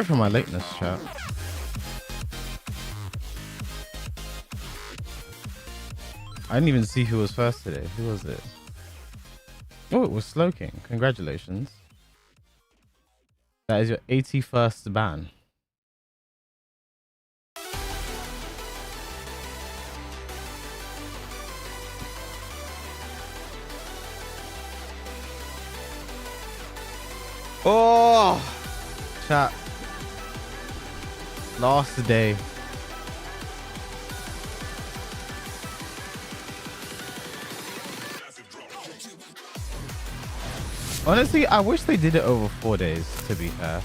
Sorry for my lateness, chat. I didn't even see who was first today. Who was it? Oh, it was Slow King. Congratulations. That is your 81st ban. Oh, chat. Last day. Honestly, I wish they did it over 4 days, to be fair.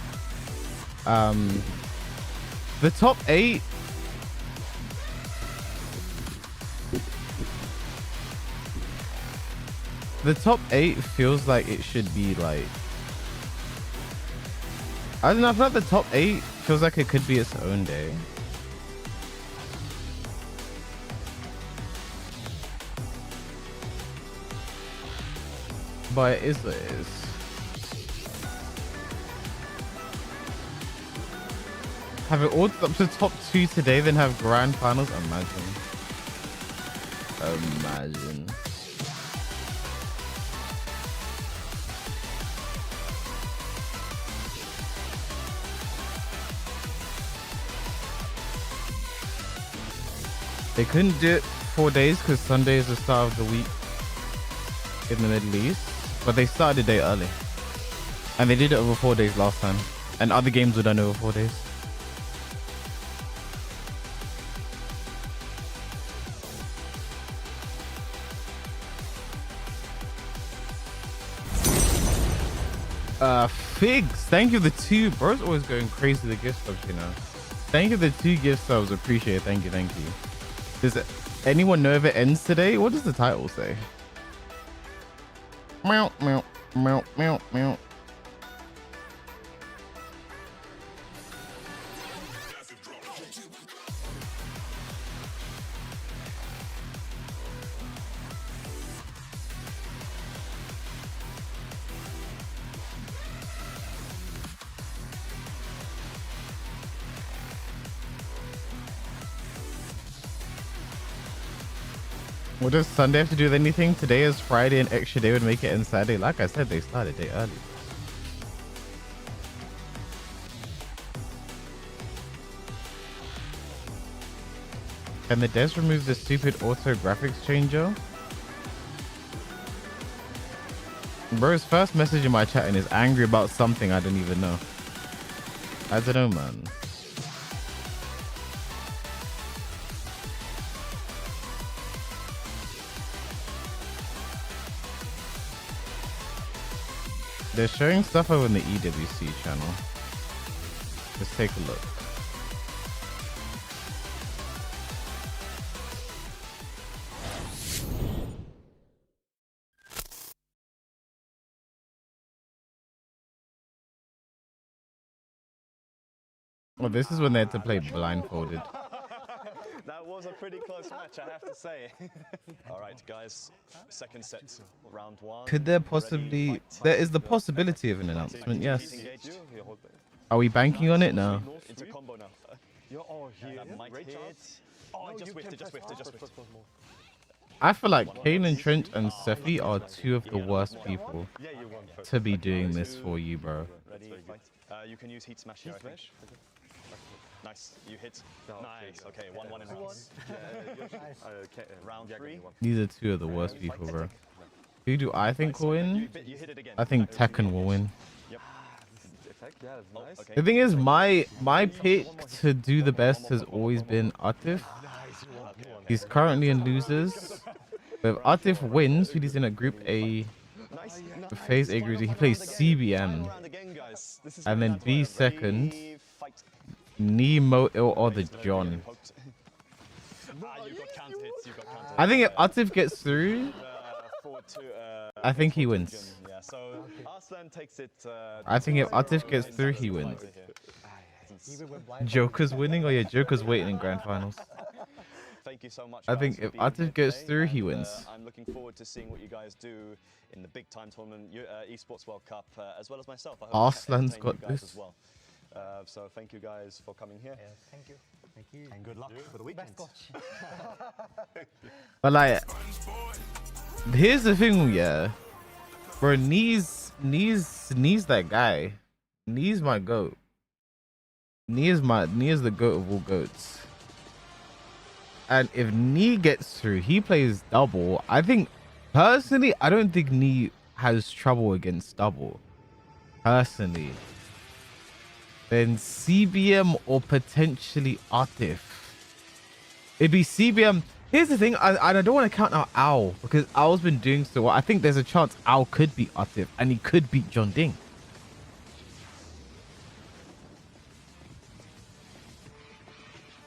The top 8. The top 8 feels like it should be like, I don't know, I feel like the top 8 feels like it could be its own day. But it is what it is. Have it all up to top 2 today, then have grand finals? Imagine. Imagine. They couldn't do it 4 days because Sunday is the start of the week in the Middle East, but they started a day early. And they did it over 4 days last time. And other games were done over 4 days. Figs, thank you the 2. Bro's always going crazy with the gift subs, you know. Thank you the 2 gift subs, appreciate it. Thank you, thank you. Does anyone know if it ends today? What does the title say? Meow, meow, meow, meow, meow. What does Sunday have to do with anything? Today is Friday, an extra day would make it end Saturday. Like I said, they started a day early. Can the devs remove the stupid auto graphics changer? Bro's first message in my chat and is angry about something I don't even know. I don't know, man. They're showing stuff over in the EWC channel. Let's take a look. Well, this is when they had to play blindfolded. That was a pretty close match, I have to say. All right, guys, second set, round 1. Could there possibly... There is the possibility of an announcement, yes. Are we banking on it now? Into combo now. That might hit. Oh, just whiffed it. I feel like Kane and Trent and Sephi are 2 of the worst people to be doing this for you, bro. Ready, fight. You can use heat smash here, I think. Nice, you hit. Nice, okay, 1-1 in rounds. Round 3. These are 2 of the worst people, bro. Who do I think will win? I think Tekken will win. The thing is, my pick to do the best has always been Atif. He's currently in losers. But if Atif wins, he's in a group A, phase A group. He plays CBM, and then B second. Nemo or the John. I think if Atif gets through, I think he wins. I think if Atif gets through, he wins. Joker's winning? Oh yeah, Joker's waiting in grand finals. Thank you so much. I think if Atif gets through, he wins. I'm looking forward to seeing what you guys do in the big time tournament, Esports World Cup, as well as myself. Arslan's got this. As well. So thank you guys for coming here. Yeah, thank you. Thank you. And good luck for the weekend. Best coach. But like, here's the thing, yeah. Bro, Knee's that guy. Knee's my goat. Knee is the goat of all goats. And if Knee gets through, he plays double. I think personally, I don't think Knee has trouble against double. Personally. Then CBM or potentially Atif. It'd be CBM. Here's the thing, I don't want to count out Owl because Owl's been doing so well. I think there's a chance Owl could beat Atif and he could beat John Ding.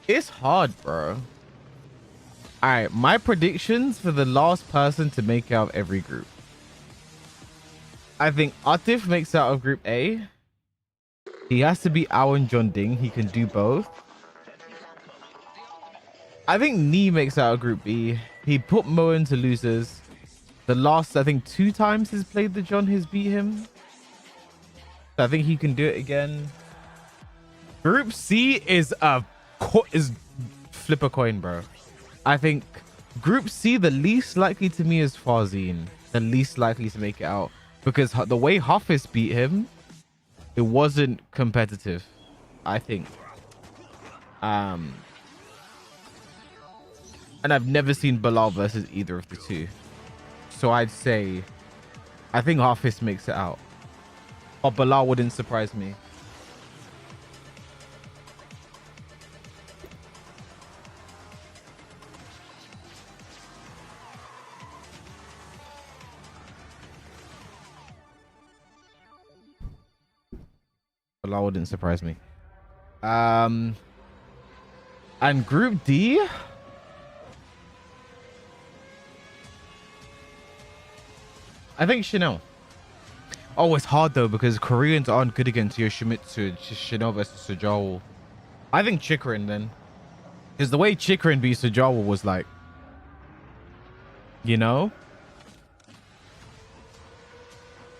It's hard, bro. All right, my predictions for the last person to make out of every group. I think Atif makes out of Group A. He has to be Owl and John Ding. He can do both. I think Knee makes out of Group B. He put Mo into losers. The last, I think, 2 times he's played the John, he's beat him. So I think he can do it again. Group C is flip a coin, bro. I think Group C, the least likely to me is Farzine. The least likely to make it out. Because the way Hafiz beat him, it wasn't competitive, I think. And I've never seen Bilal versus either of the two. So I'd say, I think Hafiz makes it out. But Bilal wouldn't surprise me. Bilal wouldn't surprise me. And Group D, I think Chanel. Oh, it's hard though because Koreans aren't good against Yoshimitsu. Chanel versus Sajal. I think Chikrin then, because the way Chikrin beat Sajal was like, you know.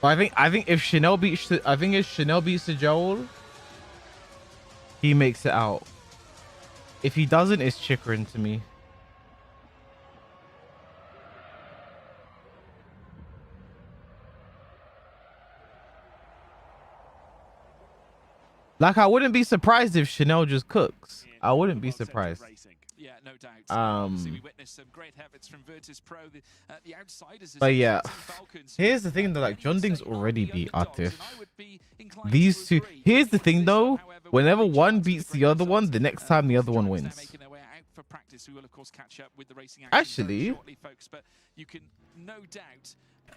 I think if Chanel beats Sajal, he makes it out. If he doesn't, it's Chikrin to me. Like, I wouldn't be surprised if Chanel just cooks. I wouldn't be surprised. Yeah, no doubt. We witnessed some great efforts from Virtus Pro. The outsiders. But yeah, here's the thing though, like John Ding's already beat Atif. These two. Here's the thing though, whenever one beats the other one, the next time the other one wins. Actually, you can no doubt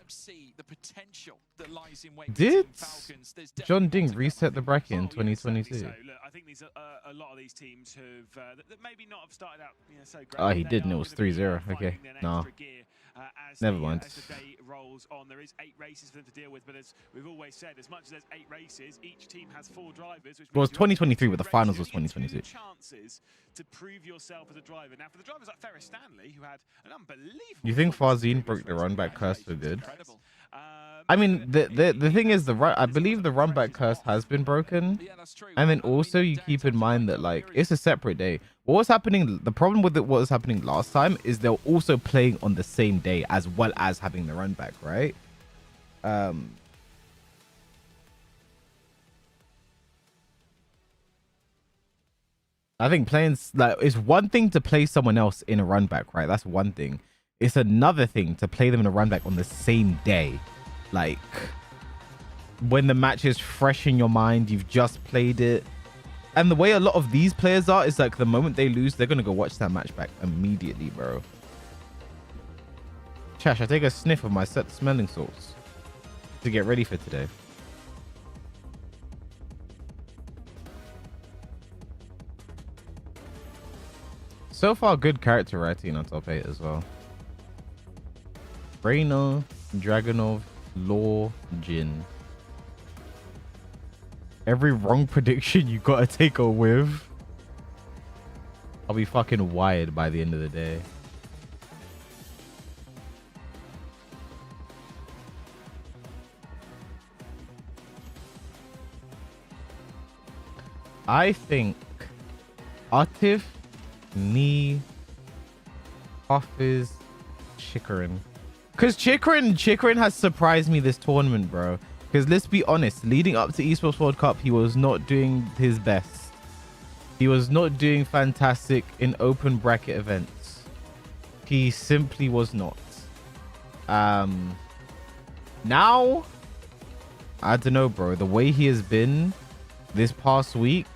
see the potential that lies in wait did John Ding reset the bracket in 2022? So, look, I think these a lot of these teams have that maybe not have started out so great. Oh, he didn't. It was 3-0. Okay, no. Never mind. As the day rolls on, there is 8 races for them to deal with, but as we've always said, as much as there's 8 races, each team has 4 drivers. Which well, it was 2023, but the finals was 2022. Chances to prove yourself as a driver. Now, for the drivers like Ferris Stanley, who had an unbelievable. You think Farzine broke the run back curse for good? I mean, the thing is, I believe the run back curse has been broken, and then also you keep in mind that like it's a separate day. What was happening? The problem with what was happening last time is they're also playing on the same day as well as having the run back, right? I think playing like it's one thing to play someone else in a run back, right? That's one thing. It's another thing to play them in a run back on the same day. Like when the match is fresh in your mind, you've just played it. And the way a lot of these players are is like the moment they lose, they're going to go watch that match back immediately, bro. Chash, I take a sniff of my set smelling salts to get ready for today. So far, good character writing on top 8 as well. Reina, Dragonov, Law, Jin. Every wrong prediction you gotta take a whiff. I'll be fucking wired by the end of the day. I think Atif, Knee, Hafiz, Chikarin. Because Chikarin has surprised me this tournament, bro. Because let's be honest, leading up to Esports World Cup, he was not doing his best. He was not doing fantastic in open bracket events. He simply was not. Now, I don't know, bro. The way he has been this past week,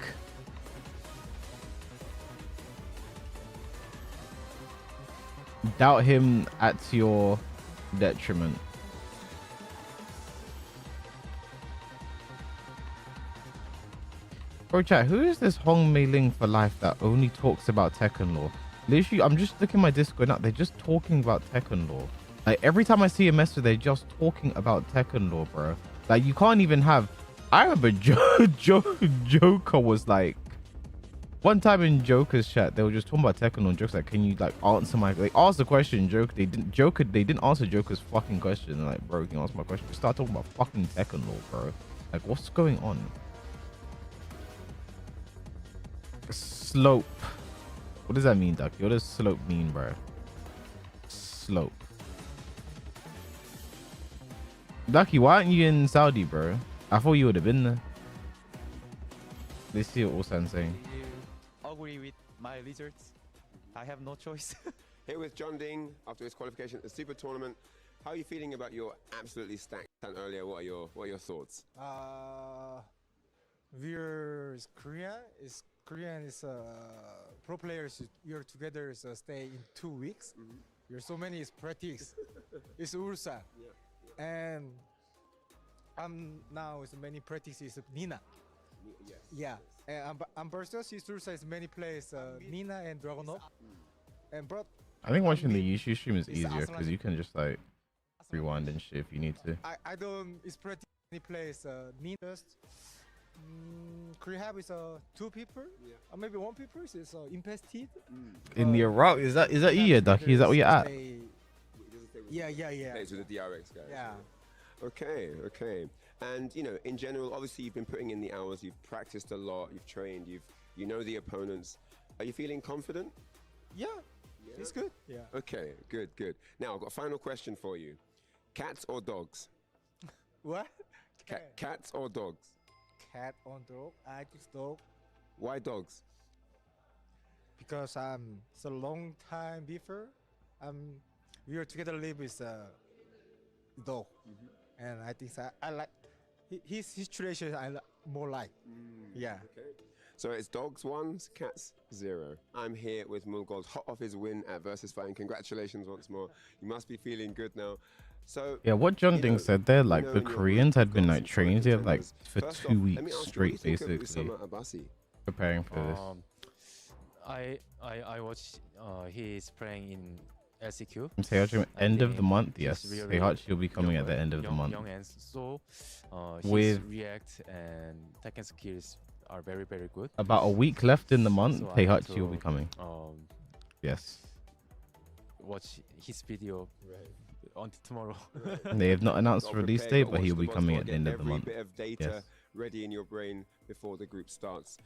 doubt him at your detriment. Bro, chat, who is this Hong Mei Ling for life that only talks about Tekken lore? Literally, I'm just looking at my Discord now. They're just talking about Tekken lore. Like, every time I see a message, they're just talking about Tekken lore, bro. Like, you can't even have... I remember Joker was like... One time in Joker's chat, they were just talking about Tekken lore. Joker's like, can you, like, answer my... They asked the question, They didn't answer Joker's fucking question. They're like, bro, can you answer my question? Start talking about fucking Tekken lore, bro. Like, what's going on? Slope. What does that mean, Ducky? What does slope mean, bro? Slope. Ducky, why aren't you in Saudi, bro? I thought you would have been there. Let's see what Ulsan's saying. You agree with my results? I have no choice. Here with John Ding after his qualification at the Super Tournament. How are you feeling about your absolutely stacked talent earlier? What are your thoughts? We're Korean is pro players. You're together stay in 2 weeks. You're so many is practice. It's Ursa, and I'm now is many practices Nina. Yeah, and I'm versus Ursa is many players Nina and Dragonov. And bro, I think watching the YouTube stream is easier because you can just like rewind and shit if you need to. I don't is pretty many players Nina. Korea is 2 people, or maybe 1 people is infested. In the Iraq, is that you, Ducky? Is that where you're at? Yeah. Plays with the DRX guys. Yeah. Okay. And you know, in general, obviously you've been putting in the hours, you've practiced a lot, you've trained, you know the opponents. Are you feeling confident? Yeah. It's good. Yeah. Okay, good. Now I've got a final question for you. Cats or dogs? What? Cats or dogs? Cat on dog. I just dog. Why dogs? Because it's a long time before. We were together live with dog, and I think I like his situation. I more like. Yeah. Okay. So it's dogs 1, cats 0. I'm here with Mulgold, hot off his win at Versus Fighting. Congratulations once more. You must be feeling good now. So yeah, what John Ding said there, like the Koreans had been like training there like for 2 weeks straight, basically preparing for this. I watched he's playing in LCQ. Heihachi, end of the month, yes. Heihachi will be coming at the end of the month. Young and so with his react and Tekken skills are very good. About a week left in the month, So Heihachi will be coming. Yes. Watch his video until tomorrow. They have not announced Got release prepared, date, got but he'll watched be the coming VOD, at the get end of the every month. bit of data Yes. ready in your brain before the group starts.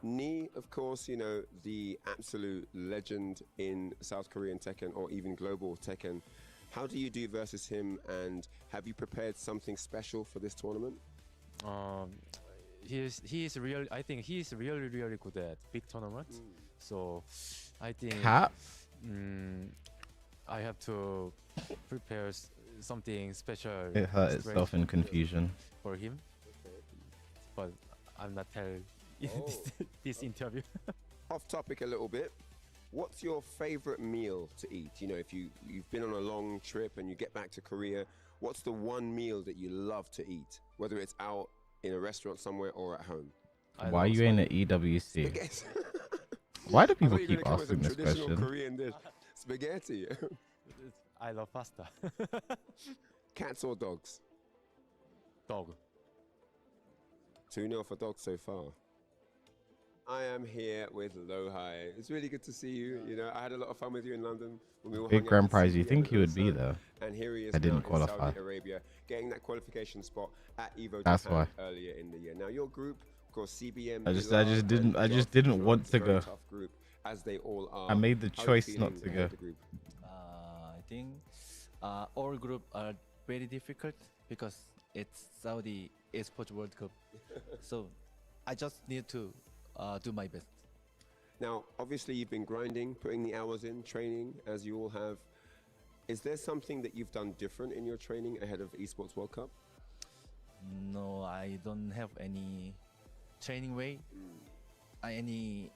Ni, of course, you know, the absolute legend in South Korean Tekken or even global Tekken. How do you do versus him, and have you prepared something special for this tournament? He's really. I think he's really good at big tournaments. So I think Cap? I have to prepare something special. It hurt itself in confusion. For him, but I'm not telling this interview. Off topic a little bit. What's your favorite meal to eat? You know, if you've been on a long trip and you get back to Korea, what's the one meal that you love to eat? Whether it's out in a restaurant somewhere or at home. Why are you in an EWC? Why do people keep asking this question? Korean dish. Spaghetti. I love pasta. Cats or dogs? Dog. 2-0 for dogs so far. I am here with Lohai. It's really good to see you. You know, I had a lot of fun with you in London when we were Big grand prize. You think he would be there? And here he is. I didn't now qualify. in Saudi Arabia, getting that qualification spot at Evo That's Japan why. earlier in the year. Now your group course, CBM. I just didn't want to go. Tough group, as they all are. I made the How are you choice not feeling to ahead go. of the group? I think all group are very difficult because it's Saudi Esports World Cup. So I just need to do my best. Now, obviously, you've been grinding, putting the hours in, training, as you all have. Is there something that you've done different in your training ahead of Esports World Cup? No, I don't have any training way. Any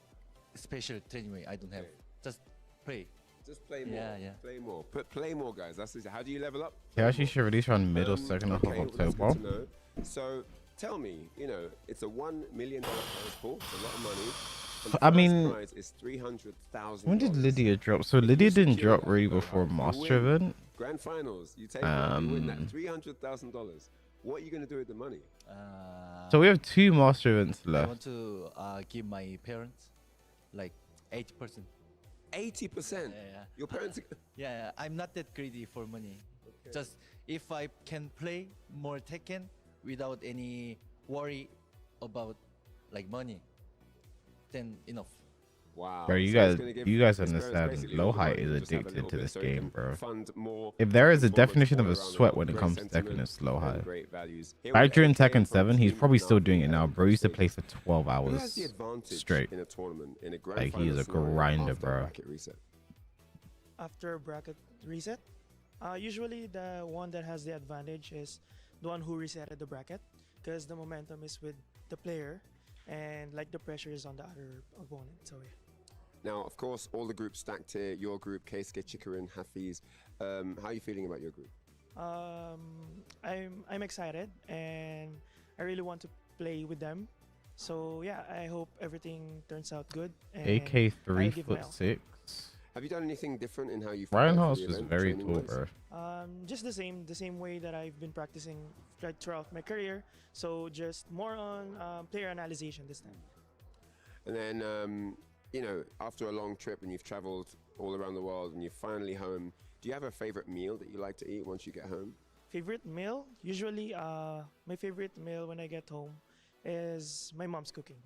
special training way I don't have. Just play. Just play more. Yeah, yeah. Play more. Play more, guys. That's it. How do you level up? He actually should release around middle second half of Okay, well, that's October. good to know. So, tell me, it's a $1 million prize pool. It's a lot of money. And the I first mean, prize is $300,000. When did Lydia drop? So Lydia didn't drop really before Master Event. Grand finals. You take it, you win that $300,000. What are you going to do with the money? So we have 2 Master Events I left. want to give my parents like 80%. 80%? Yeah. Your parents... Yeah, I'm not that greedy for money. Just if I can play more Tekken without any worry about like money, then enough. Wow. Bro, you So it's guys, gonna give you guys his parents understand. basically all the Lowhite money is and just have a addicted little to bit this so he game, can bro. fund more If there is a performance definition all of a around the sweat world. when it Great comes to sentiment Tekken, it's and Lowhite. great values. Here Back we during go, Tekken 7, he's team probably now still doing it now, and bro. He used to stage. play for 12 Who has hours the advantage straight. in a tournament, in a grand Like, he final is a scenario grinder, after bro. bracket reset? After bracket reset, usually the one that has the advantage is the one who resetted the bracket, because the momentum is with the player and like the pressure is on the other opponent. So yeah. Now, of course, all the groups stacked here. Your group, Keisuke, Chikarin, Hafiz. How are you feeling about your group? I'm excited and I really want to play with them. So yeah, I hope everything turns out good. And AK I'll give my all. 3'6". Have you done anything different in how you Ryan prepared for House the was event, very tall, training-wise? bro. Just the same way that I've been practicing right throughout my career. So just more on player analysis this time. And then, after a long trip and you've traveled all around the world and you're finally home, do you have a favorite meal that you like to eat once you get home? Favorite meal? Usually, my favorite meal when I get home is my mom's cooking.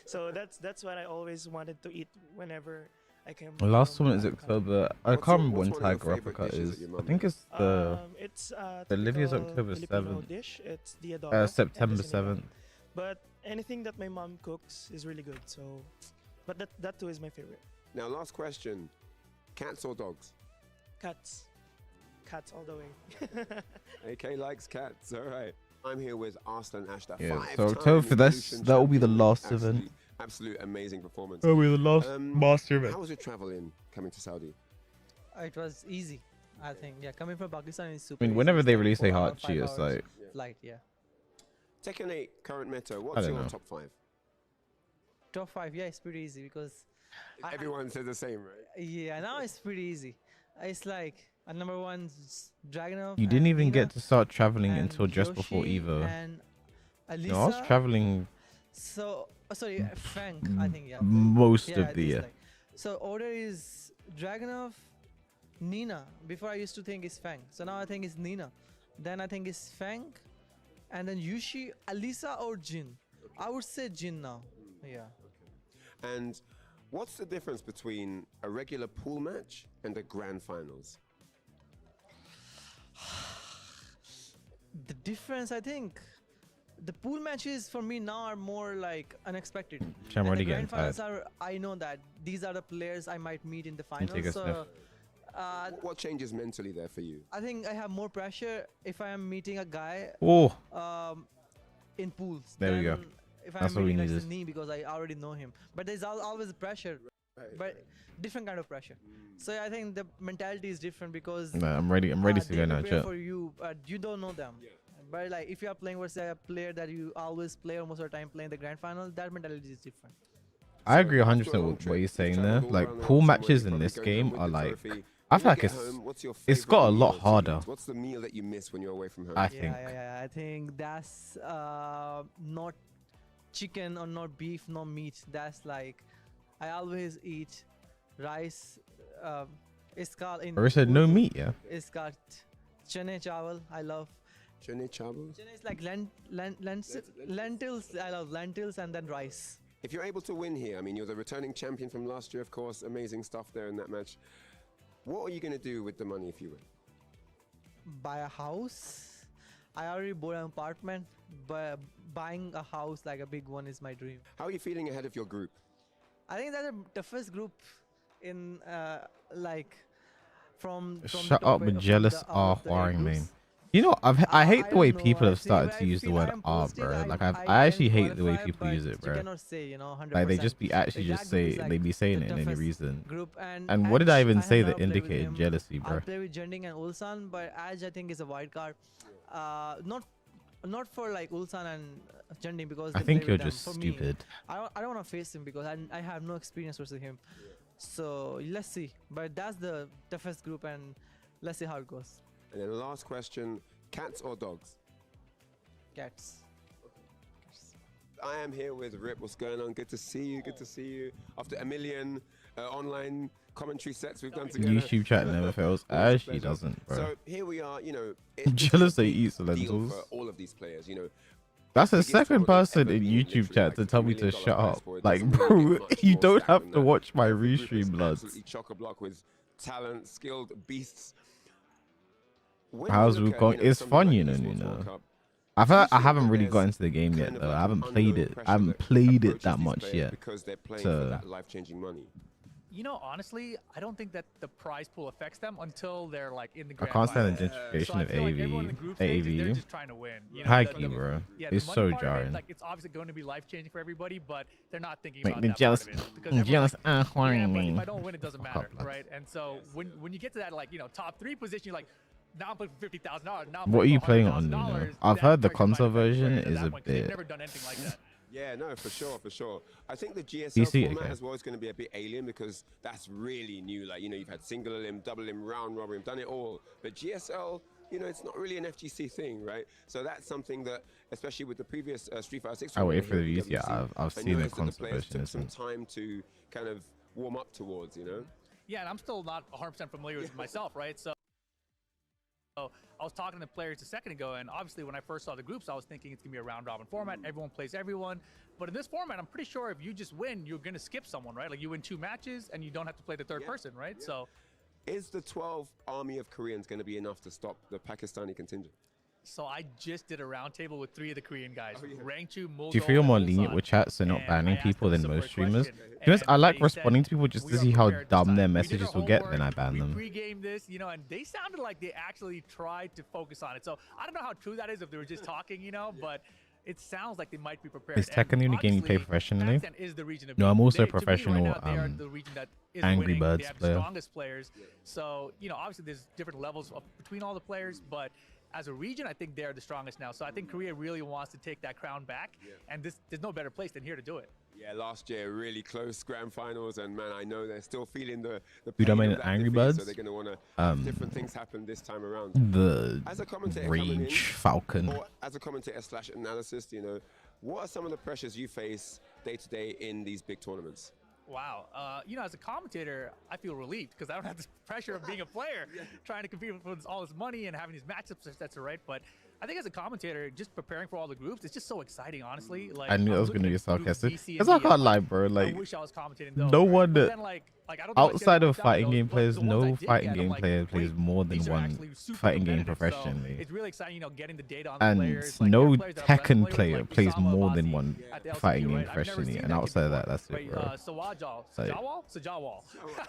So that's what I always wanted to eat whenever I came. The last from one is Africa. October. I What's can't your- remember when what's one of your Tiger favorite Uppercut dishes is. that your I mum think makes? it's the It's the Livy's typical October Filipino 7th. dish. It's the adobo. and the September sinigang. 7th. But anything that my mom cooks is really good. So, but that too is my favorite. Now, last question. Cats or dogs? Cats all the way. AK likes cats. All right. I'm here with Arslan Ashtar. Yeah, five-time so October, Evolution that will be the champion. last Absolute- event. Absolute amazing performance. That will be the last Master event. How was your travel in coming to Saudi? It was easy, I think. Yeah, coming from Pakistan is super. I mean, easy. whenever It's they like release a 4 hour, Hachi, 5 it's hours like, flight. Yeah. Tekken 8 current meta. I What's don't your know. top 5? Top 5. Yeah, it's pretty easy because. Everyone says the same, right? Yeah, now it's pretty easy. It's like number 1 Dragunov. you didn't and even Nina get to start traveling and until just before Yoshi Evo. And Alisa. No, I was traveling So sorry, Frank. I think yeah. most Yeah, of the it's year. like- so order is Dragunov, Nina. Before I used to think it's Fang. So now I think it's Nina. Then I think it's Fang, and then Yushi, Alisa or Jin. I would say Jin now. Yeah. And what's the difference between a regular pool match and a grand finals? The difference, I think, the pool matches for me now are more like unexpected. I'm And already the getting grand finals tired. I know that these are the players I might meet in the Can you take finals. a sniff? So, What changes mentally there for you? I think I have more pressure if I am meeting a guy Oh, in pools. There we go. than If That's I'm what we meeting needed. me because I already know him. But there's always pressure, but different kind of pressure. So I think the mentality is different because no, I'm ready. I'm ready to they go now, prepare chat. for you, but you don't know them. But like if you are playing versus a player that you always play almost all the time playing the grand final, that mentality is different. I agree After 100% a long with trip, what you're you've saying there. traveled all Like around the pool world somewhere, matches you're in probably this going game home with are the like, trophy. I When feel you like get it's home, what's your it's favorite got a lot meal to harder. eat? What's the meal that you miss when you're away from home? I Yeah, think. yeah. I think that's not chicken or not beef, not meat. That's like I always eat rice. It's called in Or it said no Urdu, meat, yeah. It's got chane chawal. I love, Chene chabos? Chene is like lentils. I love lentils and then rice. If you're able to win here, I mean, you're the returning champion from last year, of course. Amazing stuff there in that match. What are you going to do with the money if you win? Buy a house. I already bought an apartment, but buying a house like a big one is my dream. How are you feeling ahead of your group? I think that's the toughest group in like from Shut the up top with of jealous the- out R of the wiring groups. man. You know, I hate the way don't people know. have started to I use the feel word I'm R, posted, bro. Like I can actually hate the way qualify, people but use it, you bro. cannot say, you know, 100%. Like they just be actually Like, just that group say is, like, they be saying the it in any toughest reason. Group And what did I Edge, even have say never that played with indicated him. jealousy, I'll bro? play with Jending and Ulsan, but Edge I think is a wild card. Not for like Ulsan and Jending because I they think play you're with them. just For stupid. Me, I don't want to face him because I have no experience versus him. So let's see. But that's the toughest group, and let's see how it goes. And then last question, cats or dogs? Cats. I am here with Rip. What's going on? Good to see you. Good to see you. After a million online commentary sets we've done together. YouTube chat never fails. Always a Actually pleasure. doesn't, bro. So here we are, you know. Jealous they big eat deal lentils. for all of these players, you know. That's the biggest second tournament person ever in been, YouTube literally, chat like to tell me $2 to million shut prize up. for it. Like, Doesn't really bro, get much you more don't stacked have than to that. watch my Every group restream is bloods. absolutely chock-a-block with talent, skilled beasts. When How's you look Rook at, going? you know, it's something fun, like you the know, Esports World Cup, I do you think haven't that really there's got into the game kind yet of though. like I haven't an played unknown it. I pressure haven't that played it approaches that these much players yet. because they're playing for To that life-changing money? You know, honestly, I don't think that the prize pool affects them until they're like in the I grand can't stand finals. the gentrification So I of feel like everyone in the group stages, they're AAVU. just trying to win. You know, Hikey, bro. Yeah, It's the so money part of it, jarring. like it's obviously going to be life changing for everybody, but they're not thinking Make about me that jealous. part of it. Because I'm everyone's jealous. like, yeah, Wiring but me. if I don't win, it doesn't Fuck matter, up, right? And so when you get to that like top 3 position, you're like, now I'm playing for $50,000. Now What are you playing on? You know? I've heard the console version is a They've bit. never done anything like that. Yeah, no, for sure, for sure. I think the GSL PC, format okay. as well is going to be a bit alien because that's really new. Like, you know, you've had single elim, double elim, round robin, done it all. But GSL, you know, it's not really an FGC thing, right? So that's something that, especially with the previous Street Fighter 6 I wait tournament for the here views. at Yeah, WC, I've I seen the noticed that console players version. took some Isn't. time to kind of warm up towards, you know? Yeah, and I'm still not 100% familiar with myself, right? So I was talking to players a second ago, and obviously when I first saw the groups, I was thinking it's going to be a round-robin format. Everyone plays everyone. But in this format, I'm pretty sure if you just win, you're going to skip someone, right? Like you win 2 matches, and you don't have to play the third person, right? Yeah. So is the 12 army of Koreans going to be enough to stop the Pakistani contingent? So I just did a roundtable with 3 of the Korean guys. Rangchu, Do you feel more lenient with chats so not banning people than most streamers? To be honest, I like responding to people just to see how dumb their messages will get, then I ban them. We pre-gamed this, you know, and they sounded like they actually tried to focus on it. So I don't know how true that is if they were just talking, you know, but it sounds like they might be prepared. Is Tekken the only game you play professionally? No, I'm also a professional Angry Birds they have player. The strongest players. So, you know, obviously there's different levels between all the players, but as a region, I think they're the strongest now. So I think Korea really wants to take that crown back, and there's no better place than here to do it. Yeah, last year really close grand finals, and man, I know they're still feeling the Dude, I pain mean of that Angry defeat, Birds. so they're going to want to different things happen this time around. The as a commentator coming in, Rage Falcon. or as a commentator / analyst, you know, what are some of the pressures you face day to day in these big tournaments? Wow. You know, as a commentator, I feel relieved because I don't have the pressure of being a player, trying to compete with all this money and having these matchups, that's right. But I think as a commentator, just preparing for all the groups, it's just so exciting, honestly. Like, I knew I I'm was going to looking be at group sarcastic. BC Because and I can't DL, lie, bro. I Like, wish I was commentating those. no But one then, like, I don't know if I outside said of it fighting those, game but players, the ones I no did fighting get, I'm game like, player plays wait, more than these are one actually super fighting game competitive. So professionally. it's really exciting, you know, getting the data on the And players. Like, no there are players that I'm Tekken less familiar player with, like plays Usama more than Abbasi one at the LCQ, fighting game right? I've never professionally. seen And that kid outside of before. that, that's it, Wait, bro. Sawajal. Like- Sajawal?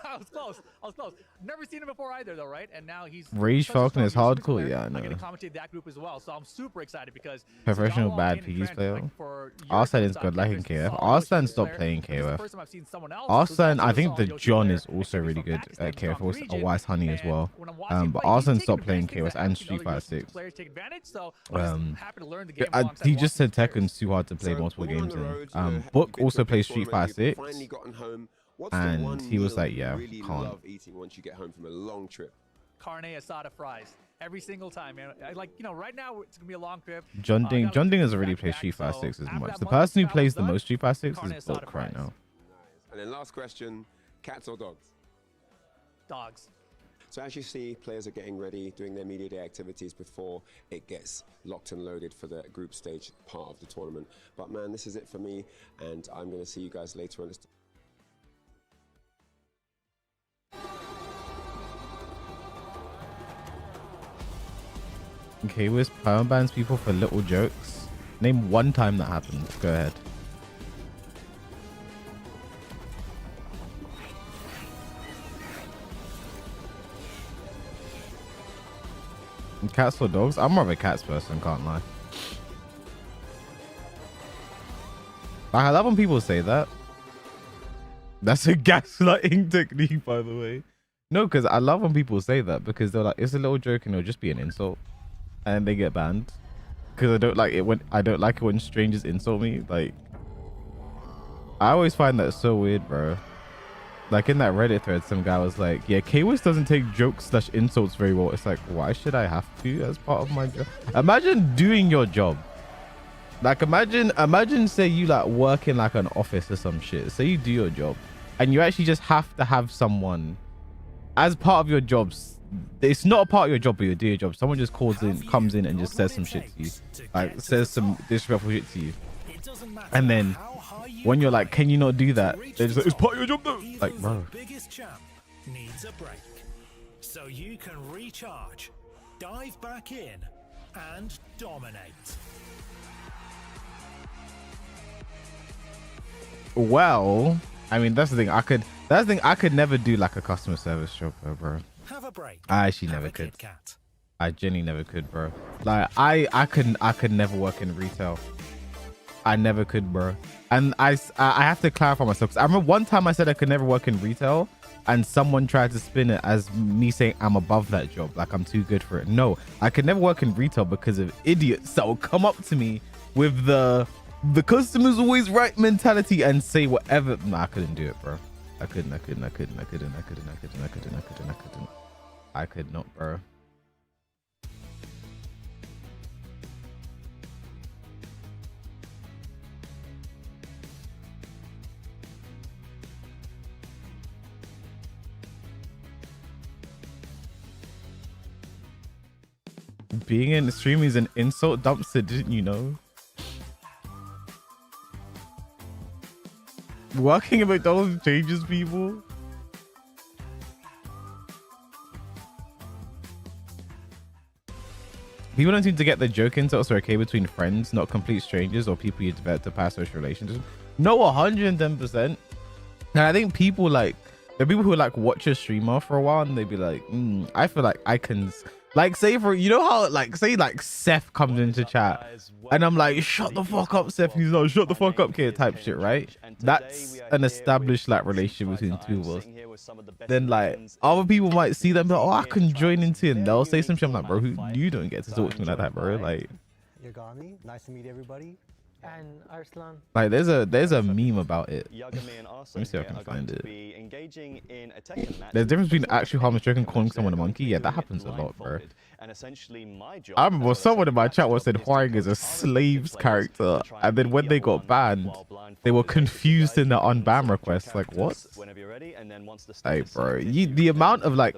I was close. Never seen him before either, though, right? And now he's Rage such a Falcon strong is YouTuber hardcore, player. yeah, I I'm know. going to commentate that group as well, so I'm super excited because Professional Sajawal bad in PGs trend, player. like, for years Arslan is on good, like in campus, KF. solid Arslan Yoshi stopped player. playing This is the KF. first time I've seen someone else Arslan, who's I also think a the solid John Yoshi is player. also And really he's from good Pakistan, at strong KF. region, Wise Honey as and well. when I'm watching But play, he's Arslan taking stopped playing advantage of KOS things and that, Street you know, Fighter the 6. players take advantage, so I'm just happy to learn the game He alongside just said watching these players. Tekken's too hard to play So multiple when you're on games the in. road, you know, you've Book been also to a big plays Street tournament, Fighter you've 6. finally gotten home. What's the And one he was meal like, yeah, you really can't. love eating once you get home from a long trip? Carne asada fries every single time, man. Like, you know, right now it's gonna be a long trip. John Ding I gotta doesn't really back to play back, Street Fighter so 6 as after much. that The month person who travel's plays the done, most Street Fighter 6 carne is asada Book right fries. now. And then last question, cats or dogs? Dogs. So as you see, players are getting ready, doing their media day activities before it gets locked and loaded for the group stage part of the tournament. But man, this is it for me, and I'm going to see you guys later on. Okay, Wiz permabans people for little jokes. Name one time that happened. Go ahead. Cats or dogs? I'm more of a cats person, can't lie. Like, I love when people say that. That's a gaslighting technique, by the way. No, because I love when people say that, because they're like, it's a little joke and it'll just be an insult, and they get banned. Because I don't like it when strangers insult me. Like, I always find that so weird, bro. Like in that Reddit thread, some guy was like, yeah, K-Wiz doesn't take jokes / insults very well. It's like, why should I have to as part of my job? Imagine doing your job. Like, imagine say you like work in like an office or some shit. Say you do your job and you actually just have to have someone as part of your jobs. It's not a part of your job, but you do your job. Someone just comes in and just says some shit to you. Like, says some disrespectful shit to you. And then when you're like, can you not do that? They're just like, it's part of your job though. Like, bro. Biggest champ needs a break. So you can recharge, dive back in, and dominate. Well, I mean, that's the thing. I could never do like a customer service job, bro. Have a break. I actually never could. I genuinely never could, bro. Like, I could never work in retail. I never could, bro. And I have to clarify myself, because I remember one time I said I could never work in retail, and someone tried to spin it as me saying I'm above that job, like I'm too good for it. No, I could never work in retail because of idiots that will come up to me with the customer's always right mentality and say whatever. No, I couldn't do it, bro. I couldn't. I could not, bro. Being in the stream is an insult dumpster, didn't you know? Working at McDonald's changes people. People don't seem to get the joke insults are okay between friends, not complete strangers or people you develop to past social relationships. No, 110%. And I think people like, there are people who like watch a streamer for a while and they'd be like, I feel like I can, like, say for, you know how, like, say like Seth comes into chat and I'm like, shut the fuck up, Seth. He's like, shut the fuck up, kid, type shit, right? That's an established like relationship between two of us. Then like other people might see them, but oh, I can join into it, and they'll say some shit. I'm like, bro, you don't get to talk to me like that, bro. Like, Yagami, nice to meet everybody. And Arslan. like there's a meme about it. Let me see if I can find it. There's a difference between actually harmless joke and calling someone a monkey. Yeah, that happens a lot, bro. And essentially my job, I remember someone in my chat once said Huang is a slave's character, and then when they got banned, they were confused in the unban request. Like, what? Hey, bro, the amount of like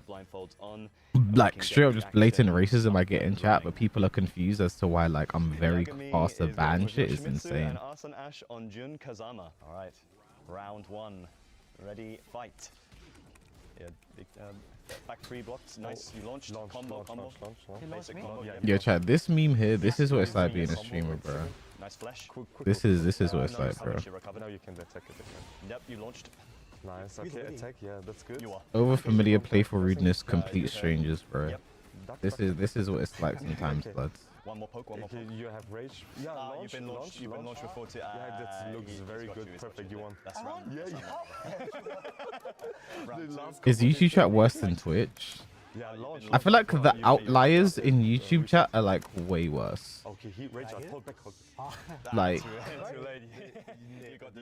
straight up just blatant racism I get in chat, but people are confused as to why like I'm very fast to ban shit is insane. All right, round one, ready, fight. Yeah, back 3 blocks, nice. You launched combo. Basic combo. Yeah, chat. This meme here, this is what it's like being a streamer, bro. Nice flash. This is what it's like, bro. Now you can attack it again. Yep, you launched. Nice. Okay, attack. Yeah, that's good. Over familiar, playful rudeness, complete strangers, bro. This is what it's like sometimes, lads. One more poke, one more poke. You have rage. Yeah, you've been launched with 40. Yeah, that looks very good. Perfect. You won. That's round. Is YouTube chat worse than Twitch? Yeah, I feel like the outliers in YouTube chat are like way worse. Okay, he rage out. Pull back. Like, Too late. You got it.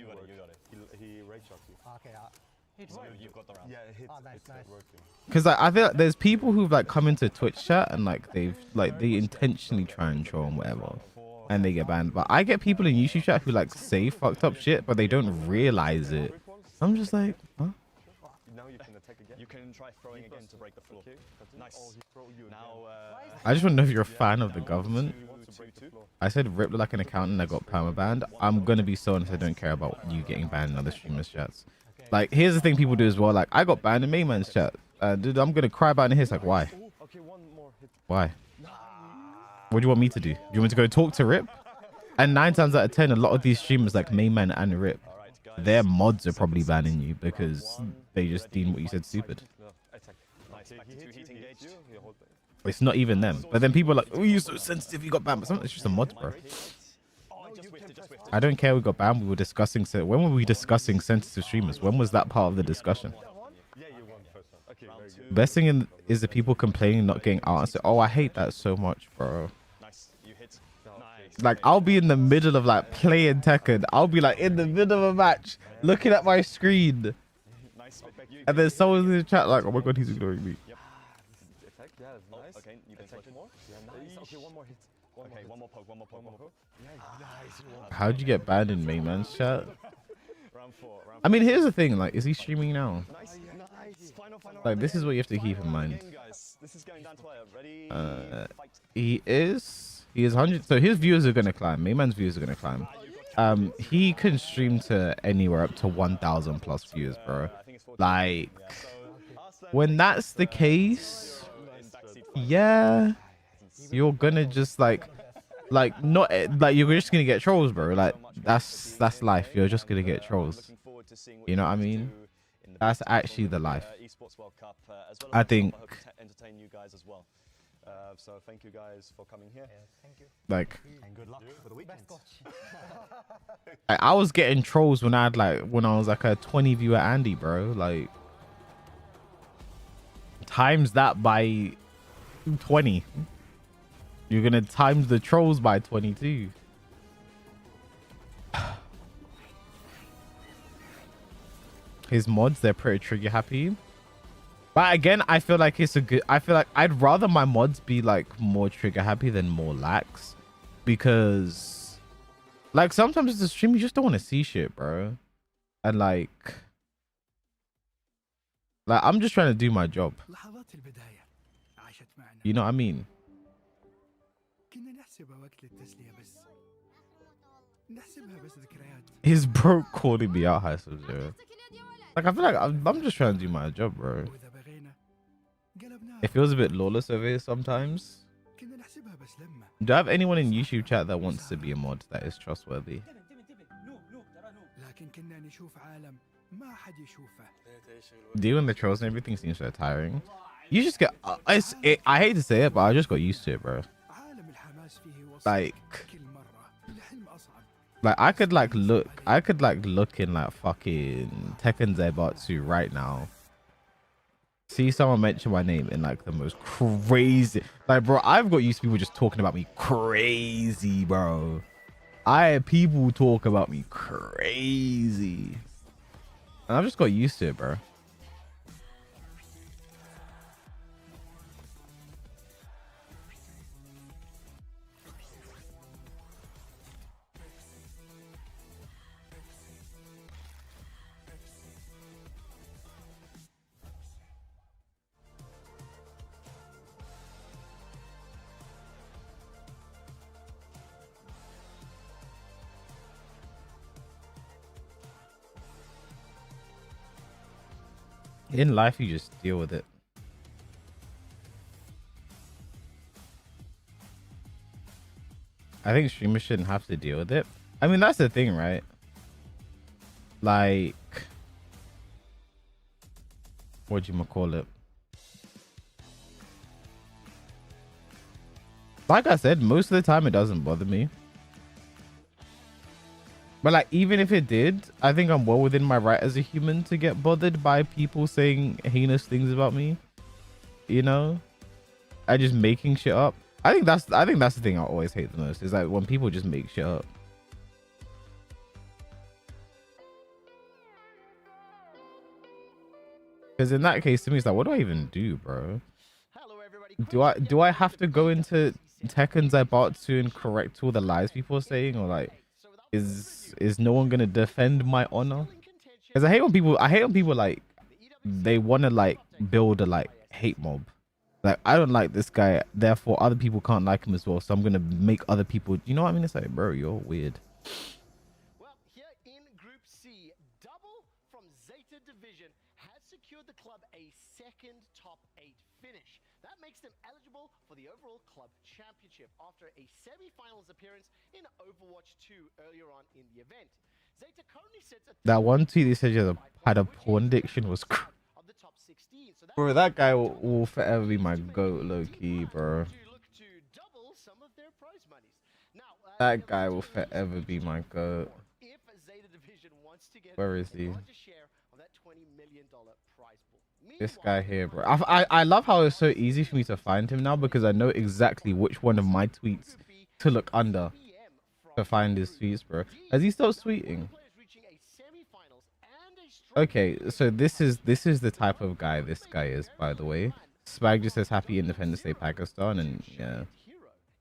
He rage out you. Okay, you've got the round. Yeah, it hits. Oh, nice. because like, I feel like there's people who've like come into Twitch chat and like they intentionally try and troll and whatever, and they get banned. But I get people in YouTube chat who like say fucked up shit, but they don't realize it. I'm just like, huh? You can try throwing again to break the floor. Nice. Now, I just want to know if you're a fan of the government. I said Rip looked like an accountant that got permabanned. I'm gonna be so honest, I don't care about you getting banned in other streamers' chats. Like, here's the thing people do as well. Like, I got banned in Mayman's chat. Dude, I'm gonna cry about it in his. Like, why? Why? What do you want me to do? Do you want me to go talk to Rip? And 9 times out of 10, a lot of these streamers like Mayman and Rip, their mods are probably banning you because they just deem what you said stupid. It's not even them. But then people are like, oh, you're so sensitive, you got banned. But sometimes it's just a mod, bro. I don't care we got banned. We were discussing... When were we discussing sensitive streamers? When was that part of the discussion? Best thing is the people complaining not getting out and say, oh, I hate that so much, bro. Like, I'll be in the middle of like playing Tekken. I'll be like in the middle of a match looking at my screen. And then someone's in the chat like, oh my god, he's ignoring me. Okay, you can take more. Okay, one more hit. Okay, one more poke, one more poke. How'd you get banned in Mayman's chat? I mean, here's the thing, like, is he streaming now? Like, this is what you have to keep in mind. He is 100. So his views are gonna climb. Mayman's views are gonna climb. He can stream to anywhere up to 1,000 plus views, bro. Like, when that's the case, yeah, you're gonna just like not like you're just gonna get trolls, bro. Like, that's life. You're just gonna get trolls. You know what I mean? That's actually the life. I think. Entertain you guys as well. So thank you guys for coming here. Thank you. Like, and good luck for the weekend. I was getting trolls when I was like a 20 viewer Andy, bro. Like, times that by 20. You're gonna times the trolls by 22. His mods, they're pretty trigger happy. But again, I feel like it's a good... I feel like I'd rather my mods be like more trigger happy than more lax. Because like sometimes it's a stream you just don't want to see shit, bro. And like I'm just trying to do my job. You know what I mean? His bro calling me out, high Sub-Zero. Like, I feel like I'm just trying to do my job, bro. It feels a bit lawless over here sometimes. Do I have anyone in YouTube chat that wants to be a mod that is trustworthy? Dealing with the trolls and everything seems so tiring. You just get... I hate to say it, but I just got used to it, bro. Like I could look in like fucking Tekken Zaibatsu right now, see someone mention my name in like the most crazy, like, bro, I've got used to people just talking about me crazy, bro. People talk about me crazy and I've just got used to it, bro. In life, you just deal with it. I think streamers shouldn't have to deal with it. I mean, that's the thing, right? Like, what do you call it? Like I said, most of the time it doesn't bother me. But like, even if it did, I think I'm well within my right as a human to get bothered by people saying heinous things about me. You know, I just making shit up. I think that's the thing I always hate the most, is like when people just make shit up. Because in that case, to me, it's like, what do I even do, bro? Do I have to go into Tekken Zaibatsu and correct all the lies people are saying, or like, is no one gonna defend my honor? Because I hate when people like they want to like build a like hate mob. Like, I don't like this guy, therefore other people can't like him as well, so I'm gonna make other people, you know what I mean? It's like, bro, you're weird. Well, here in Group C, Double from Zeta Division has secured the club a second top 8 finish. That makes them eligible for the overall club championship after a semi-finals appearance in Overwatch 2 earlier on in the event. Zeta currently sits at That one tweet they said you had a porn addiction was of the top 16. So bro, that guy will forever be my goat, low-key, bro. double some of their prize monies. Now, That guy will forever be my goat. if Zeta Division wants to get Where is he? a larger share of that $20 million prize pool. This guy here, bro. I love how it's so easy for me to find him now because I know exactly which one of my tweets to look under to find his tweets, bro. Has he stopped tweeting? Okay, so this is the type of guy this guy is, by the way. Spag just says Happy Independence Day, Pakistan, and yeah.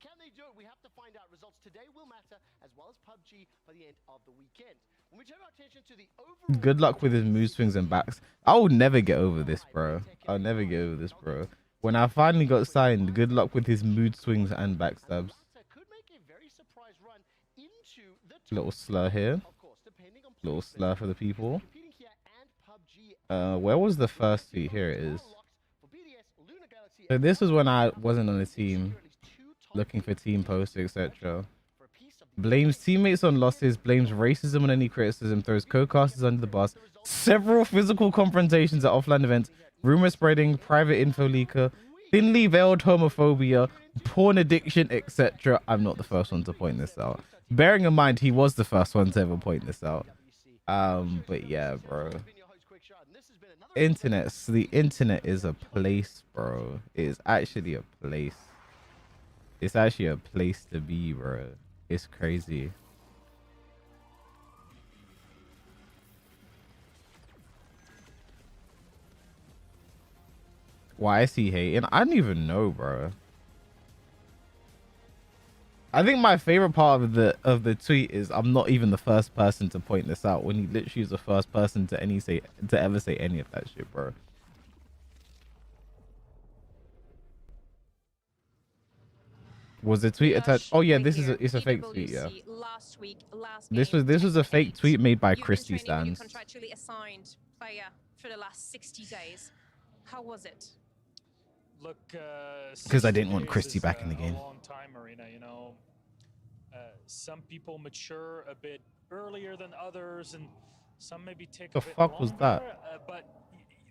Can they do it? We have to find out. Results today will matter, as well as PUBG by the end of the weekend. When we turn our attention to the overall Good luck with his mood swings and backs. I will never get over this, bro. I'll never get over this, bro. When I finally got signed, good luck with his mood swings and backstabs. Little slur here. Little slur for the people. Where was the first tweet? Here it is. So this was when I wasn't on the team, looking for team posts, etc. Blames teammates on losses, blames racism on any criticism, throws co-casters under the bus, several physical confrontations at offline events, rumor spreading, private info leaker, thinly veiled homophobia, porn addiction, etc. I'm not the first one to point this out. Bearing in mind, he was the first one to ever point this out. But yeah, bro. The internet is a place, bro. It is actually a place. It's actually a place to be, bro. It's crazy. Why is he hating? I don't even know, bro. I think my favorite part of the tweet is I'm not even the first person to point this out when he literally is the first person to ever say any of that shit, bro. Was the tweet attached? Oh yeah, it's a fake tweet. Yeah. This was a fake tweet made by Christy Stans. Contractually assigned player for the last 60 days. How was it? Look, because I didn't want Christy back in the game. A long time, Marina. You know, some people mature a bit earlier than others, and some maybe take The a bit fuck longer, was that? but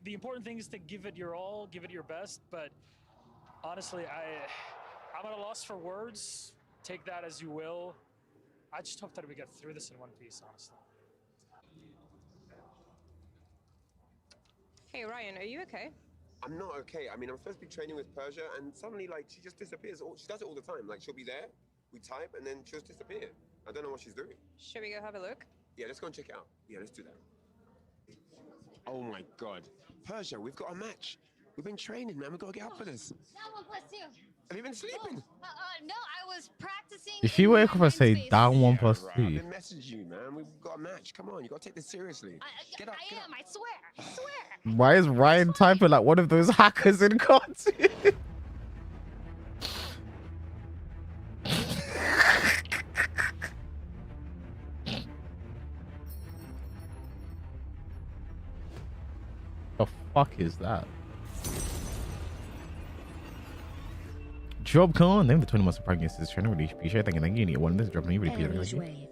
the important thing is to give it your all, give it your best. But honestly, I'm at a loss for words. Take that as you will. I just hope that we get through this in one piece, honestly. Hey Ryan, are you okay? I'm not okay. I mean, I'm supposed to be training with Persia, and suddenly, like, she just disappears. She does it all the time. Like, she'll be there, we type, and then she'll just disappear. I don't know what she's doing. Should we go have a look? Yeah, let's go and check it out. Yeah, let's do that. Oh my God. Persia, we've got a match. We've been training, man. We've got to get up for this. Down 1+2. Have you been sleeping? No, I was practicing. If she wake up and say down 1+2. I've been messaging you, man. We've got a match. Come on, you got to take this seriously. Get up, I am, I swear. Why is Ryan typing like one of those hackers in cartoon? The fuck is that? Job Con, name the 20 months of pregnancy is trying to really appreciate. Thank you. You need one of this. Drop me really appreciate.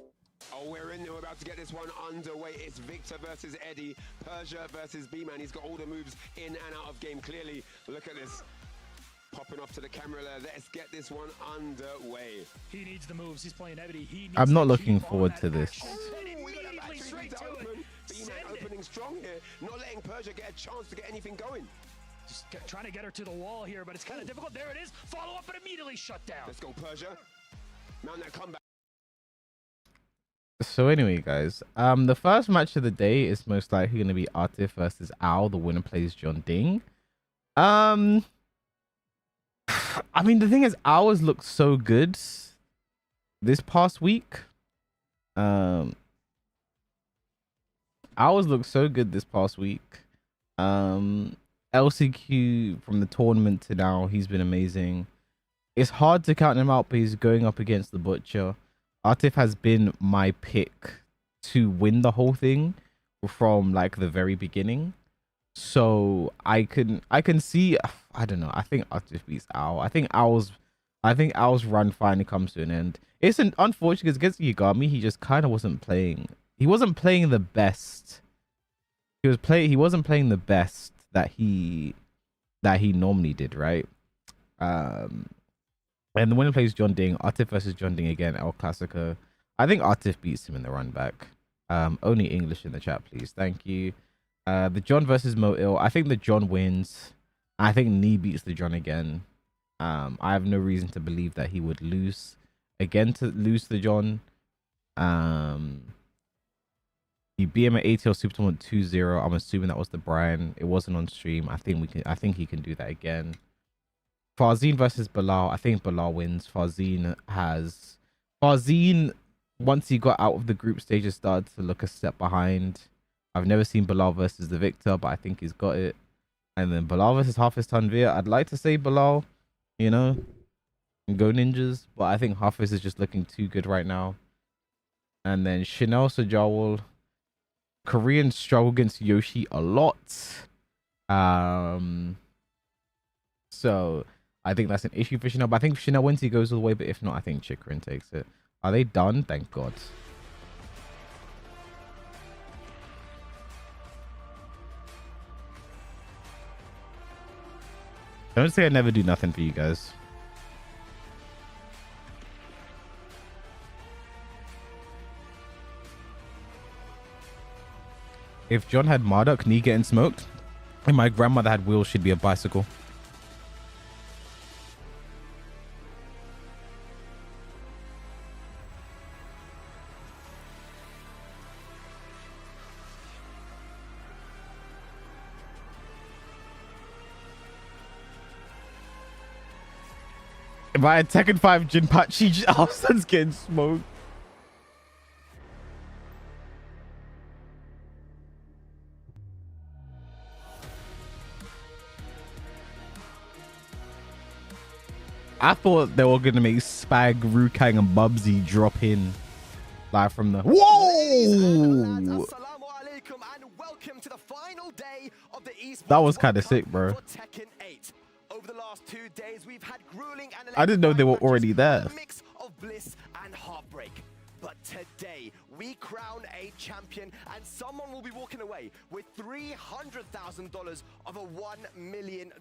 Oh, we're in there. We're about to get this one underway. It's Victor versus Eddie. Persia versus B-Man. He's got all the moves in and out of game clearly. Look at this. Popping off to the camera there. Let's get this one underway. He needs the moves. He's playing Ebony. I'm not looking forward to this. B-Man opening strong here. Not letting Persia get a chance to get anything going. Just trying to get her to the wall here, but it's kind of difficult. There it is. Follow up and immediately shut down. Let's go, Persia. Mount that comeback. So anyway, guys, the first match of the day is most likely going to be Artif versus Al. The winner plays John Ding. I mean, the thing is, ours looked so good this past week. Ours looked so good this past week. LCQ from the tournament to now, he's been amazing. It's hard to count him out, but he's going up against the Butcher. Atif has been my pick to win the whole thing from like the very beginning. So I can see, I don't know. I think Atif beats Owl. I think Owl's run finally comes to an end. It's unfortunate because against Yagami, he just kind of wasn't playing. He wasn't playing the best. He wasn't playing the best that he normally did, right? And the winner plays John Ding. Atif versus John Ding again, El Clasico. I think Atif beats him in the run back. Only English in the chat, please. Thank you. The John versus Mo Il. I think the John wins. I think Nee beats the John again. I have no reason to believe that he would lose again to the John. He beat him at ATL Super Tournament 2-0. I'm assuming that was the Brian. It wasn't on stream. I think he can do that again. Farzine versus Bilal. I think Bilal wins. Farzine, once he got out of the group stages, started to look a step behind. I've never seen Bilal versus the Victor, but I think he's got it. And then Bilal versus Hafiz Tanvir. I'd like to say Bilal, you know, and go Ninjas, but I think Hafiz is just looking too good right now. And then Chanel Sajawal. Koreans struggle against Yoshi a lot. So I think that's an issue for Chanel. But I think Chanel wins, he goes all the way. But if not, I think Chikrin takes it. Are they done? Thank God. Don't say I never do nothing for you guys. If John had Marduk, knee getting smoked, and my grandmother had wheels, she'd be a bicycle. If I had Tekken 5 Jinpachi, Arsenal's getting smoked. I thought they were gonna make Spag, Rukang, and Bubsy drop in live from the. Whoa! That was kind of sick, bro. Over the last 2 days, we've had grueling and I didn't know they were already there. a mix of bliss and heartbreak. But today, we crown a champion, and someone will be walking away with $300,000 of a $1 million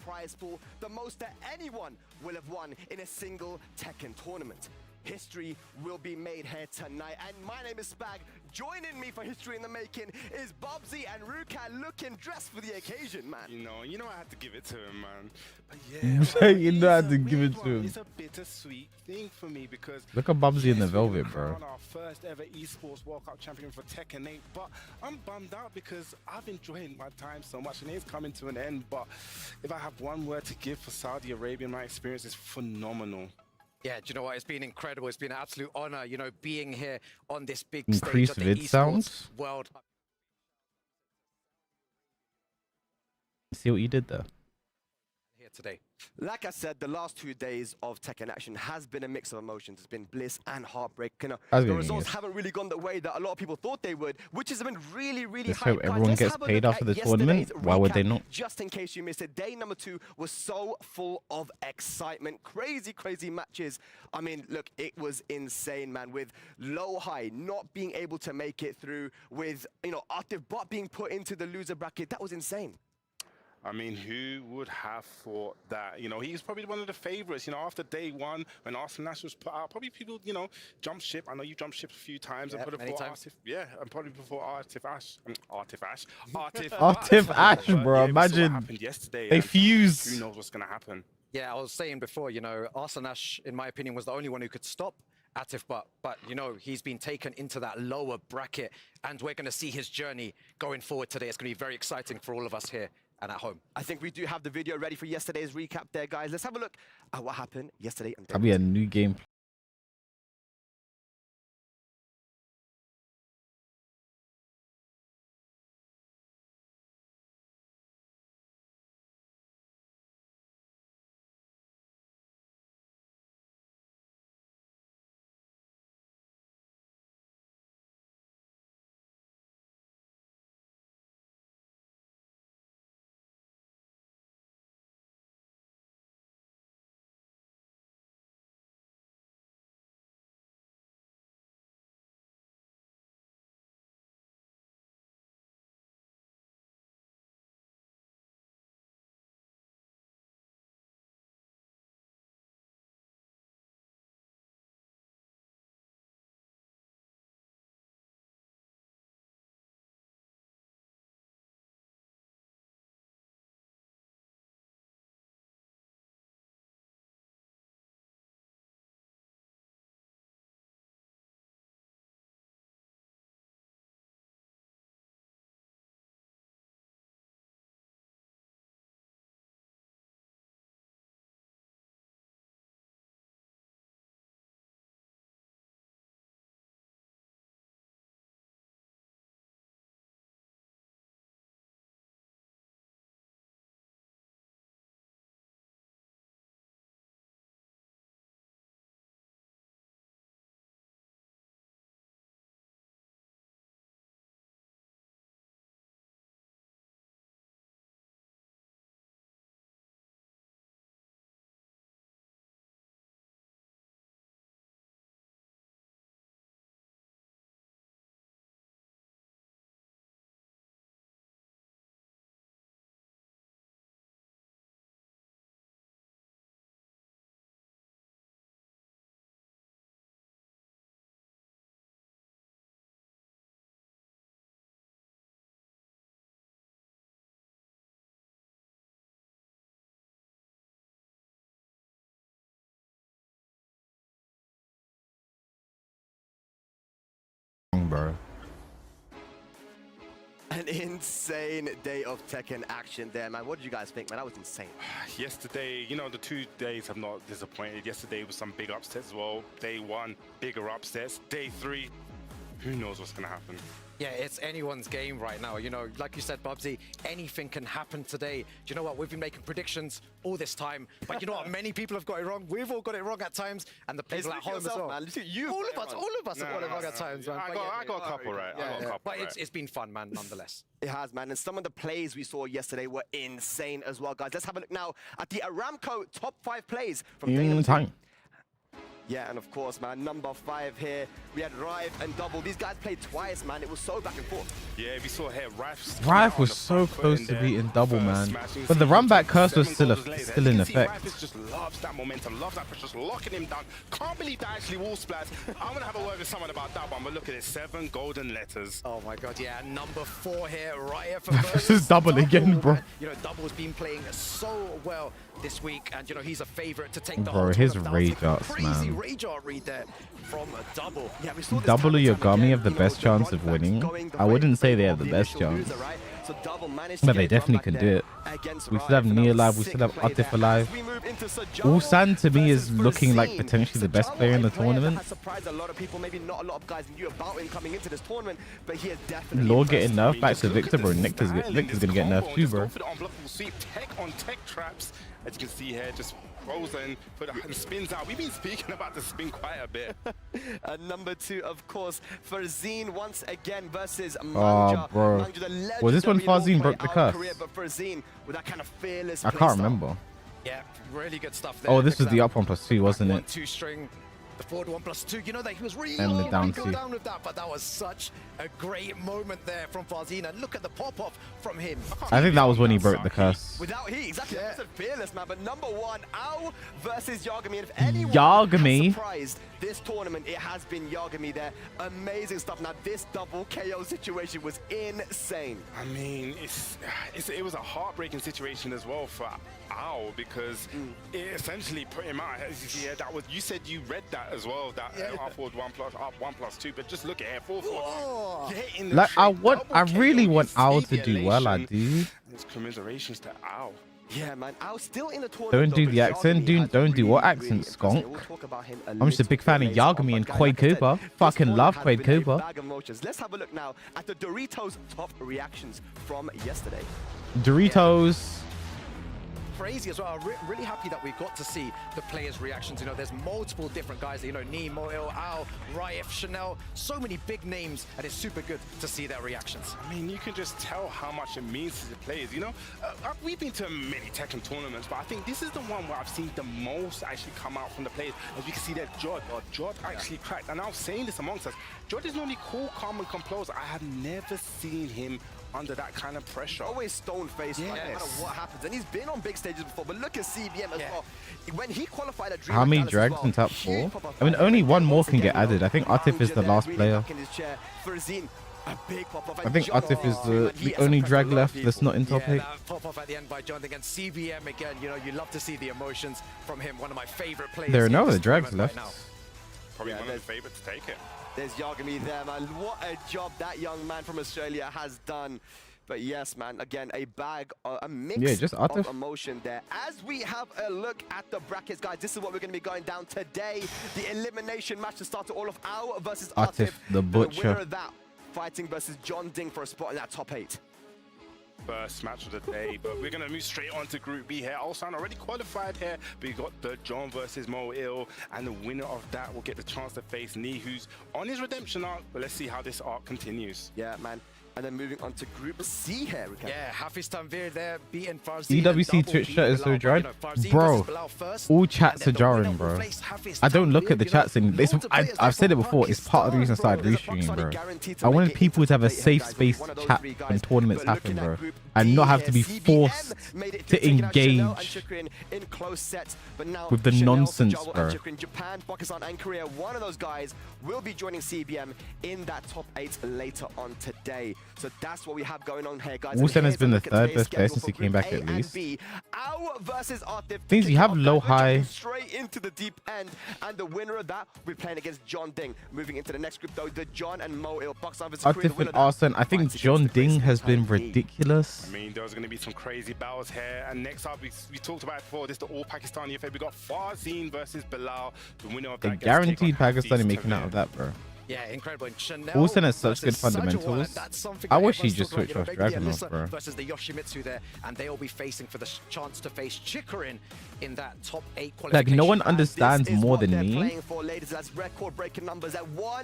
prize pool, the most that anyone will have won in a single Tekken tournament. History will be made here tonight, and my name is Spag. Joining me for history in the making is Bubsy and Rukan, looking dressed for the occasion, man. You know I had to give it to him, man. But You know I had to give it to him. It's a bittersweet thing for me because Look at Bubsy in the velvet, bro. Our first ever Esports World Cup champion for Tekken 8, but I'm bummed out because I've enjoyed my time so much, and it's coming to an end. But if I have one word to give for Saudi Arabia, my experience is phenomenal. Yeah, do you know what? It's been incredible. It's been an absolute honor, you know, being here on this big Increased stage of the vid Esports sounds. World. See what you did there. Here today. Like I said, the last 2 days of Tekken action has been a mix of emotions. It's been bliss and heartbreak. You know, the results haven't really gone the way that a lot of people thought they would, which has been really, really Let's high. hope everyone gets paid after the tournament. Why would they not? Just in case you missed it, day number 2 was so full of excitement. Crazy, crazy matches. I mean, look, it was insane, man, with low high not being able to make it through, with, you know, Atif Bot being put into the loser bracket. That was insane. I mean, who would have thought that? You know, he's probably one of the favorites. You know, after day 1, when Arsenal Nash was put out, probably people, you know, jumped ship. I know you jumped ship a few times. Yeah, and put it many before times. Artif, yeah, and probably before Artif Ash. Artif Ash, bro. Yeah, Imagine what happened yesterday, they and fuse. Who knows what's going to happen? Yeah, I was saying before, you know, Arsenal Nash, in my opinion, was the only one who could stop Atif, but you know, he's been taken into that lower bracket, and we're going to see his journey going forward today. It's going to be very exciting for all of us here and at home. I think we do have the video ready for yesterday's recap there, guys. Let's have a look at what happened yesterday. That'll be a new game. bro. An insane day of Tekken action there, man. What did you guys think, man? That was insane. Yesterday, you know, the 2 days have not disappointed. Yesterday was some big upsets as well. Day 1, bigger upsets. Day 3, who knows what's going to happen. Yeah, it's anyone's game right now. You know, like you said, Bubsy, anything can happen today. Do you know what? We've been making predictions all this time, but you know what? Many people have got it wrong. We've all got it wrong at times, and the people at home as well. Man. All of us have got it wrong at times, man. I got a couple right. But it's been fun, man, nonetheless. It has, man. And some of the plays we saw yesterday were insane as well, guys. Let's have a look now at the Aramco top 5 plays from day number 2. Yeah, and of course, man, number 5 here. We had Rive and Double. These guys played twice, man. It was so back and forth. Yeah, we saw here Rive was so close to beating Double, man. But the run back curse was still in effect. Rive just loves that momentum, loves that pressure, just locking him down. Can't believe that actually wall splats. I'm going to have a word with someone about that one, but look at it, 7 golden letters. Oh my god, yeah, number 4 here, right here for This is Double again, bro. You know, Double's been playing so well this week, and you know, he's a favorite to take the Bro, his rage arts, crazy man. rage art read there from Double. Yeah, we saw this Double or time Yogami again, have the you know, best with chance run of backs winning. going the I wouldn't say they have of the best initial chance. loser, right? So Double managed to But get they a run definitely back can there do it. against We still Rive, have and that Nia was alive, we sick still have play Atif there. alive. As we move into Sajaro Ulsan to me is looking like Verzine. potentially the best Sajaro, player in the a player that tournament. has surprised a lot of people. Maybe not a lot of guys knew about him coming into this tournament, but he has definitely Lord impressed. getting nerfed back to Victor, bro. Victor's gonna get nerfed too, bro. Unblockable sweep, tech on tech traps. As you can see here, just rolls in, and spins out. We've been speaking about the spin quite a bit. And number 2, of course, Verzine once again versus Oh, Manja. bro. Manja, the Was this when legendary Farzine broke the Lord player, curse? career, but Verzine with that kind of fearless I play can't style. remember. Yeah, really good stuff there. Oh, this was Look the at up 1+2, wasn't that it? 1-2 string. The forward 1+2, you know that he was really And the down go two. down with that, but that was such a great moment there from Farzine. And look at the pop-off from him. I think that was when he broke the curse. Without heat, exactly. Yeah. Fearless, man. But number 1, Ao versus Yagami. And if anyone Yagami? has surprised this tournament, it has been Yagami there. Amazing stuff. Now, this double KO situation was insane. I mean, it was a heartbreaking situation as well for Ao, because it essentially put him out. Yeah, that was, you said you read that as well, that up forward 1+, up 1+2, but just look at it, 4-4. Like I really want Ao to do well, I do. It's commiserations to Ao. Yeah, man. Ao still in the tournament. Don't do the accent, don't do what accent, skunk. I'm just a big fan of Yagami and Quaid Cooper. Fucking love Quaid Cooper. Let's have a look now at the Doritos top reactions from yesterday. Doritos. Crazy as well. I'm really happy that we got to see the players' reactions. You know, there's multiple different guys. You know, Nemo, Ao, Rife, Chanel, so many big names, and it's super good to see their reactions. I mean, you can just tell how much it means to the players. You know, we've been to many Tekken tournaments, but I think this is the one where I've seen the most actually come out from the players. As we can see that Jod actually cracked. And I was saying this amongst us. Jod is normally cool, calm, and composed. I have never seen him under that kind of pressure. Always stone-faced, no matter what happens. And he's been on big stages before, but look at CBM as well. When he qualified at Dream How many Dallas as drags well, in top 4? I mean, only one more can get added. I think Atif is the last player. A big pop-off. I think Atif is the only drag left that's not in top 8. That pop-off at the end by John against CBM again. You know, you love to see the emotions from him. One of my favorite players. There are no other drags left. Right now. Probably one of the favorites to take it. There's Yagami there, man. What a job that young man from Australia has done. But yes, man, again, a mix of emotion there. As we have a look at the brackets, guys, this is what we're going to be going down today. The elimination match to start all of Ao versus Atif. The Butcher. The winner of that fighting versus John Ding for a spot in that top 8. First match of the day, but we're going to move straight on to Group B here. Ulsan already qualified here, but you got the John versus Mo Il, and the winner of that will get the chance to face Nee, who's on his redemption arc, but let's see how this arc continues. Yeah, man. And then moving on to Group C here. Yeah, Hafiz Tanvir there, beating Farzine. EWC Twitch chat is so dry. Bro, all chats are jarring, bro. I don't look at the chats and I've said it before, it's part of the reason I started restreaming, bro. I wanted people to have a safe space to chat when tournaments happen, bro. and not have to be forced to engage in close sets, but now with the Chanel, nonsense, Jawel, bro. and Chikrin, Japan, Pakistan, and Korea. One of those guys will be joining CBM in that top 8 later on today. So that's what we have going on here, guys. Wolsen has been the third today's best player schedule since he for came Group back A at and least. B. Our versus Artif. Things you have low, high. Straight into the deep end, and the winner of that will be playing against John Ding. Moving into the next group, though, the John and Mo Il Pakistan versus Korea. Artif and Arsene. I think John Ding has been ridiculous. I mean, there's going to be some crazy battles here. And next up, we talked about it before. This is the all Pakistani affair. We got Farzine versus Bilal. The winner of They that gets to take guaranteed on Hafiz Pakistani making Tavir. out of that, bro. Yeah, incredible. And Chanel Wolsen has such good versus Sajawal, fundamentals. that's something I that wish he everyone's just talking switched about. off You know, maybe Dragunov, Alyssa bro. versus the Yoshimitsu there, and they'll be facing for the chance to face Chikurin in that top 8 Like, qualification. no one understands more than me.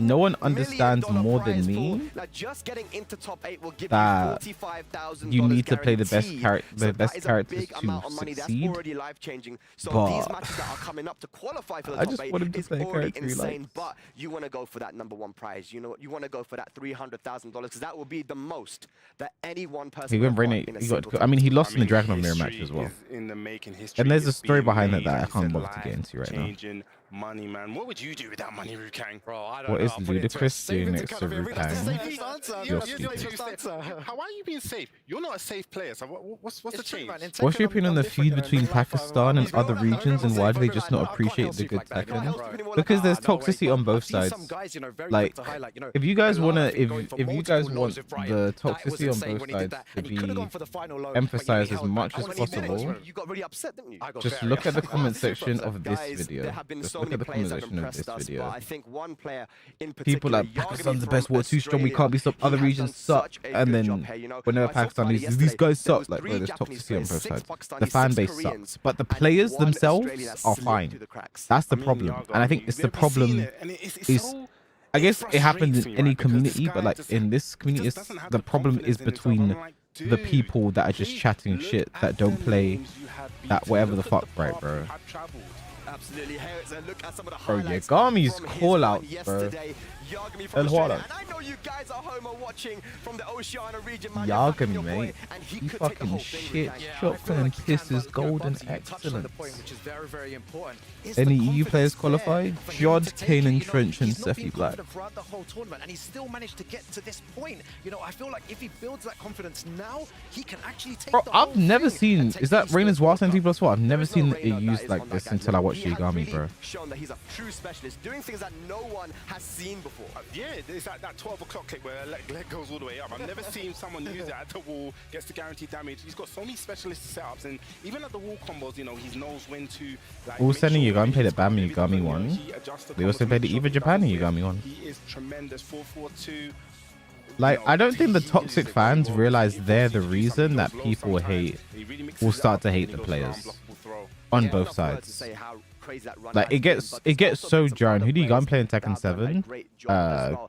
No one understands more than me Just getting into top 8 will give that you $45,000 you need to play the best guaranteed. the best that is a characters big to amount of money. That's succeed. already life-changing. So But these matches that are coming up to qualify for the I top just 8 want him to is play a already character he insane. likes. But you want to go for that #1 prize. You know, you want to go for that $300,000 because that will be the most that any one person. He went will Rene. want in a He got. single I mean, he tournament. lost in the Dragunov mirror match as well. In the making, history And there's a is story being behind made, that I and can't it's bother to get alive, into right now. changing money, man. What would you do with that money, Rukang? Bro, I don't What know. is I'll put it into a Ludacris doing savings next to account of every- that's the Rukang? safest answer. You're You're stupid. the safest answer. How are you being safe? You're not a safe player. So what's the It's true, change? man. In What's your Tekken, opinion on I'm the different, feud you know, between in real life, Pakistan and other regions, and why do they just not appreciate the good Tekken? Because there's toxicity on both sides. Like, if you guys wanna, if you guys want the toxicity on both sides to be emphasized as much as possible, You got really upset, didn't you? just look at the comment section of this Guys, video. there have been Just so look many at the players comment that have section of impressed this us, video. but I think one player in People like particular, Pakistan's the Yagami best, from we're too strong, we can't be stopped, other Australia, he has regions done suck. such a And good then job here, you know. whenever I talked about Pakistanis, it these yesterday. guys There suck. was Like, bro, 3 there's Japanese toxicity on players, both 6 sides. The Pakistanis, fan 6 base Koreans, sucks, but the and players 1 themselves Australian that are slipped fine. through the cracks. That's the problem, and I think it's the problem. Is I guess it happens in any community, but like in this community, the problem is between the people that are just chatting shit, that don't play, that whatever the fuck, right, bro? Absolutely. Here it's a look at some of the Bro, highlights Yagami's from his call run out, bro. yesterday. Yagami from El Australia. Huala. And I know you guys at home are watching from the Oceania region, man. Yagami, mate. He fucking shit. Shotgun pisses golden excellent. Which is very, very important. Any EU players qualify? Jod, Kane, and Trench, and Sefi Black. Throughout the whole tournament, and he's still managed to get to this point. You know, I feel like if he builds that confidence now, he can actually take Bro, the whole I've never thing and seen. take Is that the Reigner's Esports Wild World Cup. T+4? I've never seen it used like this until I watched Yagami, bro. Shown that he's a true specialist, doing things that no one has seen before. Yeah, it's like that 12 o'clock click where leg goes all the way up. I've never seen someone use it at the wall, gets the guaranteed damage. He's got so many specialist setups, and even at the wall combos, you know, he knows when to. Like, Also, Yagami played at Bami Yagami 1. They also played at EVA Japan Yagami 1. He is tremendous. 4-4-2. Like, I don't think the toxic fans realize they're the reason that people will start to hate the players on both sides. Like, it gets so jarring. Who do you got play in Tekken 7?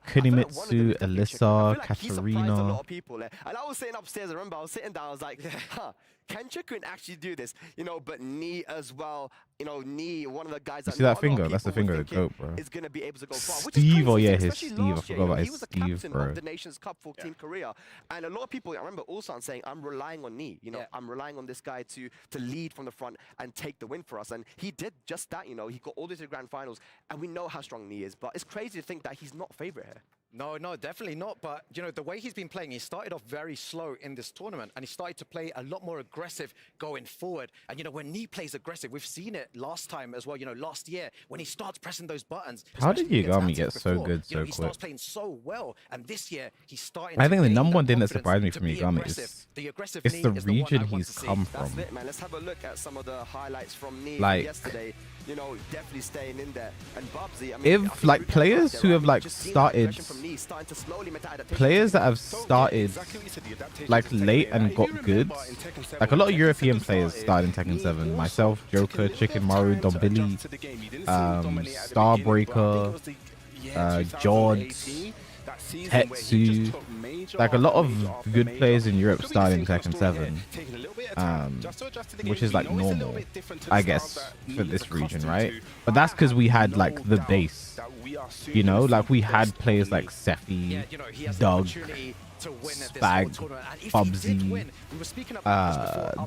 Kunimitsu, Alyssa, Katarina. A lot of people there. And I was sitting upstairs, I remember I was sitting down, I was like, huh, can Chikrin actually do this? You know, but Knee as well. You know, Knee, one of the guys that You see that finger? That's the finger of the goat, bro. is going to be able to go far. Steve, oh yeah, his especially Steve. I last year, forgot about he his was the Steve, captain bro. of the Nations Cup for Team Korea. And a lot of people, I remember Ulsan saying, I'm relying on Knee. You know, I'm relying on this guy to lead from the front and take the win for us. And he did just that, you know. He got all the way to the grand finals. And we know how strong Knee is. But it's crazy to think that he's not favorite here. No, definitely not. But, you know, the way he's been playing, he started off very slow in this tournament, and he started to play a lot more aggressive going forward. And, you know, when he plays aggressive, we've seen it last time as well, you know, last year, when he starts pressing those buttons. How did especially against Yagami Atif get so before, good you know, so he starts quick? playing so well, and this year, he's starting I to think the gain number one thing that confidence surprised me to from be Yagami aggressive. is The aggressive it's Knee the is the one region I want he's to see. come That's from. it, man. Let's have a look at some of the highlights from Knee Like- yesterday. You know, definitely staying in there. And Bubsy, I mean, I If think like Rukang players there, who right? have We've like just seen that started, progression from Knee starting to slowly make that adaptation. players that have started like late and got good, like a lot of European players started in Tekken 7. Myself, Joker, Chicken Maru, Dombili, Starbreaker, Jod, Tetsu. Like a lot of good players in Europe started in Tekken 7, which is like normal, I guess, for this region, right? But that's because we had like the base, you know, like we had players like Sefi, Doug, Spag, Bubsy.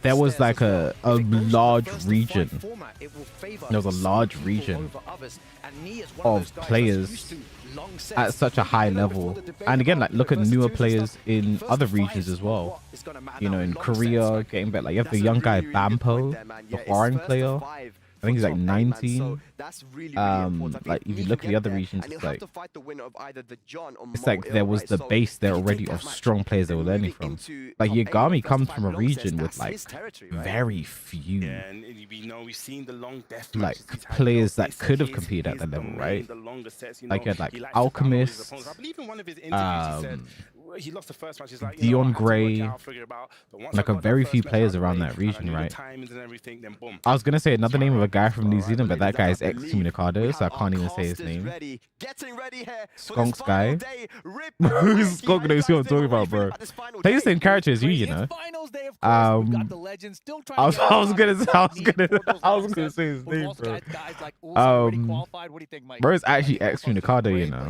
There was like a large region. There was a large region of players at such a high level. And again, like look at newer players in other regions as well. You know, in Korea, getting better. Like you have the young guy Bampo, the foreign player. I think he's like 19. Like if you look at the other regions, it's like there was the base there already of strong players they were learning from. Like Yagami comes from a region with like very few like players that could have competed at that level, right? Like you had like Alchemist, he lost the first match. He's like, Dion Gray, like a very few players around that region, right? I was gonna say another name of a guy from New Zealand, but that guy is ex-Communicado, so I can't even say his name. Skunks guy. Who's Skunk knows who I'm talking about, bro. Play the same character as you know. I was gonna say his name, bro. Bro is actually ex-Communicado, you know.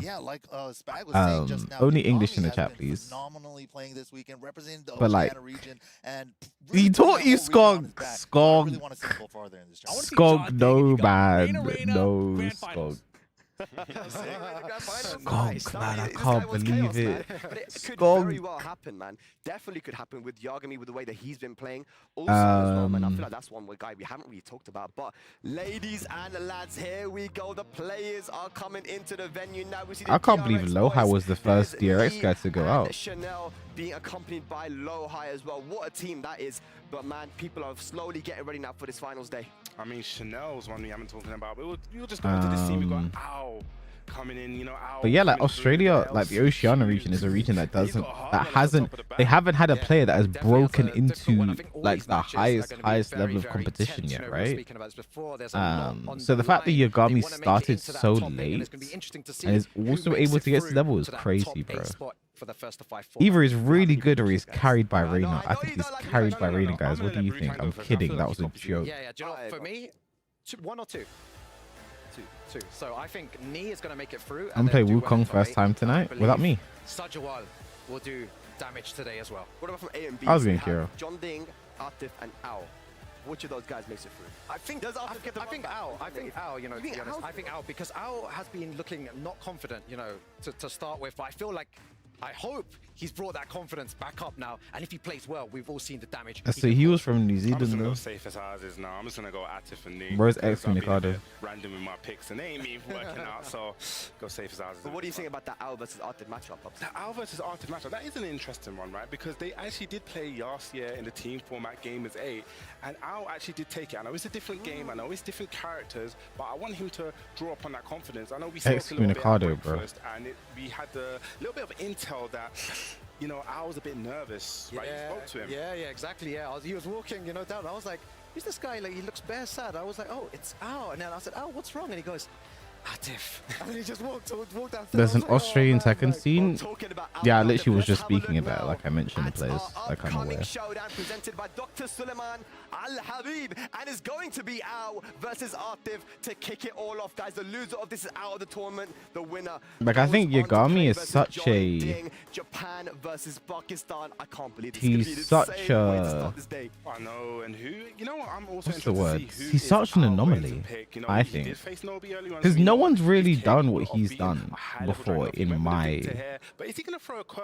Only English in the chat, please. But like, he taught you Skunk. Skunk, no man, no Skunk. Skunk, man, I can't believe it. But it could very well happen, man. Definitely could happen with Yagami with the way that he's been playing. Also, as well, man, I feel like that's one guy we haven't really talked about. But ladies and lads, here we go. The players are coming into the venue now. We see the I can't believe Lohai was the first DRX guy to go out. Chanel being accompanied by Lohai as well. What a team that is. But man, people are slowly getting ready now for this finals day. I mean, Chanel's one we haven't talking about. We'll just go into this scene. We got Ow coming in, you know. Ow but yeah, like Australia, like the Oceania region is a region that they haven't had a player that has broken into like the highest level of competition yet, right? So the fact that Yagami started so late and is also able to get to level is crazy, bro. Either he's really good or he's carried by Reina. I think he's carried by Reina, guys. What do you think? I'm kidding. That was a joke. Yeah, do you know, for me, one or two. Two. So I think Ni is going to make it through. I'm going to play Wukong first time tonight without me. Sajawal will do damage today as well. What about from A and B? I was going Kiro. John Ding, Atif, and Ao. Which of those guys makes it through? I think Ao, you know, to be honest. I think Ao, because Ao has been looking not confident, you know, to start with. But I feel like, I hope he's brought that confidence back up now. And if he plays well, we've all seen the damage. So he was from New Zealand, I'm just though. gonna go safe as ours is now. I'm just gonna go Atif and Ni. Where's ex-Communicado? Random with my picks, and they ain't me working out. So go safe as ours. But what do you think about that Ao versus Atif matchup? The Ao versus Atif matchup, that is an interesting one, right? Because they actually did play last year in the team format Gamers 8, and Ao actually did take it. I know it's a different game, I know it's different characters, but I want him to draw upon that confidence. I know we spoke a little bit about breakfast, and we had a little bit of intel that, you know, I was a bit nervous, right? You spoke to him. Yeah, exactly. Yeah, he was walking, you know, down. I was like, who's this guy? Like, he looks bare sad. I was like, oh, it's Ao. And then I said, oh, what's wrong? And he goes, Atif. And then he just walked down. There's an Australian Tekken scene. Yeah, I literally was just speaking about it, like I mentioned the players. Like I'm aware. Showdown presented by Dr. Suleiman Al Habib, and it's going to be Ao versus Atif to kick it all off, guys. The loser of this is out of the tournament. The winner. Like I think Yagami is such a. Japan versus Pakistan. I can't believe this. He's such a. I know, and who? You know what? I'm also What's the word? He's such an anomaly. I think. Because no one's really done what he's done before, in my,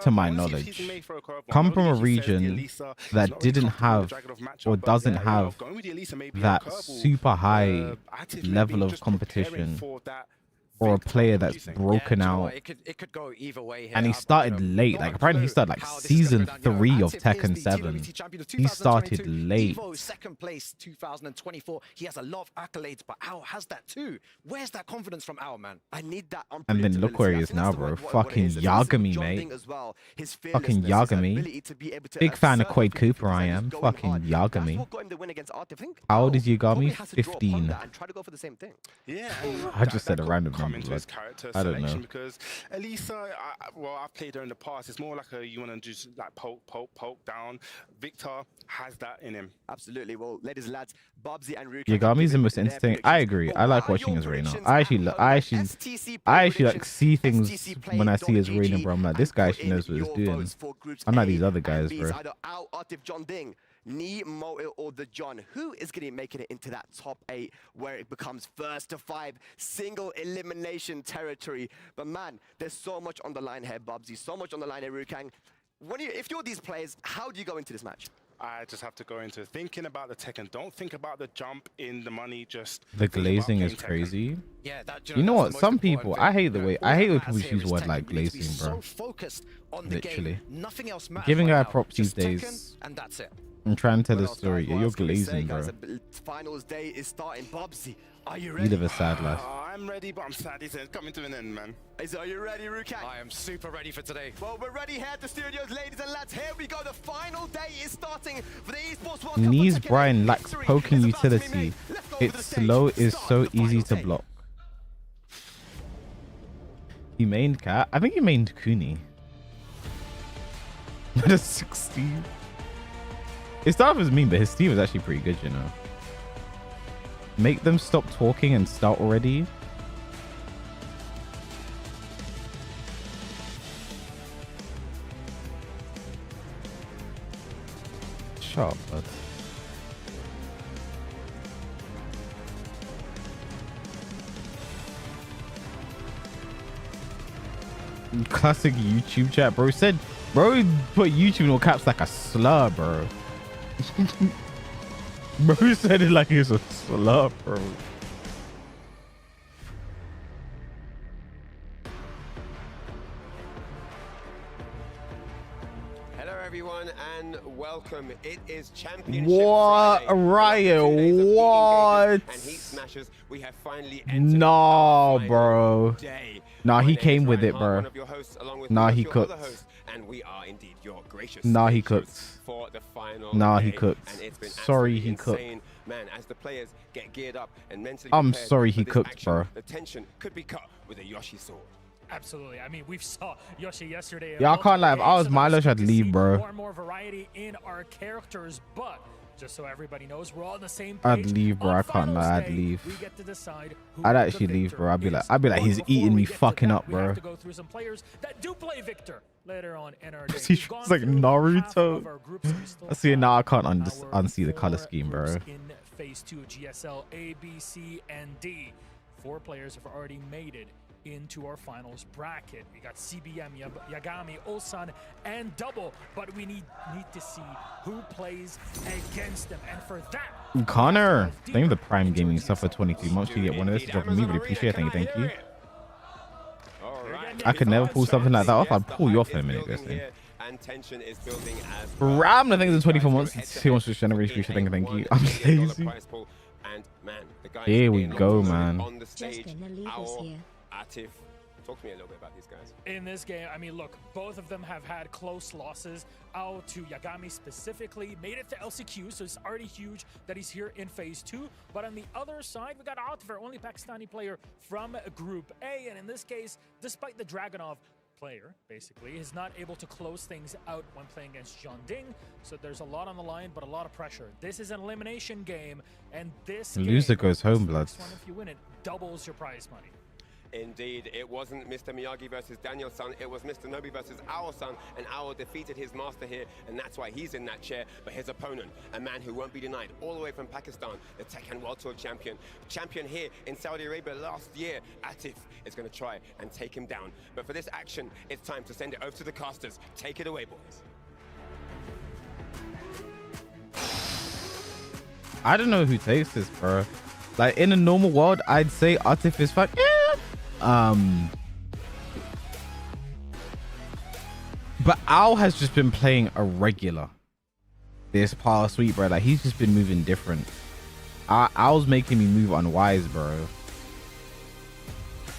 to my knowledge. Come from a region that didn't have or doesn't have that super high level of competition, or a player that's broken out. It could go either way here. And he started late. Like apparently he started like season 3 of Tekken 7. He started late. Second place 2024. He has a lot of accolades, but Ao has that too. Where's that confidence from Ao, man? I need that. And then look where he is now, bro. Fucking Yagami, mate. Fucking Yagami. Big fan of Quade Cooper, I am. Fucking Yagami. How old is Yagami? 15. Yeah. I just said a random number. come into his character I don't selection know. because Elisa, well, I've played her in the past. It's more like a you want to just like poke down. Victor has that in him. Absolutely. Well, ladies and lads, Bubsy and Ruka. Yagami's the most entertaining. I agree. I like watching his Reina. I actually like see things when I see his Reina, bro. I'm like, this guy actually knows what he's doing. Unlike these other guys, bro. Either Al, Atif, John Ding, Ni, Moil, or the John. Who is going to be making it into that top 8 where it becomes first to 5 single elimination territory? But man, there's so much on the line here, Bubsy. So much on the line here, Rukang. If you're these players, how do you go into this match? I just have to go into thinking about the Tekken. Don't think about the jump in the money. Just The glazing is crazy. Yeah, you know what? Some people, I hate the way people use word like glazing, bro. So focused on the Literally. game. Nothing else matters Giving right her now. props these Just Tekken, days. and that's it. I'm trying to tell a Well, story. guys, Yeah, what I you're was gonna say, glazing, bro. guys, the finals day is starting. Bubsy, are you You ready? live a sad life. I'm ready, but I'm sad. It's coming to an end, man. Are you ready, Rukang? I am super ready for today. Well, we're ready here at the studios, ladies and lads. Here we go. The final day is starting for the Esports World Cup. Knees Brian lacks poking utility. It's slow is so easy to block. He mained Cat. I think he mained Kuni. At a 16. His start was mean, but his Steve was actually pretty good, you know. Make them stop talking and start already. Shut up, bud. Classic YouTube chat, bro. Bro put YouTube in all caps like a slur, bro. Bro said it like it's a slur, bro. Hello, everyone, and welcome. It is Championship What, Friday. Riot? What? And Heat Smashers, we have finally entered Nah, our final bro. day. Nah, My he name is came with Ryan it, Hart, bro. one of your hosts, along with Nah, all of he your other cooked. hosts, and we are indeed your gracious Nah, he stages cooked. for the final Nah, he day. cooked. And it's been Sorry, absolutely he cooked. insane. Man, as the players get geared up and mentally I'm prepared sorry for he this cooked, action, bro. the tension could be cut with a Yoshi sword. Absolutely. I mean, we saw Yoshi yesterday. Yeah, I can't lie. If I was Milo, I'd leave, bro. More and more variety in our characters, but just so everybody knows, we're all on the same page. I'd leave, bro. I can't lie. I'd leave. I'd actually leave, bro. I'd be like, he's eating me fucking up, We bro. have to go through some players that do play Victor later on in our day. He's like Naruto. I see it now. I can't unsee the color scheme, bro. In phase 2 of GSL, A, B, C, and D. 4 players have already made it into our finals bracket. We got CBM, Yagami, Ulsan, and Double, but we need to see who plays against them. And for that, Connor, thank you for the Prime Gaming sub for 23 months. You get one of this to drop me. Really appreciate it. Thank you. I could never pull something like that off. I'd pull you off in a minute, guys. And tension is building as Ram, I think it's 24 months. He wants to generate appreciate. Thank you. I'm lazy. And man, the guys Here we in go, London man. on the stage. Our Atif. Talk to me a little bit about these guys. in this game, I mean, look, both of them have had close losses. Ao to Yagami specifically made it to LCQ, so it's already huge that he's here in phase 2. But on the other side, we got Atif, only Pakistani player from Group A. And in this case, despite the Dragunov player, basically, is not able to close things out when playing against John Ding. So there's a lot on the line, but a lot of pressure. This is an elimination game, and this Loser goes home, blood. next one, if you win it, doubles your prize money. Indeed, it wasn't Mr. Miyagi versus Daniel's son, it was Mr. Nobi versus our son, and our defeated his master here, and that's why he's in that chair. But his opponent, a man who won't be denied, all the way from Pakistan, the Tekken World Tour champion here in Saudi Arabia last year, Atif is going to try and take him down. But for this action, it's time to send it over to the casters. Take it away, boys. I don't know who takes this, bro. Like, in a normal world, I'd say Atif is fine. Yeah. But Al has just been playing a regular this past week, bro. Like, he's just been moving different. Al's making me move unwise, bro.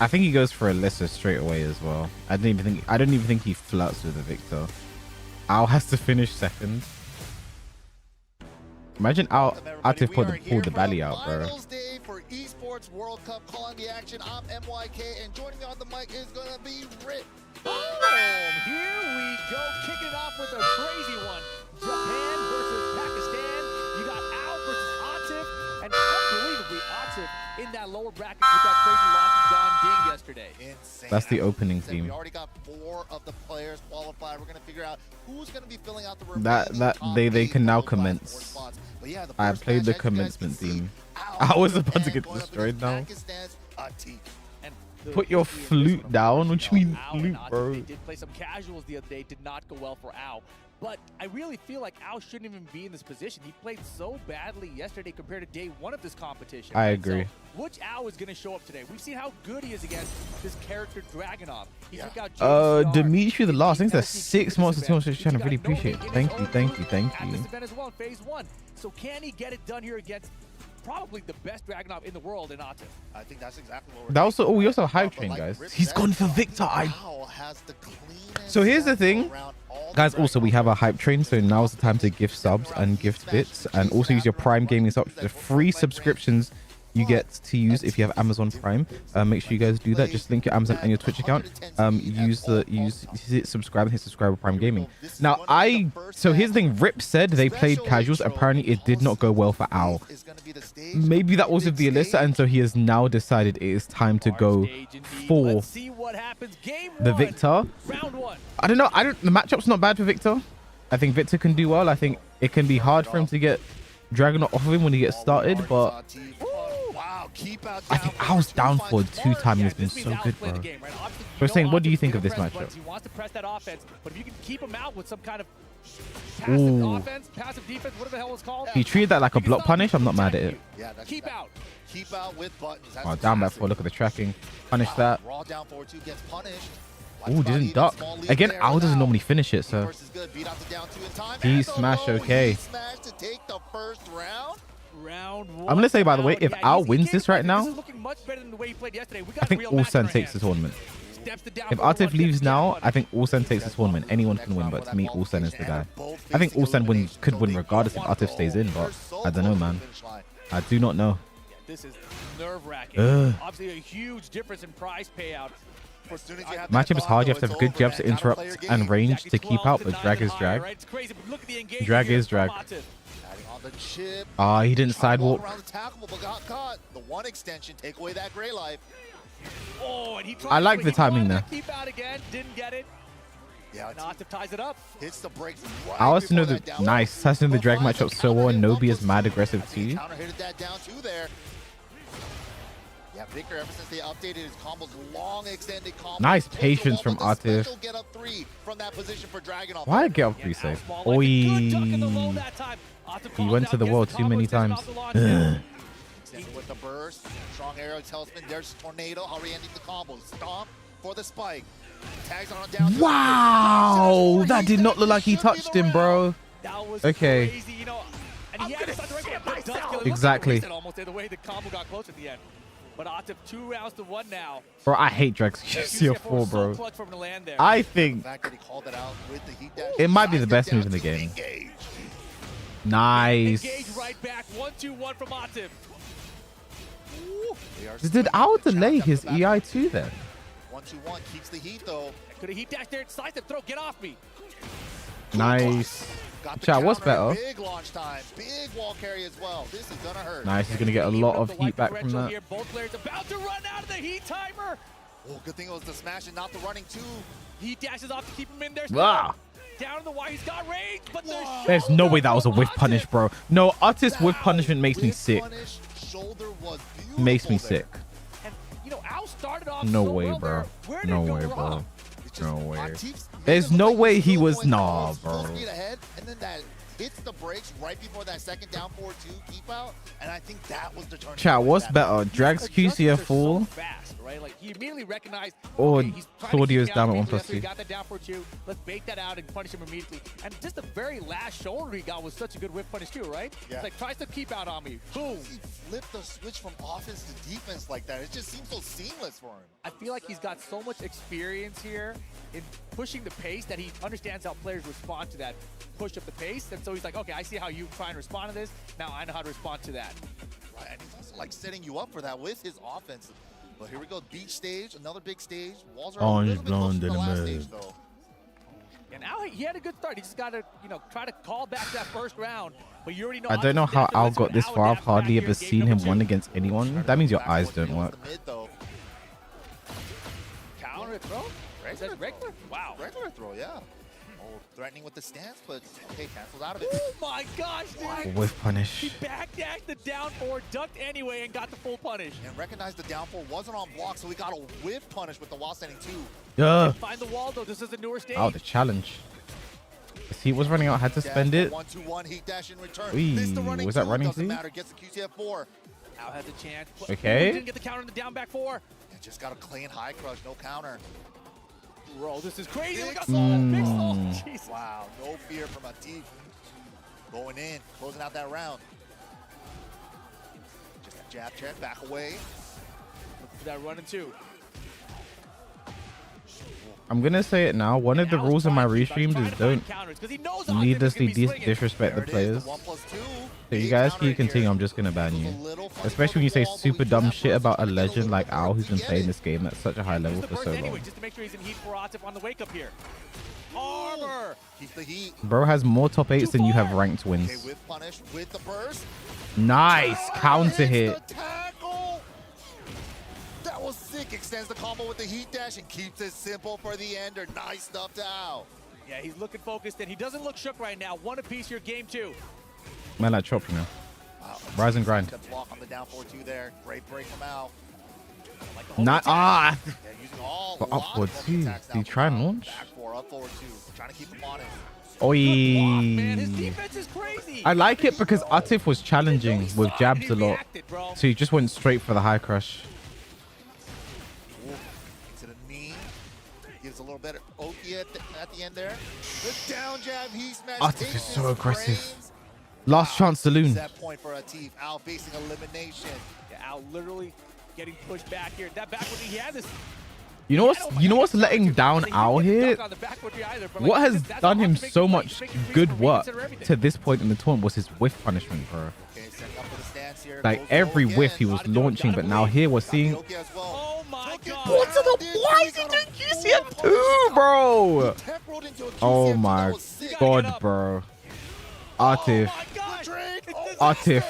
I think he goes for a lesser straight away as well. I don't even think he flirts with the Victor. Al has to finish second. Imagine Atif pulled the belly out, bro. Esports World Cup, calling the action. I'm MYK, and joining me on the mic is gonna be Rip. Boom! Here we go, kicking it off with a crazy one. Japan versus Pakistan. You got Al versus Atif, and unbelievably Atif in that lower bracket with that crazy loss to John Ding yesterday. Insane. That's the opening theme. We already got 4 of the players qualified. We're gonna figure out who's gonna be filling out the They can now commence. Yeah, I played the commencement theme. I was about to get destroyed now. Put your flute down. What you mean flute, bro? They did play some casuals the other day. Did not go well for Al. But I really feel like Al shouldn't even be in this position. He played so badly yesterday compared to day 1 of this competition. I agree. So which Al is going to show up today? We've seen how good he is against this character Dragunov. He took out Dimitri the last. I think that's 6 months of 2 months channel. Really appreciate it. Thank you. At this event as well in phase 1. So can he get it done here against probably the best Dragunov in the world in Atif? I think that's exactly what we're That also, we also have Hype Train, guys. He's gone for Victor. So here's the thing, guys. Also, we have a Hype Train, so now's the time to gift subs and gift bits, and also use your Prime Gaming subs. The free subscriptions you get to use if you have Amazon Prime. Make sure you guys do that. Just link your Amazon and your Twitch account. Hit subscribe and hit subscribe with Prime Gaming. Now so here's the thing. Rip said they played casuals. Apparently it did not go well for Al. Maybe that was with the Alyssa, and so he has now decided it is time to go for the Victor. I don't know. The matchup's not bad for Victor. I think Victor can do well. I think it can be hard for him to get Dragon off of him when he gets started, but I think Al's down for 2 timing has been so good, bro. We're saying, what do you think of this matchup? He wants to press that offense, but if you can keep him out with some kind of passive offense, passive defense, whatever the hell it's called. He treated that like a block punish. I'm not mad at it. Yeah, keep out. Keep out with buttons. Oh, down back 4. Look at the tracking. Punish that. Raw down forward 2 gets punished. Ooh, didn't duck. Again, Al doesn't normally finish it, so he smashed okay. I'm gonna say, by the way, if Al wins this right now, I think Ulsan takes the tournament. If Atif leaves now, I think Ulsan takes the tournament. Anyone can win, but to me, Ulsan is the guy. I think Ulsan could win regardless if Atif stays in, but I don't know, man. I do not know. This is nerve-wracking. Obviously, a huge difference in prize payout. Matchup is hard. You have to have good jabs to interrupt and range to keep out, but drag is drag. Drag is drag. Ah, he didn't sidewalk. The one extension, take away that gray life. I like the timing there. Keep out again, didn't get it. Yeah, Atif ties it up. Hits the brakes. I also know the nice. Has to know the drag matchup so well. And Nobi is mad aggressive too. Counter hit that down too there. Yeah, Victor, ever since they updated his combos, long extended combos. Nice patience from Atif. Why get up 3 safe? Oi. He went to the wall too many times. With the burst, strong arrow talisman. There's tornado. Already ending the combo. Stomp for the spike. Tags on down. Wow, that did not look like he touched him, bro. Okay. Exactly. Almost the way the combo got close at the end. But Atif 2 rounds to 1 now. Bro, I hate Drax CF4, bro. I think it might be the best move in the game. Nice. Right back. 1-2-1 from Atif. Did Al delay his EI too then? 1-2-1 keeps the heat though. Could a heat dash there? Slice it, throw, get off me. Nice. Chat, what's better? Big launch time, big wall carry as well. This is gonna hurt. Nice, he's gonna get a lot of heat back from that. Both players about to run out of the heat timer. Oh, good thing it was the smash and not the running too. He dashes off to keep him in there. Wow. Down to the wire, he's got range, but there's no way that was a whiff punish, bro. No, Atif's whiff punishment makes me sick. Makes me sick. And you know, Al started off no way, bro. No way, bro. No way. There's no way he was. Nah, bro. And then that hits the brakes right before that second down forward 2 keep out, and I think that was the turn. Chat, what's better? Drags QCF full? Right? Like he immediately recognized, or Claudio's down at 1+2. Got that down for 2. Let's bait that out and punish him immediately. And just the very last shoulder he got was such a good whip punish too, right? Yeah. It's like tries to keep out on me. Boom. He flipped the switch from offense to defense like that. It just seems so seamless for him. I feel like he's got so much experience here in pushing the pace that he understands how players respond to that push up the pace. And so he's like, okay, I see how you try and respond to this. Now I know how to respond to that. Right, and he's also like setting you up for that with his offense. But here we go, beach stage, another big stage. Walls are a Orange little bit closer blonde to the in the last mud. stage, though. And now he had a good start. He just got to, try to call back that first round. But you already know. I don't know how Al got this far. I've hardly ever seen him win against anyone. That means your eyes don't work. Counter throw? Regular? Wow. Regular throw, yeah. Oh, threatening with the stance, but okay, cancels out of it. Oh my gosh, dude. Whiff punish. He backdacked the down four, ducked anyway, and got the full punish. And recognized the down four wasn't on block, so we got a whiff punish with the wall standing 2. Yeah. Find the wall, though. This is a newer stage. Oh, the challenge. He was running out, had to spend it. 1-2-1, heat dash in return. Wee, was that running doesn't too? matter, gets the QCF 4. Al has a chance. Okay. Didn't get the counter in the down back 4. And just got a clean high crush, no counter. Bro, this is crazy. Look how Mm. Jeez. Wow, no fear from Atif. Going in, closing out that round. Just a jab check, back away. Look for that running 2. I'm gonna say it now. One of the rules in my restreams is don't needlessly disrespect the players. So you guys keep continuing, I'm just gonna ban you. Especially when you say super dumb shit about a legend like Al who's been playing this game at such a high level for so long. Just to make sure he's in heat for Atif on the wake up here. Armor. Keep the heat. Bro has more top 8s than you have ranked Okay, wins. with punish, with the burst. Nice counter hit. Tackle. That was sick. Extends the combo with the heat dash and keeps it simple for the ender. Nice stuff to Al. Yeah, he's looking focused, and he doesn't look shook right now. One apiece here, game 2. Man, like chop, you know. Wow. Rise and grind. Good block on the down 4-2 there. Great break from Al. Not Yeah, using all but lots upward of too. attacks Did he now try and from Al. launch? Back 4, up forward 2. Trying to keep him on it. Man, his Oi. defense is crazy. I like it because Atif was challenging with jabs a lot. So he just went straight for the high crush. To the knee. Gives a little better Oki at the end there. The down jab, he smashed. Atif is so aggressive. Last chance saloon. That point for Atif. Al facing elimination. Yeah, Al literally getting pushed back here. That back when he had this. You know what's letting down Al here? What has done him so much good work to this point in the tournament was his whiff punishment, bro. Like every whiff he was launching, but now here we're seeing. Oh my god. Why is he doing QCF 2, bro? Oh my god, bro. Atif. Atif.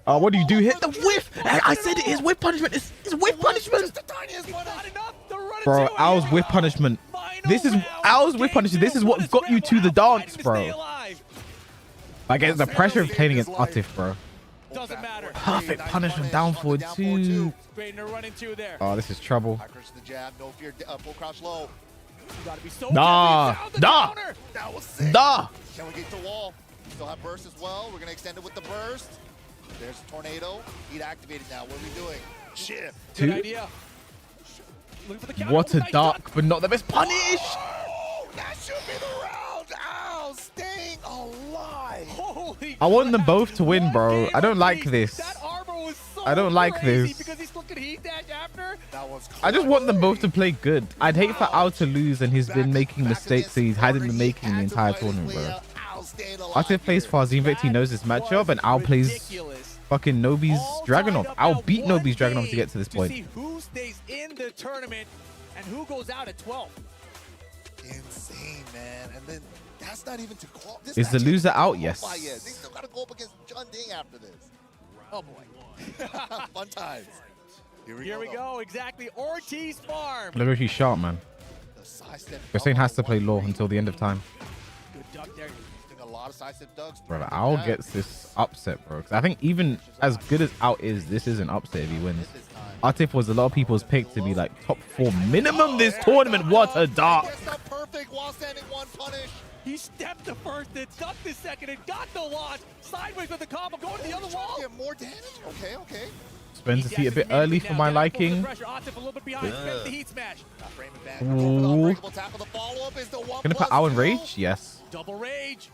Oh, what do you do? Hit the whiff! I said it, his whiff punishment is whiff punishment! Bro, Al's whiff punishment. This is Al's whiff punishment. This is what got you to the dance, bro. Like, it's the pressure of playing against Atif, bro. Doesn't matter. Perfect punishment down forward, too. Running 2 there. Oh, this is trouble. The jab, no fear, full crouch low. You gotta be so Nah, nah, That was sick. nah. Can we get the wall? We still have burst as well. We're gonna extend it with the burst. There's a tornado. Heat activated now. What are we doing? Shit. Good Two. idea. Looking for the counter. What a Nice dark, duck. but not the best punish. Oh, that should be the round. Ow, staying alive. Holy I want them both to win, bro. I don't like this. That armor was so I don't like crazy this. because he's looking heat dash after. That was I just want them both to play good. I'd hate for Al to lose, and he's been making mistakes that he hasn't been making the entire tournament, bro. Atif plays Farzin Victor, he knows this matchup, and Al plays fucking Nobi's Dragunov. Al beat Nobi's Dragunov to get to this To point. see who stays in the tournament and who goes out at 12. Insane, man. And then that's not even to call. Is the loser out? Yes. They still got to go up against John Ding after this. Oh boy. Fun times. Here we go. Exactly. Ortiz Farm. Look at he's sharp, man. Hussein has to play law until the end of time. Good duck there. A lot of side-step ducks. Bro, Al gets this upset, bro. 'Cause I think even as good as Al is, this is an upset if he wins. Atif was a lot of people's pick to be like top 4 minimum this tournament. What a dark. Perfect while standing 1 punish. He stepped the first, then ducked the second, and got the launch. Sideways with the combo, going to the other wall. Get more damage. Okay, okay. Spends his heat a bit early for my liking. Atif a little bit behind. Spends the heat smash. Ooh. Gonna put Al in rage? Yes. Double rage.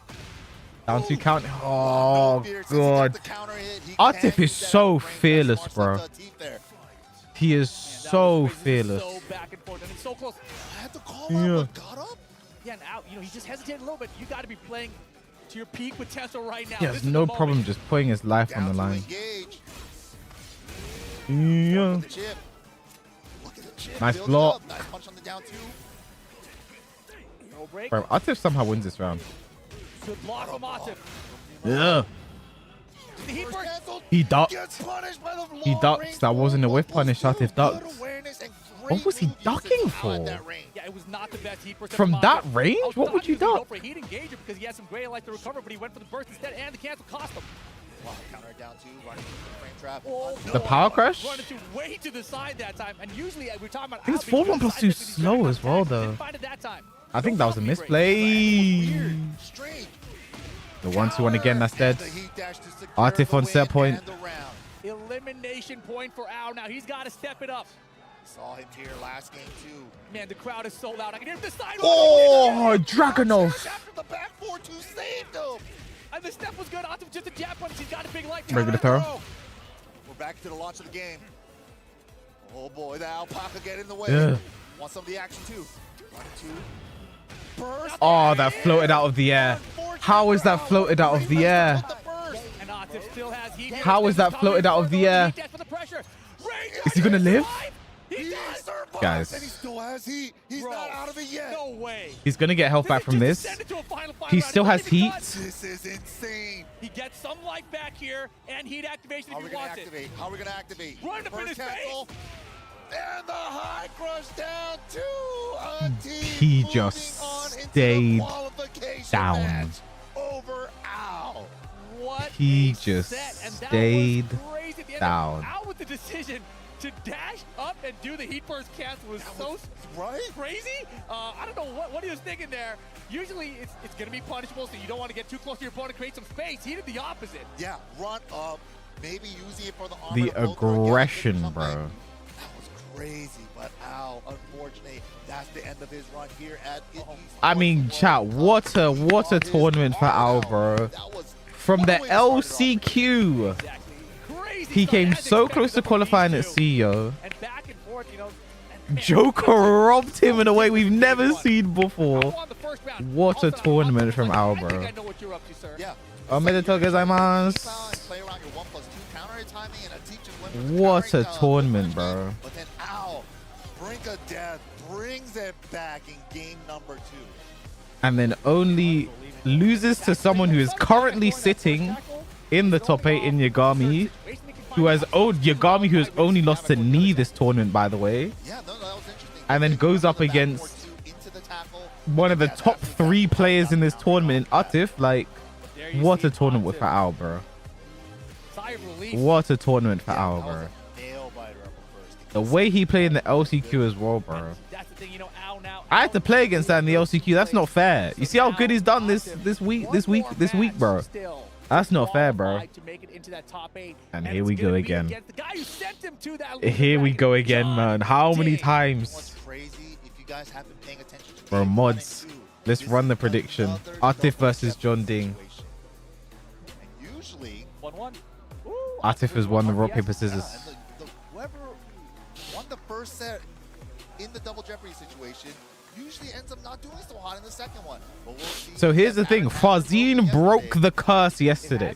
Down 2 count. Oh, God. Atif is so fearless, bro. He is so fearless. So back and forth, and it's so close. I had to call Yeah. up, got up. Yeah, and out. He just hesitated a little bit. You got to be playing to your peak potential right now. He has no problem just putting his life on the line. Yeah. Nice block. Nice punch on the down two. No break. Bro, Atif somehow wins this round. Good block from Atif. Yeah. The heat burst. He ducks. He ducks. That wasn't a whiff punish. Atif ducks. What was he ducking for? Yeah, it was not the best heat burst From of that Atif. range? I was What would thought you he was gonna go duck? for a heat engager because he had some great life to recover, but he went for the burst instead, and the cancel cost him. Wow, counter down two, running into the frame trap. The power crush? Running to way to the side that time, and usually we're talking about. I think it's 4-1+2 slow as well, though. I think that was a misplay. The 1-2-1 again, that's dead. Atif on set point. Elimination point for Ao. Now he's got to step it up. Saw him here last game too. Man, the crowd is so loud. I can hear him this side. Oh, Dragunov. After the back 4-2 saved him. And the step was good. Atif just a jab punch. He's got a big life. Regular throw. We're back to the launch of the game. Oh boy, the alpaca get in the way. Yeah. Want some of the action too. 1-2. Burst. Oh, that floated out of the air. How is that floated out of the air? And Atif still has heat. How is that floated out of the air? Is he gonna live? Guys, And he still has heat. He's not out of it yet. No way. he's gonna get health back from this. He still has heat. This is insane. He gets some life back here and heat activation How if are we he gonna wants activate? it. How are we gonna activate? Run to First finish cancel. And the high crush down to He just stayed down. over Al. What He a just set, and that stayed was crazy at the end. down. Out with the decision to dash up and do the heat burst cancel was so crazy. I don't know what he was thinking there. Usually it's going to be punishable, so you don't want to get too close to your opponent, create some space. He did the opposite. Yeah, run up, maybe using it for the armor. The aggression, bro. That was crazy, but Al, unfortunately, that's the end of his run here at I mean, chat, what a tournament for Al, bro. From the LCQ, he came so close to qualifying at CEO. Joker robbed him in a way we've never seen before. What a tournament from Al, bro. Omedetou gozaimasu. What a tournament, bro. But then Al, Brink of Death, brings it back in game number 2. And then only loses to someone who is currently sitting in the top 8 in Yagami, who has Yagami, who has only lost to Knee this tournament, by the way. And then goes up against one of the top 3 players in this tournament, in Atif. Like, what a tournament for Al, bro. What a tournament for Al, bro. The way he played in the LCQ as well, bro. I had to play against that in the LCQ. That's not fair. You see how good he's done this week, bro. That's not fair, bro. And here we go again. Here we go again, man. How many times? Bro, mods. Let's run the prediction. Atif versus John Ding. Atif has won the rock, paper, scissors. Whoever won the first set in the double jeopardy situation usually ends up not doing so hot in the second one. But we'll see. So here's the thing. Fazine broke the curse yesterday.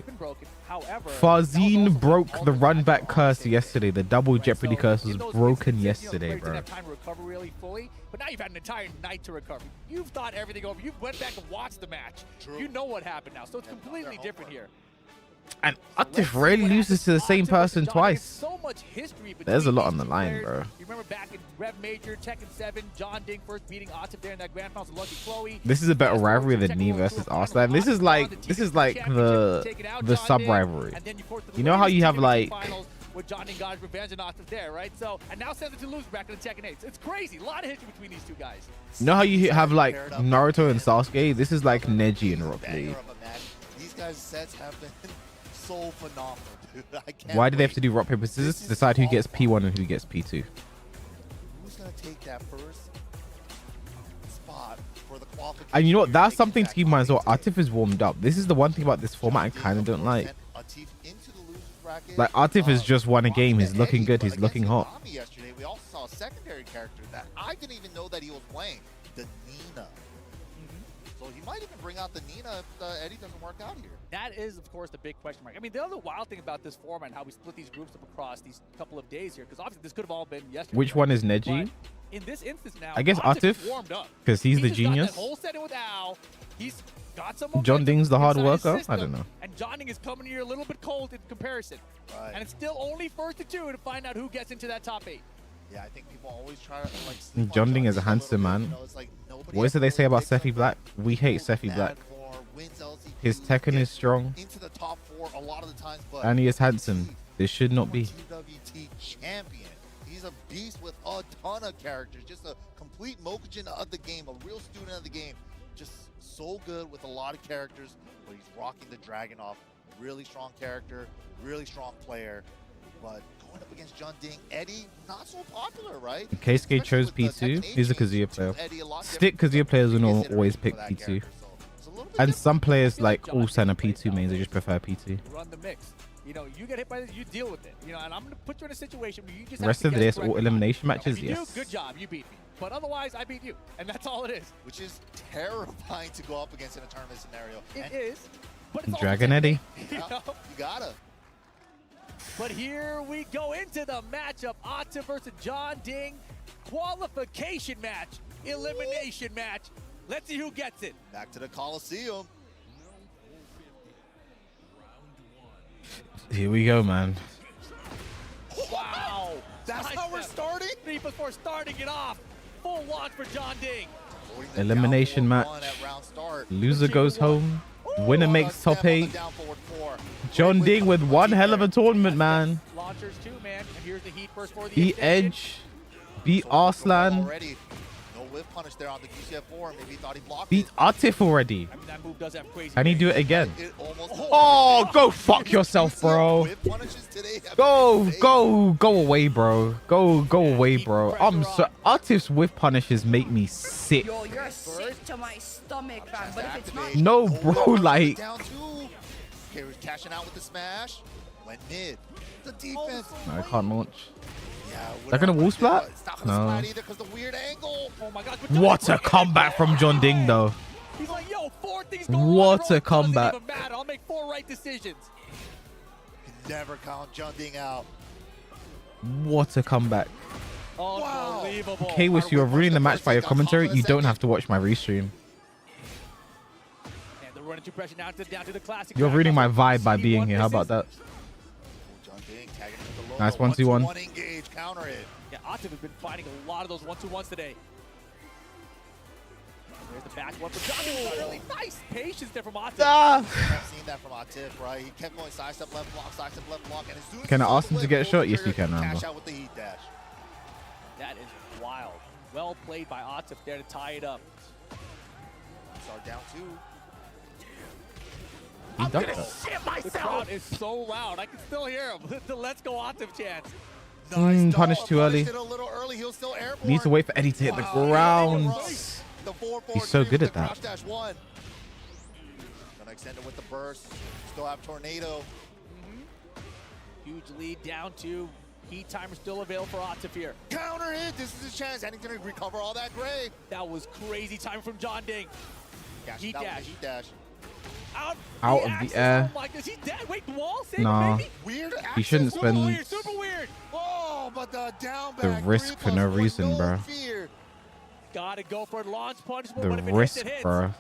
Fazine broke the run back curse yesterday. The double jeopardy curse was broken yesterday, bro. Time to recover really fully, but now you've had an entire night to recover. You've thought everything over. You went back and watched the match. You know what happened now, so it's completely different here. And Atif rarely loses to the same person twice. So much history. There's a lot on the line, bro. You remember back in Rev Major, Tekken 7, John Ding first beating Atif there in that grand finals with Lucky Chloe. This is a better rivalry than Knee versus Arslan. This is like the sub rivalry. You know how you have like with John Ding got his revenge and Atif there, right? So, and now sends it to lose back in the Tekken 8. It's crazy. A lot of history between these two guys. You know how you have like Naruto and Sasuke? This is like Neji and Rock Lee. These guys' sets have been so phenomenal, dude. I can't Why do they have to do rock, paper, scissors to decide who gets P1 and who gets P2? Who's gonna take that first spot for the qualification? And you know what? That's something to keep in mind as well. Atif is warmed up. This is the one thing about this format I kind of don't like. Like, Atif has just won a game. He's looking good. He's looking hot. Yesterday, we also saw a secondary character that I didn't even know that he was playing, the Nina. So he might even bring out the Nina if Eddie doesn't work out here. That is, of course, the big question mark. I mean, the other wild thing about this format and how we split these groups up across these couple of days here, because obviously this could have all been yesterday. Which one is Neji? In this instance now, I guess Atif Atif, warmed up. because he's the just got genius. that whole setting with Al. He's got some John momentum Ding's the hard inside his worker. I system, don't know. And John Ding is coming here a little bit cold in comparison. Right. And it's still only first to two to find out who gets into that top 8. Yeah, I think people always try to like sleep on John Ding is a handsome man. You know, it's like nobody What is it they say about Sephi Black? We hate Sephi mad Black. for, wins LCQ, His Tekken is strong, into the top 4 a lot of the times, but and he is handsome. This should not be. TWT champion. He's a beast with a ton of characters, just a complete Mokujin of the game, a real student of the game. Just so good with a lot of characters, but he's rocking the dragon off. Really strong character, really strong player, but going up against John Ding, Eddie, not so popular, right? Keisuke chose P2. He's a Kazuya player. Stick Kazuya players will always pick P2. And some players like all center P2 mains, they just prefer P2. Run the mix. You know, you get hit by this, you deal with it. You know, and I'm going to put you in a situation where you just Rest have of to this, guess all correctly. elimination matches, If you yes. do, good job, you beat me. But otherwise, I beat you, and that's all it is. Which is terrifying to go up against in a tournament scenario. It is. But it's Dragon Eddie. You know? You gotta. But here we go into the matchup. Atif versus John Ding. Qualification match. Elimination match. Let's see who gets it. Back to the Coliseum. Here we go, man. Wow. That's how we're starting? 3 before starting it off. Full launch for John Ding. Elimination match. Loser goes home. Winner makes top 8. John Ding with one hell of a tournament, man. Launchers too, man. And here's the heat first for the Beat Edge. Beat Arslan. Already. No whip punish there on the QCF4. Maybe he thought he blocked Beat Atif already. I mean, that move does have crazy. Can he do it again? Oh, go fuck yourself, bro. Go away, bro. Go away, bro. I'm so Atif's whiff punishes make me sick. Yo, you're sick to my stomach, fam. But if it's not, No, bro, like Down 2. Okay, we're cashing out with the smash. Went mid. The defense. no, I can't launch. Yeah, They're gonna wall splat? It's not gonna No. splat either because the weird angle. Oh my God. What a comeback from John Ding, though. He's like, yo, 4 things going What wrong. a comeback. Doesn't even matter. I'll make 4 right decisions. Never count John Ding out. What a comeback. Unbelievable. K-Wish, you are ruining the match by your commentary. You don't have to watch my restream. And they're running to pressure now down to the classic. You're ruining my vibe by being here. How about that? John Ding tagging with the low. Nice 1-2-1. One engage, counter it. Yeah, Atif has been fighting a lot of those 1-2-1s today. There's the back one for John Ding. Really nice patience there from Atif. I've seen that from Atif, right? He kept going side step left block, side step left block, and as soon as Can he I saw ask the him to whip, get a pull shot? the Yes, you trigger, can, Cash Rambo. out with the heat dash. That is wild. Well played by Atif there to tie it up. Start down 2. He ducked that. Shit myself. The crowd is so loud. I can still hear him. The Let's Go Atif chance. Punish too early. Punished it a little early. He'll still airborne. Need to wait for Eddie to hit the ground. The 4-4 He's so good at crouch that. dash 1. Gonna extend it with the burst. Still have tornado. Huge lead down 2. Heat timer still available for Atif here. Counter hit. This is his chance, and he's gonna recover all that gray. That was crazy time from John Ding. Heat That was dash. Heat dash. Out Out of the air. Oh my God, is he dead? Wait, the wall save Nah. maybe? Weird He shouldn't Super spend weird, super weird. Oh, but the down the back risk for no reason, bro. fear. Gotta go for a launch punishment. The but if it risk, hits, it hits. bro.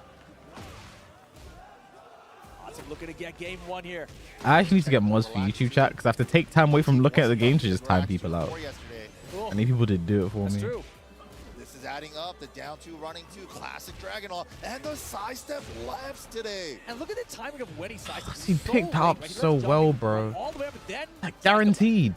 Atif looking to get game 1 here. I actually need to get mods for YouTube chat because I have to take time away from looking at the game to just time people out. I need people to do it for me. True. This is adding up. The down 2, running 2, classic Dragonall, and the side step lefts today. And look at the timing of when he sidesteps. He So picked late, up right? He so lets John well, Ding bro. all the way up, and then Like guaranteed.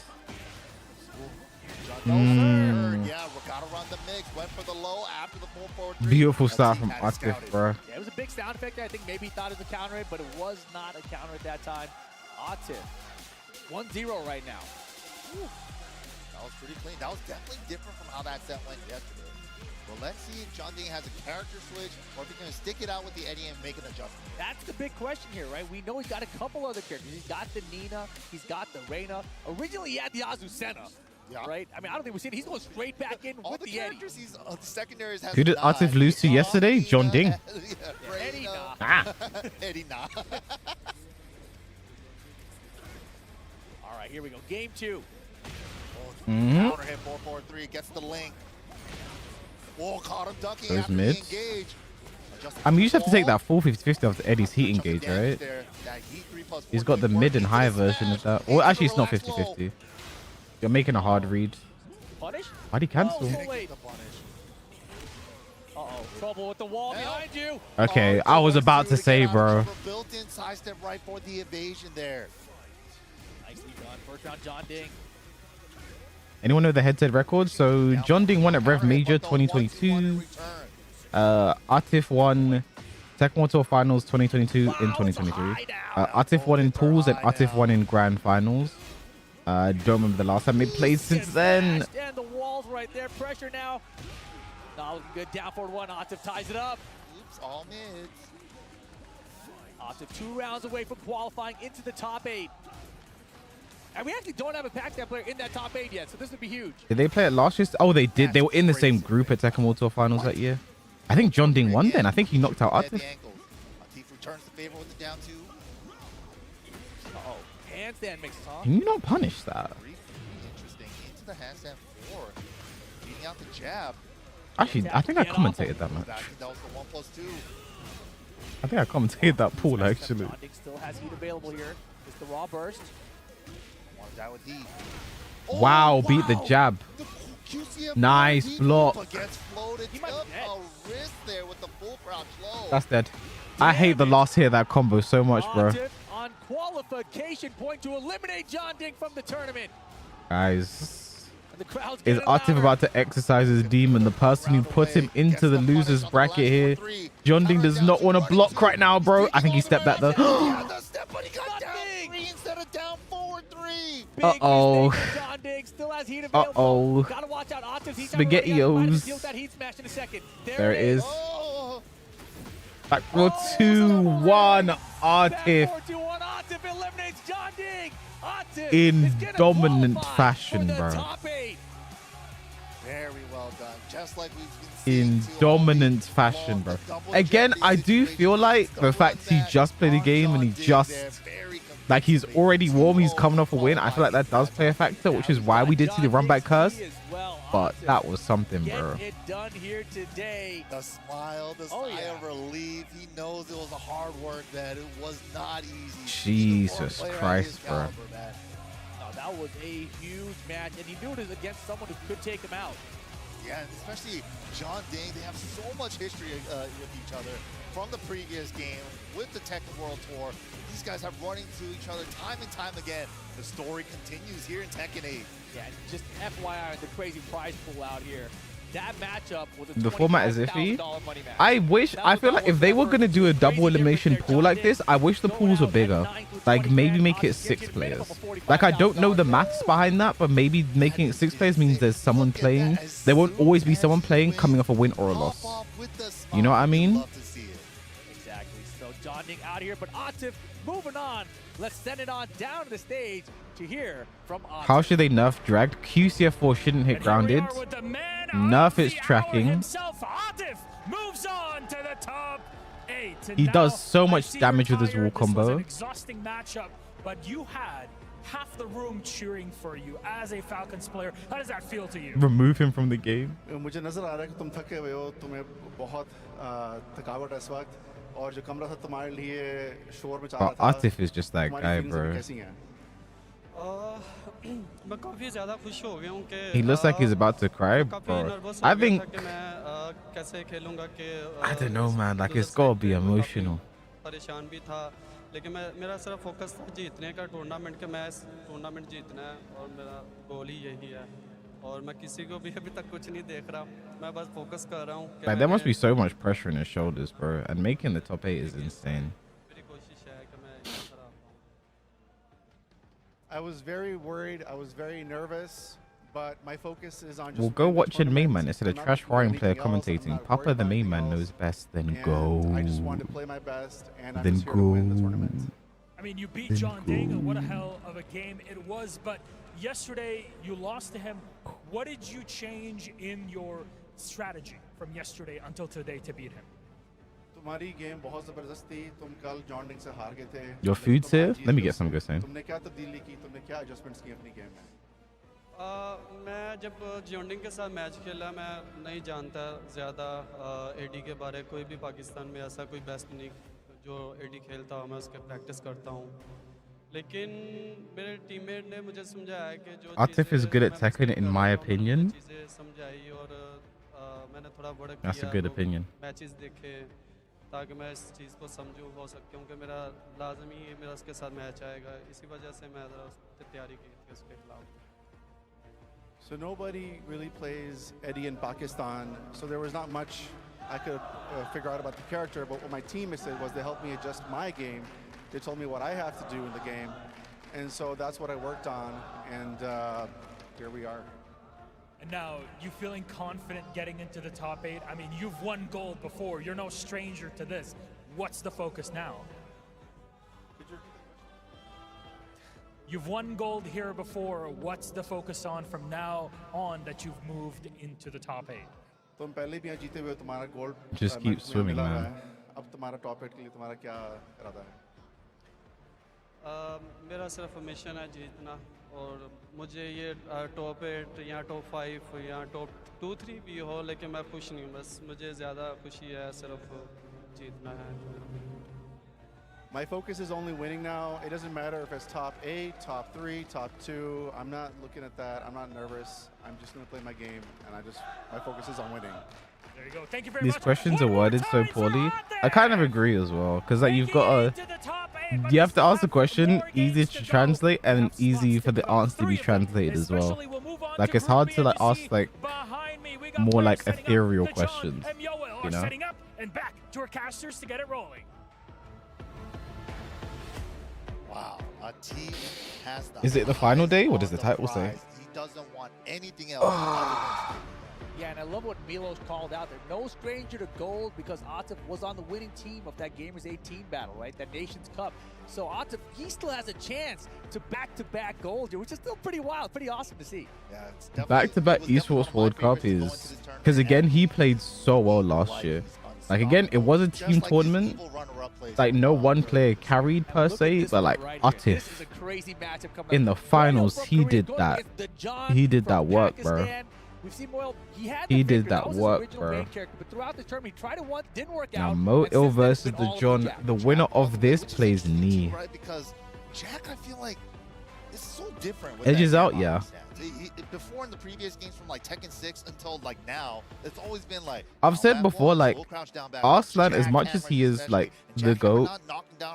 Yeah, gotta run the mix. Went for the low after the 4-4-3. Beautiful start from LT had it Atif, scouted. bro. Yeah, it was a big sound effect there. I think maybe he thought it was a counter hit, but it was not a counter at that time. Atif, 1-0 right now. Whew. That was pretty clean. That was definitely different from how that set went yesterday. Well, let's see if John Ding has a character switch or if he's going to stick it out with the Eddie and make an adjustment. That's the big question here, right? We know he's got a couple other characters. He's got the Nina. He's got the Reina. Originally, he had the Azucena. right? I mean, I don't think we've seen it. He's going straight back in with the Eddie. He's the secondaries has Who did Atif lose to yesterday? John Ding. Eddie, nah. Ah. Eddie, nah. All right, here we go. Game 2. Mhm. Counter hit 4-4-3, gets the link. Whoa, caught him ducking Those after the mids. engage. I mean, you just have to take that full 50-50 off Eddie's heat engage, right? He's got the mid and high version of that. Or actually, it's not 50-50. You're making a hard read. Punish? Why'd he cancel? Oh, so late. Uh-oh, trouble with the wall behind you. Okay, I was about to say, bro. Built-in sidestep right for the evasion there. Nicely done. First round, John Ding. Anyone know the head-to-head record? So John Ding won at Rev Major 2022. Atif won Tekken World Tour Finals 2022 in 2023. Atif won in pools and Atif won in grand finals. Don't remember the last time they played since then. And the walls right there. Pressure now. Not looking good. Down forward 1. Atif ties it up. Oops, all mids. Atif 2 rounds away from qualifying into the top 8. And we actually don't have a Pakistan player in that top 8 yet, so this would be huge. Did they play it last year? Oh, they did. They were in the same group at Tekken World Tour Finals that year. I think John Ding won then. I think he knocked out Atif. Atif returns the favor with the down 2. Uh-oh. Handstand mixes, huh? Can you not punish that? Interesting. Into the handstand 4. Beating out the jab. Actually, I think I commentated that match. That was the 1+2. I think I commentated that pool, actually. John Ding still has heat available here. It's the raw burst. One down with D. Wow, beat the jab. Nice block. Gets floated. Took a wrist there with the full crouch low. That's dead. I hate the last hit of that combo so much, bro. Atif on qualification point to eliminate John Ding from the tournament. Guys, And the crowd's is getting Atif louder. about to exercise his demon? The person who put him into the loser's bracket here. John Ding does not want to block right now, bro. I think he stepped that though. Uh-oh. Uh-oh. Gotta watch out. Atif, he's SpaghettiOs. There it is. Back row 2-1. Atif. In dominant fashion, bro. Very well done. Just like we've been In dominant fashion, bro. Again, I do feel like the fact he just played the game and he just, like, he's already warm, he's coming off a win. I feel like that does play a factor, which is why we did see the run back curse. But that was something, bro. It done here today. The smile, the sigh of relief. He knows it was a hard work, that it was not easy. Jesus Christ, bro. No, that was a huge match, and he knew it was against someone who could take him out. Yeah, and especially John Ding. They have so much history with each other from the previous game with the Tekken World Tour. These guys have run into each other time and time again. The story continues here in Tekken 8. Yeah, just FYI, the crazy prize pool out here. That matchup was a The format is iffy. $25,000 money match. I feel like if they were going to do a double elimination pool like this, I wish the pools were bigger. Like, maybe make it 6 players. Like, I don't know the maths behind that, but maybe making it 6 players means there's someone playing. There won't always be someone playing coming off a win or a loss. You know what I mean? Exactly. So John Ding out here, but Atif moving on. Let's send it on down to the stage to hear from Atif. How should they nerf dragged? QCF4 shouldn't hit grounded. Nerf its tracking. Atif moves on to the top 8. And He now does so I much see damage you're with his wall tired. This was an combo. exhausting matchup, but you had half the room cheering for you as a Falcons player. How does that feel to you? Remove him from the game. मुझे नजर आ रहा है कि तुम थके हुए हो, तुम्हें बहुत थकावट है इस वक्त, और जो कमरा था तुम्हारे लिए शोर मचा रहा But था. Atif is just that तुम्हारी guy, feelings bro. अभी कैसी हैं? मैं काफ़ी ज़्यादा खुश हो गया हूँ कि He looks like he's about to cry, bro. I think, कि मैं कैसे खेलूँगा कि I don't know, man. Like, it's gotta be emotional. परेशान भी था, लेकिन मेरा सिर्फ फोकस था जीतने का, टूर्नामेंट के मैच टूर्नामेंट जीतना है, और मेरा गोल ही यही है, और मैं किसी को भी अभी तक कुछ नहीं देख रहा, मैं बस फोकस कर रहा हूँ कि Like, there must be so much pressure on his shoulders, bro. And making the top 8 is insane. मेरी कोशिश है कि मैं यहाँ पर आ पाऊँ. I was very worried. I was very nervous, but my focus is on just. We'll go winning the watch in main tournament. man instead of I'm not trash looking for Ryan player anything else. I'm commentating. not Papa, worried the about main anything man, else. knows best. Then And go. I just wanted to play my best, and I'm Then just here to win the go. tournament. I mean, you beat Then John Ding, and what a go. hell of a game it was, but yesterday you lost to him. What did you change in your strategy from yesterday until today to beat him? तुम्हारी game बहुत ज़बरदस्त थी तुम कल जॉन्डिंग से हार गए थे Your food's here? Let me get some, Gosane. तुमने क्या तब्दीली की तुमने क्या एडजस्टमेंट्स की अपनी गेम में मैं जब जियोंडिंग के साथ मैच खेला मैं नहीं जानता ज़्यादा एडी के बारे कोई भी पाकिस्तान में ऐसा कोई बेस्ट नहीं जो एडी खेलता हो मैं उसके प्रैक्टिस करता हूँ लेकिन मेरे टीममेट ने मुझे समझाया कि जो Atif is good at Tekken, in my opinion. चीज़ें समझाई और मैंने थोड़ा वर्क That's a किया good opinion. मैचेस देखे ताकि मैं इस चीज़ को समझूँ हो सकूँ क्योंकि मेरा लाजमी मेरा उसके साथ मैच आएगा इसी वजह से मैं ज़रा तैयारी की थी उसके खिलाफ So nobody really plays Eddie in Pakistan, so there was not much I could figure out about the character, but what my team said was they helped me adjust my game. They told me what I have to do in the game, and so that's what I worked on, and here we are. And now, you feeling confident getting into the top 8? I mean, you've won gold before. You're no stranger to this. What's the focus now? You've won gold here before. What's the focus on from now on that you've moved into the top 8? तुम पहले भी यहाँ जीते हुए तुम्हारा gold Just keep swimming, man. अब तुम्हारा top 8 के लिए तुम्हारा क्या इरादा है मेरा सिर्फ मिशन है जीतना और मुझे ये टॉप 8 या टॉप 5 या टॉप 2-3 भी हो लेकिन मैं खुश नहीं हूँ बस मुझे ज़्यादा खुशी है सिर्फ जीतना है My focus is only winning now. It doesn't matter if it's top 8, top 3, top 2. I'm not looking at that. I'm not nervous. I'm just going to play my game, and my focus is on winning. There you go. Thank you very These much. questions are worded so poorly. I kind of agree as well, because like you have to ask the question easy to translate and easy for the answer to be translated as well. Like it's hard to like ask like more like ethereal questions, you know. Setting up and back to our casters to get it rolling. Wow, a team has the Is it the final day? What does the title say? He doesn't want anything else other Yeah, and I love what Milos called out there. No stranger to gold because Atif was on the winning team of that Gamers 18 battle, right? That Nations Cup. So Atif, he still has a chance to back-to-back gold here, which is still pretty wild, pretty awesome to see. Yeah, it's Back-to-back Esports World Cup is because again he played so well last year. Like again, it was a team tournament. Like no one player carried per se, but like Atif in the finals, he did that. He did that work, bro. He did that work, bro. Now Mo versus the John. The winner of this plays knee. right? Because Jack, I feel like it's so different. With Edge is that out, game yeah. on the stands. Before in the previous games from like Tekken 6 until like now, it's always been like I've said before, like Arslan, as much as he is like the GOAT,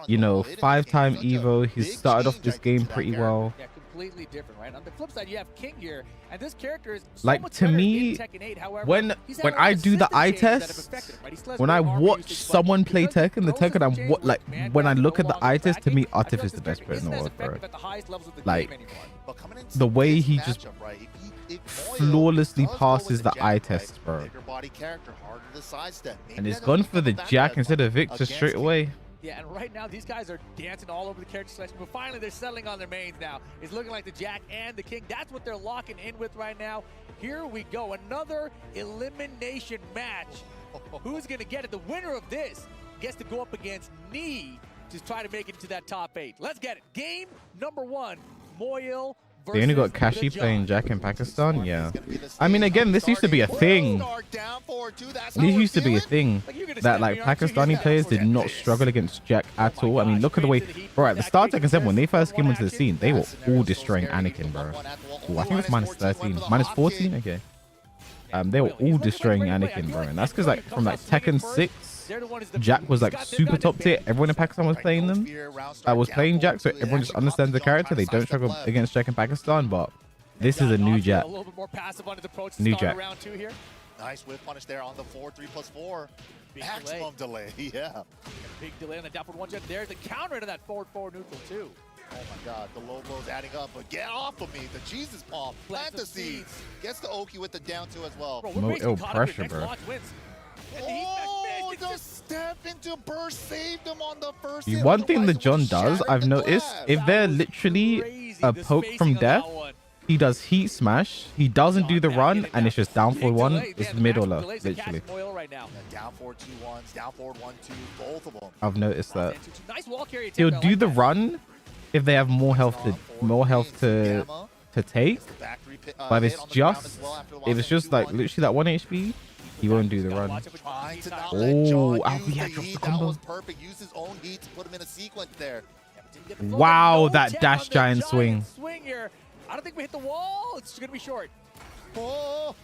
you know, 5-time Evo, he's started off this game pretty well. Yeah, completely different, right? On the flip side, you have King here, and this character is so Like much to better me, in Tekken 8. However, when he's had a lot I of do the eye assistant games that have test, affected him, right? He still has when I great armor watch usage, but someone play because Tekken, the Tekken I'm what like when I look at the eye test, to me Atif is the best player in the world, bro. Like the way he just flawlessly passes the eye test, bro. And it's gone for the Jack instead of Victor straight away. Yeah, and right now these guys are dancing all over the character selection, but finally they're settling on their mains now. It's looking like the Jack and the King. That's what they're locking in with right now. Here we go, another elimination match. Who's gonna get it? The winner of this gets to go up against Nee to try to make it to that top 8. Let's get it. Game number 1, Moyle They only got Kashi playing Jack in Pakistan? Yeah. I mean, again, this used to be a thing. This used to be a thing that like Pakistani players did not struggle against Jack at all. I mean, look at the way, bro, at the start of Tekken 7, when they first came onto the scene, they were all destroying Anakin, bro. Ooh, I think it's minus 13, minus 14, okay. They were all destroying Anakin, bro. And that's because like from like Tekken 6, Jack was like super top tier. Everyone in Pakistan was playing them. I was playing Jack, so everyone just understands the character. They don't struggle against Jack in Pakistan, but this is a new Jack. New Jack. Nice whip punish there on the 4-3+4. Maximum delay. Yeah. Big delay on the downward one jet. There's the counter to that forward neutral too. Oh my god, the low blows adding up, but get off of me. The Jesus palm. Plant the seeds. Gets the Oki with the down 2 as well. No ill pressure, bro. Oh, the step into burst saved him on the first One thing that John does, I've noticed, if they're literally a poke from death, he does heat smash. He doesn't do the run, and it's just down forward one. It's mid or low, literally. Right now. Down forward 2-1s, down forward 1-2, both of them. I've noticed that. Nice wall carry. He'll do the run if they have more health to take. But if it's just like literally that 1 HP, he won't do the run. Oh, Alvia dropped the combo. That was perfect. Use his own heat to put him in a sequence there. Wow, that dash giant swing. Swing here. I don't think we hit the wall. It's going to be short. Oh,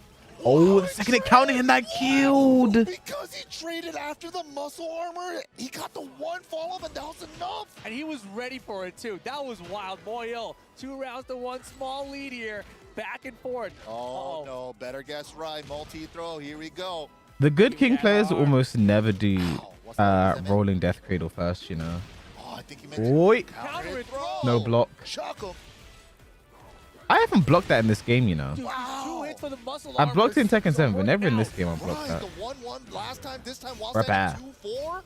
the second it counted and that killed. Because he traded after the muscle armor. He got the one fall off and that was enough. And he was ready for it too. That was wild. Moyle, 2 rounds to 1, small lead here. Back and forth. Oh, no. Better guess right. Multi-throw. Here we go. The good king players almost never do rolling death cradle first, you know. Oh, I think he meant no block. Shock him. I haven't blocked that in this game, you know. Wow. Hits for the muscle I blocked in Tekken 7, but never in this game I blocked that. The 1-1 last time, this time was Bad. 2-4.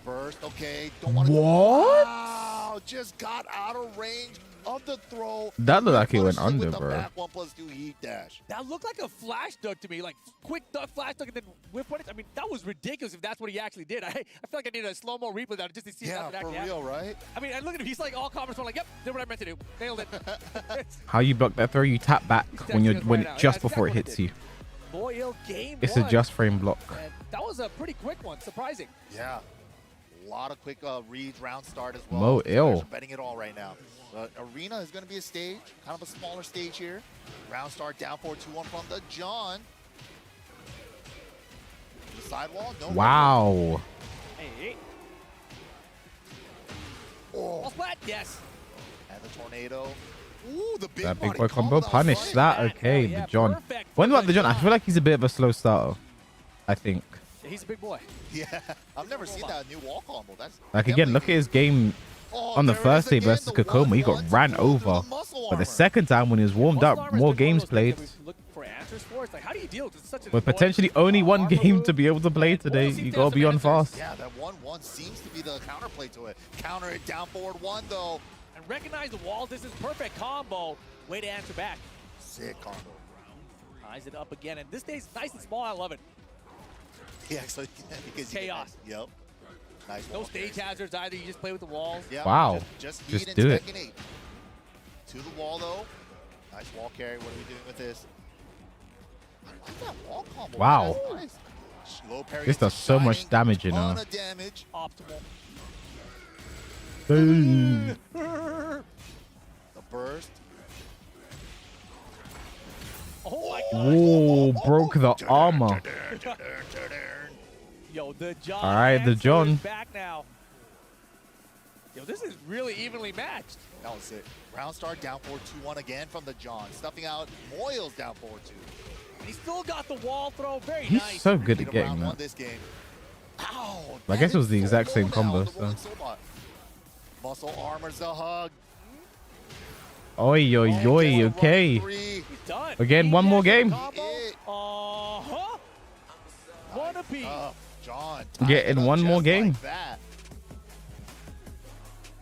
First, okay. Don't want to. What? Wow, just got out of range of the throw. That looked like it went under, bro. Back 1+2 heat dash. That looked like a flash duck to me, like quick duck, flash duck, and then whip punish. I mean, that was ridiculous if that's what he actually did. I feel like I need a slow-mo replay of that just to see yeah, if that's for what real, right? I mean, and look at him. He's like all commerce. Like, yep, did what I meant to do. Nailed it. How you block that throw? You tap back when just before it hits you. Loyal game. It's a just frame block. And that was a pretty quick one. Surprising. Yeah. A lot of quick reads, round start as well. Mo ill. Betting it all right now. Arena is going to be a stage, kind of a smaller stage here. Round start down 4-2-1 from the John. The sidewall. No. Wow. Hey. Oh. Flat, yes. And the tornado. Ooh, the big That big boy combo. Punish that. Okay, the John. When about the John? I feel like he's a bit of a slow starter. I think. He's a big boy. Yeah, I've never seen that new wall combo. That's like again, look at his game on the first day versus Kokomo. He got ran over. But the second time when he was warmed up, more games played. With potentially only one game to be able to play today, you gotta be on fast. Yeah, that 1-1 seems to be the counterplay to it. Counter it down forward 1 though. And recognize the wall. This is perfect combo. Way to answer back. Sick combo. Eyes it up again, and this stays nice and small. I love it. Yeah, so chaos. Yep. Nice. No stage hazards either. You just play with the walls. Yeah. Wow. Just do it. To the wall though. Nice wall carry. What are we doing with this? I like that wall combo. Wow. Nice. Slow parry. This does so much damage, you know. Ton of damage. Optimal. Boom. The burst. Oh my God. Whoa, broke the armor. Yo, the John. All right, the John. Back now. Yo, this is really evenly matched. That was it. Round start down 4-2-1 again from the John. Stuffing out Moyles down 4-2. He still got the wall throw. Very He's nice. so good at getting that. This game. Ow, I guess it was the exact same combo. So. Muscle armor's a hug. Oi, oi, oi, okay. Again, one more game. Uh-huh. One apiece. John. Getting one more game. Like that.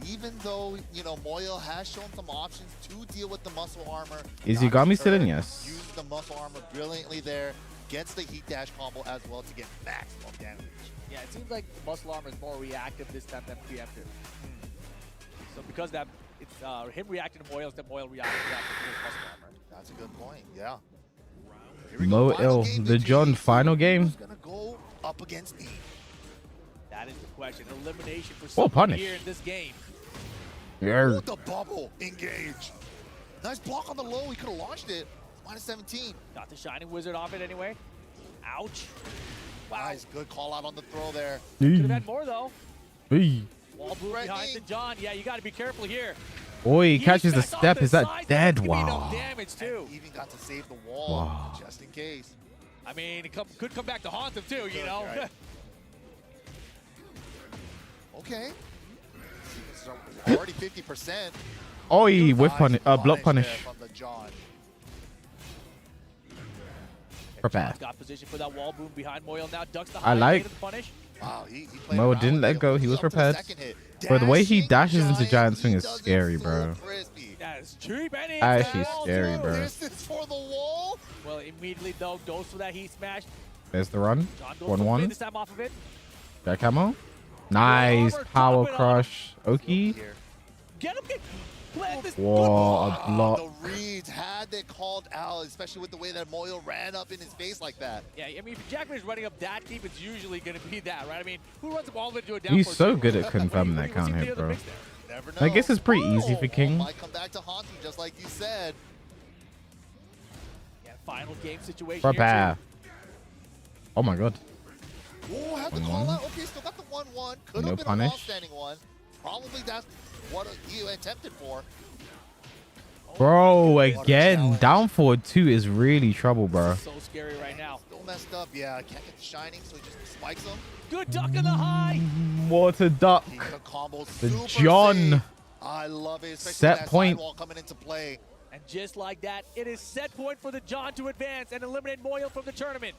Even though, you know, Moyle has shown some options to deal with the muscle armor. Is Yagami still in? Yes. Used the muscle armor brilliantly there. Gets the heat dash combo as well to get maximum damage. Yeah, it seems like the muscle armor is more reactive this time than preemptive. So because that, it's him reacting to Moyles, then Moyle reacting to his muscle armor. That's a good point, yeah. Mo ill. The John final game. Who's gonna go up against me? That is the question. Elimination for Oh, someone punish. here in this game. Yeah. Ooh, the bubble. Engage. Nice block on the low. He could have launched it. Minus 17. Got the Shining Wizard off it anyway. Ouch. Wow. Nice. Good call out on the throw there. Could have had more though. Hey. Wall boot behind the John. Yeah, you got to be careful here. Boy, he catches the back off step. the Is that side. dead? That's gonna be Wow. no damage too. And even got to save the wall Wow. just in case. I mean, it could come back to haunt him too, you know? Right. Okay. So already 50%. Oi, whiff Nice punish. Block punish. there from the John. Prepare. Got position for that wall boom behind Moyle now. Ducks the I high like. the punish. Wow, he played Mo around didn't with let it, go. He was up to the prepared. second hit. Bro, the way he Dashing dashes into giant, Giant Swing he is does it scary, so bro. crispy. That is cheap, and it's Actually the wall scary, too. bro. Distance for the wall. Well, immediately though goes for that heat smash. There's the run. John goes for the 1-1. this time off of it. Jack Camo. Nice power crush. Oki. Get him, plant this. Whoa, a block. The reads had they called out, especially with the way that Moyo ran up in his face like that. Yeah, I mean, if Jackman is running up that deep, it's usually going to be that, right? I mean, who runs up all the way to a down He's forward so two? good at confirming that count hit, bro. Never know. I guess it's pretty easy for King. Might come back to haunt him, just like you said. Yeah, final game situation. Prepare. Oh my god. Oh, have to call out. Okay, still got the 1-1. Could No have been punish. a long-standing one. Probably that's what he attempted for. Bro, again, down forward 2 is really trouble, bro. So scary right now. Still messed up. Yeah, can't get the shining, so he just spikes him. Good duck in the high. Water duck. The John. I love it, especially Set that point. sidewall coming into play. And just like that, it is set point for the John to advance and eliminate Moyo from the tournament.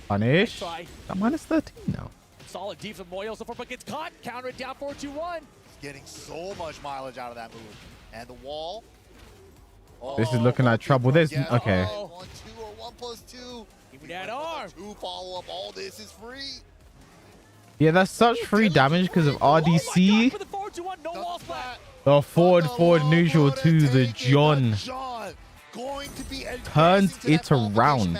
Punish. Try. Got minus 13 now. Solid deep from Moyo so far, but gets caught. Counter it down 4-2-1. Getting so much mileage out of that move. And the wall. This is looking like trouble. There's Yeah, okay. 1-2 or 1+2. Give me that arm. 2 follow up. All this is free. Yeah, that's such free damage because of RDC. The 4-2-1, no wall splat. The forward neutral to the John Going to be turns it around.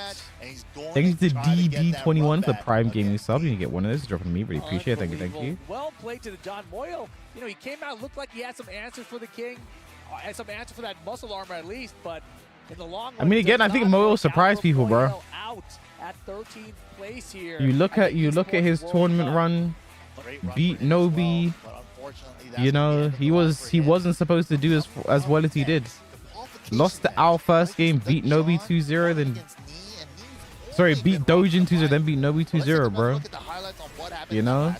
Thanks to DB21 for the Prime Gaming sub. You can get one of those. Dropping me. Really appreciate it. Thank you. Well played to the John Moyo. You know, he came out, looked like he had some answers for the King. Had some answers for that muscle armor at least, but in the long run, I mean, again, I think Moyo surprised people, bro. Out at 13th place here. You look at his tournament run. Beat Nobi. You know, he wasn't supposed to do as well as he did. Lost to our first game, beat Nobi 2-0, then sorry, beat Dojin 2-0, then beat Nobi 2-0, bro. You know?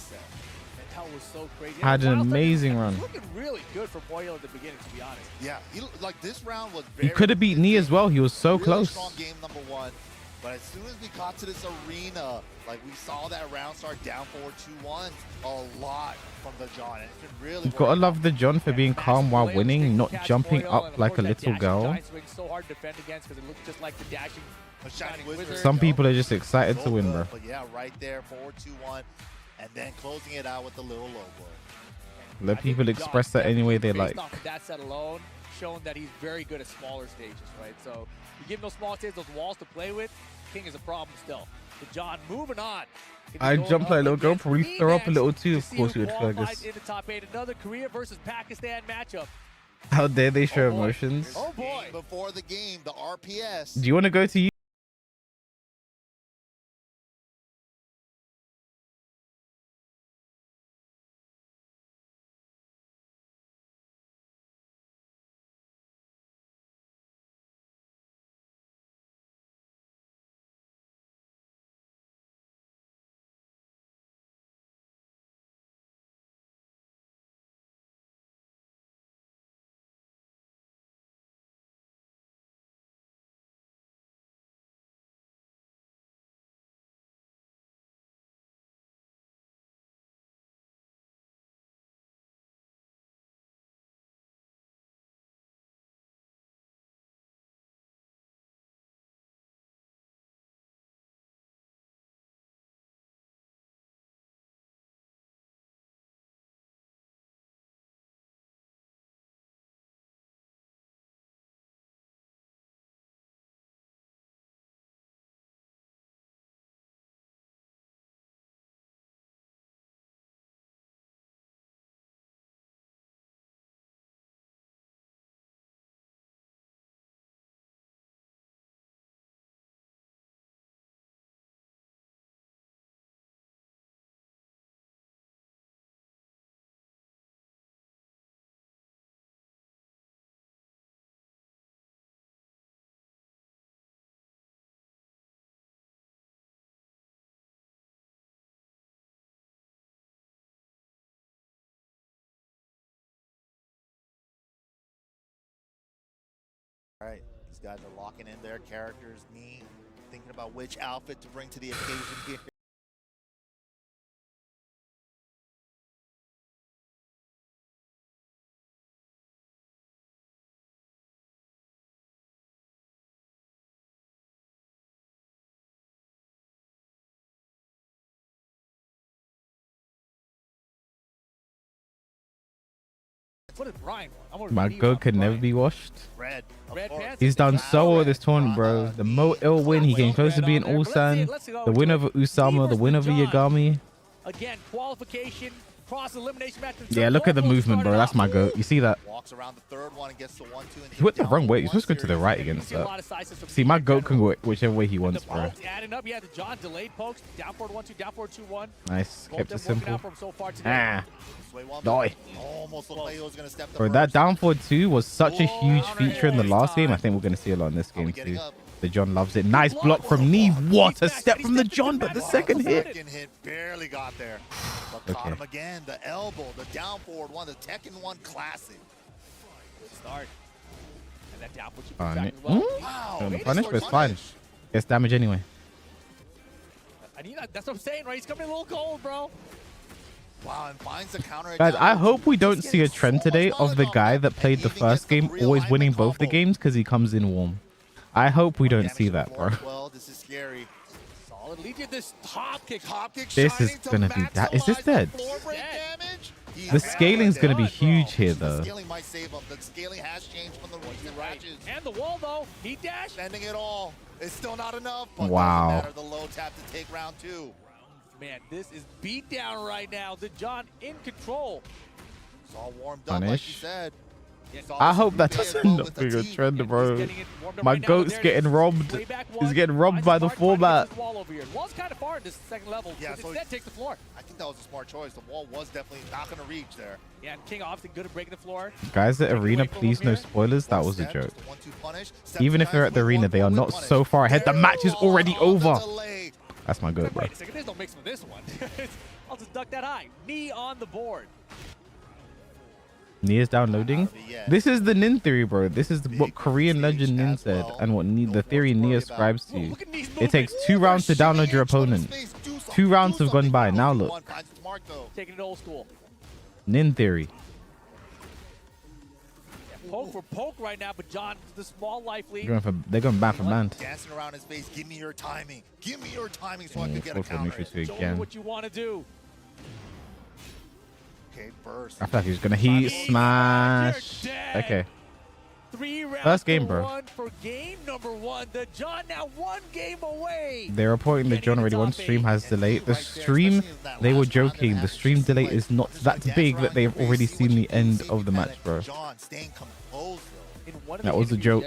Had an amazing run. Looking really good for Moyo at the beginning, to be honest. Yeah, like this round was He could have beat Nee as well. He was so close. Strong game number 1. But as soon as we got to this arena, like we saw that round start down 4-2-1 a lot from the John. And it's been really You've got to love the John for being calm while winning, not jumping up like a little girl. So hard to defend against because it looks just like the dashing Shining Wizard. Some people are just excited to win, bro. But yeah, right there, 4-2-1, and then closing it out with the little logo. Let people express that any way they like. Based off of that set alone, showing that he's very good at smaller stages, right? So you give him those small stages, those walls to play with, King is a problem still. But John, moving on. I jumped like a little girl, probably throw up a little too, of course you would, Fergus. In the top 8, another Korea versus Pakistan matchup. How dare they show emotions? Oh boy! Before the game, the RPS. Do you want to go to you? All right, these guys are locking in their characters. Nee Thinking about which outfit to bring to the occasion here. What is Brian? My goat could never be washed. Red. Pants. He's done so well this tournament, bro. The Mo ill win, he came close to being Ulsan. The win over Usama, the win over Yagami. Again, qualification, cross elimination match. Yeah, look at the movement, bro. That's my goat. You see that? Walks around the third one and gets the 1-2. He went the wrong way. He's supposed to go to the right against that. See, my goat can go whichever way he wants, bro. Adding up, yeah, the John delayed pokes. Down forward 1-2, down forward 2-1. Nice. Kept it simple. So Ah. Die. Almost looked like he was going to step the Bro, that down forward 2 was such a huge feature in the last game. I think we're going to see a lot in this game too. The John loves it. Nice block from Knee. What a step from the John, but the second hit. Second hit barely got there. But caught him again. The elbow, the down forward one, the Tekken 1 classic. Good start. And that down forward Oh, back as well. wow. Punish, but it's fine. Gets damage anyway. I need that. That's what I'm saying, right? He's coming a little cold, bro. Wow, and finds the counter. Guys, I hope we don't see a trend today of the guy that played the first game always winning both the games because he comes in warm. I hope we don't see that, bro. Well, this is scary. Solid lead. This top kick. This is gonna be that. Is this dead? The scaling's gonna be huge here, though. The scaling might save him. The scaling has changed from the recent matches. And the wall, though. He dashed. Spending it all. It's still not enough. But wow. The low tap to take round 2. Man, this is beat down right now. The John in control. It's all warmed up, like you said. I hope that doesn't end up being a trend, bro. My goat's getting robbed. He's getting robbed by the format. Wall's kind of far in this second level. Yeah, so instead takes the floor. I think that was a smart choice. The wall was definitely not going to reach there. Yeah, and King obviously good at breaking the floor. Guys at Arena, please no spoilers. That was a joke. Even if they're at the Arena, they are not so far ahead. The match is already over. That's my goat, bro. Wait a second, there's no mix with this one. I'll just duck that high. Knee on the board. Nia is downloading. This is the Nin theory, bro. This is what Korean legend Nin said, and what the theory Nia ascribes to. It takes 2 rounds to download your opponent. 2 rounds have gone by. Now look. Taking it old school. Nin theory. Poke for poke right now, but John, the small life lead. They're going back for band. Dancing around his face. Give me your timing. Give me your timing so I can get a counter. Show me what you want to do. Okay, burst. I feel like he's gonna heat smash. Okay. 3 rounds First game, bro. For game number 1. The John now 1 game away. They're reporting the John already won. Stream has delay. The stream, they were joking. The stream delay is not that big that they've already seen the end of the match, bro. That was a joke.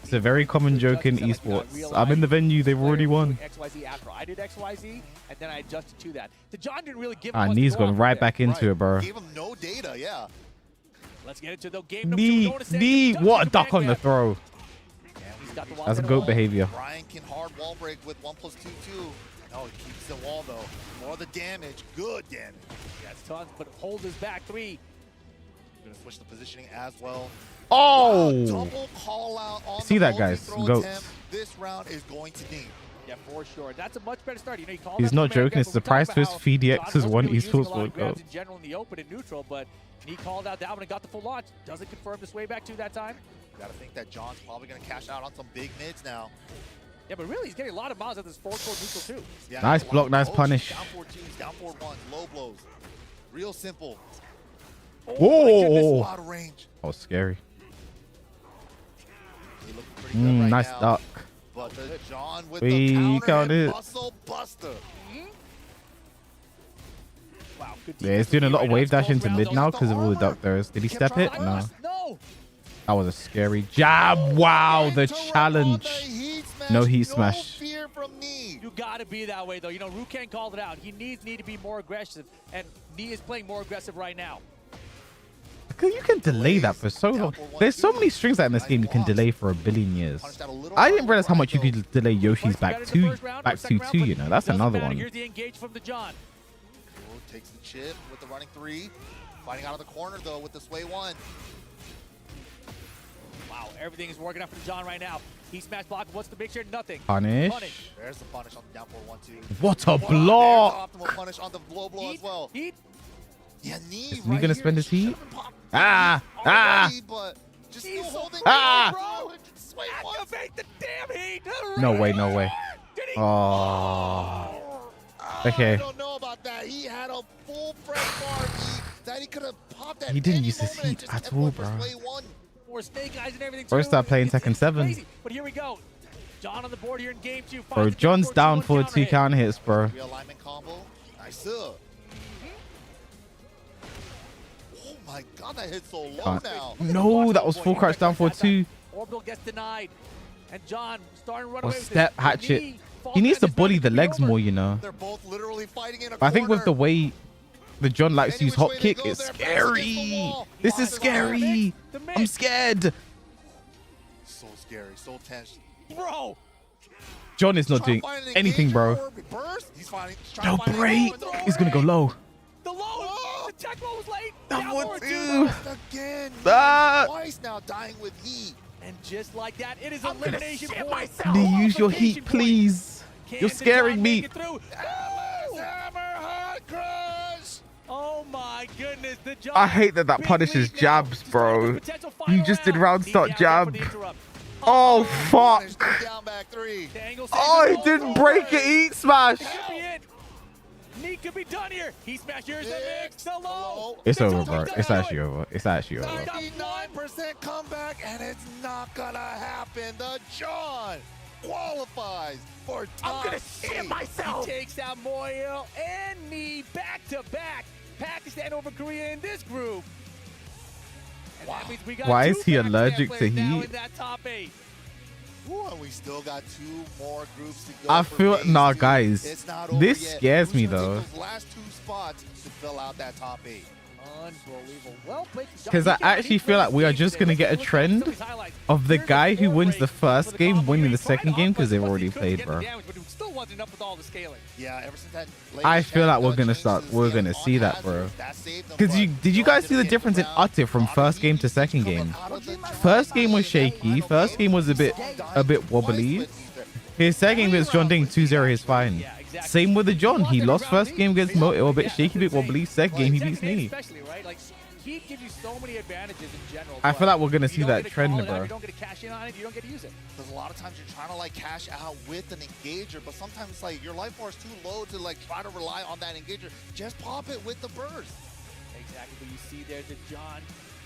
It's a very common joke in esports. I'm in the venue. They've already won. XYZ after I did XYZ, and then I adjusted to that. The John didn't really give. Knee's gone right back into it, bro. Gave him no data, yeah. Let's get into the game number 2. Knee, what a duck on the throw. That's goat behavior. Brian can hard wall break with 1+2-2. Oh, he keeps the wall though. More the damage, good damage. Yeah, it's tons, but hold his back 3. Gonna switch the positioning as well. Oh! Wow, double call out on see that, guys? Goats. This round is going to Knee. Yeah, for sure. That's a much better start. You know, he's not joking. It's a surprise twist. FDX has won esports World Cup. In general, in the open and neutral, but he called out that one and got the full launch. Doesn't confirm this way back to that time. Gotta think that John's probably gonna cash out on some big mids now. Yeah, but really, he's getting a lot of miles at this forward neutral too. Yeah, nice block, nice punish. Down 4 twos, down 4 ones, low blows. Real simple. Whoa! Out of range. Oh, scary. Nice duck. But the John with the counter muscle buster. Wow, good yeah, he's doing a lot of wave dash into mid now because of all the duck throws. Did he step it? No. That was a scary jab. Wow, the challenge. No heat smash. You gotta be that way though. You know, Ruken called it out. He needs Knee to be more aggressive, and Knee is playing more aggressive right now. You can delay that for so long. There's so many strings that in this game you can delay for a billion years. I didn't realize how much you could delay Yoshi's back 2-2, you know. That's another one. Here's the engage from the John. Takes the chip with the running 3. Fighting out of the corner though with the sway 1. Wow, everything is working out for the John right now. He smash block, wants to make sure nothing. Punish. There's the punish on the down forward 1-2. What a There's block! the optimal punish on the low blow as well. Yeah, knee Is right he gonna here. spend his heat? Ah! Ah! But just still holding Ah! bro. Swing Activate the damn heat. No way, no way. Oh. Okay. I don't know about that. He had a full fresh bar that he could have popped at He didn't any use his moment. heat Just at kept all, going for bro. play one. More snake eyes and everything. Bro, start playing Tekken 7. Crazy. But here we go. John on the board here in game 2. Bro, John's down for 2 counter hits, bro. Realignment combo. Nice. Oh my god, that hit so low now. No, that was full crouch down for 2. Orbital gets denied. And John starting to run Or away with step this. hatchet. Knee falls He needs to back, bully the legs more, you know. They're both literally fighting in a But I think with the corner. way the John likes to use hop kick, it's scary. This is scary. I'm scared. So scary, so tense. Bro! John is not doing anything, bro. No break. He's gonna go low. The low! The Tecmo was late! That Down one forward too. Again. Ah. Twice now dying with heat. And just like that, it is elimination point. Do you use your heat, please? You're scaring me. Oh my goodness, the John. I hate that punishes jabs, bro. You just did round start jab. Oh, fuck. Oh, he didn't break it. Eat smash. Knee could be done here. He smashed yours the mix. The low. It's over, bro. It's actually over. It's actually over. 99% comeback, and it's not gonna happen. The John qualifies for top 8. He takes out Moyle and me back to back. Pakistan over Korea in this group. And that means we got Why 2 is he Pakistan allergic to players now heat? in that top 8. Ooh, and we still got 2 more groups to go. I for feel, phase nah, 2. guys. It's not over This yet. scares me, Who's gonna though. take those last 2 spots to fill out that top 8. Unbelievable. Well played. Because I actually feel like we are just going to get a trend of the guy who wins the first game winning the second game because they've already played, bro. But it still wasn't up with all the scaling. Yeah, ever since that I feel like we're going to see that, bro. Because did you guys see the difference in Atif from first game to second game? First game was shaky. First game was a bit wobbly. His second game against John Ding 2-0, he's fine. Same with the John. He lost first game against Moto, a bit shaky, a bit wobbly. Second game, he beats me. Especially, right? Like, he gives you so many advantages in general. I feel like we're going to If you see don't that get to trend, call it out, bro. You don't get to cash in on it, you don't get to use it. Because a lot of times you're trying to like cash out with an engager, but sometimes it's like your life bar is too low to like try to rely on that engager. Just pop it with the burst. Exactly what you see there, the John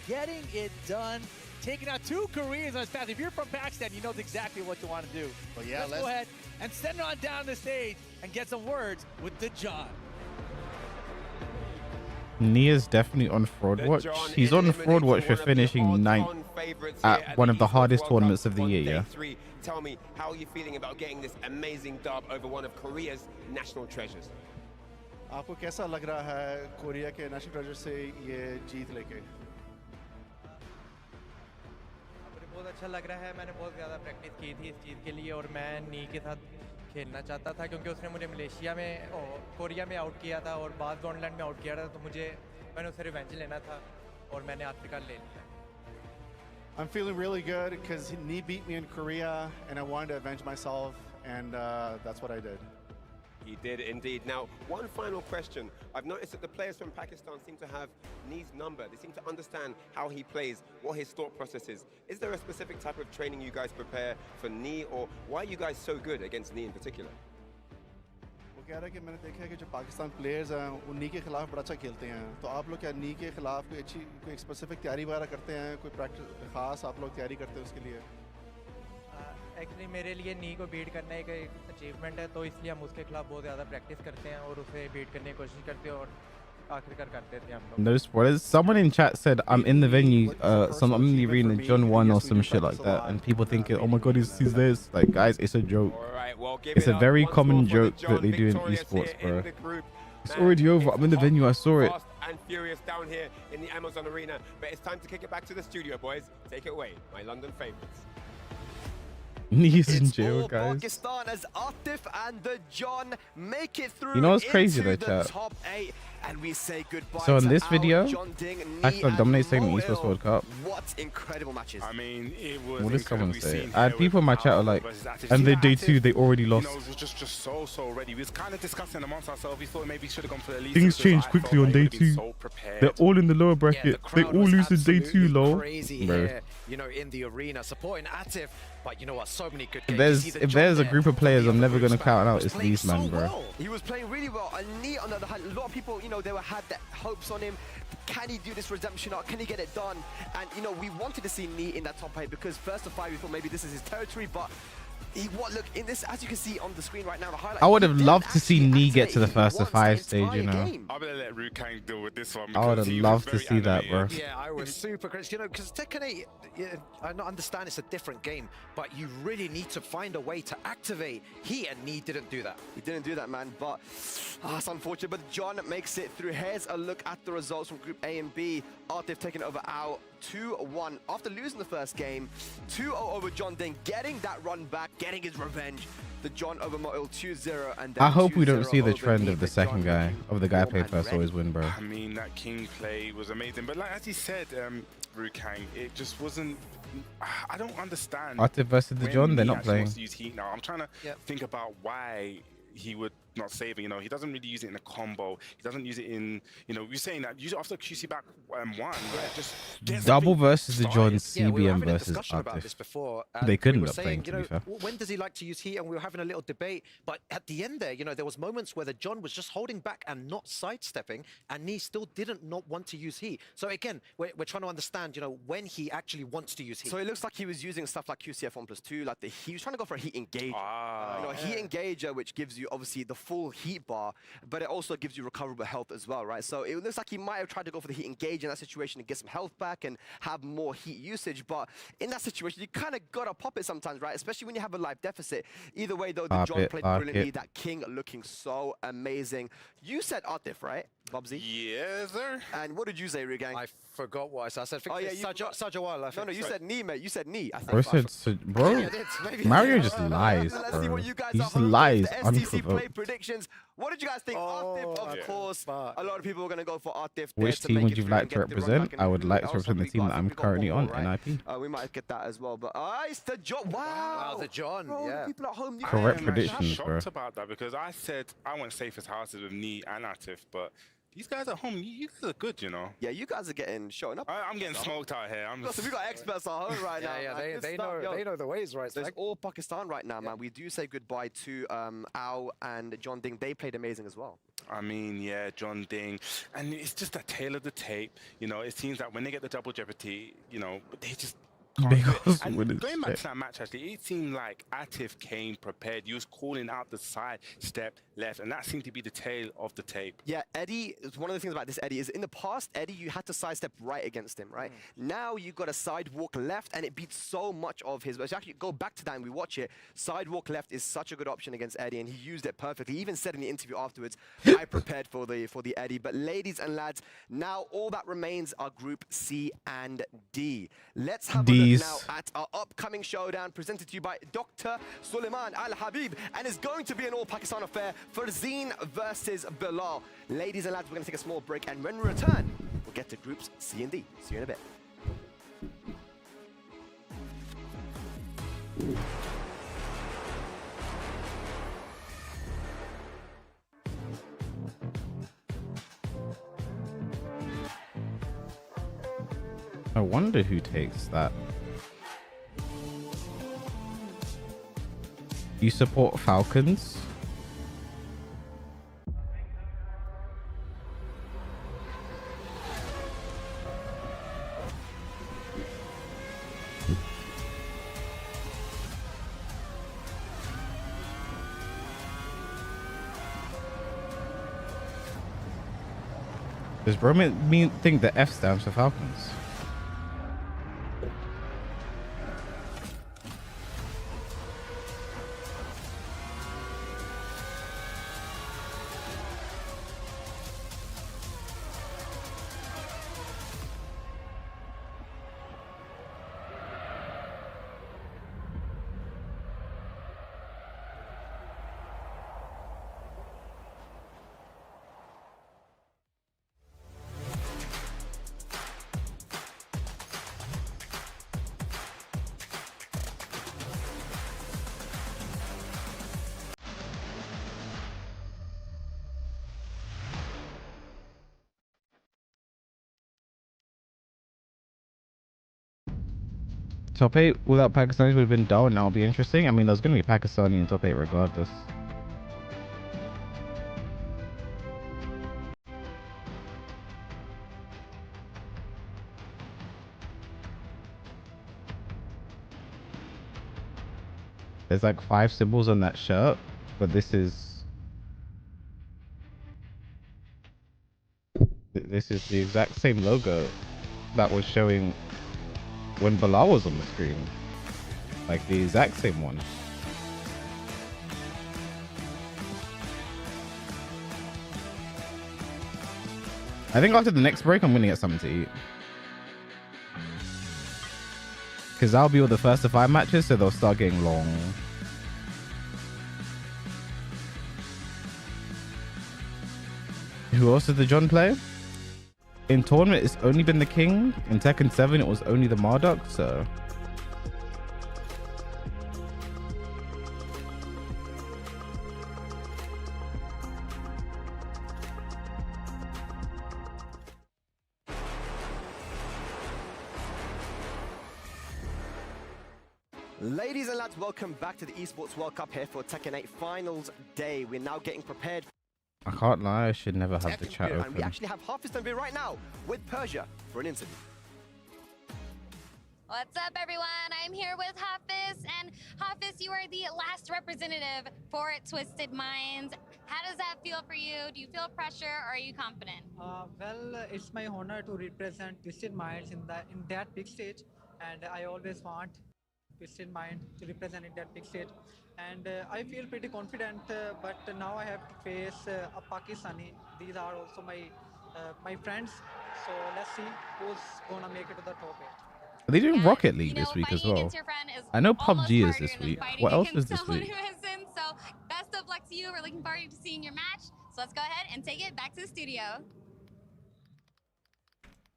getting it done, taking out 2 Koreans on his path. If you're from Pakistan, you know exactly what you want to do. But yeah, let's go ahead and send it on down the stage and get some words with the John. Nia's definitely on fraud watch. He's on fraud watch for finishing 9th at one of the hardest tournaments of the year, yeah. Tell me, how are you feeling about getting this amazing dub over one of Korea's national treasures? आपको कैसा लग रहा है Korea के national treasure से ये जीत लेके? मुझे बहुत अच्छा लग रहा है. मैंने बहुत ज़्यादा प्रैक्टिस की थी इस चीज़ के लिए और मैं नी के साथ खेलना चाहता था क्योंकि उसने मुझे मलेशिया में और कोरिया में आउट किया था और बाद गॉन्डलैंड में आउट किया था, तो मैंने उससे रिवेंज लेना था और मैंने आखिरकार ले लिया. I'm feeling really good because Ni beat me in Korea and I wanted to avenge myself, and that's what I did. He did indeed. Now, one final question. I've noticed that the players from Pakistan seem to have Ni's number. They seem to understand how he plays, what his thought process is. Is there a specific type of training you guys prepare for Ni, or why are you guys so good against Ni in particular? वो कह रहा है कि मैंने देखा है कि जो पाकिस्तान प्लेयर्स हैं वो नी के खिलाफ बड़ा अच्छा खेलते हैं, तो आप लोग क्या नी के खिलाफ कोई स्पेसिफिक तैयारी वगैरह करते हैं, कोई प्रैक्टिस खास आप लोग तैयारी करते हैं उसके लिए? एक्चुअली मेरे लिए नी को बीट करना एक अचीवमेंट है, तो इसलिए हम उसके खिलाफ बहुत ज़्यादा प्रैक्टिस करते हैं और उसे बीट करने की कोशिश करते हैं और आखिरकार कर देते हैं हम लोग. No spoilers. Someone in chat said I'm in the venue, I'm in the arena, John 1 or some shit like that, and people thinking, oh my god, he's this. Like, guys, it's a joke. It's a very common joke that they do in esports, bro. It's already over. I'm in the venue. I saw it. And furious down here in the Amazon Arena, but it's time to kick it back to the studio, boys. Take it away, my London favorites. He's in jail, all guys. Pakistan as Atif and the John make it through You know what's crazy into though, the chat? top 8, and we say goodbye So in to this Al, video, John Ding, Pakistan Knee, dominates and the Esports Moil. World Cup. What incredible matches. I mean, it was What does someone incredible. say? We've I had seen people in my here chat are with like, Al versus Atif. and See they that day Atif, 2, they already you lost. know, was just so ready. We was kind of discussing amongst ourselves. We thought maybe should have gone for the least. Things changed quickly on day 2. They're all in the lower bracket. They all lose in day 2, lol. Crazy Bro. here, you know, in the arena supporting Atif. But you know what? So many good games. If there's a group of players I'm never gonna count out, it's these man, bro. He was playing really well. And Knee, on the other hand, a lot of people, you know, they had that hopes on him. Can he do this redemption arc? Can he get it done? And, you know, we wanted to see Knee in that top 8 because first of 5, we thought maybe this is his territory. But look, in this, as you can see on the screen right now, the highlight. I would have loved to see Knee get to the first of 5 stage, you know. I'm gonna let Rukang deal with this one. I would have because he loved was to very see that, bro. animated. Yeah, I was super crazy. You know, because Tekken 8, I understand it's a different game, but you really need to find a way to activate. He and Knee didn't do that. He didn't do that, man, but it's unfortunate. But John makes it through. Here's a look at the results from Group A and B. Atif taking over Al 2-1 after losing the first game. 2-0 over John Ding, getting that run back, getting his revenge. The John over Moil 2-0, and then I hope we don't 2-0 see the over trend Knee, of the second guy, of the guy played first always win, bro. I mean, that King play was amazing. But like as he said, Rukang, it just wasn't. I don't understand. Atif versus the when John, they're he not actually playing. wants to use heat now. I'm trying to think about why he would not save it. You know, he doesn't really use it in a combo. He doesn't use it in, you know, you're saying that use it after QC back 1, right? Just get Double something versus the John, Yeah, we were CBM having a versus discussion about this Atif. before. They and couldn't we were have saying, playing, you to know, be fair. when does he like to use heat? And we were having a little debate. But at the end there, you know, there was moments where the John was just holding back and not sidestepping, and he still didn't not want to use heat. So again, we're trying to understand, you know, when he actually wants to use heat. So it looks like he was using stuff like QCF 1+2, like he was trying to go for a heat engager. You know, a heat engager, which gives you obviously the full heat bar, but it also gives you recoverable health as well, right? So it looks like he might have tried to go for the heat engage in that situation to get some health back and have more heat usage. But in that situation, you kind of gotta pop it sometimes, right? Especially when you have a life deficit. Either way, though, the John played brilliantly. That King looking so amazing. You said Atif, right, Bubsy? Yes, sir. And what did you say, Rugang? I forgot what I said. I said, oh, yeah, Sajawal. No, you said Knee, mate. You said Knee, I think. Bro said, bro, Mario just lies, Let's see bro. what you guys He are just hoping. lies The STC play unprovoked. predictions. What did you guys think? Atif, of course. A lot of people are going to go for Atif. Which team would you like to represent? I would like to represent the team that I'm currently on, NIP. We might get that as well. But it's the John. Wow. The John, bro, yeah. The people at home. Correct I'm predictions, bro. shocked about that because I said I went safest houses with Knee and Atif, but these guys at home, you guys are good, you know. Yeah, you guys are showing up. I'm getting smoked out here. So we got experts at home right now. Yeah, they know the ways, right? So it's all Pakistan right now, man. We do say goodbye to Al and John Ding. They played amazing as well. I mean, yeah, John Ding. And it's just a tale of the tape. You know, it seems like when they get the double jeopardy, you know, they just and going back to that match, actually, it seemed like Atif came prepared. He was calling out the side, step, left, and that seemed to be the tail of the tape. Yeah, Eddie, one of the things about this Eddie is in the past, Eddie, you had to sidestep right against him, right? Now you got a sidewalk left, and it beats so much of his. But actually, go back to that and we watch it. Sidewalk left is such a good option against Eddie, and he used it perfectly. He even said in the interview afterwards, I prepared for the Eddie. But ladies and lads, now all that remains are Group C and D. Let's have a look now at our upcoming showdown presented to you by Dr. Suleiman Al Habib, and it's going to be an all-Pakistan affair for Zine versus Bilal. Ladies and lads, we're going to take a small break, and when we return, we'll get to Groups C and D. See you in a bit. I wonder who takes that. You support Falcons? Does bro think the F stands for Falcons? Top 8 without Pakistanis would have been dull, and now it'll be interesting. I mean, there's going to be Pakistani in top 8 regardless. There's like 5 symbols on that shirt, but this is the exact same logo that was showing when Bilal was on the screen. Like the exact same one. I think after the next break, I'm gonna get something to eat. Because that'll be all the first to 5 matches, so they'll start getting long. Who else did the John play? In tournament, it's only been the King. In Tekken 7, it was only the Marduk, so... Ladies and lads, welcome back to the Esports World Cup here for Tekken 8 Finals Day. We're now getting prepared. I can't lie, I should never have the chat And open. we actually have Hafiz Tanvir right now with Persia for an interview. What's up, everyone? I'm here with Hafiz, and Hafiz, you are the last representative for Twisted Minds. How does that feel for you? Do you feel pressure, or are you confident? Well, it's my honor to represent Twisted Minds in that big stage, and I always want Twisted Mind to represent in that big stage. And I feel pretty confident, but now I have to face a Pakistani. These are also my friends, so let's see who's gonna make it to the top 8. Are they doing Rocket League this week as well? I know PUBG is this week. What else is this week? So best of luck to you. We're looking forward to seeing your match. So let's go ahead and take it back to the studio.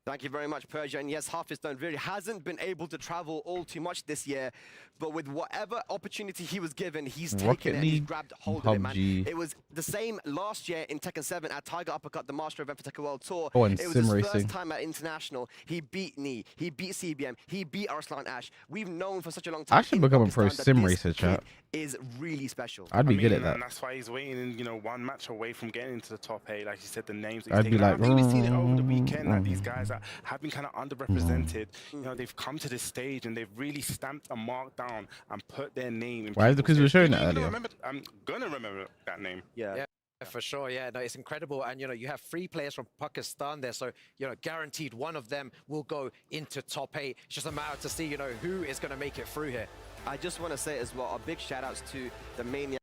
Thank you very much, Persia. And yes, Hafiz Tanvir hasn't been able to travel all too much this year, but with whatever opportunity he was given, he's taken it and he's grabbed hold of it, man. It was the same last year in Tekken 7 at Tiger Uppercut, the Master event for Tekken World Tour. Oh, and it was sim his racing. first time at International. He beat Knee, he beat CBM, he beat Arslan Ash. We've known for such a long time. I should become a pro sim racer, chat. Is really special. I'd be good at that. And that's why he's waiting, you know, one match away from getting into the top 8. Like you said, the names that I'd he's be taken. like, I think we've seen it over the weekend that these guys that have been kind of underrepresented, you know, they've come to this stage and they've really stamped a mark down and put their name in. Why? Because we were showing it earlier. I'm gonna remember that name. Yeah, for sure. Yeah, no, it's incredible. And, you know, you have 3 players from Pakistan there. So, you know, guaranteed one of them will go into top 8. It's just a matter to see, you know, who is going to make it through here. I just want to say as well, a big shout outs to the Maniacs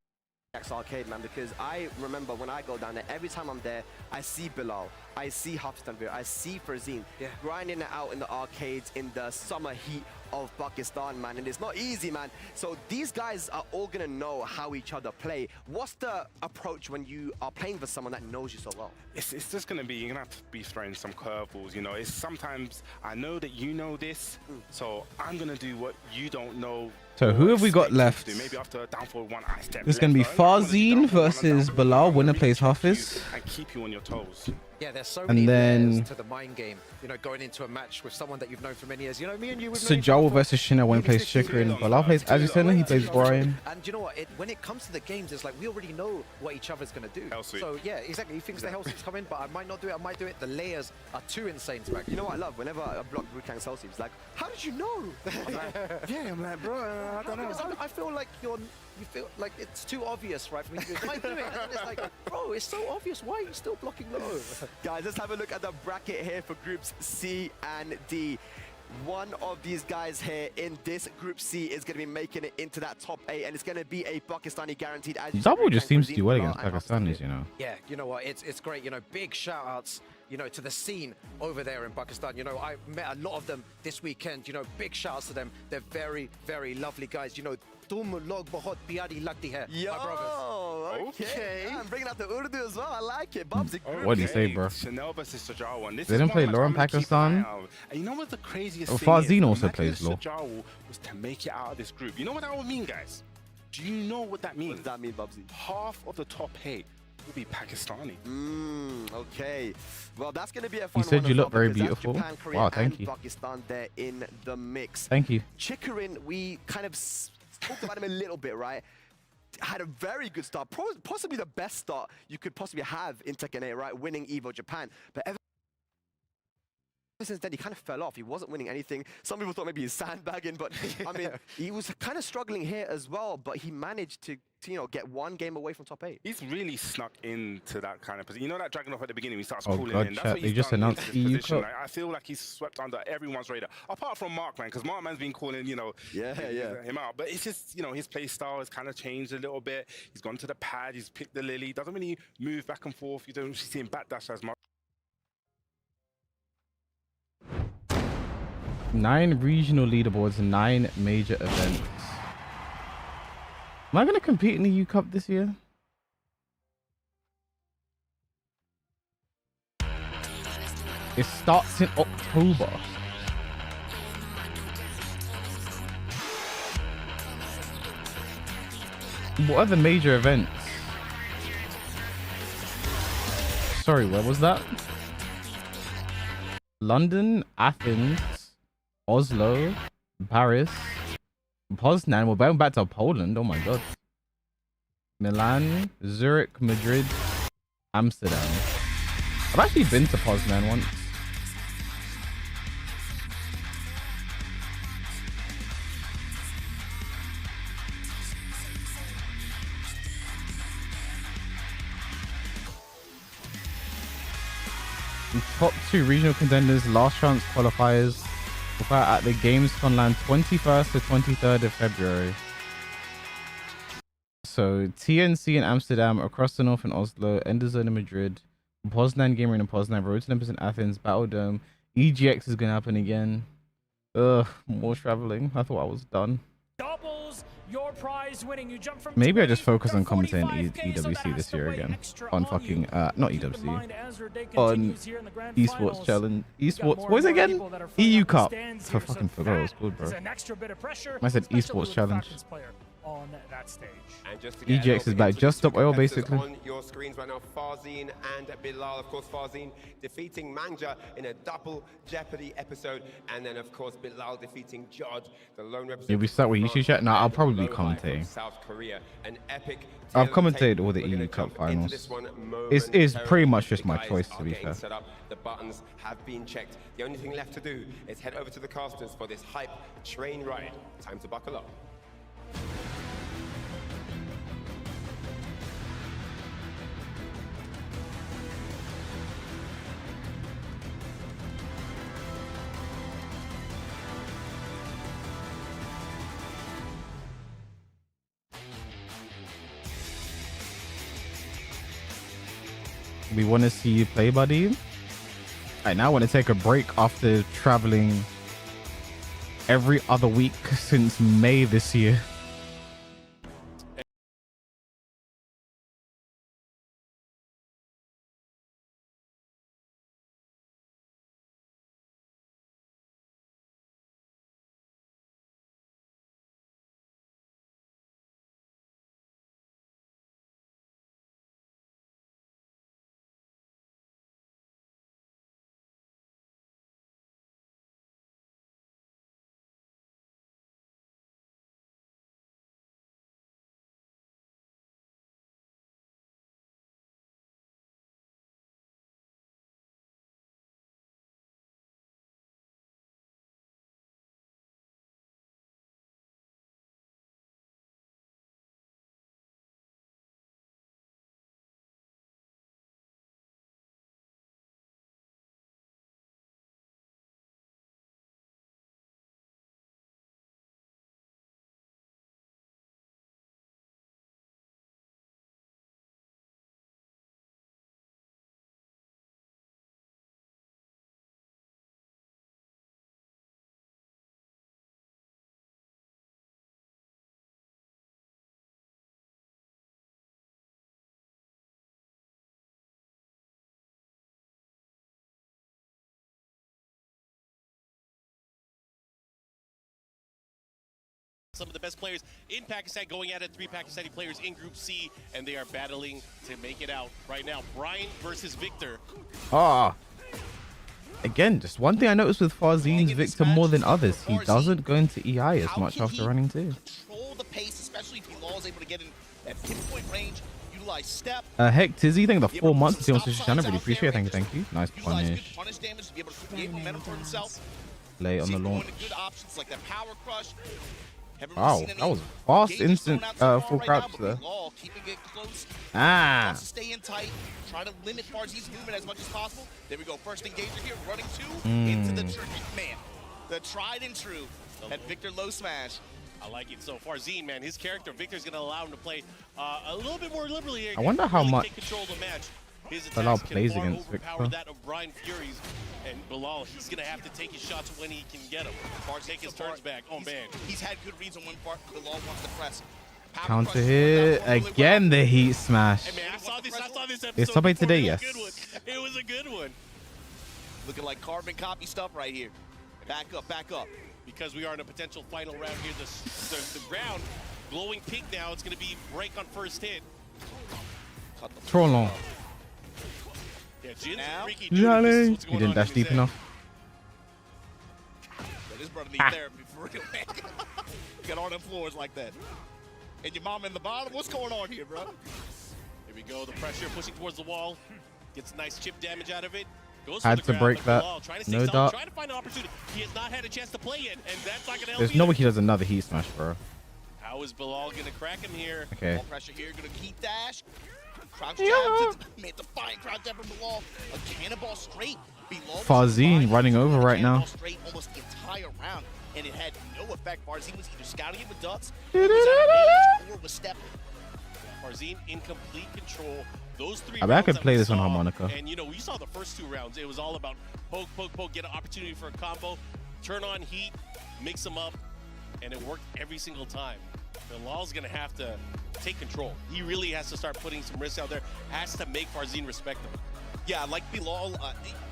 Arcade, man, because I remember when I go down there, every time I'm there, I see Bilal, I see Hafiz Tanvir, I see Farzeen grinding it out in the arcades in the summer heat of Pakistan, man, and it's not easy, man. So these guys are all gonna know how each other play. What's the approach when you are playing for someone that knows you so well? It's just gonna be, you're gonna have to be throwing some curveballs, you know. It's sometimes I know that you know this, so I'm gonna do what you don't know. So who have we got left? Maybe after downfall 1, I step There's going to be Farzeen versus Bilal. Winner plays Hafiz. and keep you on your toes. Yeah, there's so And many then- layers to the mind game. You know, going into a match with someone that you've known for many years. You know, me and you. Sajal versus Shina. Winner plays Shikrin. Bilal plays Azusena. He plays Brian. And you know what? When it comes to the games, it's like we already know what each other's going to do. Hell sweep. So yeah, exactly. He thinks the hell sweep's coming, but I might not do it. I might do it. The layers are too insane to back. You know what I love? Whenever I block Rukang Hell Sweep, it's like, how did you know? I'm like, yeah, I'm like, bro, I don't know. Because I feel like you feel like it's too obvious, right? For me to do it. I do it, and it's like, bro, it's so obvious. Why are you still blocking low? Guys, let's have a look at the bracket here for groups C and D. One of these guys here in this group C is going to be making it into that top 8, and it's going to be a Pakistani guaranteed. As Double just seems to do well against Pakistanis, you know. Yeah, you know what? It's great. You know, big shout outs, you know, to the scene over there in Pakistan. You know, I met a lot of them this weekend. You know, big shout outs to them. They're very, very lovely guys. You know, tum log bahut pyari lagti hai, my brothers. Okay. I'm bringing out the Urdu as well. I like it. Bob's What do you say, bro? Chanel versus Sajal one. This They is didn't one play match Law in I'm gonna keep an Pakistan? eye out. And you know what the craziest Oh, thing Farzeen is? also Imagine plays if Law. Sajal was to make it out of this group. You know what that would mean, guys? Do you know what that means? What does that mean, Bubsy? Half of the top 8 will be Pakistani. Okay. Well, that's going to be a He fun said one you as look well, very because that's beautiful. Japan, Korea, Wow, thank and you. Pakistan there in the mix. Thank you. Chikarin, we kind of talked about him a little bit, right? Had a very good start, possibly the best start you could possibly have in Tekken 8, right? Winning EVO Japan. But ever since then, he kind of fell off. He wasn't winning anything. Some people thought maybe he's sandbagging, but I mean, he was kind of struggling here as well, but he managed to you know, get one game away from top 8. He's really snuck into that kind of position. You know that Dragon off at the beginning, he starts Oh pulling God, in. That's chat, what they he's just done announced into this EU position. Cup. Like, I feel like he's swept under everyone's radar, apart from Mark, man, because Mark man's been calling, you know, him out. But it's just, you know, his play style has kind of changed a little bit. He's gone to the pad, he's picked the lily, doesn't really move back and forth. You don't see him backdash as much. 9 regional leaderboards, 9 major events. Am I going to compete in the U Cup this year? It starts in October. What are the major events? Sorry, where was that? London, Athens, Oslo, Paris, Poznan. We're going back to Poland. Oh my god. Milan, Zurich, Madrid, Amsterdam. I've actually been to Poznan once. Top 2 regional contenders, last chance qualifiers. At the Gamescom land 21st to 23rd of February. So TNC in Amsterdam, across the north in Oslo, Enderzone in Madrid, Poznan Game Arena in Poznan, Road to Olympus in Athens, Battle Dome, EGX is gonna happen again. Ugh, more traveling. I thought I was done. Doubles your prize winning. You jump from Maybe I just focus on commentating EWC this year again. On fucking not EWC. On Esports Challenge. Esports. What is it again? EU Cup. I fucking forgot it was called, bro. I said Esports Challenge. On that stage. And just to EGX is back. Just stop oil, basically. On your screens right now, Farzine and Bilal. Of course, Farzine defeating Manja in a double Jeopardy episode, and then of course Bilal defeating Jod, the lone representative. You'll be stuck with YouTube chat. Nah, I'll probably be commentating. South Korea, an epic. I've commentated all the EU Cup finals. It's pretty much just my choice, to be fair. Set up. The buttons have been checked. The only thing left to do is head over to the casters for this hype train ride. Time to buckle up. We want to see you play, buddy. I now want to take a break after traveling every other week since May this year. some of the best players in Pakistan going at it. 3 Pakistani players in Group C, and they are battling to make it out right now. Brian versus Victor. Ah. Again, just one thing I noticed with Farzine's Victor more than others, he doesn't go into EI as much after running 2. Control the pace, especially if Bilal is able to get in at pinpoint range, utilize step. Heck, Tizzy, thank you for the 4 months to see on Social Channel. Really appreciate it. Thank you. Nice punish. Punish damage to be able to create momentum for himself. Late on the launch. Good options like that power crush. Wow, that was fast instant full crouch there. Keeping it close. Ah. Wants to stay in tight. Try to limit Farzi's movement as much as possible. There we go. First engager here, running 2 into the man. The tried and true at Victor low smash. I like it. So Farzine, man, his character, Victor's going to allow him to play a little bit more liberally here. I wonder how much take control of the match. His Bilal attacks plays can far against overpower Victor. that of Brian Fury's. And Bilal, he's going to have to take his shots when he can get them. Take his turns back. Oh, man. He's had good reads on when Bilal wants to press. Counter hit. Again, the heat smash. Hey, man, I saw this episode. It's somebody today, yes. It was a good one. Looking like carbon copy stuff right here. Back up, back up. Because we are in a potential final round here. The ground glowing pink now. It's going to be break on first hit. Trop long. Yeah, Jin's a freaky Jolly. dude. He didn't dash deep enough. This brother needs therapy for real, man. Got all them floors like that. And your mom in the bottom? What's going on here, bro? Here we go. The pressure pushing towards the wall. Gets nice chip damage out of it. Goes Had for the to break that. No doubt. Trying to find an opportunity. He has not had a chance to play it, and that's not going to help. There's no way he does another heat smash, bro. How is Bilal going to crack him here? Okay. Pressure here, going to keep dash. Crouch jab, man, defiant crouch jab from Bilal. A cannonball straight. Farzine running over right now. Straight almost the entire round, and it had no effect. Farzine was either scouting it with ducks, or was stepping. Farzine in complete control. Those 3 I bet I rounds could that play we this on saw, harmonica. And you know, we saw the first 2 rounds. It was all about poke, poke, poke, get an opportunity for a combo, turn on heat, mix them up, and it worked every single time. Bilal's gonna have to take control. He really has to start putting some risks out there. Has to make Farzine respect him. Yeah, like Bilal,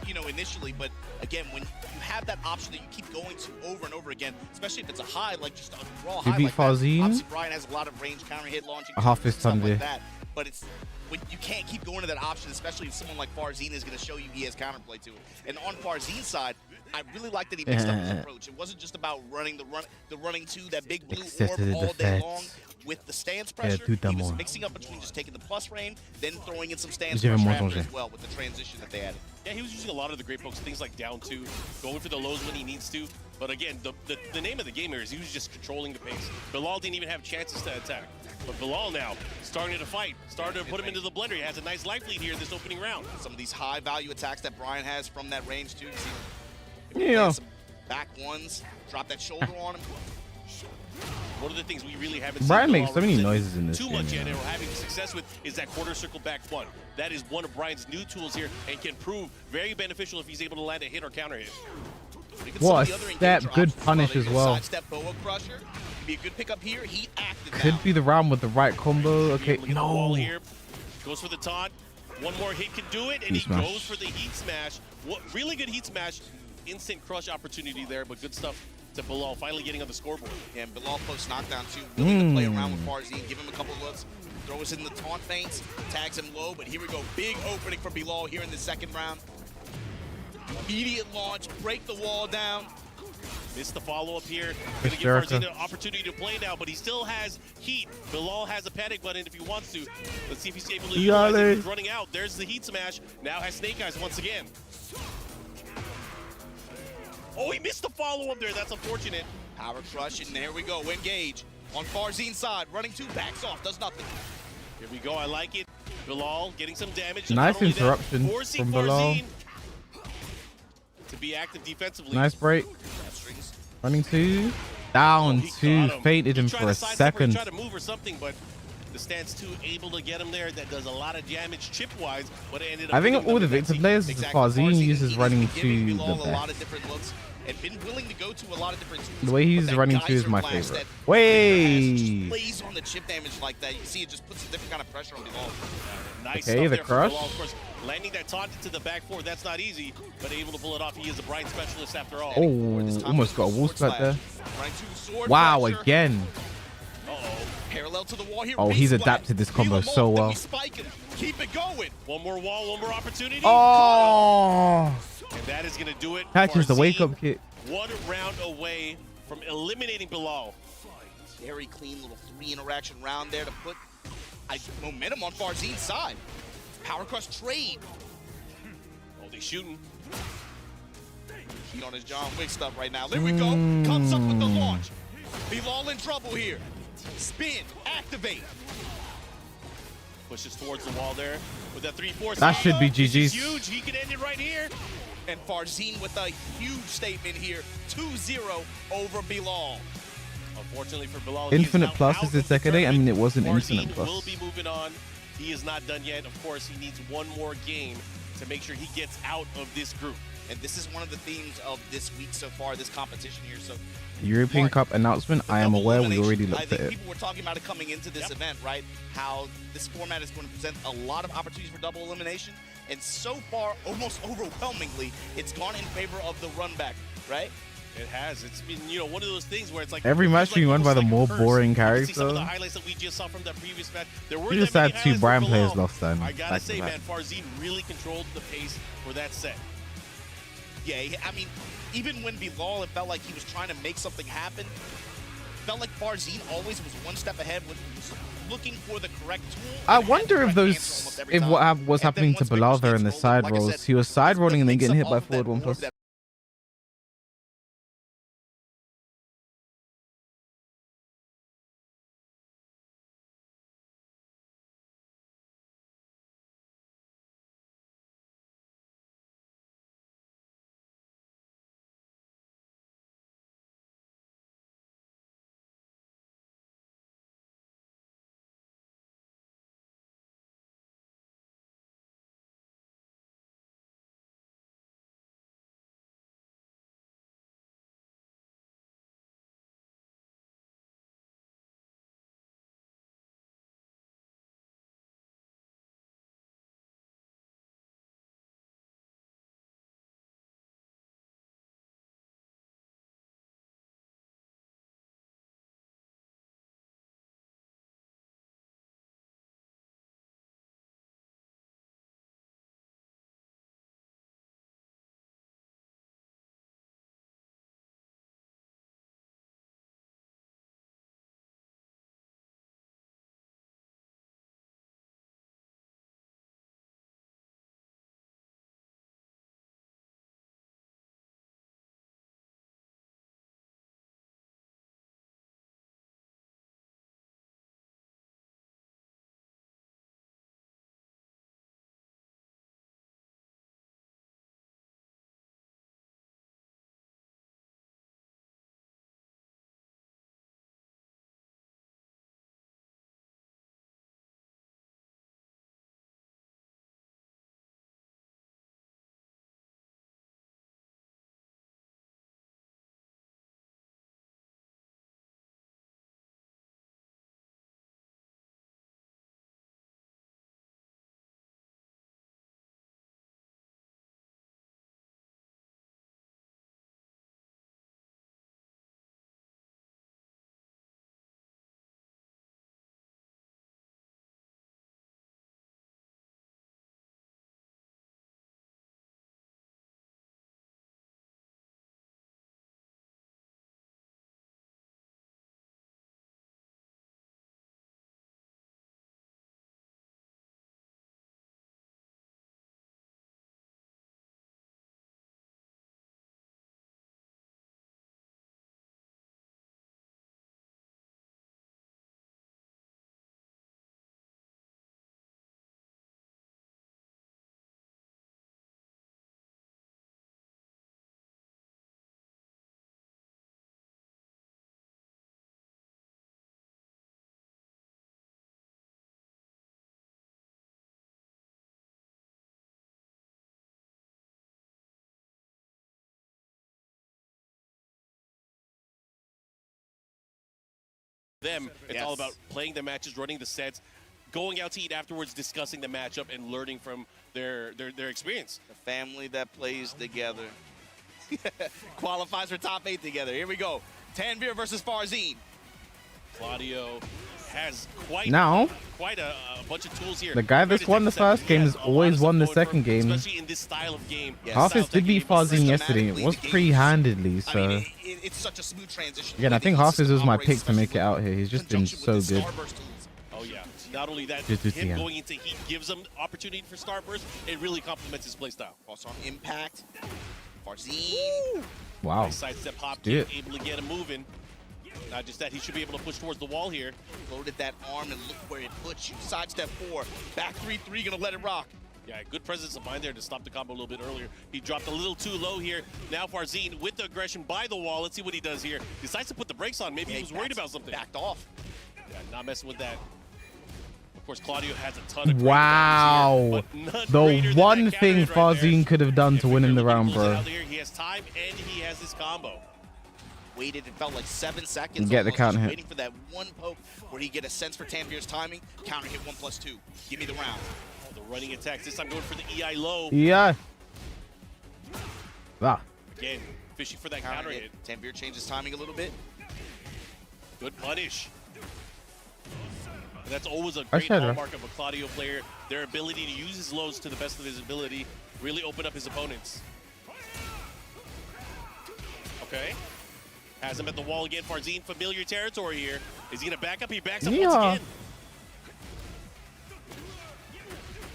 you know, initially, but again, when you have that option that you keep going to over and over again, especially if it's a high, like just a raw high beat like Farzine. that. Obviously, Brian has a lot of range, counter hit, launching, A half his stuff thunder. like that. But it's when you can't keep going to that option, especially if someone like Farzine is going to show you he has counterplay to it. And on Farzine's side, I really like that he mixed up his approach. It wasn't just about running the running 2, that big blue orb all day long. With the stance pressure, he was mixing up between just taking the plus rain, then throwing in some stance pressure after as well with the transition that they added. Yeah, he was using a lot of the great pokes, things like down 2, going for the lows when he needs to. But again, the name of the game here is he was just controlling the pace. Bilal didn't even have chances to attack. But Bilal now starting to fight, starting to put him into the blender. He has a nice life lead here this opening round. Some of these high value attacks that Brian has from that range too. Yeah. Some back ones, drop that shoulder on him. One of the things we really haven't Brian seen makes so many noises in this too game. much yet, and we're having success with is that quarter circle back one. That is one of Brian's new tools here and can prove very beneficial if he's able to land a hit or counter hit. What a step, good punish as well. Sidestep boa crusher. Could be a good pickup here. Heat active Could be the round with the right combo. Okay, no. Here. Goes for the taunt. One more hit can do it, and he goes for the heat smash. What really good heat smash. Instant crush opportunity there, but good stuff to Bilal finally getting on the scoreboard. Yeah, and Bilal post knockdown too. Willing to play around with Farzine, give him a couple looks, throw us in the taunt feints, tags him low, but here we go. Big opening for Bilal here in the second round. Immediate launch, break the wall down. Missed the follow-up here. Gonna give Farzine an opportunity to play now, but he still has heat. Bilal has a panic button if he wants to. Let's see if he's able to utilize it. He's running out. There's the heat smash. Now has Snake Eyes once again. Oh, he missed the follow-up there. That's unfortunate. Power crush, and there we go. Engage on Farzine's side. Running 2, backs off, does nothing. Here we go. I like it. Bilal getting some damage. Nice interruption from Bilal. To be active defensively. Nice break. Running 2. Down 2. Fainted him for a second. Try to move or something, but the stance 2 able to get him there. That does a lot of damage chip-wise, but it ended up. I think all the Victor players, Farzine uses running 2 the a lot best. of different looks and been willing to go to a lot of different tools. The way he uses running 2 is my favorite. Way! Plays on the chip damage like that. You can see it just puts a different kind of pressure on Bilal. Nice okay, the crush. Bilal, of course, landing that taunt into the back 4, that's not easy, but able to pull it off. He is a Brian specialist after all. Oh, almost got a wall splat there. Running to the sword. Wow, pressure. again. Uh-oh. Parallel to the wall here. Oh, base he's blast. adapted this combo Peel him so off, then well. we spike him. Keep it going. One more wall, one more opportunity. Oh, And that is going to do it. catches the Farzine, wake-up kick. 1 round away from eliminating Bilal. Very clean little 3 interaction round there to put momentum on Farzine's side. Power Crush trade. Oh, they shooting. He on his John Wick stuff right now. There we go. Comes up with the launch. Bilal in trouble here. Spin. Activate. Pushes towards the wall there with that 3-4. That should be GG's. Huge. He can end it right here. And Farzine with a huge statement here. 2-0 over Bilal. Unfortunately for Bilal, Infinite Plus is the second day. I mean, it wasn't Farzine Infinite Plus. will be moving on. He is not done yet. Of course, he needs one more game to make sure he gets out of this group. And this is one of the themes of this week so far, this competition here. So European Cup announcement. I am aware. We already I looked think at it. people were talking about it coming into this event, right? How this format is going to present a lot of opportunities for double elimination. And so far, almost overwhelmingly, it's gone in favor of the run back, right? It has. It's been, one of those things where it's like Every match being won by the more boring See some of the character. highlights that we just saw from that previous match. There were We just had 2 Brian players lost then. I gotta back to say, back. man, Farzine really controlled the pace for that set. Yeah, I mean, even when Bilal, it felt like he was trying to make something happen. Felt like Farzine always was one step ahead, was looking for the correct tool. I wonder if what was happening to Bilal there in the side rolls. He was side rolling and then getting hit by forward 1+. Them, it's all about playing the matches, running the sets, going out to eat afterwards, discussing the matchup, and learning from their experience. The family that plays together. Qualifies for top 8 together. Here we go. Tanvir versus Farzine. Claudio has quite Now, a bunch of tools here. the guy that's won the first game has always won the second game. Especially in this style of game. Hafiz did beat Farzine yesterday. It was pretty handedly, so. It's such a smooth transition. Again, I think Hafiz was my pick to make it out here. He's just been so good. Oh yeah. Not only that, Just to see him him. going into heat gives him opportunity for Starburst. It really complements his playstyle. Also on impact. Farzine. Wow. Nice sidestep hop Dude. kick, able to get him moving. Not just that, he should be able to push towards the wall here. Loaded that arm and look where it puts you. Sidestep 4. Back 3-3, gonna let it rock. Yeah, good presence of mind there to stop the combo a little bit earlier. He dropped a little too low here. Now Farzine with the aggression by the wall. Let's see what he does here. Decides to put the brakes on. Maybe he was worried about something. Backed off. Yeah, not messing with that. Of course, Claudio has a ton of Wow. The one thing Farzine could have done to win in the round, bro. He has time and he has this combo. Waited, it felt like 7 seconds. Get the almost, counter just hit. waiting for that one poke where he get a sense for Tanvir's timing. Counter hit 1+2. Give me the round. Oh, the running attacks. This time going for the EI low. Yeah. Ah. Again, fishing for that counter hit. Tanvir changes timing a little bit. Good punish. And that's always a I great said, hallmark of a Claudio player. Their ability to use his lows to the best of his ability. Really open up his opponents. Okay. Has him at the wall again. Farzine, familiar territory here. Is he going to back up? He backs up once again.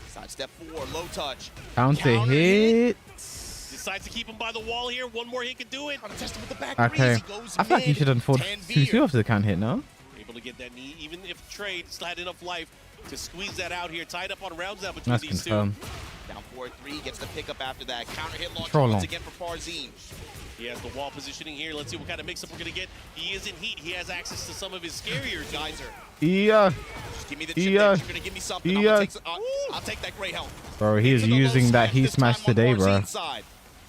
Sidestep 4, low touch. Counter hit. Decides to keep him by the wall here. One more hit can do it. Test him with the back Okay. I feel like he should have done 4-2 after the counter hit, no? Able to get that knee, even if Trade still had enough life to squeeze that out here. Tied up on rounds now between That's these confirmed. two. Down 4-3, gets the pickup after that. Counter hit launch Troll once on. again for Farzine. He has the wall positioning here. Let's see what kind of mix-up we're going to get. He is in heat. He has access to some of his scarier Geyser. Yeah. Just give me the chip damage. You're going to give me something. Yeah. I'll take that gray health. Bro, he is using that heat smash today, bro.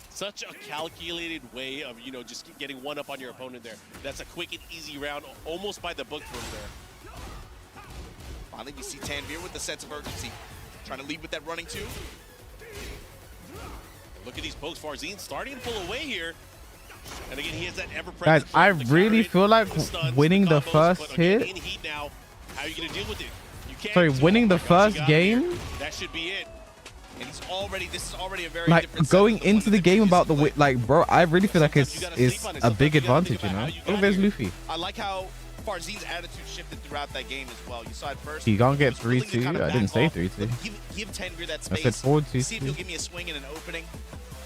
Such a calculated way of, you know, just getting one up on your opponent there. That's a quick and easy round, almost by the book from there. Finally, we see Tanvir with the sense of urgency. Trying to lead with that running 2. Look at these pokes. Farzine starting to pull away here. And again, he has that ever-present. Guys, I really feel like winning the combos, first but again, hit. in heat now, how are you going to deal with it? You can't. Sorry, winning the Oh my gosh, first you got here. game. That should be it. And he's already, this is already a very Like different going into the game about the like, bro, I really feel like it's a big advantage, you know. Oh, there's Luffy. I like how Farzine's attitude shifted throughout that game as well. You saw it first. He can't get was willing to 3-2. kind of I didn't back say off, 3-2. but Give Tanvir that I space. said forward See if 2-2. he'll give me a swing and an opening.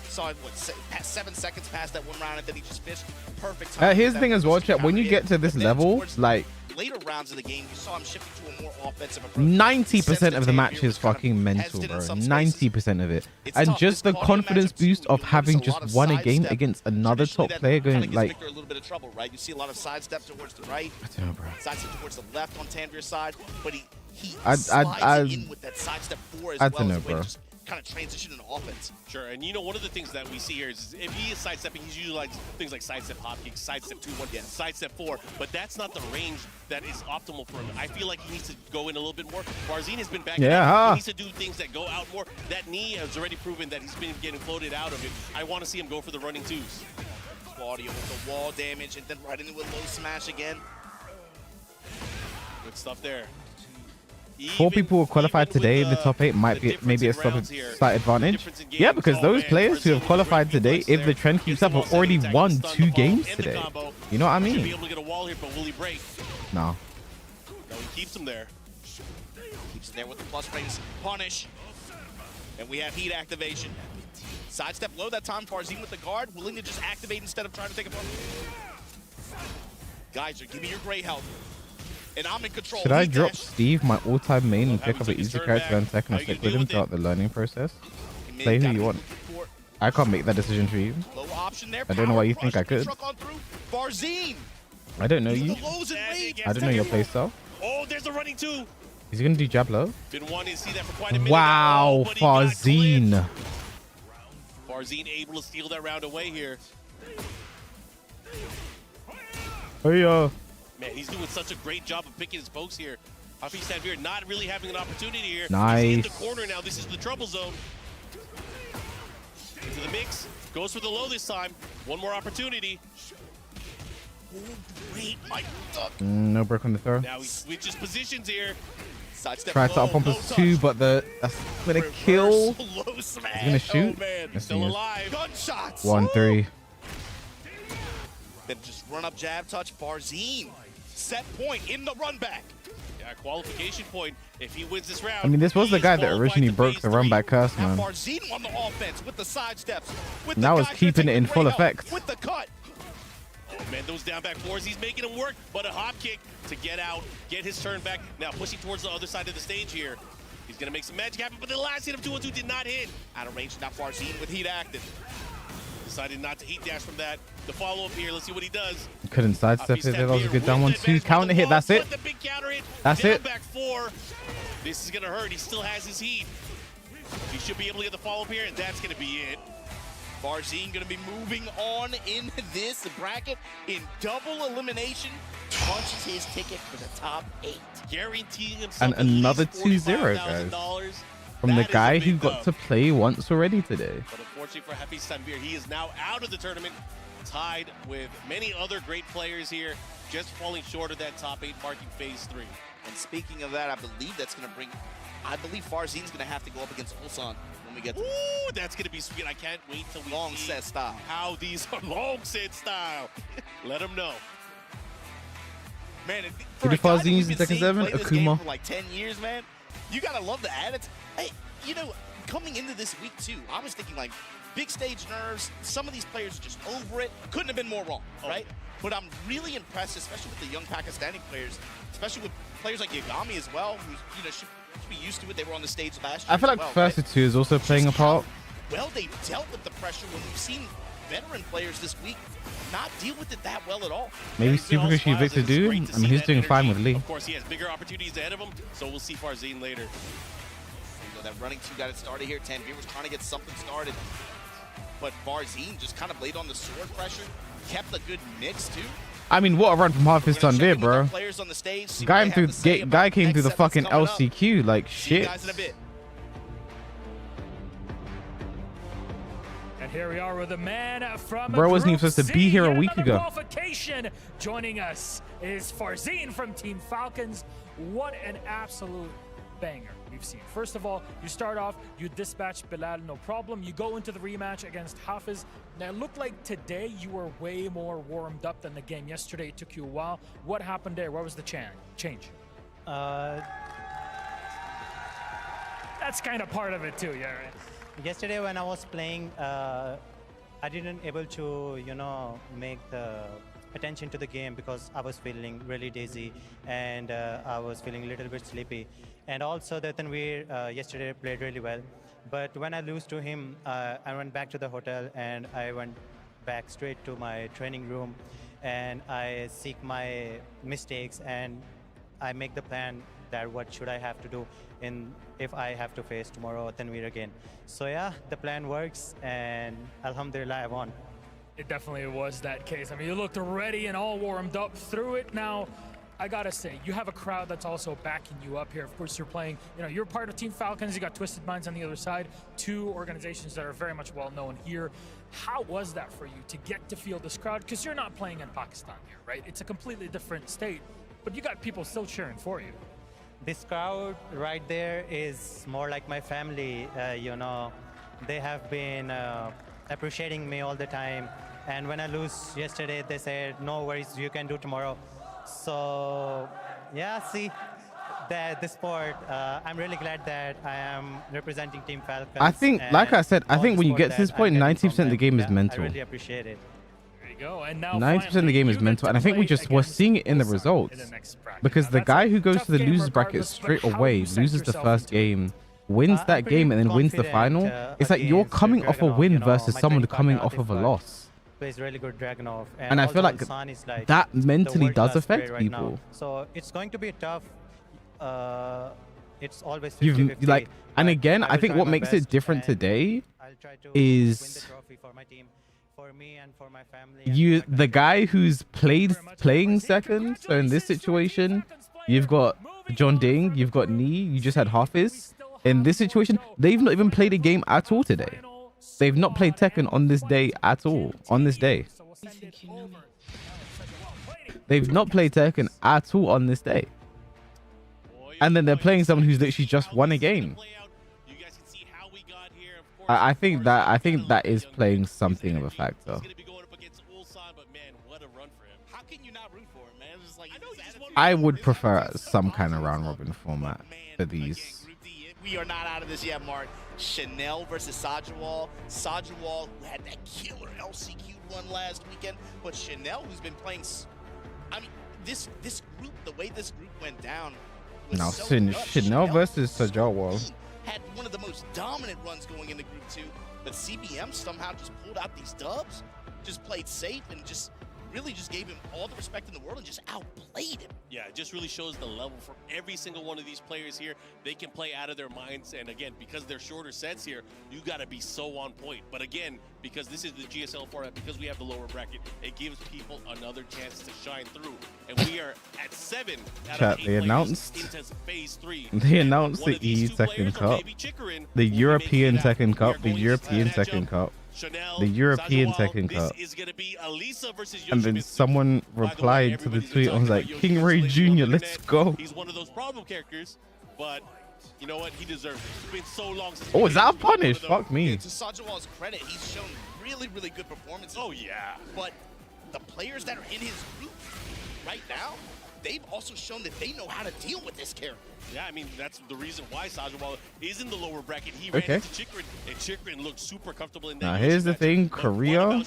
Saw it, what, 7 seconds past that one round, and then he just fished. Perfect time. Here's the thing as well, chat. When you get to this level, like Later rounds of the game, you saw him shifting to a more offensive approach. 90% of the match is fucking mental, bro. 90% of it. And just the confidence boost of having just won a game against another top player going like. Victor a little bit of trouble, right? You see a lot of sidestep towards the right. I don't know, bro. Sidestep towards the left on Tanvir's side, but he I slides in with that sidestep 4 as I well. don't know, as a way to bro. just kind of transition into offense. Sure, and you know, one of the things that we see here is if he is sidestepping, he's usually like things like sidestep hop kick, sidestep 2-1, sidestep 4, but that's not the range that is optimal for him. I feel like he needs to go in a little bit more. Farzine has been backing up. He needs to do things that go out more. That knee has already proven that he's been getting floated out of it. I want to see him go for the running 2s. Claudio with the wall damage and then right into a low smash again. Good stuff there. 4 people who qualified today in the top 8 might be maybe a slight advantage. Yeah, because those players who have qualified today, if the trend keeps up, have already won 2 games today. You know what I Be mean? able to get a wall here, but will he break? No. No, he keeps him there. Keeps it there with the plus frames. Punish. And we have heat activation. Sidestep low that time. Farzine with the guard, willing to just activate instead of trying to take a punch. Geyser, give me your gray health. And I'm in control. Should I drop Steve, my all-time main, and pick up an easy character and Tekken and stick with him throughout the learning process? Play who you want. I can't make that decision for you. Low option there. I don't know why you think I could. Truck on through. Farzine. I don't know you. I don't know your playstyle. Oh, there's a running 2. Is he gonna do jab low? Been wanting to see that for quite a minute. Wow, now, but he got Farzine. Farzine able to steal that round away here. Hey, Man, he's doing such a great job of picking his pokes here. Hafiz Tanvir not really having an opportunity here. Nice. He's in the corner now. This is the trouble zone. Into the mix. Goes for the low this time. One more opportunity. great, my duck. No break on the throw. Now he switches positions here. Sidestep Tried to up on plus 2, but that's gonna kill. low smash. He's gonna shoot. Oh man, he's Yes, still he is. alive. Gunshots. 1-3. Then just run up jab touch. Farzine. Set point in the run back. Yeah, qualification point. If he wins this round, I mean, this was the he guy is that qualified originally to broke phase the run 3. back curse, Now man. Farzine on the offense with the side steps. With Now the it's guys keeping that it in take full great help, effect. With the cut. Oh man, those down back fours, he's making him work, but a hop kick to get out, get his turn back. Now pushing towards the other side of the stage here. He's gonna make some magic happen, but the last hit of 2-1-2 did not hit. Out of range, now Farzine with heat active. Decided not to heat dash from that. The follow-up here, let's see what he does. Couldn't sidestep it. That was a good down 1-2. Counter hit. That's it. The big counter hit. That's down it. Back 4. This is gonna hurt. He still has his heat. He should be able to get the follow-up here, and that's gonna be it. Farzine gonna be moving on in this bracket in double elimination. Punches his ticket for the top 8. Guaranteeing himself And at least another 2-0, $45,000. guys. From the guy who got to play once already today. But unfortunately for Hafiz Tanvir, he is now out of the tournament, tied with many other great players here, just falling short of that top 8 marking phase 3. And speaking of that, I believe that's gonna bring. I believe Farzine's gonna have to go up against Ulsan when we get to Ooh, that's gonna be sweet. I can't wait till we long see set style. how these are long set style. Let him know. Man, Who did Farzine use in Tekken 7? Akuma. For like 10 years, man. You gotta love the attitude. Hey, you know, coming into this week too, I was thinking like big stage nerves. Some of these players are just over it. Couldn't have been more wrong, right? But I'm really impressed, especially with the young Pakistani players, especially with players like Yagami as well, who should be used to it. They were on the stage last year. I feel like first to 2 is also playing a part. Well, they dealt with the pressure when we've seen veteran players this week not deal with it that well at all. Maybe Super Fishy Victor do. I mean, he's doing fine with Lee. Of course, he has bigger opportunities ahead of him, so we'll see Farzine later. That running 2 got it started here. Tanvir was trying to get something started, but Farzine just kind of laid on the sword pressure, kept a good mix too. I mean, what a run from Hafiz Tanvir, bro. Players on the stage, Guy came through the fucking LCQ, like shit. Guys in a bit. And here we are with a man from Bro wasn't even Group supposed to be here a C. week Another ago. Qualification. Joining us is Farzine from Team Falcons. What an absolute banger we've seen. First of all, you start off, you dispatch Bilal, no problem. You go into the rematch against Hafiz. Now, it looked like today you were way more warmed up than the game yesterday. It took you a while. What happened there? What was the change? That's kind of part of it too, yeah, right? Yesterday when I was playing, I didn't able to, make the attention to the game because I was feeling really dizzy and I was feeling a little bit sleepy. And also the Tanvir yesterday played really well. But when I lose to him, I went back to the hotel and I went back straight to my training room and I seek my mistakes and I make the plan that what should I have to do if I have to face tomorrow Tanvir again. So yeah, the plan works and Alhamdulillah I won. It definitely was that case. I mean, you looked ready and all warmed up through it. Now, I gotta say, you have a crowd that's also backing you up here. Of course, you're playing, you're part of Team Falcons. You got Twisted Minds on the other side, 2 organizations that are very much well known here. How was that for you to get to feel this crowd? Because you're not playing in Pakistan here, right? It's a completely different state, but you got people still cheering for you. This crowd right there is more like my family. They have been appreciating me all the time. And when I lose yesterday, they said, no worries, you can do tomorrow. So yeah, see, the sport, I'm really glad that I am representing Team Falcons. I think, like I said, I think when you get to this point, 90% of the game is mental. I really appreciate it. Go. And now 90% of the game is mental, and I think we're seeing it in the results. Because the guy who goes to the losers bracket straight away loses the first game, wins that game, and then wins the final. It's like you're coming off a win versus someone coming off of a loss. Plays really good Dragunov, And I feel like that mentally does affect people. So it's going to be tough. It's always You've like, and again, I think what makes it different today is the guy who's playing second. So in this situation, you've got John Ding, you've got Nee, you just had Hafiz. In this situation, they've not even played a game at all today. They've not played Tekken on this day at all. On this day. They've not played Tekken at all on this day. And then they're playing someone who's literally just won a game. I think that is playing something of a factor. I would prefer some kind of round robin format for these. We are not out of this yet, Mark. Chanel versus Sajawal. Sajawal, who had that killer LCQ run last weekend, but Chanel, who's been playing. I mean, this group, the way this group went down. Now, Chanel versus Sajawal had one of the most dominant runs going into Group 2, but CBM somehow just pulled out these dubs, just played safe, and just really just gave him all the respect in the world and just outplayed him. Yeah, it just really shows the level from every single one of these players here. They can play out of their minds, and again, because they're shorter sets here, you got to be so on point. But again, because this is the GSL format, because we have the lower bracket, it gives people another chance to shine through. And we are at 7 out of 8 they announced into phase 3. They announced the Tekken Cup, the European Tekken Cup, the European Tekken Cup, the European Tekken Cup. And then someone replied to the tweet. I was like, King Ray Jr., let's go. He's one of those problem characters, but you know what? He deserves it. It's been so long since. Oh, is that a punish? Fuck me. To Sajawal's credit, he's shown really, really good performances. Oh, yeah. But the players that are in his group right now, they've also shown that they know how to deal with this character. Yeah, I mean, that's the reason why Sajawal is in the lower bracket. He ran into Chikrin, and Chikrin looked super comfortable in that. Now, here's the thing. Korea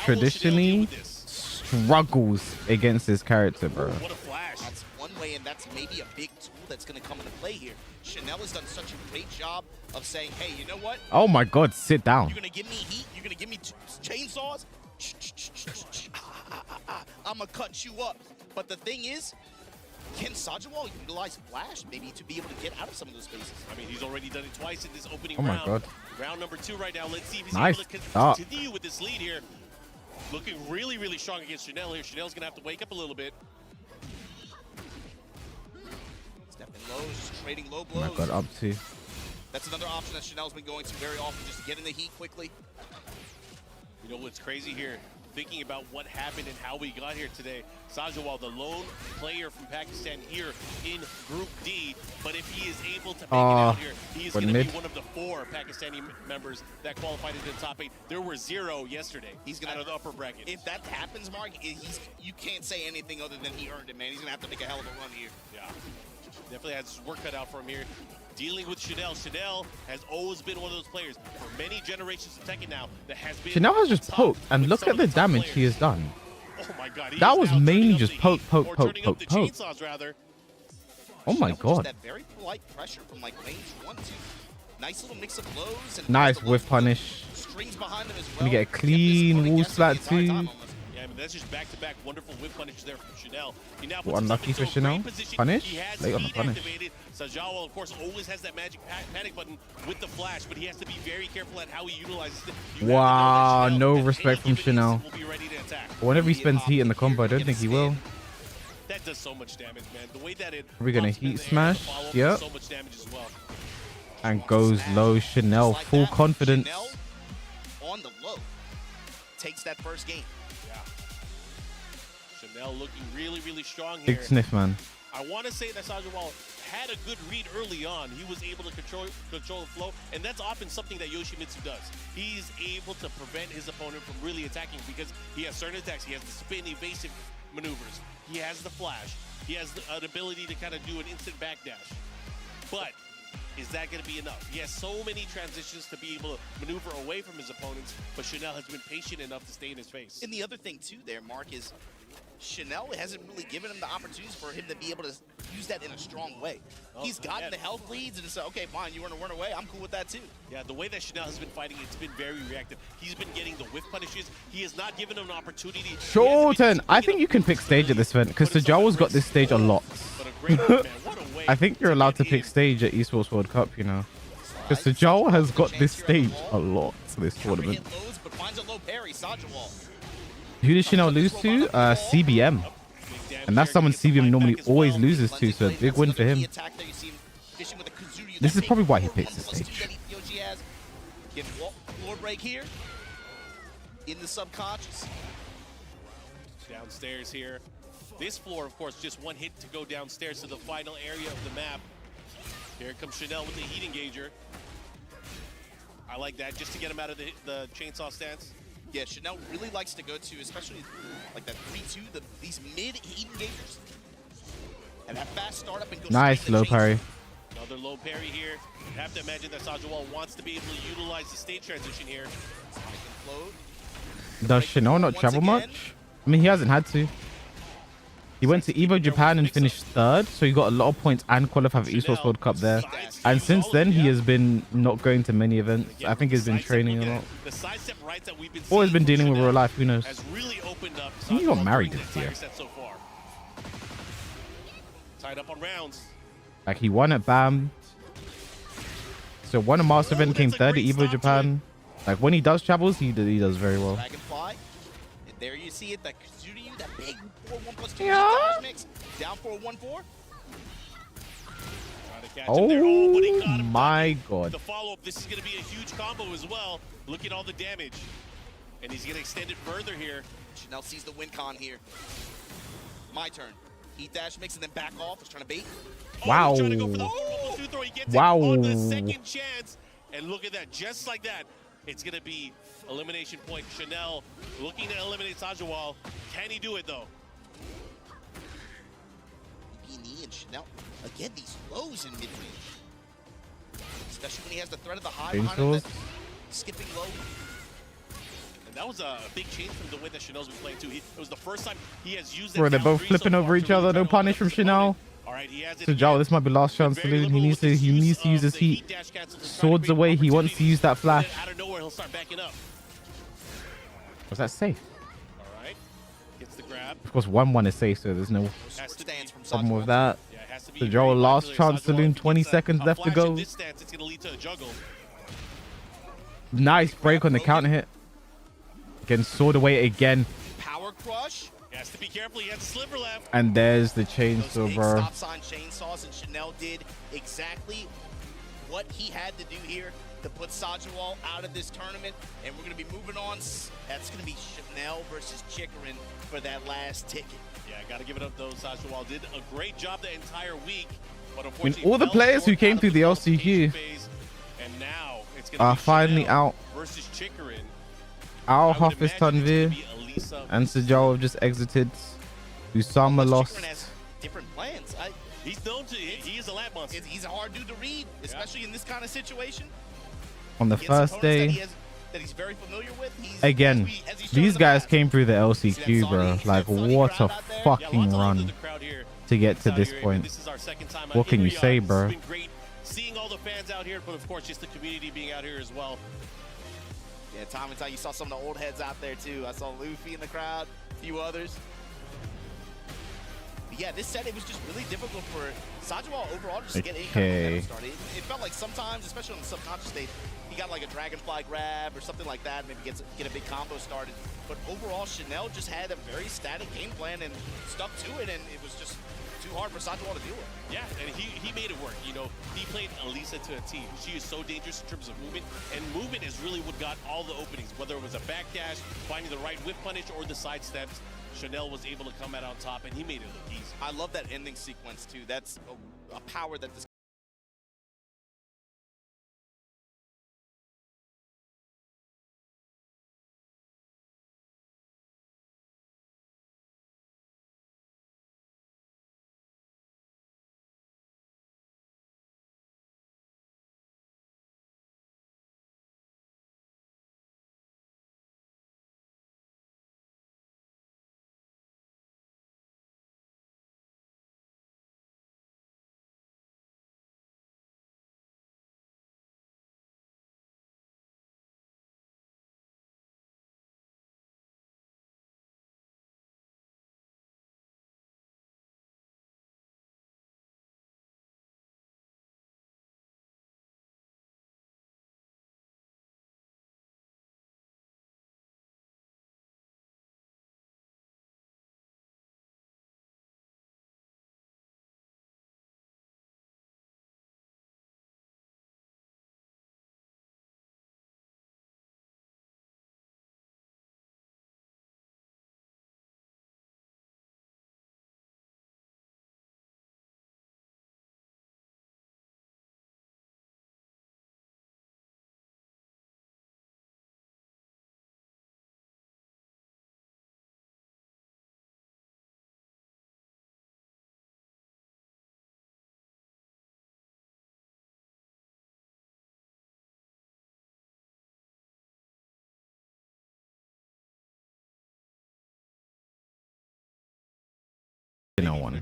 traditionally struggles against this character, bro. What a flash. That's one way, and that's maybe a big tool that's going to come into play here. Chanel has done such a great job of saying, hey, you know what? Oh, my God. Sit down. You're going to give me heat? You're going to give me chainsaws? I'm going to cut you up. But the thing is, can Sajawal utilize Flash maybe to be able to get out of some of those spaces? I mean, he's already done it twice in this opening round. Oh my God. Round number 2 right now. Let's see if he's nice. able to continue with this lead here. Looking really, really strong against Chanel here. Chanel's going to have to wake up a little bit. Stepping low, just trading low blows. Oh my God, up to. That's another option that Chanel's been going to very often, just get in the heat quickly. You know what's crazy here? Thinking about what happened and how we got here today. Sajawal, the lone player from Pakistan here in Group D, but if he is able to make it out here, he is going to be one of the 4 Pakistani members that qualified into the top 8. There were 0 yesterday. He's going to out of the upper bracket. If that happens, Mark, you can't say anything other than he earned it, man. He's going to have to make a hell of a run here. Yeah, definitely has his work cut out for him here. Dealing with Chanel. Chanel has always been one of those players for many generations of Tekken now that has been. Chanel has just poked, and look at the damage he has done. Oh my God, that was mainly just poke. Oh my God. That very polite pressure from like range 1-2. Nice little mix of blows. And nice whiff punish. Strings behind them as well. Gonna get a clean wall splat too. Yeah, I mean, that's just back-to-back wonderful whip punishes there from Chanel. He now puts unlucky for Chanel. Punish? Late on the punish. Sajawal, of course, always has that magic panic button with the flash, but he has to be very careful at how he utilizes it. Wow, no respect from Chanel. Whenever he spends heat in the combo, I don't think he will. That does so much damage, man. The way that it Are we gonna heat smash? Yep. So much damage as well. And goes low. Chanel, full confidence. Chanel on the low takes that first game. Chanel looking really, really strong here. Big sniff, man. I want to say that Sajawal had a good read early on. He was able to control the flow, and that's often something that Yoshimitsu does. He's able to prevent his opponent from really attacking because he has certain attacks. He has the spin evasive maneuvers. He has the flash. He has an ability to kind of do an instant backdash. But is that going to be enough? He has so many transitions to be able to maneuver away from his opponents, but Chanel has been patient enough to stay in his face. And the other thing, too, there, Mark, is Chanel hasn't really given him the opportunities for him to be able to use that in a strong way. He's gotten the health leads and said, okay, fine, you want to run away? I'm cool with that, too. Yeah, the way that Chanel has been fighting, it's been very reactive. He's been getting the whiff punishes. He has not given him an opportunity. Shorten. I think you can pick stage at this event because Sajawal's got this stage a lot. I think you're allowed to pick stage at Esports World Cup, you know. Because Sajawal has got this stage a lot to this tournament. Who did Chanel lose to? CBM. And that's someone CBM normally always loses to, so a big win for him. This is probably why he picks this stage. Floor break here in the subconscious. Downstairs here. This floor, of course, just one hit to go downstairs to the final area of the map. Here comes Chanel with the heat engager. I like that, just to get him out of the chainsaw stance. Yeah, Chanel really likes to go to, especially like that 3-2, these mid heat engagers. And that fast startup and go Nice low parry. Another low parry here. You have to imagine that Sajawal wants to be able to utilize the state transition here. Does Chanel not travel much? I mean, he hasn't had to. He went to Evo Japan and finished 3rd, so he got a lot of points and qualified for Esports World Cup there. And since then, he has been not going to many events. I think he's been training a lot. Or he's been dealing with real life, who knows. I think he got married this year. Tied up on rounds. Like, he won at BAM. So won a master event, came 3rd at Evo Japan. Like, when he does travels, he does very well. Dragonfly. And there you see it, that Kazuryu, that big 4-1+2 Yeah. mix. Down for a 1-4. Oh my god. The follow-up, this is going to be a huge combo as well. Look at all the damage. And he's going to extend it further here. Chanel sees the win con here. My turn. Heat dash mix and then back off. He's trying to bait. Wow. He's trying to go for the 4-1+2 throw. He gets Wow. it on the second chance. And look at that, just like that. It's going to be elimination point. Chanel looking to eliminate Sajawal. Can he do it, though? Knee and Chanel. Again, these lows in mid-range. Especially when he has the threat of the high behind him. Skipping low. And that was a big change from the way that Chanel's been playing, too. It was the first time he has used Bro, they're both flipping over each other. No punish from Chanel. So Joel, this might be last chance to lose. He needs to use his heat. Swords away. He wants to use that flash. Out of nowhere, he'll start backing up. Was that safe? All right. Gets the grab. Of course, 1-1 is safe, so there's no problem with that. So Joel, last chance to loon. 20 seconds left to go. This stance, it's going to lead to a juggle. Nice break on the counter hit. Again, sword away again. Power crush. He has to be careful. He has a sliver left. And there's the chainsaw, bro. Stop sign chainsaws, and Chanel did exactly what he had to do here to put Sajawal out of this tournament. And we're going to be moving on. That's going to be Chanel versus Chikarin for that last ticket. Yeah, got to give it up, though. Sajawal did a great job the entire week. But I mean, all the players who came through the LCQ and now it's are finally out. Versus Chikarin. Our Hafiz Tanvir and Sajal have just exited. Usama lost. Has different plans. He's known to. He is a lap monster. He's a hard dude to read, especially in this kind of situation. On the first day. That he's very familiar with. Again, these guys came through the LCQ, bro. Like, what a fucking run to get to this point. What can you say, bro? It's been great seeing all the fans out here, but of course, just the community being out here as well. Yeah, time and time, you saw some of the old heads out there too. I saw Luffy in the crowd, a few others. But yeah, this set, it was just really difficult for Sajawal overall just to get any kind of momentum started. It felt like sometimes, especially on the subconscious state, he got like a dragonfly grab or something like that, maybe get a big combo started. But overall, Chanel just had a very static game plan and stuck to it, and it was just too hard for Sajawal to deal with. Yeah, and he made it work. You know, he played Elisa to a T. She is so dangerous in terms of movement, and movement is really what got all the openings, whether it was a backdash, finding the right whip punish, or the side steps. Chanel was able to come out on top, and he made it look easy. I love that ending sequence, too. That's a power that this Chanel won,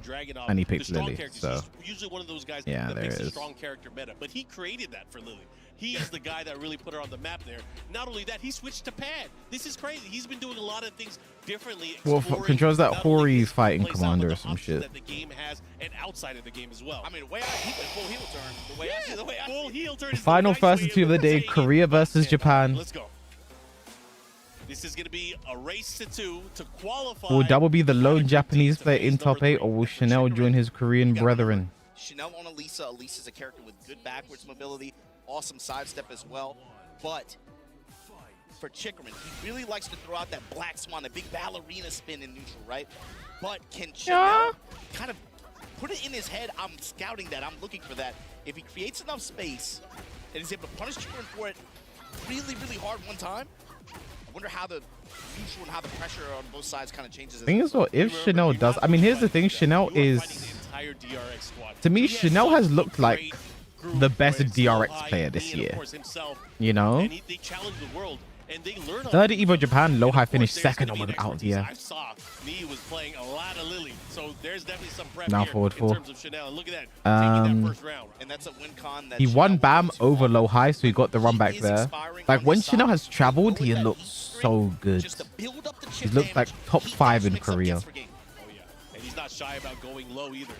and he picked Lily. So usually one of those guys yeah, that there makes it a is. strong character meta, but he created that for Lily. He's the guy that really put her on the map there. Not only that, he switched to pad. This is crazy. He's been doing a lot of things differently. Well, controls that Hori fighting commander or some shit. That the game has and outside of the game as well. I mean, the way I see the full heel turn, the way I full heel turn. Final first two of the day: Korea versus Japan. Let's go. This is going to be a race to 2 to qualify. Will Double be the lone Japanese player in top 8, or will Chanel join his Korean brethren? Chanel on Elisa. Elisa's a character with good backwards mobility, awesome sidestep as well. But for Chickerman, he really likes to throw out that black swan, the big ballerina spin in neutral, right? But can Chanel kind of put it in his head? I'm scouting that. I'm looking for that. If he creates enough space and is able to punish Chickerman for it really, really hard one time, I wonder how the neutral and how the pressure on both sides kind of changes. Thing is, though, if Chanel does, I mean, here's the thing: Chanel is, to me, Chanel has looked like the best DRX player this year. You know, third at Evo Japan, Lohai finished second on out here. I saw Nee was playing a lot of Lily, so there's definitely some prep Now here forward in four. terms of Chanel. And look at that, taking that first round. And that's a win con that He won BAM over Lohai, so he got the run back there. Like when Chanel has traveled, he looks so good. He looks like top 5 in Korea. Oh yeah, and he's not shy about going low either.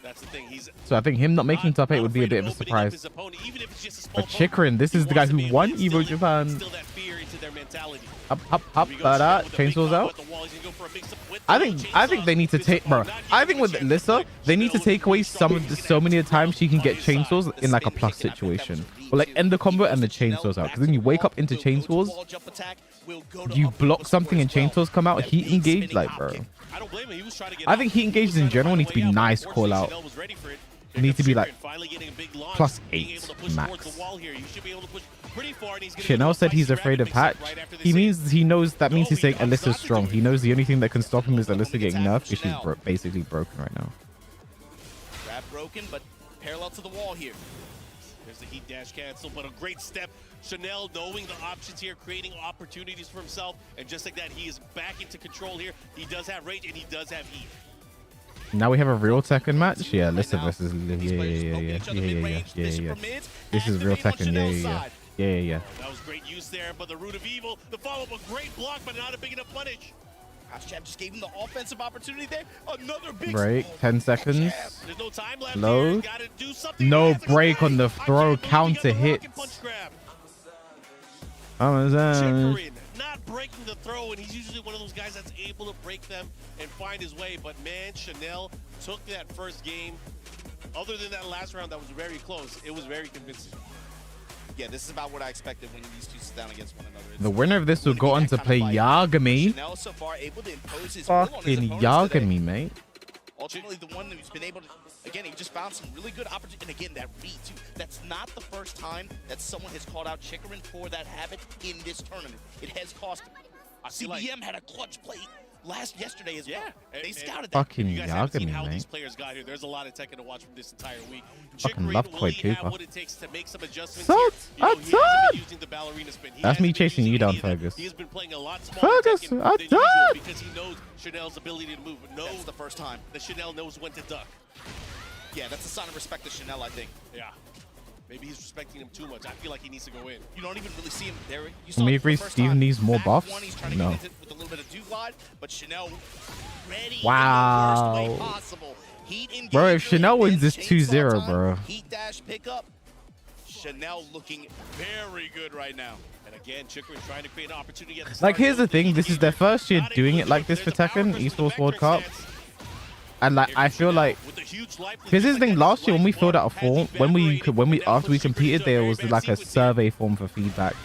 That's the thing. He's So I think him not making top 8 would be a bit of a surprise. But Chikrin, this is the guy who won Evo Japan. Up, chainsaws out. I think they need to take, bro. I think with Lissa, they need to take away some of the, so many times she can get chainsaws in like a plus situation, or like end the combo and the chainsaws out. Because then you wake up into chainsaws, you block something and chainsaws come out. Heat engage, like bro. I think heat engages in general need to be nice call out. Need to be like +8 max. Chanel said he's afraid of Hatch. He knows that means he's saying Alyssa's strong. He knows the only thing that can stop him is Alyssa getting nerfed, because she's basically broken right now. Grab broken, but parallel to the wall here. There's the heat dash cancel, but a great step. Chanel knowing the options here, creating opportunities for himself, and just like that, he is back into control here. He does have rage and he does have heat. Now we have a real Tekken match. Yeah, Alyssa versus yeah. This is real Tekken. Yeah. That was great use there, but the root of evil, the follow-up, a great block, but not a big enough punish. Chap just gave him the offensive opportunity there. Another big break. 10 seconds. There's no time left. Low. No break on the throw. Counter hits. Chickerin not breaking the throw, and he's usually one of those guys that's able to break them and find his way. But man, Chanel took that first game. Other than that last round, that was very close. It was very convincing. Yeah, this is about what I expected when these two sit down against one another. The winner of this will go on to play Yagami. Chanel so far able to impose his will on his Fucking opponents today. Yagami, mate. Ultimately, the one who's been able to, again, he just found some really good opportunity. And again, that read, too. That's not the first time that someone has called out Chickerin for that habit in this tournament. It has cost him. CBM had a clutch play yesterday as well. They scouted that. Fucking You guys haven't seen how Yagami, these mate. players got here. There's a lot of Tekken to watch from this entire week. Fucking Chickerin love will Koi really have Cooper. what it takes to make some adjustments Salt, here. You know, he hasn't been using the ballerina spin. He That's me hasn't been chasing using you down, it either. Fergus. He has been playing a lot smaller Fergus, Tekken I than usual died. because he knows Chanel's ability to move. That's the first time. That Chanel knows when to duck. Yeah, that's a sign of respect to Chanel, I think. Yeah. Maybe he's respecting him too much. I feel like he needs to go in. You don't even really see him there. You saw Maybe Steve needs more buffs. one, he's trying to No. get into it with a little bit of do glide, but Chanel ready Wow. in the worst way possible. Heat engage Bro, if Chanel early, wins then this 2-0, chainsaw time, bro. Heat dash pickup. Chanel looking very good right now. And again, Chickerin trying to create an opportunity at the Like, start. here's the thing. This is their first year doing it like this for Tekken, Esports World Cup. And like, I feel like, because here's the thing, last year when we filled out a form, after we competed, there was like a survey form for feedback.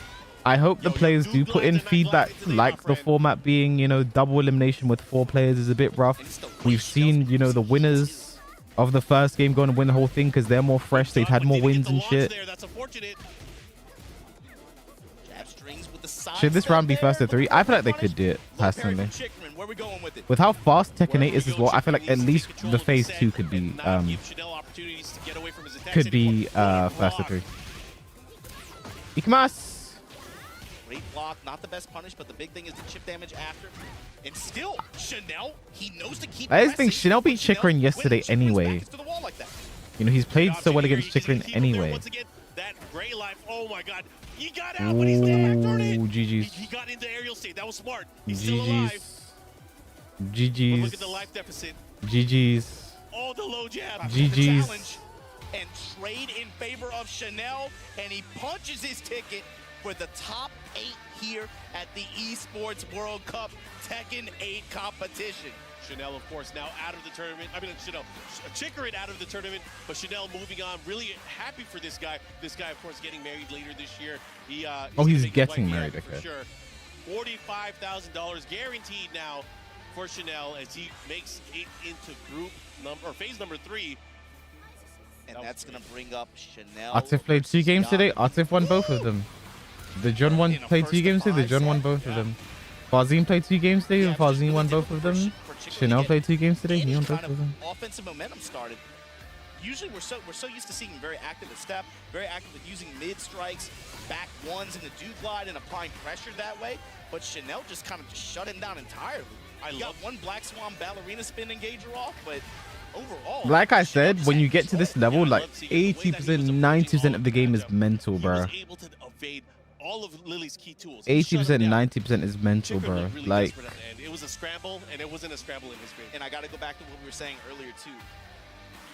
I hope the players do put in feedback, like the format being, you know, double elimination with 4 players is a bit rough. We've seen, you know, the winners of the first game going to win the whole thing because they're more fresh. They've had more wins and shit. Should this round be first to 3? I feel like they could do it, personally. With how fast Tekken 8 is as well, I feel like at least the phase 2 could be first to 3. Ikimasu! Great block, not the best punish, but the big thing is the chip damage after. And still, Chanel, he knows to keep I just think pressing, Chanel beat but Chikrin yesterday anyway. to the wall like that. You know, he's played so well against Chikrin anyway. Once again, that gray life. Oh my God, he got out, but he's still back turned in. GG's. He got into aerial state. That was smart. He's still alive. GG's. But look at the life deficit. GG's. Oh, the low jab. GG's. And trade in favor of Chanel, and he punches his ticket for the top 8 here at the Esports World Cup Tekken 8 competition. Chanel, of course, now out of the tournament. I mean, Chanel, Chikrin out of the tournament, but Chanel moving on. Really happy for this guy. This guy, of course, getting married later this year. He's getting married, for sure. $45,000 guaranteed now for Chanel as he makes it into phase number 3. And that's going to bring up Chanel. Atif played 2 games today. Atif won both of them. The John one played 2 games today. The John won both of them. Farzin played 2 games today. And Farzin won both of them. Chanel played 2 games today. He won both of them. Offensive momentum started. Usually we're so used to seeing him very active at step, very active with using mid strikes, back ones in the do glide and applying pressure that way. But Chanel just kind of shut him down entirely. He got one Black Swan ballerina spin engager off, but overall, Like I said, when you get to this level, like 80%, 90% of the game is mental, bro. Able to evade all of Lily's key tools. 80%, 90% is mental, bro. Really Like, it was a scramble, and it wasn't a scramble in his game. And I got to go back to what we were saying earlier too.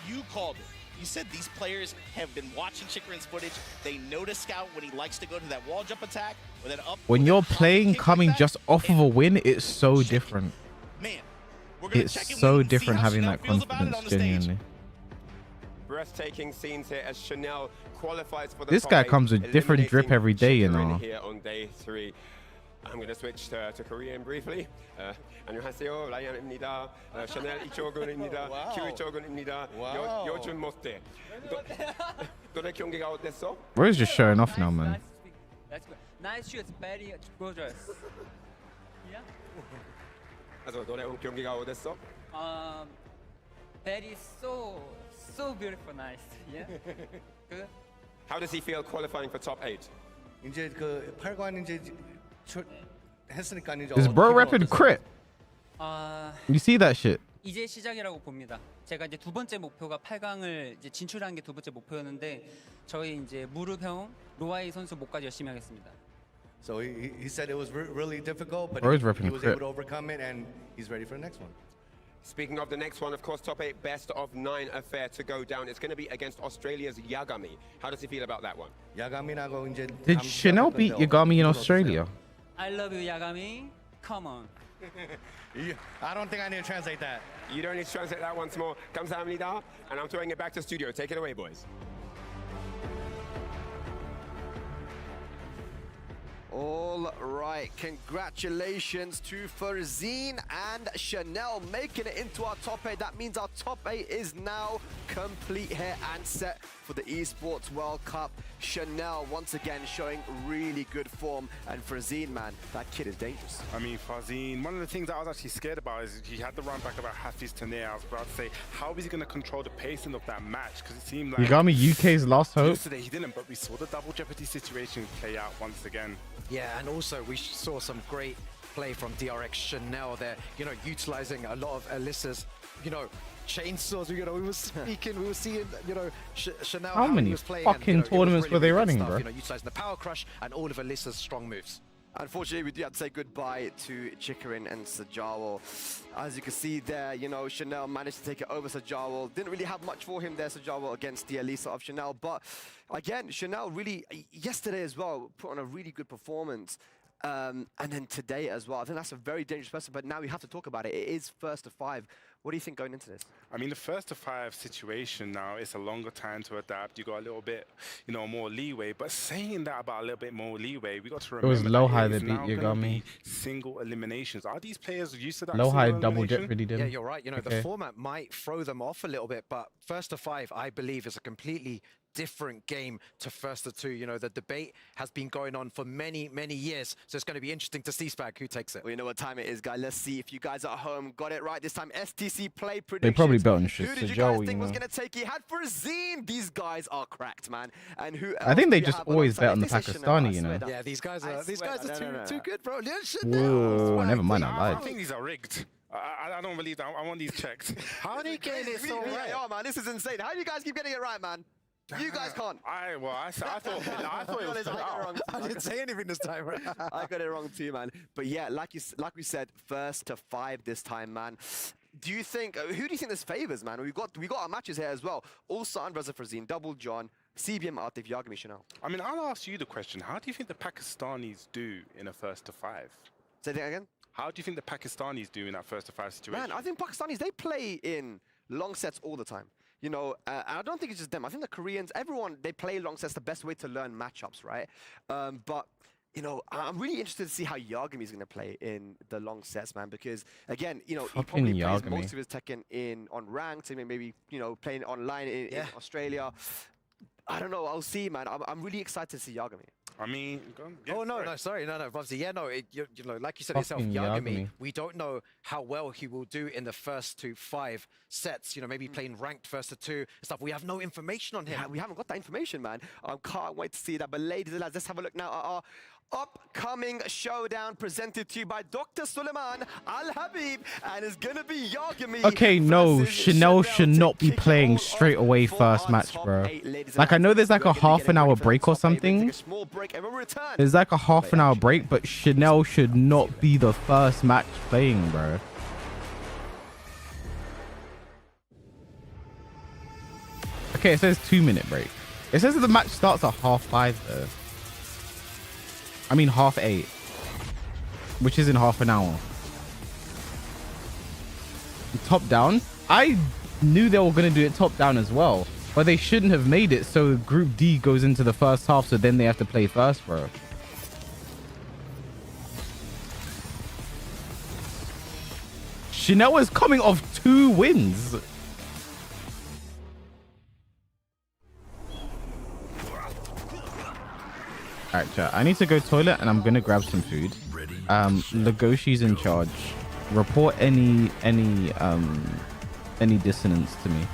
You called it. You said these players have been watching Chikrin's footage. They know to scout when he likes to go to that wall jump attack or that up. when you're playing coming just off of a win, it's so different. Man, it's so different having that confidence, genuinely. Breathtaking scenes here as Chanel qualifies for the This top guy 8, comes with different drip every day, you know. Here on day 3. I'm going to switch to Korean briefly. 안녕하세요, 라이언입니다. 샤넬 이초근입니다. 큐 이초근입니다. 요즘 못해. 너네 경기가 어땠어? Bro's just showing off now, man. That's good. Nice shoots, very gorgeous. Yeah. 그래서 너네 경기가 어땠어? Very so beautiful, nice. Yeah. Good. How does he feel qualifying for top 8? 이제 그 8관 이제 했으니까 이제 Is bro repping crit? You see that shit? 이제 시작이라고 봅니다. 제가 이제 두 번째 목표가 8강을 이제 진출하는 게 두 번째 목표였는데 저희 이제 무릎 형 로아이 선수 목까지 열심히 하겠습니다. So he said it was really difficult, but Bro's he repping was crit. able to overcome it, and he's ready for the next one. Speaking of the next one, of course, top 8 best of 9 affair to go down. It's going to be against Australia's Yagami. How does he feel about that one? 야가미라고 이제 Did Chanel beat Yagami in Australia? I love you, Yagami. Come on. I don't think I need to translate that. You don't need to translate that once more. 감사합니다. And I'm throwing it back to studio. Take it away, boys. All right, congratulations to Farzin and Chanel making it into our top 8. That means our top 8 is now complete here and set for the Esports World Cup. Chanel once again showing really good form, and Farzin, man, that kid is dangerous. I mean, Farzin, one of the things that I was actually scared about is he had the run back about Hafiz Tanir. I was about to say, how is he going to control the pacing of that match? Because it seemed like Yagami UK's last hope. Yesterday he didn't, but we saw the double jeopardy situation play out once again. Yeah, and also we saw some great play from DRX Chanel there, you know, utilizing a lot of Alyssa's, you know, chainsaws. You know, we were speaking, we were seeing, you know, Chanel. How many was playing fucking and, you know, tournaments really, were they really running, stuff, bro? You know, utilizing the power crush and all of Alyssa's strong moves. Unfortunately, we do have to say goodbye to Chikrin and Sajawal. As you can see there, you know, Chanel managed to take it over Sajawal. Didn't really have much for him there, Sajawal, against the Elisa of Chanel. But again, Chanel really, yesterday as well, put on a really good performance. And then today as well. I think that's a very dangerous person, but now we have to talk about it. It is first to 5. What do you think going into this? I mean, the first to 5 situation now, it's a longer time to adapt. You got a little bit, you know, more leeway. But saying that about a little bit more leeway, we got to remember It was low high that that beat Yagami. Single eliminations. Are these players used to that? Low high single double elimination? jeopardy did. Yeah, you're right. You know, the format might throw them off a little bit, but first to 5, I believe, is a completely different game to first to two. You know, the debate has been going on for many, many years. So it's going to be interesting to see, Spag, who takes it. Well, you know what time it is, guys. Let's see if you guys at home got it right this time. STC play predictions. They probably bet on shit. Who did you guys think was going to take it? Had for Zine. These guys are cracked, man. And who else I think they do you just have always bet on the alongside? Pakistani, you know. Yeah, these guys are too good, bro. Whoa, never mind, I I lied. think these are rigged. I don't believe that. I want these checked. How are they getting it so right? Oh, man, this is insane. How do you guys keep getting it right, man? You guys can't. I thought it was I didn't say anything this time. I got it wrong too, man. But yeah, like we said, first to 5 this time, man. Do you think? Who do you think this favors, man? We got our matches here as well. All Sultan versus Frazine, Double John, CBM Atif, Yagami Chanel. I mean, I'll ask you the question. How do you think the Pakistanis do in a first to 5? Say that again. How do you think the Pakistanis do in that first to 5 situation? Man, I think Pakistanis, they play in long sets all the time. You know, I don't think it's just them. I think the Koreans, everyone, they play long sets the best way to learn matchups, right? But, you know, I'm really interested to see how Yagami is going to play in the long sets, man. Because, again, you know, he probably plays most of his Tekken on ranked, so maybe, you know, playing online in Australia. I don't know. I'll see, man. I'm really excited to see Yagami. I mean, sorry, obviously, yeah, no, you know, like you said yourself, Yagami, we don't know how well he will do in the first to 5 sets, you know, maybe playing ranked first to 2 stuff. We have no information on him. Yeah, we haven't got that information, man. I can't wait to see that. But ladies and lads, let's have a look now at our upcoming showdown presented to you by Dr. Suleiman Al-Habib, and it's gonna be Yagami. Okay, no, Chanel should not be playing straight away first match, bro. Like, I know there's like a half an hour break or something. There's like a half an hour break, but Chanel should not be the first match playing, bro. Okay, it says 2-minute break. It says that the match starts at 5:30 though. I mean 8:30, which is in half an hour. Top down. I knew they were going to do it top down as well, but they shouldn't have made it so Group D goes into the first half, so then they have to play first, bro. Chanel is coming off 2 wins. Alright, chat. I need to go toilet and I'm gonna grab some food. Legoshi's in charge. Report any dissonance to me.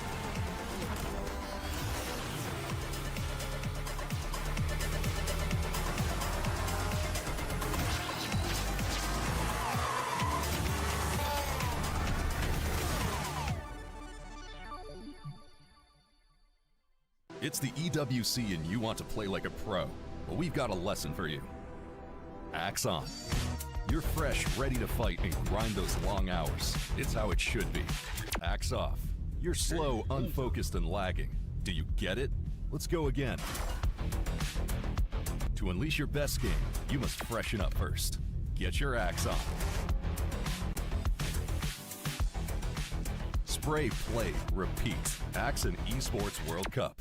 It's the EWC and you want to play like a pro. Well, we've got a lesson for you. Axe on. You're fresh, ready to fight and grind those long hours. It's how it should be. Axe off. You're slow, unfocused, and lagging. Do you get it? Let's go again. To unleash your best game, you must freshen up first. Get your axe on. Spray, play, repeat. Axe and Esports World Cup.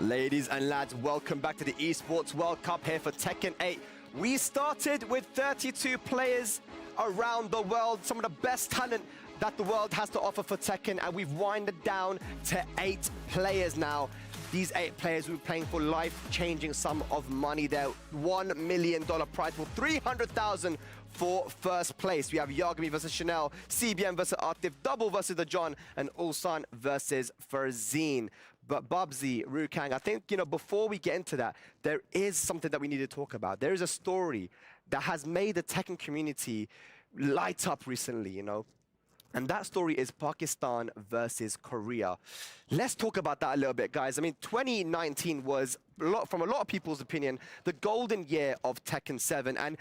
Ladies and lads, welcome back to the Esports World Cup here for Tekken 8. We started with 32 players around the world, some of the best talent that the world has to offer for Tekken, and we've winded down to 8 players now. These 8 players will be playing for life-changing sum of money there. $1 million prize pool, $300,000 for first place. We have Yagami versus Chanel, CBM versus Atif, Double versus the John, and Ulsan versus Farzine. But Bubsy, Rukang, I think, you know, before we get into that, there is something that we need to talk about. There is a story that has made the Tekken community light up recently, you know. And that story is Pakistan versus Korea. Let's talk about that a little bit, guys. I mean, 2019 was, from a lot of people's opinion, the golden year of Tekken 7. And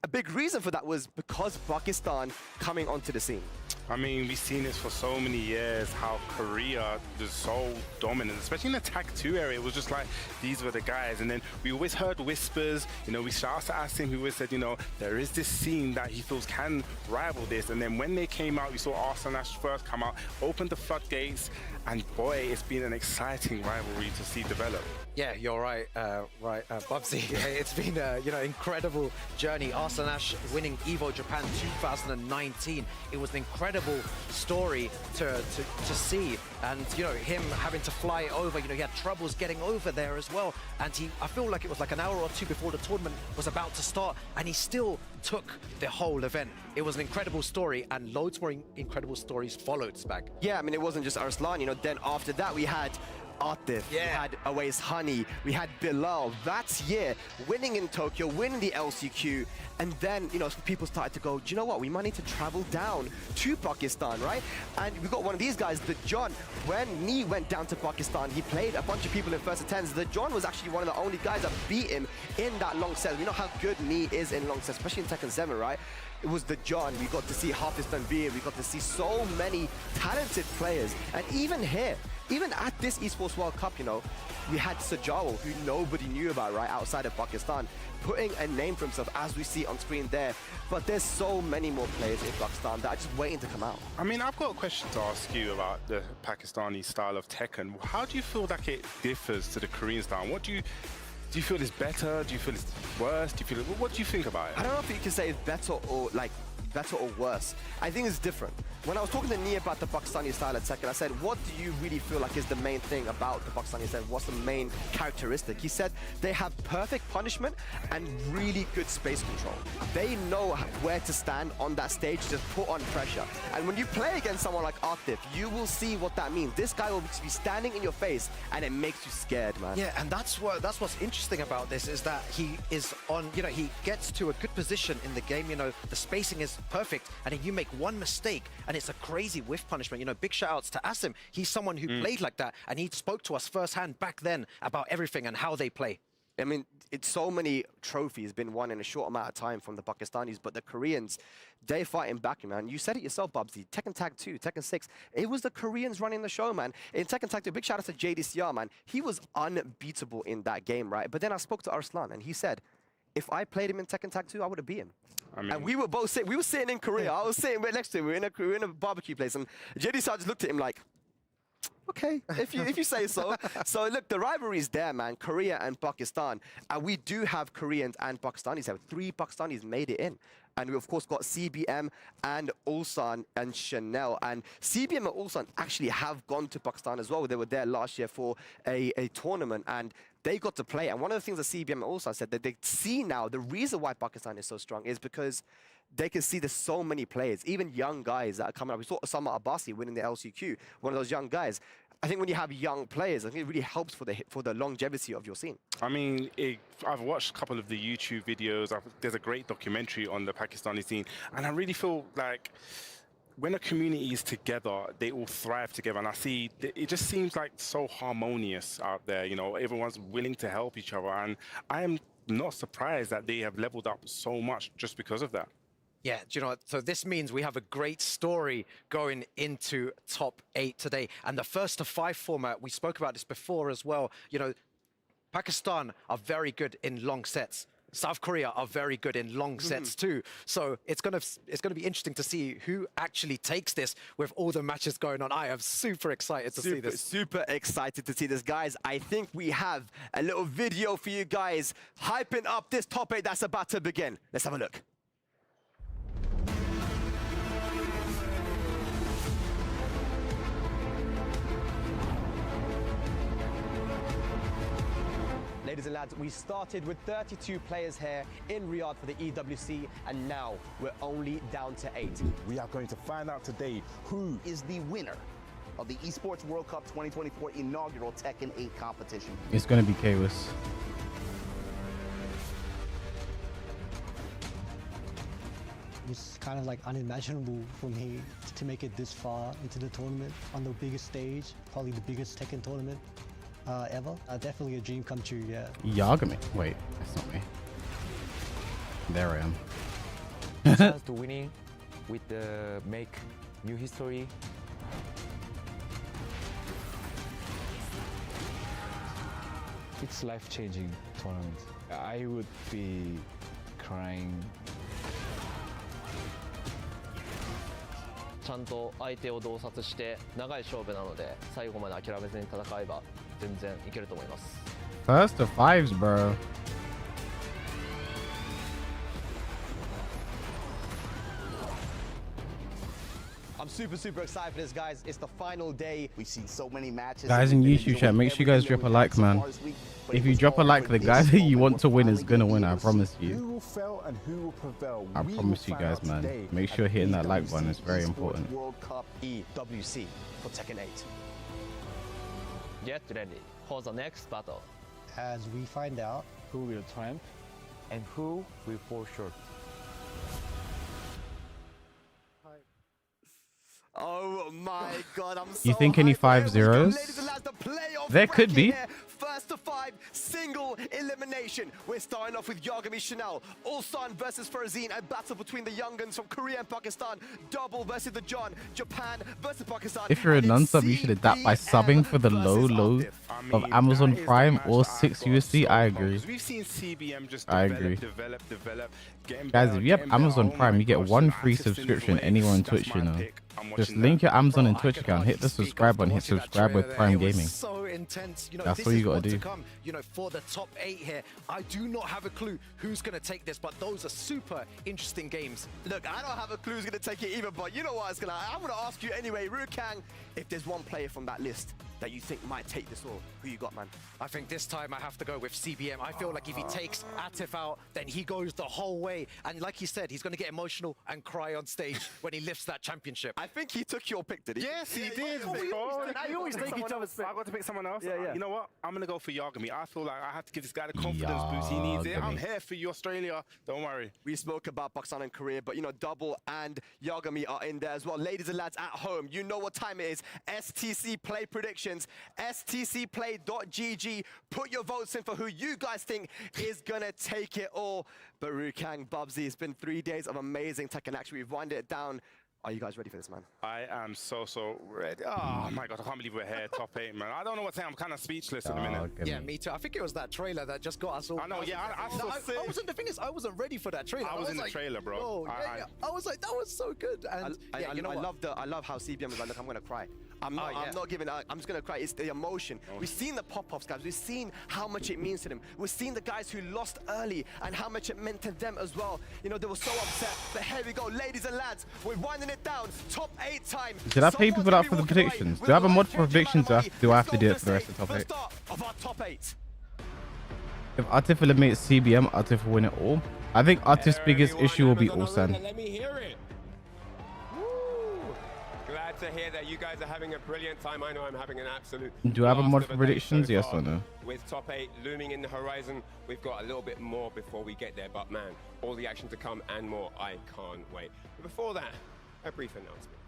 a big reason for that was because Pakistan coming onto the scene. I mean, we've seen this for so many years, how Korea is so dominant, especially in the Tag 2 area. It was just like, these were the guys. And then we always heard whispers, you know, we shout to Asim, who always said, you know, there is this scene that he feels can rival this. And then when they came out, we saw Arsenal first come out, opened the floodgates, and boy, it's been an exciting rivalry to see develop. Yeah, you're right, Bubsy. It's been a incredible journey. Arsanash winning Evo Japan 2019. It was an incredible story to see, and him having to fly over. He had troubles getting over there as well, and I feel like it was like an hour or two before the tournament was about to start, and he still took the whole event. It was an incredible story, and loads more incredible stories followed, Spag. Yeah, I mean, it wasn't just Arslan, then after that we had Atif, we had Awais Honey, we had Bilal that year winning in Tokyo, winning the LCQ, and then people started to go, do you know what, we might need to travel down to Pakistan, right? And we got one of these guys, the John. When Nee went down to Pakistan, he played a bunch of people in first attempts. The John was actually one of the only guys that beat him in that long set. We know how good Nee is in long sets, especially in Tekken 7, right? It was the John. We got to see Hafiz Tanveer. We got to see so many talented players. And even here, even at this Esports World Cup, we had Sajawal, who nobody knew about, right, outside of Pakistan, putting a name for himself, as we see on screen there. But there's so many more players in Pakistan that are just waiting to come out. I mean, I've got a question to ask you about the Pakistani style of Tekken. How do you feel like it differs to the Korean style? What do you feel is better? Do you feel it's worse? What do you think about it? I don't know if you can say it's better or worse. I think it's different. When I was talking to Nee about the Pakistani style at Tekken, I said, what do you really feel like is the main thing about the Pakistani style? What's the main characteristic? He said they have perfect punishment and really good space control. They know where to stand on that stage, just put on pressure. And when you play against someone like Atif, you will see what that means. This guy will be standing in your face and it makes you scared, man. Yeah, and that's what's interesting about this, is that he is on, he gets to a good position in the game, the spacing is perfect, and then you make one mistake and it's a crazy whiff punishment. Big shout outs to Asim. He's someone who played like that, and he spoke to us firsthand back then about everything and how they play. I mean, it's so many trophies been won in a short amount of time from the Pakistanis, but the Koreans, they're fighting back, man. You said it yourself, Bubsy. Tekken Tag 2, Tekken 6, it was the Koreans running the show, man. In Tekken Tag 2, big shout out to JDCR, man. He was unbeatable in that game, right? But then I spoke to Arslan, and he said, if I played him in Tekken Tag 2, I would have beat him. I mean, and we were both sitting, we were sitting in Korea. I was sitting right next to him. We were in a barbecue place, and JDCR just looked at him like, okay, if you say so. So look, the rivalry is there, man. Korea and Pakistan. And we do have Koreans and Pakistanis. 3 Pakistanis made it in. And we, of course, got CBM and Ulsan and Chanel. And CBM and Ulsan actually have gone to Pakistan as well. They were there last year for a tournament, and they got to play. And one of the things that CBM and Ulsan said, that they see now, the reason why Pakistan is so strong is because they can see there's so many players, even young guys that are coming up. We saw Osama Abbasi winning the LCQ, one of those young guys. I think when you have young players, I think it really helps for the longevity of your scene. I mean, I've watched a couple of the YouTube videos. There's a great documentary on the Pakistani scene, and I really feel like when a community is together, they all thrive together. And I see, it just seems like so harmonious out there. Everyone's willing to help each other, and I am not surprised that they have leveled up so much just because of that. Yeah, do you know what? So this means we have a great story going into top 8 today. And the first to 5 format, we spoke about this before as well. Pakistan are very good in long sets. South Korea are very good in long sets too. So it's gonna be interesting to see who actually takes this with all the matches going on. I am super excited to see this. Super excited to see this, guys. I think we have a little video for you guys hyping up this top 8 that's about to begin. Let's have a look. Ladies and lads, we started with 32 players here in Riyadh for the EWC, and now we're only down to 8. We are going to find out today who is the winner of the Esports World Cup 2024 inaugural Tekken 8 competition. It's going to be Kairos. It's kind of like unimaginable for me to make it this far into the tournament on the biggest stage, probably the biggest Tekken tournament ever. Definitely a dream come true, yeah. Yagami. Wait, that's not me. There I am. Chance to winning with the make new history. It's life-changing tournament. I would be crying. ちゃんと相手を洞察して長い勝負なので最後まで諦めずに戦えば全然いけると思います。 First to fives, bro. I'm super excited for this, guys. It's the final day. We've seen so many matches. Guys in YouTube chat, make sure you guys drop a like, man. If you drop a like, the guy that you want to win is gonna win. I promise you. who will fail and who will prevail. I promise you guys, man. Make sure hitting that like button is very important. World Cup EWC for Tekken 8. Get ready for the next battle. As we find out who will triumph and who will fall short. Oh my God, I'm so You think any 5-0s? There could be. First to 5, single elimination. We're starting off with Yagami Chanel, Ulsan versus Farazine, a battle between the young guns from Korea and Pakistan, double versus the John, Japan versus Pakistan. If you're a non-sub, you should adapt by subbing for the low of Amazon Prime or 6 USD. I agree. We've seen CBM just develop. Guys, if you have Amazon Prime, you get 1 free subscription anywhere on Twitch, you know. Just link your Amazon and Twitch account, hit the subscribe button, hit subscribe with Prime Gaming. So intense. You know, that's this all you is gotta what do. To come, you know, for the top 8 here. I do not have a clue who's going to take this, but those are super interesting games. Look, I don't have a clue who's going to take it either, but you know what? I'm going to ask you anyway, Rukang, if there's one player from that list that you think might take this all, who you got, man? I think this time I have to go with CBM. I feel like if he takes Atif out, then he goes the whole way. And like he said, he's going to get emotional and cry on stage when he lifts that championship. I think he took your pick, did he? Yes, he did. I always take each other's pick. I got to pick someone else. Yeah. You know what? I'm going to go for Yagami. I feel like I have to give this guy the confidence boost he needs. I'm here for you, Australia. Don't worry. We spoke about Pakistan and Korea, but you know, Double and Yagami are in there as well. Ladies and lads at home, you know what time it is. STC Play predictions. stcplay.gg. Put your votes in for who you guys think is going to take it all. But Rukang, Bubsy, it's been 3 days of amazing Tekken action. We've winded it down. Are you guys ready for this, man? I am so ready. Oh my God, I can't believe we're here, top 8, man. I don't know what to say. I'm kind of speechless at the minute. Yeah, me too. I think it was that trailer that just got us all. I know, yeah. I wasn't. The thing is, I wasn't ready for that trailer. I was in the trailer, bro. Oh, yeah. I was like, that was so good. And you know, I love how CBM was like, look, I'm gonna cry. I'm not giving up. I'm just gonna cry. It's the emotion. We've seen the pop-offs, guys. We've seen how much it means to them. We've seen the guys who lost early and how much it meant to them as well. You know, they were so upset. But here we go, ladies and lads. We're winding it down. Top 8 time. Did I pay people out for the predictions? Do I have a mod for predictions? Do I have to do it for the rest of the top 8? Of our top 8. If Atif eliminates CBM, Atif will win it all. I think Atif's biggest issue will be Ulsan. Let me hear it. Glad to hear that you guys are having a brilliant time. I know I'm having an absolute. Do I have a mod for blast of predictions? so Yes far. or no? With top 8 looming in the horizon, we've got a little bit more before we get there. But man, all the action to come and more. I can't wait. But before that, a brief announcement.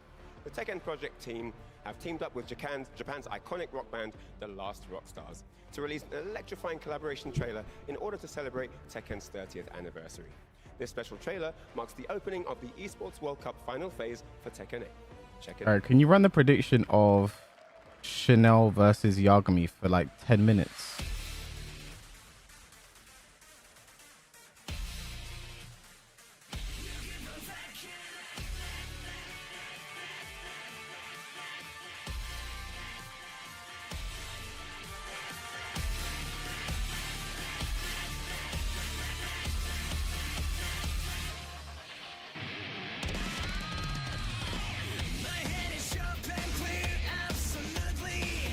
The Tekken project team have teamed up with Japan's iconic rock band, The Last Rockstars, to release an electrifying collaboration trailer in order to celebrate Tekken's 30th anniversary. This special trailer marks the opening of the Esports World Cup final phase for Tekken 8. Check it out. All right, can you run the prediction of Chanel versus Yagami for like 10 minutes?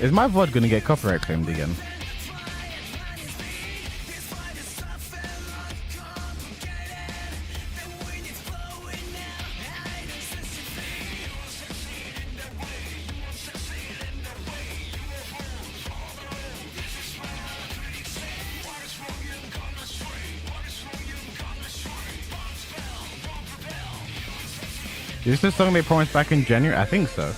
Is my VOD gonna get copyright claimed again? Is this the song they promised back in January? I think so.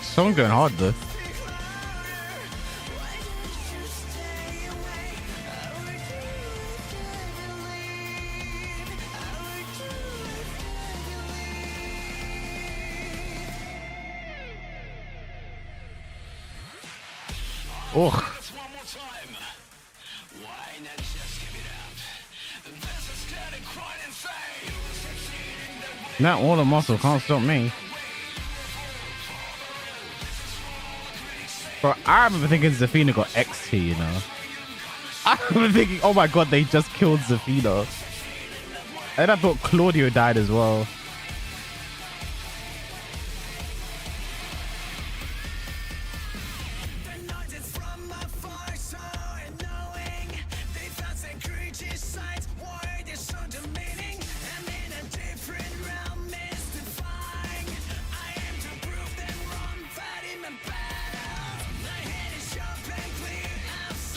Song going hard though. Oh. Not all the muscle can't stop me. Bro, I remember thinking Zafina got XT, you know. I remember thinking, oh my god, they just killed Zafina. And I thought Claudio died as well.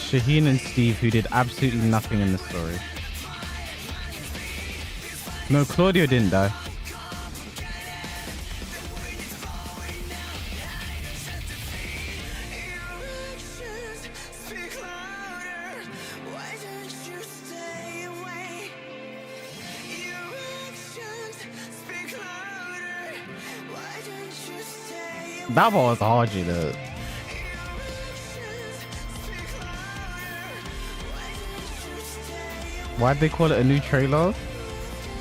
Shaheen and Steve, who did absolutely nothing in the story. No, Claudio didn't die. That was hard, you know. Why'd they call it a new trailer?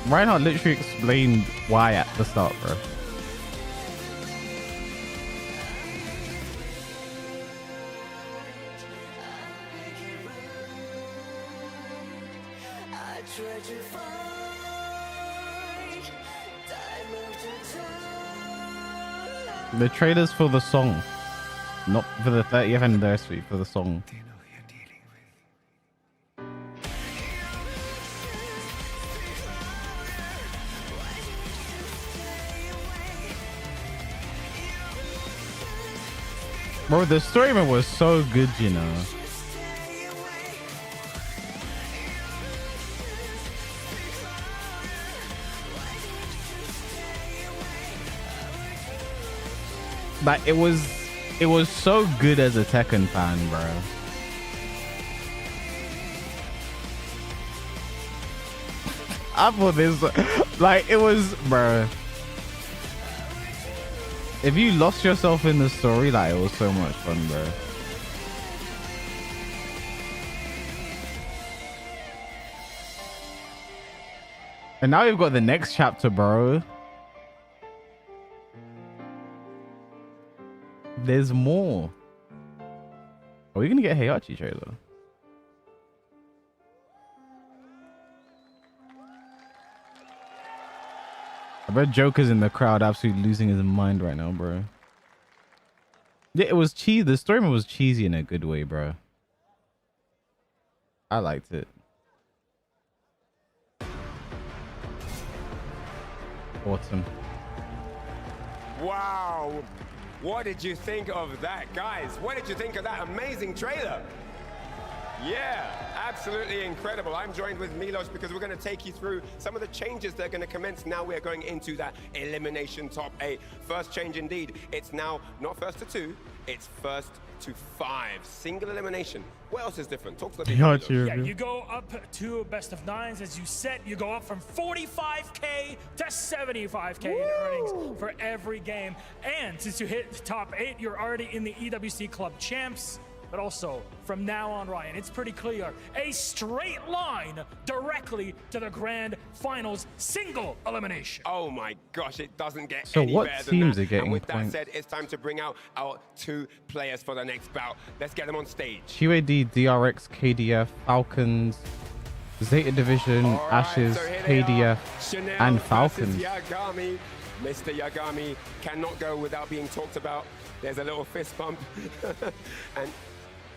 Reinhardt literally explained why at the start, bro. The trailer's for the song, not for the 30th anniversary, for the song. Bro, the story mode was so good, you know. Like it was so good as a Tekken fan, bro. I thought this, like, it was, bro. If you lost yourself in the story, like, it was so much fun, bro. And now we've got the next chapter, bro. There's more. Are we gonna get a Heihachi trailer? I bet Joker's in the crowd absolutely losing his mind right now, bro. Yeah, it was cheesy. The story was cheesy in a good way, bro. I liked it. Autumn. Wow. What did you think of that, guys? What did you think of that amazing trailer? Yeah, absolutely incredible. I'm joined with Milos because we're going to take you through some of the changes that are going to commence. Now we're going into that elimination top 8. First change indeed. It's now not first to 2, it's first to 5. Single elimination. What else is different? Talk to the people. Yeah, you go up to best of 9s. As you set, you go up from 45K to 75K in earnings for every game. And since you hit the top 8, you're already in the EWC Club Champs. But also, from now on, Ryan, it's pretty clear. A straight line directly to the grand finals single elimination. Oh my gosh, it doesn't get So any what better teams than are that. getting And with points? that said, it's time to bring out our 2 players for the next bout. Let's get them on stage. QAD, DRX, KDF, Falcons, Zeta Division, Ashes, So here they are. KDF, Chanel and versus Falcons. Yagami. Mr. Yagami cannot go without being talked about. There's a little fist bump. And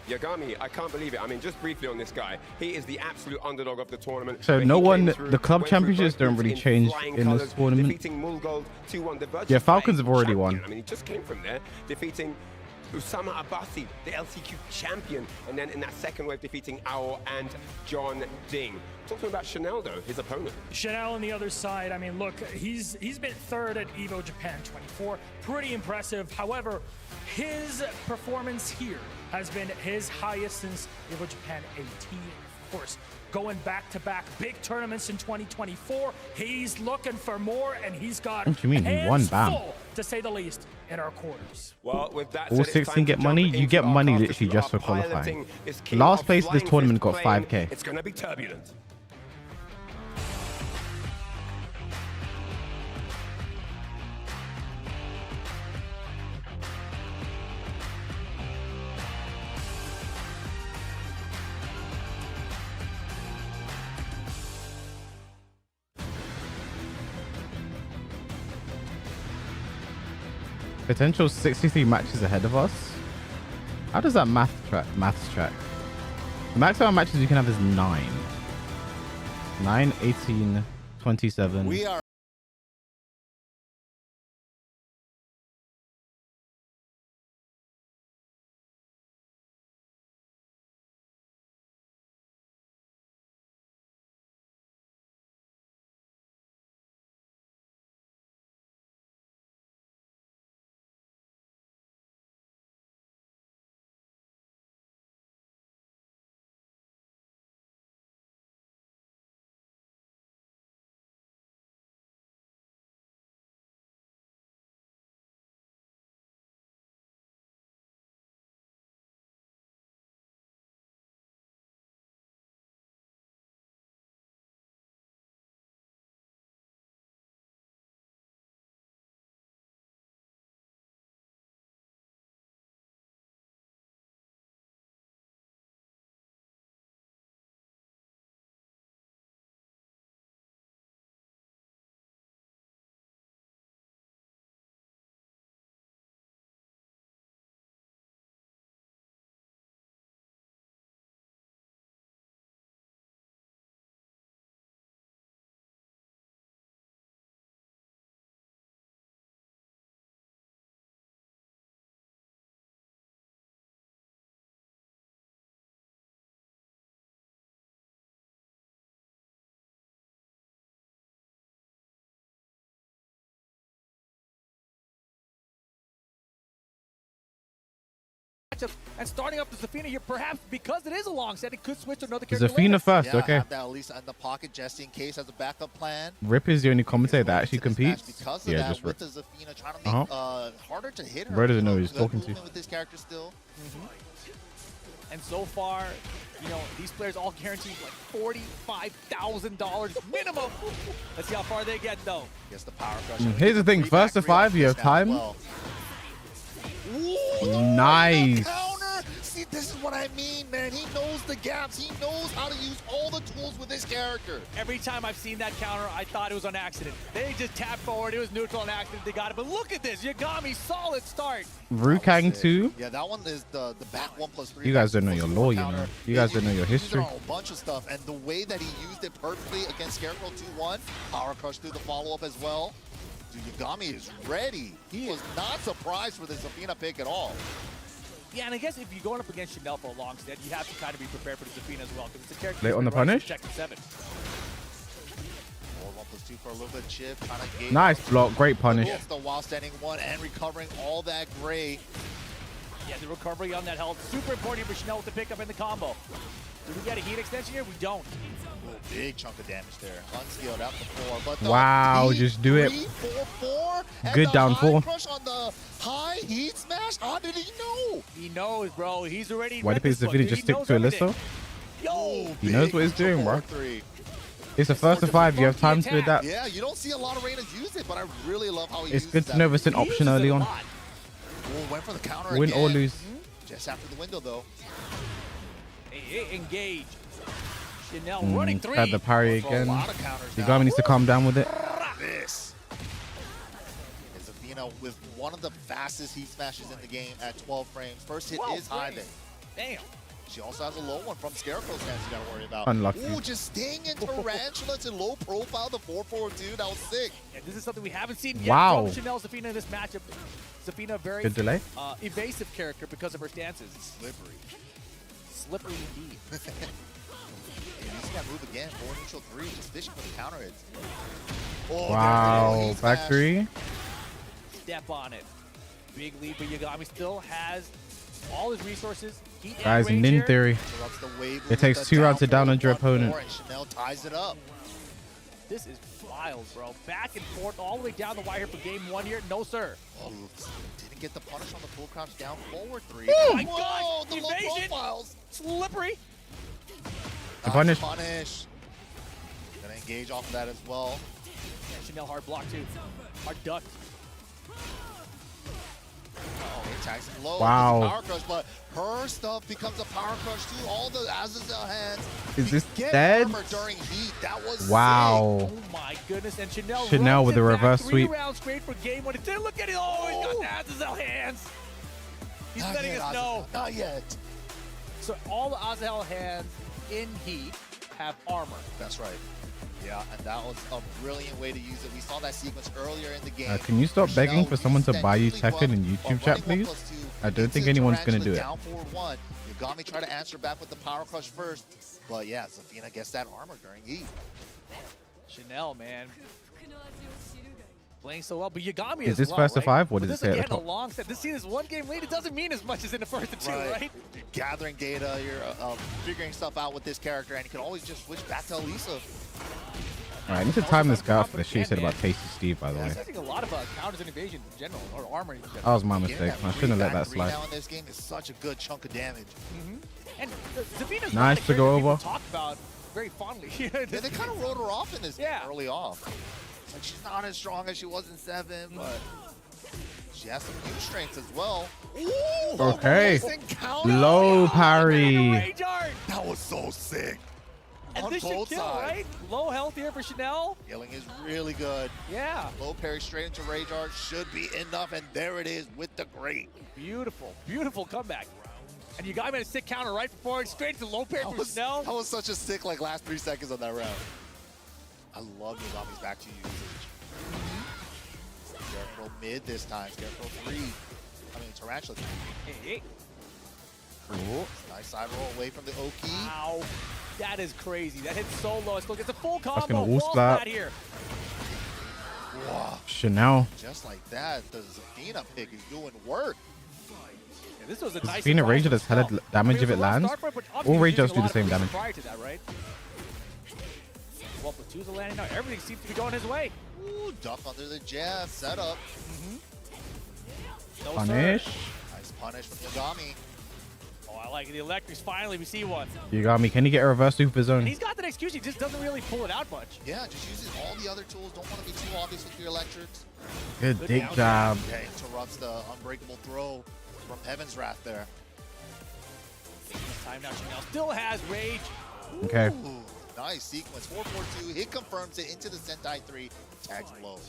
Yagami, I can't believe it. I mean, just briefly on this guy, he is the absolute underdog of the tournament. So But no he one, came through, the club went through championships both don't groups really in change flying in this colours, tournament. defeating Mulgold 2-1, the virtual Yeah, Falcons have already champion. won. I mean, he just came from there, defeating Usama Abbasi, the LCQ champion, and then in that second wave defeating Ao and John Ding. Talking about Chanel though, his opponent. Chanel on the other side, I mean, look, he's been third at Evo Japan 24, pretty impressive. However, his performance here has been his highest since Evo Japan 18. Of course, going back-to-back big tournaments in 2024, he's looking for more, and he's got What do you mean? He won, hands bam. full, to say the least, in our quarters. Well, with that All said, it's 16 time get to money. jump You into get our money cast. literally If just you for are piloting qualifying. this king Last of place of this flying tournament fist got plane, 5K. It's going to be turbulent. Potential 63 matches ahead of us. How does that maths track? The maximum matches you can have is 9. 9, 18, 27. We are and starting up the Zafina here, perhaps because it is a long set, it could switch to another character Zafina later. first, yeah, okay. have that at least in the pocket just in case as a backup plan. Rip is the only commentator that actually competes. Because of Yeah, that, just Rip. with the Zafina trying to make harder to hit her. Bro doesn't know who You he's talking to. movement with this character still. And so far, you know, these players all guaranteed like $45,000 minimum. Let's see how far they get though. Gets the power crush. Here's the thing. First to 5, you have time. Nice. Counter. See, this is what I mean, man. He knows the gaps. He knows how to use all the tools with this character. Every time I've seen that counter, I thought it was on accident. They just tapped forward. It was neutral on accident. They got it. But look at this. Yagami, solid start. Rukang 2. Yeah, that one is the back 1+3. You guys don't know your law, you know. You guys don't know your history. A whole bunch of stuff, and the way that he used it perfectly against Scarecrow 2-1, power crush through the follow-up as well. Dude, Yagami is ready. He was not surprised for the Zafina pick at all. Yeah, and I guess if you're going up against Chanel for a long set, you have to kind of be prepared for the Zafina as well, because it's a character. Late on the punish? Check 7. 1+2 for a little bit chip, trying to gauge. Nice block. Great punish. The while standing one and recovering all that gray. Yeah, the recovery on that health, super important for Chanel to pick up in the combo. Do we get a heat extension here? We don't. Ooh, big chunk of damage there. Unskilled out before, but the Wow, just do it. 3-4-4, and Good the down high 4. crush on the high heat smash. How did he know? He knows, bro. He's already. Why do you think Zafina just stick to Alyssa? Yo, He knows what he's doing, bro. 4-3. It's a first to 5. You have time to adapt. Yeah, you don't see a lot of Reynas use it, but I really love how he It's uses good to that. know if it's an option early on. Ooh, went for the counter Win again. or lose. Just after the window, though. Hey, engage. Chanel running 3. Had the parry A again. lot of counters now. Yagami needs to calm down with it. This is Zafina with one of the fastest heat smashes in the game at 12 frames. First hit is high there. Damn. She also has a low one from Scarecrow's hands you gotta worry about. Unlucky. Ooh, just staying in Tarantula to low profile the 4-4-2. That was sick. And this is something we haven't seen yet Wow. from Chanel Zafina in this matchup. Zafina, very Good delay. evasive character because of her stances. Slippery. Slippery indeed. He's got to move again. 4 neutral 3. Just fishing for the counter hits. Oh, Wow. Back 3. Step on it. Big lead, but Yagami still has all his resources. Heat and Guys, in range Nin here. theory, it takes 2 rounds to down on your opponent. And Chanel ties it up. This is wild, bro. Back and forth all the way down the wire for game 1 here. No, sir. Oops. Didn't get the punish on the full crouch down forward 3. Oh my Whoa, gosh! the low Evasion! profiles. Slippery! Punish. Punish. Gonna engage off of that as well. Yeah, Chanel hard block too. Hard duck. Oh, he attacks him low. Wow. With the power crush, but her stuff becomes a power crush too. All the Azazel hands. Is this Get dead? armor during heat. That was Wow. sick. Oh my goodness, and Chanel Chanel with runs the it back. reverse 3 sweep. rounds straight for game 1. Look at it. Oh, he's got the Azazel hands. He's Not letting yet, us know. Azazel. Not yet. So all the Azazel hands in heat have armor. That's right. Yeah, and that was a brilliant way to use it. We saw that sequence earlier in the game. Can you stop Chanel begging for someone to used buy you that really Tekken in well, YouTube chat, running please? 1+2 I don't think into anyone's going to do Tarantula it. Down 4-1. Yagami tried to answer back with the power crush first. But yeah, Zafina gets that armor during heat. Chanel, man. Playing so well, but Yagami Is as this well, first to right? 5? What But does it this say at the again, top? a long set. This scene is 1 game lead. It doesn't mean as much as in the first 2, right? You're gathering data, you're figuring stuff out with this character, and you can always just switch back to Elisa. All right, I need to time this guy off for the shit he said about Tasty Steve, by the way. He's using a lot of counters and evasion in general, or armor in general. That was my mistake. I shouldn't have let that slide. Now in this game is such a good chunk of damage. And Zafina's Nice not a to go character people over. Talk about very fondly. Yeah, they kind of wrote her off in this game early off. Like, she's not as strong as she was in 7, but she has some new strengths as well. Ooh, Okay. counter. Low parry. That was so sick. And On this should both kill, sides. right? Low health here for Chanel. Healing is really good. Yeah. Low parry straight into Rage Art should be enough, and there it is with the great. Beautiful, beautiful comeback. And you got him at a sick counter right before it, straight to low parry for Chanel. That was such a sick last 3 seconds on that round. I love Yagami's back to usage. Scarecrow mid this time. Scarecrow 3. I mean, Tarantula 3. Hey. Nice side roll away from the Oki. Wow. That is crazy. That hits so low. Look, it's a full combo. That's gonna woost Falls that. flat here. Wow. Chanel. Just like that, the Zafina pick is doing work. Yeah, this was a nice Zafina surprise Ranger for does hella Chanel. damage I mean, if it it was a rough lands. start for it, but All obviously Rangers using do a the lot same of damage. Prior to that, right? 12+2's are landing now. Everything seems to be going his way. Ooh, duck under the jab setup. No, Punish. sir. Nice punish from Yagami. Oh, I like it. The electrics. Finally, we see one. You got me. Can he get a reverse super And zone? he's got the execution. He just doesn't really pull it out much. Yeah, just uses all the other tools. Don't want to be too obvious with your electrics. Good dig down job. Yeah, interrupts the unbreakable throw from Heaven's Wrath there. Taking his time now. Chanel still has rage. Okay. Ooh, nice sequence. 4-4-2. Hit confirms it into the Sentai 3. Tags low.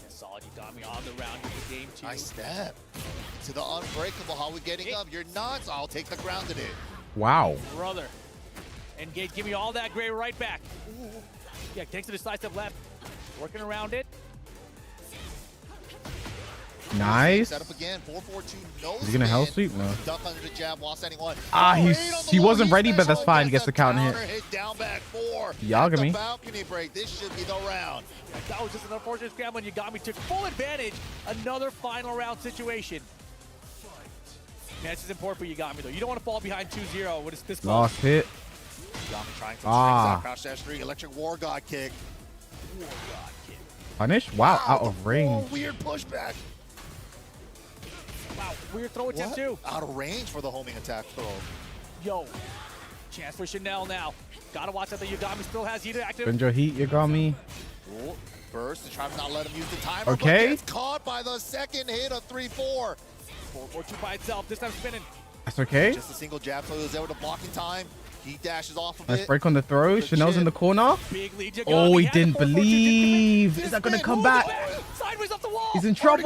Solid Yagami on the round in the game 2. Nice step. To the unbreakable. How we getting up? You're nuts. I'll take the grounded in. Wow. Brother. Engage. Give me all that gray right back. Ooh. Yeah, takes it a side step left. Working around it. Nice. Set up again. 4-4-2. No Is he gonna hell spin. sweep? No. Duck under the jab while standing one. Ah, Oh, he's eight on the he low. wasn't He's ready, but that's special. fine. Gets the counter counter hit. hit. Down back 4. Yagami. At the balcony break. This should be the round. That was just an unfortunate scramble, and Yagami took full advantage. Another final round situation. Man, this is important for Yagami, though. You don't want to fall behind 2-0 when it's this close. Last hit. Yagami trying to Ah. crouch dash 3. Electric War God kick. War God kick. Punish. Wow. Out of range. Oh, weird pushback. Wow, weird throw attempt, too. Out of range for the homing attack throw. Yo, chance for Chanel now. Gotta watch out that Yagami still has heater active. Spend your heat, Yagami. Ooh, burst to try to not let him use the timer. Okay. But gets caught by the second hit of 3-4. 4-4-2 by itself. This time spinning. That's okay. Just a single jab, so he was there with the blocking time. He dashes off of Nice it. break on the throw. Chanel's in the corner. Big lead, Yagami. Oh, he had the didn't 4-4-2, believe. Is that gonna come back? Sideways off the wall. He's in trouble.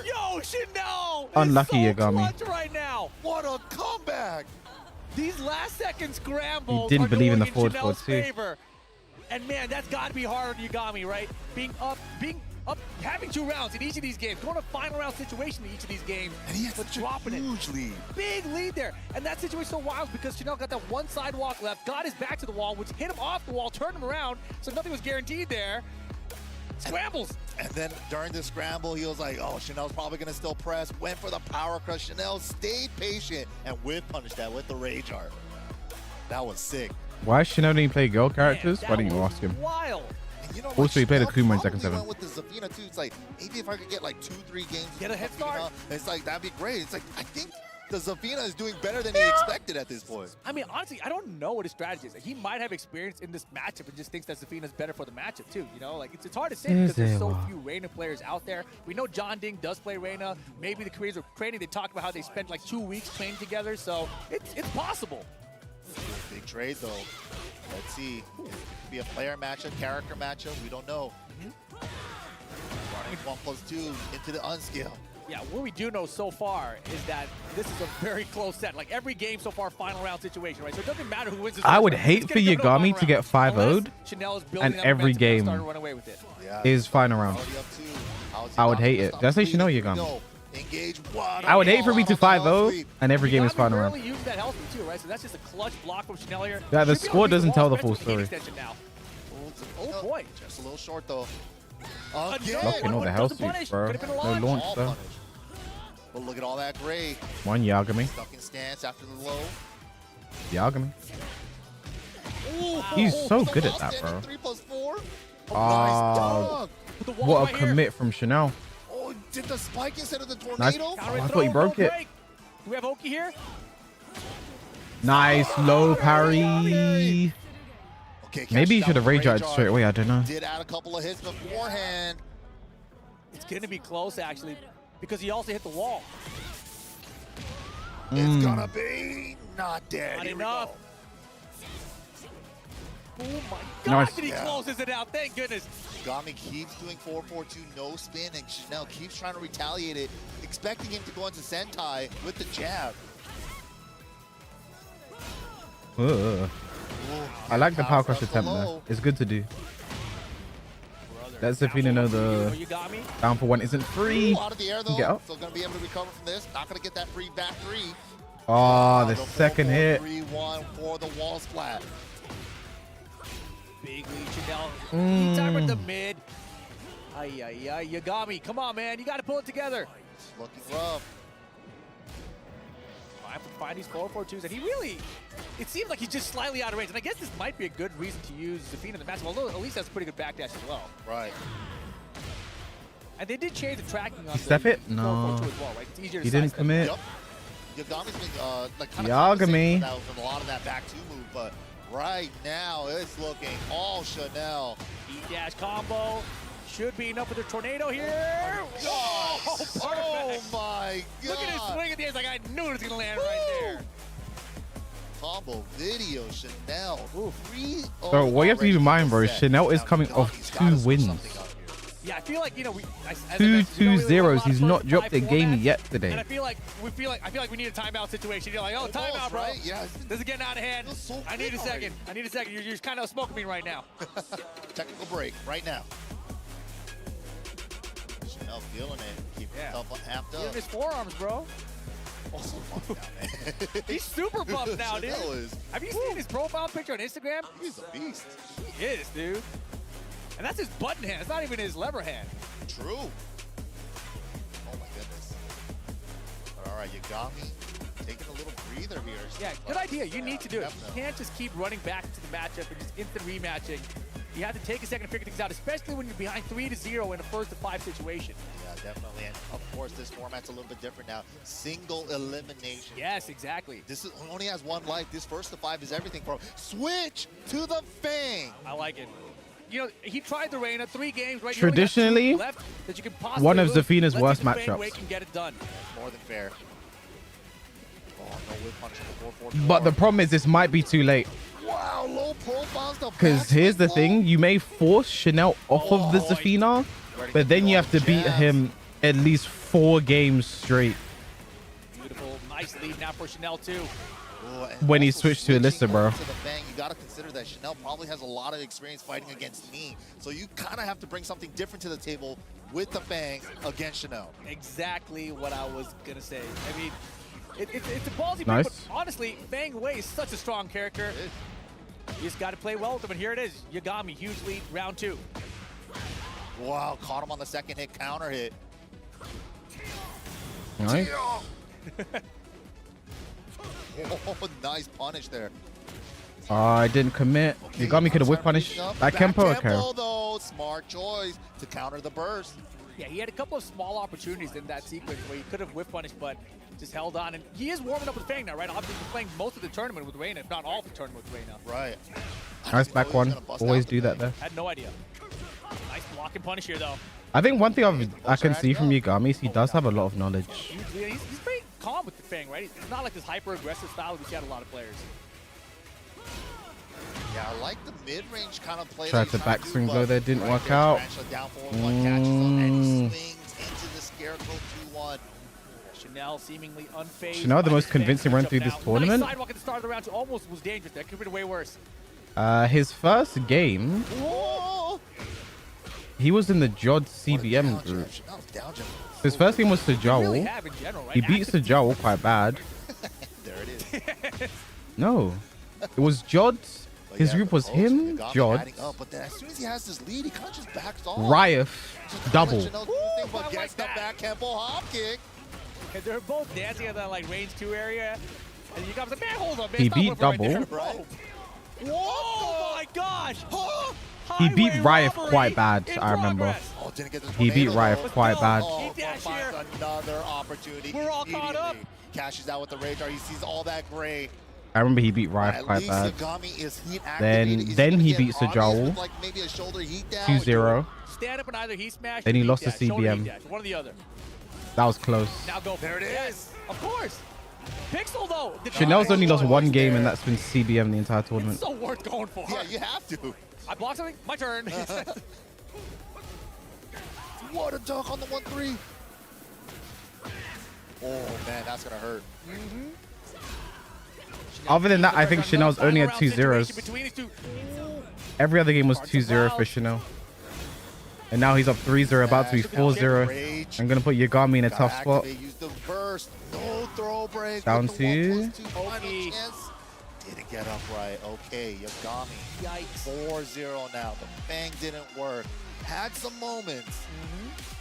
Yo, Chanel. Unlucky is so Yagami. clutch right now. What a comeback! These last second scrambles He didn't are believe in going the forward Chanel's four, too. favor. And man, that's got to be hard on Yagami, right? Being up, having 2 rounds in each of these games, going to final round situation in each of these games, And he has but such a dropping huge lead. Big lead there. And that situation's so wild because Chanel got that one sidewalk left, got his back to the wall, which hit him off the wall, turned him around, so nothing was guaranteed there. Scrambles. And then during the scramble, he was like, oh, Chanel's probably going to still press. Went for the power crush. Chanel stayed patient and whip punished that with the rage art. That was sick. Why Chanel didn't play girl characters? Why didn't you ask him? Wild. And you know what? Also, he played a Chanel Kuma in Tekken probably 7. went with the Zafina too. It's like, maybe if I could get like 2-3 games. Get a head start. It's like, that'd be great. It's like, I think the Zafina is doing better than he expected at this point. I mean, honestly, I don't know what his strategy is. He might have experience in this matchup and just thinks that Zafina's better for the matchup too. You know, like it's hard to say because there's so few Reina players out there. We know John Ding does play Reina. Maybe the Koreans are training. They talk about how they spent like 2 weeks training together, so it's possible. Big trade though. Let's see. It could be a player matchup, character matchup. We don't know. Running 1+2 into the unskill. Yeah, what we do know so far is that this is a very close set. Like every game so far, final round situation, right? So it doesn't matter who wins this. I would round. hate It's for gonna go to a Yagami final to get round. 5-0'd, Chanel is building and that every momentum and game start to run away with it. is final round. I would hate it. Did I say Chanel Yagami? Engage. I would hate for me to 5-0, and every game is final round. Rarely use that health too, right? So that's just a clutch block from Chanel here. Yeah, the Should be able score to beat doesn't wall, tell the especially full with story. heat extension now. Oh boy. Just a little short though. Blocking all the health suits, bro. No launch though. But look at all that gray. One Yagami. Stuck in stance after the low. Yagami. Ooh, He's so good at that, bro. 3+4. Oh, what a commit from Chanel. Oh, did the spike instead of the Nice. tornado? Oh, I thought he broke it. Do we have Oki here? Nice low parry. Okay, Maybe he catches should out have with rage art straight away. I don't know. Did add a couple of hits beforehand. It's going to be close, actually, because he also hit the wall. It's gonna be not dead. Not Here we enough. go. Oh my God, Nice. did he closes it out? Thank goodness. Gami keeps doing 4-4-2, no spin, and Chanel keeps trying to retaliate it, expecting him to go into Sentai with the jab. Ugh. I like the power crush attempt though. It's good to do. That's if you didn't know the down for one isn't free. Ooh, out of the air though, Get up. still gonna be able to recover from this. Not gonna get that free back three. Oh, the second hit. 3-1 for the wall splat. Big lead, Chanel. Lead timer at the mid. Ay, ay, ay. Yagami, come on, man. You got to pull it together. Looking rough. Find these 4-4-2s, and he really, it seems like he's just slightly out of range. And I guess this might be a good reason to use Zafina in the match, although at least that's a pretty good backdash as well. Right. And they did change the tracking on Step the it? No. 4-4-2 as well, right? It's easier to He didn't sidestep. commit. Yep. Yagami's been like kind Yagami. of with a lot of that back two move, but right now it's looking all Chanel. E-dash combo. Should be enough for the tornado here. Oh, perfect. Oh my God. Look at his swing at the end. Like, I knew it was going to land right there. Combo video, Chanel. So what you have to keep in mind, bro, Chanel is coming off 2 wins. Yeah, I feel like, you know, Two 2-0s. He's not dropped a game yet And today. I feel like we need a timeout situation. You're like, oh, timeout, bro. Right? Yeah. This is getting out of hand. I need a second. I need a second. You're kind of smoking me right now. Technical break right now. Chanel feeling it. Keep himself amped Even up. his forearms, bro. Also pumped now, man. He's super pumped now, dude. Chanel is. Have you seen his profile picture on Instagram? He's a beast. He is, dude. And that's his button hand. It's not even his lever hand. True. Oh my goodness. But all right, Yagami taking a little breather here. Yeah, good idea. You need to do it. You can't just keep running back to the matchup and just instant rematching. You have to take a second to figure things out, especially when you're behind 3-0 in a 1st-to-5 situation. Yeah, definitely. And of course, this format's a little bit different now. Single elimination. Yes, exactly. This only has 1 life. This 1st-to-5 is everything for him. Switch to the Fang. I like it. You know, he tried the Reina 3 games, right? Traditionally, left that you can possibly one of lose. Zafina's Let's worst see if the Fang matchups. Wei can get it done. More than fair. Oh, no whip punch on the 4-4. But the problem is this might be too late. Wow, low profiles. Because here's the thing. You may force Chanel off of the Zafina, but then you have to beat him at least 4 games straight Nice lead now for Chanel too. When he switched to Alyssa, bro. To the Fang, you got to consider that Chanel probably has a lot of experience fighting against me. So you kind of have to bring something different to the table with the Fang against Chanel. Exactly what I was going to say. I mean, it's a ballsy Nice. pick, but honestly, Fang Wei is such a strong character. You just got to play well with him, and here it is. Yagami, huge lead, round 2. Wow, caught him on the second hit, counter hit. Nice. Oh, nice punish there. I didn't commit. Yagami could have whip punished that Kempo. Okay. Though, smart choice to counter the burst. Yeah, he had a couple of small opportunities in that sequence where he could have whip punished, but just held on. And he is warming up with Fang now, right? Obviously, he's playing most of the tournament with Reyna, if not all of the tournament with Reyna. Right. Nice back one. Always do that there. Had no idea. Nice block and punish here, though. I think one thing I can see from Yagami is he does have a lot of knowledge. He's pretty calm with the Fang, right? It's not like this hyper-aggressive style we see out a lot of players. Yeah, I like the mid-range kind of play. Tried to back swing blow there, didn't work out. Chanel seemingly unfazed. Chanel, the most convincing run through this tournament. Nice sidewalk at the start of the round 2 almost was dangerous. That could have been way worse. His first game, he was in the Jod CBM group. His first game was Sajal. He beat Sajal quite bad. There it is. No, it was Jod. His group was him, Jod, But then as soon as he has this lead, he kind of just backs off. Riot, double. But gets the back Kempo hop kick. And they're both dancing at that like range 2 area. And you got like, man, hold on, man. He Stop beat whipping right double. there, bro. Oh my gosh! He beat Riot quite bad, I remember. He beat Riot quite bad. Another opportunity. We're all caught up. Cashes out with the radar. He sees all that gray. I remember he beat Riot quite bad. Then he beat Sajal like maybe a shoulder heat down. 2-0. Stand up and either he smashed. Then he or lost to dash. Shoulder CBM. heat dash. One or the other. That was close. Now go. There it is. Of course. Pixel though. Chanel's only lost one game, and that's been CBM the entire tournament. It's so worth going for. Yeah, you have to. I blocked something. My turn. What a dunk on the 1-3. Oh man, that's gonna hurt. Other than that, I think Chanel's only had 2 zeros. Every other game was 2-0 for Chanel. And now he's up 3-0, about to be 4-0. I'm going to put Yagami in a tough spot. Use the burst. No throw break. Down with the 2. 1+2 didn't get up right. Okay, Yagami. Yikes. 4-0 now. The Fang didn't work. Had some moments,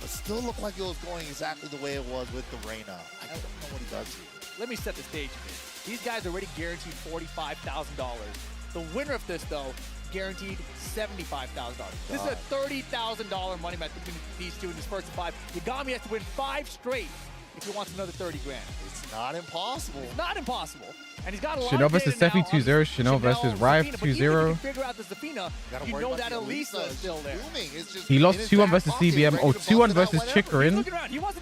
but still looked like it was going exactly the way it was with the Reyna. I don't know what he does here. Let me set the stage a bit. These guys already guaranteed $45,000. The winner of this, though, guaranteed $75,000. This is a $30,000 money match between these two in this first 5. Yagami has to win 5 straight if he wants another 30 grand. It's not impossible. It's not impossible. And he's got a lot Chanel of versus data Steffi now 2-0. on Chanel versus Rive Zafina, but even if you 2-0. can figure out the Zafina, you know that Elisa is still there. He lost 2-1 versus CBM. Oh, 2-1 versus Chikarin.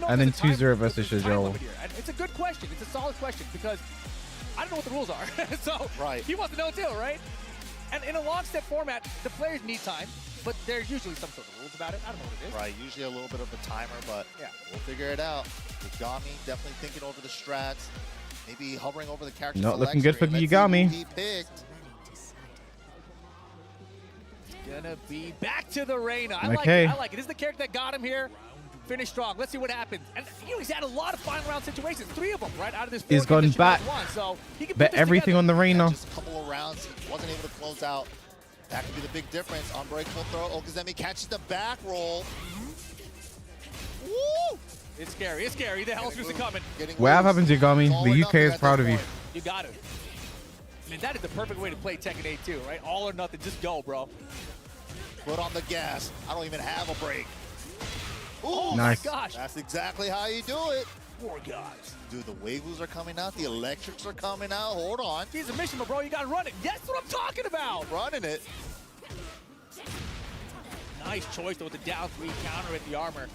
And then 2-0 versus Shajol. And it's a good question. It's a solid question because I don't know what the rules are. So he wants to know too, right? And in a long step format, the players need time, but there's usually some sort of rules about it. I don't know what it is. Right, usually a little bit of a timer, but we'll figure it out. Yagami definitely thinking over the strats, maybe hovering over the character. Not looking good for Yagami. He picked. Gonna be back to the Reyna. I like Okay. it. I like it. This is the character that got him here. Finish strong. Let's see what happens. And he's had a lot of final round situations. 3 of them, right out of this. 4 He's gone games that back. Chanel's won. So he can Bet put this everything together. on the Reyna. Just a couple of rounds, he wasn't able to close out. That could be the big difference. Unbreakable throw. Okazemi catches the back roll. Woo! It's scary. It's scary. The hell's are coming. What happened, Yagami? The UK is proud of you. You got it. I mean, that is the perfect way to play Tekken 8 too, right? All or nothing. Just go, bro. Foot on the gas. I don't even have a break. Ooh, Nice. My gosh. That's exactly how you do it. 4 guys. Dude, the Waves are coming out. The Electrics are coming out. Hold on. He's a mission, but bro, you got to run it. That's what I'm talking about. Running it. Nice choice, though, with the down 3 counter at the armor.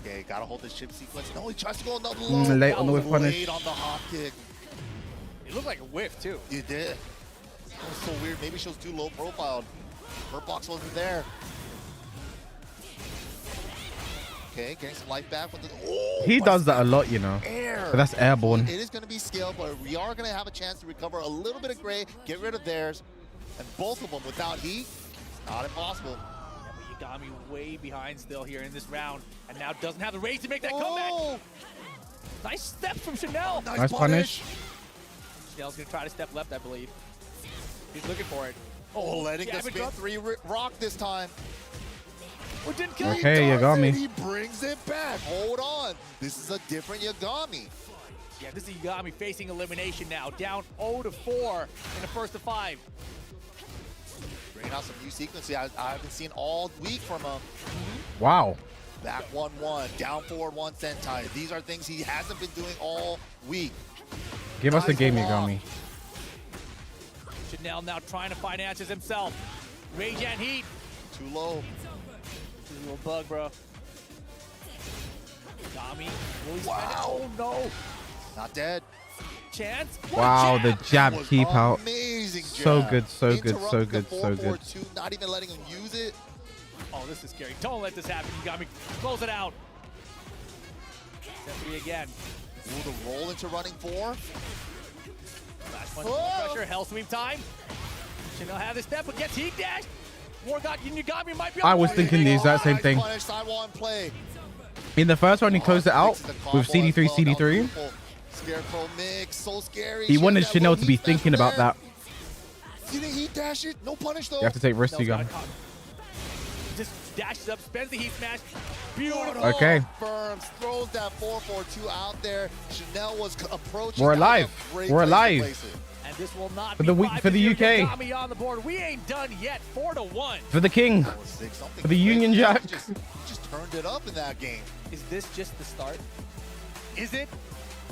Okay, gotta hold this chip sequence. No, he tries to go another low. Late on the whip punish. Late on the hop kick. It looked like a whiff, too. You did. That was so weird. Maybe she was too low profiled. Her box wasn't there. Okay, getting some life back with the. Oh, He does that a lot, you know. air. But that's airborne. It is going to be skill, but we are going to have a chance to recover a little bit of gray, get rid of theirs, and both of them without heat, not impossible. Yagami way behind still here in this round, and now doesn't have the rage to make that comeback. Nice step from Chanel. Nice punish. Chanel's gonna try to step left, I believe. He's looking for it. Oh, letting the jab and spin drop. 3 rock this time. Oh, didn't kill Okay, He does Yagami. it. He brings it back. Hold on. This is a different Yagami. Yeah, this is Yagami facing elimination now. Down 0-4 in the first of 5. Bringing out some new sequences I haven't seen all week from him. Wow. Back 1-1, down forward 1 Sentai. These are things he hasn't been doing all week. Give us the Guys, game, hold on. Yagami. Chanel now trying to find answers himself. Rage and heat. Too low. This is a little bug, bro. Yagami. Will he spend it? Wow. Oh, no. Not dead. Chance. Wow, the jab was keep out. amazing So jab. good, so good, so Interrupted good, the so good. 4-4-2, not even letting him use it. Oh, this is scary. Don't let this happen. Yagami, close it out. Step 3 again. Ooh, the roll into running 4. Last punch, pressure, hell sweep time. Chanel have this step, but gets heat dash. Morgot, Yagami might be on I was board. thinking the exact same Nice thing. punish, sidewall in play. In the first round, he closed it out Mixes the with combo as CD3, well. That was CD3. beautiful. Scarecrow mix, so scary. He wanted Should've Chanel that to be little heat thinking smash about from that. there. Didn't he dash it? No punish though. You have to take risks, Chanel's Yagami. got caught. Just dashes up, spends the heat smash. Beautiful. Okay. Firms, throws that 4-4-2 out there. Chanel was approaching. We're That was a alive. great We're place to alive. place it. And this will not For be the week- five for the to UK. Yagami on the board. We ain't done yet. 4-1. For the king. That was sick. Something For the crazy. Union He Jack. just turned it up in that game. Is this just the start? Is it?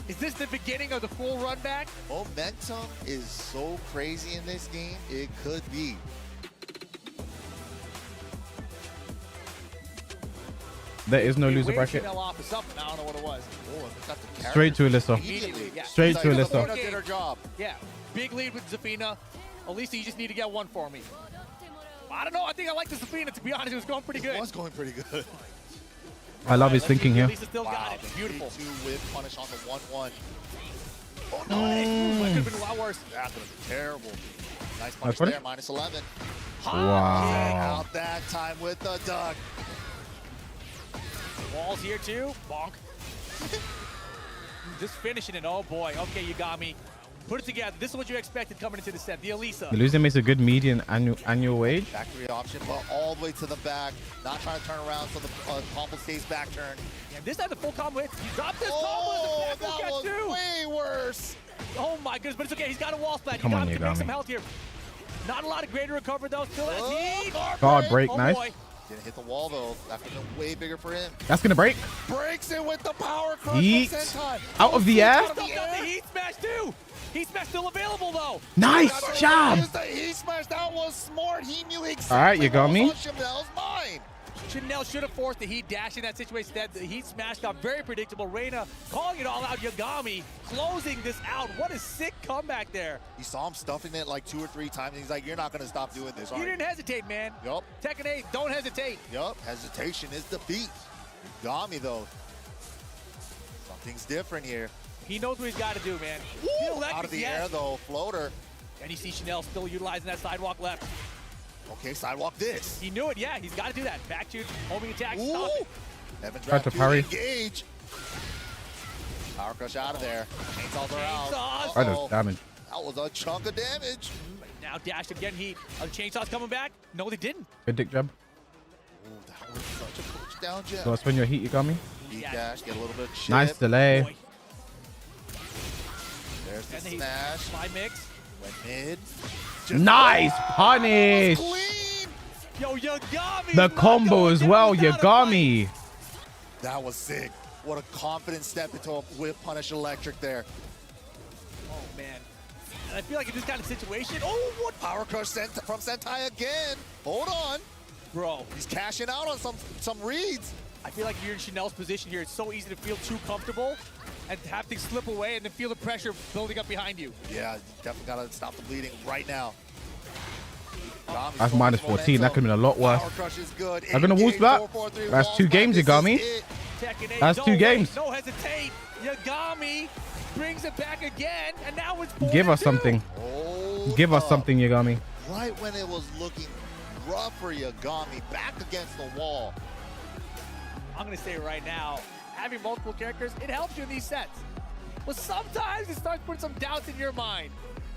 Is this the beginning of the full run back? Momentum is so crazy in this game. It could be. There is no He loser waved bracket. Chanel off or something. I don't know what it was. Oh, and got the character Straight to Alyssa. immediately. Yeah. Straight He's to like, Alyssa. Zafina did her job. Yeah. Big lead with Zafina. Elisa, you just need to get one for me. I don't know. I think I like the Zafina, to be honest. It was going pretty good. It was going pretty good. I love his Let's thinking see. here. Elisa still got it. the Beautiful. 2 with punish on the 1-1. Oh, no. That could have been a lot worse. That could have been terrible. Nice Nice punish punish. there, -11. Wow. Out that time with the duck. Walls here too. Bonk. Just finishing it. Oh boy. Okay, Yagami. Put it together. This is what you expected coming into the set. The Elisa. The loser makes a good median annual wage. Factory option, but all the way to the back. Not trying to turn around so the combo stays back turn. Yeah, this had the full combo hit. You dropped this combo Oh, in the back. that was Too. way worse. Oh my goodness, but it's okay. He's got a wall splat. Come on, Yagami can make Yagami. some health here. Not a lot of greater recovery though. Still has heat. Guard break, Oh, nice. boy. Didn't hit the wall though. That could have been way bigger for him. That's gonna break. Breaks it with the power crush Heat. from Sentai. Out of the air. Still got the heat smash too. Heat smash still available though. Nice job. Used the heat smash. That was smart. He knew exactly All right, you got what me. was on Chanel's mind. Chanel should have forced the heat dash in that situation. Instead, the heat smash got very predictable. Reina calling it all out. Yagami closing this out. What a sick comeback there. You saw him stuffing it like 2 or 3 times. And he's like, "You're not gonna stop doing this, are You you?" didn't hesitate, man. Yup. Tekken 8, don't hesitate. Yup. Hesitation is defeat. Yagami though. Something's different here. He knows what he's got to do, man. Woo! Out of the air though, floater. And you see Chanel still utilizing that sidewalk left. Okay, sidewalk this. He knew it, yeah. He's got to do that. Back shoot, homing attack, Ooh. stop it. Evan Tried to Draft parry. engage. Power crush out of there. Chainsaws are out. Chainsaws. That Uh-oh. does damage. That was a chunk of damage. Now dash again, heat. Are the chainsaws coming back? No, they didn't. Good dick jab. Ooh, that was such a push down jab. So that's when your heat, Yagami. Heat dash, get a little bit of chip. Nice delay. Boy. There's the And the heat. smash. Slide mix. Went mid. Nice punish. Clean. Yo, Yagami. The combo as well, Yagami. That was sick. What a confident step into a whip punish electric there. Oh, man. And I feel like in this kind of situation, oh, what? Power crush from Sentai again. Hold on. Bro, He's cashing out on some reads. I feel like if you're in Chanel's position here, it's so easy to feel too comfortable and have things slip away and then feel the pressure building up behind you. Yeah, definitely gotta stop the bleeding right now. That's minus 14. That could have been a lot worse. I'm gonna wolf that. That's 2 games, Yagami. That's 2 games. No hesitate. Yagami brings it back again, and now it's 4-2. Give us something. Give us something, Yagami. Right when it was looking rough for Yagami, back against the wall. I'm going to say right now, having multiple characters, it helps you in these sets. But sometimes it starts putting some doubts in your mind.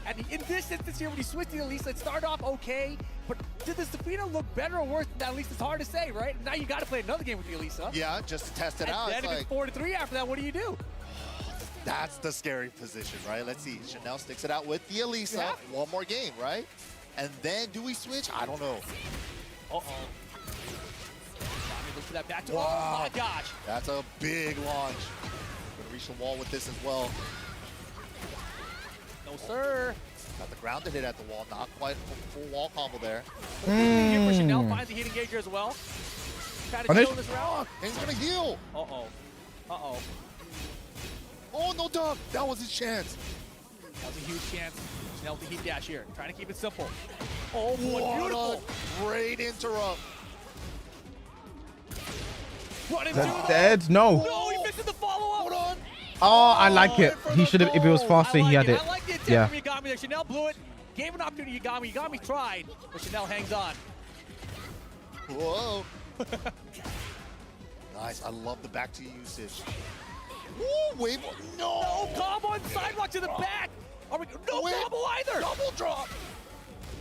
And in this instance here, when you switch to Elisa, it started off okay, but did the Zafina look better or worse than that? At least it's hard to say, right? Now you got to play another game with the Elisa. Yeah, just to test it out. And then if it's 4-3 after that, what do you do? That's the scary position, right? Let's see. Chanel sticks it out with the Elisa. Yeah. One more game, right? And then do we switch? I don't know. Uh-oh. Look for that back to, Wow. oh my gosh. That's a big launch. Gonna reach the wall with this as well. No, sir. Got the grounded hit at the wall. Not quite full wall combo there. Here for Chanel, finds the heat engager as well. Try to Punish. kill this round. And he's gonna heal. Uh-oh. Uh-oh. Oh, no dog. That was his chance. That was a huge chance. Chanel with the heat dash here. Trying to keep it simple. Oh, boy, What beautiful. a great interrupt. Run into That's dead. No. No, he misses the follow-up. Hold on. Oh, I like it. He should have, if it was faster, he had it. I like the attempt Yeah. from Yagami there. Chanel blew it. Gave an opportunity to Yagami. Yagami tried, but Chanel hangs on. Whoa. Nice. I love the back to usage. Woo, wave. No. No combo and sidewalk to the back. Are we, no Wait. combo either. Double drop.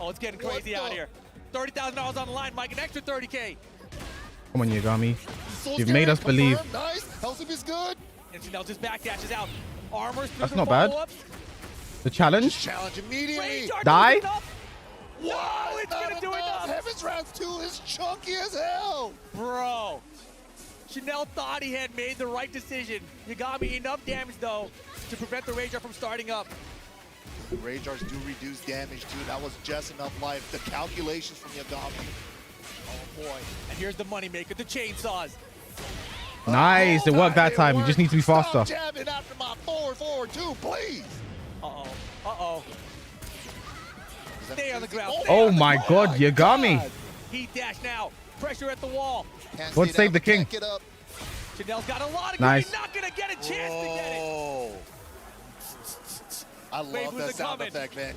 Oh, it's getting crazy What out the- here. $30,000 on the line, Mike. An extra 30K. Come on, Yagami. So You've scary. made us believe. Confirmed. Nice. Helsip is good. And Chanel just back dashes out. Armors through That's the not bad. follow-ups. The challenge. Challenge immediately. Range are Die. doing enough. Wow, it's Not gonna do enough. enough. Heaven's Round 2 is chunky as hell. Bro. Chanel thought he had made the right decision. Yagami enough damage though to prevent the Rage Art from starting up. The Rage Arts do reduce damage too. That was just enough life. The calculations from Yagami. Oh boy. And here's the moneymaker, the chainsaws. Nice. It worked that time. You just need to be faster. Stop jabbing after my forward 2, please. Uh-oh. Uh-oh. Stay on the ground. Stay Oh on the my ground. God, Yagami. Heat dash now. Pressure at the wall. Can't God stay save down, the king. can't get up. Chanel's got a lot of Nice. He's not gonna get a chance to get it. Oh. I Wait, love who's that it sound coming? effect, man.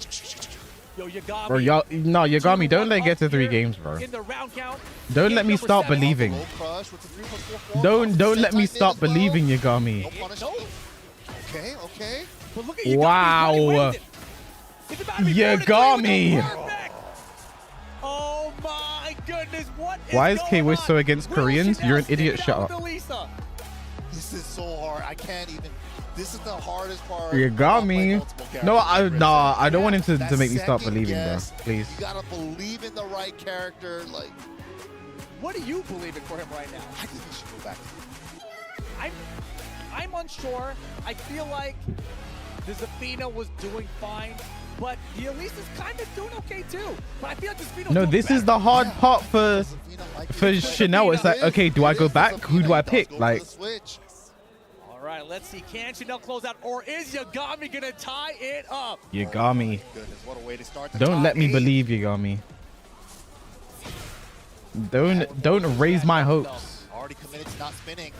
Yo, Yagami. Bro, no, Yagami, don't let it get to 3 games, bro. In the round count. Don't Game let me number start 7. believing. Low crush with the 3+4. Don't let me Set start tight mid as well. believing, Yagami. No punishment. Okay, okay. But look at Yagami. Wow. He's running with it. It's about to be 4-3 Yagami. with the perfect. Oh my goodness, what is Why is going K-Wish on? so against Will Koreans? Chanel You're an stick idiot. it Shut out up. with Elisa? This is so hard. I can't even. This is the hardest part. Yagami. No, I don't want him to That make me start second believing, bro. guess, Please. You gotta believe in the right character. Like, What do you believe in for him right now? I think he should go back. I'm unsure. I feel like the Zafina was doing fine, but the Elisa's kind of doing okay too. But I feel like the Zafina. No, this is the hard part for Chanel. It's like, okay, do I go back? Who do I pick? Like, Switch. All right, let's see. Can Chanel close out, or is Yagami gonna tie it up? Yagami. Goodness, what a way to start the Don't top let me 8. believe, Yagami. Don't raise my hopes. Already committed to not spinning.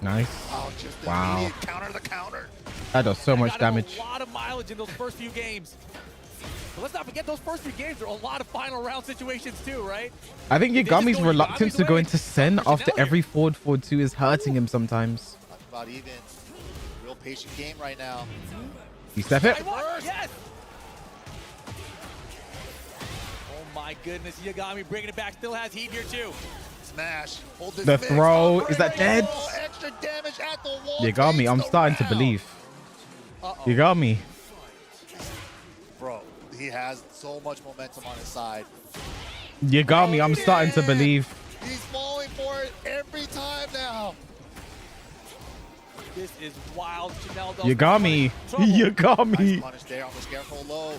Nice. Oh, just the Wow. immediate counter the counter. That does so much Got damage. A lot of mileage in those first few games. But let's not forget those first few games are a lot of final round situations too, right? I think They just Yagami's go reluctance Yagami's to go way. into Sen Chanel after here. every forward 2 is hurting him sometimes. Talk about even. Real patient game right now. You step it. Yes! Oh my goodness, Yagami bringing it back. Still has heat here too. Smash. Hold this The fix. throw. Is that dead? Oh, extra damage at the wall. Yagami, takes I'm the starting to round. believe. Uh-oh. Yagami. Bro, he has so much momentum on his side. Yagami, I'm starting to believe. He's falling for it every time now. This is wild. Chanel does Yagami. trouble. Yagami. Punish there on the scareful low.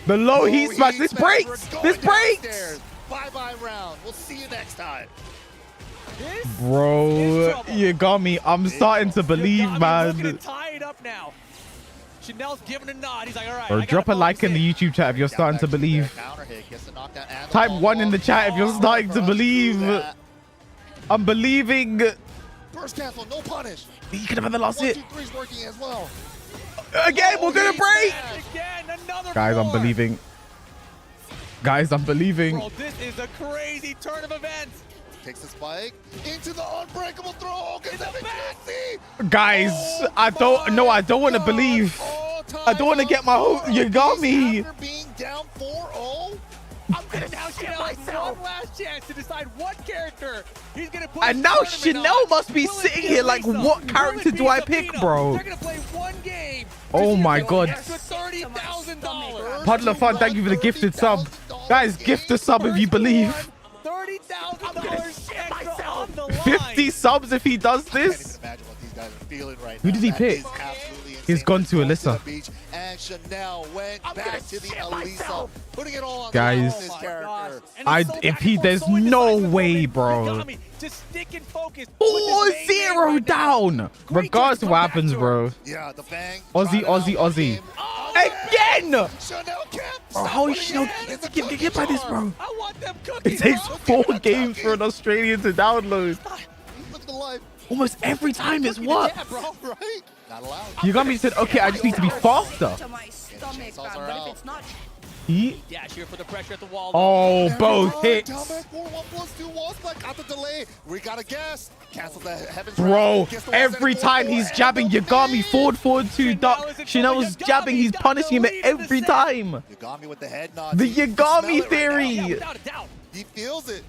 The low Oh, heat smash. This smash. breaks. We're This going breaks. downstairs. Bye-bye round. We'll see you next time. This Bro, is trouble. Yagami, I'm starting to believe, Yagami looking to man. tie it up now. Chanel's giving a nod. He's like, all right. Or drop a like in the YouTube chat if you're starting to believe. Type 1 in the chat if you're starting to believe. I'm believing. Burst cancel, no punish. He could have had the last hit. 1, 2, 3's working as well. Again, we're gonna break. Again, another Guys, I'm 4. believing. Guys, I'm believing. Bro, this is a crazy turn of events. Takes the spike into the unbreakable throw. Guys, I don't want to believe. I don't want to get my hope. You got me. After being down 4-0, I'm gonna now Chanel has one last chance to decide what character he's gonna put. And now Chanel must be sitting here like, what character do I pick, bro? They're gonna play one game. Oh my god. Extra $30,000. Puddler Fun, thank you for the gifted sub. Guys, gift a sub if you believe. $30,000 extra on the line. 50 subs if he does this. imagine what these guys are feeling right Who now. did he That pick? is absolutely insane. He's gone to Going Alyssa. the beach, and Chanel went back to the Elisa, putting it all on Guys, this character. there's no way, bro. Just stick and focus. 4-0 down. Regardless of what happens, bro. Yeah, the bang. Aussie. Again! Bro, how is Chanel get hit by this, bro? It takes 4 games for an Australian to download. Look at the life. Almost every time it's worked. Yeah, bro, right? Not allowed. You got me said, okay, I just need to be faster. He Dash here for the pressure at the wall. Oh, both hits. Down back 4-1+2 wall spike. Got the delay. We got a guess. Cancel the heavens. Bro, every time he's jabbing Yagami forward 2 duck. Chanel's jabbing, he's punishing him every time. Yagami with the head nod. The Yagami theory. Without a doubt. He feels it.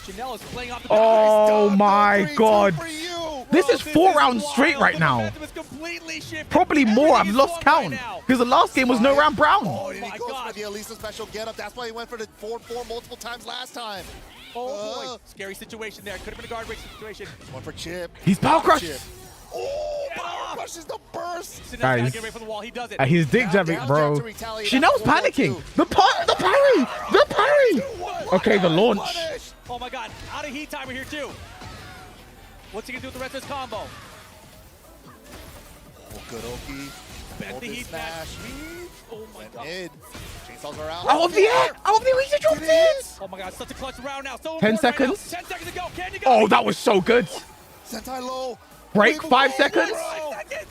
Chanel is playing off the Oh my god. This is 4 rounds straight right now. Probably more. I've lost count. Because the last game was no round brown. Oh, and he goes for the Elisa special getup. That's why he went for the 4-4 multiple times last time. Oh boy. Scary situation there. Could have been a guard break situation. One for Chip. He's power crushed. Oh, power crushes the burst. Guys, get ready for the wall. He does it. he's dig jabbing, bro. Chanel's panicking. The parry. The parry. Okay, the launch. Oh my god. Out of heat timer here too. What's he gonna do with the rest of his combo? Oh, good Oki. Bend the heat smash. Oh my god. Mid. Chainsaws are out. Out of the air. Out of the way to drop this. Oh my god, such a clutch round now. So 10 important right now. seconds. 10 seconds to go. Can you go? Oh, that was so good. Sentai low. Break 5 seconds. 5 seconds.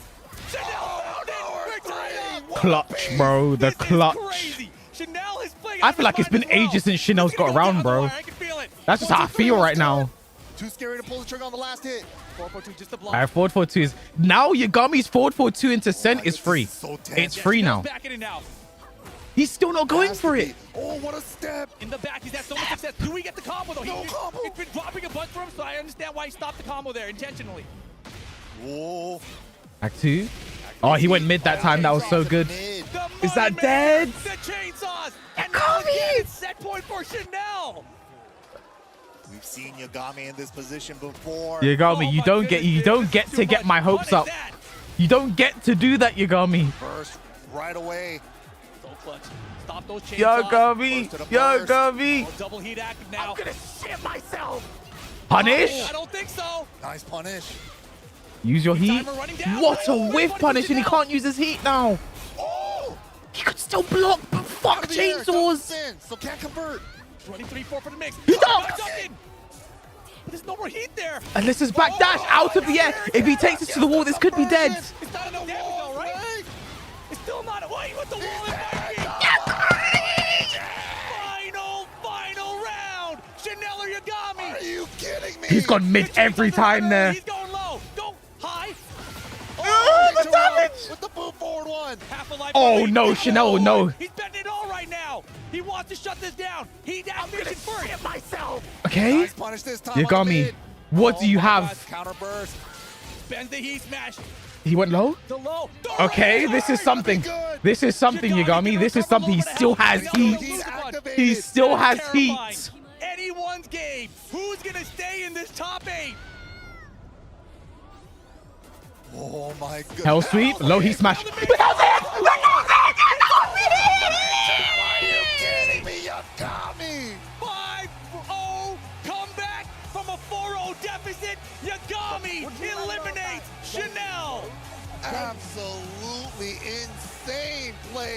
Chanel found it. We're tied up. Clutch, bro. The clutch. Crazy. Chanel is playing. I feel like it's been ages since Chanel's got around, bro. I can feel it. That's just how I feel right now. Too scary to pull the trigger on the last hit. 4-4-2 just a block. Alright, forward 4-2 is now Yagami's forward 4-2 into Sent is free. It's free now. Back in it now. He's still not going for it. Oh, what a step. In the back, he's had so much success. Do we get the combo though? No combo. It's been dropping a bunch for him, so I understand why he stopped the combo there intentionally. Oh. Act 2. Oh, he went mid that time. That was so good. Is that dead? The chainsaws. And now again, it's set point for Chanel. We've seen Yagami in this position before. Yagami, you don't get to get my hopes up. You don't get to do that, Yagami. Burst right away. So clutch. Stop those chainsaws. Yagami. Oh, double heat active now. I'm gonna shit myself. Punish. I don't think so. Nice punish. Use your heat. What a whiff punish, and he can't use his heat now. Oh! He could still block, but fuck chainsaws. So can't convert. Running 3-4 for the mix. He ducked. But there's no more heat there. Alyssa's back dash out of the air. If he takes it to the wall, this could be dead. It's not enough damage though, right? It's still not. Wait, with the wall and Final round. Chanel or Yagami. Are you kidding me? He's gone mid every time there. He's going low. Go high. Oh, the damage. With the boom forward one. Half a life. Oh no, Chanel, no. He's betting it all right now. He wants to shut this down. He down mission first. Myself. Okay. Nice punish this time. Yagami, what do you have? Counter burst. Bends the heat smash. He went low? The low. Okay, this is something. This is something, Yagami. This is something. He still has heat. He still has heat. Anyone's game. Who's going to stay in this top 8? Oh my god. Hell sweep. Low heat smash. Are you kidding me, Yagami? 5-0 comeback from a 4-0 deficit. Yagami eliminates Chanel. Absolutely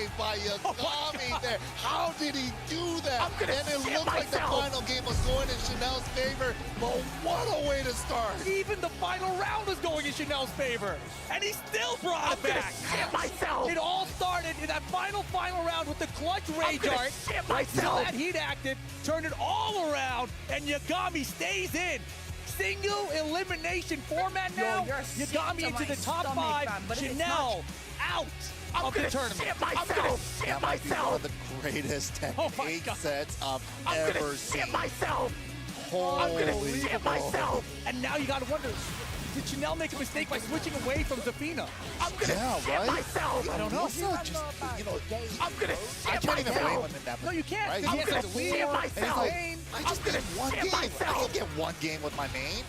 saved by Yagami there. How did he do that? And it looked like the final game was going in Chanel's favor, but what a way to start. Even the final round was going in Chanel's favor, and he still brought it back. It all started in that final round with the clutch rage art. Still had heat active, turned it all around, and Yagami stays in. Single elimination format now. Yagami into the top 5. Chanel out of the tournament. That might be one of the greatest Tekken 8 sets I've ever seen. Holy myself. And now you gotta wonder, did Chanel make a mistake by switching away from Zafina? Right? I don't know. I can't even blame him in that. No, you can't. Right? He has a lead. I just did one game. I can't get one game with my main.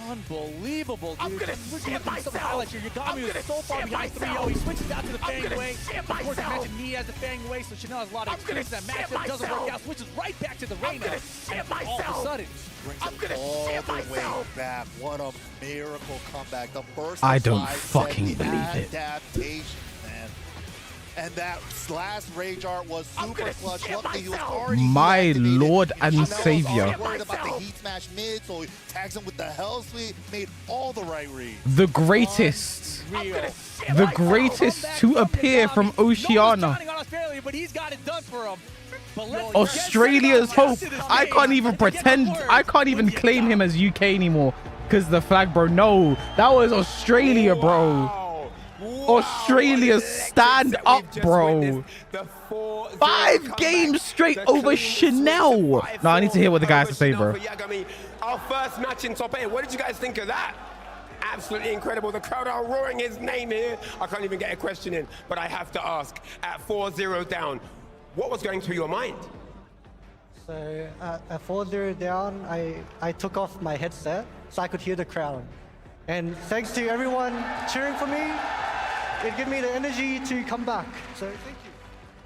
Unbelievable, dude. We're getting some highlights here. Yagami was so far behind 3-0. He switches out to the Fang Wei. Of course, you mentioned he has the Fang Wei, so Chanel has a lot of experience in that matchup. Doesn't work out. Switches right back to the Reina. And all of a sudden, Brings it all the way back. What a miracle comeback. The first I don't fucking believe it. Adaptation, man. And that last rage art was super clutch. Luckily, he was already My Lord and Chanel Savior. was worried about the heat smash mid, so he tags him with the hell sweep. Made all the right reads. The greatest. The greatest to appear from Oceania. but he's got it done for him. Australia's hope. I can't even pretend. I can't even claim him as UK anymore because the flag, bro. No, that was Australia, bro. Australia, stand up, bro. 5 games straight over Chanel. No, I need to hear what the guys have to say, bro. Our first match in top 8. What did you guys think of that? Absolutely incredible. The crowd are roaring his name here. I can't even get a question in, but I have to ask. At 4-0 down, what was going through your mind? So at 4-0 down, I took off my headset so I could hear the crowd. And thanks to everyone cheering for me, it gave me the energy to come back. So thank you.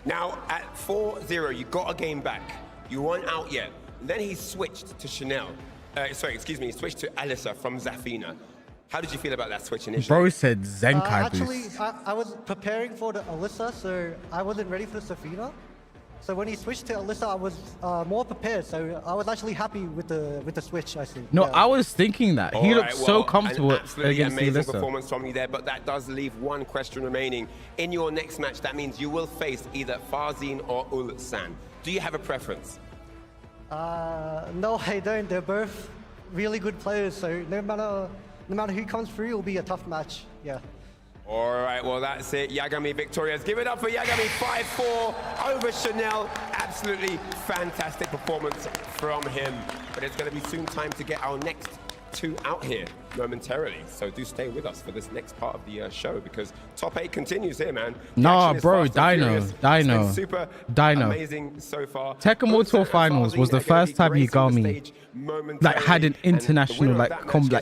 Now at 4-0, you got a game back. You weren't out yet. Then he switched to Chanel. He switched to Alyssa from Zafina. How did you feel about that switch initially? Bro said Zenkai Actually, boost. I was preparing for the Alyssa, so I wasn't ready for the Zafina. So when he switched to Alyssa, I was more prepared. So I was actually happy with the switch, I think. No, yeah. I was thinking that. He looked so comfortable an absolutely against amazing Alyssa. performance from you there, but that does leave one question remaining. In your next match, that means you will face either Farzin or Ulsan. Do you have a preference? No, I don't. They're both really good players, so no matter who comes through, it'll be a tough match. Yeah. All right, well, that's it. Yagami victorious. Give it up for Yagami, 5-4 over Chanel. Absolutely fantastic performance from him. But it's going to be soon time to get our next 2 out here momentarily. So do stay with us for this next part of the show because top 8 continues here, man. Nah, bro, Dino. Super Dino. amazing so far. Tekken World Tour Finals was the first time Yagami like had an international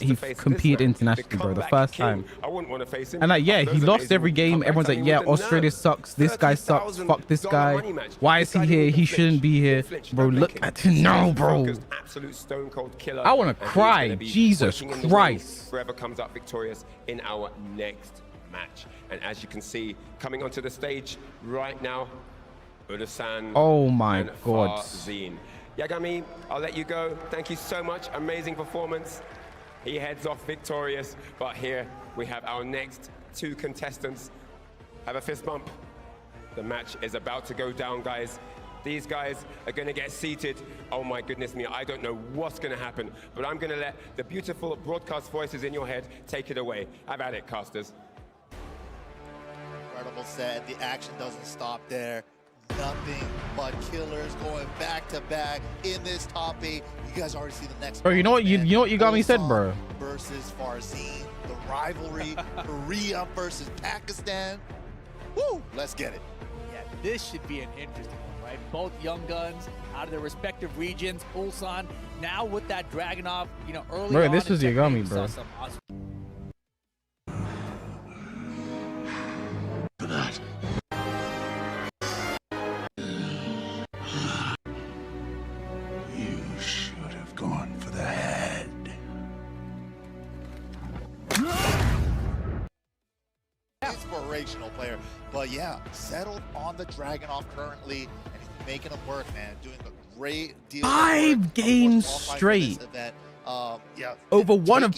he competed internationally, bro. The first time. I wouldn't want to face him. And like, yeah, he lost every game. Everyone's like, yeah, Australia sucks. This guy sucks. Fuck this guy. Why is he here? He shouldn't be here, bro. Look at him now, bro. Absolute stone cold killer. I want to cry. Jesus Christ. Whoever comes up victorious in our next match. And as you can see, coming onto the stage right now, Urasan. Oh my and God. Farzin. Yagami, I'll let you go. Thank you so much. Amazing performance. He heads off victorious. But here we have our next 2 contestants. Have a fist bump. The match is about to go down, guys. These guys are going to get seated. Oh my goodness me, I don't know what's going to happen, but I'm going to let the beautiful broadcast voices in your head take it away. Have at it, casters. Incredible set. The action doesn't stop there. Nothing but killers going back to back in this top 8. You guys already see the next. Bro, you know what you got me said, bro. Versus Farzin, the rivalry, Korea versus Pakistan. Woo! Let's get it. Yeah, this should be an interesting one, right? Both young guns out of their respective regions. Ulsan now with that Dragunov, early bro, on. This was Yagami, bro. You should have gone for the head. generational player. But yeah, settled on the Dragunov currently, and he's making them work, man. Doing a great deal. 5 games straight. Yeah, over one of.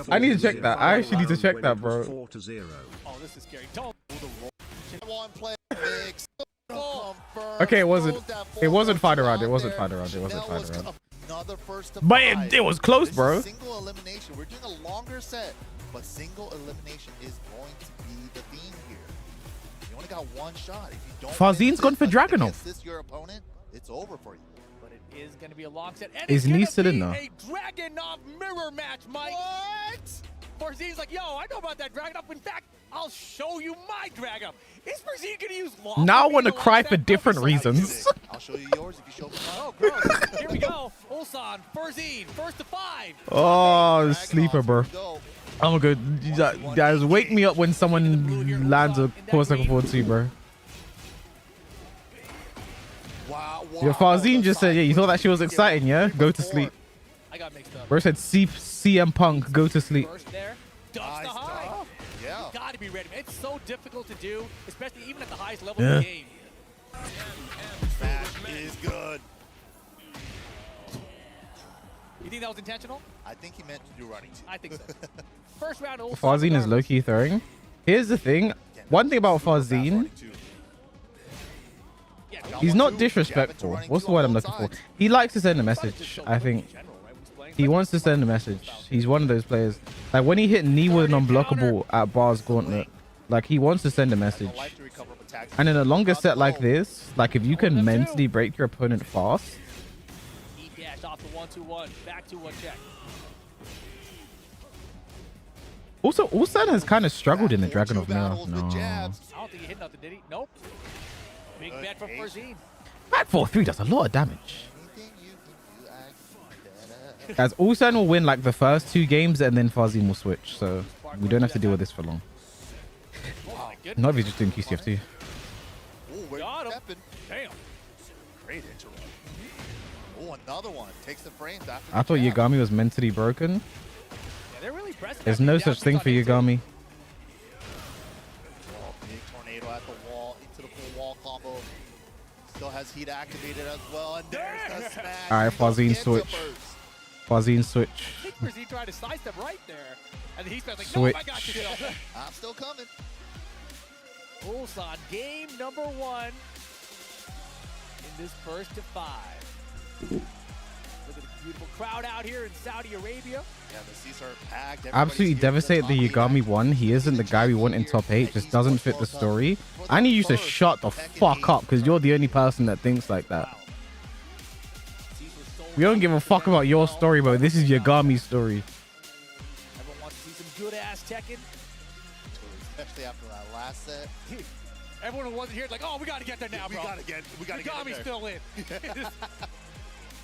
I need to check that. I actually need to check that, bro. Oh, this is scary. Don't Okay, it wasn't fighter round. It wasn't fighter round. It wasn't fighter round. But it was close, bro. Single elimination. We're doing a longer set, but single elimination is going to be the theme here. You only got one shot. If you don't Farzine's gone for Dragunov. This your opponent, it's over for you. But it is going to be a long set. And Is it's Knee gonna still in be there? a Dragunov mirror match, Mike. What? Farzine's like, yo, I know about that Dragunov. In fact, I'll show you my Dragunov. Is Farzine going to use long? Now I want to cry for different reasons. I'll show you yours if you show me mine. Oh, gross. Here we go. Ulsan, Farzine, first to 5. Oh, sleeper, bro. I'm good. Guys, wake me up when someone lands a course I can afford to, bro. Your Farzine just said, yeah, you thought that shit was exciting, yeah? Go to sleep. I got mixed up. Bro said, CM Punk, go to sleep. First there, ducks the high. Yeah. You got to be ready. It's so difficult to do, especially even at the highest level of the game. That is good. You think that was intentional? I think he meant to do running too. I think so. First round, Ulsan. Farzine is low-key throwing. Here's the thing. One thing about Farzine, he's not disrespectful. What's the word I'm looking for? He likes to send a message, I think. He wants to send a message. He's one of those players. Like when he hit knee with an unblockable at Bar's Gauntlet, like he wants to send a message. And in a longer set like this, like if you can mentally break your opponent fast. He dashed off the 1-2-1, back to one check. Also, Ulsan has kind of struggled in the Dragunov now. No. I don't think he hit nothing, did he? Nope. Big bet from Farzine. Back 4-3 does a lot of damage. Guys, Ulsan will win like the first 2 games and then Farzine will switch. So we don't have to deal with this for long. Not if he's just doing QCF2. Got him. Damn. Great interrupt. Oh, another one. Takes the frames after. I thought Yagami was mentally broken. Yeah, they're really pressing. There's no such thing for Yagami. Oh, big tornado at the wall, into the full wall combo. Still has heat activated as well, and there's the smash. All right, Farzine switch. Farzine switch. I think Farzine tried to sidestep right there, and he's like, Switch. no, I got you. I'm still coming. Ulsan, game number 1 in this first to 5. Look at the beautiful crowd out here in Saudi Arabia. Yeah, the seats are packed. Absolutely devastated the Yagami won. He isn't the guy we want in top 8. Just doesn't fit the story. I need you to shut the fuck up because you're the only person that thinks like that. We don't give a fuck about your story, bro. This is Yagami's story. Everyone wants to see some good ass Tekken. Especially after that last set. Everyone who wasn't here is like, oh, we got to get there now, bro. We gotta get Yagami's there. still in.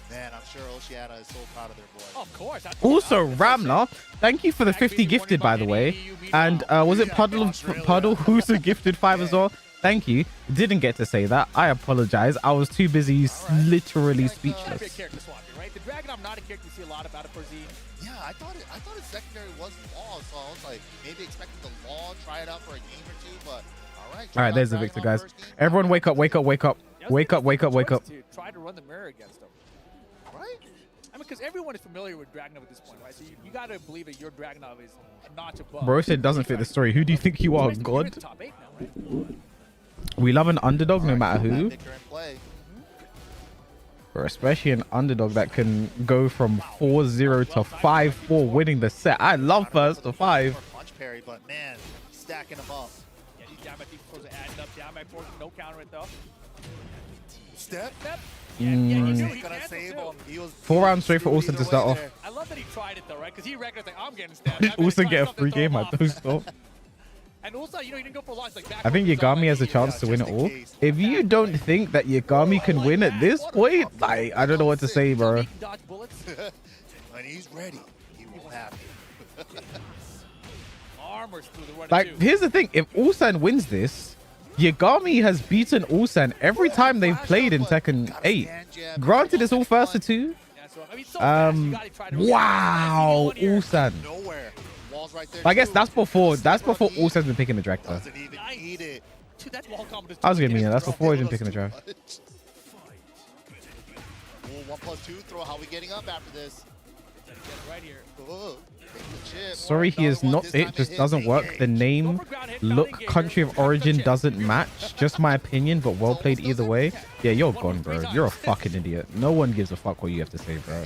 Man, I'm sure Oceana is so proud of their boy. Of course. Also, Ramla, thank you for the 50 gifted, by the way. And was it Puddle who's a gifted 5 as well? Thank you. Didn't get to say that. I apologize. I was too busy, literally speechless. Big character swap, right? The Dragon, I'm not a character you see a lot about it for Z. Yeah, I thought his secondary was Law, so I was like maybe expecting the Law, try it out for a game or two, but All right, there's the victor, guys. Everyone wake up, wake up, wake up. Wake up, wake up, wake up. Try to run the mirror against him. Right? I mean, because everyone is familiar with Dragunov at this point, right? So you got to believe that your Dragunov is a notch above. Bro said doesn't fit the story. Who do you think you are, God? Top 8 now, right? We love an underdog no matter who. Or especially an underdog that can go from 4-0 to 5-4 winning the set. I love first to 5. Punch parry, but man, stacking them up. Yeah, these down by deep throws are adding up. Down by 4, no counter it though. Step. Yeah, he knew He's gonna save him. He was 4 rounds straight for Olsen to start off. I love that he tried it though, right? Because he recognized like I'm getting stabbed. Did Olsen get a free game? I don't know. And also, you know, he didn't go for loss like back. I think Yagami has a chance to win it all. If you don't think that Yagami can win at this point, like, I don't know what to say, bro. When he's ready, he will have it. Armors through the run. Like, here's the thing. If Ulsan wins this, Yagami has beaten Ulsan every time they've played in Tekken 8. Granted, it's all first to 2. Wow, Ulsan. I guess that's before Ulsan's been picking the director. I was gonna mean that's before he's been picking the draft. 1+2 throw. How are we getting up after this? Right here. Sorry, he is not it. Just doesn't work. The name, look, country of origin doesn't match. Just my opinion, but well played either way. Yeah, you're gone, bro. You're a fucking idiot. No one gives a fuck what you have to say, bro.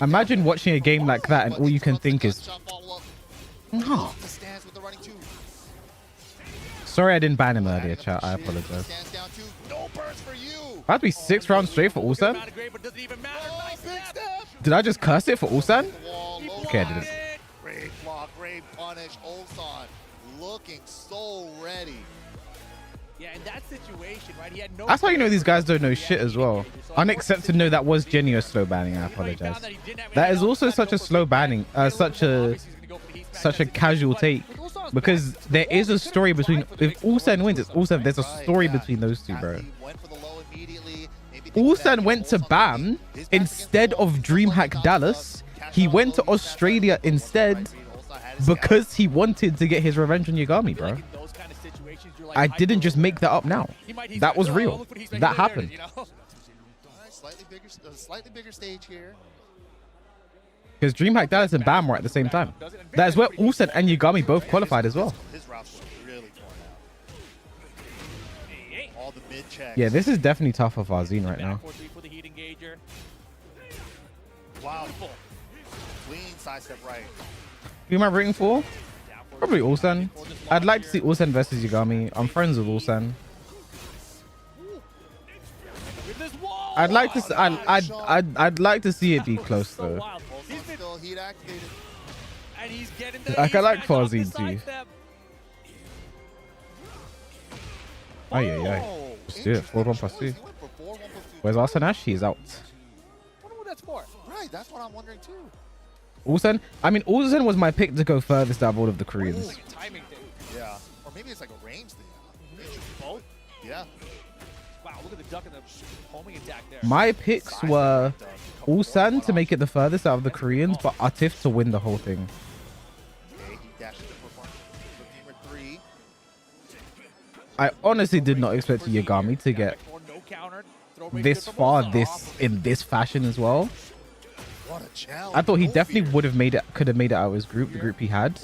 Imagine watching a game like that and all you can think is, oh. Sorry I didn't ban him earlier, chat. I apologize. That'd be 6 rounds straight for Ulsan. Did I just curse it for Ulsan? Okay, I didn't. Great block, great punish. Ulsan looking so ready. Yeah, in that situation, right? He had no. That's how you know these guys don't know shit as well. Unaccepted. No, that was genuine slow banning. I apologize. That is also such a slow banning, such a casual take, because there is a story between. If Ulsan wins, it's Ulsan. There's a story between those two, bro. Ulsan went to BAM instead of DreamHack Dallas. He went to Australia instead because he wanted to get his revenge on Yagami, bro. I didn't just make that up now. That was real. That happened. Slightly bigger stage here. Because DreamHack Dallas and BAM were at the same time. That is where Ulsan and Yagami both qualified as well. Yeah, this is definitely tough for Farzine right now. Wow. Clean sidestep right. Who am I rooting for? Probably Ulsan. I'd like to see Ulsan versus Yagami. I'm friends with Ulsan. I'd like to. I'd like to see it be close though. Like I like Farzine too. Oh yeah, yeah. Let's do it. 4-1+2. Where's Arsanash? He's out. I wonder what that's for. Right, that's what I'm wondering too. Ulsan. I mean, Ulsan was my pick to go furthest out of all of the Koreans. Like a timing thing. Yeah. Or maybe it's like a range thing. Both? Yeah. Wow, look at the duck and the homing attack there. My picks were Ulsan to make it the furthest out of the Koreans, but Atif to win the whole thing. Okay, he dashes the performance. Gamer 3. I honestly did not expect Yagami to get this far, in this fashion as well. What a challenge. I thought he definitely would have made it, could have made it out of his group, the group he had.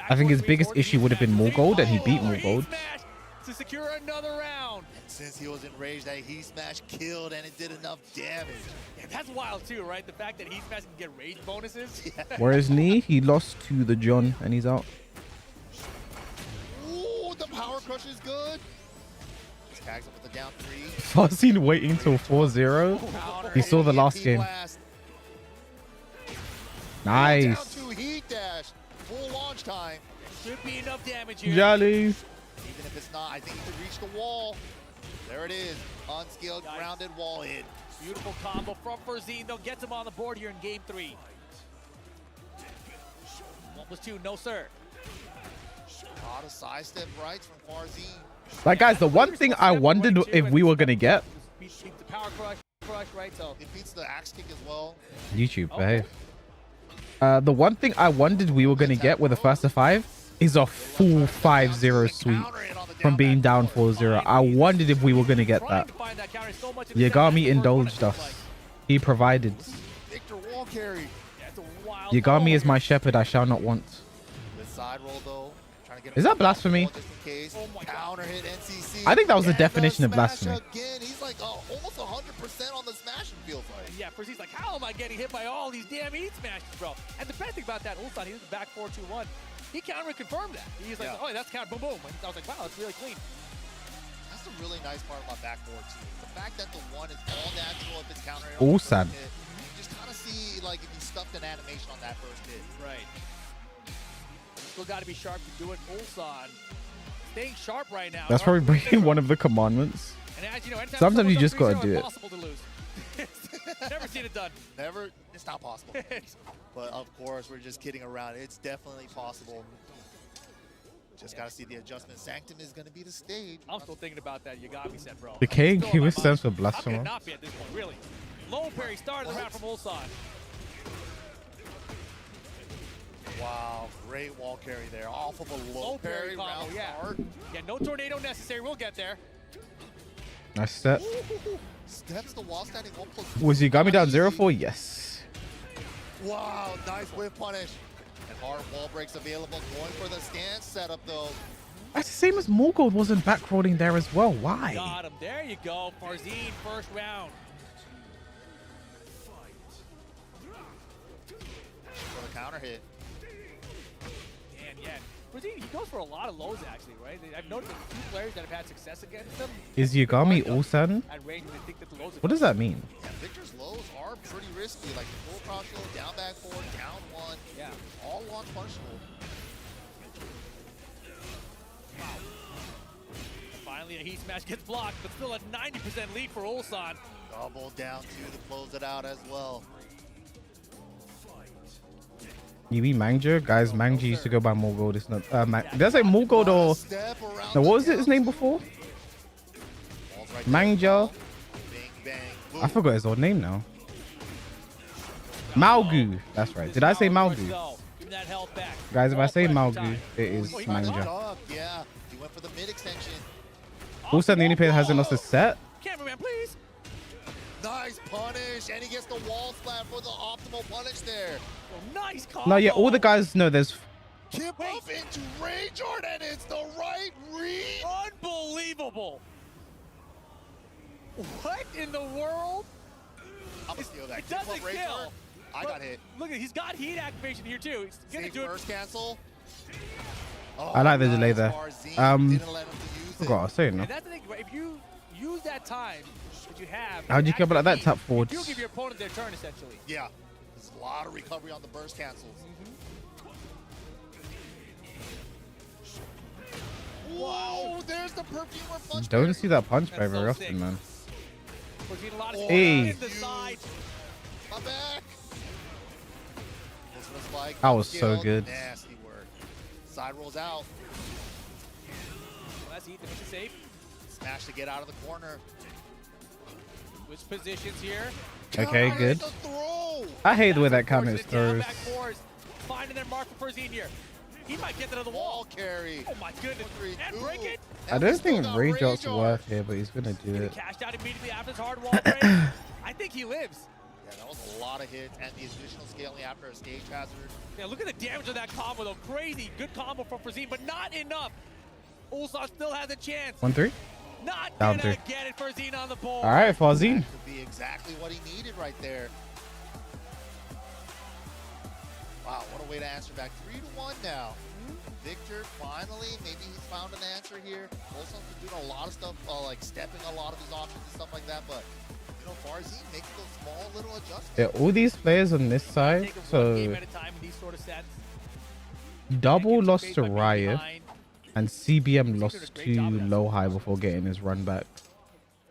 I think his biggest issue would have been more gold, and he beat more gold. To secure another round. And since he was enraged, that he smash killed and it did enough damage. Yeah, that's wild too, right? The fact that he smash can get rage bonuses. Yeah. Whereas Knee, he lost to the John, and he's out. Ooh, the power crush is good. Tags up with the down 3. Farzine waiting till 4-0. He saw the last game. Nice. Down 2 heat dash. Full launch time. Should be enough damage here. Jolly. Even if it's not, I think he could reach the wall. There it is. Unskilled, grounded wall hit. Beautiful combo from Farzine, though. Gets him on the board here in game 3. 1+2, no sir. the sidestep rights from Farzine. Like, guys, the one thing I wondered if we were gonna get. Beats the power crush, right? So it beats the axe kick as well. YouTube, behave. The one thing I wondered we were gonna get with the first to 5 is a full 5-0 sweep from being down 4-0. I wondered if we were gonna get that. Yagami indulged us. He provided. Victor wall carry. Yagami is my shepherd. I shall not want. The side roll though. Is that blasphemy? Counter hit NCC. I think that was the definition of blasphemy. Again. He's like almost 100% on the smash, it feels like. Yeah, first he's like, how am I getting hit by all these damn heat smashes, bro? And the best thing about that, Ulsan, he was back 4-2-1. He counter confirmed that. He's like, oh, that's counter, boom, boom. And I was like, wow, that's really clean. That's the really nice part about backboard too. The fact that the one is all natural if it's counter hit. Ulsan. You just kind of see like if you stuffed an animation on that first hit. Right. Still got to be sharp to do it. Ulsan staying sharp right now. That's probably breaking one of the commandments. And as you know, Sometimes you just gotta do it. Impossible to lose. Never seen it done. Never. It's not possible. But of course, we're just kidding around. It's definitely possible. Just gotta see the adjustment. Sanctum is gonna be the stage. I'm still thinking about that Yagami set, bro. The KQ stands for How could it blasphemy. not be at this point, really? Low parry started the round from Ulsan. Wow, great wall carry there. Off of a low parry combo, round yeah. hard. Yeah, no tornado necessary. We'll get there. Nice step. Steps the wall standing 1+1. Was Yagami down 0-4? Yes. Wow, nice whiff punish. And hard wall breaks available. Going for the stance setup though. That's the same as Morgold wasn't backrolling there as well. Why? Got him. There you go. Farzine, first round. For the counter hit. And yeah, Farzine, he goes for a lot of lows actually, right? I've noticed a few players that have had success against him. Is Yagami Ulsan? At range, they think that the lows are What does that mean? Yeah, Victor's lows are pretty risky. Like full crouch low, down back forward, down one. Yeah. All launch punishable. Wow. And finally, a heat smash gets blocked, but still a 90% lead for Ulsan. Double down two to close it out as well. You mean Mangja? Guys, Mangja used to go by Morgold. It's not. Did I say Morgold or. No, what was his name before? Mangja. I forgot his old name now. Malgu. That's right. Did I say Malgu? Guys, if I say Malgu, it is Mangja. Yeah, he went for the mid extension. Also, the only player that hasn't lost a set. Cameraman, please. Nice punish, and he gets the wall slam for the optimal punish there. Oh, nice combo. No, yeah, all the guys know there's. Tip up into Rage Art, and it's the right read. Unbelievable. What in the world? I'm gonna steal that. It doesn't kill. I got hit. Look, he's got heat activation here too. He's gonna do it. First cancel. Oh, I like the delay there. Forgot what I was saying now. And that's the thing. If you use that time that you have, How'd you come out that tap forwards? You give your opponent their turn essentially. Yeah. There's a lot of recovery on the burst cancels. Whoa, there's the perfumer punch. Don't see that punch by very often, man. Hey. Hey. My back. That was so good. Nasty work. Side rolls out. Well, that's heat. That's safe. Smash to get out of the corner. Switch positions here. Okay, good. I hate the way that counter throws. Finding their mark for Farzine here. He might get to the wall. Carry. Oh my goodness. And break it. I don't think Rage Art's worth here, but he's gonna do it. Cashed out immediately after this hard wall break. I think he lives. Yeah, that was a lot of hits, and the additional scaling after a stage hazard. Yeah, look at the damage of that combo though. Crazy. Good combo from Farzine, but not enough. Ulsan still has a chance. 1-3. Not Down gonna 3. get it. Farzine on the board. All right, Farzine. That could be exactly what he needed right there. Wow, what a way to answer back. 3-1 now. Victor finally, maybe he's found an answer here. Ulsan's been doing a lot of stuff, like stepping a lot of his options and stuff like that, but you know, Farzine making those small little adjustments. Yeah, all these players on this side, so Double lost to Riot, and CBM lost to Low High before getting his run back.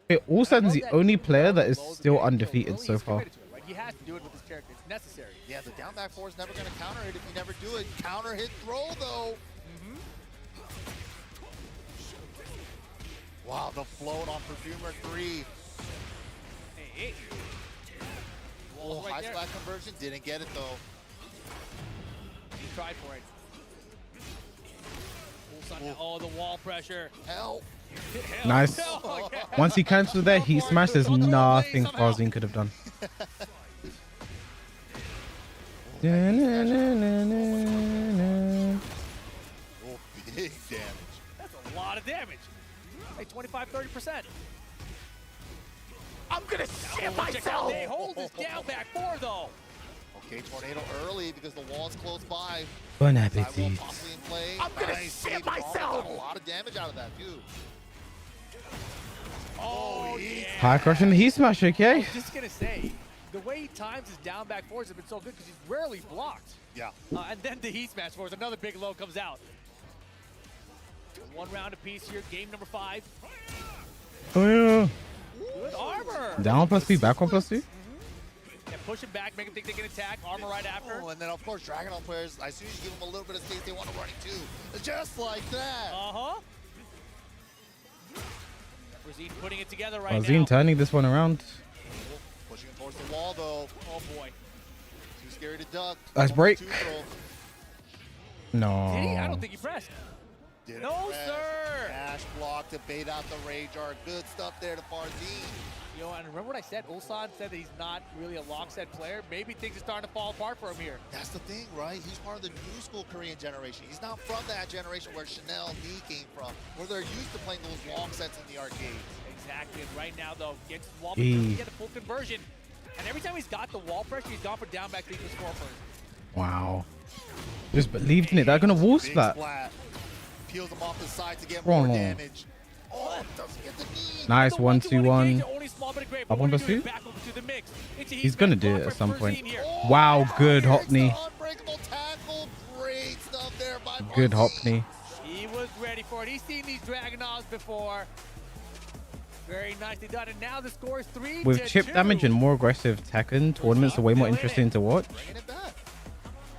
Okay, Ulsan's the only player that is still undefeated so far. He has to do it with his character. It's necessary. Yeah, the down back four is never going to counter it if you never do it. Counter hit throw though. The float on Perfumer 3. Hey. Oh, Right high there. splat conversion. Didn't get it, though. He tried for it. Oh, the wall pressure. Help. Nice. Once he cancelled that heat smash, there's nothing Farzine could have done. Oh, big damage. That's a lot of damage. Like 25-30%. I'm gonna shit myself. They hold this down back 4 though. Okay, tornado early because the wall's close by. Bon Sidewall appetit. possibly in play. I'm gonna Nice shit save. Almost myself. got a lot of damage out of that, too. Oh, yeah. High crushing the heat smash, I okay? was just gonna say, the way he times his down back fours have been so good because he's rarely blocked. Yeah. And then the heat smash force, another big low comes out. 1 round apiece here, game number 5. Oh yeah. Good armor. Down plus 2, back 1 plus 2. Yeah, push him back, make him think they can attack. Armor right after. Oh, and then, of course, Dragonall players, as soon as you give them a little bit of space, they want to run it, too. Just like that. Uh-huh. Rosine putting it together right now. Farzine turning this one around. Pushing him towards the wall, though. Oh, boy. Too scary to duck. Nice break. Two throw. No. Did he? I don't think he pressed. Didn't No, press. sir. Dash block to bait out the Rage Art. Good stuff there to Farzine. You know, and remember what I said? Ulsan said that he's not really a lock set player. Maybe things are starting to fall apart for him here. That's the thing, right? He's part of the new school Korean generation. He's not from that generation where Chanel Lee came from, where they're used to playing those long sets in the arcades. Exactly. And right now, though, gets wall E. pressure, get a full conversion. And every time he's got the wall pressure, he's gone for down back lead to score first. Wow. Just believed in it. They're gonna wall Big splat. splat. Peels him off the side to get Wrong. more damage. Oh, doesn't get the knee. Nice The 1-2-1. only small bit of great, Up but 1 what plus do you 2. do? Back over to the mix. Into He's Heat gonna smash do it block at by some Farzine point. here. Wow, good hop It's the knee. unbreakable tackle. Great stuff there by Good hop Farzine. knee. He was ready for it. He's seen these Dragonauts before. Very nicely done. And now the score is 3-2. With chip damage and more aggressive Tekken, tournaments are way more interesting to watch. Bringing it back.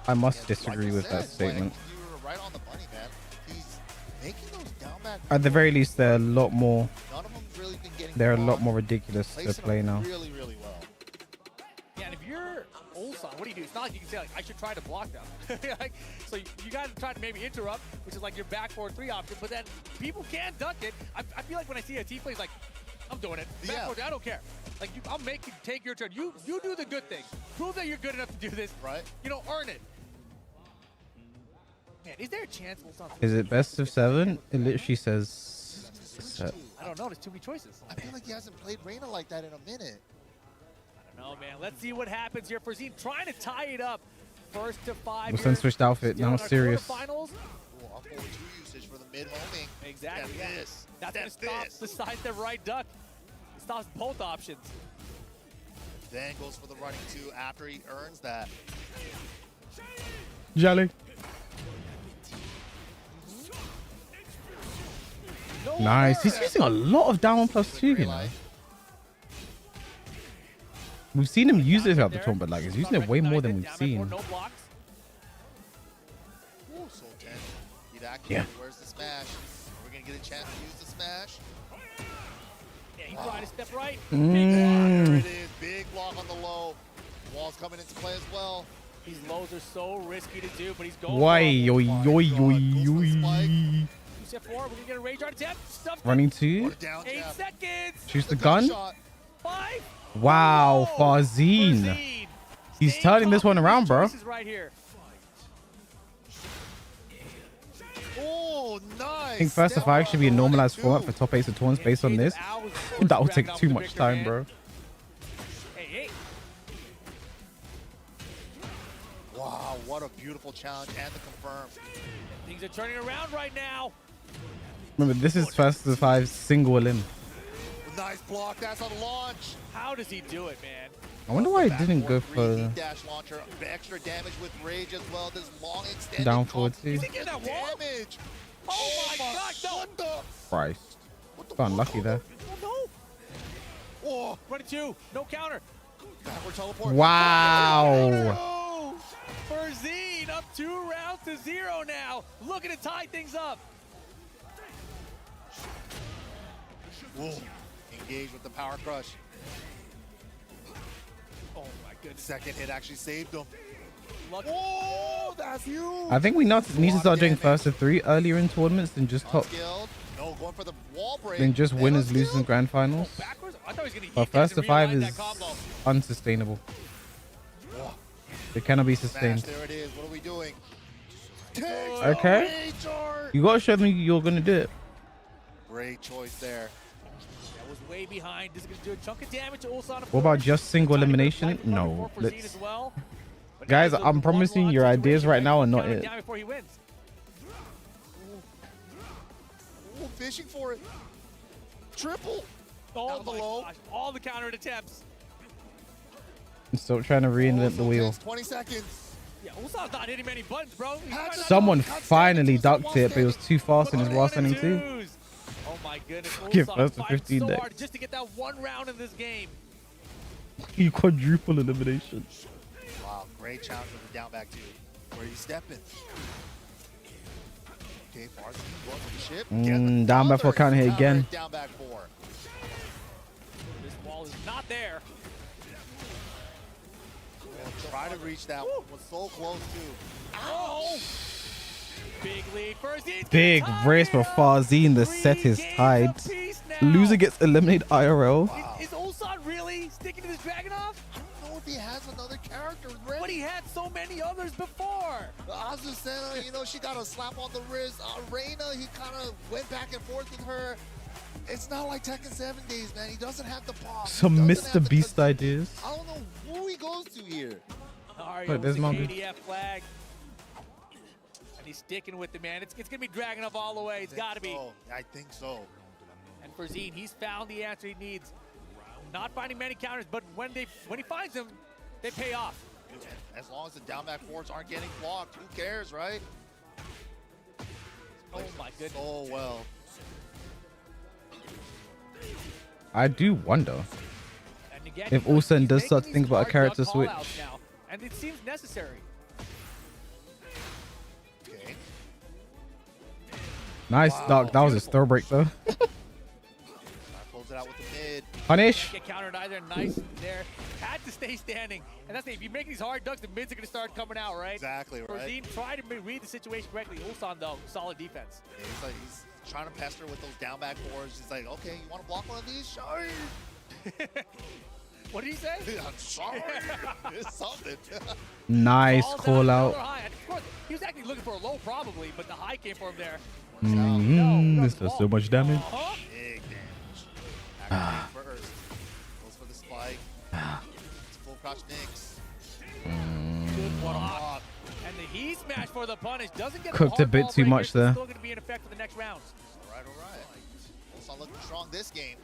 I must disagree Like you with that said, statement. You were right on the money, man. He's making those down back. At the very least, they're a lot more. None of them's really been getting They're a caught. lot more ridiculous to Placing play them now. really, really well. Yeah, and if you're Ulsan, what do you do? It's not like you can say, like, I should try to block them. Like, so you got to try to maybe interrupt, which is like your back forward 3 option, but then people can't duck it. I feel like when I see a team play, it's like, I'm doing it. Back Yeah. forward, I don't care. Like, I'll make you take your turn. You do the good thing. Prove that you're good enough to do this. Right. You know, earn it. Man, is there a chance Ulsan? Is it best of 7? It literally says set. I don't know. There's too many choices. I feel like he hasn't played Reina like that in a minute. I don't know, man. Let's see what happens here. Farzine trying to tie it up. First to 5. Wilson switched outfit. Still Now in our serious. quarterfinals. Oh, up forward 2 usage for the mid homing. Exactly. Step this. That's going to Step stop this. the side step right duck. It stops both options. Then goes for the running 2 after he earns that. Jelly. Nice. He's using a lot of down 1 plus 2, you know. We've seen him use it throughout the tournament, but like he's using it way more than we've seen. No blocks. Ooh, Soul 10. He'd activate. Yeah. Where's the smash? We're going to get a chance to use the smash. Yeah, he tried to step right. There it is. Big block on the low. Wall's coming into play as well. These lows are so risky to do, but he's going. Why? Oi, oi, oi, You step forward. We're going to get a rage art attempt. Stuff. Running 2. 8 seconds. Choose the gun. 5. Wow, Farzine. He's turning this one around, bro. Right here. Oh, nice. I think first of all, should be a normalized format for top 8s and tournaments based on this. That will take too much time, bro. Hey. Wow, what a beautiful challenge and the confirm. Things are turning around right now. Remember, this is first of 5 single elim. Nice block. That's on launch. How does he do it, man? I wonder why it didn't go Free for heat dash launcher. Extra damage with rage as well. This long extended down forward comp. 2. Is he getting that damage? Oh my God! No. What the? Christ. Got unlucky there. Oh, running 2. No counter. Backward teleport. Wow. Farzine up 2 rounds to 0 now. Looking to tie things up. Whoa. Engage with the power crush. Oh my goodness. Second hit actually saved him. Oh, that's huge. I think we need to start doing first to 3 earlier in tournaments than just top. No, going for the wall break. Than just winners, losers, and grand finals. But first to 5 is unsustainable. It cannot be sustained. There it is. What are we doing? Okay. You gotta show me you're gonna do it. Great choice there. That was way behind. This is going to do a chunk of damage to Ulsan. What about just single elimination? No. Let's. Guys, I'm promising your ideas right now are not it. Before he wins. Ooh, fishing for it. Triple. Oh my gosh. All the counter attempts. Stop trying to reinvent the wheel. 20 seconds. Yeah, Ulsan's not hitting many buttons, bro. Someone finally ducked it, but it was too fast in his while sending too. Oh my goodness. Give Ulsan first to fighting 15 so next. hard just to get that one round in this game. You quadruple elimination. Wow, great challenge with the down back two. Where are you stepping? Okay, Varsity goes for the ship. Down back for counter hit again. Down back 4. This wall is not there. Try to reach that one. Was so close too. Ow! Big lead for Zeke. Big race for Farzine. The set is tied. Loser gets eliminated IRL. Wow. Is Ulsan really sticking to this Dragunov? I don't know if he has another character ready. But he had so many others before. Azucena, you know, she got a slap on the wrist. Reina, he kind of went back and forth with her. It's not like Tekken 7 days, man. He doesn't have the pop. Some Mr. Beast ideas. I don't know who he goes to here. Look, there's the Monkey. KDF flag. And he's sticking with it, man. It's going to be Dragunov all the way. It's got to be. I think so. And for Zine, he's found the answer he needs. Not finding many counters, but when he finds them, they pay off. As long as the down back 4s aren't getting blocked, who cares, right? Oh my goodness. So well. I do wonder And again, if he's Ulsan does making start to think these about a hard character duck switch. call-outs now, and it seems necessary. Okay. Nice duck. That was his throw break though. Close it out with the mid. Punish. Get countered either. Nice there. Had to stay standing. And that's it. If you make these hard ducks, the mids are going to start coming out, right? Exactly, right. Rosine tried to read the situation correctly. Ulsan, though, solid defense. Yeah, he's trying to pester with those down back 4s. He's like, okay, you want to block one of these? Sorry. What did he say? I'm sorry. It's something. Nice Balls call out, out. another high. And of course, he was actually looking for a low probably, but the high came for him there. This does so much damage. Big damage. Activate first. Goes for the spike. It's full crouch Nyx. Good block. And the he smash for the punish doesn't get Cooked a bit too much there. Still going to be in effect for the next rounds. All right. Also looking strong this game.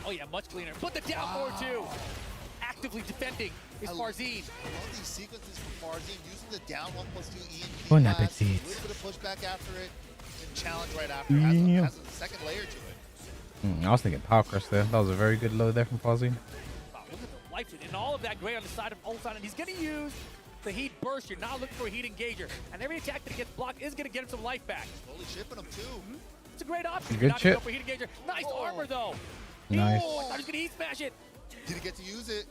Oh yeah, much cleaner. Put the down forward too. Actively defending is Farzine. I love these sequences from Farzine using the down 1+2 EMP. Bon blast, appetit. A little bit of pushback after it, and challenge right after. Has a second layer to it. I was thinking power crush there. That was a very good low there from Farzine. Wow, look at the life and all of that gray on the side of Ulsan, and he's going to use the heat burst. You're not looking for a heat engager, and every attack that gets blocked is going to get him some life back. Slowly shipping him too. It's a great option. Good You're not gonna chip. go for heat engager. Nice armor though. Nice. Oh, I thought he was going to heat smash it. Did he get to use it?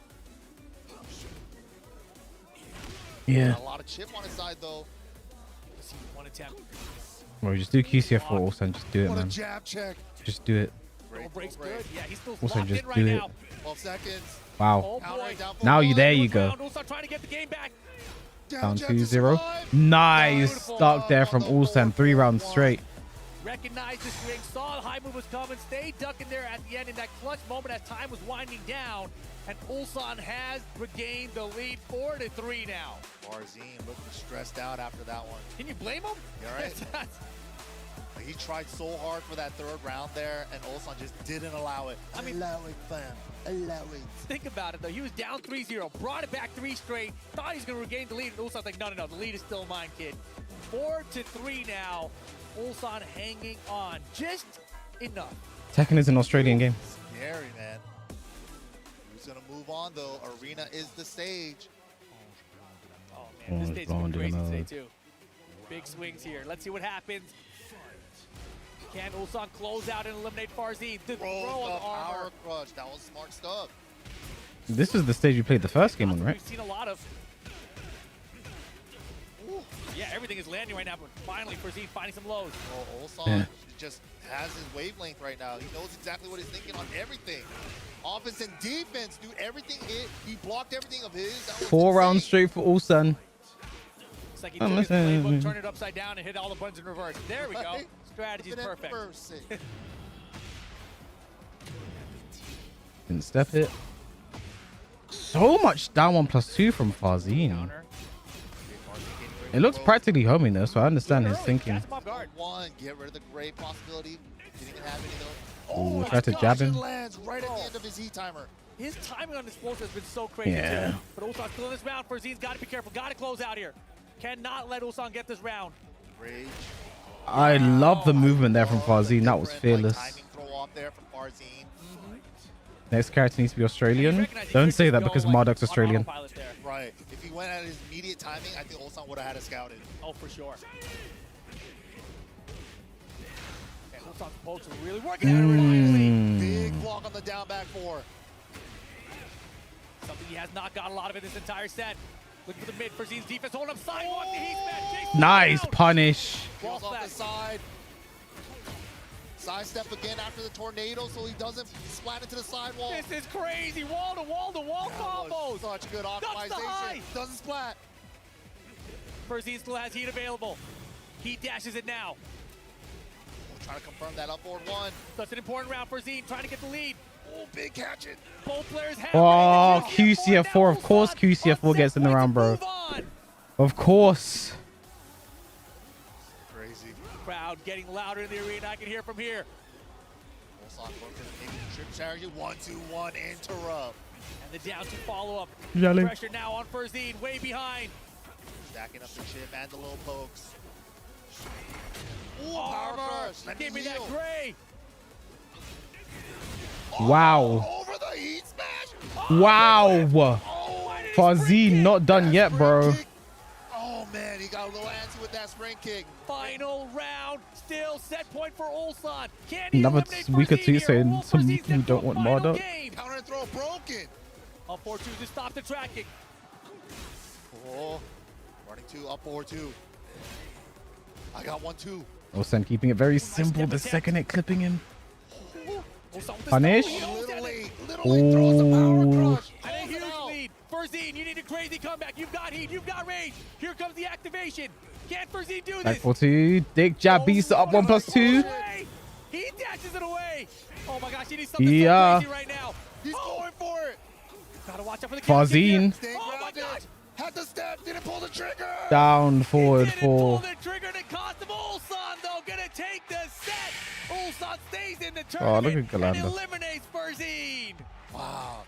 Yeah. A lot of chip on his side though. Let's see, one attempt. Well, just do QCF for Ulsan. Just do it, What a man. jab check. Just do it. Throw breaks good. Yeah, he's still Also, locked just in right do it. now. 12 seconds. Wow. Oh boy. Now there you go. Ulsan trying to get the game back. Down 2-0. Nice duck there from Ulsan. 3 rounds straight. Recognized the swing, saw the high move was coming, stayed ducking there at the end in that clutch moment as time was winding down. And Ulsan has regained the lead 4-3 now. Farzine looking stressed out after that one. Can you blame him? You all right? He tried so hard for that 3rd round there, and Ulsan just didn't allow it. I mean, allow it, fam. Allow it. Think about it, though. He was down 3-0, brought it back 3 straight, thought he was going to regain the lead, and Ulsan's like, no, the lead is still mine, kid. 4-3 now. Ulsan hanging on just enough. Tekken is an Australian game. Scary, man. Who's going to move on, though? Arena is the stage. Oh, man, this stage is going crazy today, too. Big swings here. Let's see what happens. Can Ulsan close out and eliminate Farzine? The throw of Power armor. crush. That was smart stuff. This is the stage we played the first game on, right? We've seen a lot of. Ooh. Yeah, everything is landing right now, but finally Farzine finding some lows. Oh, Ulsan just has his wavelength right now. He knows exactly what he's thinking on everything. Offense and defense, dude. Everything hit. He blocked everything of his. That was 4 rounds insane. straight for Ulsan. It's like he took his playbook, turned it upside down, and hit all the buttons in reverse. There we go. Strategy's perfect. Didn't step it. So much down 1+2 from Farzine. It looks practically homing though, so I understand his thinking. One, get rid of the gray possibility. Didn't even have any though. Oh, tried to jab him. Lands right at the end of his heat timer. His timing on this explosive has been so crazy too. But Ulsan still in this round. Farzine's got to be careful. Got to close out here. Cannot let Ulsan get this round. Rage. I love the movement there from Farzine. That was fearless. Timing throw off there from Farzine. Next character needs to be Australian. Don't say that because Marduk's Australian. Right. If he went at his immediate timing, I think Ulsan would have had it scouted. Oh, for sure. And Ulsan's pokes are really working out reliably. Big block on the down back 4. Something he has not got a lot of in this entire set. Looking for the mid. Farzine's defense holding up sidewalk. The heat match. Nice punish. Falls off the side. Sidestep again after the tornado so he doesn't splat into the sidewall. This is crazy. Wall to wall to wall combos. Such good optimization. Doesn't splat. Farzine still has heat available. He dashes it now. Trying to confirm that up forward 1. Such an important round for Farzine, trying to get the lead. Oh, big catch it. Both players have Oh, QCF4. Of course QCF4 gets in the round, bro. Of course. Crazy. Crowd getting louder in the arena. I can hear from here. Ulsan working maybe trip chariot. 1-2-1 interrupt. And the down to follow up. Yelling. Pressure now on Farzine, way behind. Stacking up the chip and the little pokes. Ooh, power crush. Give me that gray. Wow. Over the heat smash. Wow. Farzine not done yet, bro. Oh man, he got a little antsy with that spring kick. Final round, still set point for Ulsan. Can he Another eliminate week or Farzine two here? saying Will some Farzine people who step to a don't want final Marduk. game? Counter and throw broken. Up 4-2 to stop the tracking. Oh, running 2, up 4-2. I got 1-2. Ulsan keeping it very simple the second it clipping him. Punish. Little late throws a power crush. And a huge lead. Farzine, you need a crazy comeback. You've got heat, you've got rage. Here comes the activation. Can Farzine do Back this? 4-2. Dick jab beats it up 1+2. He dashes it away. Oh my gosh, he needs something so crazy right now. He's going for it. Gotta watch out for the Farzine. Oh my gosh. Had the step, didn't pull the trigger. Down forward Pull 4. the trigger and it cost him. Ulsan though gonna take the set. Ulsan stays in the Oh, look tournament at and Galanda. eliminates Farzine. Wow.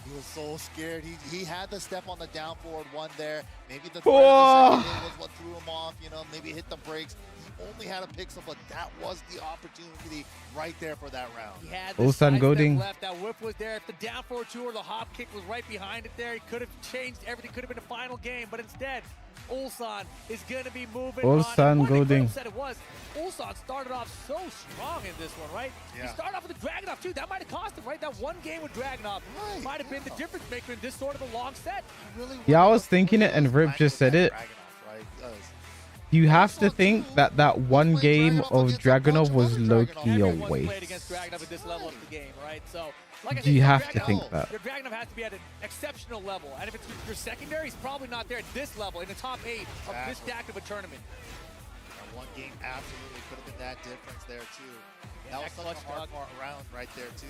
He was so scared. He had the step on the down forward 1 there. Maybe the Oh. second hit was what threw him off. You know, maybe hit the brakes. He only had a pixel, but that was the opportunity right there for that round. He had the Ulsan side step goading. left. That whip was there. If the down forward 2 or the hop kick was right behind it there, he could have changed everything. Could have been a final game, but instead, Ulsan is going to be moving Ulsan on. And one thing goading. Philip said it was, Ulsan started off so strong in this one, right? Yeah. He started off with the Dragunov too. That might have cost him, right? That one game with Dragunov might have been the difference maker in this sort of a long set. Yeah, I was thinking it and Rip just said it. You have to think that that one game of Dragunov was low-key a Everyone's played waste. against Dragunov at this level of the game, right? So, like I You said, have to think that. Your Dragunov has to be at an exceptional level, and if it's your secondary, he's probably not there at this level in the top 8 of this stack of a tournament. That one game absolutely could have been that difference there too. That was such a hard round right there too.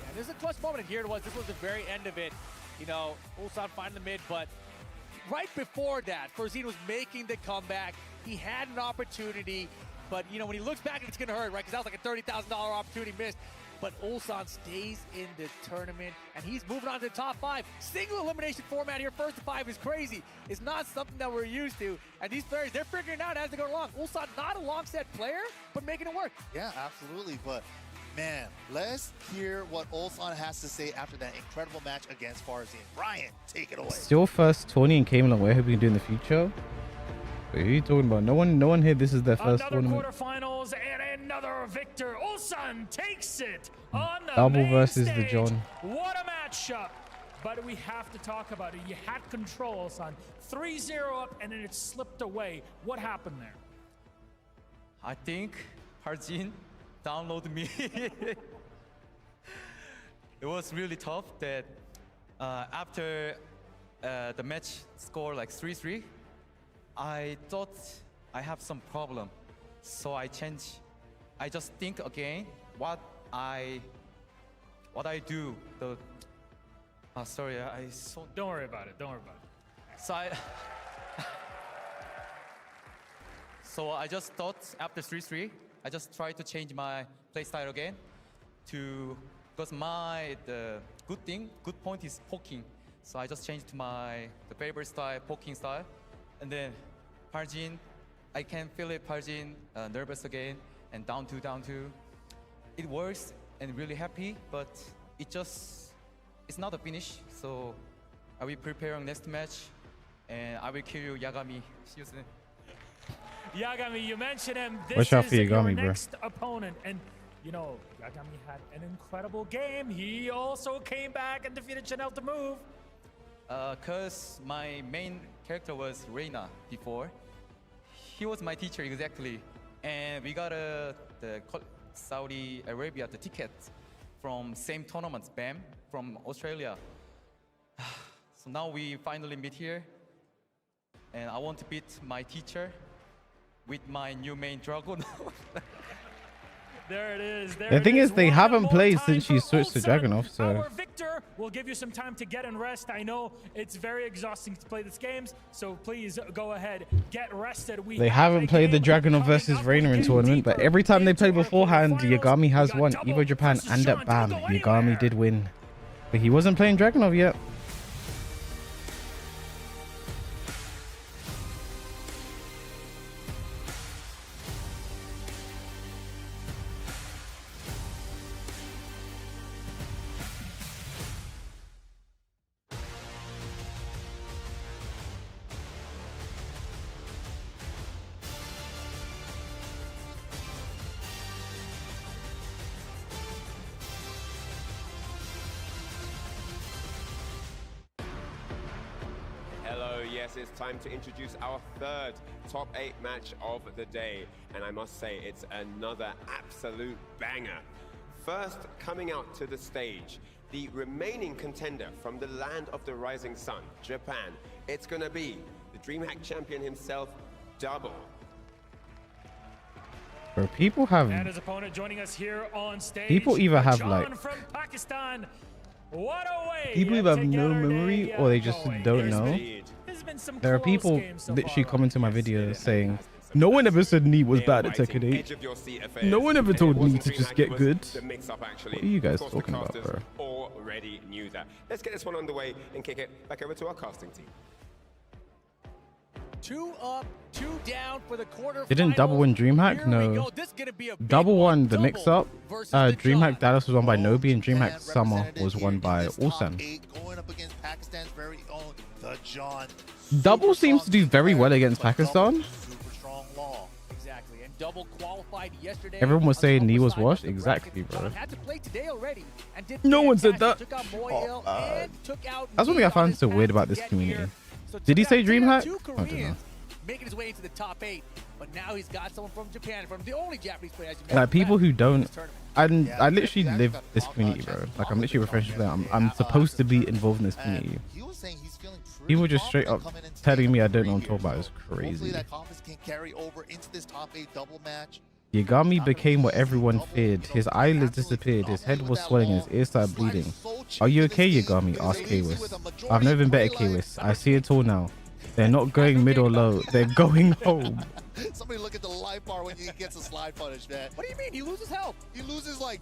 And this is a clutch moment, and here it was. This was the very end of it. You know, Ulsan finding the mid, but right before that, Farzine was making the comeback. He had an opportunity, but you know, when he looks back, it's gonna hurt, right? Because that was like a $30,000 opportunity missed. But Ulsan stays in the tournament, and he's moving on to the top 5. Single elimination format here, first to 5 is crazy. It's not something that we're used to, and these players, they're figuring it out as they go along. Ulsan, not a long set player, but making it work. Yeah, absolutely. But man, let's hear what Ulsan has to say after that incredible match against Farzine. Brian, take it away. Still first tourney and came a long way. I hope we can do in the future. What are you talking about? No one here. This is their first Another tournament. quarterfinals finals and another victor. Ulsan takes it on the Double main versus the stage. John. What a matchup. But we have to talk about it. You had control, Ulsan. 3-0 up, and then it slipped away. What happened there? I think Parjin downloaded me. It was really tough that after the match score like 3-3, I thought I have some problem. So I changed. I just think again what I do. Sorry, I so. Don't worry about it. Don't worry about it. So I just thought after 3-3, I just tried to change my play style again because the good point is poking. So I just changed to the favorite style, poking style, and then Parjin, I can feel it. Parjin nervous again and down two. It works and really happy, but it's not a finish. So I will prepare on next match, and I will kill you, Yagami. See you soon. Yagami, you mentioned him. This Watch out for is Yagami, your bro. next opponent. And, you know, Yagami had an incredible game. He also came back and defeated Chanel to move. Because my main character was Reina before. He was my teacher, exactly. And we got the Saudi Arabia, the ticket from same tournament, BAM, from Australia. So now we finally meet here. And I want to beat my teacher with my new main dragon. There it is. The thing is, they haven't played since she switched to Dragunov, so Our Victor will give you some time to get and rest. I know it's very exhausting to play these games, so please go ahead, get rested. they haven't played the Dragunov versus Reina in tournament, but every time they play beforehand, Yagami has won. Evo Japan and at BAM, Yagami did win. But he wasn't playing Dragunov yet. Yes, it's time to introduce our third top 8 match of the day. And I must say, it's another absolute banger. First, coming out to the stage, the remaining contender from the land of the rising sun, Japan. It's gonna be the DreamHack champion himself, Double. Bro, people have... And his opponent joining us here on stage. People either have John like... from Pakistan. What a way People either have no memory or they just don't know. There are people literally commenting my videos saying, no one ever said Nee was bad at Tekken 8. No one ever told Nee to just get good. What are you guys talking about, bro? Already knew that. Let's get this one underway and kick it back over to our casting team. 2 up, 2 down for the quarter. Didn't Double win DreamHack? No. Double won the mix-up. DreamHack Dallas was won by Nobi, and DreamHack Summer was won by Ulsan. Going up against Pakistan's very own, the John. Double seems to do very well against Pakistan. Super strong law. Exactly, and Double qualified yesterday. Everyone was saying Nee was washed. Exactly, bro. Had to play today already and did No one said that. Took out Moyle and took out That's one thing I found so weird about this community. Did he say DreamHack? I don't know. Making his way into the top 8, but now he's got someone from Japan, from the only Japanese player, as you mentioned. Like people who don't, I literally live this community, bro. Like I'm literally refreshing for them. I'm supposed to be involved in this community. People just straight up telling me I don't know what I'm talking about is crazy. That confidence can carry over into this top 8 double match. Yagami became what everyone feared. His eyelids disappeared, his head was swelling, and his ears started bleeding. Are you okay, Yagami? Asked Kwis. I've never been better, Kwis. I see it all now. They're not going mid or low. They're going home. Somebody look at the life bar when he gets a slide punish, man. What do you mean? He loses health. He loses like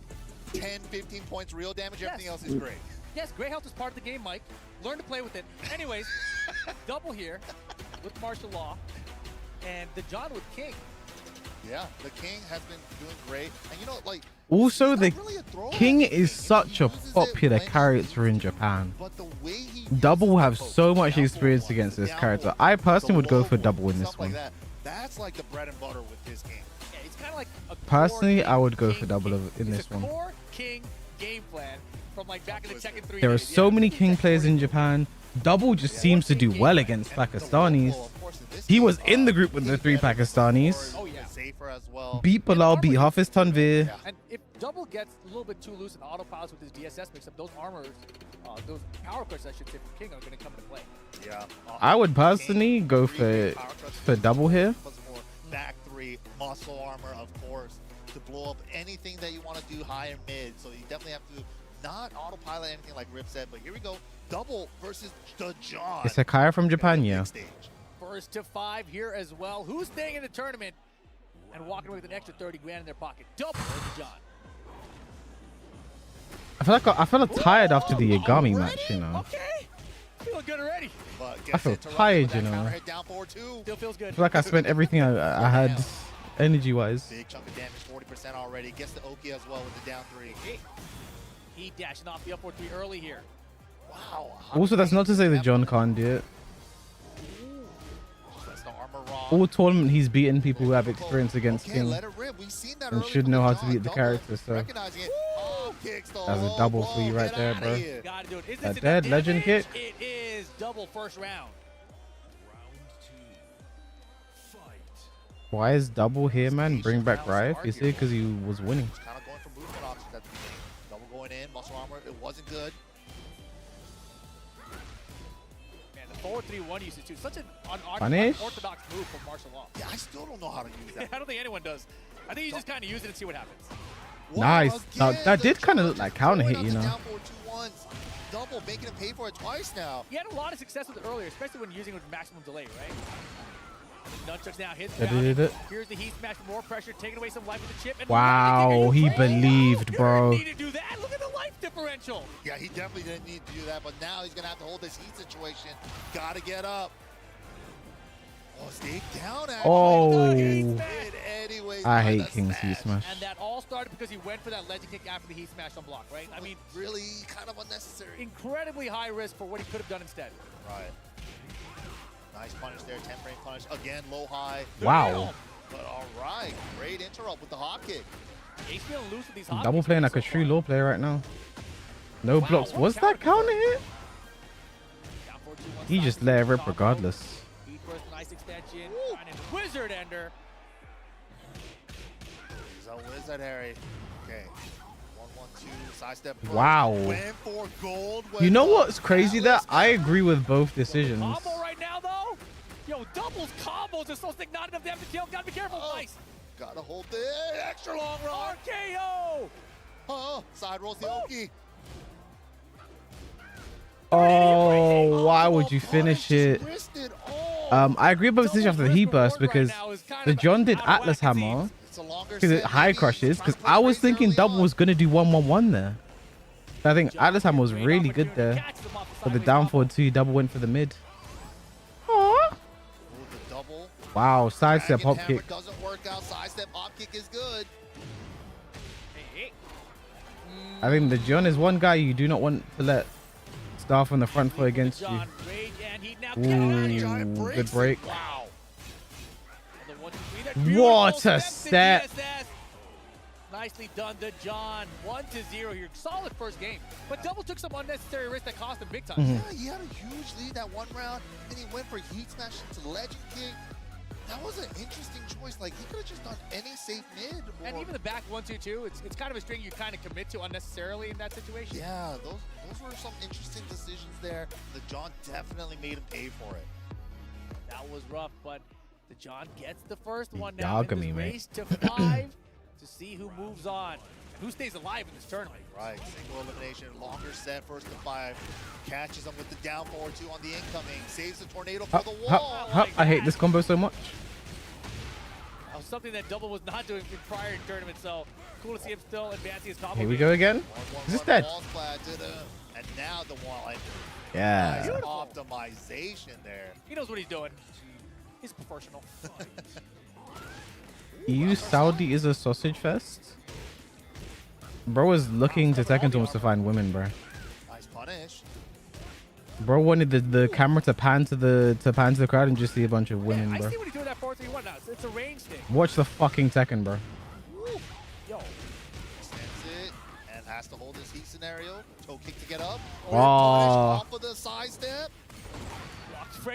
10, 15 points real damage. Everything else is great. Yes, great health is part of the game, Mike. Learn to play with it. Anyways, Double here with martial law, and the John with King. Yeah, the King has been doing great. And you know, like, also, the King is such a popular character in Japan. Double have so much experience against this character. I personally would go for Double in this one. That's like the bread and butter with his game. Yeah, he's kind of like a Personally, I would go for double in this one. core king game plan from like back in the Tekken 3 There are days. so many king players in Japan. Double just seems to do well against Pakistanis. He was in the group with the 3 Pakistanis. Oh yeah, safer as well. Beat Bilal, beat Hafiz Tanvir. And if Double gets a little bit too loose in autopilots with his DSS mix-up, those armors, those power quests, I should say, from King are going to come into play. Yeah. I would personally go for double here. Back 3, muscle armor, of course, to blow up anything that you want to do high and mid. So you definitely have to not autopilot anything like Rip said. But here we go. Double versus the John. It's a Kaya from Japan, yeah. First to 5 here as well. Who's staying in the tournament and walking away with an extra 30 grand in their pocket? Double for the John. I felt tired after the Yagami match, you know. Okay. Feeling good already. I feel tired, you know. Still feels good. I feel like I spent everything I had energy-wise. Big chunk of damage, 40% already. Gets the Oki as well with the down 3. He dashing off the up 4-3 early here. Wow. Also, that's not to say that John can't do it. All tournament, he's beaten people who have experience against King and should know how to beat the character. So that's a double for you right there, bro. That dead legend kick. It is double first round. Why is double here, man? Bring back Riot. Is it because he was winning? Kind of going for movement options at the beginning. Double going in, muscle armor. It wasn't good. Man, the forward 3-1 usage too. Such an Punish? unorthodox move from martial law. Yeah, I still don't know how to use that. I don't think anyone does. I think you just kind of use it and see what happens. Nice. That did kind of look like counter hit, you know. Down 4-2-1s. Double making him pay for it twice now. He had a lot of success with it earlier, especially when using it with maximum delay, right? Nunchucks now hits It. Here's the heat smash for more pressure, taking away some life with the chip. And Wow, he believed, bro. You didn't need to do that. Look at the life differential. Yeah, he definitely didn't need to do that, but now he's going to have to hold this heat situation. Got to get up. Oh, stay down, actually. Oh. Anyways, I hate King's heat smash. And that all started because he went for that legend kick after the heat smash on block, right? I mean, really kind of unnecessary. Incredibly high risk for what he could have done instead. Right. Nice punish there, 10-frame punish. Again, low high. Wow. But all right, great interrupt with the hop kick. He's feeling loose with these hop Double kicks playing like a true low player right now. No blocks. Was that counter hit? He just let it rip regardless. Nice extension. Wizard ender. He's a wizard, Harry. Okay. 1-1-2, sidestep. Wow. Went for gold. You know what's crazy? That I agree with both decisions. Combo right now, though. Yo, doubles combos are so sick. Not enough damage to kill. Gotta be careful. Nice. Gotta hold the extra long run. RKO. Oh, side rolls the Oki. Oh, why would you finish it? I agree with both decisions after the heat burst because the John did Atlas Hammer because it high crushes. Because I was thinking double was gonna do 1-1-1 there. I think Atlas Hammer was really good there. But the down forward 2 double went for the mid. Aww. Wow, sidestep hop kick. Doesn't work out. Sidestep hop kick is good. I think the John is one guy you do not want to let start on the front foot against you. Ooh, good break. What a set. Nicely done to John. 1-0 here. Solid first game. But double took some unnecessary risks that cost him big time. Yeah, he had a huge lead that one round. Then he went for heat smash into legend kick. That was an interesting choice. Like, he could have just done any safe mid. And even the back 1-2-2, it's kind of a string you kind of commit to unnecessarily in that situation. Yeah, those were some interesting decisions there. The John definitely made him pay for it. That was rough, but the John gets the first one now in this race to 5 to see who moves on. Who stays alive in this tournament? Right, single elimination, longer set, first to 5. Catches him with the down forward 2 on the incoming. Saves the tornado for the wall. I hate this combo so much. That was something that Double was not doing in prior tournaments, so cool to see him still advancing his combo. Here we go again. Is this dead? And now the wall ender. Yeah. Nice optimization there. He knows what he's doing. He's professional. EU Saudi is a sausage fest. Bro is looking to Tekken tournaments to find women, bro. Nice punish. Bro wanted the camera to pan to the crowd and just see a bunch of women, bro. I see what he's doing that forward 3-1 now. It's a range thing. Watch the fucking Tekken, bro. Woo. Yo. Extends it and has to hold this heat scenario. Toe kick to get up. Oh. Off of the side step.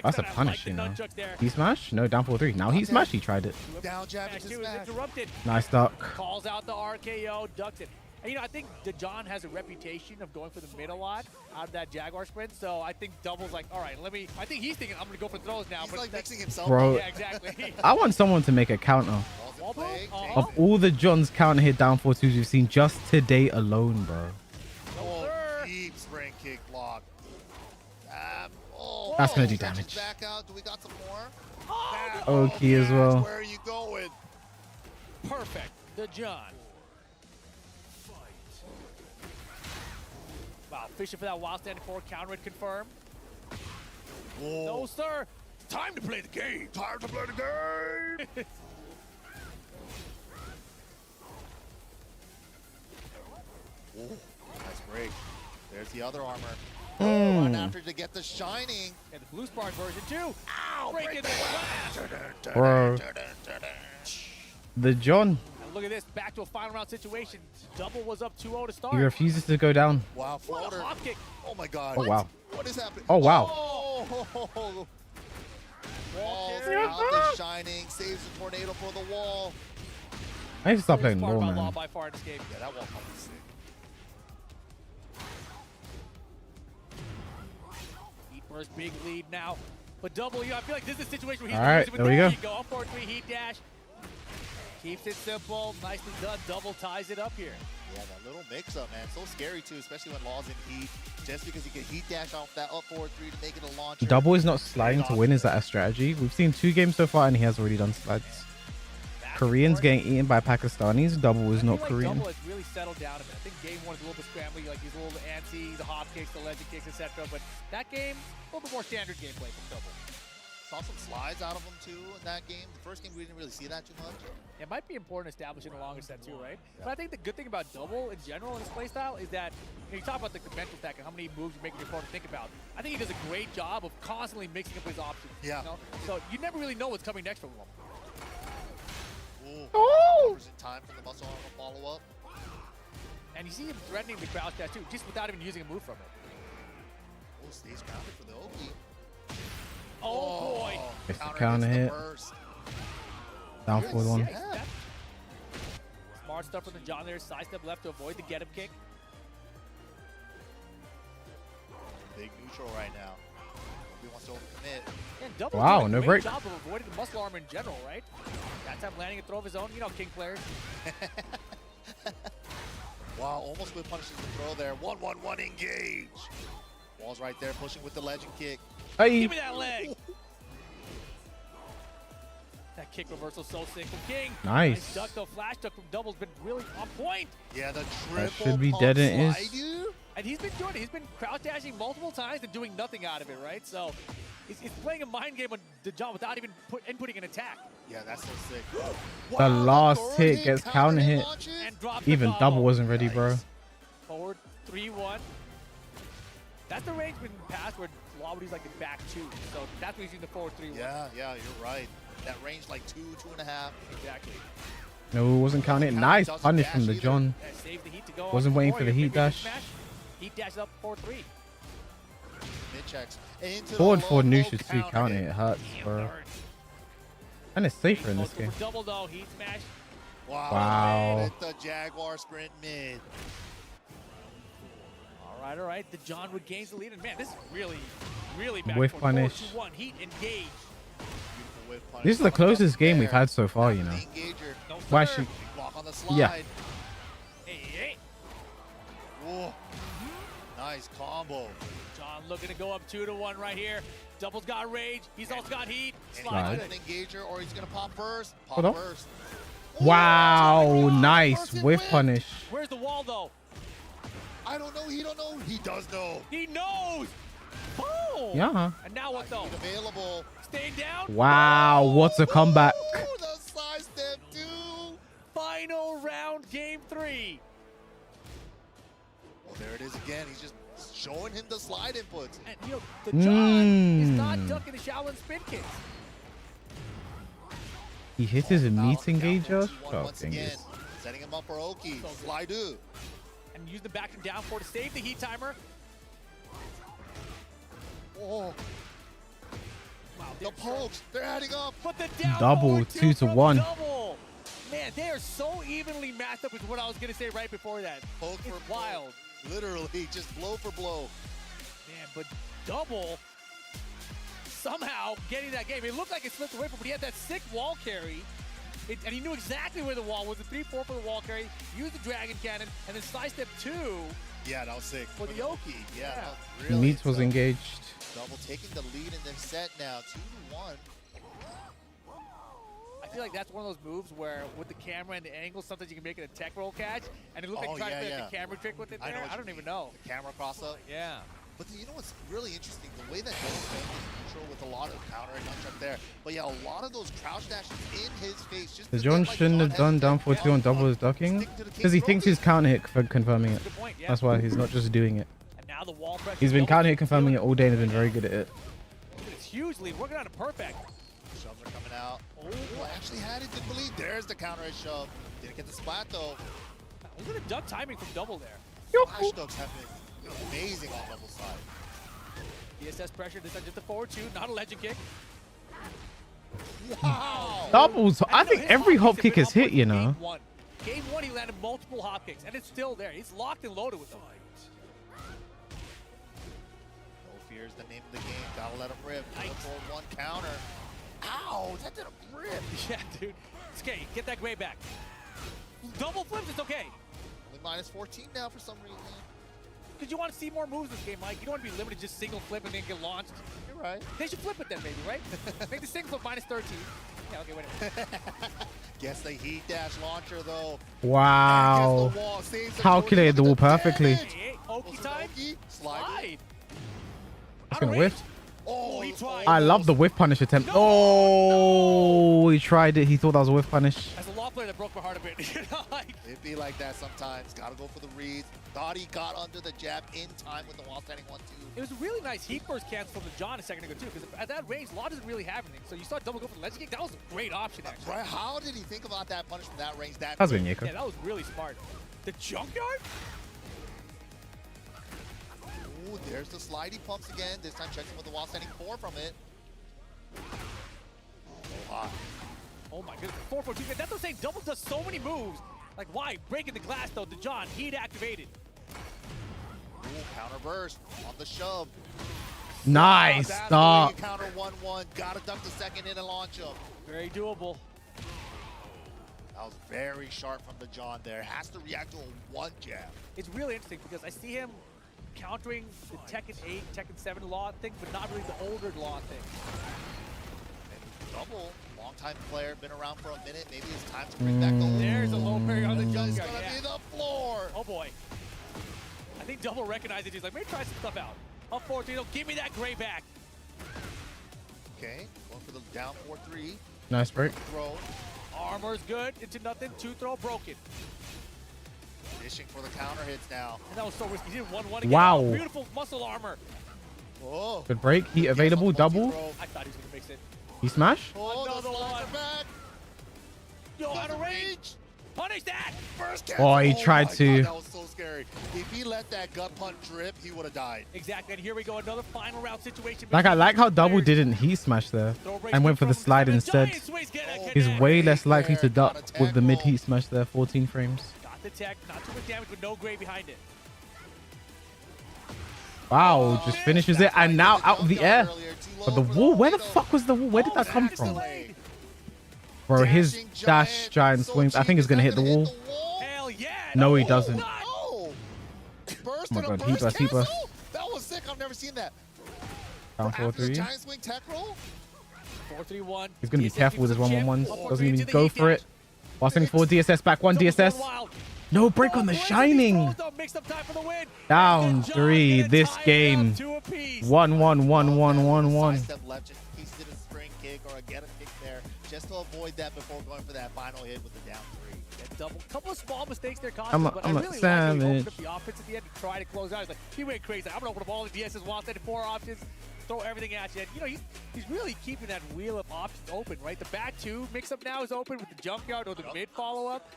That's a punish, you know. He smash? No, down 4-3. Now he smash. He tried it. Down jab into smash. Interrupted. Nice duck. Calls out the RKO, ducks it. And, you know, I think DeJohn has a reputation of going for the mid a lot out of that Jaguar sprint. So I think Double's like, all right, I think he's thinking I'm going to go for throws now. He's but like mixing himself. Bro, yeah, exactly. I want someone to make a counter. Of all the John's counter hit down 4-2s we've seen just today alone, bro. Oh, deep spring kick block. That's going to do damage. Back out. Do we got some more? Okay as well. Where are you going? Perfect. DeJohn. Wow, fishing for that wild standing forward counter would confirm. No, sir. Time to play the game. Time to play the game. Nice break. There's the other armor. Run after to get the shining. And the blue spark version too. Ow! Breaking the glass. Bro. The John. And look at this. Back to a final round situation. Double was up 2-0 to start. He refuses to go down. Wow, floater. Hop kick. Oh my god. Oh, wow. What is happening? Oh, wow. Oh. Walls out the shining. Saves the tornado for the wall. I need to stop playing Part low, of our man. law by far to escape. Yeah, that wall was sick. Heat first big lead now. But Double, I feel like this is a situation where he's All right, with there we go. Go up 4-3 heat dash. Keeps it simple. Nicely done. Double ties it up here. Yeah, that little mix-up, man. So scary, too, especially when Law's in heat. Just because he can heat dash off that up 4-3 to make it a launcher. Double is not sliding to win. Is that a strategy? We've seen 2 games so far, and he has already done slides. Koreans getting eaten by Pakistanis. Double is not Korean. Double has really settled down a bit. I think game 1 is a little bit scrambly. Like he's a little bit antsy, the hop kicks, the legend kicks, etc. But that game, a little bit more standard gameplay from Double. Saw some slides out of him, too, in that game. The first game, we didn't really see that too much. It might be important establishing a longer set, too, right? Yeah. But I think the good thing about Double in general in his playstyle is that you talk about the mental stack and how many moves you're making your opponent think about. I think he does a great job of constantly mixing up his options. Yeah. You know? So you never really know what's coming next from him. Oh! Time for the muscle armor follow-up. And you see him threatening the crouch dash, too, just without even using a move from it. Oh, stays grounded for the Oki. Oh, boy. It's the counter hit. Down 4-1. Yeah. Smart stuff from the John there. Sidestep left to avoid the get-up kick. Big neutral right now. He wants to overcommit. And Double Wow, doing a no great break. job of avoiding the muscle armor in general, right? That time landing a throw of his own. You know, King players. Wow, almost with punishes the throw there. 1-1-1 engage. Wall's right there, pushing with the legend kick. Hey. Give me that leg. That kick reversal so sick from King. Nice. Duck though, flash duck from Double's been really on point. Yeah, the That triple should be pump dead and slide, is. dude. And he's been doing it. He's been crouch dashing multiple times and doing nothing out of it, right? So he's playing a mind game on DeJohn without even inputting an attack. Yeah, that's so sick. The last hit gets counter hit. And drops Even the Double combo. wasn't ready, bro. Forward 3-1. That's the range in the past where Lawbody's like in back 2. So that's when he's using the forward 3-1. Yeah, you're right. That range like 2.5. Exactly. No, it wasn't counting it. Nice punish from the John. Yeah, save the heat to go Wasn't up waiting four. for the Your heat big red dash. smash. Heat dash up 4-3. Mid checks. Into the Forward 4 low noosh is 2 counter counter hit. hit. Hurts, bro. And it's safer in this game. Double though, heat smash. Wow. Hit the Jaguar sprint mid. All right. The John Wood gains the lead. And man, this is really bad. Whiff punish. 4-2-1. Heat engage. This is the closest game we've had so far, you know. No, Why sir. should? Block on the slide. Yeah. Hey. Whoa. Nice combo. John looking to go up 2-1 right here. Double's got rage. He's also got heat. Slide. An engager, or he's gonna pop first. Pop Hold on. first. Wow, nice whiff punish. Where's the wall though? I don't know. He don't know. He does know. He knows. Boom. Yeah. And now what though? Available. Staying down. Wow, what a comeback. Ooh, the side step, dude. Final round, game 3. Well, there it is again. He's just showing him the slide inputs. And you know, the John is not ducking the Shaolin spin kicks. He hit his meat engager. Once again, setting him up for Oki. Slide do. And use the back and down four to save the heat timer. Oh. Wow, the pokes, they're adding up. But the down Double 2 to 1. Double. Man, they are so evenly matched up with what I was going to say right before that. Poke it's for wild. Literally, just blow for blow. Man, but double somehow getting that game. It looked like it slipped away from him, but he had that sick wall carry. And he knew exactly where the wall was. The 3-4 for the wall carry, used the dragon cannon, and then side step 2. Yeah, that was sick. For the Oki. Yeah, really Meat was engaged. Double taking the lead in the set now, 2-1. I feel like that's one of those moves where with the camera and the angle, sometimes you can make it a tech roll catch, and it looks like trying to play like a camera trick with it there. I don't even know. The camera cross up. Yeah. But you know what's really interesting? The way that Dole's playing this neutral with a lot of counter and nunchuck there. But yeah, a lot of those crouch dashes in his face. Just The John shouldn't have done down 4-2 on double is ducking. Because he thinks he's counter hit for confirming it. That's why he's not just doing it. And now the wall pressure. He's been counter hit confirming it all day and has been very good at it. It's hugely working on it perfect. Shoves are coming out. Oh, actually had it, didn't believe. There's the counter hit shove. Didn't get the splat though. Look at the duck timing from double there. Flash ducks have been amazing on double side. DSS pressure, this time just a forward 2, not a legend kick. Wow! Doubles. I think every hop kick is hit, you know. Game 1, he landed multiple hop kicks, and it's still there. He's locked and loaded with them. No fear is the name of the game. Gotta let him rip. Nice. For one counter. Ow! That did a rip. Yeah, dude. It's okay. Get that gray back. Double flips, it's okay. Only minus 14 now for some reason. Because you want to see more moves this game, Mike. You don't want to be limited to just single flip and then get launched. You're right. They should flip it then, maybe, right? Make the single flip minus 13. Yeah, okay, wait a minute. Guess the heat dash launcher, though. Wow. Calculated the wall perfectly. Hey, Oki time. Slide. That's going to whiff. Oh, he tried. I love the whiff punish attempt. Oh, he tried it. He thought that was a whiff punish. As a law player, that broke my heart a bit. You know, like, it'd be like that sometimes. Gotta go for the reads. Thought he got under the jab in time with the wall standing 1-2. It was a really nice heat burst cancel from the John a second ago, too, because at that range, Law doesn't really have anything. So you saw double go for the legend kick. That was a great option, actually. Right? How did he think about that punish from that range? That was good, Nico. Yeah, that was really smart. The junkyard? Ooh, there's the slidey pumps again. This time checks him with the wall standing 4 from it. Oh, hot. Oh my goodness, 4-4-2. That's what I'm saying. Double does so many moves. Like, why? Breaking the glass, though. The John, heat activated. Ooh, counter burst on the shove. Nice stop. Counter 1-1. Gotta duck the second in and launch him. Very doable. That was very sharp from the John there. Has to react to a 1 jab. It's really interesting because I see him countering the Tekken 8, Tekken 7 Law thing, but not really the older Law thing. And double, long-time player, been around for a minute. Maybe it's time to bring back the old. There's a low parry on the Just junkyard. gonna be the floor. Oh boy. I think Double recognizes it. He's like, maybe try some stuff out. Up 4-3, give me that gray back. Okay, going for the down 4-3. Nice break. Throw. Armor's good, into nothing, 2-throw, broken. Fishing for the counter hits now. And that was so risky. He did 1-1 again. Wow. Oh, beautiful muscle armor. Whoa. Good break. Heat available. Double. I thought he was going to fix it. He smash. Oh, another one. Back. Yo, out of range. Punish that. First catch. Oh, he tried to. God, that was so scary. If he let that gut punch drip, he would have died. Exactly. And here we go. Another final round situation. Like, I like how double didn't heat smash there and went for the slide instead. He's way less likely to duck with the mid heat smash there. 14 frames. Got the tech. Not too much damage, but no gray behind it. Wow, just finishes it. And now out of the air. But the wall, where the fuck was the wall? Where did that come from? Bro, his dash giant swings. I think he's going to hit the wall. Hell yeah. No, he doesn't. Oh my god, heat burst, heat burst. That was sick. I've never seen that. Down 4-3. Giant swing tech roll. 4-3-1. He's going to be careful with his 1-1-1s. Doesn't even go for it. Passing forward, DSS back 1, DSS. No break on the Shining. Down 3 this game. 1-1-1-1-1-1. Step left, just piece it a spring kick or a get a kick there, just to avoid that before going for that final hit with the down 3. That double, couple of small mistakes there, but I'm I a really like how he savage. opened up the offense at the end to try to close out. He's like, he went crazy. I'm gonna open up all the DS's while 4 options. throw everything at you. And, you know, he's really keeping that wheel of options open, right? The back two mix-up now is open with the junkyard or the mid follow-up.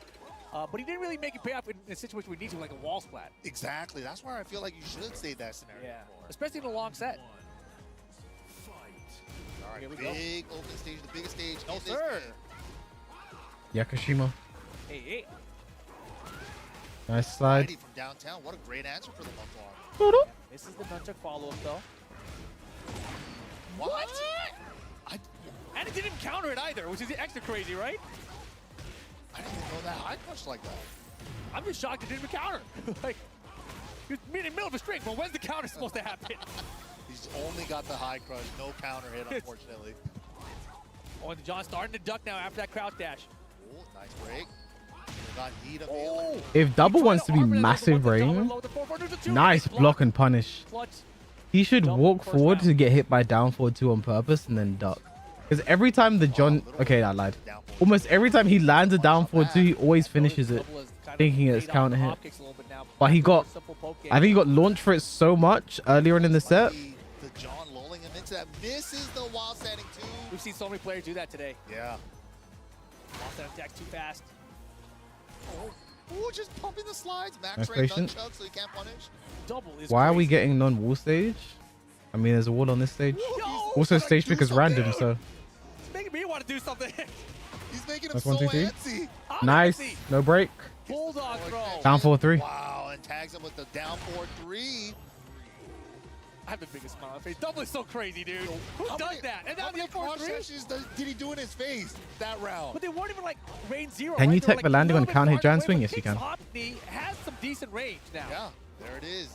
But he didn't really make it pay off in a situation where he needs to, like a wall splat. Exactly. That's where I feel like you should save that scenario. Yeah, especially in a long set. All right, Here we big open stage, the biggest stage. No, in this sir. game. Yakashima. Hey. Nice slide. From downtown. What a great answer for the Mufflon. This is the nunchuck follow-up, though. What? And it didn't even counter it either, which is extra crazy, right? I didn't even know that high punch like that. I'm just shocked it didn't even counter. Like, he was in the middle of a string, but when's the counter supposed to happen? He's only got the high crush, no counter hit, unfortunately. Oh, and John starting to duck now after that crouch dash. Oh, nice break. Got heat available. If double wants to be massive brain, nice block and punish. He should walk forward to get hit by down forward 2 on purpose and then duck. Because every time the John, okay, I lied. Almost every time he lands a down forward 2, he always finishes it, thinking it's counter hit. But he got, I think he got launched for it so much earlier on in the set. The John lulling him into that. Misses the wild standing 2. We've seen so many players do that today. Yeah. Wild standing attacks too fast. Oh, just pumping the slides. Max Nice range patient. nunchuck so he can't punish. Double is Why are we crazy. getting non-wall stage? I mean, there's a wall on this stage. Also, stage pick is random, so. It's making me want to do something. He's making him That's so 1, 2, 3. antsy. Nice. No break. Bulldog throw. Down 4-3. Wow, and tags him with the down 4-3. I have the biggest smile on my face. Double is so crazy, dude. Who does that? And How now many the cross 4-3? sessions did he do in his face that round? But they weren't even like range 0. Can right? you They were, tech the landing a on little bit counter hit farther Giant away, swing? but Yes, you King's can. Hoppy has some decent range now. Yeah, there it is.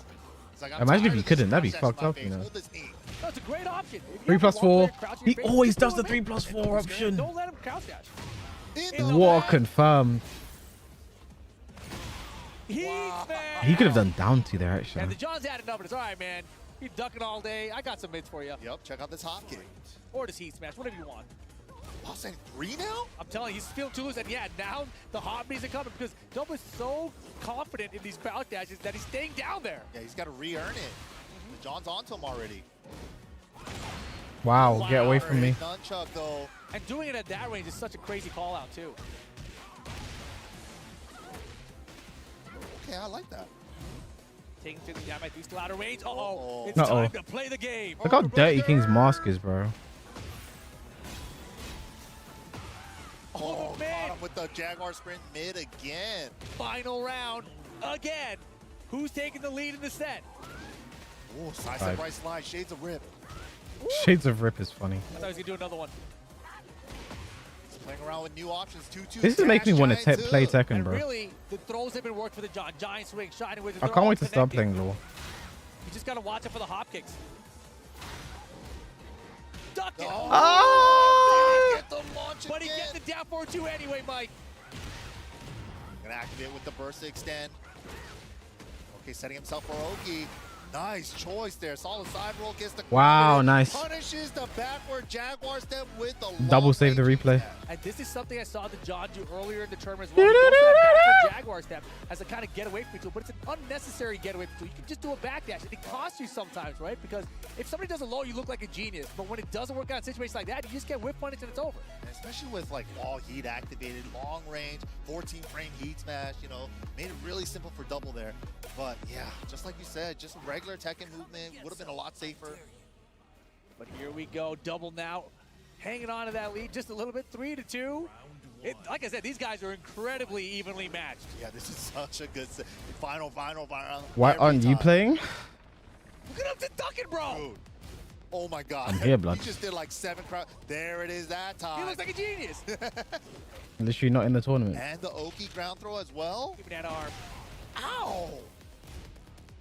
It's like, I'm Imagine if tired you of couldn't. this That'd be cross fucked session up, in you my know. face. Hold this knee. That's a great option. If you 3 have plus a long 4. player crouching He your face, always just does do the it. 3 plus 4 option. Don't let him crouch dash. What confirmed. Heat He could have done down 2 there, And actually. the John's added numbers. All right, man. You're ducking all day. I got some mids for you. Yep, check out this hop kick. Or this heat smash, whatever you want. Wow, saying 3 now? I'm telling you, he's feeling too loose. And yeah, now the hot beats are coming because Double is so confident in these crouch dashes that he's staying down there. Yeah, he's got to re-earn it. The John's onto him already. Wow, get away from me. Nunchuck, though. And doing it at that range is such a crazy call out, too. Okay, I like that. Taking to the might be still out of range. Uh-oh. It's Uh-oh. time to play the game. Look how dirty King's mask is, bro. Oh, man. Caught him with the Jaguar sprint mid again. Final round again. Who's taking the lead in the set? Oh, side step right slide. Shades of Rip. Shades of Rip is funny. I thought he was going to do another one. He's playing around with new options. 2-2. This is making me want to play Tekken, And bro. really, the throws have been worked for the John. Giant swing, shining wizard. I can't wait to start playing Law. You just got to watch it for the hop kicks. Duck it. Oh! Get the launch But he gets the down 4-2 anyway, Mike. Gonna activate with the burst extend. Okay, setting himself for Oki. Nice choice there. Solid side roll gets the Wow, nice. punishes the backward Jaguar step with the Double save the replay. And this is something I saw the John do earlier in the tournament as well. He goes for that backward Jaguar step as a kind of getaway from tool, but it's an unnecessary getaway from tool. You can just do a backdash, and it costs you sometimes, right? Because if somebody does a low, you look like a genius. But when it doesn't work out in situations like that, you just get whip punish and it's over. And especially with like wall heat activated, long range, 14 frame heat smash, you know, made it really simple for double there. But yeah, just like you said, just regular Tekken movement would have been a lot safer. But here we go, double now, hanging on to that lead just a little bit, 3-2. Like I said, these guys are incredibly evenly matched. Yeah, this is such a good set. Final. Why Every aren't you time. playing? Look at him to ducking, bro. Dude. Oh my God. I'm here, blood. He just did like 7 crowd. There it is that time. He looks like a genius. Literally not in the tournament. And the Oki ground throw as well. Give me that arm. Ow!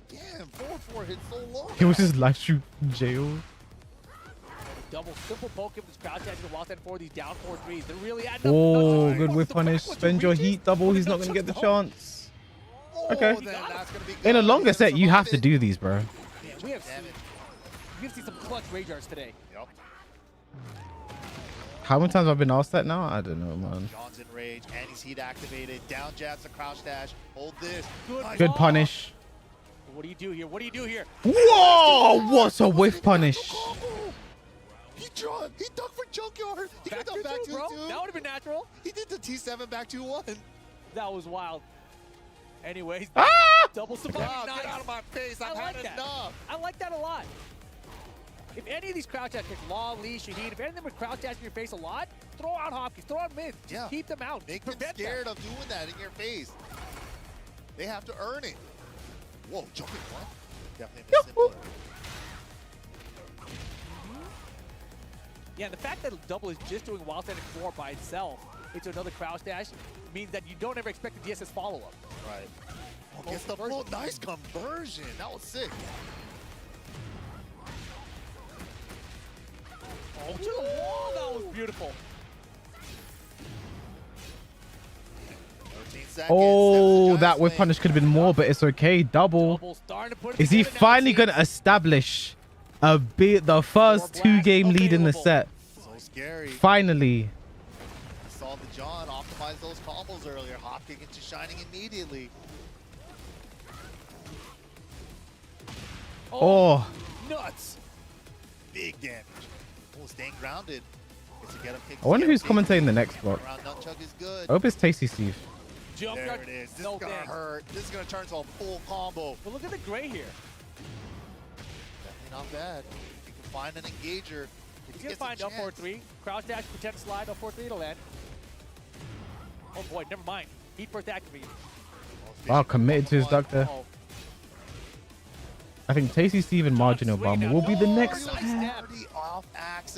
Damn, 4-4 hit so low. He was just live shoot jail. Double simple poke him, this crouch edge to wall stand for these down 4-3s. They're really adding up. Oh, good whip punish. Spend your heat double. He's not going to get the chance. Okay. In a longer set, you have to do these, bro. Yeah, we have seen some clutch rage arts today. Yep. How many times have I been asked that now? I don't know, man. John's in rage, and he's heat activated. Down jabs the crouch dash. Hold this. Good punish. What do you do here? What do you do here? Whoa! What a whiff punish. He ducked for Junkyard. He could have done back 2-2. That would have been natural. He did the T7 back 2-1. That was wild. Anyways, Ah! double survive. Wow, Nice. get out of my face. I've had enough. I like that a lot. If any of these crouch dash kicks, Law, Lee, Shaheen, if any of them would crouch dash in your face a lot, throw out Hopkins, throw out Mid. Just keep them out. Make them scared of doing that in your face. They have to earn it. Whoa, jumping one. Definitely simpler. Yeah, the fact that double is just doing wild standing 4 by itself into another crouch dash means that you don't ever expect the DSS follow-up. Right. Oh, gets the full nice conversion. That was sick. Oh, to the wall. That was beautiful. 13 seconds. Oh, that whiff punish could have been more, but it's okay. Double. Is he finally going to establish the first 2-game lead in the set? So scary. Finally. Saw the John optimize those combos earlier. Hop kick into Shining immediately. Oh. Nuts. Big damage. Oh, staying grounded. Gets to get him kicked. I wonder who's commentating the next block. Around Nunchuck is good. I hope it's Tasty Steve. There it is. This is gonna hurt. This is gonna turn to a full combo. But look at the gray here. Definitely not bad. If you can find an engager. He's gonna find up 4-3. Crouch dash, pretend slide, up 4-3 to land. Oh boy, never mind. Heat first activate. Wow, committed to his duck there. I think Tasty Steve and Margin Obama will be the next.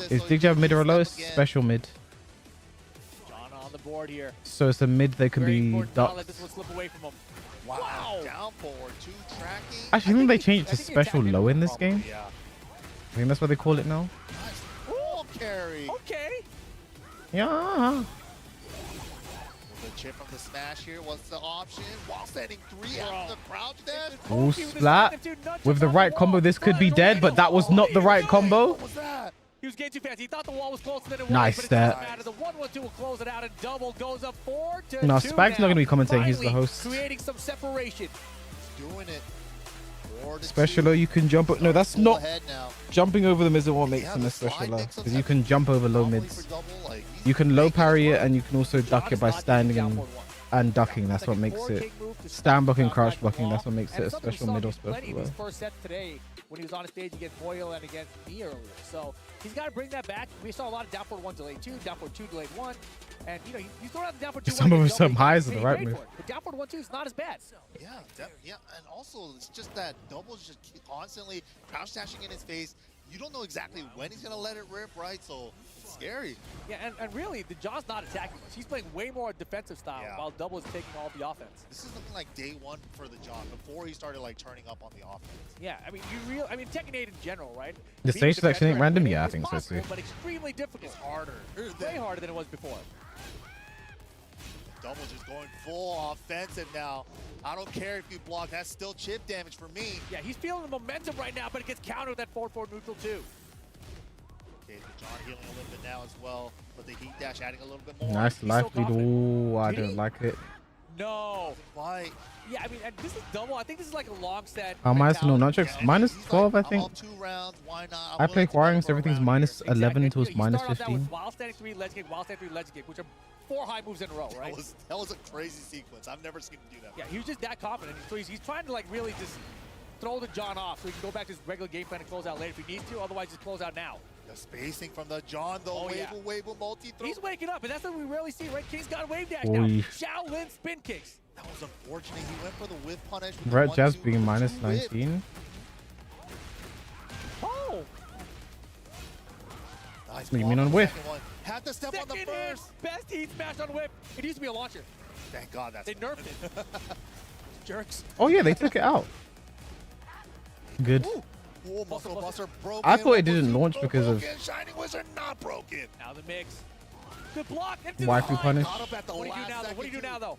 Is Dig Jab mid or low? Special mid. John on the board here. So it's a mid that can be ducked. Let this one slip away from him. Wow. Down forward, 2 tracking. Actually, I think they changed it to special low in this game. Yeah. I think that's what they call it now. Wall carry. Okay. Yeah. The chip from the smash here. What's the option? While standing 3 after the crouch dash. Oh, splat. With the right combo, this could be dead, but that was not the right combo. What was that? He was getting too fast. He thought the wall was closer than it was. Nice but it stat. doesn't matter. The 1-1-2 will close it out, and double goes up 4-2. No, Spag's not going to be commentating. He's the Finally host. creating some separation. Doing it. Special low, you can jump. No, that's not. Jumping over them isn't what makes him a special low. Because you can jump over low mids. You can low parry it, and you can also duck it by standing and ducking. That's what makes it. Stand blocking, crouch blocking. That's what makes it a special mid or special low. His first set today when he was on a stage against Boyle and against me earlier. So he's got to bring that back. We saw a lot of down forward 1 delayed 2, down forward 2 delayed 1. And, you know, he's throwing out the down forward 2. Some of some highs are the right move. But down forward 1-2 is not as bad. Yeah, yeah, and also it's just that Double's just constantly crouch dashing in his face. You don't know exactly when he's gonna let it rip, right? So it's scary. Yeah, and really, the John's not attacking much. He's playing way more defensive style while Double is taking all the offense. This is looking like day 1 for the John before he started like turning up on the offense. Yeah, I mean, I mean, Tekken 8 in general, right? The Being stage selection ain't defender random? is Yeah, I think so possible, too. But extremely difficult. It's harder. Way harder than it was before. Double just going full offensive now. I don't care if you block. That's still chip damage for me. Yeah, he's feeling the momentum right now, but it gets countered with that 4-4 neutral too. Okay, John healing a little bit now as well, but the heat dash adding a little bit more. Nice life lead. Oh, I don't like it. No. Why? Yeah, I mean, and this is Double. I think this is like a long set. Minus no nunchucks. Minus 12, I think. I'm up 2 rounds. Why not? I play Quarrying, so everything's minus 11 until it's You minus start off that with 15. wild standing 3, ledge kick, wild standing 3, ledge kick, which are 4 high moves in a row, right? That was a crazy sequence. I've never seen him do that. Yeah, he was just that confident. So he's trying to like really just throw the John off so he can go back to his regular game plan and close out later if he needs to. Otherwise, just close out now. The spacing from the John, though. Wave multi-throw. He's waking up, and that's what we rarely see, right? King's got a wave dash Oy. now. Shaolin spin kicks. That was unfortunate. He went for the whip punish. Red Jazz being minus 19. Oh! Nice. What do you mean on whiff? Had to step on the first. Best heat smash on whip. It used to be a launcher. Thank God that's They nerfed it. Jerks. Oh yeah, they took it out. Good. Ooh, muscle buster broken. I thought it didn't launch because of Shining Wizard not broken. Now the mix. Good block. waifu punish. Caught up at the What do you do now, though? What do you do now, though?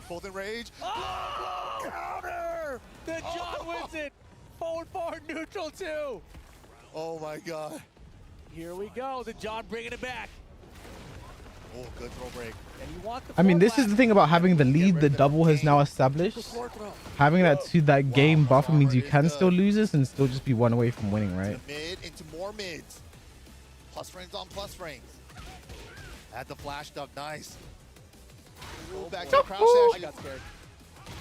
Both in rage. Oh! Counter! The John wins it. Forward neutral too. Oh my God. Here we go. The John bringing it back. Oh, good throw break. I mean, this is the thing about having the lead the double has now established. Having that game buffer means you can still lose this and still just be one away from winning, right? Mid into more mids. Plus frames on plus frames. At the flash duck, nice. Ooh, back to the crouch dash. I got scared.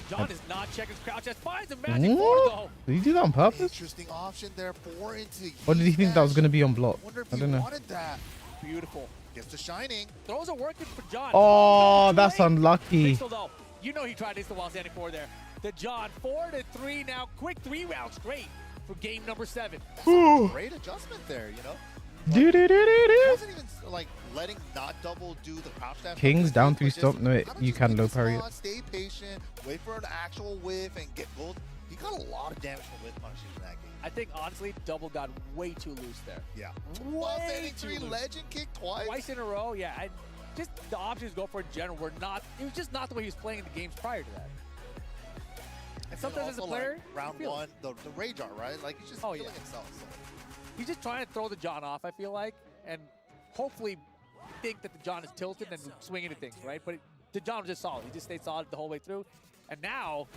John is not checking his crouch dash. Finds a magic four though. Did he do that on purpose? Interesting option there. 4 into. Or did he think that was going to be on block? I don't know. Wanted that. Beautiful. Gets the shining. Throws are working for John. Oh, that's unlucky. Pixel, though. You know he tried this while standing 4 there. The John 4-3 now. Quick 3 rounds straight for game number 7. Great adjustment there, you know. Do do do do Wasn't even like letting not double do the crouch dash. Kings down 3 stop. No, you can low parry it. Stay patient. Wait for an actual whiff and get gold. He got a lot of damage from whiff punishes in that game. I think honestly, double got way too loose there. Yeah. Way too 3 loose. legend kick twice In a row. Yeah. Just the options go for in general were not. It was just not the way he was playing in the games prior to that. And sometimes as a player, like round 1, the rage art, right? Like he's just feeling himself. So. He's just trying to throw the John off, I feel like, and hopefully think that the John is tilted and swinging at things, right? But the John was just solid. He just stayed solid the whole way through. And now,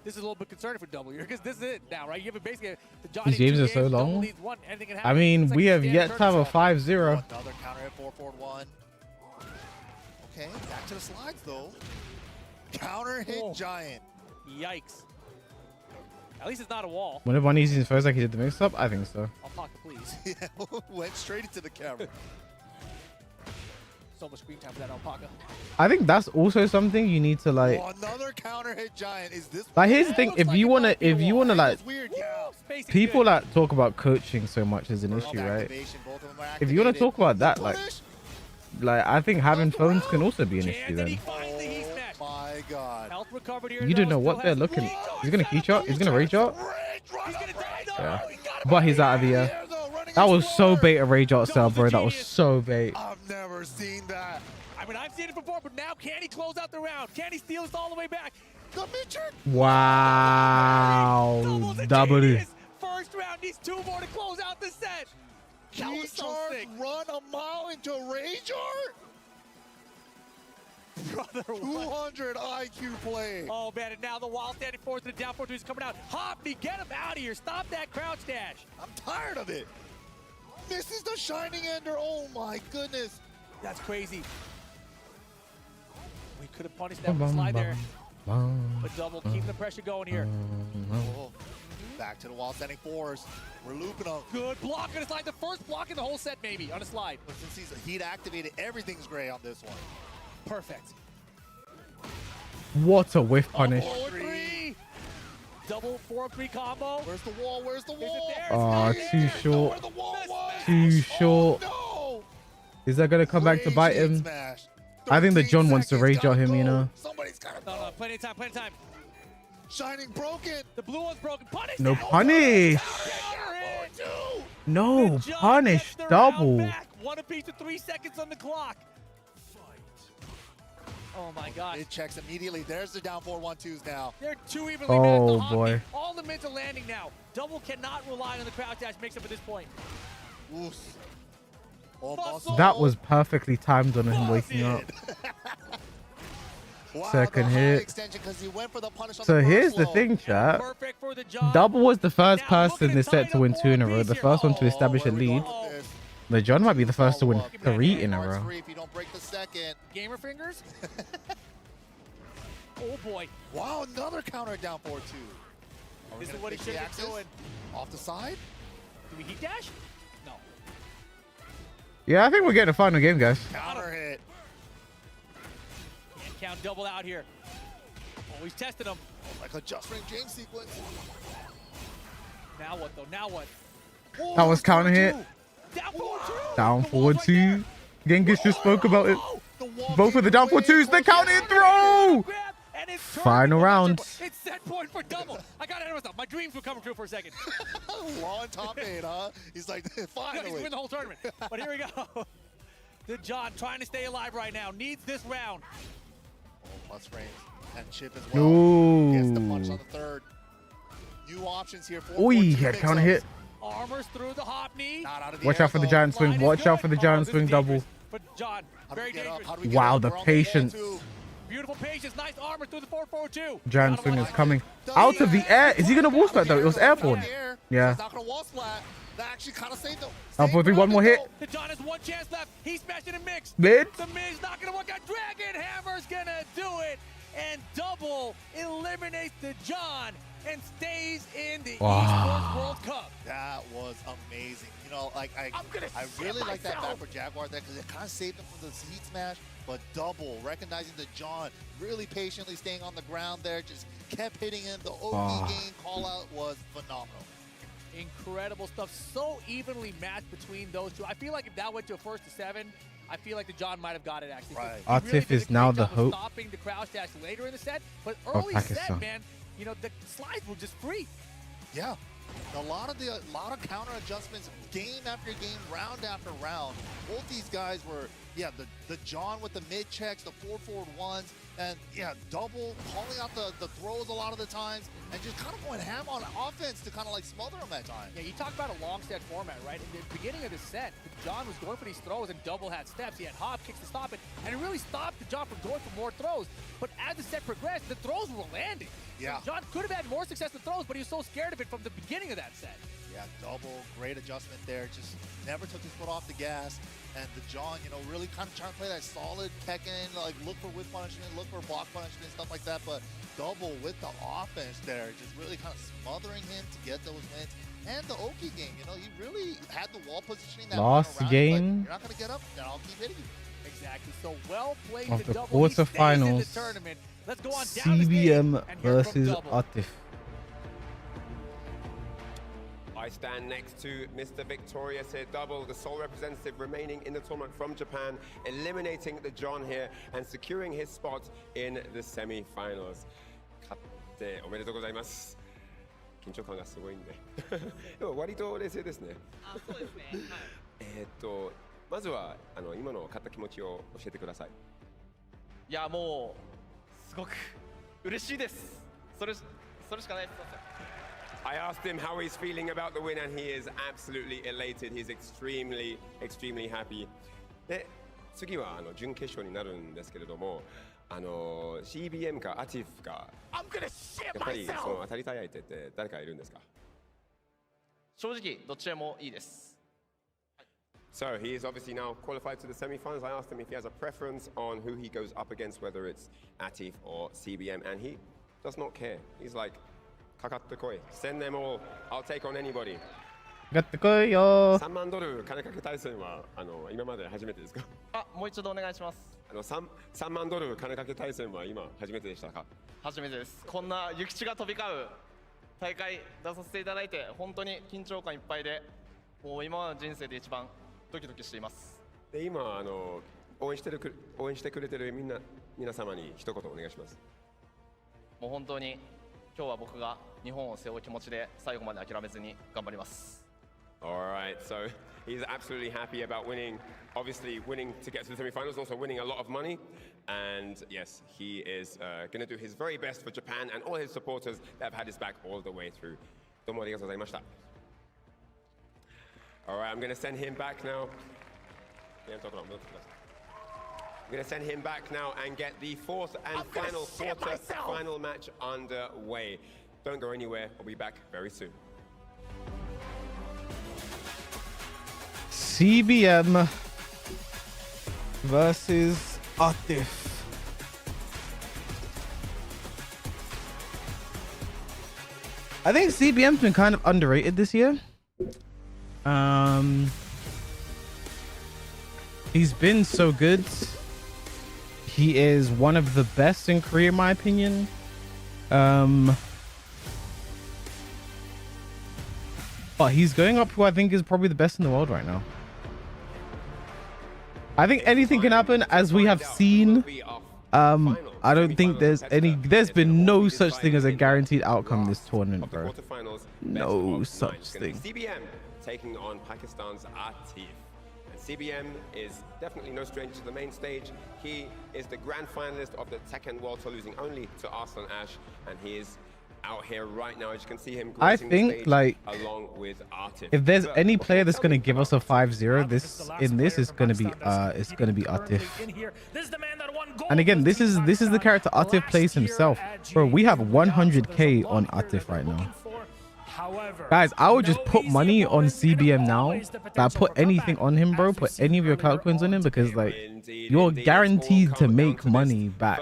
this is a little bit concerning for W here because this is it now, right? You have basically the John. These games are so long. I mean, we have yet to have a 5-0. Another counter hit 4-4-1. Okay, back to the slides though. Counter hit giant. Yikes. At least it's not a wall. Whenever one easy first like he did the mix up, I think so. Alpaca, please. Yeah, went straight into the camera. So much screen time for that Alpaca. I think that's also something you need to like. Another counter hit giant. Is this? Like here's the thing: if you wanna like, people like talk about coaching so much as an issue, right? If you wanna talk about that, like I think having phones can also be an issue then. My God. Health recovered here. You don't know what they're looking. He's gonna key shot. He's gonna rage out. Yeah, but he's out of the air. That was so bait a rage out style, bro. That was so bait. I've never seen that. I mean, I've seen it before, but now can he close out the round? Can he steal us all the way back? Wow. Double. First round needs 2 more to close out the set. That was so sick. Run a mile into rage art. Brother, 200 IQ play. Oh man, and now the wild standing forward to the down 4-2 is coming out. Hoppy, get him out of here. Stop that crouch dash. I'm tired of it. This is the shining ender. Oh my goodness. That's crazy. We could have punished that with a slide there. But double, keep the pressure going here. Oh, back to the wild standing fours. We're looping up. Good block on a slide. The first block in the whole set, maybe, on a slide. But since he's heat activated, everything's gray on this one. Perfect. What a whiff punish. 4-3. Double 4-3 combo. Where's the wall? Where's the wall? Oh, too short. Too short. Is that gonna come back to bite him? I think the John wants to rage out him, you know. Somebody's got to No, plenty of time, plenty of time. Shining broken. The blue one's broken. Punish. No punish. No punish. Double. One apiece with 3 seconds on the clock. Oh my God. It checks immediately. There's the down 4-1-2s now. They're too evenly matched. Oh boy. All the mids are landing now. Double cannot rely on the crouch dash mix up at this point. Oof. That was perfectly timed on him waking up. Wow, Second hit. He went for the punish on So the here's the low. thing, chat. Double was the first person this set to win 2 in a row. The first one to establish a lead. The John might be the first to win 3 in a row. If you don't break the second. Gamer fingers. Oh boy. Wow, another counter down 4-2. This is what he should have been doing. Off the side? Do we heat dash? No. Yeah, I think we're getting a final game, guys. Counter hit. Can't count double out here. Oh, he's testing him. Like a just ring James sequence. Now what though? Now what? Oh, That was counter hit. Down 4-2. Down 4-2. Genghis just spoke about it. Both of the down 4-2s. The counter hit throw. Final round. It's set point for double. I got ahead of myself. My dreams were coming true for a second. Long top 8, huh? He's like, finally. He's win the whole tournament. But here we go. The John trying to stay alive right now. Needs this round. Oh, plus frames. And chip as well. No. Gets the punch on the third. New options here. Oh, he had counter hit. Armors through the hop knee. Watch out for the giant swing. Watch out for the giant swing double. But John, very dangerous. Wow, the patience. Beautiful patience, nice armor through the 4-4-2. Jan Swing is coming out of the air. Is he gonna wall splat though? It was airborne. Yeah. Not gonna wall splat. That actually kind of saved him. Up 4-3, one more hit. The John has one chance left. He smashed it in mix. Mid. The mid's not gonna work out. Dragon Hammer's gonna do it. And double eliminates the John and stays in the Esports World Cup. That was amazing. You know, like I really like that back for Jaguar there because it kind of saved him from the heat smash. But double, recognizing the John, really patiently staying on the ground there, just kept hitting him. The OP game call out was phenomenal. Incredible stuff. So evenly matched between those two. I feel like if that went to a 1st to 7, I feel like the John might have got it actually. Right. Atif is now the hope. Stopping the crouch dash later in the set, but early set, man, you know, the slides were just free. Yeah. A lot of counter adjustments, game after game, round after round. Both these guys were, the John with the mid checks, the 4-forward-1s, and double calling out the throws a lot of the times, and just kind of going ham on offense to kind of like smother them at times. Yeah, you talk about a long set format, right? In the beginning of the set, John was going for these throws and double had steps. He had hop kicks to stop it, and it really stopped the John from going for more throws. But as the set progressed, the throws were landing. Yeah. So John could have had more success with throws, but he was so scared of it from the beginning of that set. Yeah, double, great adjustment there. Just never took his foot off the gas. And the John, you know, really kind of trying to play that solid Tekken, like look for whip punishment, look for block punishment, stuff like that. But double with the offense there, just really kind of smothering him to get those wins. And the Oki game, you know, he really had the wall positioning that last game. You're not going to get up, then I'll keep hitting you. Exactly. So well played of to the double. quarterfinals. Let's go on down CBM versus Atif. I stand next to Mr. Victorious here, double, the sole representative remaining in the tournament from Japan, eliminating the John here and securing his spot in the semi-finals. 勝っておめでとうございます。緊張感がすごいんで。でも割と冷静ですね。あ、そうですね。はい。まずは今の勝った気持ちを教えてください。いやもうすごく嬉しいです。それしかないです。I asked him how he's feeling about the win, and he is absolutely elated. He's extremely, extremely happy. で、次は準決勝になるんですけれども、CBM かアティフか、やっぱりその当たりたい相手って誰かいるんですか？正直どっちでもいいです。So he is obviously now qualified to the semi-finals. I asked him if he has a preference on who he goes up against, whether it's Atif or CBM, and he does not care. He's like, "Kakatte koi, send them all. I'll take on anybody." かかってこいよ。3万ドル金かけ対戦は今まで初めてですか？あ、もう一度お願いします。3万ドル金かけ対戦は今初めてでしたか？初めてです。こんな諭吉が飛び交う大会出させていただいて本当に緊張感いっぱいで、もう今までの人生で一番ドキドキしています。で今応援してくれてる皆様に一言お願いします。もう本当に今日は僕が日本を背負う気持ちで最後まで諦めずに頑張ります。Alright, so he's absolutely happy about winning. Obviously winning to get to the semi-finals, also winning a lot of money. And yes, he is going to do his very best for Japan and all his supporters that have had his back all the way through. どうもありがとうございました。Alright, I'm going to send him back now. I'm going to send him back now and get the fourth and final quarter-final match underway. Don't go anywhere. We'll be back very soon. CBM versus Atif. I think CBM's been kind of underrated this year. He's been so good. He is one of the best in Korea, in my opinion. But he's going up who I think is probably the best in the world right now. I think anything can happen, as we have seen. I don't think there's been no such thing as a guaranteed outcome this tournament, bro. No such thing. CBM taking on Pakistan's Atif. And CBM is definitely no stranger to the main stage. He is the grand finalist of the Tekken World Tour, losing only to Arslan Ash, and he is out here right now. As you can see him I gracing the think stage like along with Artif. if there's But any before player we that's go gonna into give our us a final 5-0, this is gonna be Atif. And again, this is the character Atif plays himself. Bro, we have 100k on Atif right now. Guys, I would just put money on CBM now. Like, put anything on him, bro. Put any of your cloud coins on him because like you're guaranteed to make money back.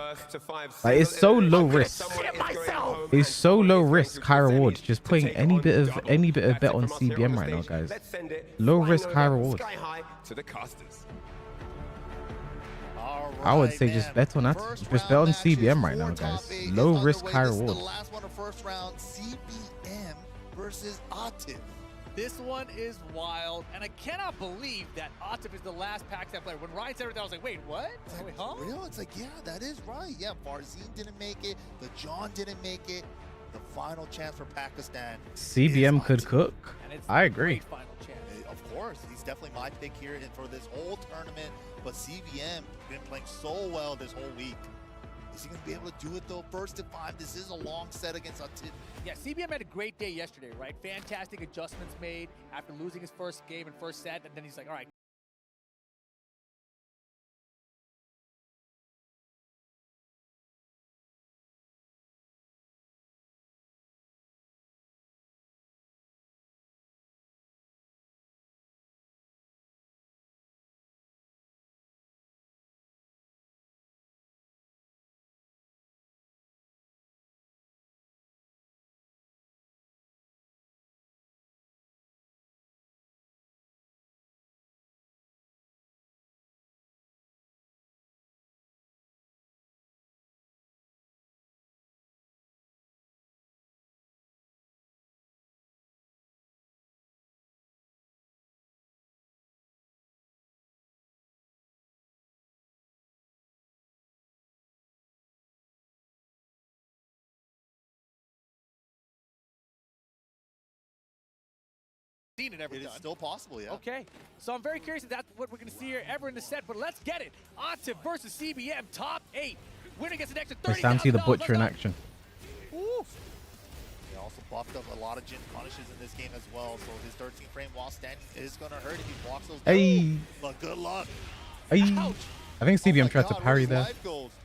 Like, it's so low risk. It's so low risk, high reward. Just putting any bit of bet on CBM right now, guys. Low risk, high reward. I would say just bet on that. Just bet on CBM right now, guys. Low risk, high reward. The last one of first round, CBM versus Atif. This one is wild, and I cannot believe that Atif is the last Pakistan player. When Ryan said it, I was like, wait, what? Wait, huh? Real? It's like, yeah, that is right. Yeah, Farzine didn't make it. The John didn't make it. The final chance for Pakistan. CBM could cook. I agree. Final chance. Of course, he's definitely my pick here for this whole tournament. But CBM been playing so well this whole week. Is he going to be able to do it though? First to 5. This is a long set against Atif. Yeah, CBM had a great day yesterday, right? Fantastic adjustments made after losing his first game and first set, and then he's like, all right. Seen it ever It done. is still possible, yeah. Okay, so I'm very curious if that's what we're going to see here ever in the set, but let's get it. Atif versus CBM, top 8. Winner gets an extra $30,000. It's Santi the Butcher in action. Ooh. He also buffed up a lot of Jin punishes in this game as well, so his 13 frame while standing is going to hurt if he blocks those. Hey. But good luck. Hey. I think CBM tried to parry there.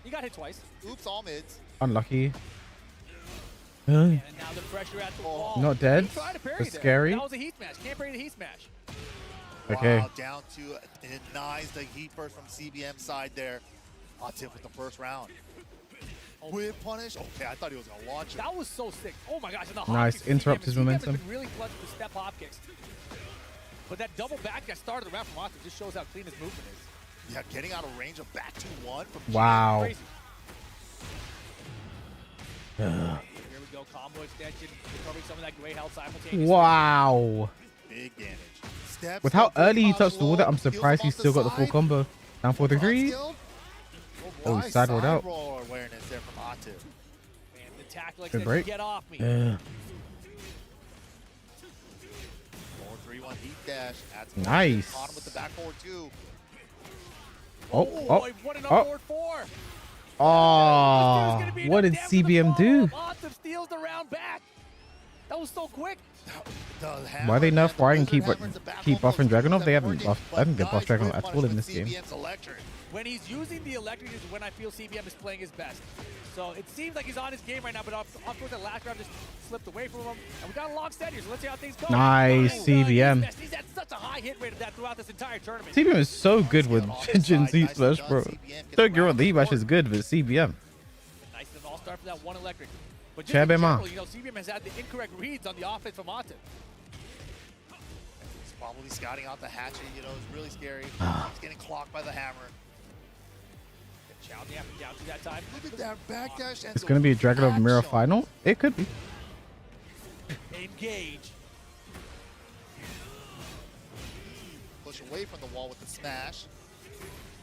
He got hit twice. Oops, all mids. Unlucky. And now the pressure at the wall. Not dead. He tried to parry That's there. scary. That was a heat smash. Can't parry the heat smash. Okay. Wow, down to denies the heat burst from CBM side there. Atif with the first round. With punish. Okay, I thought he was going to launch it. That was so sick. Oh my gosh. And the Nice. hop kicks Interrupt CBM, his and CBM momentum. has been really clutch with the step hop kicks. But that double back that started the round from Atif just shows how clean his movement is. Yeah, getting out of range of back 2-1 from Wow. Crazy. Here we go, combo extension, recovering some of that gray health simultaneously. Wow. Big damage. Steps With how up, early he dodge touched the wall, low, I'm surprised he heals still off got the full side. combo. Down 4-3. Skill. Oh, Nice he side rolled out. roll awareness there from Atif. And the tackle Good extension, break. get off me. 4-3-1 heat dash. Adds more Nice. damage. Bottom with the back forward too. Oh, Boy, what an oh. up forward 4. Oh, what did CBM do? Atif steals the round back. That was so quick. Why they nerf Why and keep buffing Dragunov? They haven't buffed. I haven't get buffed Dragunov at all in this game. When he's using the electric is when I feel CBM is playing his best. So it seems like he's on his game right now, but of course the last round just slipped away from him. And we got a long set here, so let's see how things go. Nice, CBM. He's had such a high hit rate of that throughout this entire tournament. CBM is so good with Jin's heat smash, bro. Don't get me wrong, the heat smash is good, but CBM. Nice and all start for that one electric. But just Chab in Emma. general, you know, CBM has had the incorrect reads on the offense from Atif. He's probably scouting out the hatchet, you know, it's really scary. He's getting clocked by the hammer. Chow down to that time. Look at that backdash. It's going to be a Dragunov Mirror final? It could be. Engage. Push away from the wall with the smash.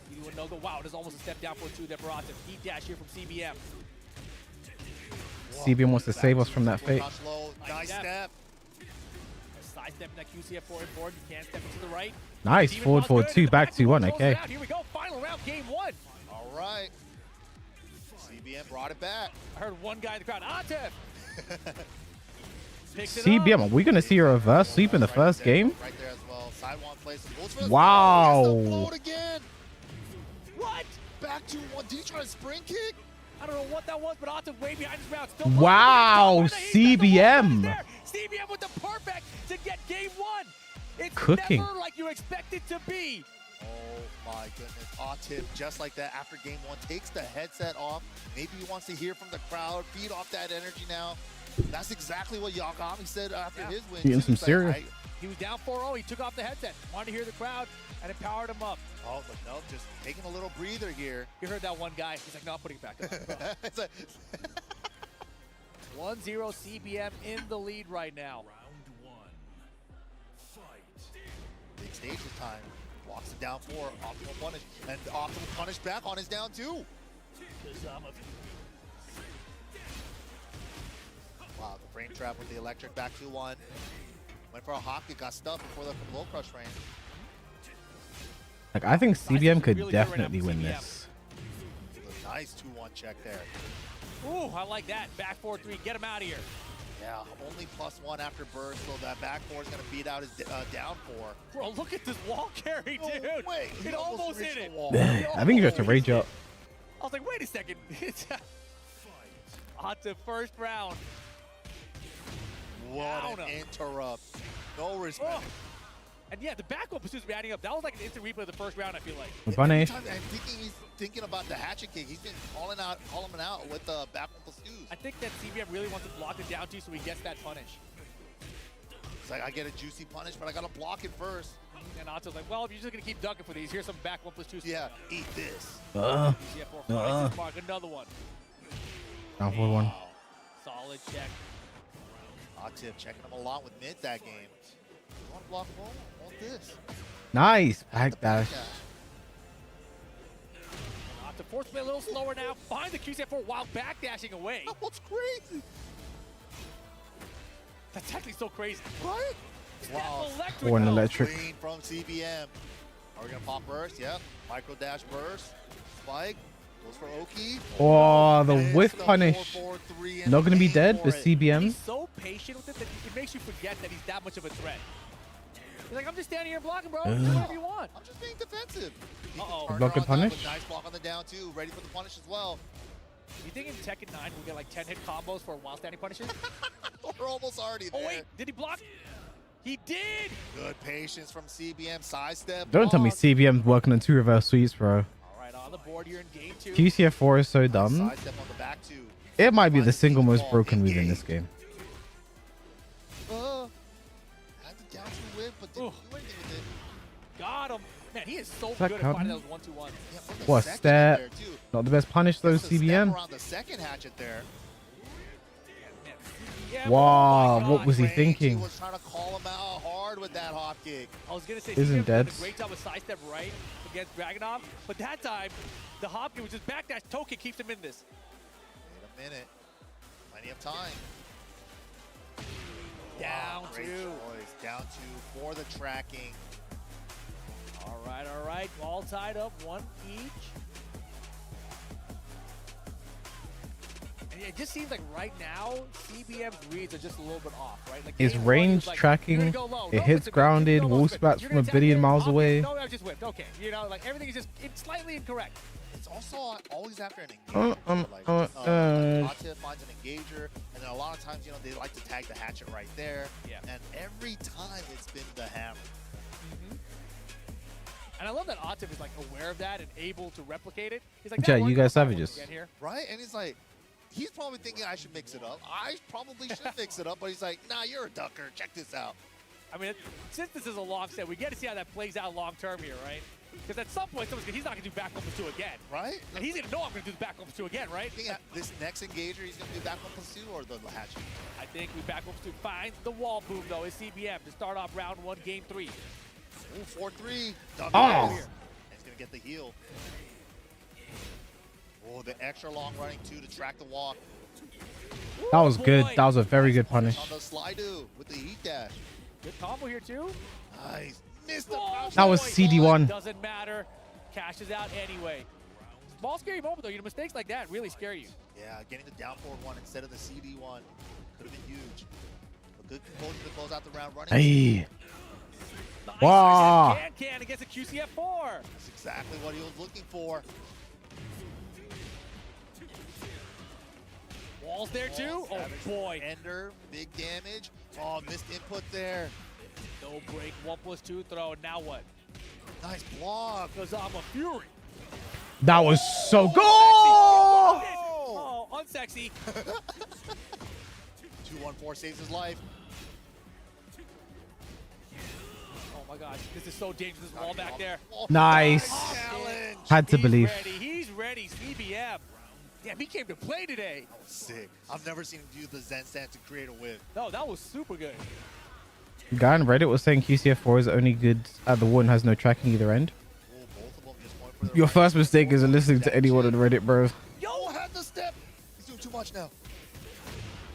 You do a no-go. Wow, there's almost a step down for 2 there for Atif. Heat dash here from CBM. CBM wants to save us from that fate. Nice step. Side step in that QCF forward. You can't step into the right. Nice. Forward 2, back 2-1. Okay. Here we go. Final round, game 1. All right. CBM brought it back. I heard one guy in the crowd, Atif! CBM, are we going to see a reverse sweep in the first game? Right there as well. Side one plays. Goes for the Wow. throw. He has to float again. What? Back to one. Did he try a spring kick? I don't know what that was, but Atif way behind his round. Still Wow, CBM. CBM with the perfect to get game one. It's Cooking. never like you expect it to be. Oh my goodness. Atif, just like that, after game one, takes the headset off. Maybe he wants to hear from the crowd, feed off that energy now. That's exactly what Yagami said after his win. Eating some cereal. He was down 4-0. He took off the headset. Wanted to hear the crowd, and it powered him up. Oh, but no, just taking a little breather here. You heard that one guy. He's like, no, I'm putting it back on. It's like 1-0 CBM in the lead right now. big stage this time. Walks it down 4. Optimal punish. And optimal punish back on his down 2. Wow, the frame trap with the electric back 2-1. Went for a hop kick, got stuck before the low crush range. Like, I think CBM could definitely win this. A nice 2-1 check there. Ooh, I like that. Back 4-3, get him out of here. Yeah, only +1 after burst, so that back 4 is going to beat out his down 4. Bro, look at this wall carry, dude. No way. It almost hit it. I think you have to rage up. I was like, wait a second. On to first round. What an interrupt. No respect. Oh. And yeah, the back one pursuits be adding up. That was like an instant replay of the first round, I feel like. Punish. I'm thinking about the hatchet kick. He's been calling him out with the back one pursues. I think that CBM really wants to block it down to so he gets that punish. It's like, I get a juicy punish, but I got to block it first. And Otto's like, well, if you're just going to keep dunking for these, here's some back 1+2. Yeah, eat this. Mark, another one. Down 4-1. Wow. Solid check. Atif checking him a lot with mid that game. You want to block him all? Want this? Nice. Back dash. Otto forced to play a little slower now. Find the QC4 while backdashing away. What's crazy? That's actually so crazy. Right? Wow. Or an electric. Clean from CBM. Are we going to pop burst? Yep. Micro dash burst. Spike. Goes for Oki. Oh, the whiff punish. Not going to be dead, but CBM. He's so patient with it that it makes you forget that he's that much of a threat. He's like, I'm just standing here blocking, bro. Do whatever you want. I'm just being defensive. Block and punish. Nice block on the down, too. Ready for the punish as well. You think in Tekken 9 we'll get like 10 hit combos for while standing punishes? We're almost already there. Oh, wait. Did he block? He did. Good patience from CBM. Sidestep. Don't tell me CBM's working on 2 reverse sweeps, bro. All right, on the board here in game 2. QCF4 is so dumb. Sidestep on the back 2. It might be the single most broken move in this game. Had the down 2 whip, but didn't do anything with it. Got him. Man, he is so that good at count? finding those 1-2-1s. Yeah, What step? Not the best punish though, CBM. Around the second hatchet there. Yeah, Wow, oh what was he thinking? He was trying to call him out hard with that hop kick. I was gonna say Isn't CBM did a dead. great job with sidestep right against Dragunov, but that time the hop kick was just backdash. Toe kick keeps him in this. Wait a minute. Plenty of time. Down Great 2. choice. Down 2 for the tracking. All right. All tied up, 1 each. And it just seems like right now, CBM's reads are just a little bit off, right? Like His game one, he range was like, tracking, "You're gonna go low." it No, hits it's a- grounded, no, wall but spats you're from a gonna billion tap in, miles hop away. kick. No, I just whipped. Okay, you know, like everything is just, it's slightly incorrect. It's also always after an engager. Atif finds an engager, and then a lot of times, you know, they like to tag the hatchet right there. Yeah. And every time it's been the hammer. And I love that Atif is like aware of that and able to replicate it. He's like, Yeah, "That you worked, guys I'll try savages. again here." Right? And he's like, he's probably thinking I should mix it up. I probably should mix it up, but he's like, nah, you're a ducker. Check this out. I mean, since this is a long set, we get to see how that plays out long term here, right? Because at some point, he's not going to do back 1+2 again. Right? And he's going to know I'm going to do the back 1+2 again, right? I think this next engager, he's going to do back 1+2 or the hatchet? I think we back 1+2. Finds the wall boom, though, is CBM to start off round 1, game 3. Ooh, 4-3. Oh. He's going to get the heal. Oh, the extra long running, too, to track the walk. That was good. That was a very good punish. On the slide-do with the heat dash. Good combo here, too. Nice. Missed the That was CD1. Doesn't matter. Cashes out anyway. small scary moment though. You know, mistakes like that really scare you. Yeah, getting the down forward one instead of the CD one could have been huge. A good composure to close out the round. Running. Hey. Nice. Wow. Can against a QCF4. That's exactly what he was looking for. Walls there too. Oh boy. Ender, big damage. Oh, missed input there. No break. 1+2 throw. Now what? Nice block. Because I'm a fury. That was so good. Oh, unsexy. 2-1-4 saves his life. Oh my gosh, this is so dangerous. This wall back there. Nice. Had to believe. He's ready. CBM. Damn, he came to play today. That was sick. I've never seen him do the Zen stance to create a whip. No, that was super good. Guy on Reddit was saying QCF4 is only good at the one has no tracking either end. Your first mistake is listening to anyone on Reddit, bro. Yo, had the step. He's doing too much now.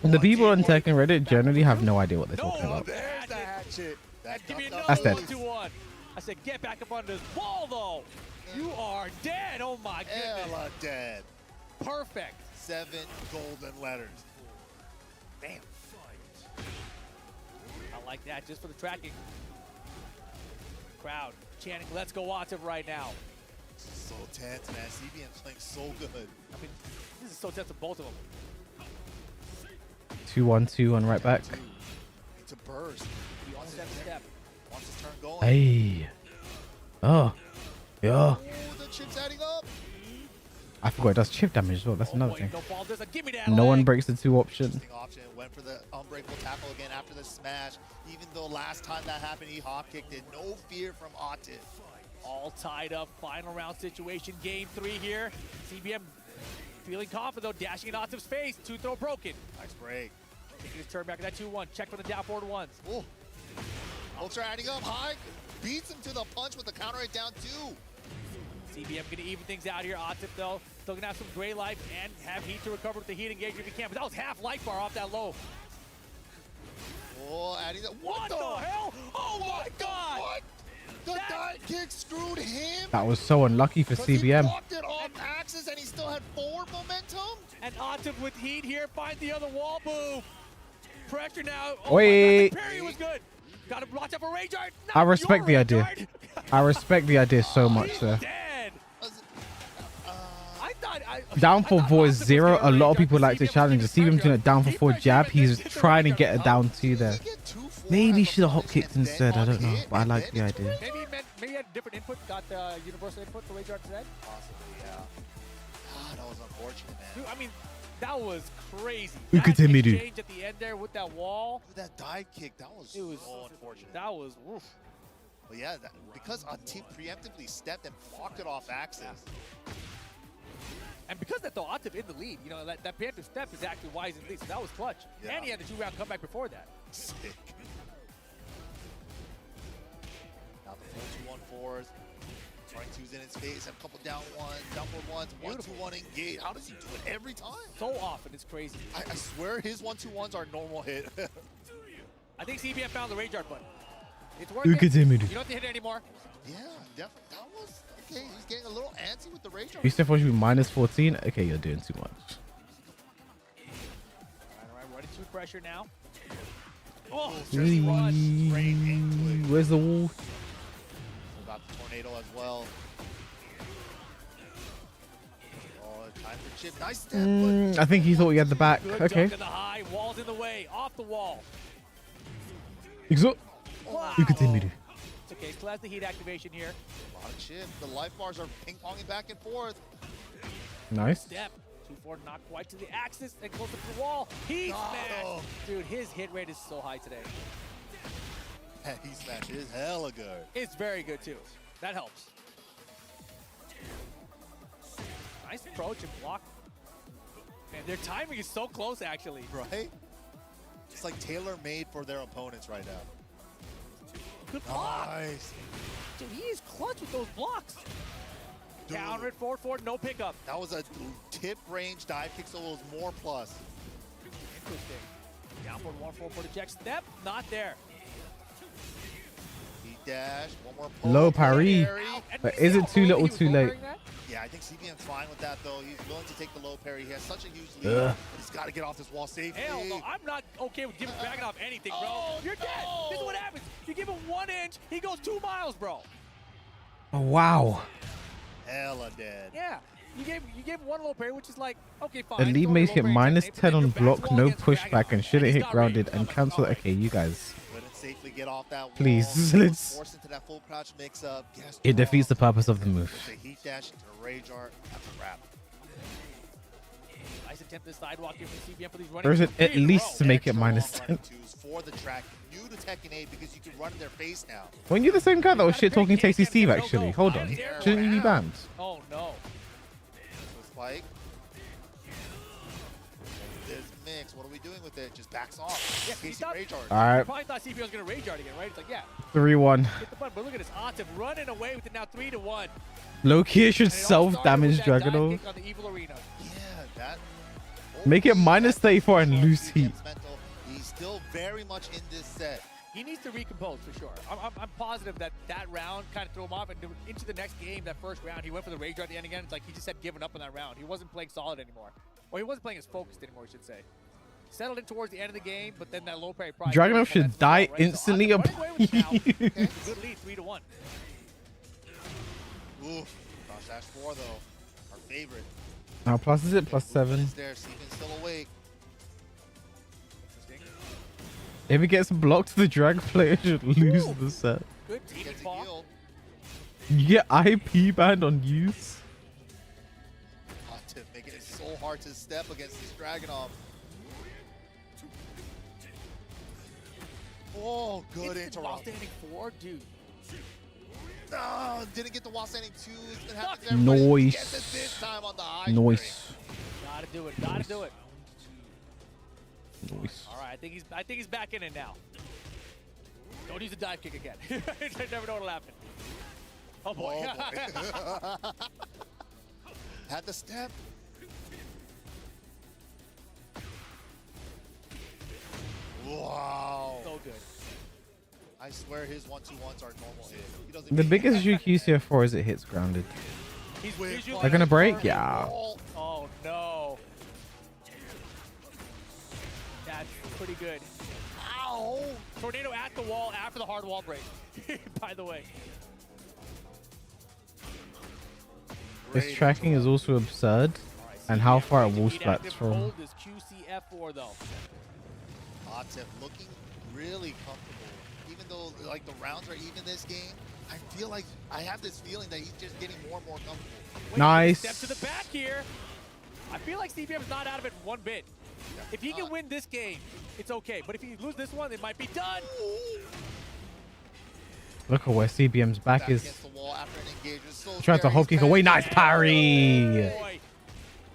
The people on Tekken Reddit generally have no idea what they're talking about. There's the hatchet. Give me That's dead. 1-2-1. I said, get back up under this ball, though. You are dead. Oh, my goodness. Hella dead. Perfect. 7 golden letters. Damn. I like that just for the tracking. Crowd chanting, let's go Atif right now. So tense, man. CBM's playing so good. I mean, this is so tense for both of them. 2-1-2 on right back. To burst. He almost had the step. Wants his turn going. Hey. Oh. Yeah. Oh, the chip's adding up. I forgot it does chip damage as well. That's another thing. No ball, there's a gimme that No leg. one breaks the 2 option. Went for the unbreakable tackle again after the smash. Even though last time that happened, he hop kicked it. No fear from Atif. All tied up, final round situation, game 3 here. CBM feeling confident though, dashing in Atif's face. 2 throw broken. Nice break. Taking his turn back at that 2-1. Check for the down forward ones. Oh. Folks are adding up high. Beats him to the punch with the counter right down 2. CBM gonna even things out here. Atif though, still gonna have some gray life and have heat to recover with the heat engagement if he can. But that was half life bar off that low. Oh, adding up. What the hell? Oh my god! What? The dive kick screwed him. That was so unlucky for CBM. He blocked it off axis and he still had forward momentum. And Atif with heat here, find the other wall move. Pressure now. Oh wait. The parry was good. Got to watch out for Rage Art. I respect the idea. I respect the idea so much, sir. Dead. Down for 4 is 0. A lot of people like to challenge. To see him doing a down for 4 jab, he's trying to get a down 2 there. Maybe he should have hop kicked instead. I don't know, but I like the idea. Maybe he had different input. Got universal input for Rage Art instead. Possibly, yeah. God, that was unfortunate, man. Dude, I mean, that was crazy. Look That at him, dude. exchange at the end there with that wall. That dive kick, that was so unfortunate. That was oof. But yeah, because Atif preemptively stepped and blocked it off axis. And because that though, Atif in the lead, you know, that preemptive step is actually why he's in the lead. So that was clutch. Yeah. And he had the 2-round comeback before that. Sick. Now the full 2-1-4s. Trying 2s in his face, have a couple down ones, down forward ones, 1-2-1 engage. How does he do it every time? So often, it's crazy. I swear his 1-2-1s are normal hit. I think CBM found the Rage Art button. It's working. Look at him, dude. You don't have to hit it anymore. Yeah, definitely. That was okay. He's getting a little antsy with the Rage Art. You said for should be minus 14. Okay, you're doing too much. All right, running 2 pressure now. Oh, Where's the wall? Got the tornado as well. Oh, time for chip. Nice step. I think he thought he had the back. Good Okay. dunk in the high. Wall's in the way. Off the wall. Wow. You continue. It's okay. Still has the heat activation here. A lot of chip. The life bars are ping-ponging back and forth. Nice. Step. 2-4, not quite to the axis and close to the wall. He smashed. Dude, his hit rate is so high today. He smashed is hella good. It's very good too. That helps. Nice approach and block. Man, their timing is so close actually. Right? It's like tailor-made for their opponents right now. Good block. Nice. Dude, he is clutch with those blocks. Dude. Counter it, 4-4, no pickup. That was a tip range dive kick, so it was more plus. Interesting. Down for 1-4 for the check. Step, not there. He dashed. One more pull. Low parry. But is it too little too late? Yeah, I think CBM's fine with that, though. He's willing to take the low parry. He has such a huge lead. He's got to get off this wall safely. Hell no, I'm not okay with giving Dragunov anything, bro. You're dead. This is what happens. You give him 1 inch, he goes 2 miles, bro. Oh, wow. Hella dead. Yeah. You gave him 1 low parry, which is like, okay, fine. The lead makes hit -10 on block, no pushback, and shouldn't hit grounded and cancel. Okay, you guys. Safely get off that wall. Please, let's. Force into that full crouch mix up. Yes, It defeats the purpose of the move. the heat dash into a rage art. That's a wrap. Nice attempt to sidewalk here from CBM for these running. Or is it at least to make it -10? For the track, new to Tekken 8 because you can run in their face now. Weren't you the same guy that was shit talking Tasty Steve actually? Hold on. Shouldn't you be banned? Oh no. So Spike. There's Mix. What are we doing with it? Just backs off. Yeah, Casey rage art. All right. You probably thought CBM was going to rage art again, right? It's like, yeah. 3-1. Hit the button, but look at this Atif running away with it now 3-1. Loki should self-damage Dragunov. On the Evil Arena. Yeah, that. Make it -34 and lose heat. He's still very much in this set. He needs to recompose for sure. I'm positive that round kind of threw him off, and into the next game, that first round, he went for the rage art at the end again. It's like he just had given up on that round. He wasn't playing solid anymore. Or he wasn't playing as focused anymore, I should say. Settled in towards the end of the game, but then that low parry probably... Dragunov should die instantly. Good lead, 3-1. Oof. Cross dash 4 though. Our favorite. Now plus is it +7? Is there? Steven's still awake. If it gets blocked, the drag player should lose the set. Good team ball. You get IP banned on use. Atif making it so hard to step against this Dragunov. Oh, good interrupt. While standing 4, dude. No, didn't get the while standing 2. Nice. Nice. Gotta do it. Gotta do it. Nice. All right, I think he's back in it now. Don't use the dive kick again. I never know what'll happen. Oh boy. Oh, boy. Had the step. Wow. So good. I swear his 1-2-1s are normal hit. He doesn't The biggest issue QCF4 is it hits grounded. They're gonna break? Yeah. Oh no. That's pretty good. Ow! Tornado at the wall after the hard wall break. By the way. This tracking is also absurd, and how far it wall splats from. This QCF4 though. Atif looking really comfortable. Even though like the rounds are even this game, I feel like I have this feeling that he's just getting more and more comfortable. Nice. Step to the back here. I feel like CBM's not out of it one bit. If he can win this game, it's okay. But if he loses this one, it might be done. Look at where CBM's back is. Against the wall after an engage. So Trying to hop kick away. Nice parry. Boy,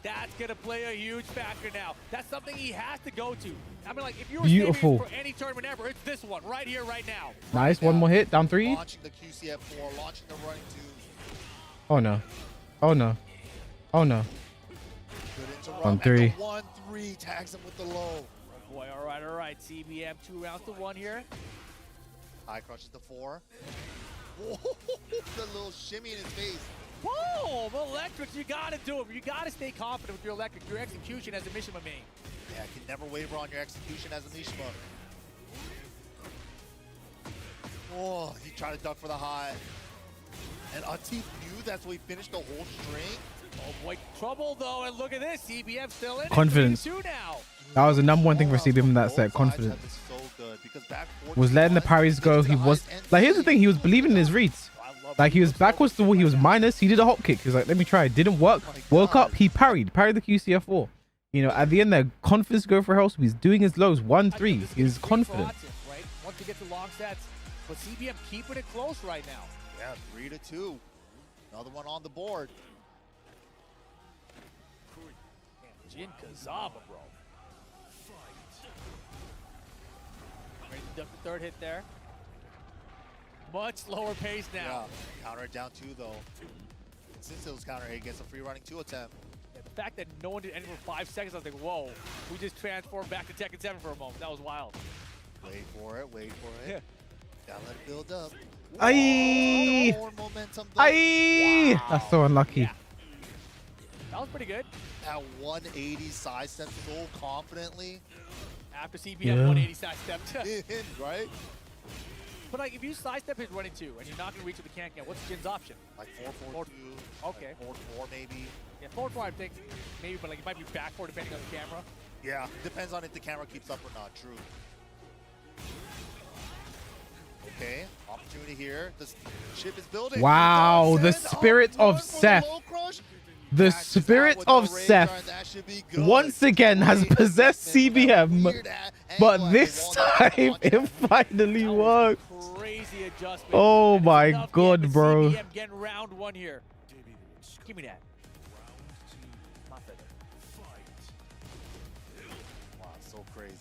that's gonna play a huge factor now. That's something he has to go to. I mean, like if you were Beautiful. saving for any tournament ever, it's this one right here, right now. Nice. One more hit. Down 3. Launching the QCF4, launching the running 2. Oh no. Oh no. Oh no. Good interrupt. On 3. 1-3 tags him with the low. Oh boy, all right. CBM 2 rounds to 1 here. High crushes the 4. Whoa, the little shimmy in his face. Boom! Electrics, you gotta do it. You gotta stay confident with your electric. Your execution as a Mishima main. Yeah, can never waver on your execution as a Mishima. Oh, he tried to duck for the high. And Atif knew that's why he finished the whole string. Oh boy, trouble though, and look at this. CBM still in it. Confidence. 3-2 now. That was the #1 thing for CBM in that set. Confidence. So good because back Was letting the parries go. He was like, here's the thing. He was believing in his reads. Like he was backwards to wall. He was minus. He did a hop kick. He was like, let me try. It didn't work. Woke up. He parried the QCF4. You know, at the end there, confidence go for health. He's doing his lows. 1-3. He's confident. Right? Once he gets to long sets, but CBM keeping it close right now. Yeah, 3-2. Another one on the board. Jin Kazama, bro. Ready to duck the 3rd hit there. Much slower pace now. Yeah. Counter it down 2 though. Since it was counter, he gets a free running 2 attempt. Yeah, the fact that no one did anything for 5 seconds, I was like, whoa. We just transformed back to Tekken 7 for a moment. That was wild. Wait for it. Yeah. Gotta let it build up. Aye. More momentum though. Aye. Wow. That's so unlucky. Yeah. That was pretty good. That 180 sidestep so confidently. After CBM, Yeah. 180 sidestepped. Right? But like, if you sidestep his running 2 and you're not going to reach with the can-can, what's Jin's option? Like 4-4-2. Okay. Like 4-4 maybe. Yeah, 4-4 I think maybe, but like it might be back 4 depending on the camera. Yeah, depends on if the camera keeps up or not. True. Okay, opportunity here. The chip is building. Wow, the spirit of Seth. The spirit of Seth once again has possessed CBM, but this time it finally worked. Crazy adjustment. Oh And it's my enough god, getting bro. CBM getting round 1 here. Give me that. Not better. Wow, so crazy.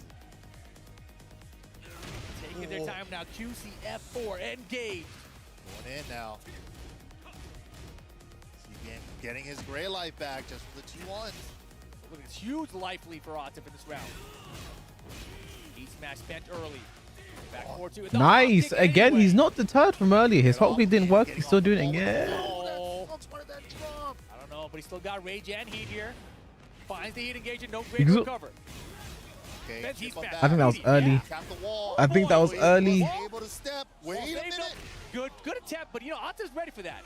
Taking their time now. QCF4 engaged. Going in now. CBM getting his gray life back just for the 2-1s. Look at this huge life lead for Atif in this round. He smash spent early. Back 4-2. Nice. Again, he's not deterred from earlier. His hot didn't work. He's still doing it again. Oh. I don't know, but he still got rage and heat here. Finds the heat engagement, no great Exa- recover. Okay, Then he's back. I think that was early. I think that was early. Able to step. Wait a minute. Good attempt, but you know, Atif's ready for that.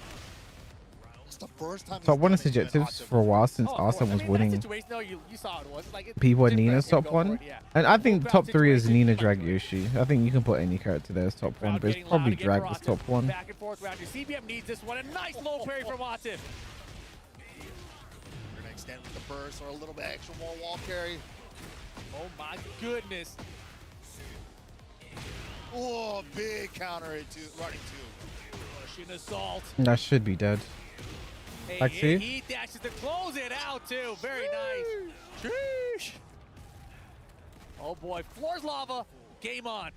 It's the first time So I wanted objectives for a while since Arsenal was winning. Situation, though, you saw it was like People and Nina's top 1. And I think top 3 is Nina, Drag, Yoshi. I think you can put any character there as top 1, but it's probably Drag as top 1. Back and forth round. CBM needs this one. A nice low parry from Atif. We're gonna extend with the burst or a little bit extra more wall carry. Oh my goodness. Oh, big counter into running 2. Pushing assault. That should be dead. Back two. He dashes to close it out too. Very nice. Sheesh. Oh boy, floor's lava. Game on.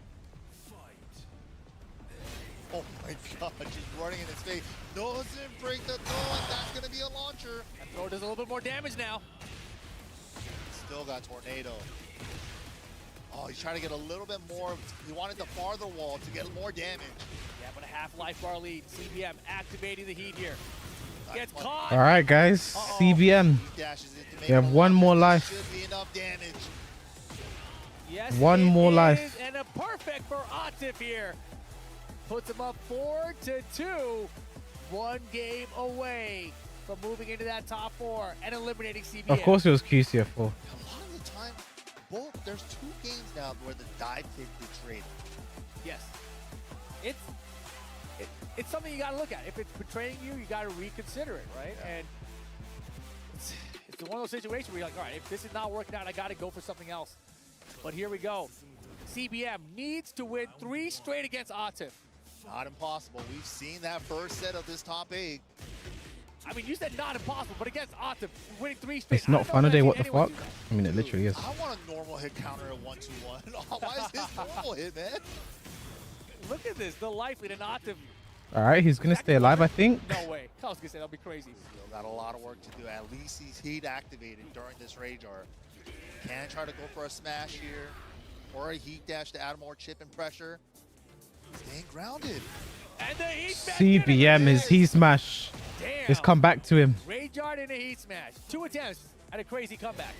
Oh my god, just running in his face. Doesn't break the throw, and that's gonna be a launcher. That throw does a little bit more damage now. Still got tornado. Oh, he's trying to get a little bit more. He wanted the farther wall to get more damage. Yeah, but a half life bar lead. CBM activating the heat here. Gets caught. All right, guys. CBM. You have one more life. Should be enough damage. Yes, One more life. And a perfect for Atif here. Puts him up 4-2. 1 game away from moving into that top 4 and eliminating CBM. Of course it was QCF4. A lot of the time, there's 2 games now where the dive kick betrayed. Yes. It's something you got to look at. If it's betraying you, you got to reconsider it, right? Yeah. And it's one of those situations where you're like, all right, if this is not working out, I got to go for something else. But here we go. CBM needs to win 3 straight against Atif. Not impossible. We've seen that first set of this top 8. I mean, you said not impossible, but against Atif, winning 3 straight. It's not fun today. What the fuck? I mean, it literally is. I want a normal hit counter at 1-2-1. Why is this normal hit, man? Look at this. The life lead in Atif. All right, he's going to stay alive, I think. No way. I was going to say, that'll be crazy. Still got a lot of work to do. At least he's heat activated during this rage art. Can try to go for a smash here. Or a heat dash to add more chip and pressure. Staying grounded. And the heat CBM is he smash. Damn. Let's come back to him. Rage art and a heat smash. 2 attempts at a crazy comeback.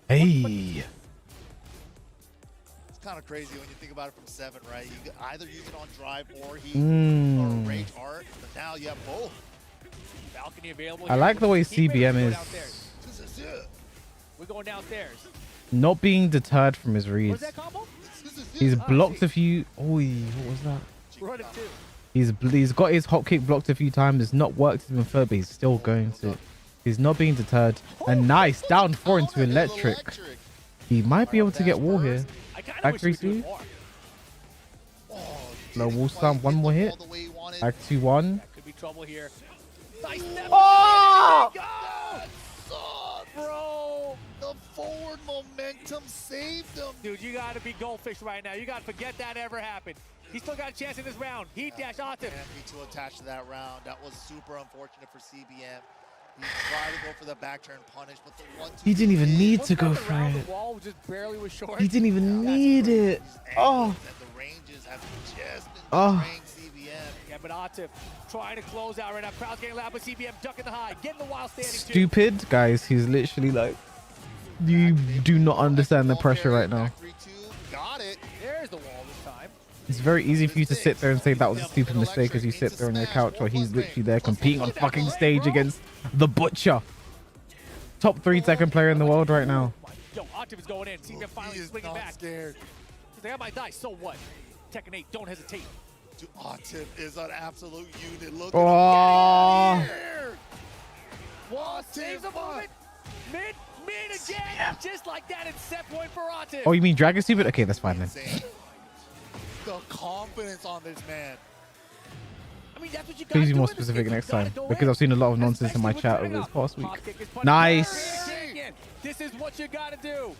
Hey. It's kind of crazy when you think about it from 7, right? You can either use it on drive or heat Mm. or rage art, but now you have both. Balcony available. I here. like the way Heat CBM rays go is downstairs. This is it. We're going downstairs. not being deterred from his What's reads. that combo? He's blocked a few. Oh, what was that? Run it too. He's got his hop kick blocked a few times. It's not worked even further, but he's still going to. He's not being deterred. And nice down 4 into electric. He might be able to get wall here. Back 3-2. Low wall stun. 1 more hit. Back 2-1. Could be trouble here. Nice step. Oh! Bro, the forward momentum saved him. Dude, you got to be goldfish right now. You got to forget that ever happened. He still got a chance in this round. Heat dash Atif. Can't be too attached to that round. That was super unfortunate for CBM. He tried to go for the back turn punish, but the 1-2. He didn't even need to go for The it. wall just barely was short. He didn't even need it. Oh. And the ranges have just been Oh. betraying CBM. Yeah, but Atif trying to close out right now. Crowd's getting loud, but CBM ducking the high, getting the wild standing too. Stupid guys. He's literally like, you do not understand the pressure right now. Got it. There's the wall this time. It's very easy for you to sit there and say that was a stupid mistake as you sit there on your couch while he's literally there competing on fucking stage against the Butcher. Top 3 Tekken player in the world right now. Yo, Atif is going in. CBM finally swinging back. Scared. He's like, I might die. So what? Tekken 8, don't hesitate. Dude, Atif is an absolute unit. Look Oh. at him. Wall saves a moment. Mid again. Just like that, it's set point for Atif. Oh, you mean Dragon Stupid? Okay, that's fine then. The confidence on this man. I mean, that's what you Please be more specific next time, because I've seen a lot of nonsense in my chat over this past week. Nice. This is what you got to do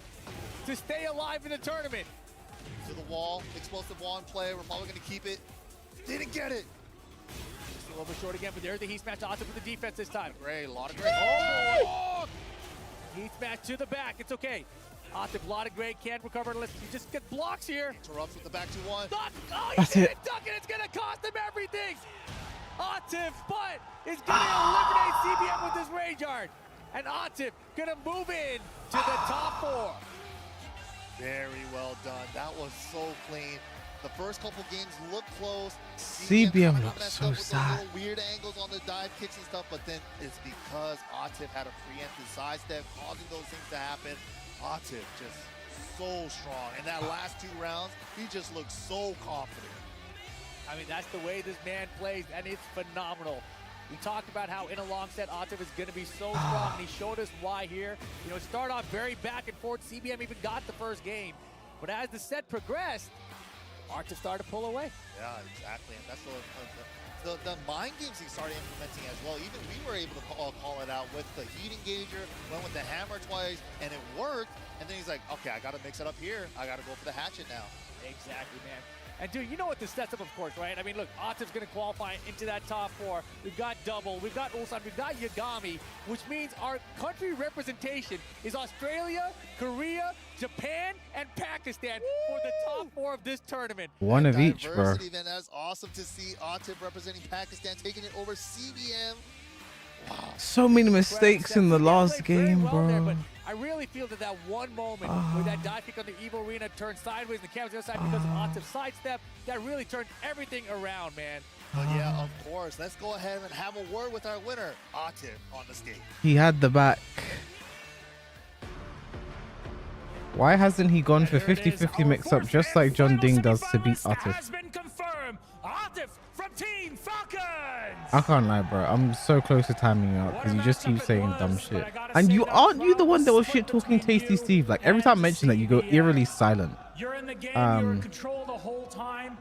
to stay alive in the tournament. To the wall, explosive wall in play. We're probably going to keep it. Didn't get it. Just a little bit short again, but there's the heat smash to Atif with the defense this time. Great, a lot of great. Oh! Heat smash to the back. It's okay. Atif, a lot of great, can't recover unless you just get blocks here. Interrupts with the back 2-1. Oh, he didn't duck it. It's going to cost him everything. Atif, but is going to eliminate CBM with his rage art. And Atif going to move in to the top 4. Very well done. That was so clean. The first couple games looked close. CBM looks so sad. Weird angles on the dive kicks and stuff, but then it's because Atif had a preemptive sidestep, causing those things to happen. Atif just so strong. In that last 2 rounds, he just looked so confident. I mean, that's the way this man plays, and it's phenomenal. We talked about how in a long set, Atif is going to be so strong, and he showed us why here. You know, it started off very back and forth. CBM even got the first game. But as the set progressed, Atif started to pull away. Yeah, exactly. And that's the mind games he started implementing as well. Even we were able to call it out with the heat engager, went with the hammer twice, and it worked. And then he's like, okay, I got to mix it up here. I got to go for the hatchet now. Exactly, man. And dude, you know what this sets up, of course, right? I mean, look, Atif's going to qualify into that top 4. We've got Double, we've got Ulsan, we've got Yagami, which means our country representation is Australia, Korea, Japan, and Pakistan for the top 4 of this tournament. One of each, bro. Diversity, man. That's awesome to see Atif representing Pakistan, taking it over CBM. Wow. So many mistakes in the last game, bro. I really feel that one moment where that dive kick on the Evo Arena turned sideways and the camera's the other side because of Atif's sidestep, that really turned everything around, man. But yeah, of course. Let's go ahead and have a word with our winner, Atif, on the stage. He had the back. Why hasn't he gone for 50-50 mix-up just like John Ding does to beat Atif? Has been confirmed. Atif from Team Falcons. I can't lie, bro. I'm so close to timing out because you just keep saying dumb shit. And you aren't you the one that was shit talking Tasty Steve? Like every time I mention that, you go eerily silent. You're in the game. You're in control the whole time.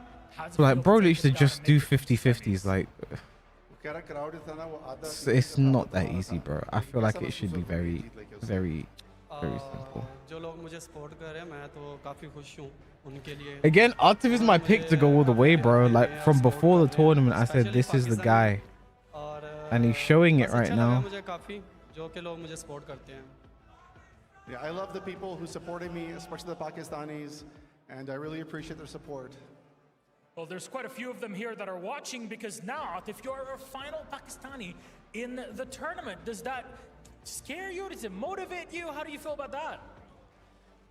So like, bro, literally just do 50-50s. Like, it's not that easy, bro. I feel like it should be very, very, very simple. Again, Atif is my pick to go all the way, bro. Like from before the tournament, I said this is the guy, and he's showing it right now. Yeah, I love the people who supported me, especially the Pakistanis, and I really appreciate their support. Well, there's quite a few of them here that are watching because now, if you're a final Pakistani in the tournament, does that scare you? Does it motivate you? How do you feel about that?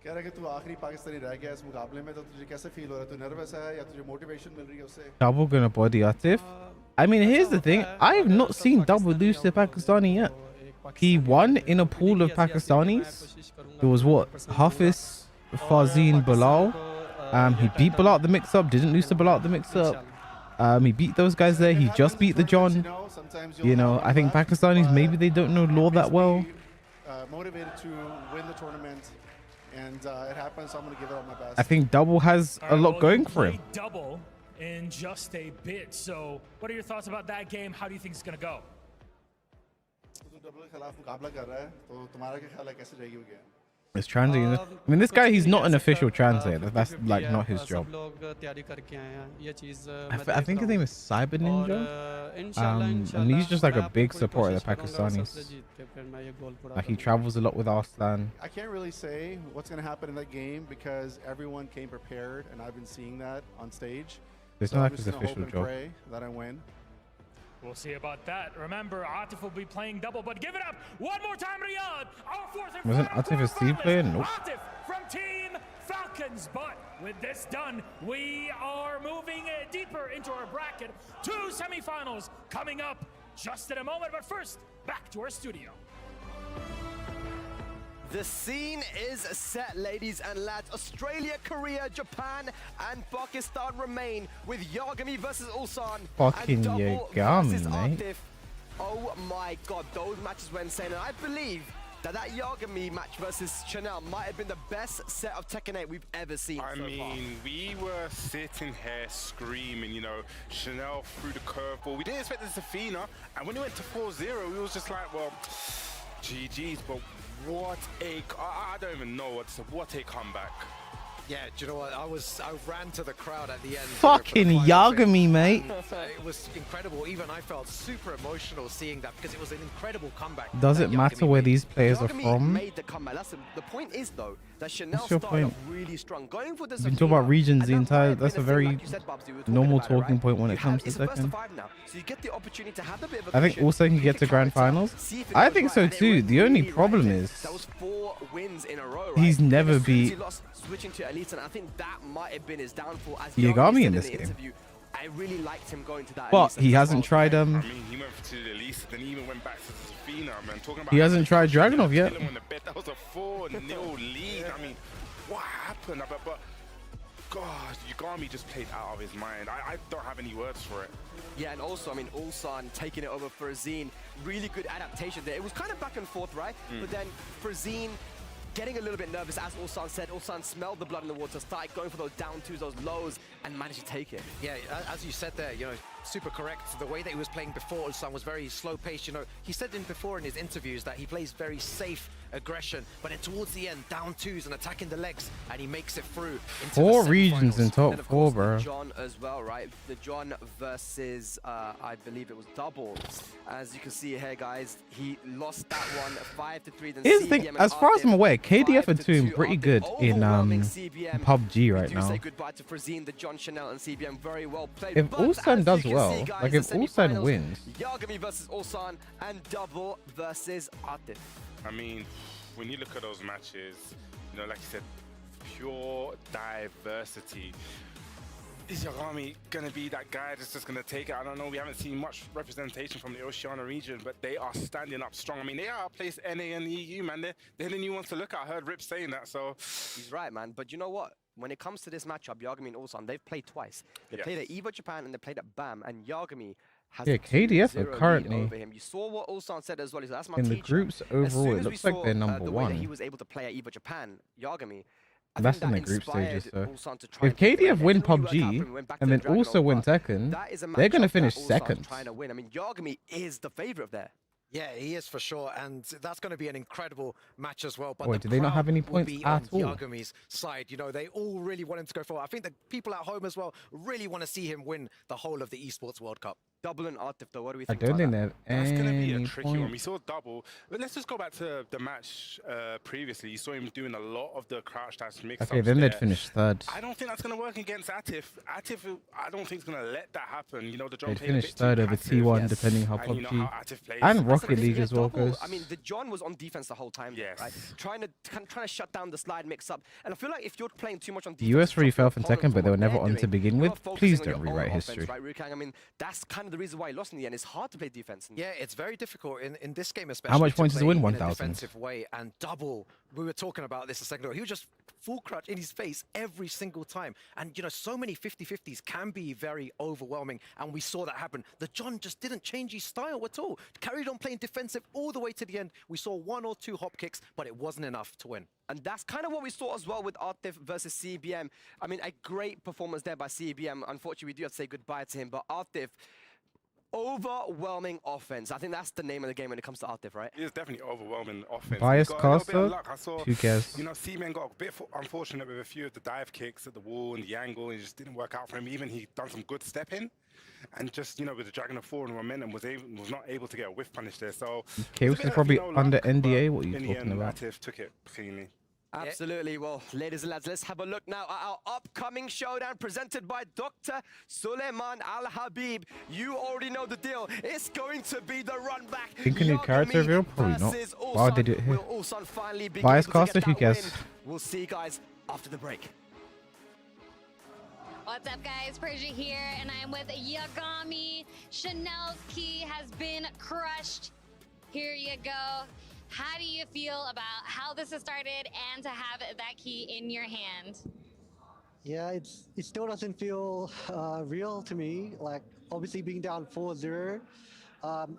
कह रहा है कि तू आखिरी पाकिस्तानी रह गया इस मुकाबले में तो तुझे कैसे फील हो रहा है? तू नर्वस है या तुझे मोटिवेशन मिल रही है उससे? Double gonna body Atif. I mean, here's the thing. I have not seen Double lose to Pakistani yet. He won in a pool of Pakistanis. It was what? Hafiz, Fazeen, Bilal. He beat Bilal at the mix-up. Didn't lose to Bilal at the mix-up. He beat those guys there. He just beat the John. You know, I think Pakistanis, maybe they don't know law that well. Motivated to win the tournament. And it happens, so I'm going to give it all my best. I think Double has a lot going for him. Double in just a bit. So, what are your thoughts about that game? How do you think it's going to go? It's translating. I mean, this guy, he's not an official translator. That's like not his job. I think his name is Cyber Ninja. And he's just like a big supporter of the Pakistanis. Like he travels a lot with Arslan. I can't really say what's going to happen in that game because everyone came prepared, and I've been seeing that on stage. It's So not I'm like just his gonna hope official and job. pray that I win. We'll see about that. Remember, Atif will be playing double, but give it up one more time, Riyadh. Our fourth and Wasn't final Atif a team quarterfinalist, player? Nope. Atif from Team Falcons. But with this done, we are moving deeper into our bracket. 2 semifinals coming up just in a moment. But first, back to our studio. The scene is set, ladies and lads. Australia, Korea, Japan, and Pakistan remain with Yagami versus Ulsan Fucking and Double Yagami, versus mate. Atif. Oh my god, those matches were insane, and I believe that Yagami match versus Chanel might have been the best set of Tekken 8 we've ever seen. I mean, we were sitting here screaming, you know, Chanel threw the curveball. We didn't expect this to Fina, and when he went to 4-0, we was just like, well, GG's, but what a, I don't even know what to say, what a comeback. Yeah, do you know what? I ran to the crowd at the end. Fucking Yagami, mate. It was incredible. Even I felt super emotional seeing that because it was an incredible comeback. Does it matter where these players are Yagami from? made the comeback. That's the point is though that Chanel What's your started point? off really strong, going for this. We can talk about regions the entire. That's a very normal talking point when it comes to It's first to Tekken. 5 now, so you get the opportunity to have a bit of a I think cushion. also can get to grand finals. I think so too. The only problem is That was 4 wins in a row, right? he's never As soon as he beat lost, switching to Elite, and I think that might have been his downfall. As Yagami said in this the game. interview, I really liked him going to that. But Elite he as hasn't well. tried I mean, he went to the Elise, then he even went back to Zafina, man. Talking about He hasn't tried Dragunov yet. killing him in the bed. That was a 4-0 lead. I mean, what happened? But God, Yagami just played out of his mind. I don't have any words for it. Yeah, and also, I mean, Ulsan taking it over for Azine. Really good adaptation there. It was kind of back and forth, right? But then for Azine, getting a little bit nervous, as Ulsan said. Ulsan smelled the blood in the water, started going for those down twos, those lows, and managed to take it. Yeah, as you said there, you know, super correct. The way that he was playing before Ulsan was very slow paced. You know, he said before in his interviews that he plays very safe aggression, but then towards the end, down twos and attacking the legs, and he makes it through. Into 4 the regions in semifinals. top And of 4, course, bro. the John as well, right? The John versus, I believe it was double. As you can see here, guys, he lost that one 5-3. Then Here's the thing, CBM and as far as I'm Artif, aware, KDF are doing 5-2. pretty Artif good in overwhelming CBM. PUBG right We do now. say goodbye to Frazine, the John Chanel, and CBM. Very well played. If But Ulsan as does you can well, see, guys, like the if Ulsan semifinals, wins, Yagami versus Ulsan and double versus Atif. I mean, when you look at those matches, you know, like you said, pure diversity. Is Yagami going to be that guy that's just going to take it? I don't know. We haven't seen much representation from the Oceania region, but they are standing up strong. I mean, they outplaced NA and EU, man. They're the new ones to look at. I heard Rip saying that, so... He's right, man. But you know what? When it comes to this matchup, Yagami and Ulsan, they've played twice. They Yes. played at EVO Japan and they played at BAM, and Yagami has Yeah, a KDF are 2-0 lead currently over him. You saw what Ulsan said as well. He said, that's my in the teacher. groups As soon overall, it as we looks like saw, they're number the way that he 1. was able to play at EVO Japan, Yagami, I That's think in that the group inspired stages, so Ulsan to try if and keep it. KDF It win didn't really work out for him. PUBG He went back and to then the also Dragunov, win but Tekken, that is a they're going to matchup finish that Ulsan's second. trying to win. I mean, Yagami is the favorite there. Yeah, he is for sure, and that's going to be an incredible match as well. But Boy, the do they not have crowd any will points be at on all? Yagami's side. You know, they all really want him to go forward. I think the people at home as well really want to see him win the whole of the Esports World Cup. Double and Atif, though, what do we I think don't about think that? they have That's going to be a any tricky one. We points. saw double. But let's just go back to the match previously. You saw him doing a lot of the crouch dash mix-ups Okay, then they'd there. finish third. I don't think that's going to work against Atif. Atif, I don't think is going to let that happen. You know, the John They'd played a finish bit too third over passive. T1, depending how And you know PUBG how Atif plays. and That's Rocket the thing, League yeah, as well double. goes. I mean, the John was on defense the whole time, Yes. right? Trying to shut down the slide mix-up. And I feel like if you're playing too much on The defense, US really fell from opponent Tekken, but they were from what never they're on to doing, begin you are with. focusing Please on don't your rewrite own history. offense, right, Rukang? I mean, that's kind of the reason why he lost in the end. It's hard to play defense. Yeah, it's very difficult in this game, especially. much points does it win? in a 1,000. Defensive way and double. We were talking about this a second ago. He was just full crutch in his face every single time. And, you know, so many 50-50s can be very overwhelming. And we saw that happen. The John just didn't change his style at all. Carried on playing defensive all the way to the end. We saw 1 or 2 hop kicks, but it wasn't enough to win. And that's kind of what we saw as well with Atif versus CBM. I mean, a great performance there by CBM. Unfortunately, we do have to say goodbye to him. But Atif, overwhelming offense. I think that's the name of the game when it comes to Atif, right? It is definitely overwhelming offense. Biased He got a little bit of caster? luck. I saw, Who cares? you know, C-Man got a bit unfortunate with a few of the dive kicks at the wall and the angle. It just didn't work out for him. Even he done some good stepping. And just, you know, with the Dragon of 4 and momentum, was not able to get a whiff punish there. So Chaos it's a bit is of, probably you know, luck, under but NDA. What are you in the talking end, about? Atif took it cleanly. Absolutely. Well, ladies and lads, let's have a look now at our upcoming showdown presented by Dr. Suleiman Al-Habib. You already know the deal. It's going to be the run back. Think a new character reveal? Probably not. Why did it here? Will Ulsan finally be Bias able to caster, get who that cares? win? We'll see you guys after the break. What's up, guys? Persia here, and I am with Yagami. Chanel's key has been crushed. Here you go. How do you feel about how this has started and to have that key in your hand? Yeah, it still doesn't feel real to me. Like, obviously being down 4-0,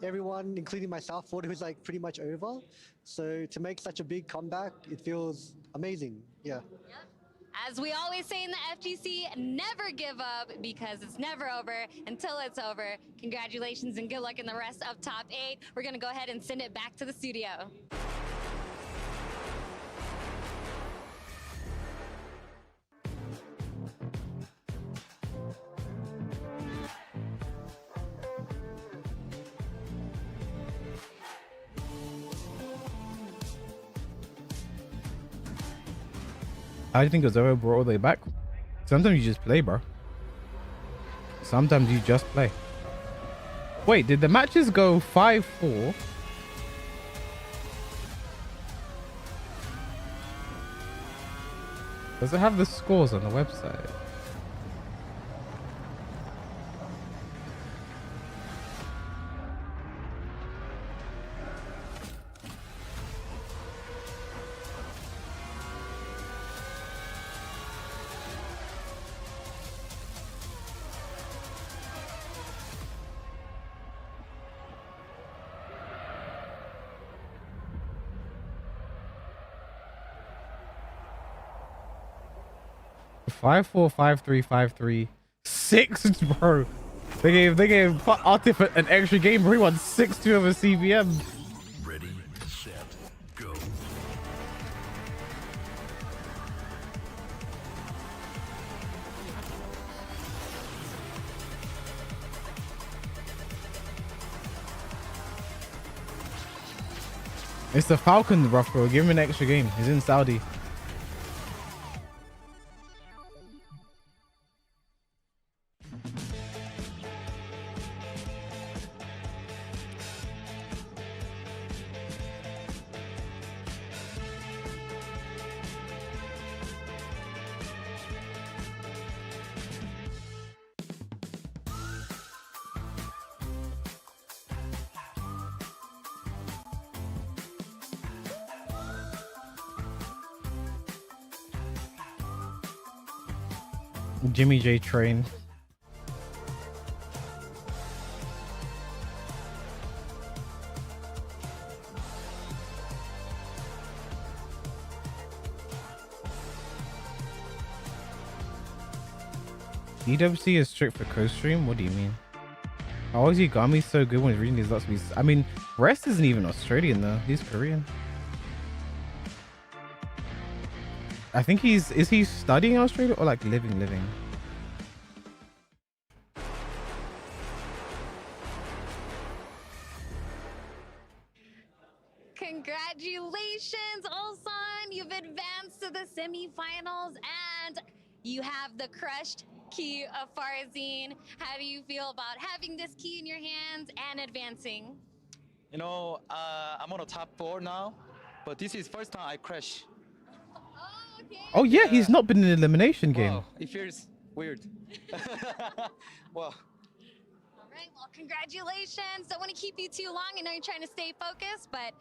everyone, including myself, thought it was like pretty much over. So to make such a big comeback, it feels amazing. Yeah. As we always say in the FGC, never give up because it's never over until it's over. Congratulations and good luck in the rest of top 8. We're going to go ahead and send it back to the studio. How do you think it was ever brought all the way back? Sometimes you just play, bro. Sometimes you just play. Wait, did the matches go 5-4? Does it have the scores on the website? Five, 4, 5, 3, 5, 3, 6, bro. They gave Artif an extra game, bro. He won 6-2 over CVM. Ready, set, go. It's the Falcons, bro. Give him an extra game. He's in Saudi. Jimmy J train. EWC is strict for co-stream? What do you mean? How is Yagami so good when he's reading these lots of these? I mean, Rest isn't even Australian though. He's Korean. I think is he studying in Australia or like living? Congratulations, Ulsan! You've advanced to the semifinals and you have the crushed key of Farzin. How do you feel about having this key in your hands and advancing? You know, I'm on the top 4 now, but this is first time I crash. Oh yeah, he's not been in an elimination game. Wow, it feels weird. Wow. All right, well, congratulations. Don't want to keep you too long. I know you're trying to stay focused, but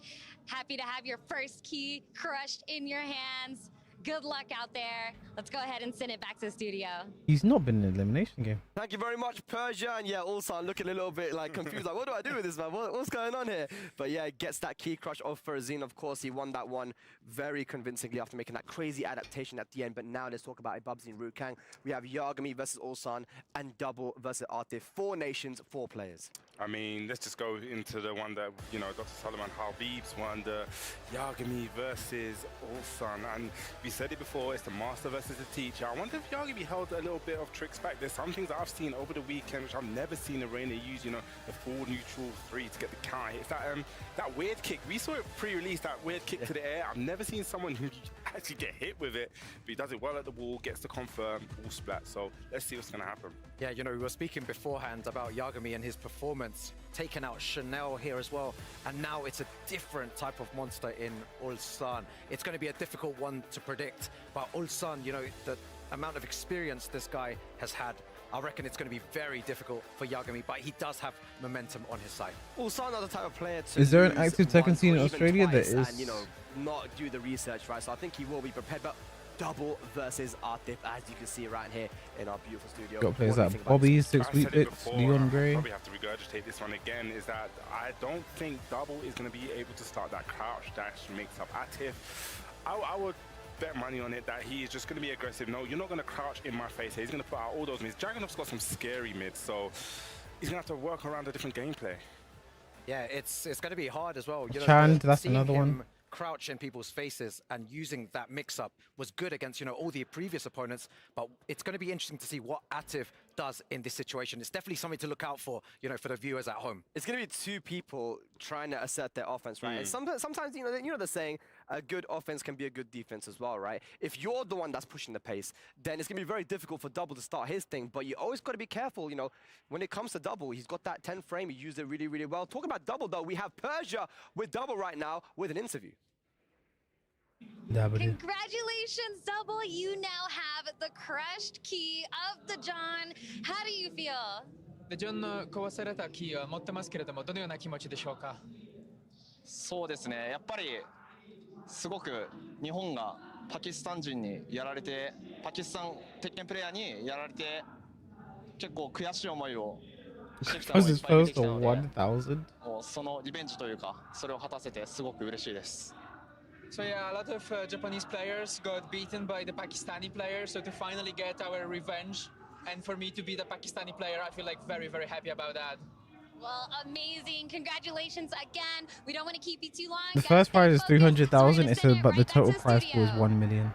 happy to have your first key crushed in your hands. Good luck out there. Let's go ahead and send it back to the studio. He's not been in an elimination game. Thank you very much, Persia. And yeah, also looking a little bit like confused. Like, what do I do with this, man? What's going on here? But yeah, gets that key crush off Farzin. Of course, he won that one very convincingly after making that crazy adaptation at the end. But now let's talk about Ibabzi and Rukang. We have Yagami versus Ulsan and Double versus Artif. 4 nations, 4 players. I mean, let's just go into the one that, you know, Dr. Suleiman Habib's won, the Yagami versus Ulsan. And we We said it before, it's the master versus the teacher. I wonder if Yagami held a little bit of tricks back. There's some things that I've seen over the weekend which I've never seen Arena use, you know, the full neutral 3 to get the counter hits. That weird kick, we saw it pre-release, that weird kick to the air. I've never seen someone who actually get hit with it, but he does it well at the wall, gets the confirm, wall splat. So let's see what's going to happen. Yeah, you know, we were speaking beforehand about Yagami and his performance, taking out Chanel here as well, and now it's a different type of monster in Ulsan. It's going to be a difficult one to predict, but Ulsan, you know, the amount of experience this guy has had, I reckon it's going to be very difficult for Yagami, but he does have momentum on his side. Ulsan are the type of player to Is there an active Tekken scene in Australia that is? And, you know, not do the research, right? So I think he will be prepared, but double versus Atif, as you can see right here in our beautiful studio. Got players like Bobby, 6 Week Bits, Leon Gray. I probably have to regurgitate this one again, is that I don't think Double is going to be able to start that crouch dash mix up. Atif, I would bet money on it that he is just going to be aggressive. No, you're not going to crouch in my face here. He's going to put out all those mids. Dragunov's got some scary mids, so he's going to have to work around a different gameplay. Yeah, it's going to be hard as well. You know, Chand, that's seeing another him one. Crouch in people's faces and using that mix-up was good against, you know, all the previous opponents, but it's going to be interesting to see what Atif does in this situation. It's definitely something to look out for, you know, for the viewers at home. It's going to be two people trying to assert their offense, right? And sometimes, you know the saying, a good offense can be a good defense as well, right? If you're the one that's pushing the pace, then it's going to be very difficult for Double to start his thing, but you always got to be careful, you know, when it comes to Double, he's got that 10 frame, he used it really, really well. Talking about Double, though, we have Persia with Double right now with an interview. Congratulations, Double. You now have the crushed key of the John. How do you feel? でジョンの壊されたキーを持ってますけれども、どのような気持ちでしょうか。そうですね、やっぱりすごく日本がパキスタン人にやられて、パキスタン鉄拳プレイヤーにやられて、結構悔しい思いをしてきたのがいっぱい出てきたので、もうそのリベンジというか、それを果たせてすごく嬉しいです。So yeah, a lot of Japanese players got beaten by the Pakistani players. So to finally get our revenge, and for me to be the Pakistani player, I feel like very, very happy about that. Well, amazing. Congratulations again. We don't want to keep you too long. The first prize is 300,000. It says, but the total prize pool is 1 million.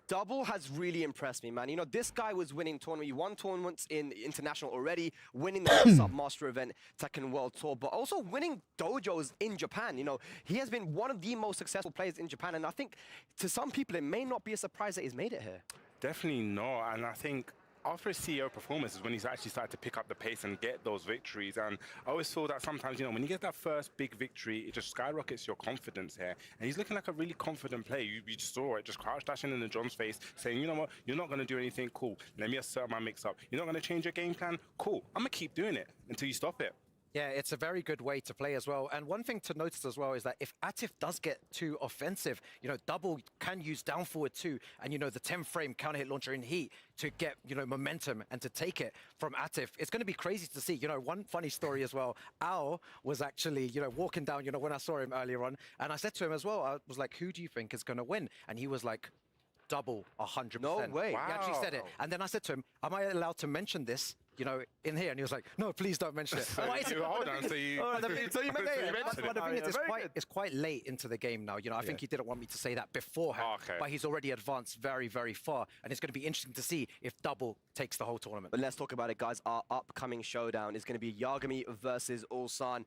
Double has really impressed me, man. You know, this guy was winning tournament. He won tournaments in international already, winning the Submaster event, Tekken World Tour, but also winning dojos in Japan. You know, he has been one of the most successful players in Japan, and I think to some people it may not be a surprise that he's made it here. Definitely not, and I think after his CEO performance is when he's actually started to pick up the pace and get those victories. And I always feel that sometimes, you know, when you get that first big victory, it just skyrockets your confidence here. And he's looking like a really confident player. You just saw it, just crouch dashing in the John's face, saying, you know what, you're not going to do anything, cool. Let me assert my mix-up. You're not going to change your game plan? Cool. I'm going to keep doing it until you stop it. Yeah, it's a very good way to play as well. And one thing to notice as well is that if Atif does get too offensive, you know, Double can use down forward too, and, you know, the 10 frame counter hit launcher in heat to get, you know, momentum and to take it from Atif. It's going to be crazy to see. You know, one funny story as well, Ao was actually, you know, walking down, you know, when I saw him earlier on, and I said to him as well, I was like, who do you think is going to win? And he was like, Double, 100%. No way. Wow. He actually said it. And then I said to him, am I allowed to mention this, you know, in here? And he was like, no, please don't mention it. Hold on, so you mentioned it. It's quite late into the game now. You know, I think he didn't want me to say that beforehand, but he's already advanced very, very far. And it's going to be interesting to see if Double takes the whole tournament. But let's talk about it, guys. Our upcoming showdown is going to be Yagami versus Ulsan.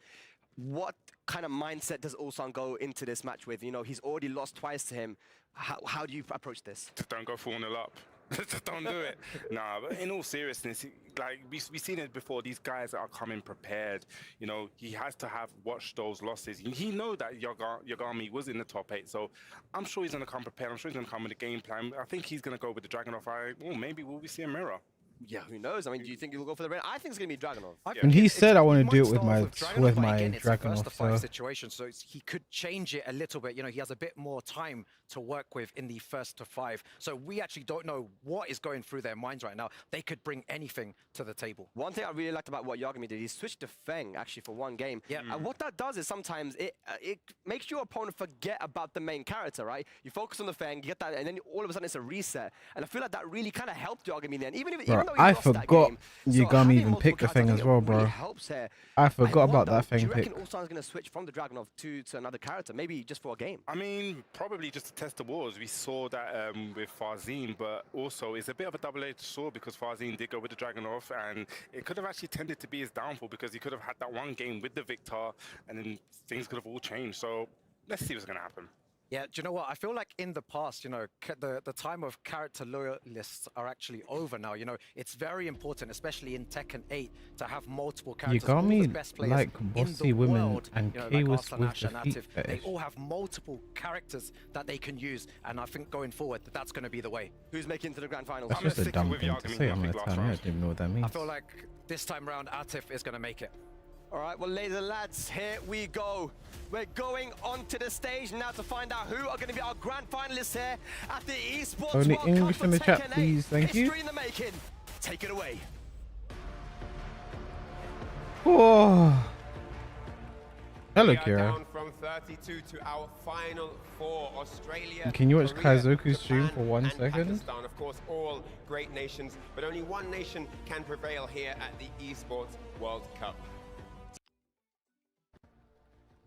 What kind of mindset does Ulsan go into this match with? You know, he's already lost twice to him. How do you approach this? Just don't go 4-0 up. Just don't do it. Nah, but in all seriousness, like we've seen it before, these guys are coming prepared. You know, he has to have watched those losses. He knows that Yagami was in the top 8, so I'm sure he's going to come prepared. I'm sure he's going to come with a game plan. I think he's going to go with the Dragunov. Maybe will we see a mirror? Yeah, who knows? I mean, do you think he'll go for the red? I think it's going to be Dragunov. And he said, I want to do it with my Dragunov. so situation, so he could change it a little bit. You know, he has a bit more time to work with in the first to 5. So we actually don't know what is going through their minds right now. They could bring anything to the table. One thing I really liked about what Yagami did, he switched to Feng actually for one game. Yeah. And what that does is sometimes it makes your opponent forget about the main character, right? You focus on the Feng, you get that, and then all of a sudden it's a reset. And I feel like that really kind of helped Yagami then. Even if though he I lost that forgot game, Yagami having even multiple picked the characters, thing I as think well, it really bro. helps here. I forgot about wonder, that do thing you reckon pick. Ulsan's going to switch from the Dragunov to another character, maybe just for a game? I mean, probably just to test the waters. We saw that with Farzine, but also it's a bit of a double-edged sword because Farzine did go with the Dragunov, and it could have actually tended to be his downfall because he could have had that one game with the Victor, and then things could have all changed. So let's see what's going to happen. Yeah, do you know what? I feel like in the past, you know, the time of character loyalists are actually over now. You know, it's very important, especially in Tekken 8, to have multiple characters. All the best Yagami players like in bossy the women, world, and you know, K like was Arslan with Ash the and feet Atif, they fetish. all have multiple characters that they can use, and I think going forward, that's going to be the way. Who's making it to the grand finals? That's just a dumb thing to say. I'm gonna tell you, I don't even know what that means. I feel like this time round, Atif is going to make it. All right, well, ladies and lads, here we go. We're going onto the stage now to find out who are going to be our grand finalists here at the Esports Only World English Cup in the for chat, Tekken 8. please. Thank you. History in the making. Take it away. Oh. Hello, We are Kira. down from 32 to our final 4. Australia. Can you watch Korea, Kaizoku's stream Japan, for 1 and second? Pakistan. Of course, all great nations, but only one nation can prevail here at the Esports World Cup.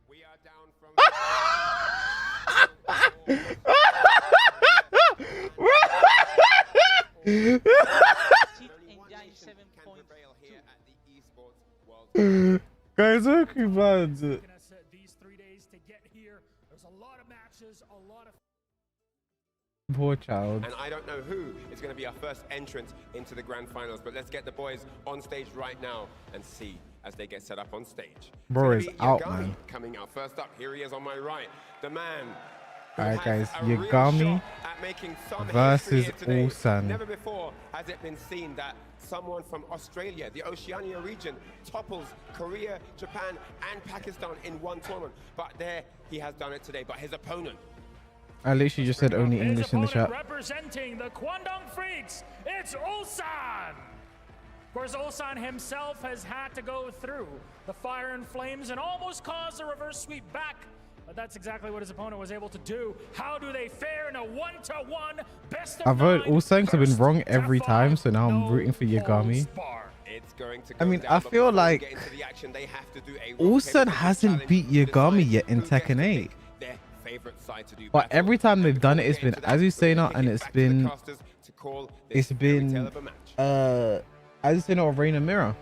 We are down from. Kaizoku, man. These 3 days to get here. There's a lot of matches, a lot of. Poor child. And I don't know who is going to be our first entrant into the grand finals, but let's get the boys on stage right now and see as they get set up on stage. Bro It's is gonna be out, Yagami man. coming out first up. Here he is on my right, the man. who Alright, has guys, a real Yagami shot at making some versus history here today. Ulsan. Never before has it been seen that someone from Australia, the Oceania region, topples Korea, Japan, and Pakistan in one tournament. But there, he has done it today. But his opponent. I literally just said only His English in the opponent chat. representing the Kwangdong Freaks, it's Ulsan! Of course, Ulsan himself has had to go through the fire and flames and almost caused a reverse sweep back. But that's exactly what his opponent was able to do. How do they fare in a 1-to-1 best of I've voted 9? Ulsan because I've been wrong every time, so now I'm rooting for Yagami. It's going to I mean, down, I but feel before we like get into the action, they have to do a rock, Ulsan paper, scissors hasn't challenge beat to Yagami decide yet in who gets to Tekken 8. pick their favorite side to do But battle. every time they've done it, it's Before we been, get into as you that, say we're now, gonna and kick it it's back to the been, casters to call it's this fairy tale been, of a match. as you say now, Reina Mirror.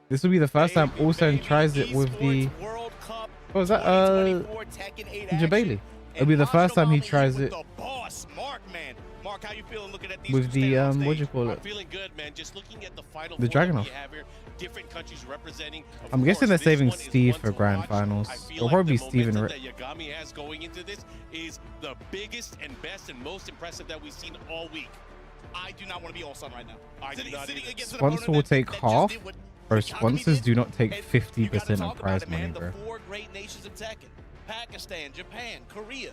This will be the first time Ulsan tries it with the, what was that, Jabali. It'll be the first time he tries it Mark, how you feeling looking at these with the, what do you call I'm it? feeling good, man. Just looking at the final The four that Dragunov. we have here, different countries representing. Of I'm guessing they're course, saving this one is Steve one for to grand watch. finals. I feel It'll like probably the be Steve and momentum Rick. that Yagami has going into this is the biggest and best and most impressive that we've seen all week. I do not want to be Ulsan right now. I do not sitting against an Sponsor will opponent take that half. just did what Bro, Yagami sponsors did. do not take And 50% talk of about prize it, money, man. bro. The four great nations of Tekken: Pakistan, Japan, Korea.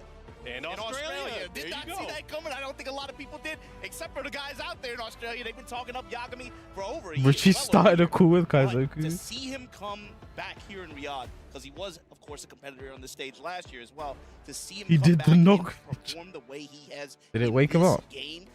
And Australia. There Did you not go. see that coming. I don't think a lot of people did, except for the guys out there in Australia. They've been talking up Yagami for over a year. Richie well over started a a call with But to Kaizoku. see him come back here in Riyadh, because he was, of course, a competitor on the stage last year as well. To see him He come did back the and knock. perform the way he has Did it in wake him this up? game,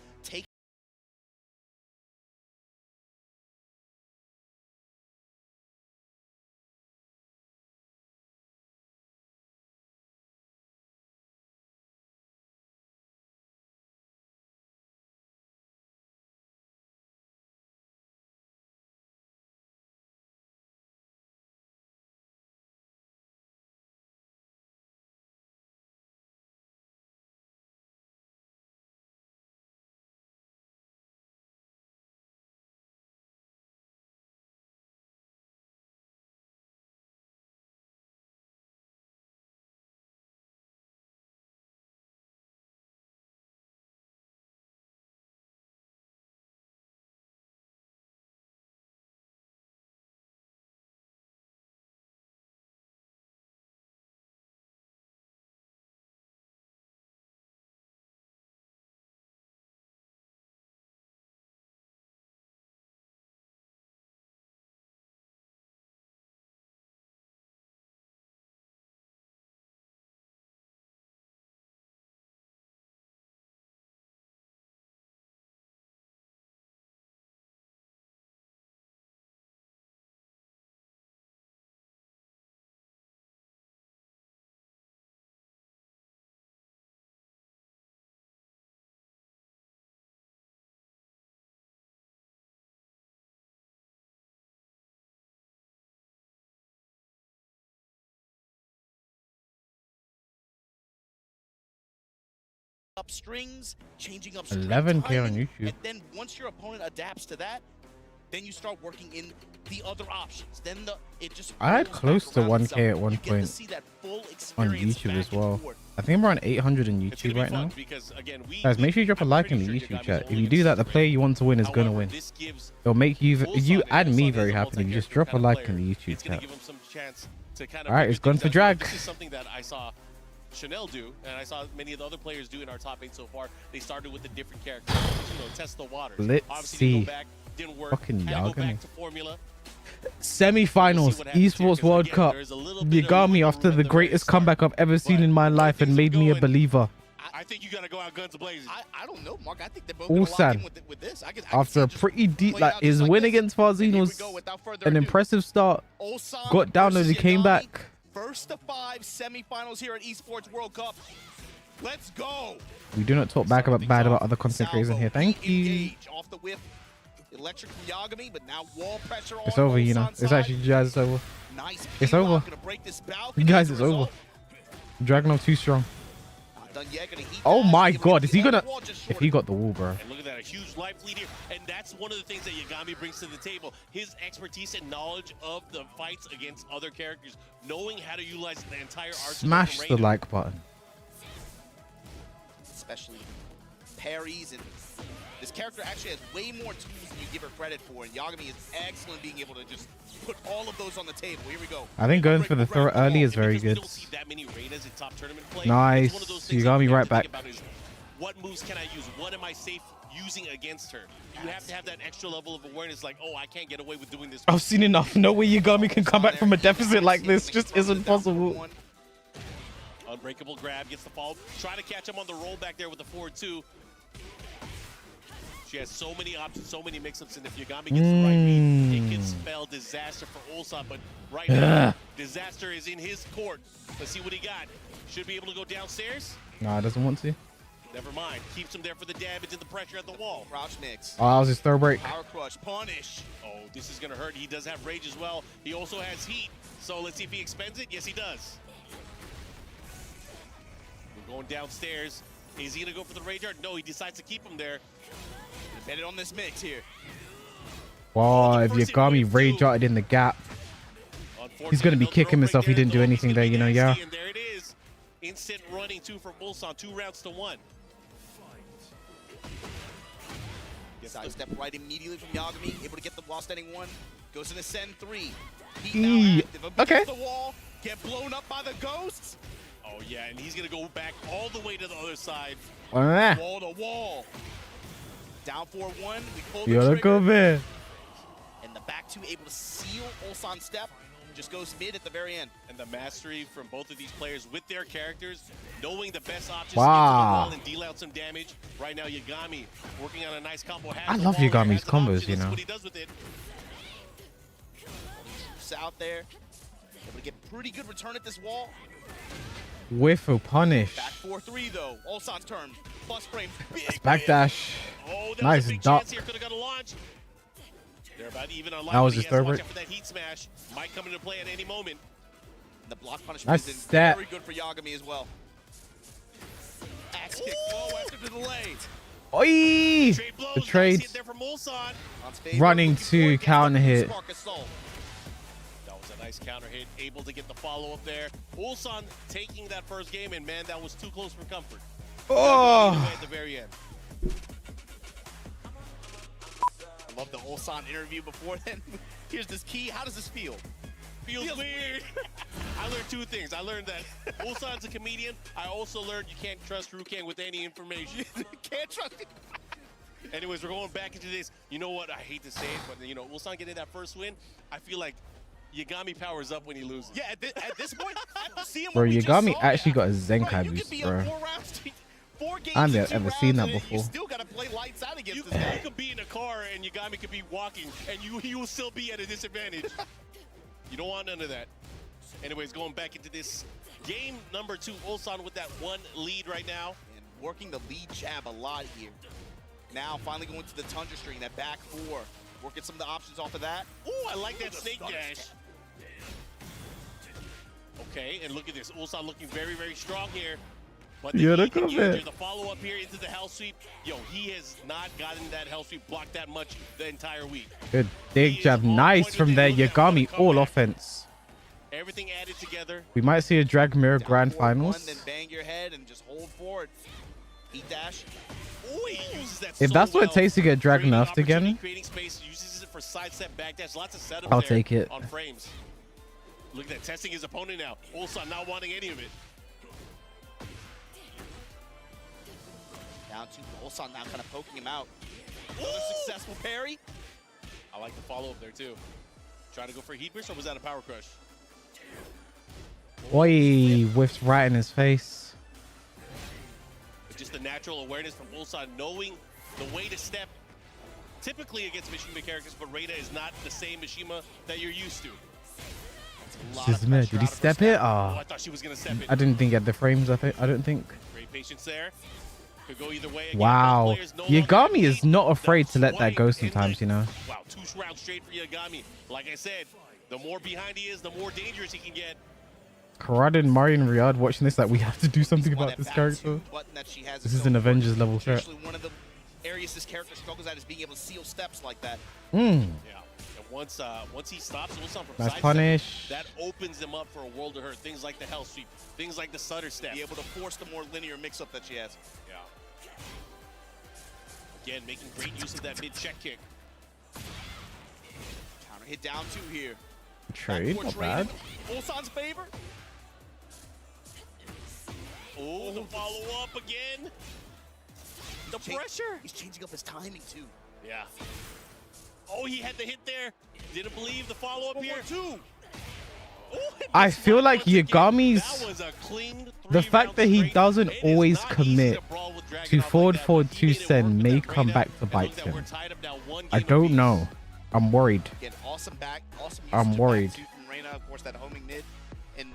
up strings, changing up 11K on timing, YouTube. and then once your opponent adapts to that, then you start working in the other options. Then it just I had rolls close back to around 1K itself. at one You get to point see that full on experience YouTube as back and well. forth. I think I'm around 800 on It's gonna YouTube be right fun now. because, again, Guys, make sure you drop a like in the YouTube chat. If you do that, the player you want to win is gonna win. It'll make you and me very happy if you just drop a like in the YouTube chat. give him some chance to kind of All right, it's gone for drag. This is something that I saw Chanel do, and I saw many of the other players do in our top 8 so far. They started with a different character, test the waters. Let's Obviously, they see. go back, didn't work. Fucking Had to go Yagami. back to formula. Semi-finals, Esports World Cup. Yagami after the greatest comeback I've ever seen in my life and made me a believer. I think you gotta go out guns blazing. I don't know, Mark. I think they're both gonna lock Ulsan, in with this. I can see after a it just pretty deep, play like out his just like win this. against Farzin was an impressive start. Ulsan Got downloaded, versus came Yagami. back. First of 5 semifinals here at Esports World Cup. Let's go. We do not talk bad about other content creators in here. Thank you. Engage off the whip. Electric from Yagami, but now wall pressure It's on over, you know. Ulsan's It's side. actually Jazz. It's over. Nice It's P-lock, over. gonna break this balcony Guys, as it's a over. result. Dragunov too strong. Not done yet, gonna heat Oh that, my able to god, is he keep that gonna? wall just If short. he got the wall, bro. And look at that, a huge life lead here. And that's one of the things that Yagami brings to the table. His expertise and knowledge of the fights against other characters. Knowing how to utilize the entire arsenal. Smash from the Raiden. like button. Especially parries, and this character actually has way more tools than you give her credit for, and Yagami is excellent being able to just put all of those on the table. Here we go. I think going for the throw early is very good. That many Reinas in top tournament play. Nice. It's one of those things You got that me you have right to think back. about is, what moves can I use? What am I safe using against her? You have to have that extra level of awareness, like, oh, I can't get away with doing this. I've seen enough. No way Yagami can come back from a deficit like this. Just isn't possible. Unbreakable grab, gets the fall. Try to catch him on the roll back there with the forward 2. She has so many options, so many mix-ups, and if Yagami gets the right beat, it can spell disaster for Ulsan. But right now, disaster is in his court. Let's see what he got. Should be able to go downstairs. Nah, doesn't want to. Never mind. Keeps him there for the damage and the pressure at the wall. Crouch mix. Oh, that was his throw break. Power crush, punish. Oh, this is going to hurt. He does have rage as well. He also has heat. So let's see if he expends it. Yes, he does. We're going downstairs. Is he going to go for the rage art? No, he decides to keep him there. Depending on this mix here. Wow, if Yagami rage arted in the gap, he's gonna be kicking himself. He didn't do anything there, you know. Yeah. And there it is. Instant running 2 from Ulsan. 2 rounds to 1. Side step right immediately from Yagami, able to get the wall standing 1. Goes in a send 3. Okay. The wall, get blown up by the ghosts. Oh, yeah, and he's going to go back all the way to the other side. Wall to wall. Down 4-1. We pull the Yo, look trigger. over there. And the back 2 able to seal Ulsan's step. Just goes mid at the very end. And the mastery from both of these players with their characters, knowing the best options Wow. to get to the wall and deal out some damage. Right now, Yagami working on a nice combo. I love Yagami's combos, you know. What he does with it. Out there. Able to get pretty good return at this wall. Whiff or punish. Back 4-3 though. Ulsan's turn. Plus frame. Big Backdash. Oh, that was Nice a big duck. chance here. Could have got a launch. They're about even on That was He his has to third watch break. out for that heat smash. Might come into play at any moment. The block punishment Nice is stat. very good for Yagami as well. Axe kick low after the delay. Oi! The trade. There from Ulsan. Running to counter hit. That was a nice counter hit. Able to get the follow up there. Ulsan taking that first game, and man, that was too close for comfort. Oh! At the very end. I love the Ulsan interview before then. Here's this key. How does this feel? Feels weird. I learned 2 things. I learned that Ulsan's a comedian. I also learned you can't trust Rukan with any information. Can't trust it. Anyways, we're going back into this. You know what? I hate to say it, but you know, Ulsan getting that first win, I feel like Yagami powers up when he loses. Yeah, at this point, see him. Bro, Yagami actually got a Zenkai boost, bro. I haven't ever seen that before. You still gotta play lights out against this You guy. could be in a car and Yagami could be walking, and he will still be at a disadvantage. You don't want none of that. Anyways, going back into this game number 2, Ulsan with that 1 lead right now. And working the lead jab a lot here. Now finally going to the Tundra string, that back 4. Working some of the options off of that. Ooh, I like that snake dash. Okay, and look at this. Ulsan looking very, very strong here. Yeah, look Ethan at Gager, it. the follow-up here into the hell sweep. Yo, he has not gotten that hell sweep blocked that much the entire week. Good dig jab. Nice from there. Yagami, all offense. Everything added together. We might see a drag mirror grand finals. Then bang your head and just hold forward. Heat dash. Ooh, he uses that If so that's what it well. takes to get drag Creating nerfed again, opportunity, creating space, uses it for sidestep, backdash, lots of setup I'll there take it. on frames. Look at that, testing his opponent now. Ulsan not wanting any of it. Down to Ulsan now kind of poking him out. Another successful parry. I like the follow-up there too. Trying to go for a heat burst, or was that a power crush? Oi, whiffs right in his face. But just the natural awareness from Ulsan, knowing the way to step. Typically against Mishima characters, but Reina is not the same Mishima that you're used to. Shizme, did he step it? Oh, Oh, I thought she was gonna step it. I didn't think he had the frames. I don't think. Great patience there. Could go either way. Again, Wow, both players no longer Yagami is not afraid to let that go sometimes, you know. Wow, 2 rounds straight for Yagami. Like I said, the more behind he is, the more dangerous he can get. Karad and Mario and Riyadh watching this, like, we have to do something about this character. This is an Avengers level threat. Actually, one of the areas this character struggles at is being able to seal steps like that. Mm. Yeah. And once he stops Ulsan from Nice sidestep, punish. that opens him up for a world of hurt. Things like the hell sweep, things like the stutter step. Be able to force the more linear mix-up that she has. Yeah. Again, making great use of that mid check kick. Counter hit down 2 here. Trade, not bad. Ulsan's favor. Oh, the follow up again. The pressure. He's changing up his timing too. Yeah. Oh, he had the hit there. Didn't believe the follow up here. I feel like Yagami's the fact that he doesn't always commit to forward 2 may come back to bite him. I don't know. I'm worried. Again, awesome back, awesome I'm worried. from Reina, of course, that homing mid. And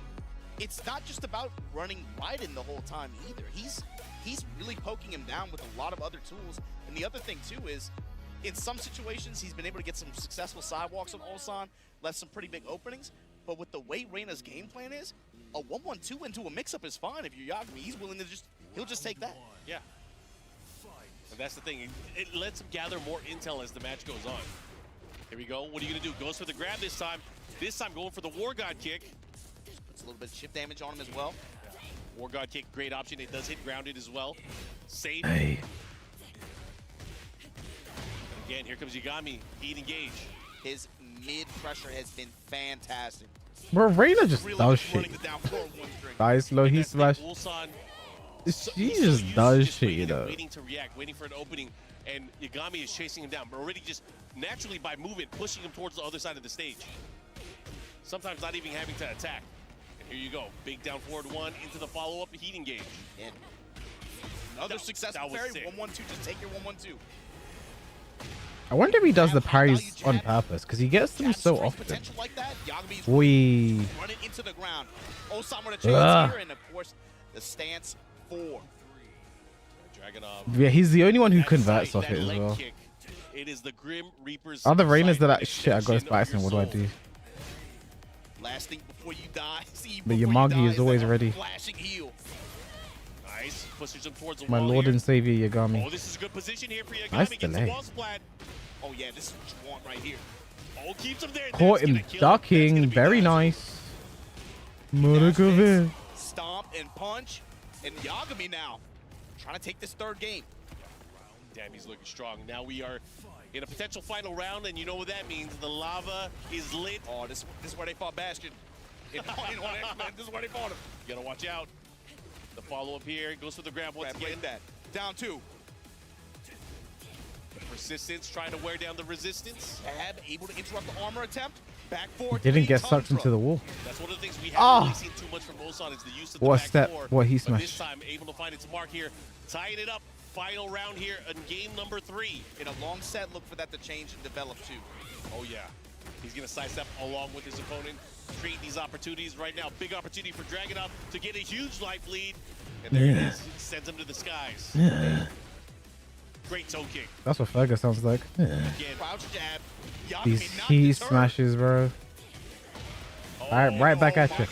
it's not just about running Raiden the whole time either. He's really poking him down with a lot of other tools. And the other thing too is, in some situations, he's been able to get some successful sidewalks on Ulsan, left some pretty big openings. But with the way Reina's game plan is, a 1-1-2 into a mix-up is fine. If you're Yagami, he's willing to he'll just take that. Yeah. And that's the thing. It lets him gather more intel as the match goes on. Here we go. What are you going to do? Goes for the grab this time. This time going for the War God kick. Just puts a little bit of chip damage on him as well. Yeah. War God kick, great option. It does hit grounded as well. Safe. Hey. Again, here comes Yagami. Heat engage. His mid pressure has been fantastic. Bro, Reina just does shit. Guys, low heat slash. She just does shit, you know. Waiting to react, waiting for an opening, and Yagami is chasing him down, but already just naturally by movement, pushing him towards the other side of the stage. Sometimes not even having to attack. And here you go, big down forward 1 into the follow-up heat engage. And another successful parry, 1-1-2, just take your 1-1-2. I wonder if he does the parries on purpose, because he gets them so often. Potential like that, Yagami's We. running into the ground. Ulsan with a chance here, and of course, the stance 4. Yeah, he's the only one who converts off it as well. It is the Grim Reaper's Other Rainas that like, shit, I got spikes and what do I do? Last thing before you die. But Yamagi is always ready. Flashing heal. Nice, pushes him towards the My wall lord here. and savior Yagami. Oh, this is a good position here for Yagami. Nice Gets the delay. wall splat. Oh yeah, this is what you want right here. Oh, keeps him there. Caught him ducking. Very nice. Murugave. Stomp and punch. And Yagami now trying to take this 3rd game. Damn, he's looking strong. Now we are in a potential final round, and you know what that means. The lava is lit. Oh, this is where they fought Bastion. In X-Men, this is where they fought him. You gotta watch out. The follow-up here goes for the grab once again. That. Down 2. Persistence, trying to wear down the resistance. Ab able to interrupt the armor attempt. Back forward. Didn't get sucked into the wall. That's one of the things we haven't really seen too much from Ulsan is the use of the What a back step. four. What he But this smashed. time able to find its mark here. Tying it up. Final round here in game number 3. In a long set, look for that to change and develop too. Oh yeah. He's gonna sidestep along with his opponent. Create these opportunities right now. Big opportunity for Dragunov to get a huge life lead. And there it is. It sends him to the skies. Great toe kick. That's what Fergus sounds like. Again. Crouch jab. Yagami These not he deterred. smashes, bro. Alright, right back at you.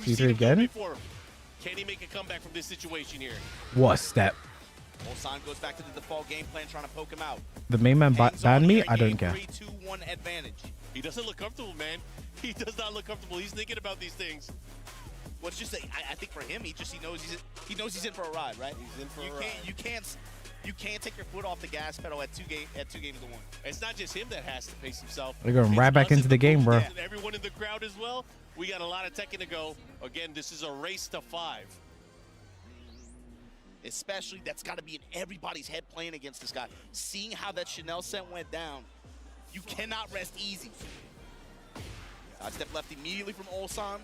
He's C3 again. Can he make a comeback from this situation here? What a step. Ulsan goes back to the default game plan, trying to poke him out. The main man banned me. I don't care. 3-2-1 advantage. He doesn't look comfortable, man. He does not look comfortable. He's thinking about these things. Well, it's just I think for him, he knows he's in for a ride, right? He's in for a ride. You can't take your foot off the gas pedal at two games to one. It's not just him that has to pace himself. They're going right back into the game, bro. And everyone in the crowd as well. We got a lot of Tekken to go. Again, this is a race to 5. Especially, that's got to be in everybody's head playing against this guy. Seeing how that Chanel set went down, you cannot rest easy. Step left immediately from Ulsan.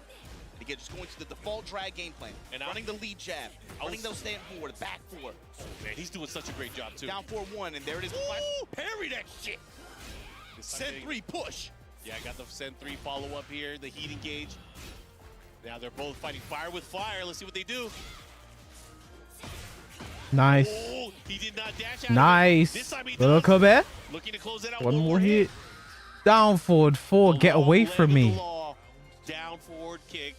Again, just going to the default drag game plan. And running the lead jab, running those stand forward, back 4. Oh, man, he's doing such a great job, too. Down 4-1, and there it is. Ooh, parry that shit. Send 3, push. Yeah, I got the send 3 follow-up here, the heat engage. Now they're both fighting fire with fire. Let's see what they do. Nice. Oh, he did not dash out. Nice. This time he Little Kobe. Looking to close it out. One more hit. Down forward 4. Get away from me. Down forward kick.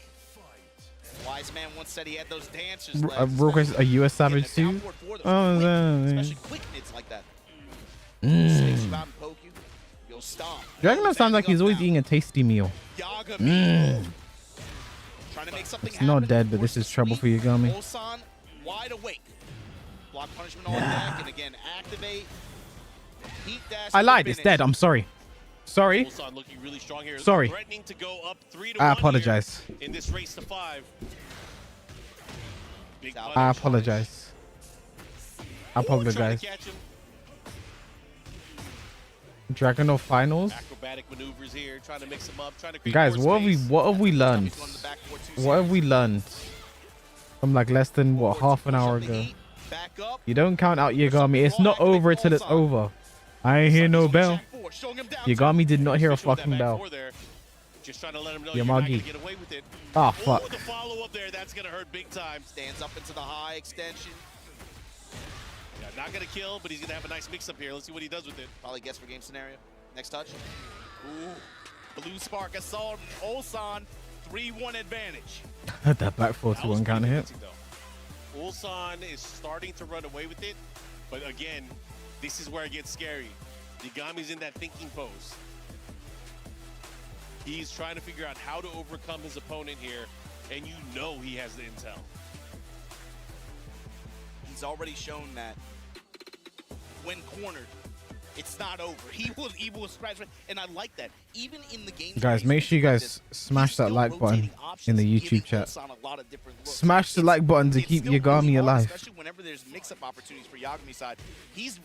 Wise man once said he had those dancers. A US Savage too. Oh, especially quick hits like that. You'll stop. Dragunov sounds like he's always eating a tasty meal. Trying to make something It's not dead, but this is trouble for Yagami. Ulsan wide awake. Block punishment on deck, and again activate. Heat dash. I lied. It's dead. I'm sorry. Sorry. Looking really strong here. Sorry. Threatening to go up 3-1 I apologize. In this race to 5. I apologize. I apologize. Dragunov finals. Acrobatic maneuvers here, trying to mix them up, trying to create Guys, more space. what have we learned? What have we learned from like less than what, half an hour ago? You don't count out Yagami. It's not over till it's over. I ain't hear no bell. Yagami did not hear a fucking bell. Just trying to let him know Yamagi. get away with it. Oh, fuck. The follow up there, that's gonna hurt big time. Stands up into the high extension. Yeah, not gonna kill, but he's gonna have a nice mix up here. Let's see what he does with it. Probably guess for game scenario. Next touch. Ooh, blue spark assault. Ulsan 3-1 advantage. That back 4-1 counter hit. Ulsan is starting to run away with it, but again, this is where it gets scary. Yagami's in that thinking pose. He's trying to figure out how to overcome his opponent here, and you know he has the intel. He's already shown that when cornered, it's not over. He will scratch, and I like that. Even in the game, Guys, make sure you guys smash that like button in the YouTube chat. Smash the like button to keep Yagami alive. Especially whenever there's mix-up opportunities for Yagami's side. He's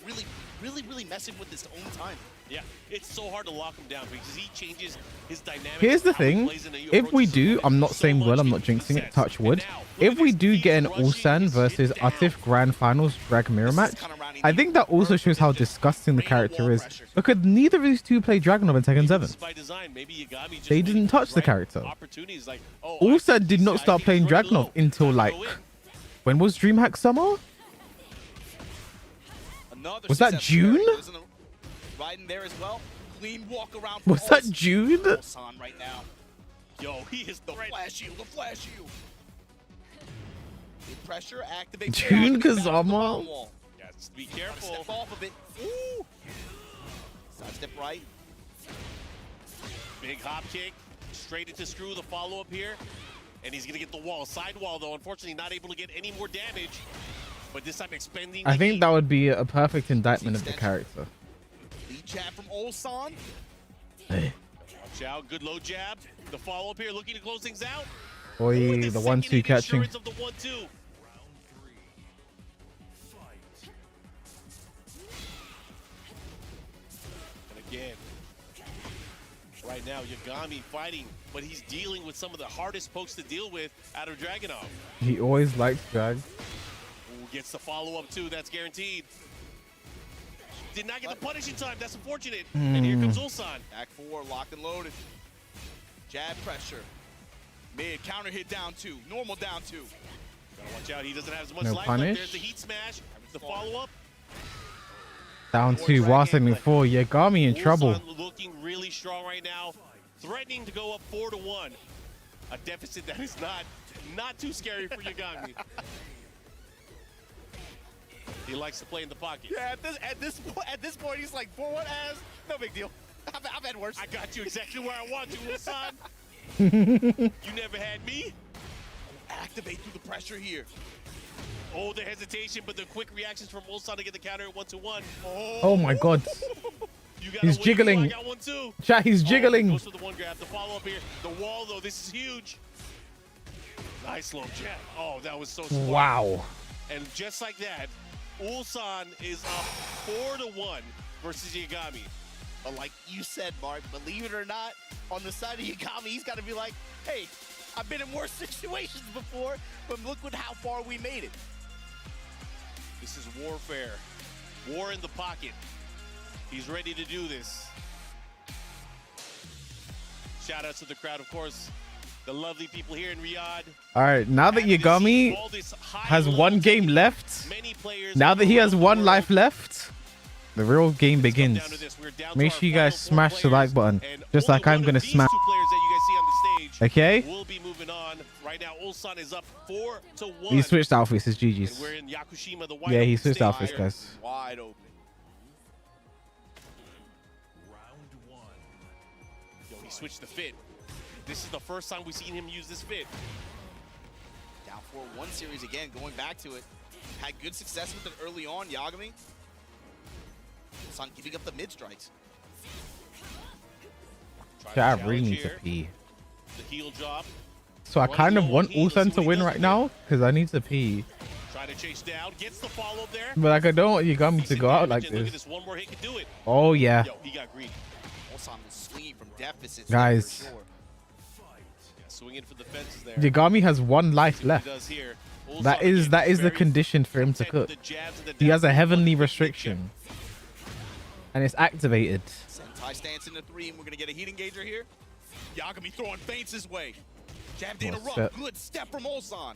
really messing with his own time. Yeah, it's so hard to lock him down because he changes his dynamics. Here's the thing. If we do, I'm not saying well, I'm not jinxing it, touch wood. If we do get an Ulsan versus Atif Grand Finals drag mirror match, I think that also shows how disgusting the character is. Because neither of these two play Dragunov in Tekken 7. They didn't touch the character. Ulsan did not start playing Dragunov until like, when was DreamHack Summer? Was that June? Riding there as well. Clean walk around. Was that June? Right now. Yo, he is the flash you, Big pressure, activate. June Kazama. Yeah, be careful. Step off of it. Ooh. Side step right. Big hop kick, straight into screw the follow up here, and he's gonna get the wall. Side wall though, unfortunately not able to get any more damage, but this time expending. I think that would be a perfect indictment of the character. Lead jab from Ulsan. Hey. Watch out, good low jab. The follow up here, looking to close things out. Boy, the 1-2 catching. Of the 1-2. And again, right now, Yagami fighting, but he's dealing with some of the hardest pokes to deal with out of Dragunov. He always likes drag. Ooh, gets the follow-up too, that's guaranteed. Did not get the punish in time, that's unfortunate. And here comes Ulsan. Back 4, locked and loaded. Jab pressure. Mid, counter hit down 2, normal down 2. Gotta watch out, he doesn't have as much No life punish. left. There's the heat smash, the follow-up. Down 2, while saving 4. Yagami in trouble. Ulsan looking really strong right now, threatening to go up 4-1. A deficit that is not Not too scary for Yagami. He likes to play in the pocket. Yeah, at this point, he's like 4-1 as no big deal. I've had worse. I got you exactly where I want you, Ulsan. You never had me. Activate through the pressure here. Oh, the hesitation, but the quick reactions from Ulsan to get the counter at 1-1. Oh my god. He's jiggling. I got one too. Chat, he's jiggling. Goes for the one grab. The follow up here. The wall though, this is huge. Nice low jab. Oh, that was so smart. Wow. And just like that, Ulsan is up 4-1 versus Yagami. But like you said, Mark, believe it or not, on the side of Yagami, he's got to be like, hey, I've been in worse situations before, but look at how far we made it. This is warfare. War in the pocket. He's ready to do this. Shout out to the crowd, of course. The lovely people here in Riyadh. All right, now that Yagami has one game left, now that he has one life left, the real game begins. Make sure you guys smash the like button, just like I'm gonna smash. Okay? We'll be moving on. Right now, Ulsan is up 4-1. He switched outfits. It's GG's. And we're in Yakushima, the Yeah, he switched outfits, guys. Wide open. Yo, he switched the fit. This is the first time we've seen him use this fit. Down 4-1 series again, going back to it. Had good success with it early on, Yagami. Ulsan giving up the mid strikes. Yeah, I really need to pee. The heel drop. So I kind of want Ulsan to win right now because I need to pee. Try to chase down, gets the follow there. But like I don't want Yagami to go out like Look at this. this, one more hit can do it. Oh yeah. Yo, he got greedy. Ulsan was swinging from deficits. Guys. Yeah, swinging for the fences there. Yagami has one life left. That is the condition for him to cook. He has a heavenly restriction. And it's activated. Sentai stance into 3, and we're going to get a heat engager here. Yagami throwing feints his way. Jab to interrupt. Step. Good step from Ulsan.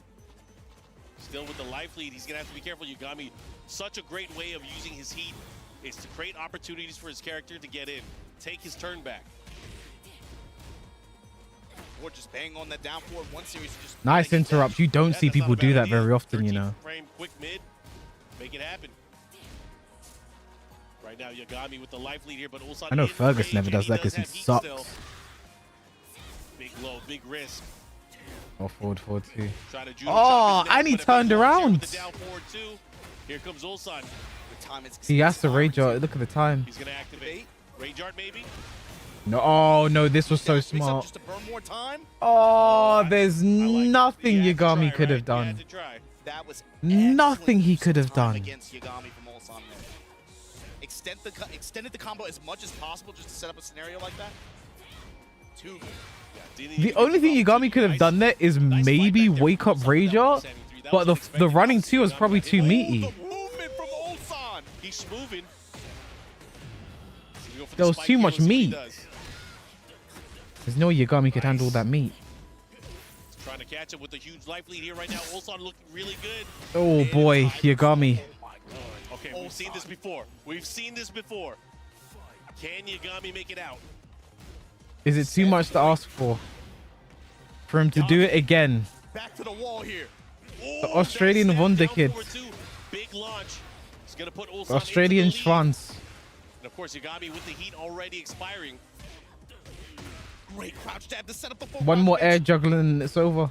Still with the life lead, he's going to have to be careful. Yagami, such a great way of using his heat is to create opportunities for his character to get in. Take his turn back. Or just bang on that down 4-1 series. Just Nice interrupt. You don't see people do that very often, you know. Frame, quick mid, make it happen. Right now, Yagami with the life lead here, but Ulsan I know in Fergus range, never and does that because he have heat sucks. still. Big low, big risk. Oh, forward too. Trying to judo Oh, chop his and he neck, but turned a big launch here around. with the down forward too. Here comes Ulsan. The time is He has to rage art. Look at the time. He's gonna activate. Rage art maybe. No, oh no, this was so smart. just to burn more time. Oh, there's nothing Yagami could have done. That was Nothing he could have time done. against Yagami from Ulsan there. Extended the combo as much as possible just to set up a scenario like that. Too good. The only thing Yagami could have done there is maybe wake up rage art, but the running too was probably too meaty. Movement from Ulsan. He's moving. There was too much meat. There's no way Yagami could handle that meat. Trying to catch him with a huge life lead here right now. Ulsan looking really good. Oh boy, Yagami. Okay, we've seen this before. We've seen this before. Can Yagami make it out? Is it too much to ask for him to do it again? Back to the wall here. The Australian Wonder Kid. Big launch. He's gonna put Ulsan Australian into the lead. Schwanz. And of course, Yagami with the heat already expiring. Great crouch jab to set up the full One more air juggling and it's over.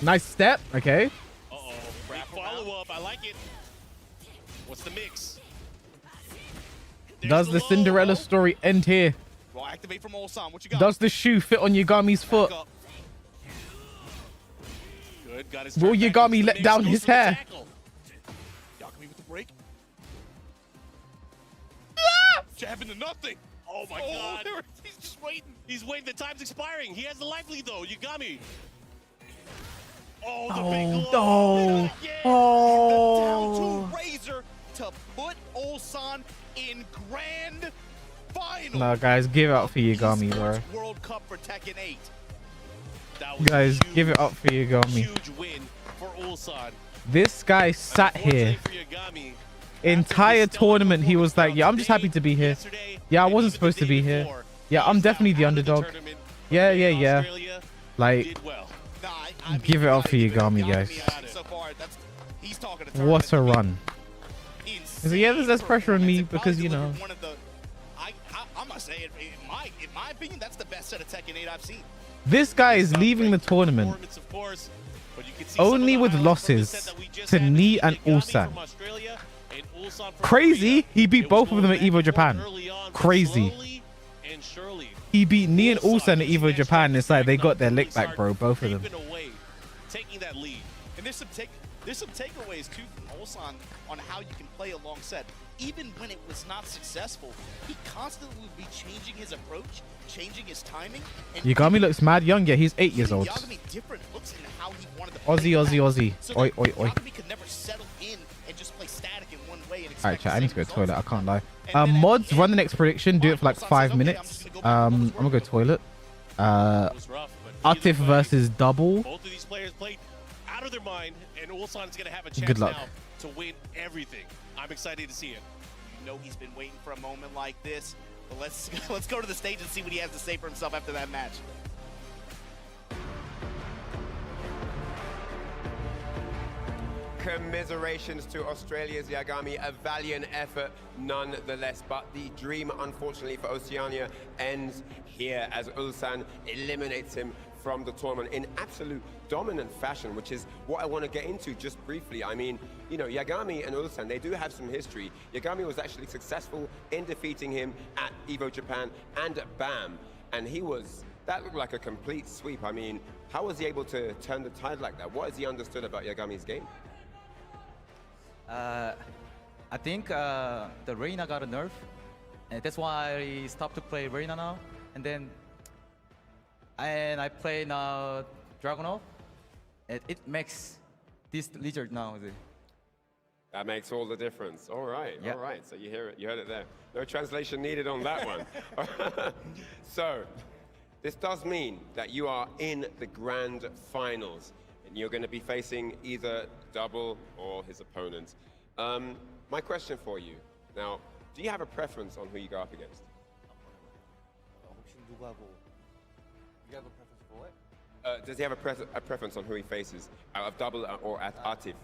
Nice step. Okay. Uh-oh. Big follow-up. I like it. What's the mix? Does the Cinderella story end here? Well, activate from Ulsan. What you got? Does the shoe fit on Yagami's foot? Good. Got his Will turn back. Yagami let down his hair? Yagami with the break. Jab into nothing. Oh my God. He's just waiting. He's waiting. The time's expiring. He has the life lead though. Yagami. Oh, the Oh, big no. Oh. Down to Razor to put Ulsan in grand final. No, guys, give it up for Yagami, bro. World Cup for Tekken 8. Guys, give it up for Yagami. Huge win for Ulsan. This guy sat here. Entire tournament, he was like, yeah, I'm just happy to be here. Yeah, I wasn't supposed to be here. Yeah, I'm definitely the underdog. Yeah. Like, Give it up for Yagami, guys. So far, he's talking to What a run. So yeah, there's less pressure on me because, you know. I must say, in my opinion, that's the best set of Tekken 8 I've seen. This guy is leaving the tournament only with losses to Ni and Ulsan. Crazy, he beat both of them at Evo Japan. Crazy. He beat Ni and Ulsan at Evo Japan. It's like they got their lick back, bro, both of them. Taking that lead. And there's some takeaways too from Ulsan on how you can play a long set. Even when it was not successful, he constantly would be changing his approach, changing his timing. And Yagami looks mad young. Yeah, he's 8 years old. Yagami different looks in how he wanted to Aussie, Aussie, Aussie. so Oi, oi, oi. Yagami could never settle in and just play static in one way and Alright, chat, I need to go to the toilet. I can't lie. Mods, run the next prediction. Do it for like 5 minutes. I'm gonna go toilet. Atif versus Double. Both of these players played out of their mind, and Ulsan is going to have a chance Good luck. now to win everything. I'm excited to see it. You know he's been waiting for a moment like this. But let's go to the stage and see what he has to say for himself after that match. Commiserations to Australia's Yagami, a valiant effort nonetheless, but the dream, unfortunately for Oceania, ends here as Ulsan eliminates him from the tournament in absolute dominant fashion, which is what I want to get into just briefly. I mean, you know, Yagami and Ulsan, they do have some history. Yagami was actually successful in defeating him at Evo Japan and at BAM, and that looked like a complete sweep. I mean, how was he able to turn the tide like that? What has he understood about Yagami's game? I think the Reina got a nerf, and that's why I stopped to play Reina now. And then I play now Dragunov. It makes this lizard now. That makes all the difference. All right, Yep. all right. So you heard it there. No translation needed on that one. So this does mean that you are in the grand finals, and you're going to be facing either Double or his opponent. My question for you now: do you have a preference on who you go up against? You have a preference for what? Does he have a preference on who he faces, out of Double or at Atif?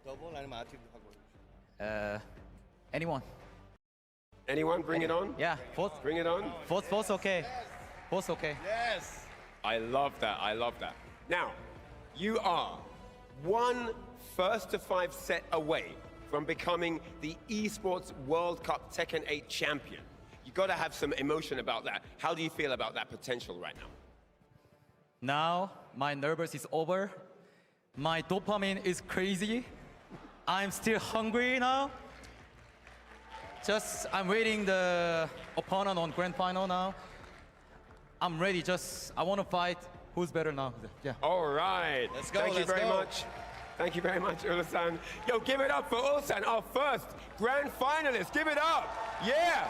Double and Atif. Anyone. Anyone? Bring it on. Yeah, both. Bring it on. Both okay. Both okay. Yes. I love that. I love that. Now, you are one first to 5 set away from becoming the Esports World Cup Tekken 8 champion. You got to have some emotion about that. How do you feel about that potential right now? Now my nervous is over. My dopamine is crazy. I'm still hungry now. I'm waiting the opponent on grand final now. I'm ready. I want to fight. Who's better now? Yeah. All right. Let's go. Thank you very much. Thank you very much, Ulsan. Yo, give it up for Ulsan, our first grand finalist. Give it up. Yeah.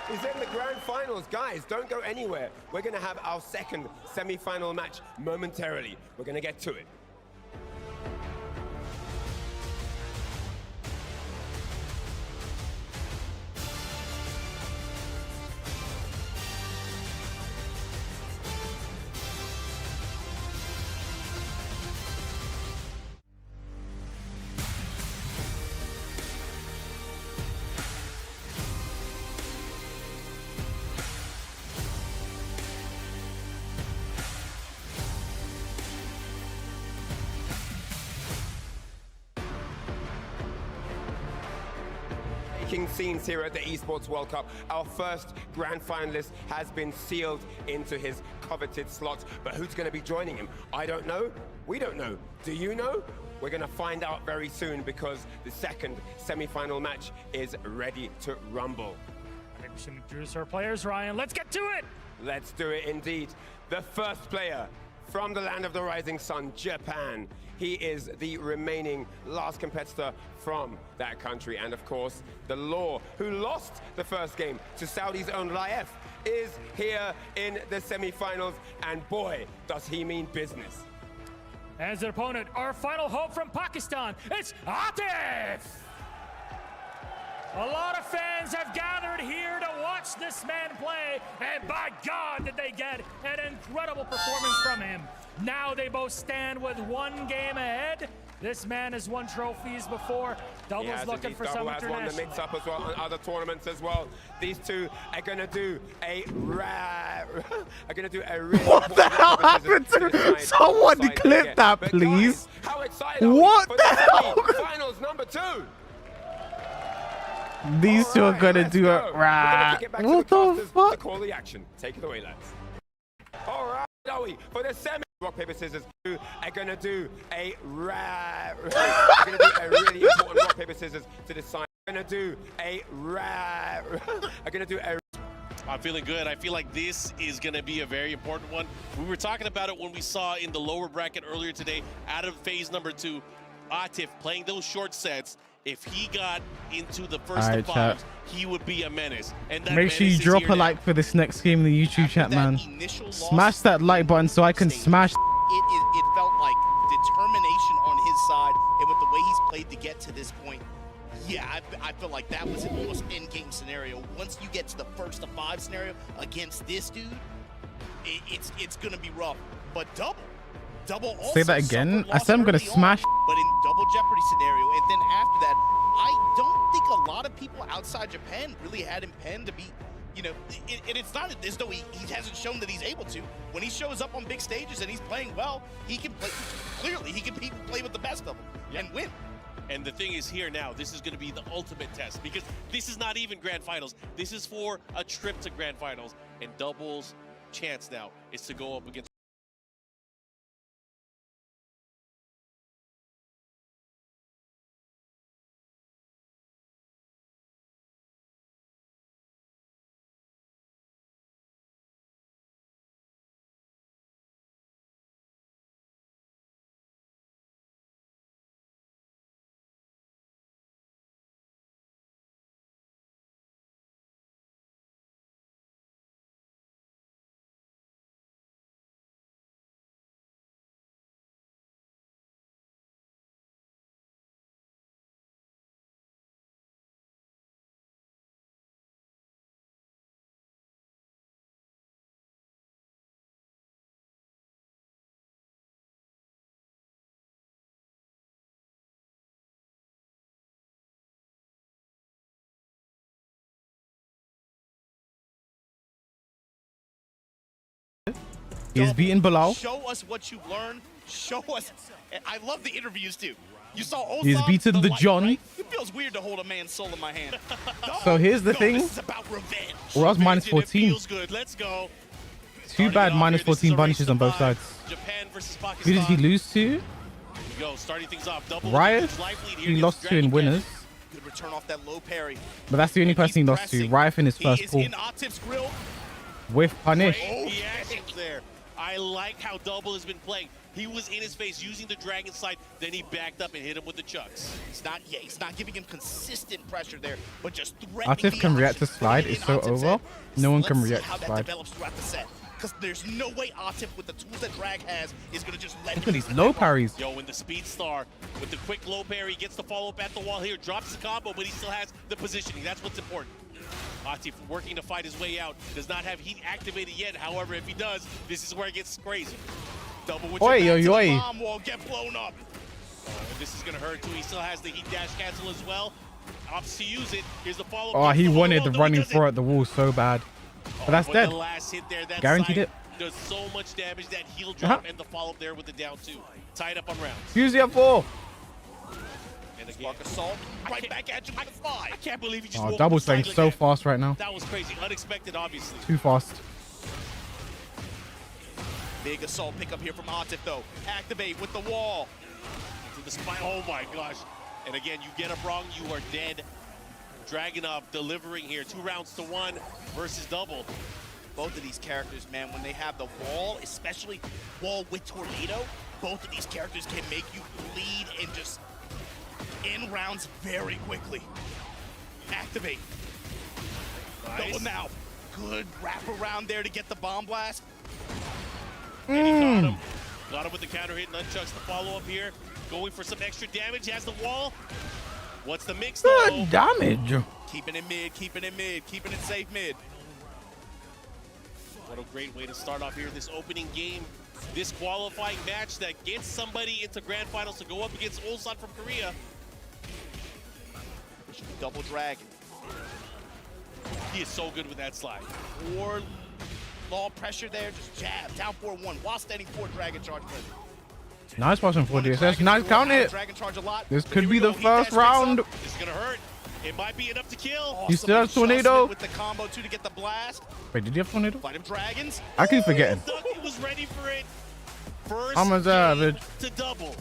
He's in the grand finals. Guys, don't go anywhere. We're going to have our second semi-final match momentarily. We're going to get to it. Scenes here at the Esports World Cup. Our first grand finalist has been sealed into his coveted slot, but who's going to be joining him? I don't know. We don't know. Do you know? We're going to find out very soon because the second semi-final match is ready to rumble. I think we should introduce our players, Ryan. Let's get to it. Let's do it indeed. The first player from the land of the rising sun, Japan. He is the remaining last competitor from that country. And of course, the Law, who lost the first game to Saudi's own Laif, is here in the semi-finals. And boy, does he mean business. As an opponent, our final hope from Pakistan, it's Atif! A lot of fans have gathered here to watch watch this man play, and by God did they get an incredible performance from him. Now they both stand with 1 game ahead. This man has won trophies before. Double's looking for some Double has won the international. mix-up as well, and other tournaments as well. These two are going to do a really What the hell happened to someone? Clip that, please. How excited are we What for the the hell? finals number 2? These two are gonna do it right. What the fuck? To call the action. Take it away, lads. All right, Joey, for the semi. Rock, paper, scissors are going to do a really important rock, paper, scissors to decide. I'm feeling good. I feel like this is going to be a very important one. We were talking about it when we saw in the lower bracket earlier today, out of phase number 2, Atif playing those short sets. If he got into the first of 5, he would be a menace. And that Make sure you drop a like for this next game in the YouTube chat, man. Smash that like button so I can smash. It felt like determination on his side, and with the way he's played to get to this point, yeah, I feel like that was an almost end-game scenario. Once you get to the first of 5 scenario against this dude, it's going to be rough. But Double also Say that again. I said I'm gonna smash. But in double Jeopardy scenario, and then after that, I don't think a lot of people outside Japan really had him penned to be, you know, and it's not as though he hasn't shown that he's able to. When he shows up on big stages and he's playing well, he can play, clearly he can play with the best of them and win. And the thing is here now, this is going to be the ultimate test, because this is not even Grand Finals. This is for a trip to Grand Finals, and Double's chance now is to go up against He's beaten Bilal. Show us what you've learned. Show us. I love the interviews too. You saw Osam, He's beaten the John. Right? It feels weird to hold a man's soul in my hand. So here's the thing. This is about revenge. Well, I was minus 14. feels good. Let's go. Too bad minus 14 bunches on both sides. Japan versus Who Pakistan. did he lose to? Here we go, starting things off. Double Riot. life lead here He against lost to Dragon in Cat. winners. Good return off that low parry. But that's the only person he lost to. Riot in his first He is pool. in Atif's grill. With punish. The actions there. I like how Double has been playing. He was in his face using the dragon slide, then he backed up and hit him with the chucks. He's not giving him consistent pressure there, but just threatening Atif can react to slide. It's so over. No one can react how to that slide. develops throughout the set. Because there's no way Atif, with the tools that Drag has, is going to just let Look him at these do low that. parries. Yo, when the speed star with the quick low parry gets the follow up at the wall here, drops the combo, but he still has the positioning. That's what's important. Atif working to fight his way out. Does not have heat activated yet. However, if he does, this is where it gets crazy. Double with Oi, your back to oi, the oi. bomb wall, get blown up. And this is going to hurt too. He still has the heat dash cancel as well. Opts to use it. Here's the follow-up. Oh, he wanted the running throw at the wall so bad. But that's But dead. the last hit there, that Guaranteed side it. does so much damage. That heel drop and the follow-up there with the down 2. Tied up on rounds. Use the up4. And again, Spark Assault, right back at you with the 5. I can't believe he just Oh, woke Double's up playing like so that. fast right now. That was crazy. Unexpected, obviously. Too fast. Big Assault pickup here from Atif, though. Activate with the wall. To the spine. Oh my gosh. And again, you get up wrong, you are dead. Dragunov delivering here. 2 rounds to 1 versus Double. Both of these characters, man, when they have the wall, especially wall with Tornado, both of these characters can make you bleed and just end rounds very quickly. Activate. Nice. Double now. Good wrap around there to get the bomb blast. And he got him. Got him with the counter hit. Nunchucks the follow up here. Going for some extra damage. He has the wall. What's the mix though? Good damage. Keeping it mid, keeping it mid, keeping it safe mid. What a great way to start off here this opening game. This qualifying match that gets somebody into grand finals to go up against Ulsan from Korea. Double dragon. He is so good with that slide. Or law pressure there, just jab, down 4-1, while standing 4 dragon charge present. Nice passing for DSS. Nice count hit. Dragon charge a lot. This could be the first round. This is gonna hurt. It might be enough to kill. He still has tornado. With the combo too to get the blast. Wait, did he have tornado? Fight him dragons. I keep forgetting. He was ready for it. First I'm a savage. to double.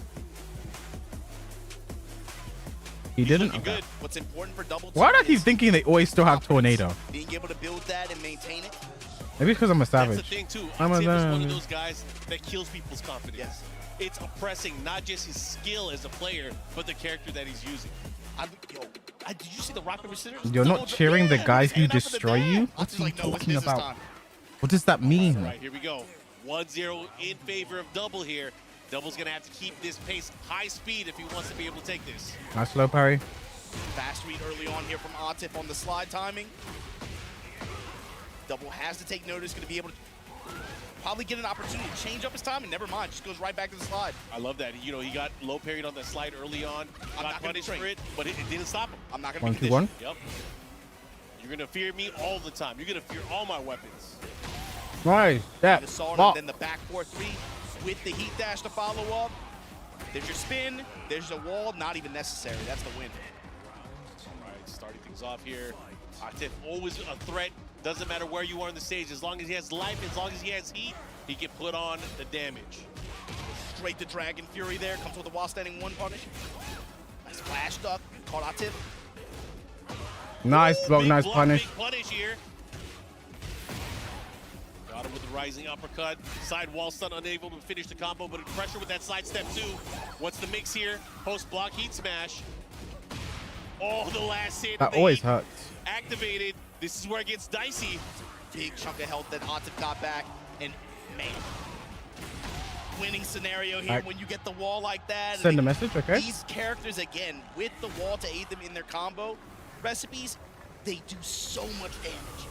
He didn't. Looking Okay. good. What's important for double? Why do I keep thinking they always still have tornado? Being able to build that and maintain it. Maybe it's because I'm a savage. That's the thing too. I'm a Atif is one savage. of those guys that kills people's confidence. Yes. It's oppressing not just his skill as a player, but the character that he's using. Did you see the rock paper scissors? You're not cheering the guys who destroy you? What are you talking about? What does that mean? All right, here we go. 1-0 in favor of Double here. Double's gonna have to keep this pace high speed if he wants to be able to take this. Nice slow parry. Fast read early on here from Atif on the slide timing. Double has to take notice, going to be able to probably get an opportunity to change up his timing. Never mind, just goes right back to the slide. I love that. You know, he got low parried on the slide early on. Got punished for it, but it didn't stop him. I'm not going to be 1-2-1. Yep. You're going to fear me all the time. You're going to fear all my weapons. Nice. That. The Salt, and then the back 4-3 with the heat dash to follow up. There's your spin. There's a wall. Not even necessary. That's the win. All right, starting things off here. Atif always a threat. Doesn't matter where you are on the stage. As long as he has life, as long as he has heat, he can put on the damage. Straight to Dragon Fury there. Comes with a while standing 1 punish. Nice flash duck. Caught Atif. Nice block, nice punish. Big punish here. Got him with the rising uppercut. Side wall stun, unable to finish the combo, but pressure with that side step too. What's the mix here? Post block heat smash. Oh, the last hit. That always hurts. Activated. This is where it gets dicey. Big chunk of health that Atif got back. And man, winning scenario here when you get the wall like that. Send a message, okay? These characters, again, with the wall to aid them in their combo recipes, they do so much damage.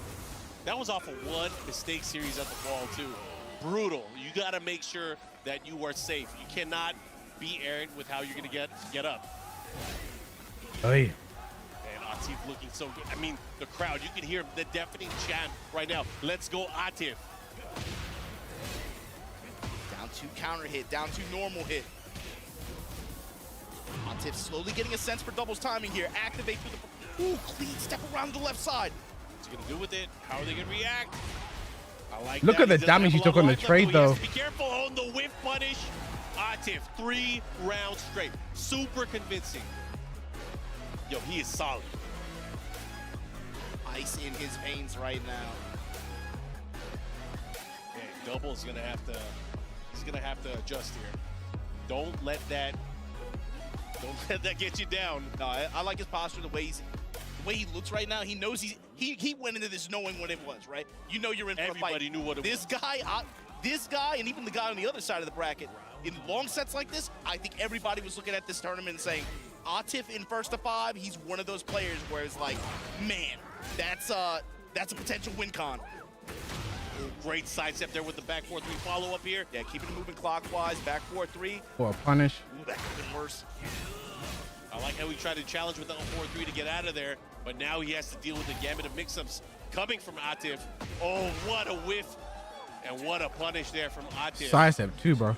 That was off of one mistake series at the wall too. Brutal. You got to make sure that you are safe. You cannot be errant with how you're going to get up. Hey. And Atif looking so good. I mean, the crowd, you can hear the deafening chant right now. Let's go, Atif. Down 2 counter hit, down 2 normal hit. Atif slowly getting a sense for doubles timing here. Activate through the... Ooh, clean step around the left side. What's he going to do with it? How are they going to react? I like Look that. at the He doesn't damage have he a took lot on of the life trade, left, he has though. to be careful on the whiff punish. Atif, 3 rounds straight. Super convincing. Yo, he is solid. Ice in his veins right now. Man, Double's gonna have to. He's gonna have to adjust here. Don't let that get you down. No, I like his posture, the way he looks right now. He knows he went into this knowing what it was, right? You know you're in for a fight. Everybody knew what it was. This guy, and even the guy on the other side of the bracket, in long sets like this, I think everybody was looking at this tournament and saying, Atif in first to 5, he's one of those players where it's like, man, that's a potential win con. Great sidestep there with the back 4-3 follow up here. Yeah, keeping it moving clockwise, back 4-3. For a punish. Ooh, that could have been worse. I like how he tried to challenge with the 4-3 to get out of there, but now he has to deal with the gamut of mix-ups coming from Atif. Oh, what a whiff, and what a punish there from Atif. Sidestep too, bro.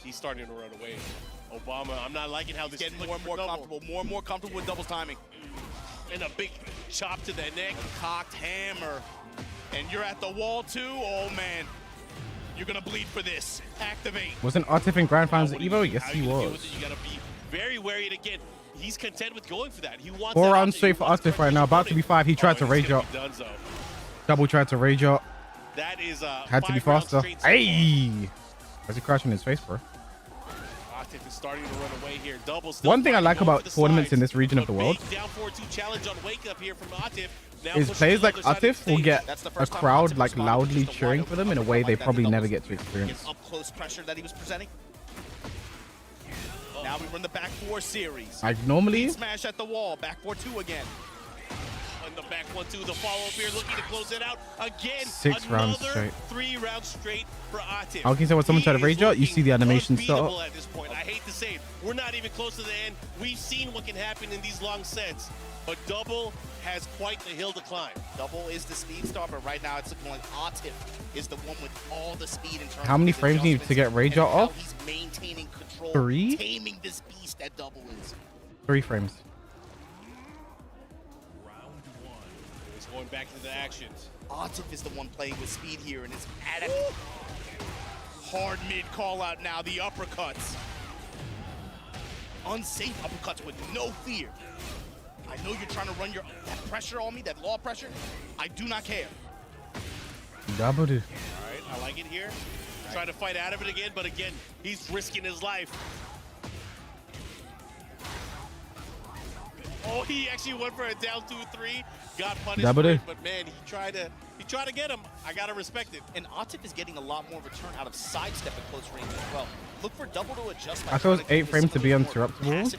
He's starting to run away. Obama, I'm not liking how this Getting is more and more comfortable with doubles timing. And a big chop to the neck. Cocked hammer. And you're at the wall too? Oh man. You're gonna bleed for this. Activate. Wasn't Atif in Grand Finals at Evo? Yes, he was. You gotta be very wary. And again, he's content with going for that. He wants 4 that rounds option. straight for Atif right now. About to be 5. He tried to rage up. Double tried to rage up. That is Had to be faster. Hey! Why's he crashing his face, bro? Atif is starting to run away here. Double One thing I like about tournaments in this region of the world down 4-2 challenge on wake up here from Atif. Now is players like Atif will get That's the a first time crowd Atif like responded loudly to the cheering wide for them in a open way like they that probably to never doubles. get to experience. Up close pressure that he was presenting. Now we run the back 4 series. Like normally, Smash at the wall. Back 4-2 again. On the back 1-2, the follow-up here looking to close it out. Again, 6 rounds straight. 3 rounds straight for Atif. How can you say when someone tried to rage out? You see the animation Unbeatable start. at this point. I hate to say it. We're not even close to the end. We've seen what can happen in these long sets. But Double has quite the hill to climb. Double is the speed star, but right now it's looking like Atif is the one with all the speed in terms How many of his frames do you need to get rage out off? He's maintaining control, 3? taming this beast that Double is. 3 frames. He's going back into the action. Atif is the one playing with speed here, and it's at a hard mid call out now. The uppercuts, unsafe uppercuts with no fear. I know you're trying to run that pressure on me, that law pressure. I do not care. Double do. All right, I like it here. Trying to fight out of it again, but again, he's risking his life. Oh, he actually went for a down 2-3, got punished Double for do. it, but man, he tried to get him. I gotta respect it. And Atif is getting a lot more return out of sidestep at close range as well. Look for Double to adjust. I thought it was 8 frames to be uninterruptible.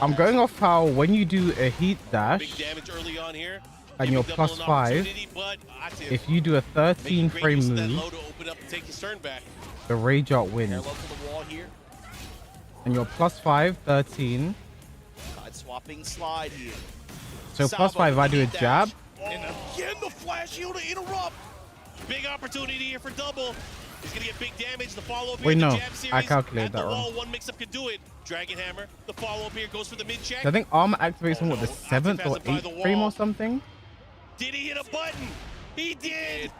I'm going off how when you do a heat dash Big damage early on here. and you're Double plus an 5, opportunity, but Atif if you do a 13 great frame use of that move, low to open up and take his turn back. the rage out wins. Parallel to the wall here. And you're plus 5, 13. Side swapping slide here. So plus 5 if I do a jab. And again, the flash shield to interrupt. Big opportunity here for Double. He's gonna get big damage. The follow-up here, Wait, the no, jab series. I calculated at the that wall, wrong. one mix-up could do it. Dragon Hammer. The follow-up here goes for the mid-check. I think armor activates on what, the 7th has or it by the 8th frame wall. or something? Did he hit a button? He did.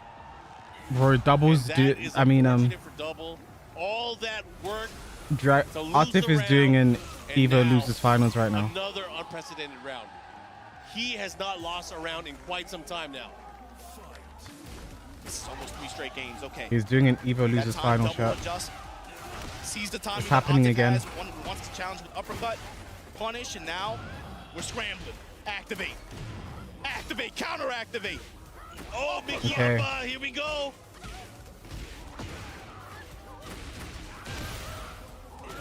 Bro, doubles That do. is I mean, unfortunate for Double. All that work. Atif is doing an Evo losers finals right now. Another unprecedented round. He has not lost a round in quite some time now. This is almost 3 straight games. Okay. He's doing an Evo losers final shot. Sees the time It's happening again. One wants to challenge with uppercut, punish, and now we're scrambling. Activate. Activate. Counter activate. Oh, big Okay. yapa. Here we go.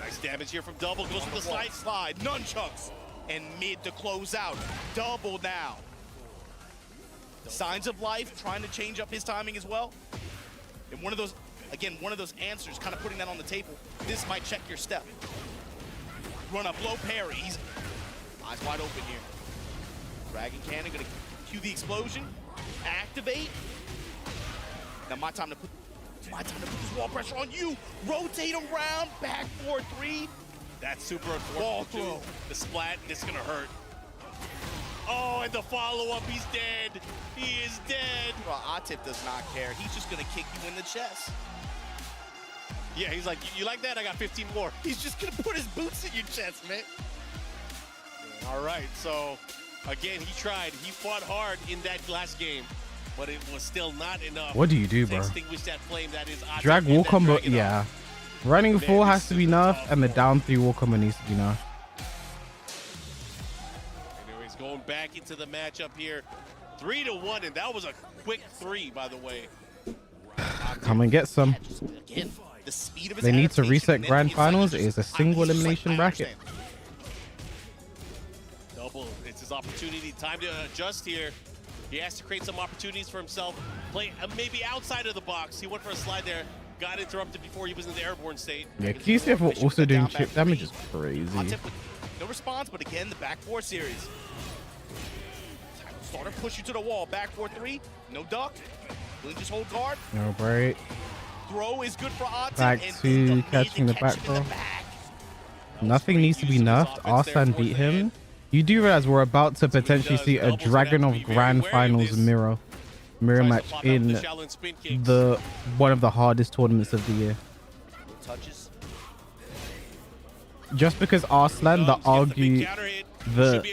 Nice damage here from Double. Goes for the slide. Slide. Nunchucks. And mid to close out. Double now. Signs of life, trying to change up his timing as well. And one of those, again, one of those answers, kind of putting that on the table. This might check your step. Run up low parry. He's eyes wide open here. Dragon Cannon gonna cue the explosion. Activate. Now my time to put this wall pressure on you. Rotate around, back 4-3. That's super unfortunate. Too. The splat, this is gonna hurt. Oh, and the follow-up, he's dead. He is dead. Well, Atif does not care. He's just gonna kick you in the chest. Yeah, he's like, you like that? I got 15 more. He's just gonna put his boots in your chest, man. All right, so again, he tried. He fought hard in that last game, but it was still not enough. What do you do, to bro? extinguish that flame that is Atif Drag and wall that combo, dragon yeah. up. Running Man, 4 this has to is be a nerfed, tough and the one. down 3 wall combo needs to be nerfed. Anyways, going back into the matchup here. 3-1, and that was a quick 3, by the way. Come and get some. Again, the speed of his They need to adaptation, reset and then grand it's like finals. he It just- is a single he's just like, elimination I bracket. understand. Double, it's his opportunity. Time to adjust here. He has to create some opportunities for himself. Play maybe outside of the box. He went for a slide there. Got interrupted before he was in the airborne state. Yeah, KCF were also doing chip damage is crazy. Atif with no response, but again, the back 4 series. Starter push you to the wall. Back 4-3. No duck. Really just hold guard. No break. Throw is good for Atif. Back and to catching the back throw. Nothing needs to be nerfed. Arslan beat him. You do realize we're about to potentially see a Dragon of Grand Finals mirror match in the one of the hardest tournaments of the year. Touches. Just because Arslan, the argue the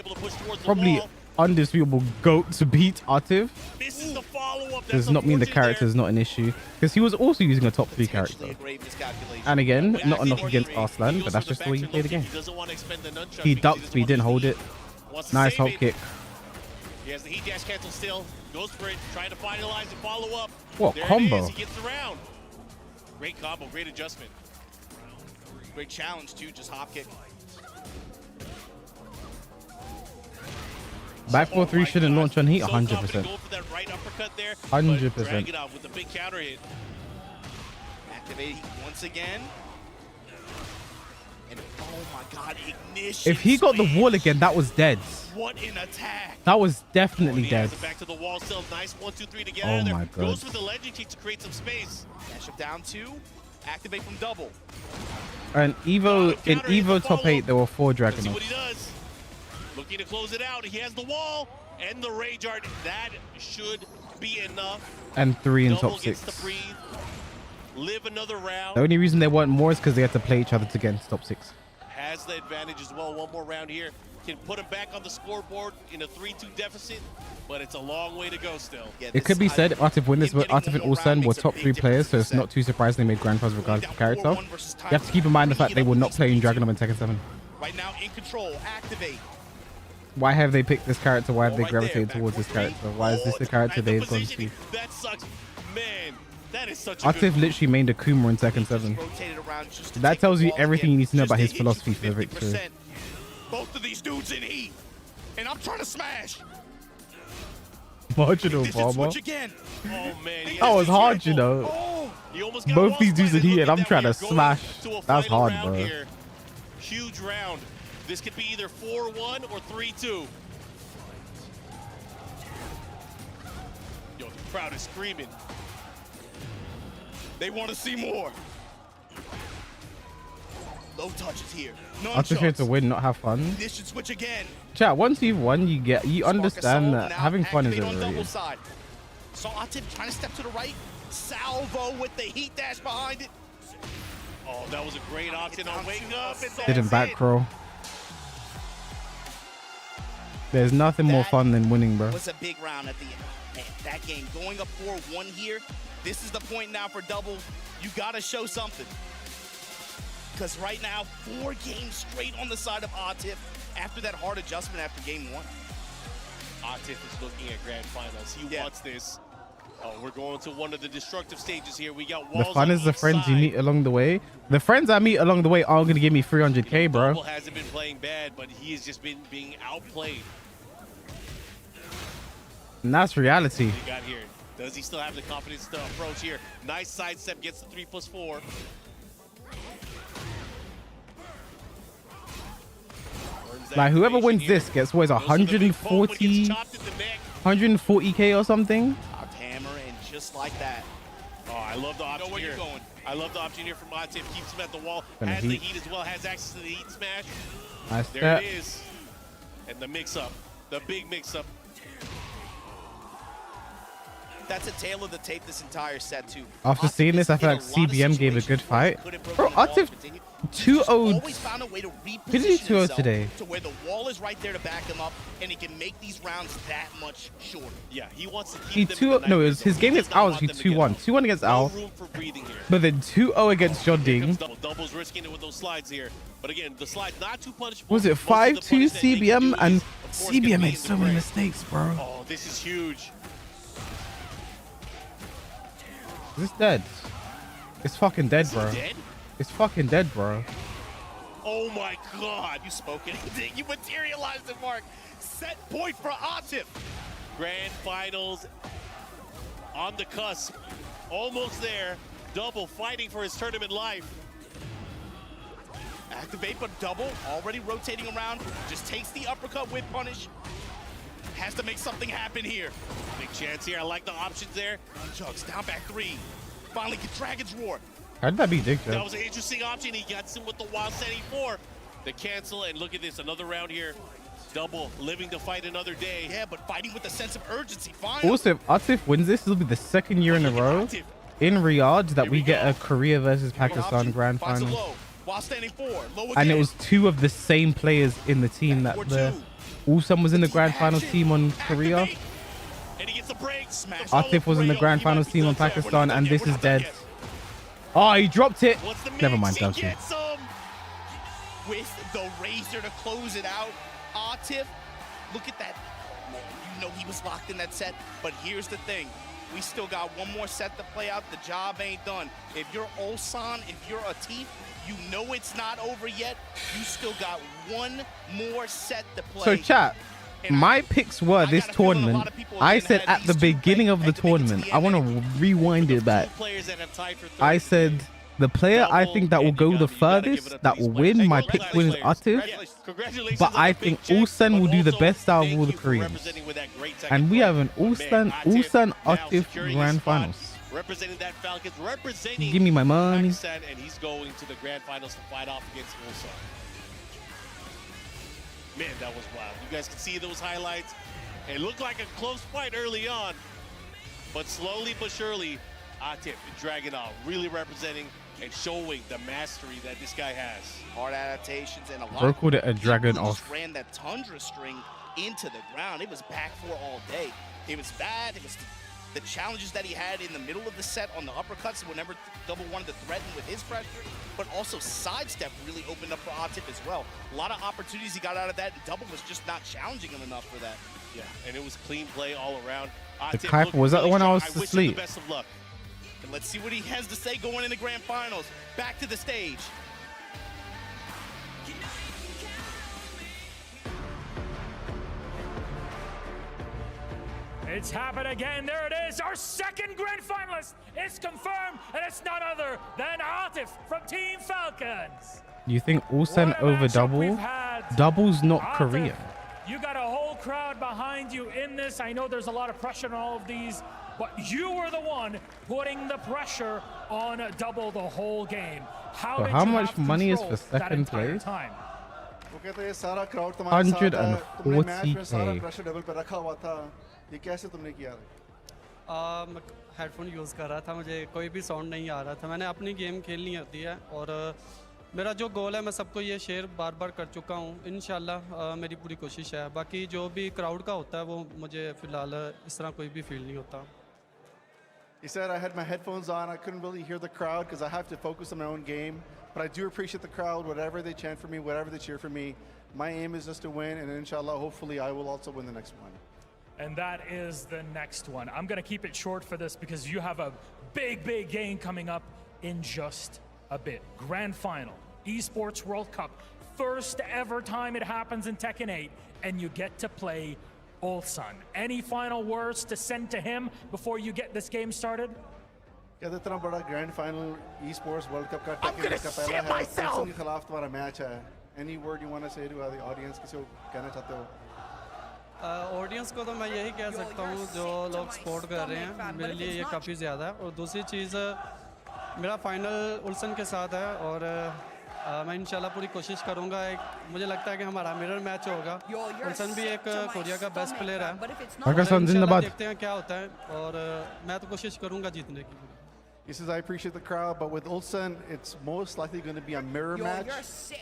probably undisputable GOAT to beat Atif Misses the follow-up. does not mean the character is not an issue, because he was also using a top 3 character. And again, not a knock against Arslan, but that's just the way you play the game. He ducked, but he didn't hold it. Nice hop kick. He has the heat dash cancel still. Goes for it, trying to finalize the follow-up. What There combo? It is. He gets around. Great combo, great adjustment. Great challenge too, just hop kick. Back 4-3 shouldn't launch on heat, 100%. 100%. Drag it out with the big counter hit. Activate once again. And oh my god, ignition. If he got the wall again, that was dead. What an attack. That was definitely dead. Back to the wall still. Nice 1-2-3 to get Oh out of there. my god. Goes for the legend cheat to create some space. Dash up down 2. Activate from double. And Evo, in Evo top 8, there were 4 Let's see Dragonauts. what he does. Looking to close it out. He has the wall and the Rage Art. That should be enough. And 3 in Double top gets 6. to breathe. Live another round. The only reason they weren't more is because they had to play each other to get into top 6. Has the advantage as well. One more round here. Can put him back on the scoreboard in a 3-2 deficit, but it's a long way to go still. Yeah, It could be said Atif win this, but Atif and Ulsan were top 3 players, so it's not too surprising they made grand finals regardless of character. You have to keep in mind the fact they were not playing Dragonov and Tekken 7. Right now in control. Activate. Why have they picked this character? Why have they gravitated towards this character? Why is this the character they've gone to? That sucks. Man, that is such a Atif literally mained Akuma in Tekken 7. That tells you everything you need to know about his philosophy for the victory. Both of these dudes in heat. And I'm trying to smash. Marginal bomber. Again. Oh man, That was hard, you know. Both these dudes in here, and I'm trying to smash. That's hard, bro. Here. Huge round. This could be either 4-1 or 3-2. Yo, the crowd is screaming. They want to see more. Low touches here. Atif here to win, not have fun. Ignition switch again. Chat, once you've won, you understand that having fun is overrated. So Atif trying to step to the right. Salvo with the heat dash behind it. Oh, that was a great option on wake up. Didn't back roll. There's nothing more fun than winning, bro. Was a big round at the end. Man, that game going up 4-1 here. This is the point now for double. You got to show something. Because right now, 4 games straight on the side of Atif after that hard adjustment after game 1. Atif is looking at grand finals. He wants this. Oh, we're going to one of the destructive stages here. We got walls. The fun is the friends you meet along the way. The friends I meet along the way aren't going to give me 300k, bro. Double hasn't been playing bad, but he has just been being outplayed. And that's reality. What he got here. Does he still have the confidence to approach here? Nice sidestep, gets the 3+4. Like whoever wins this gets what is 140k or something. Top hammer and just like that. Oh, I love the option here. I love the option here from Atif. Keeps him at the wall. Gonna Has heat. the heat as well. Has access to the heat smash. Nice There step. it is. And the mix-up. The big mix-up. That's a tale of the tape this entire set too. After seeing this, I feel like CBM gave a good fight. Bro, Atif 2-0'd. Found a way to He did 2-0 today. to where the wall is right there to back him up, and he can make these rounds that much shorter. Yeah, he wants to He keep them 2 in the no, night it was his game against Al was 2-1. 2-1 against Al. No room for breathing here. But then 2-0 against John Ding. Doubles risking it with those slides here. But again, the slide not too punishable. Was it Most of the 5-2 punish that they can CBM? do And is, of course, get CBM beat made in so the many break. mistakes, bro. Oh, this is huge. Is this dead? It's fucking dead, Is he bro. dead? It's fucking dead, bro. Oh my God! You spoke anything. You materialized it, Mark. Set point for Atif. Grand finals on the cusp. Almost there. Double fighting for his tournament life. Activate, but double already rotating around. Just takes the uppercut with punish. Has to make something happen here. Big chance here. I like the options there. Nunchucks down back 3. Finally get Dragon's Roar. How did that be Dick, That Joe? was an interesting option. He gets him with the wild setting 4. The cancel, and look at this. Another round here. Double living to fight another day. Yeah, but fighting with a sense of urgency. Finally. Also, if Atif wins this, it'll be the second year in a row in Riyadh that we get a Korea versus Pakistan grand Finds a final. low. While standing 4. Low again. And it was 2 of the same players in the team that the Ulsan was in the grand finals team on Korea. And he gets the break. Atif was in the grand finals team on Pakistan, and this is dead. Oh, he dropped it. Never mind, He Dusty. gets him with the razor to close it out. Atif, look at that. You know he was locked in that set, but here's the thing. We still got one more set to play out. The job ain't done. If you're Ulsan, if you're Atif, you know it's not over yet. You still got one more set to play. So chat, my picks were this tournament. I said at the beginning of the tournament, I want to rewind it back. I said the player I think that will go the furthest, that will win, my pick wins Atif. But I think Ulsan will do the best out of all the Koreans. And we have an Ulsan Atif Grand Finals. Representing that Falcons, representing Give me my money. Pakistan, and he's going to the grand finals to fight off against Ulsan. Man, that was wild. You guys can see those highlights. It looked like a close fight early on, but slowly but surely, Atif dragging off, really representing and showing the mastery that this guy has. Hard adaptations and a lot. Bro called it a dragon off. Just ran that Tundra string into the ground. It was back four all day. It was bad. It was the challenges that he had in the middle of the set on the uppercuts whenever Double wanted to threaten with his pressure, but also sidestep really opened up for Atif as well. A lot of opportunities he got out of that, and Double was just not challenging him enough for that. Yeah, and it was clean play all around. The Kuiper, was that the one I was I wish asleep? him the best of luck. And let's see what he has to say going into grand finals. Back to the stage. It's happened again. There it is. Our second grand finalist is confirmed, and it's none other than Atif from Team Falcons. You think Ulsan over Double? Double's not Atif, Korea. You got a whole crowd behind you in this. I know there's a lot of pressure on all of these, but you were the one putting the pressure on Double the whole game. So how much money is for second place? 140K. ये कैसे तुमने किया? मैं headphone use कर रहा था, मुझे कोई भी साउंड नहीं आ रहा था। मैंने अपनी गेम खेलनी होती है और मेरा जो गोल है मैं सबको ये शेयर बार-बार कर चुका हूँ। इंशाल्लाह मेरी पूरी कोशिश है। बाकी जो भी क्राउड का होता है वो मुझे फ़िलहाल इस तरह कोई भी फील नहीं होता। He said I had my headphones on. I couldn't really hear the crowd because I have to focus on my own game. But I do appreciate the crowd, whatever they chant for me, whatever they cheer for me. My aim is just to win, and inshallah, hopefully, I will also win the next one. And that is the next one. I'm going to keep it short for this because you have a big, big game coming up in just a bit. Grand Final, Esports World Cup. First ever time it happens in Tekken 8, and you get to play Ulsan. Any final words to send to him before you get this game started? क्या इतना बड़ा Grand Final Esports World Cup का Tekken का पहला है, Ulsan के खिलाफ तुम्हारा मैच है. Any word you want to say to the audience? किसी को कहना चाहते हो? ऑडियंस को तो मैं यही कह सकता हूँ जो लोग सपोर्ट कर रहे हैं मेरे लिए ये काफ़ी ज़्यादा है और दूसरी चीज़ मेरा फाइनल उल्सन के साथ है और मैं इंशाल्लाह पूरी कोशिश करूँगा मुझे लगता है कि हमारा मिरर मैच होगा उल्सन भी एक कोरिया का बेस्ट प्लेयर है इंशाल्लाह देखते हैं क्या होता है और मैं तो कोशिश करूँगा जीतने की. He says, I appreciate the crowd, but with Ulsan, it's most likely going to be a mirror match,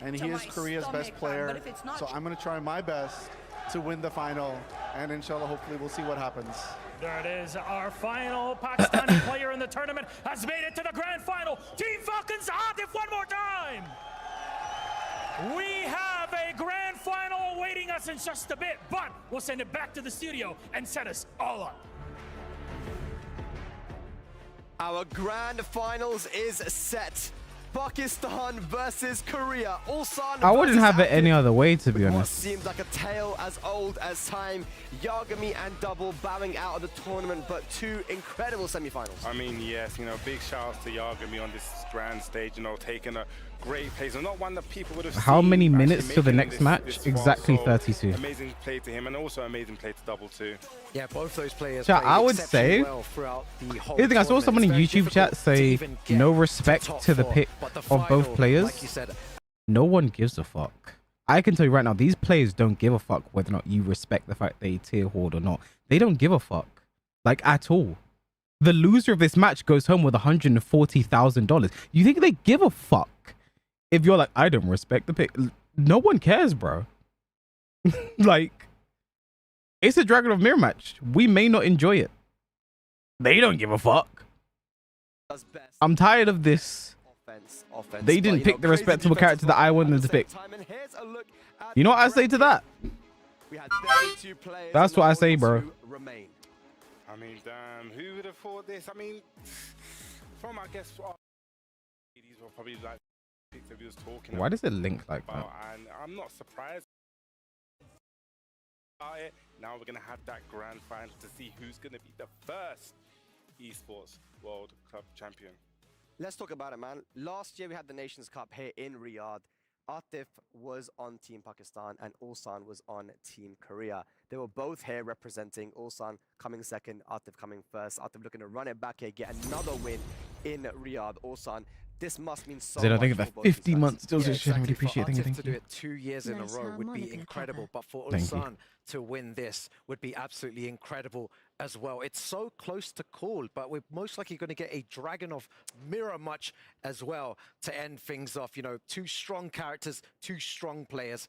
and he is Korea's best player, so I'm going to try my best to win the final, and inshallah, hopefully, we'll see what happens. There it is. Our final Pakistani player in the tournament has made it to the grand final. Team Falcons, Atif, one more time. We have a grand final awaiting us in just a bit, but we'll send it back to the studio and set us all up. Our grand finals is set. Pakistan versus Korea. Ulsan I wouldn't have it any other way, to be what honest. seems like a tale as old as time. Yagami and Double bowing out of the tournament, but two incredible semi-finals. I mean, yes, big shout outs to Yagami on this grand stage, taking a great place, and not one that people would have How seen many actually minutes to the making next match? this Exactly far. So, 32. Amazing play to him, and also amazing play to Double too. Yeah, both those players. Chat, I would say, well throughout the whole here's the thing, I saw someone in YouTube chat say no respect to the pick of both players. Like you said, no one gives a fuck. I can tell you right now, these players don't give a fuck whether or not you respect the fact they tier hoard or not. They don't give a fuck. Like, at all. The loser of this match goes home with $140,000. You think they give a fuck? If you're like, I don't respect the pick. No one cares, bro. Like, it's a Dragon of Mirror match. We may not enjoy it. They don't give a fuck. I'm tired of this. They didn't pick the respectable character that I wanted them to pick. You know what I say to that? That's what I say, bro. I mean, damn, who would have thought this? I mean, from, I guess, these were probably like picks that we was talking Why does it link like that? about, and I'm not surprised about it. Now we're going to have that grand final to see who's going to be the first Esports World Cup champion. Let's talk about it, man. Last year we had the Nations Cup here in Riyadh. Atif was on Team Pakistan and Ulsan was on Team Korea. They were both here representing. Ulsan coming second, Atif coming first. Atif looking to run it back here, get another win in Riyadh. Ulsan, this must mean so much. I think about 50 months still Yeah, just really exactly. appreciate For it. Atif Thank to do you. it 2 years in a row would be incredible, but for Thank you. Ulsan to win this would be absolutely incredible as well. It's so close to call, but we're most likely going to get a Dragunov mirror match as well to end things off. You know, 2 strong characters, 2 strong players.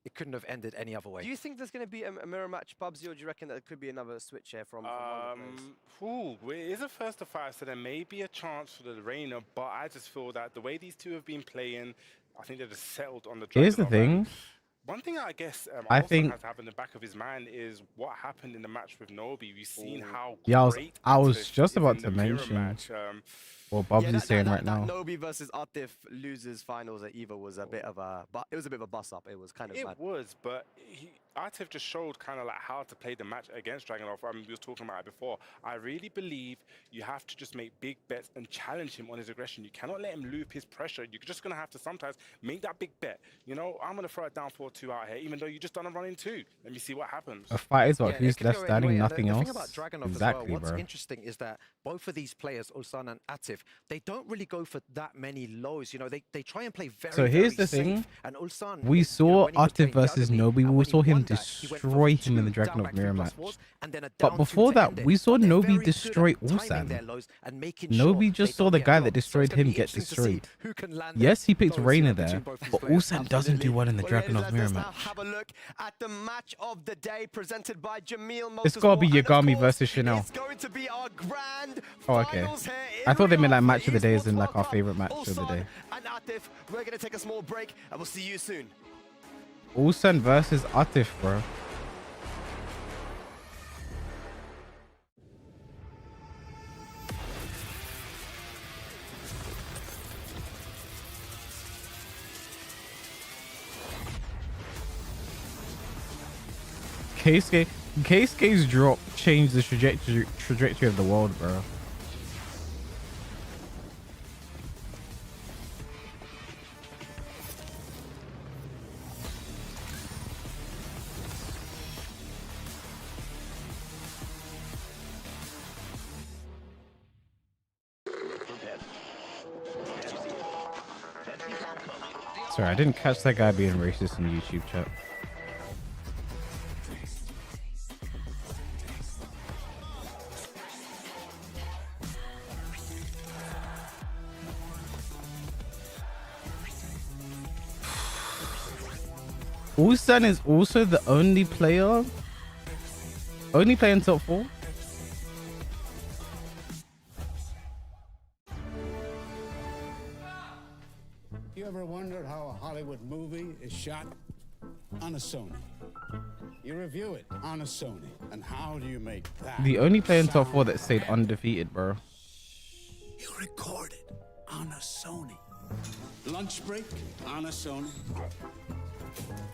It couldn't have ended any other way. Do you think there's going to be a mirror match, Bubsy, or do you reckon that there could be another switch here from one of the players? It is a first to 5, so there may be a chance for the Reina, but I just feel that the way these two have been playing, I think they're just settled on the Here's the Dragunov. thing. One thing I guess I Olsen think- has to have in the back of his mind is what happened in the match with Nobi. We've seen how Yeah, great I was Atif just is about in to the mirror mention match. what Bubsy's saying right now. Nobi versus Atif losers finals at EVA was a bit of a, but it was a bit of a bust up. It was kind of It mad. was, but Atif just showed kind of like how to play the match against Dragunov. I mean, we was talking about it before. I really believe you have to just make big bets and challenge him on his aggression. You cannot let him loop his pressure. You're just going to have to sometimes make that big bet. You know, I'm going to throw it down 4-2 out here, even though you just done a run in 2. Let me see what happens. A fight is what? Yeah, Who's it could left go standing? anyway. And Nothing the else. thing about Dragunov Exactly, as well, what's bro. interesting is that both of these players, Ulsan and Atif, they don't really go for that many lows. You know, they try and play very, So here's the very thing. safe. And Ulsan, We you know, saw when he was Atif playing versus Yagami, Nobi. and We when saw he him won that, he went from destroy him in the 2 down Dragunov back mirror 3+ match. walls, and then a But down 2 before to that, end it. we saw But they're very Nobi good destroy at timing their Ulsan. lows and making sure Nobi just they saw don't the get guy low. that So it's destroyed gonna him be get interesting to see destroyed. who can land Yes, he picked those, Reina between there, both these but players. Ulsan doesn't do well in the Well, ladies and Dragunov mirror gentlemen, let's now match. have a look at the match of the day presented by Jamil Motorsport. It's gotta be And of Yagami course, versus Chanel. It's going to be our grand Oh, okay. finals here I in thought they meant like Riyadh match for of the day as Esports in like World our Cup. favorite match of the Ulsan day. and Atif, we're going to take a small break and we'll see you soon. Ulsan versus Atif, bro. Keisuke's drop changed the trajectory of the world, bro. Sorry, I didn't catch that guy being racist in the YouTube chat. Ulsan is also the only player in top 4. You ever wondered how a Hollywood movie is shot? On a Sony. You review it on a Sony. And how do you make that? The only player in top 4 that stayed undefeated, bro. You record it on a Sony. Lunch break on a Sony.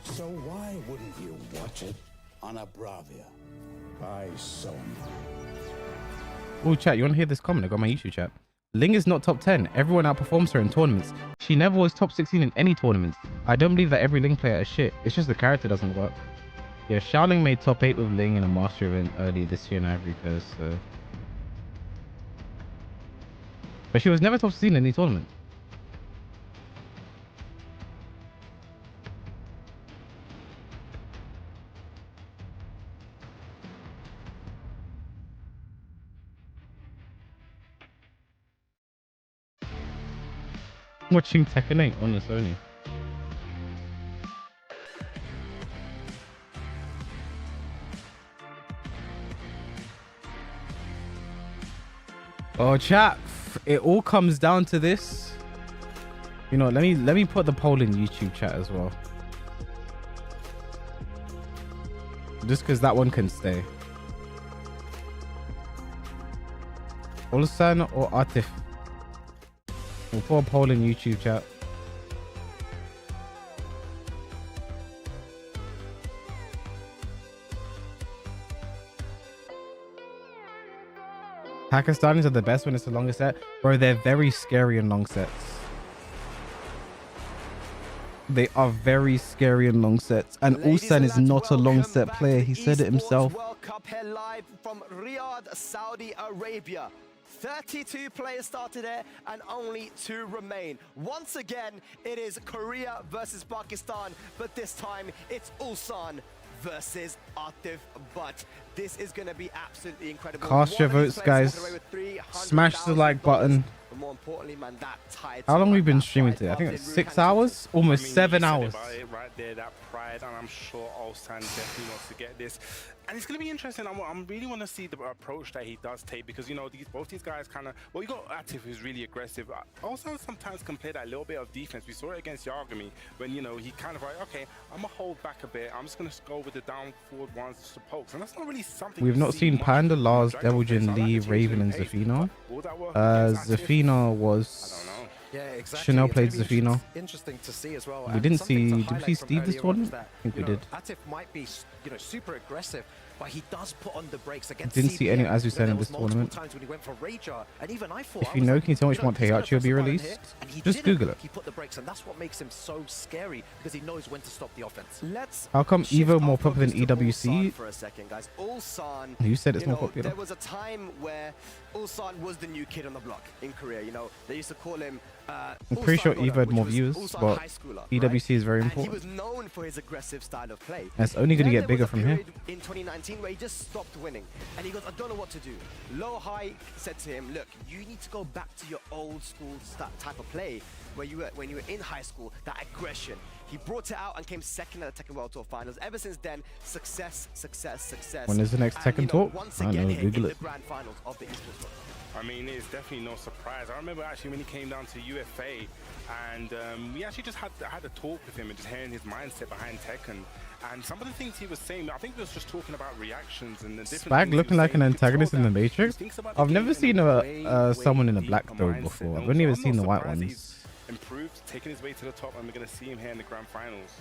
So why wouldn't you watch it on a Bravia by Sony? Oh, chat, you want to hear this comment? I got my YouTube chat. Ling is not top 10. Everyone outperforms her in tournaments. She never was top 16 in any tournaments. I don't believe that every Ling player is shit. It's just the character doesn't work. Yeah, Xiaoling made top 8 with Ling in a master event early this year in Ivory Coast, so. But she was never top 16 in any tournament. Watching Tekken 8 on the Sony. Oh, chat, it all comes down to this. You know, let me put the poll in YouTube chat as well. Just because that one can stay. Ulsan or Atif? We'll put a poll in YouTube chat. Pakistanis are the best when it's the longest set. Bro, they're very scary in long sets. They are very scary in long sets. And Ulsan is not a long set player. He said it himself. World Cup here live from Riyadh, Saudi Arabia. 32 players started there and only 2 remain. Once again, it is Korea versus Pakistan, but this time it's Ulsan versus Atif Butt. This is going to be absolutely incredible. Cast your votes, guys. Smash the like button. But more importantly, man, that tied. How long have we been streaming today? I think it's 6 hours? Almost 7 hours. Right there, that pride, and I'm sure Ulsan definitely wants to get this. And it's going to be interesting. I really want to see the approach that he does take, because, you know, both these guys kind of, well, you got Atif, who's really aggressive. Ulsan sometimes can play that little bit of defense. We saw it against Yagami when, you know, he kind of like, okay, I'm going to hold back a bit. I'm just going to go with the down forward ones to pokes. And that's not really something We've not seen Panda, Lars, Deviljin, Lee, Raven, and Zafina. Zafina was... Yeah, exactly. Chanel played Zafina. Interesting to see as well. We didn't see... Did we see Steve this one? I think we did. Atif might be, you know, super aggressive, but he does put on the brakes against Didn't see any Azusen in this tournament. Times when he went for Rager, and even I thought, If you know, can you tell me which one Heihachi will be released? Just Google it. He put the brakes, and that's what makes him so scary, because he knows when to stop the offense. How come Evo more popular than EWC? For a second, guys. Ulsan, You said it's more popular. There was a time where Ulsan was the new kid on the block in Korea. You know, they used to call him. I'm pretty sure Evo had more viewers, but EWC is very And important. he was known for his aggressive style of play. And it's only going to Then get there bigger was a from here. period in 2019 where he just stopped winning, and he goes, I don't know what to do. Low High said to him, look, you need to go back to your old school type of play where you were when you were in high school, that aggression. He brought it out and came second at the Tekken World Tour Finals. Ever since then, success, success, success. When is the next Tekken talk? Once I don't again know, here Google in it. the grand finals of the Esports World. I mean, it's definitely no surprise. I remember actually when he came down to UFA, and we actually just had a talk with him and just hearing his mindset behind Tekken. And some of the things he was saying, I think he was just talking about reactions and the different Spag things he looking was like an saying. You could antagonist tell in the that he Matrix. thinks about the I've game never in seen someone in a deep black though mindset. before. I've And only also, ever seen the I'm white surprised ones. he's improved, taking his way to the top, and we're going to see him here in the grand finals.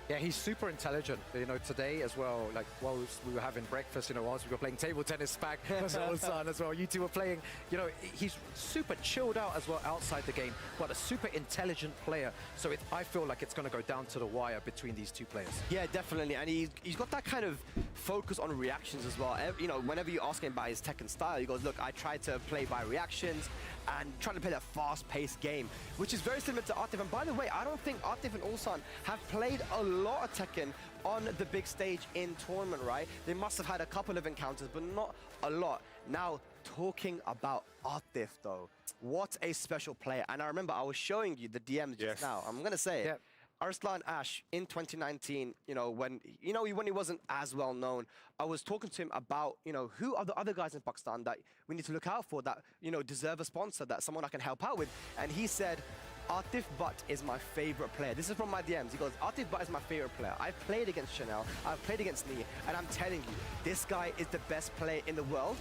Yeah, he's super intelligent. You know, today as well, like while we were having breakfast, you know, whilst we were playing table tennis, Spag as well, you two were playing, you know, he's super chilled out as well outside the game, but a super intelligent player. So I feel like it's going to go down to the wire between these two players. Yeah, definitely. And he's got that kind of focus on reactions as well. You know, whenever you ask him about his Tekken style, he goes, look, I try to play by reactions and trying to play that fast-paced game, which is very similar to Atif. And by the way, I don't think Atif and Ulsan have played a lot of Tekken on the big stage in tournament, right? They must have had a couple of encounters, but not a lot. Now, talking about Atif, though, what a special player. And I remember I was showing you the DMs just now. I'm going to say it. Arslan Ash in 2019, you know, when he wasn't as well known, I was talking to him about, you know, who are the other guys in Pakistan that we need to look out for, that, you know, deserve a sponsor, that someone I can help out with. And he said, Atif Butt is my favorite player. This is from my DMs. He goes, Atif Butt is my favorite player. I've played against Chanel, I've played against Lee, and I'm telling you, this guy is the best player in the world.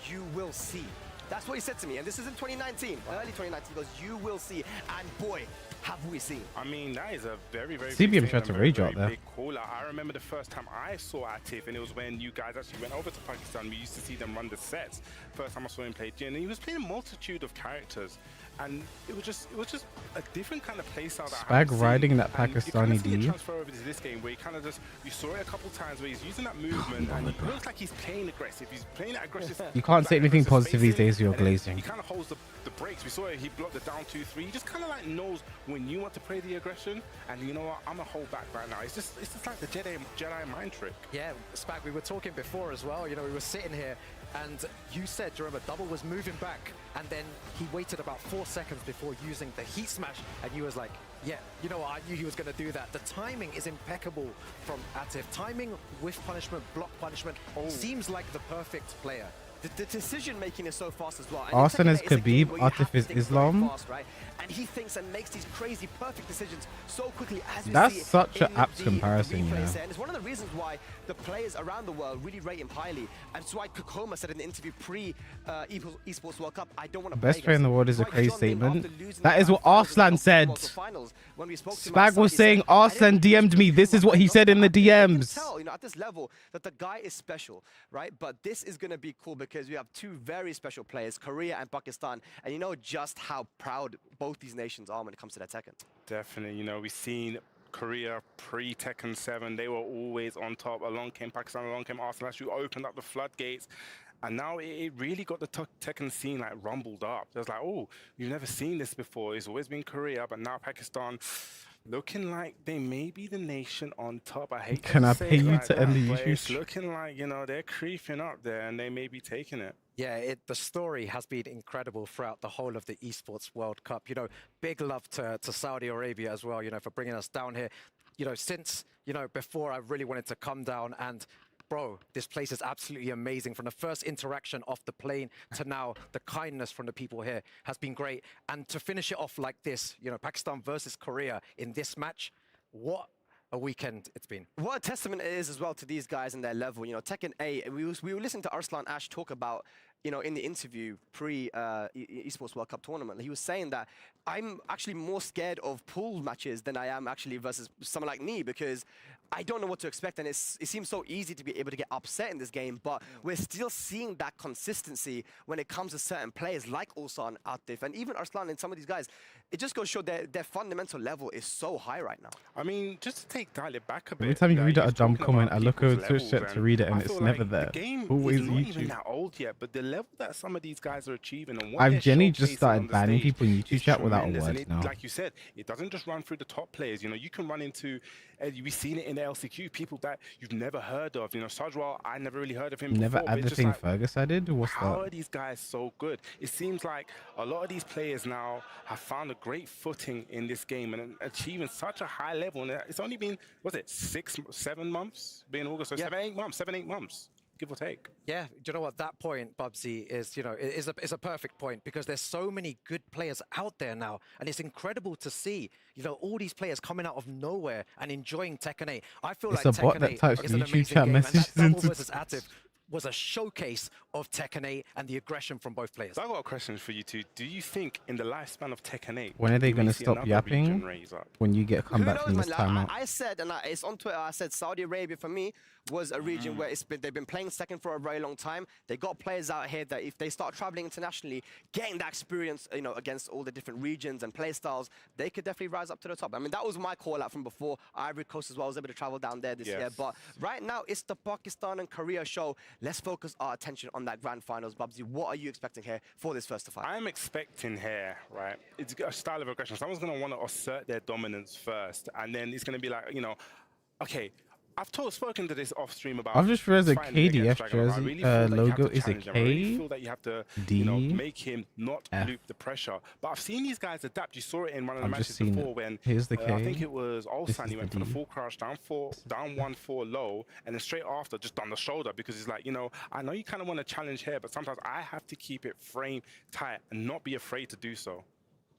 You will see. That's what he said to me, and this is in 2019, early 2019. He goes, you will see, and boy, have we seen. I mean, that is a very, very CBM tried to rage out there. big call out. I remember the first time I saw Atif, and it was when you guys actually went over to Pakistan. We used to see them run the sets. First time I saw him play Jin, and he was playing a multitude of characters. And it was just a different kind of playstyle that I Spag riding that Pakistani D. D. Transfer over to this game where he kind of you saw it a couple times where he's using that movement and it looks like he's playing aggressive. He's playing that aggressive. You can't say anything positive these days, you're glazing. He kind of holds the brakes. We saw it. He blocked the down 2-3. He just kind of like knows when you want to play the aggression, and you know what? I'm gonna hold back right now. It's just like the Jedi mind trick. Yeah, Spag, we were talking before as well. You know, we were sitting here, and you said, do you remember, Double was moving back, and then he waited about 4 seconds before using the heat smash, and you was like, yeah, you know what, I knew he was going to do that. The timing is impeccable from Atif. Timing with punishment, block punishment, seems like the perfect player The decision making is so fast as well. And Arslan Tekken is 8 a game Khabib, where you have Atif to is think very Islam. fast, right? And he thinks and makes these crazy perfect decisions so quickly as we That's see such an in apt the comparison, you replays know. there. And it's one of the reasons why the players around the world really rate him highly. And it's why Kokoma said in the interview pre-Esports World Cup, I don't want to play Best player in the world is a That's why crazy John Min, statement. after losing That the is what grand finals in the Arslan said. World Cup finals, when we spoke to him Spag outside, was he saying said, "I Arslan didn't DM'd me. This is what he said in the you can DMs. tell, at this level that the guy is special, right? But this is going to be cool because we have two very special players, Korea and Pakistan, and you know just how proud both these nations are when it comes to their Tekken. Definitely, we've seen Korea pre-Tekken 7, they were always on top. Along came Pakistan, along came Arsenal, who opened up the floodgates. And now it really got the Tekken scene like rumbled up. It was like, oh, you've never seen this before. It's always been Korea, but now Pakistan looking like they may be the nation on top. I hate Can to I say pay it you like to that, end the but it's usage? looking like, they're creeping up there and they may be taking it. Yeah, the story has been incredible throughout the whole of the Esports World Cup. Big love to Saudi Arabia as well, for bringing us down here. Since, before I really wanted to come down and bro, this place is absolutely amazing. From the first interaction off the plane to now, the kindness from the people here has been great. And to finish it off like this, Pakistan versus Korea in this match, what a weekend it's been. What a testament it is as well to these guys and their level. Tekken 8, we were listening to Arslan Ash talk about, in the interview pre-Esports World Cup tournament, he was saying that I'm actually more scared of pool matches than I am actually versus someone like me, because I don't know what to expect, and it seems so easy to be able to get upset in this game, but we're still seeing that consistency when it comes to certain players like Ulsan, Atif, and even Arslan and some of these guys. It just goes to show their fundamental level is so high right now. I mean, just to dial it back a bit. Every time you read like, a dumb talking comment, about I look over people's Twitch chat levels, to read it, and I it's feel never like there. The game Always is not even YouTube. that old yet, but the level that some of these guys are achieving and what I've they're genuinely just showcasing started on the banning stage people in YouTube is chat without a tremendous. word And it, now. like you said, it doesn't just run through the top players. You can run into, we've seen it in the LCQ, people that you've never heard of. Sajwal, I never really heard of him Never before. at But the it's just thing like, Fergus I did? What's how that? are these guys so good? It seems like a lot of these players now have found a great footing in this game and achieving such a high level. And it's only been, was it 7 months? Been August, so Yeah. 7, 8 months, give or take. Yeah, do you know what that point, Bubsy, is a perfect point, because there's so many good players out there now, and it's incredible to see, all these players coming out of nowhere and enjoying Tekken 8. I feel It's like a bot Tekken that 8 types is an YouTube amazing chat game, and messages that double into versus Atif was a showcase of Tekken 8 and the aggression from both players. So I've got a question for you two. Do you think in the lifespan of Tekken 8, When are they we may going to see stop another yapping? region raise up? When you get come Who back knows, from this man? timeout. I said, and it's on Twitter, I said Saudi Arabia for me was a region where they've been playing second for a very long time. They got players out here that if they start traveling internationally, getting that experience, against all the different regions and play styles, they could definitely rise up to the top. I mean, that was my call out from before. Ivory Coast as well. I was able to travel down there this year. But right now, it's the Pakistan and Korea show. Let's focus our attention on that grand finals. Bubsy, what are you expecting here for this first to five? I'm expecting here, right? It's a style of aggression. Someone's going to want to assert their dominance first, and then it's going to be like, okay, I've spoken to this off stream about. I've just realized the fighting against KDF Dragunov. I jersey really feel that you have logo to is a challenge him. I really K, feel that you have to, D, make him not F. loop the pressure. But I've seen these guys adapt. You saw it in one of the I've matches just seen before it. when Here's the I K. think it was This Ulsan. is He went the for the D. full crouch, down 1-4 low, and then straight after just on the shoulder, because he's like, I know you kind of want to challenge here, but sometimes I have to keep it frame tight and not be afraid to do so.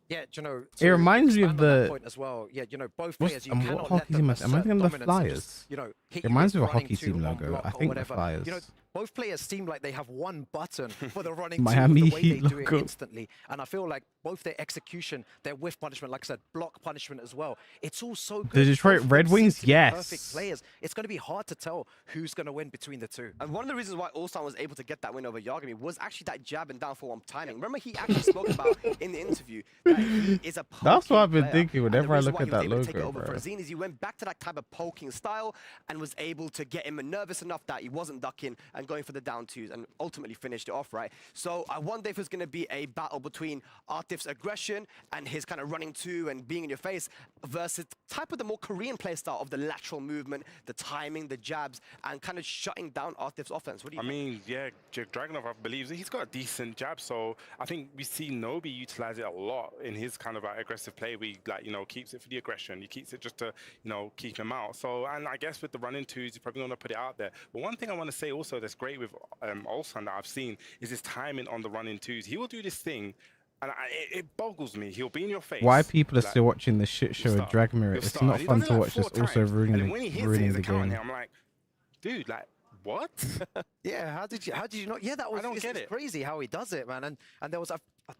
Yeah, It reminds me of expand on that the. point as well. Yeah, both What's, players, you what cannot let hockey them team am I thinking of the assert dominance and just, Flyers? hit It you reminds me with of a hockey running two team on logo. block I or think the whatever. Flyers. Both players seem like they have one button for the running Miami two, the way Heat they do it logo. instantly. And I feel like both their execution, their whiff punishment, like I said, block punishment as well. It's all so good. The Detroit Both of Red them seem Wings, to be yes. perfect players. It's going to be hard to tell who's going to win between the two. And one of the reasons why Ulsan was able to get that win over Yagami was actually that jab and down for one timing. Remember, he actually spoke about in the interview that he is a That's what I've been player. thinking And the whenever I reason look why at he was that able to take it logo, over bro. for Azine is he went back to that type of poking style and was able to get him nervous enough that he wasn't ducking and going for the down twos and ultimately finished it off, right? So I wonder if it's going to be a battle between Atif's aggression and his kind of running two and being in your face versus type of the more Korean play style of the lateral movement, the timing, the jabs, and kind of shutting down Atif's offense. What do you think? mean, yeah, Dragunov, I believe he's got a decent jab, so I think we see Nobi utilize it a lot in his kind of aggressive play. We keeps it for the aggression. He keeps it just to keep him out. So, and I guess with the running twos, he's probably going to put it out there. But one thing I want to say also, the that's great with Ulsan that I've seen is his timing on the running twos. He will do this thing, and it boggles me. He'll be in your face. Why people are like, still watching the shit show of Drag Mirror? It's start, not he fun does it to like watch. 4 It's also times, and then ruining when he hits ruining it, the it's a counter game. hit. I'm like, dude, like what? Yeah, how did you not? Yeah, that was. I don't get it's it. crazy how he does it, man. And there was I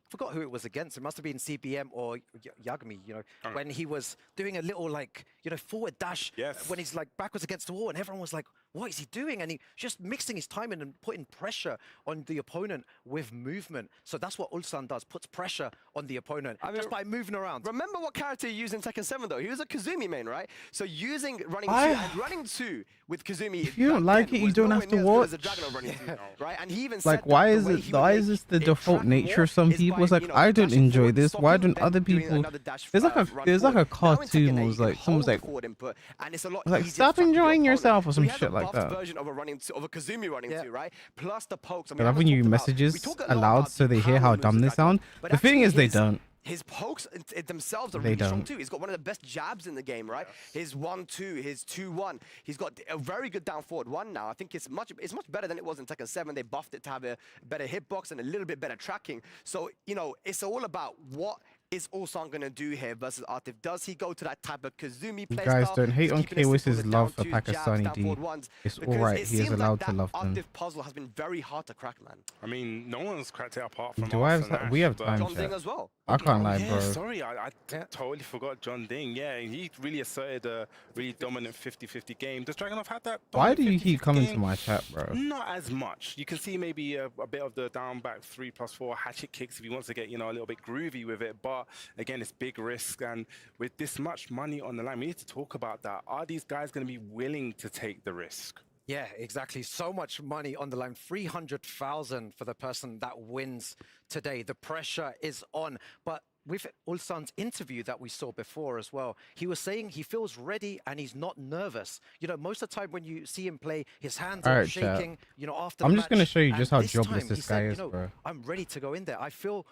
forgot who it was against. It must have been CBM or Yagami. You know, when he was doing a little like forward dash. Yes. When he's like backwards against the wall, and everyone was like, "What is he doing?" And he just mixing his timing and putting pressure on the opponent with movement. So that's what Ulsan does. Puts pressure on the opponent just by moving around. Remember what character he used in Tekken 7 though? He was a Kazumi main, right? So using running 2 and running 2 with Kazumi. If you don't like it, you don't have to watch. Right? And he even Like, why is it? Why is this the default nature of some people? It's like, I don't enjoy this. Why don't other people? There's like a cartoon where was like someone's like, stop enjoying yourself or some shit like that. Version of a Kazumi running 2, right? Plus the pokes. I love when you messages aloud so they hear how dumb they sound. The thing is, they don't. His pokes themselves are They really strong don't. too. He's got one of the best jabs in the game, right? His 1-2, his 2-1. He's got a very good down forward 1 now. I think it's much better than it was in Tekken 7. They buffed it to have a better hitbox and a little bit better tracking. So, it's all about what is Ulsan going to do here versus Atif. Does he go to that type of Kazumi playstyle? Guys, don't hate on K-Wiss's love for Pakistani D. It's alright, he is allowed to love them. Atif puzzle has been very hard to crack, man. I mean, no one's cracked it apart from Do I have? Ash, We have but- time, John Ding chat. as well. I can't lie, yeah, bro. Sorry, I totally forgot John Ding. Yeah, he really asserted a really dominant 50-50 game. Does Dragunov have that? Why do you dominant keep 50-50 coming game? to my chat, bro? Not as much. You can see maybe a bit of the down back 3+4 hatchet kicks if he wants to get a little bit groovy with it. But again, it's big risk, and with this much money on the line, we need to talk about that. Are these guys going to be willing to take the risk? Yeah, exactly. So much money on the line. 300,000 for the person that wins today. The pressure is on. But with Ulsan's interview that we saw before as well, he was saying he feels ready and he's not nervous. Most of the time when you see him play, his hands are shaking. After I'm the just gonna match. show you just how And this jobless time, this he guy said, is, bro. I'm ready to go in there. I feel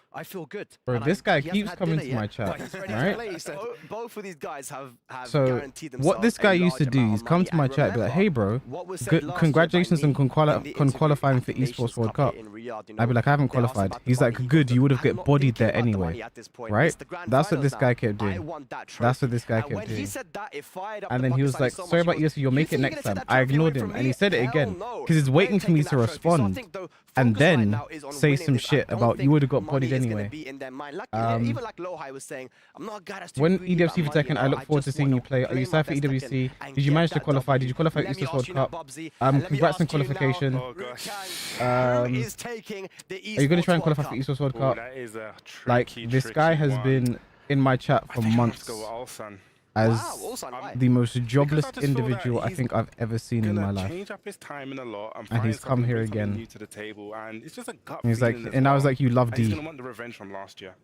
good. Bro, And this guy he hasn't keeps had coming dinner to my yet, chat, but he's ready to right? play, he said. Both of these guys have So guaranteed themselves what this guy a used to large do amount is of come money. to my And chat, be like, "Hey, bro, what was said last congratulations year on by Neil in the qualifying for interview Esports World Cup." in Riyadh, I'd be like, "I haven't they asked qualified." about the He's like, money. "Good, you would have I'm get not bodied thinking there about the anyway." money at this point. Right? It's the grand That's what finals this guy now. kept I doing. want that That's what trophy. this guy And kept when he doing. said that, it fired up And the then he was Pakistani like, so much. "Sorry He about goes, you, so you'll make it think next you're time." gonna take I that trophy ignored away him, from and he me? said it Hell again no. because he's I waiting ain't for me taking to that trophy. So I respond, think the and focus right then now is on say winning some this. I shit don't about you think would have got money bodied is gonna anyway. be in their mind. Like, Um, even like Lohai was saying, I'm not a guy that's too When greedy about EWC for money, Tekken, I look forward to just seeing you wanna play. Are you play excited for my best EWC? Tekken and Did you get manage to that qualify? W. Did you qualify Let me Esports World ask you now, Cup? Bubsy, and let me Congrats on ask you now, qualification. Rukan, who is taking the Are you going to try and Esports qualify World for Cup? Esports World Ooh, Cup? that is a Like, tricky, this guy tricky has one. been in my chat for months Go with Ulsan. as Ulsan, why? the most jobless Because I just feel that individual I he's think I've ever seen in my Gonna life. change up his timing a lot and, And find he's come something, here bring something again. new to the table, and it's just a gut He's like, feeling as and I was well. like, "You love And he's D." gonna want the revenge from last year.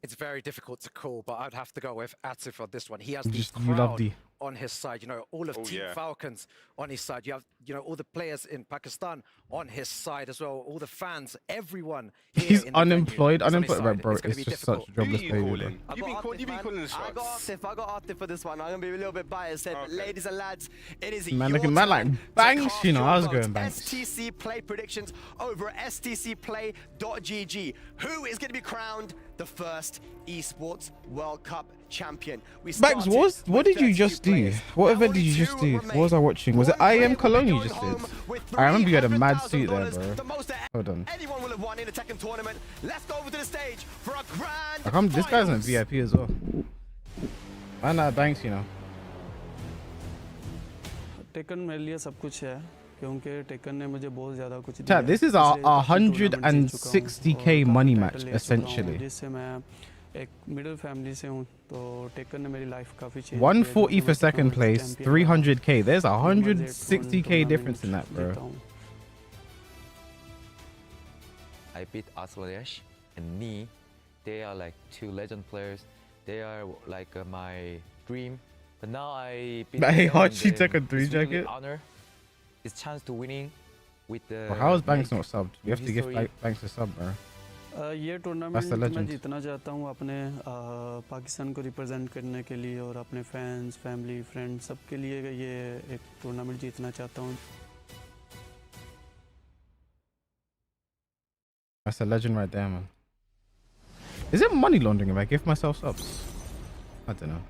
It's very difficult to call, but I'd have to go with Atif on this one. He has You the just- you love crowd D. on his side. All of Oh, Team yeah. Falcons on his side. You have, all the players in Pakistan on his side as well. All the fans, everyone. Here He's in the venue unemployed, is on his unemployed, side. bro. It's gonna It's be just difficult. such a jobless Who you behavior. calling? You've been calling the I shots. got Atif for this one. I'm going to be a little bit biased here. But ladies and lads, it is Man, your looking mad like time to banks, cast you know. your I was votes. going banks. STC Play predictions over at stcplay.gg. Who is going to be crowned the first Esports World Cup champion? We Bags, started what did you just do? What event did you just do? What was I watching? Was it IM Cologne you just did? I remember you had a mad suit there, bro. Hold on. Anyone will have won in the Tekken tournament. Let's go over to the stage for a grand I come, this guy's in finals. VIP as well. Man, banks, you know. Taken मेरे लिए सब कुछ है क्योंकि taken ने मुझे बहुत ज़्यादा कुछ दिया Chat, this is a इसलिए काफ़ी tournament जीत चुका हूँ 160k और money काफ़ी match, title ले चुका हूँ, essentially. जिससे मैं एक मिडिल फैमिली से हूँ तो टेकन ने मेरी लाइफ काफ़ी change 140 for second place, 300k. There's a 160k difference in that, bro. I beat Aslash and Nee. They are like two legend players. They are like my dream. But now I beat Hey, them how'd and she then take a 3 it's really jacket? honor. It's chance to winning with the. Bro, how is Banks like, not subbed? You have to give history. Banks a sub, bro. ये That's the tournament मैं legend. जीतना चाहता हूँ अपने पाकिस्तान को represent करने के लिए और अपने फैंस फैमिली फ्रेंड्स सबके लिए ये एक टूर्नामेंट जीतना चाहता हूँ That's a legend right there, man. Is it money laundering if I give myself subs? I don't know.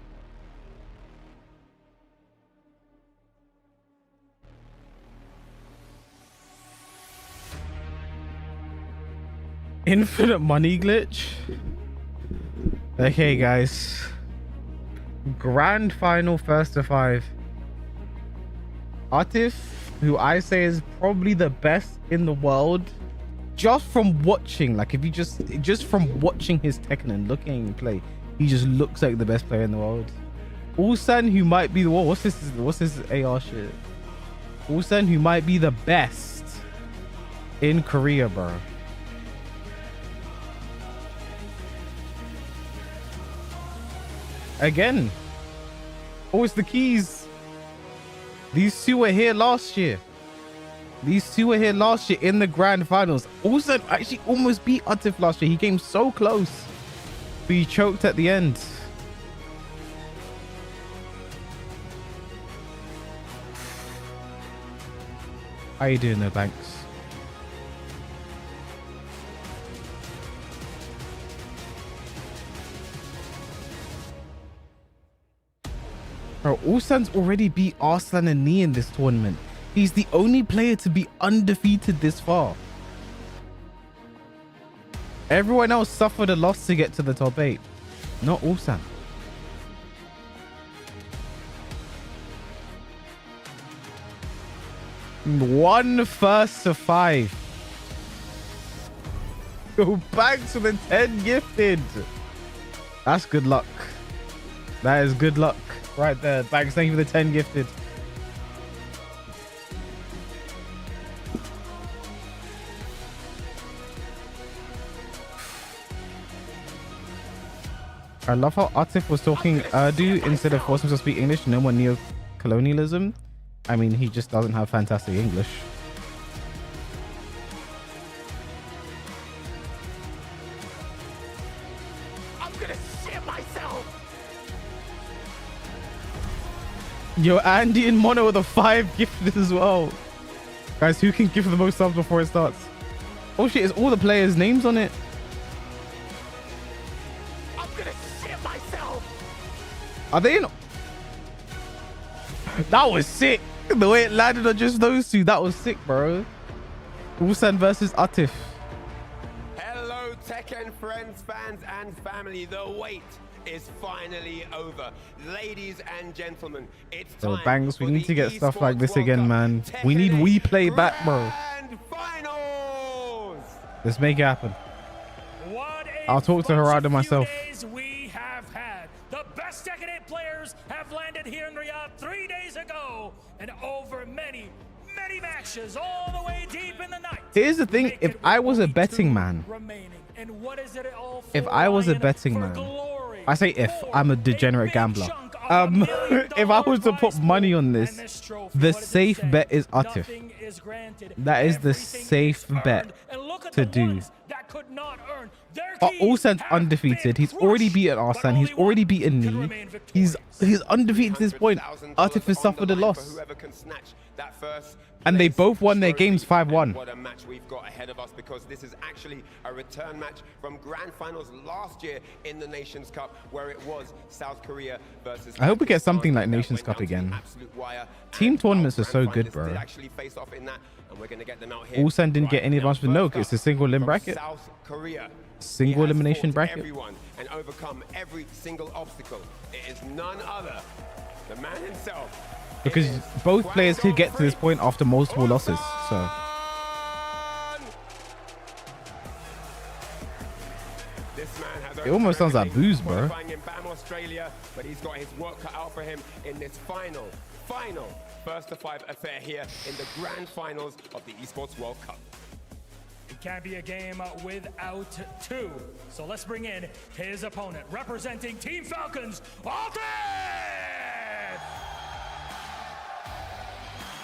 Infinite money glitch. Okay, guys. Grand final first to 5. Atif, who I say is probably the best in the world, just from watching, like if you just from watching his Tekken and looking at him play, he just looks like the best player in the world. Ulsan, who might be the what's this AR shit? Ulsan, who might be the best in Korea, bro. Again, always the keys. These two were here last year. These two were here last year in the grand finals. Also, actually almost beat Atif last year. He came so close, but he choked at the end. How you doing there, Banks? Bro, Ulsan's already beat Arslan and Nee in this tournament. He's the only player to be undefeated this far. Everyone else suffered a loss to get to the top 8. Not Ulsan. One first to 5. Go back to the 10 gifted. That's good luck. That is good luck right there. Thanks, thank you for the 10 gifted. I love how Atif was talking Urdu instead of forcing himself to speak English. No more neo-colonialism. I mean, he just doesn't have fantastic English. I'm gonna shit myself. Yo, Andy and Mono with a 5 gifted as well. Guys, who can give the most subs before it starts? Oh shit, is all the players' names on it? I'm gonna shit myself. Are they in? That was sick. The way it landed on just those two, that was sick, bro. Ulsan versus Atif. Hello, Tekken friends, fans, and family. The wait is finally over. Ladies and gentlemen, it's time. So Bangs, we need to get stuff like this again, man. We need We Play back, bro. Finals. Let's make it happen. I'll talk to Harada myself. We have had the best Tekken 8 players have landed here in Riyadh 3 days ago, and over many matches all the way deep in the night. Here's the thing, if I was a betting man, if I was a betting man, I say if, I'm a degenerate gambler. If I was to put money on this, the safe bet is Atif. That is the safe bet to do. Ulsan's undefeated. He's already beaten Arslan. He's already beaten Nee. He's undefeated to this point. Atif has suffered a loss. And they both won their games 5-1. What a match we've got ahead of us, because this is actually a return match from grand finals last year in the Nations Cup, where it was South Korea versus I hope we get something like Nations Cup again. Team tournaments are so good, bro. Ulsan didn't get any advantage with Noke. It's a single elim bracket. Single elimination bracket. Everyone and overcome every single obstacle. It is none other, the man himself. Because both players could get to this point after multiple losses. So it almost sounds like booze, bro. Australia, but he's got his work cut out for him in this final first to 5 affair here in the grand finals of the Esports World Cup. It can't be a game without two. So let's bring in his opponent, representing Team Falcons, Atif!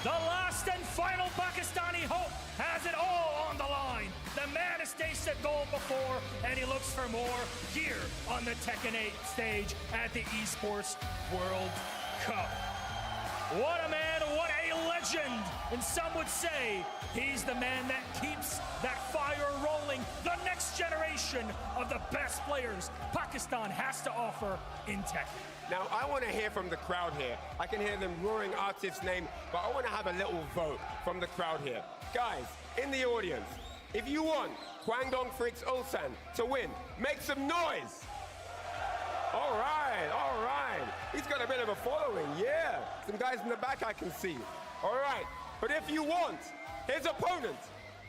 The last and final Pakistani hope has it all on the line. The man has tasted gold before, and he looks for more here on the Tekken 8 stage at the Esports World Cup. What a man, what a a legend, and some would say he's the man that keeps that fire rolling. The next generation of the best players Pakistan has to offer in Tekken. Now, I want to hear from the crowd here. I can hear them roaring Atif's name, but I want to have a little vote from the crowd here. Guys, in the audience, if you want Kwangdong Freaks Ulsan to win, make some noise. All right, all right. He's got a bit of a following, yeah. Some guys in the back I can see. All right, but if you want his opponent,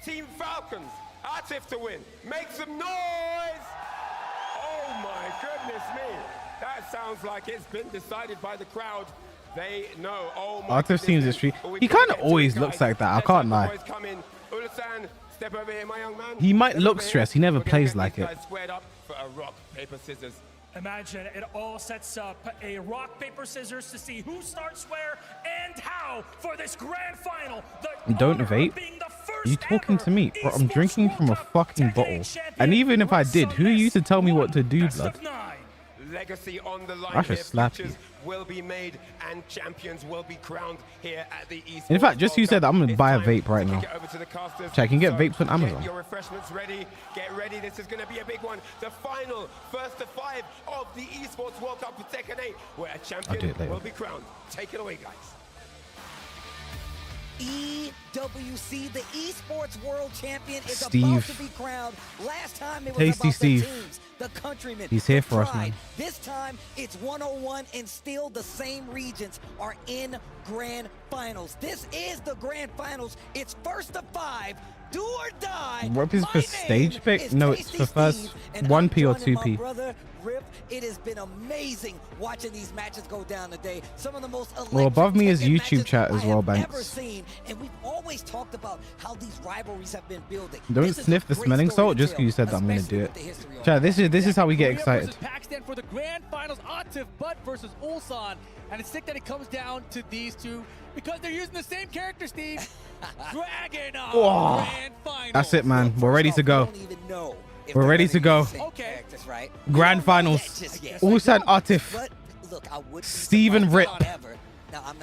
Team Falcons, Atif to win, make some noise. Oh my goodness me. That sounds like it's been decided by the crowd. They know. Oh my Atif seems extreme. He kind of always looks like that. I can't lie. Ulsan, step over here, my young man. He might look stressed. He never plays like it. Squared up for a rock, paper, scissors. Imagine it all sets up a rock, paper, scissors to see who starts where and how for this grand final. Don't vape. Are you talking to me? Bro, I'm drinking from a fucking bottle. And even if I did, who are you to tell me what to do, blood? Legacy on the line. I should slap you. Will be made and champions will be crowned here at the Esports. In fact, just you said that, I'm gonna buy a vape right now. Check, I can get vapes on Amazon. Get your refreshments ready. Get ready. This is going to be a big one. The final, first to 5 of the Esports World Cup for Tekken 8, where a champion will be crowned. Take it away, guys. EWC, the Esports World Champion, is Steve. about to be crowned. Last time it was Tasty about Steve. the teams, the countrymen. He's here the for us, pride. man. This time it's 101, and still the same regions are in grand finals. This is the grand finals. It's first to 5. Do or die. What is for stage pick? No, it's for first 1P or 2P. Brother Rip, it has been amazing watching these matches go down today. Some of the most Well, above me is YouTube chat as well, ever Banks. seen, and we've always talked about how these rivalries have been building. Don't sniff the smelling salt just because you said that I'm gonna do it. Chat, this is how we get excited. Pakistan for the grand finals. Atif Butt versus Ulsan, and it's sick that it comes down to these two because they're using the same character, Steve. Dragon Whoa. grand finals. That's it, man. We're ready to go. We're ready to go. Okay. Right? Grand finals. Ulsan Atif. Steven Rip.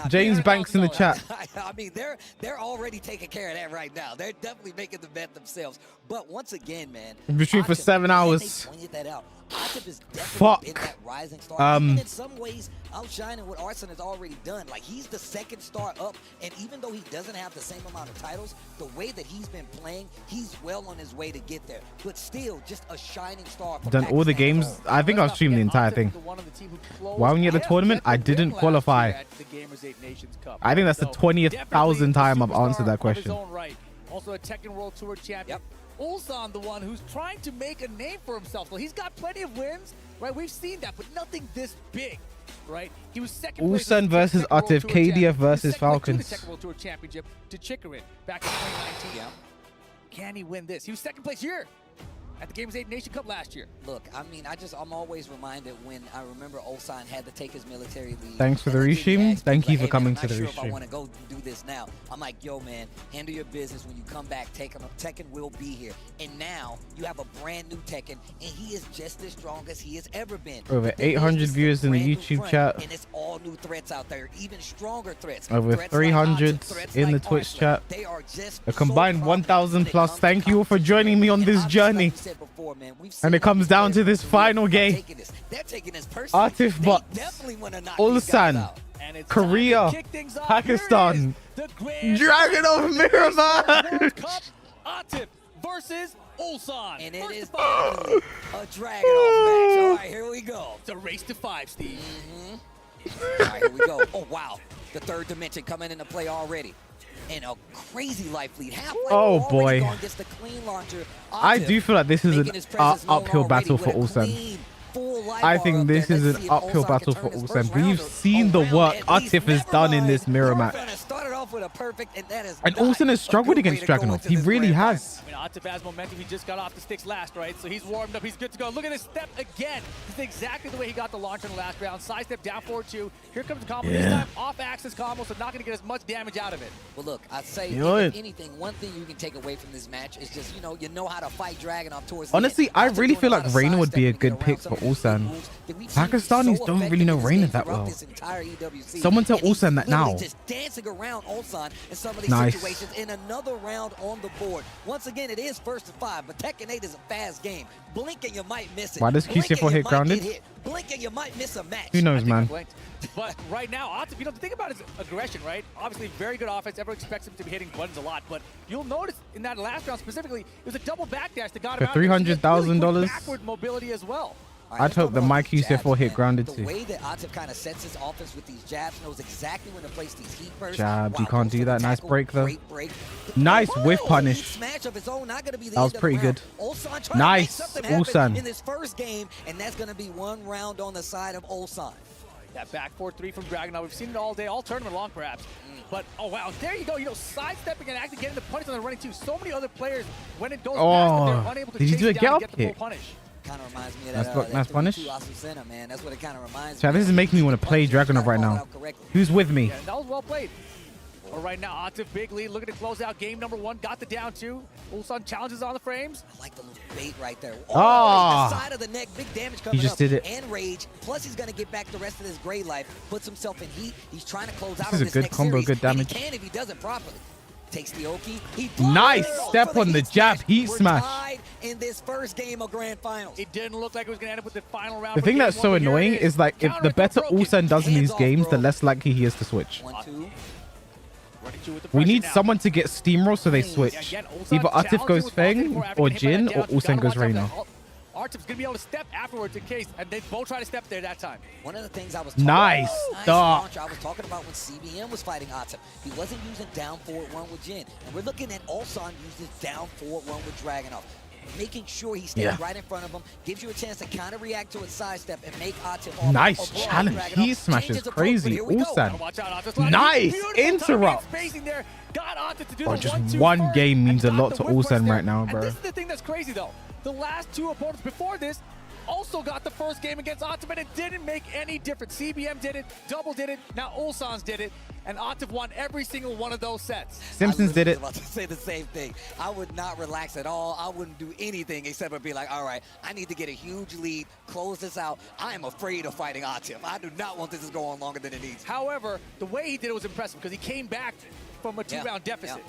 James Banks in the chat. I mean, they're already taking care of that right now. They're definitely making the bet themselves. But once again, man, Between for 7 hours. pointed that out. Atif is definitely Fuck. been that rising star. Even in some ways, outshining what Arson has already done. Like, he's the second star up, and even though he doesn't have the same amount of titles, the way that he's been playing, he's well on his way to get there. But still, just a shining star. For Done all the games. I think I've streamed the entire thing. While we at the tournament, I didn't qualify. I think that's the 20,000th time I've answered that question. Also a Tekken World Tour champion. Ulsan, the one who's trying to make a name for himself. So he's got plenty of wins, right? We've seen that, but nothing this big, right? He was second place Ulsan versus Atif, KDF versus Falcons. The Tekken World Tour Championship to Chikarin back in 2019. Can he win this? He was second place here at the Gamers 8 Nation Cup last year. Look, I mean, I'm always reminded when I remember Ulsan had to take his military leave. Thanks for the restream. Thank you for coming to the If I restream. want to go do this now, I'm like, yo, man, handle your business. When you come back, Tekken will be here. And now you have a brand new Tekken, and he is just as strong as he has ever been. Over 800 viewers in the YouTube chat. And it's all new threats out there, even stronger threats. Over Threats 300 like Atif, in the threats like Twitch chat. They are just A combined 1,000 plus. Thank you all for joining me on this journey. And it comes down to this final game. Atif Butt, Ulsan, Korea, Pakistan, Dragon of Miramar. Atif versus Ulsan. And it is finally a Dragon off match. All right, here we go. It's a race to 5, Steve. All right, here we go. Oh, wow. The third dimension coming into play already. And a crazy life lead. Halfway, Oh, boy. gone, gets the clean launcher. I do feel like this is an uphill battle for Ulsan. I think this is an uphill battle for Ulsan. We've seen the work Atif has done in this mirror match. Started off with a perfect, and that is And Ulsan has struggled against Dragunov. He really has. I mean, Atif has momentum. He just got off the sticks last, right? So he's warmed up. He's good to go. Look at this step again. This is exactly the way he got the launcher in the last round. Side step down forward 2. Here comes the combo. This time off-axis combo, so not going to get as much damage out of it. Well, look, I'd say if anything, one thing you can take away from this match is just, you know how to fight Dragunov towards the Honestly, end. I really feel like Reina would be a good pick for Ulsan. Pakistanis don't really know Reina that well. Someone tell Ulsan that now. Just dancing around Ulsan in some of these Nice. situations in another round on the board. Once again, it is 1st to 5, but Tekken 8 is a fast game. Blink and you might miss it. Why does Blink and QCF4 you hit might grounded? get hit. Blink and you might miss a match. Who knows, man? But right now, Atif, you know, the thing about his aggression, right? Obviously, very good offense. Everyone expects him to be hitting buttons a lot. But you'll notice in that last round specifically, it was a double backdash that got him For out. $300,000? Really backward mobility as well. I'd hope that my QCF4 hit grounded The too. way that Atif kind of sets his offense with these jabs, knows exactly when to place these heat bursts. Jabs, you while can't do also that. Nice tackle, break though. great break. Nice whiff Whoa, punish. lead smash of his own, not gonna be the That was end of the pretty round. good. Ulsan trying to make Nice, something happen Ulsan. in this first game, and that's gonna be 1 round on the side of Ulsan. That back 4-3 from Dragunov. We've seen it all day, all tournament long perhaps. But, oh wow, there you go. You know, sidestepping and actually getting the punish on the running too. So many other players, when it goes past them, they're unable to did you chase do a it down get and up get the full kick? punish. Kind of reminds me of Nice that, block, nice punish. Asusena, man. That's what it kind of reminds Chat, me this is making me want to play Dragunov right now. Who's with me? Yeah, that was well played. But right now, Atif, big lead, looking to close out game number 1. Got the down 2. Ulsan challenges on the frames. I like the little bait right there. Ah. The side of the neck, big damage coming just up. did it. And rage. Plus, he's going to get back the rest of his gray life. Puts himself in heat. He's trying to close out This is on a this good next combo, series. good damage. And he can if he does it properly. Takes the Oki. He Nice blows step for on the heat jab, smash. heat We're smash. tied in this first game of Grand Finals. It didn't look like it was going to end up with the final round. The for thing game that's 1, so but here it annoying is like if the better Ulsan does in these games, the less likely he is to switch. 1-2. We need someone to get steamroll so they switch. Either Atif goes Feng or Jin or Ulsan goes Reina. Artif's going to be able to step afterwards in case, and they both try to step there that time. One of the things I was Nice stop. launcher I was talking about when CBM was fighting Atif. He wasn't using down forward 1 with Jin. And we're looking at Ulsan uses down forward 1 with Dragunov. Making sure he stays right in front of him, gives you a chance to kind of react to its sidestep and make Atif off. Nice challenge. He smashes crazy. Ulsan. Nice interrupt. Bro, just one game means a lot to Ulsan right now, And bro. this is the thing that's crazy, though. The last 2 opponents before this also got the first game against Atif, and it didn't make any difference. CBM did it, Double did it, now Ulsan's did it, and Atif won every single one of those sets. Simpsons did it. I was about to say the same thing. I would not relax at all. I wouldn't do anything except for be like, all right, I need to get a huge lead, close this out. I am afraid of fighting Atif. I do not want this to go on longer than it needs. However, the way he did it was impressive because he came back from a 2-round deficit.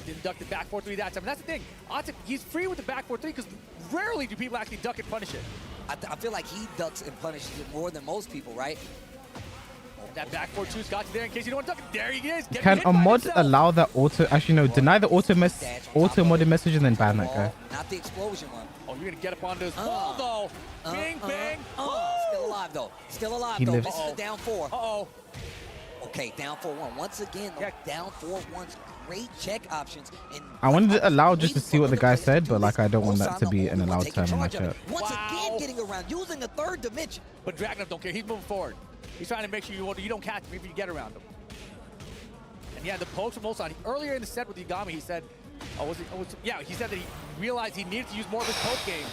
Didn't duck the back 4-3 that time. And that's the thing. Atif, he's free with the back 4-3 because rarely do people actually duck and punish it. I feel like he ducks and punishes it more than most people, right? That back 4-2's got you there in case you don't want to duck it. There he is. Can a mod allow that auto? Actually, no. Deny the auto modded message and then ban that guy. Not the explosion one. Oh, you're going to get up on this ball, though. Bing, bang. Still alive, though. Still alive, He though. lives. This is the down 4. Uh-oh. Okay, down 4-1. Once again, down 4-1's great check options. And I wanted to allow just to see what the guy said, but like I don't want that to be an allowed term in my chat. Once again, getting around, using the 3rd dimension. But Dragunov don't care. He's moving forward. He's trying to make sure you don't catch him if you get around him. And yeah, the pokes from Ulsan. Earlier in the set with Yagami, he said, he said that he realized he needed to use more of his poke game.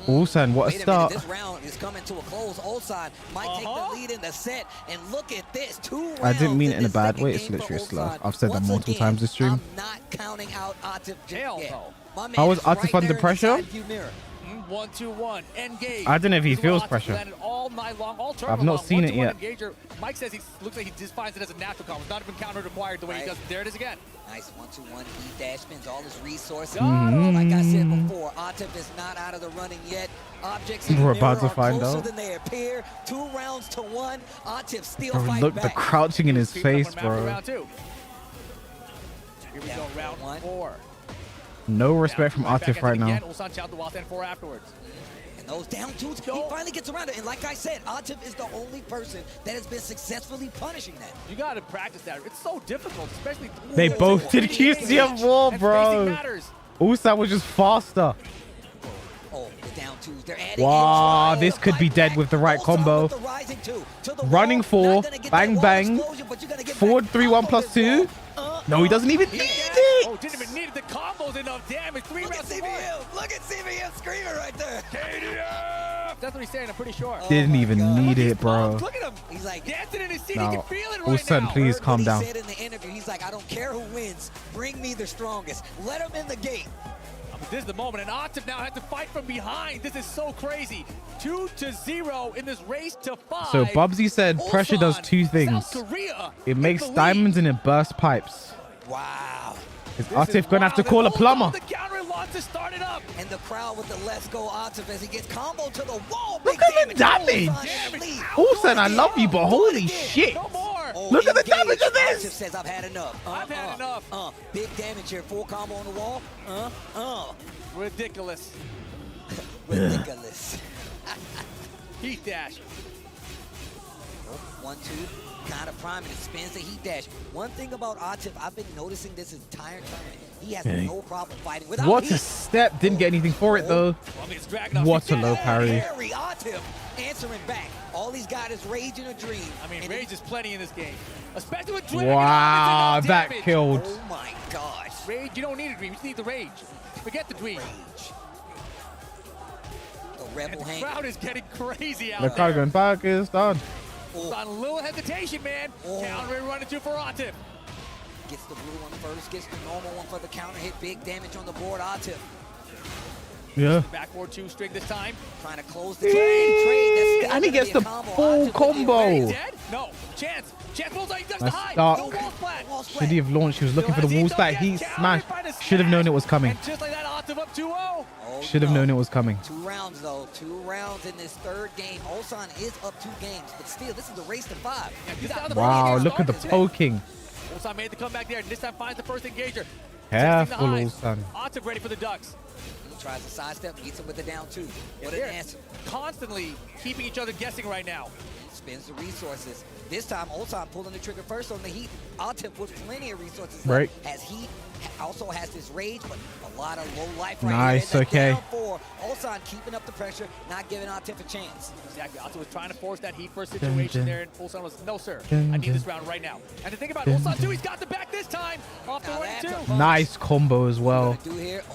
Ulsan, what a start. This round is coming to a close. Ulsan might take the lead in the set. And look at this, 2 rounds. I didn't mean it in a bad way. It's literally a slur. I've said that multiple times this stream. I'm not counting out Atif just yet. My man How was is right Atif under there in the pressure? side view mirror. 1-2-1, engage. I don't know if he This is feels what Atif pressure. landed all night long, all I've tournament not long. seen it 1-2-1 yet. Engager. Mike says he looks like he just finds it as a natural combo. It's not even counter required the way he does it. There it is again. Nice 1-2-1. He dash spins all his resources. Mhm. Like I said before, Atif is not out of the running yet. Objects in the We're mirror about to are find closer out. than they appear. 2 rounds to 1. Atif still Bro, fighting look, the back. crouching in his face, After bro. round 2. Here we go, round 4. No respect from Back Atif at right it now. again. Ulsan challenged the Wild and 4 afterwards. And those down 2s, he finally gets around it. And like I said, Atif is the only person that has been successfully punishing that. You got to practice that. It's so difficult, especially. They both did QCF4, bro. Ulsan was just faster. Oh, the down 2s, they're adding Wow, this could be dead with the right combo. Running 4, bang bang, forward 3-1 plus 2. No, he doesn't even need it. Oh, didn't even need it. The combo's enough damage. 3 rounds to 1. Look at CBM screaming right there. KDF! That's what he's saying, I'm pretty sure. Didn't even need it, bro. Look at him. He's like dancing in his seat. He Now, can feel it right Ulsan, now. please calm down. He said in the interview, he's like, I don't care who wins. Bring me the strongest. Let him in the gate. This is the moment, and Atif now has to fight from behind. This is so crazy. 2-0 in this race to 5. So Bubsy said pressure does two things. It makes diamonds and it bursts pipes. Wow. Is Atif gonna have to call a plumber? The counter wants to start it up. And the crowd with the let's go Atif as he gets combo to the wall. Look at the damage. Ulsan, I love you, but holy shit. Look at the damage of Atif this. says, I've had enough. I've had enough. Big damage here. Full combo on the wall. Ridiculous. Ridiculous. Heat dash. 1-2. Kind of priming. It spins the heat dash. One thing about Atif, I've been noticing this entire tournament. He has no problem fighting without What heat. a step. Didn't get anything for it though. What a low parry. Harry Atif answering back. All he's got is rage and a dream. I mean, and rage is plenty in this game. Especially with Dragon. Wow, that killed. Oh my gosh. Rage, you don't need a dream. You just need the rage. Forget the dream. The rebel and the hanging. crowd is getting crazy out The there. Kagan Pakistan. On a little hesitation, man. Counter running to for Atif. Gets the blue one first, gets the normal one for the counter hit. Big damage on the board, Atif. Yeah. Backboard 2-string this time. Trying to close the trade. And he gets the full combo. Dead? No. Chance. Chance pulls out. He does the Nice high. start. The wall splat. Should he have launched? He was looking for the wall stack. Heat smash. Should have known it was coming. And just like that, Atif up 2-0. Should have known it was coming. 2 rounds though. 2 rounds in this third game. Ulsan is up 2 games, but still, this is a race to 5. Wow, look at the poking. Ulsan made the comeback there, and this time finds the first engager. Careful, Ulsan. Atif ready for the ducks. He tries to sidestep, beats him with the down 2. What They're an answer. constantly keeping each other guessing right now. Spends the resources. This time, Ulsan pulling the trigger first on the heat. Atif with plenty of resources. Right. Has heat, also has this rage, but a lot of low life right Nice, here. okay. Down 4. Ulsan keeping up the pressure, not giving Atif a chance. Exactly. Atif was trying to force that heat first situation there, and Ulsan was, no sir, Dun, I need dun. this round right now. And to think about Dun, Ulsan too, dun. he's got the back this time. Off the one 2. Nice combo as well.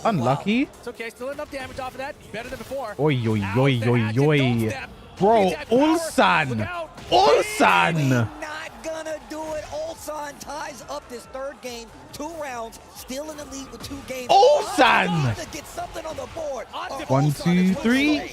Unlucky. It's okay, still enough damage off of that. Better than before. Oi, oi, oi, oi, oi. Bro, Ulsan. Ulsan. Not gonna do it. Ulsan ties up this third game. 2 rounds, still in the lead with 2 games. Ulsan. To get something on the board. 1, 2, 3.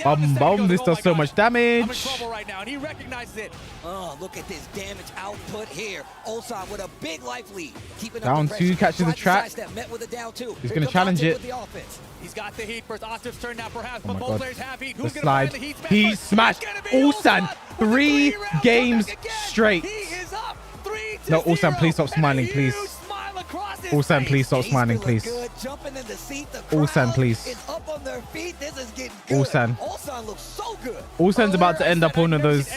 Bum bum. This does so much I'm in damage. trouble right now, and he recognizes it. Oh, look at this damage output here. Ulsan with a big life lead. Keeping Down up the 2, pressure. catches the Tried to trap. sidestep, met with a down 2. He's Here gonna comes challenge Atif it. with the offense. He's got the heat first. Atif's turn now, perhaps, Oh but my both God. players have heat. The Who's gonna slide. find the heat smash He first? smashed. It's gonna be Ulsan. 3 games straight. He is up 3-0. No, Ulsan, please stop smiling, please. Smile across his Ulsan, face. please stop smiling, please. Good, jumping in the seat. The Ulsan, crowd please. is up on their feet. This is getting good. Ulsan. Ulsan looks so good. Ulsan's about to end up one of those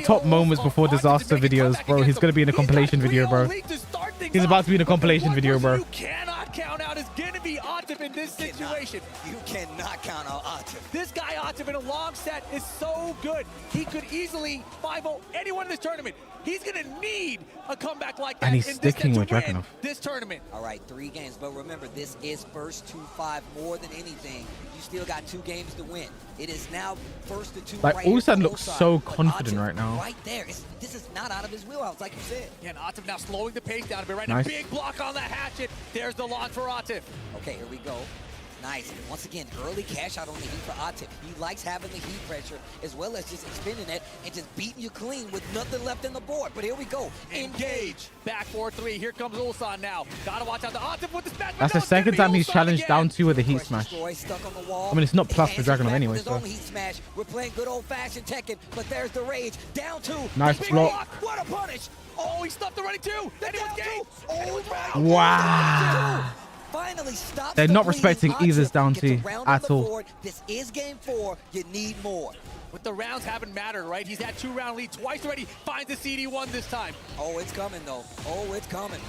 top moments before disaster videos, bro. He's gonna be in a compilation video, bro. He's about to be in a compilation video, bro. You cannot count out is going to be Atif in this situation. You cannot count out Atif. This guy Atif in a long set is so good. He could easily 5-0 anyone in this tournament. He's going to need a comeback like that. And he's in this sticking set with to win Dragunov. this tournament. All right, 3 games, but remember, this is first to 5 more than anything. You still got 2 games to win. It is now first to 2. Like, right here Ulsan for looks Ulsan, so but confident Atif right now. Right there. This is not out of his wheelhouse, like you said. Yeah, and Atif now slowing the pace down a bit right Nice. now. Big block on that hatchet. There's the launch for Atif. Okay, here we go. Nice. Once again, early cash out on the heat for Atif. He likes having the heat pressure as well as just expending it and just beating you clean with nothing left in the board. But here we go. Engage. Back 4-3. Here comes Ulsan now. Gotta watch out the Atif with the smash. That's the second time he's challenged down 2 with a heat smash. Destroy, stuck on the wall. I mean, it's not plus for Answers Dragunov back anyway, with his so. own heat smash. We're playing good old-fashioned Tekken, but there's the rage. Down 2. Nice Big block. What a punish. Oh, he stuffed the running 2. Anyone's game. Wow. Finally stops They're the not bleeding. respecting Atif either's down gets a 2 round on at the all. board. This is game 4. You need more. But the rounds haven't mattered, right? He's had 2-round lead twice already. Finds the CD1 this time. Oh, it's coming, though. Oh, it's coming.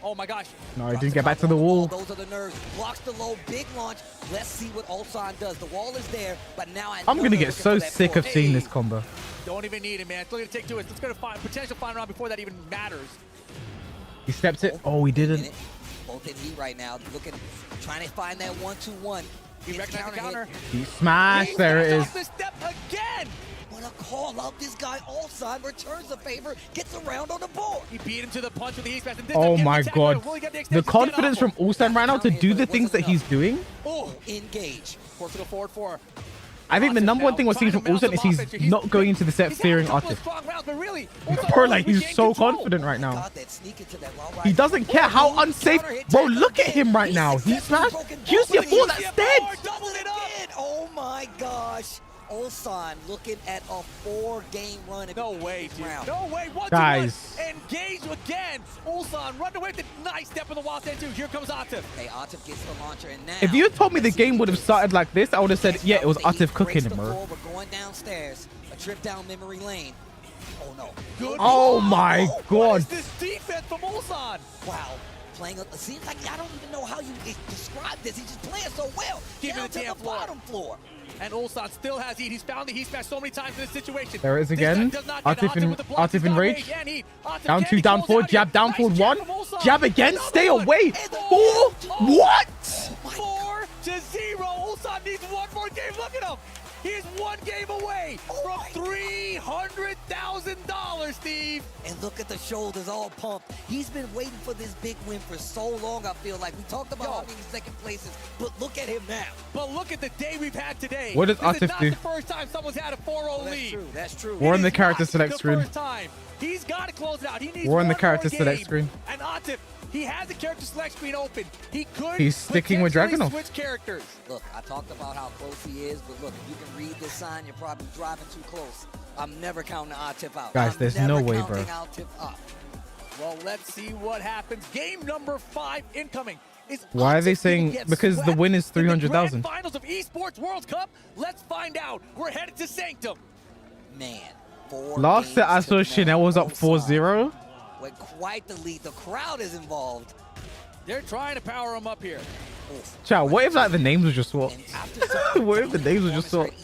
Oh, my gosh. No, he didn't get back to the wall. Those are the nerves. Blocks the low, big launch. Let's see what Ulsan does. The wall is there, but now I'm gonna get so sick of seeing this combo. Don't even need it, man. It's only going to take 2 hits. Let's go to find potential final round before that even matters. He stepped it. Oh, he didn't. Both in heat right now. Looking, trying to find that 1-2-1. He recognized the counter. He smashed. There it is. This step again. What a call out. This guy Ulsan returns the favor, gets around on the board. He beat him to the punch with the East Pass. Oh my god. The confidence from Ulsan right now to do the things that he's doing. Oh, engage. Force to go forward for. I think the number one thing we're seeing from Ulsan is he's not going into the set fearing Atif. Bro, like he's so confident right now. He doesn't care how unsafe. Bro, look at him right now. He smashed QC4, that's dead. Oh my gosh. Ulsan looking at a 4-game run. No way, dude. No way. Guys. Engage again. Ulsan run away with the nice step in the wild stand too. Here comes Atif. Hey, Atif gets the launcher and now. If you had told me the game would have started like this, I would have said, yeah, it was Atif cooking him, bro. We're going downstairs. A trip down memory lane. Oh no. Good. Oh my god. What is this defense from Ulsan? Wow. Playing it seems like I don't even know how you describe this. He's just playing so well. Give down it the to damn the bottom floor. And Ulsan still has heat. He's found the heat smash so many times in this situation. There it is again. Atif in rage. Down 2, down 4, jab, down forward 1. Jab again, stay away. 4. What? 4-0. Ulsan needs one more game. Look at him. He's one game away from $300,000, Steve. And look at the shoulders all pumped. He's been waiting for this big win for so long, I feel like. We talked about how many second places, but look at him now. But look at the day we've had today. What does Atif Atif do? This is not the first time someone's had a 4-0 lead. That's true. We're in the character select screen. First time. He's got to close it out. He needs We're in the one character more select game. screen. And Atif, he has the character select screen open. He could He's sticking with potentially Dragunov. switch characters. Look, I talked about how close he is, but look, if you can read this sign, you're probably driving too close. I'm never counting Atif out. Guys, there's no way, bro. Atif out. Well, let's see what happens. Game number 5 incoming. Why are they saying because the win is 300,000? Finals of Esports World Cup. Let's find out. We're headed to Sanctum. Man, Last set I saw Chanel was up 4-0. With quite the lead. The crowd is involved. They're trying to power him up here. Chat, what if like the names were just swapped? What if the names were just swapped?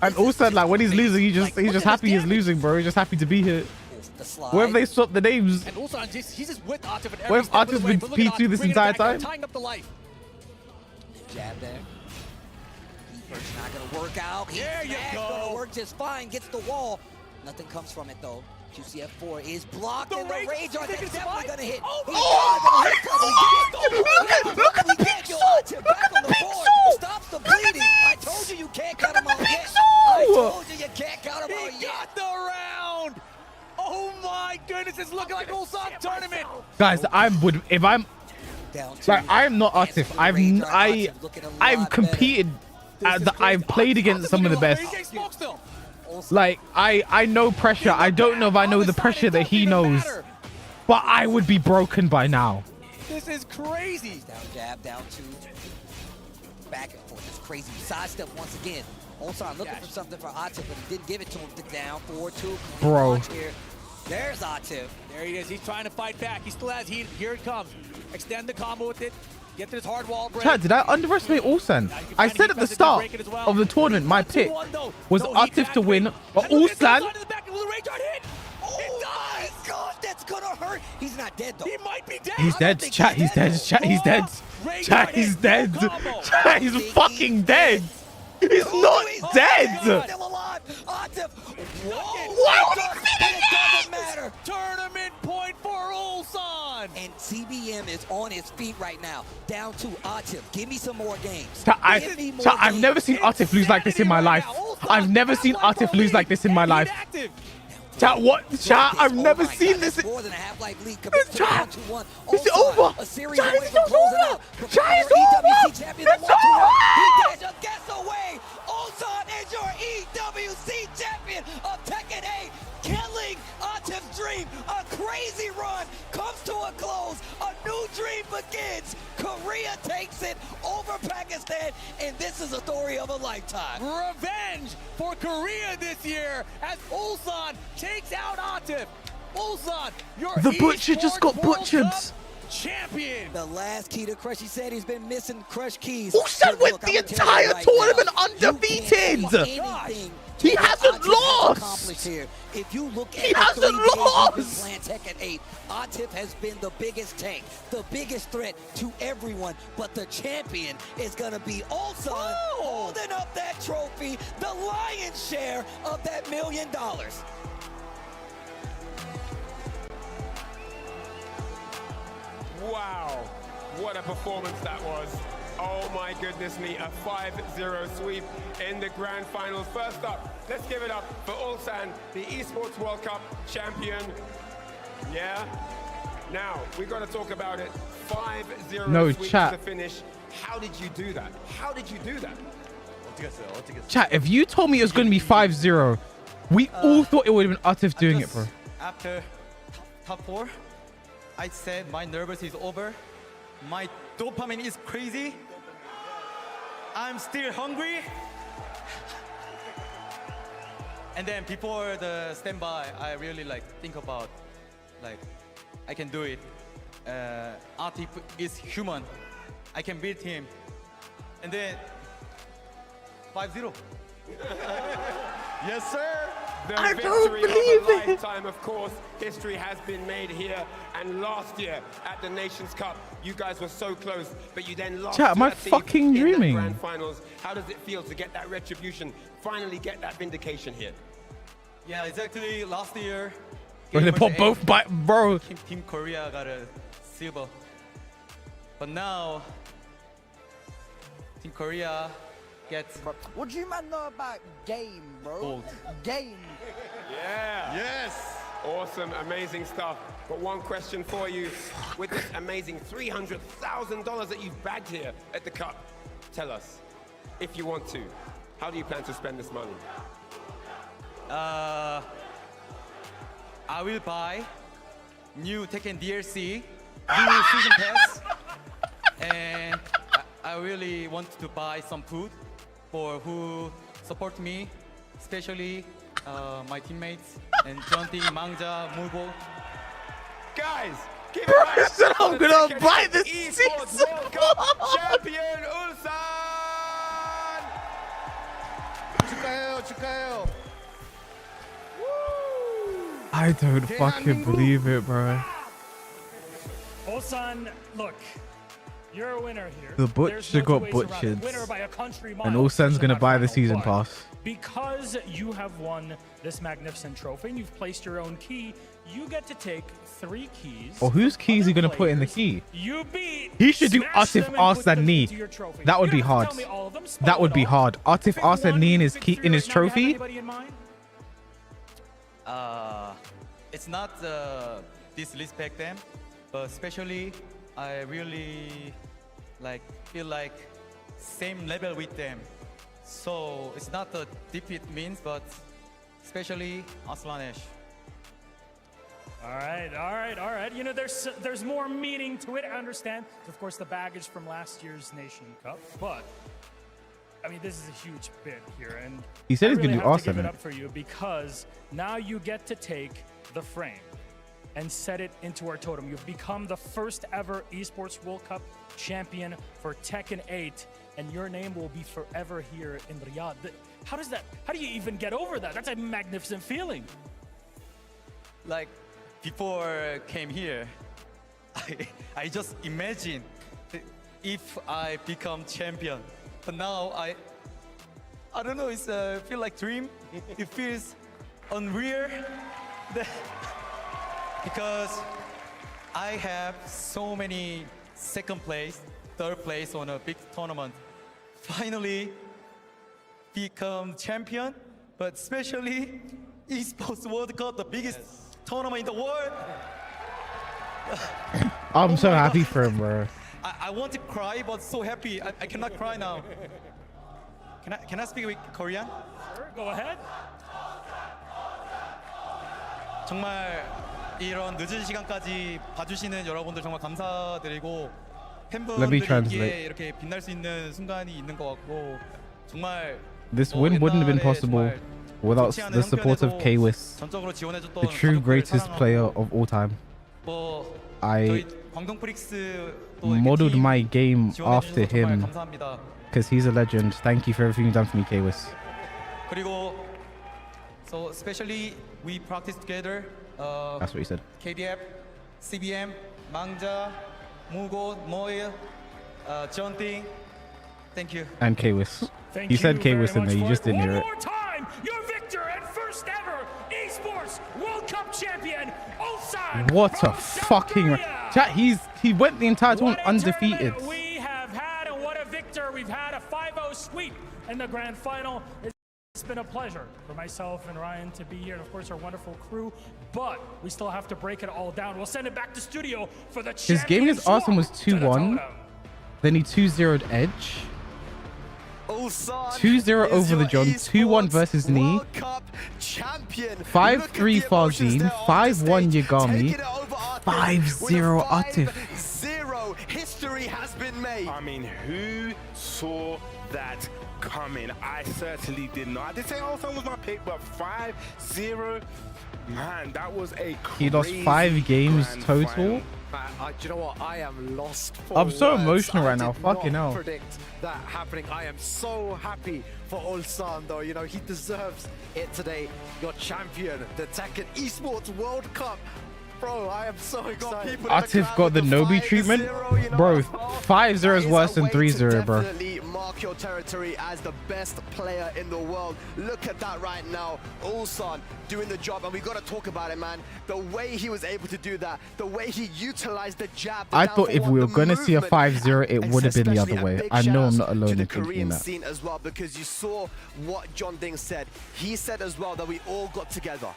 And also like when he's losing, he's just happy he's losing, bro. He's just happy to be here. What if they swap the names? And Ulsan, he's just with Atif at every What if step of the Atif's way, been but look at P2 Atif this bringing it entire back, time? tying up the life. Jab there. Heat's not going to work out. There you go. Going to work just fine. Gets the wall. Nothing comes from it, though. QCF4 is blocked, and the Rage Art is definitely going to hit. Oh my god! Look at the pixel! Look at the pixel! Stops the bleeding. I told you can't cut him out yet. I told you can't cut him out He yet. got the round. Oh my goodness, it's looking like Ulsan tournament. Guys, if I'm like I'm not Atif. I've competed I've played against some of the best. Like I know pressure. I don't know if I know the pressure that he knows, but I would be broken by now. This is crazy. Down jab, down 2. Back and forth. It's crazy. Sidestep once again. Ulsan looking for something for Atif, but he didn't give it to him. Down 4-2. Bro. Here. There's Atif. There he is. He's trying to fight back. He still has heat. Here it comes. Extend the combo with it. Get to this hard wall break. Chat, did I underestimate Ulsan? I said at the start of the tournament, my pick was Atif to win, but Ulsan. Oh my God, that's gonna hurt. He's not dead though. He might be dead. He's dead. Chat, he's dead. Chat, he's dead. Chat, he's dead. Chat, he's fucking dead. He's not dead. Still alive. Atif. Why would he it doesn't matter. Tournament point for Ulsan. And TBM is on his feet right now. Down to Atif. Give me some more games. I've never seen Atif lose like this in my life. I've never seen Atif lose like this in my life. Chat, what? Chat, I've never seen this. More than a half-life lead. Chat, it's over. Chat, it's over. Chat, it's over. It's over. Guess away. Ulsan is your EWC champion of Tekken 8. Killing Atif's dream. A crazy run comes to a close. A new dream begins. Korea takes it over Pakistan, and this is a story of a lifetime. Revenge for Korea this year as Ulsan takes out Atif. Ulsan, your The Butcher just got butchered. Champion. The last key to Crush, he said he's been missing Crush keys. Ulsan went the entire tournament undefeated. Anything He hasn't lost! Here. If you look at He hasn't the 3 days lost! we've been playing Tekken 8, Atif has been the biggest tank, the biggest threat to everyone. But the champion is going to be Ulsan holding up that trophy, the lion's share of that $1 million. Wow, what a performance that was. Oh my goodness me, a 5-0 sweep in the grand finals. First up, let's give it up for Ulsan, the Esports World Cup champion. Yeah? Now, we're going to talk about it. 5-0 No, sweep chat. to the finish. How did you do that? How did you do that? Chat, if you told me it was going to be 5-0, we all thought it would have been Atif doing it, bro. After top 4, I said my nervous is over. My dopamine is crazy. I'm still hungry. And then before the standby, I really think about I can do it. Atif is human. I can beat him. And then 5-0. Yes, sir. The I victory don't of a believe it. lifetime, of course. History has been made here. And last year at the Nations Cup, you guys were so close, but you then lost. Chat, am to I Atif fucking in the dreaming? grand finals. How does it feel to get that retribution, finally get that vindication here? Yeah, exactly. Last year, Bro, they put both by, bro. Team Korea got a silver. But now, Team Korea gets What do you man know about game, bro? gold. Game. Yeah. Yes. Awesome, amazing stuff. But one question for you. With this amazing $300,000 that you've bagged here at the Cup, tell us, if you want to, how do you plan to spend this money? I will buy new Tekken DLC, new season pass, and I really want to buy some food for who support me, especially my teammates and Jonty, Mangja, Mulbo. Guys, give Bro, it he right said for I'm the gonna Tekken buy the Esports season World Cup champion Ulsan! 축하해요, 축하해요. I don't fucking believe it, bro. Ulsan, look, you're a winner here. The There's butcher no two got ways around it. butchered. Winner by a country And mile, Ulsan's first gonna and buy the final. season But pass. Because you have won this magnificent trophy and you've placed your own key, you get to take 3 keys. Or whose key is he gonna put in the key? You beat. He should do smash Atif them and put them Arsene. into your trophy. That would You be don't have hard. to tell me all of them, spoil That would it be all. hard. Atif Pick one, Arsene in his pick key three, in or his now you have trophy. anybody in mind? It's not disrespect them, but especially I really feel like same level with them. So it's not a defeat means, but especially Aslanesh. All right. You know, there's more meaning to it. I understand. Of course, the baggage from last year's Nation Cup, but I mean, this is a huge bit here, and He said I he's really gonna do have to give Arsenal. it up for you because now you get to take the frame and set it into our totem. You've become the first ever Esports World Cup champion for Tekken 8, and your name will be forever here in Riyadh. How do you even get over that? That's a magnificent feeling. Before I came here, I just imagined if I become champion. But now I don't know, it's feel like dream. It feels unreal. Because I have so many second place, third place on a big tournament. Finally become champion, but especially Esports World Cup, the biggest tournament in the world. I'm so happy for him, bro. I want to cry, but so happy. I cannot cry now. Can I speak with Korean? Sure, go ahead. 정말 이런 늦은 시간까지 봐주시는 여러분들 정말 감사드리고 Let me 팬분들이 translate. 이게 이렇게 빛날 수 있는 순간이 있는 것 같고 정말 This win wouldn't have been possible without the support of Kwis, 전적으로 지원해줬던 the true greatest player of all time. 뭐 I 저희 광동 프릭스 또 modeled my game after 정말 him 감사합니다. because he's a legend. Thank you for everything you've done for me, Kwis. 그리고 So especially we practice together. That's what he said. KDF, CBM, Mangja, Mugo, Moil, Jonting. Thank you. And Kwis. Thank He said you very Kwis in there. much You for just didn't hear it. One more time, your victor and first ever Esports World Cup champion, Ulsan. What from a South fucking Korea. chat. He went the entire tournament What a undefeated. tournament we have had, and what a victor. We've had a 5-0 sweep in the grand final. It's been a pleasure for myself and Ryan to be here, and of course our wonderful crew, but we still have to break it all down. We'll send it back to studio for the His game against Arsenal was 2-1. Then he 2-0'd Edge. 2-0 over the John. 2-1 versus Knee. 5-3 Farzine. 5-1 Yagami. 5-0 Atif. Zero history has been made. I mean, who saw that coming? I certainly did not. I did say Ulsan was my pick, but 5-0, man, that was a crazy. He lost 5 games total. Man, do you know what? I am lost for I'm so words. emotional right now. I did Fucking not hell. predict that happening. I am so happy for Ulsan, though. You know, he deserves it today. Your champion, the Tekken Esports World Cup. Bro, I am so excited. Atif got the Nobi treatment. Bro, 5-0 is worse than 3-0, bro. Definitely mark your territory as the best player in the world. Look at that right now. Ulsan doing the job, and we got to talk about it, man. The way he was able to do that, the way he utilized the jab. I thought if we were going to see a 5-0, it would have been the other way. I know I'm not alone in thinking that. Scene as well, because you saw what John Ding said. He said as well that we all got together.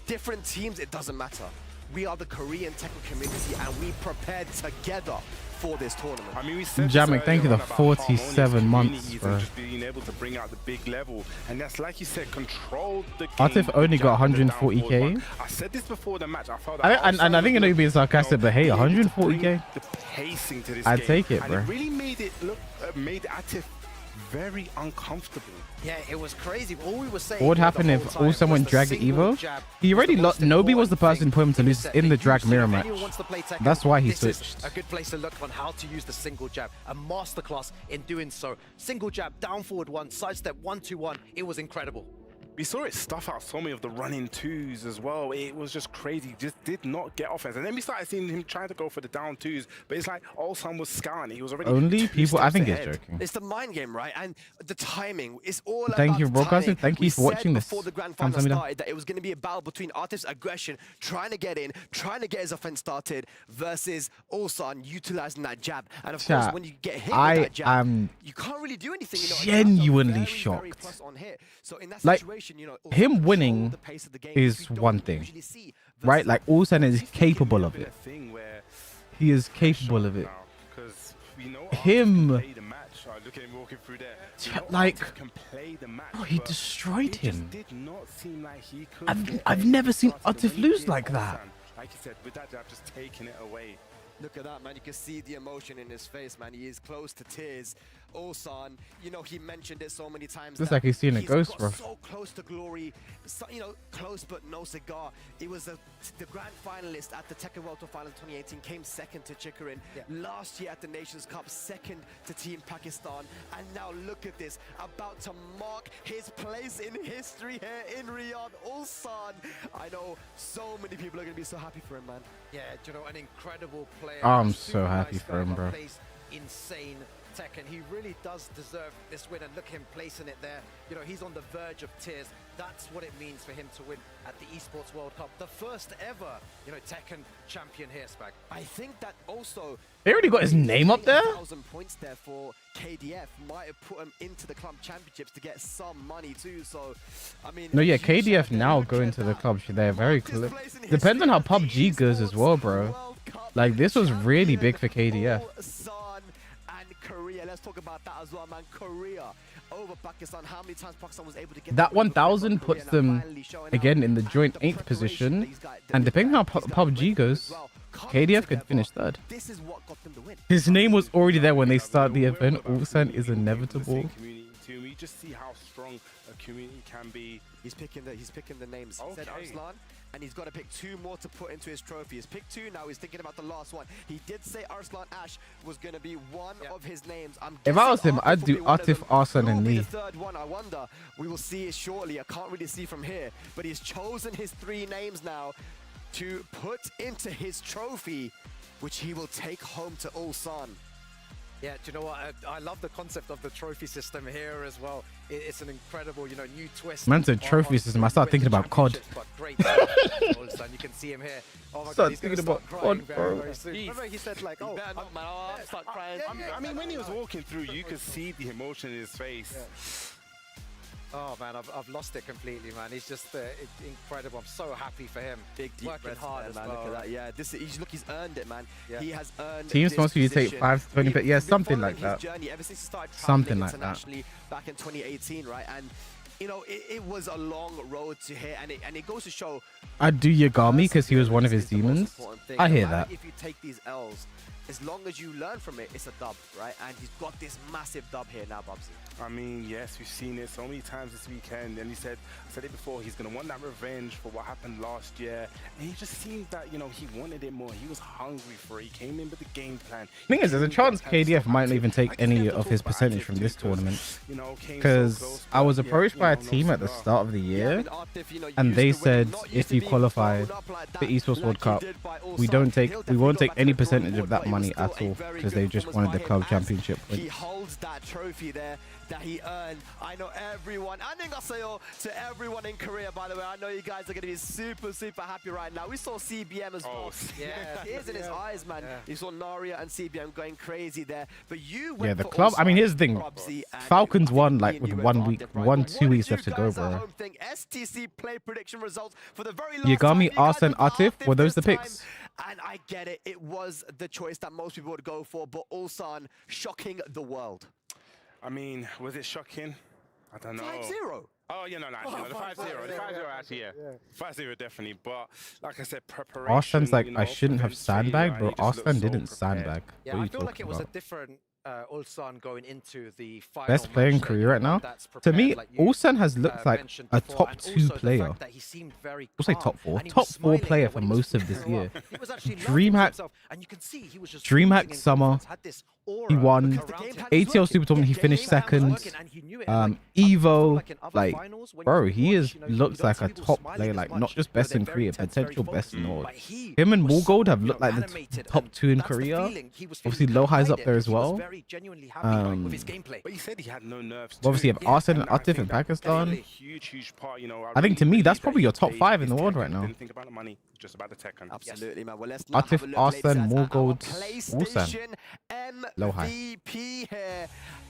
Different teams, it doesn't matter. We are the Korean Tekken community, and we prepared together for this tournament. I mean, we said Jamek, thank you the 47 months, bro. And just being able to bring out the big level, and that's like you said, control the game. Atif only got 140k. I said this before the match. I felt And I think you know you're being sarcastic, but hey, 140k. The pacing to this I'd game, take it, bro. And it really made it look, made Atif very uncomfortable. Yeah, it was crazy. All we were saying. What would happen if all someone dragged Evo? He already lost. Nobi was the person for him to lose in the drag mirror match. That's why he switched. A good place to look on how to use the single jab. A masterclass in doing so. Single jab, down forward 1, sidestep 1-2-1. It was incredible. We saw it stuff out so many of the running twos as well. It was just crazy. Just did not get offense. And then we started seeing him trying to go for the down twos, but it's like Ulsan was scouting. He was already Only people. I think he's ahead. joking. It's the mind game, right? And the timing. It's all Thank about you, the broadcaster. timing. Thank you We for watching said this. before the grand Kamsahamnida. final started that it was going to be a battle between Atif's aggression, trying to get in, trying to get his offense started, versus Ulsan utilizing that jab. And of course, when you get hit with that jab, you can't really do anything. You know, Genuinely shocked. So in that Like, situation, you know, him winning is one thing, right? Like, Ulsan is capable of it. He is capable of it. Him, like, oh, he destroyed him. I've never seen Atif lose like that. Like you said, with that jab, just taking it away. Look at that, man. You can see the emotion in his face, man. He is close to tears. Ulsan, you know, he mentioned it so many times. Looks like he's seen a ghost, bro. So close to glory, so, you know, close but no cigar. He was the grand finalist at the Tekken World Tour Finals 2018, came second to Chikarin. Last year at the Nations Cup, second to Team Pakistan. And now look at this, about to mark his place in history here in Riyadh. Ulsan, I know so many people are going to be so happy for him, man. Yeah, do you know, an incredible player. I'm so happy for him, bro. Plays insane Tekken. He really does deserve this win, and look at him placing it there. You know, he's on the verge of tears. That's what it means for him to win at the Esports World Cup. The first ever, you know, Tekken champion here, Spag. I think that also... They already got his name up there? 1,000 points there for KDF might have put him into the club championships to get some money too. So, I mean... No, yeah, KDF now going to the club. They're very close. Depends on how PUBG goes as well, bro. Like, this was really big for KDF. Korea, let's talk about that as well, man. Korea over Pakistan. How many times Pakistan was able to get That 1,000 puts them again in the joint 8th position, and depending on how PUBG goes, KDF could finish third. His name was already there when they started the event. Ulsan is inevitable. just see how strong a community can be. He's picking the names. He said Okay. Arslan, and he's got to pick 2 more to put into his trophy. He's picked 2, now he's thinking about the last one. He did say Arslan Ash was going to be one of his names. If I was him, I'd do Atif, Arslan, and the Knee. third one, I wonder. We will see it shortly. I can't really see from here, but he's chosen his 3 names now to put into his trophy, which he will take home to Ulsan. Yeah, do you know what? I love the concept of the trophy system here as well. It's an incredible, new twist. Man said trophy system. I started thinking about COD. But great stuff. You can see him here. Oh my God, he's going to start crying very soon. Remember he said like, oh, better not, man. I'll start crying. I mean, when he was walking through, you could see the emotion in his face. Yeah. Oh man, I've lost it completely, man. He's just incredible. I'm so happy for him. Big deep working breaths hard there, as man. well. Look at that. Yeah, he's earned it, man. Yeah. He has earned. Teams this wants you to take position. 5 to 20, yeah, He's been something like following his that. journey ever since he started Something traveling like that. internationally back in 2018, right? And it was a long road to here, and it goes to show. I'd do Yagami because he was one of his demons. I hear that. If you take these L's, as long as you learn from it, it's a dub, right? And he's got this massive dub here now, Bubsy. I mean, yes, we've seen it so many times this weekend, and I said it before, he's going to want that revenge for what happened last year, and he just seemed that, he wanted it more. He was hungry for it. He came in with the game plan. Thing is, there's a chance KDF might not even take any of his percentage from this tournament, because I was approached by a team at the start of the year, and they said if you qualify for Esports World Cup, we won't take any percentage of that money at all, because they just wanted the club championship He points. holds that trophy there that he earned. I know everyone, 안녕하세요 to everyone in Korea, by the way. I know you guys are going to be super, super happy right now. We saw CBM as well. Yeah, tears in his eyes, man. You saw Naria and CBM going crazy there. But you went Yeah, the for club. I mean, here's the thing. Robsy and Falcons won like with 2 weeks left to go, bro. home thing. STC play prediction results for the very last Yagami, time. Arslan, Atif, were those the picks? And I get it. It was the choice that most people would go for, but Ulsan shocking the world. I mean, was it shocking? I don't know. 5-0. Oh, yeah, no, actually, the 5-0. The 5-0, actually, yeah. 5-0, definitely. But, like I said, preparation. Arslan's like, I shouldn't have sandbagged, bro. Arslan didn't sandbag. Yeah, What are I you feel like talking it was about? a different Ulsan going into the final. Best player in Korea right now? To me, Ulsan has looked like a top 2 player. We'll say top 4. Top 4 player for most of this year. DreamHack, Summer, he won. ATL Super Tournament, he finished 2nd. Evo, like, bro, he looks like a top player, like not just best in Korea, potential best in the world. Him and Morgold have looked like the top 2 in Korea. Obviously, Lohai's up there as well. But he said he had no nerves. Obviously, you have Arslan and Atif in Pakistan. Huge part, I think to me, that's probably your top 5 in the world right now. Didn't think about the money, just about the Tekken. Absolutely, man. Well, let's now have a Atif, look, Arslan, ladies, at our Morgold, Ulsan. PlayStation Lohai. MVP here,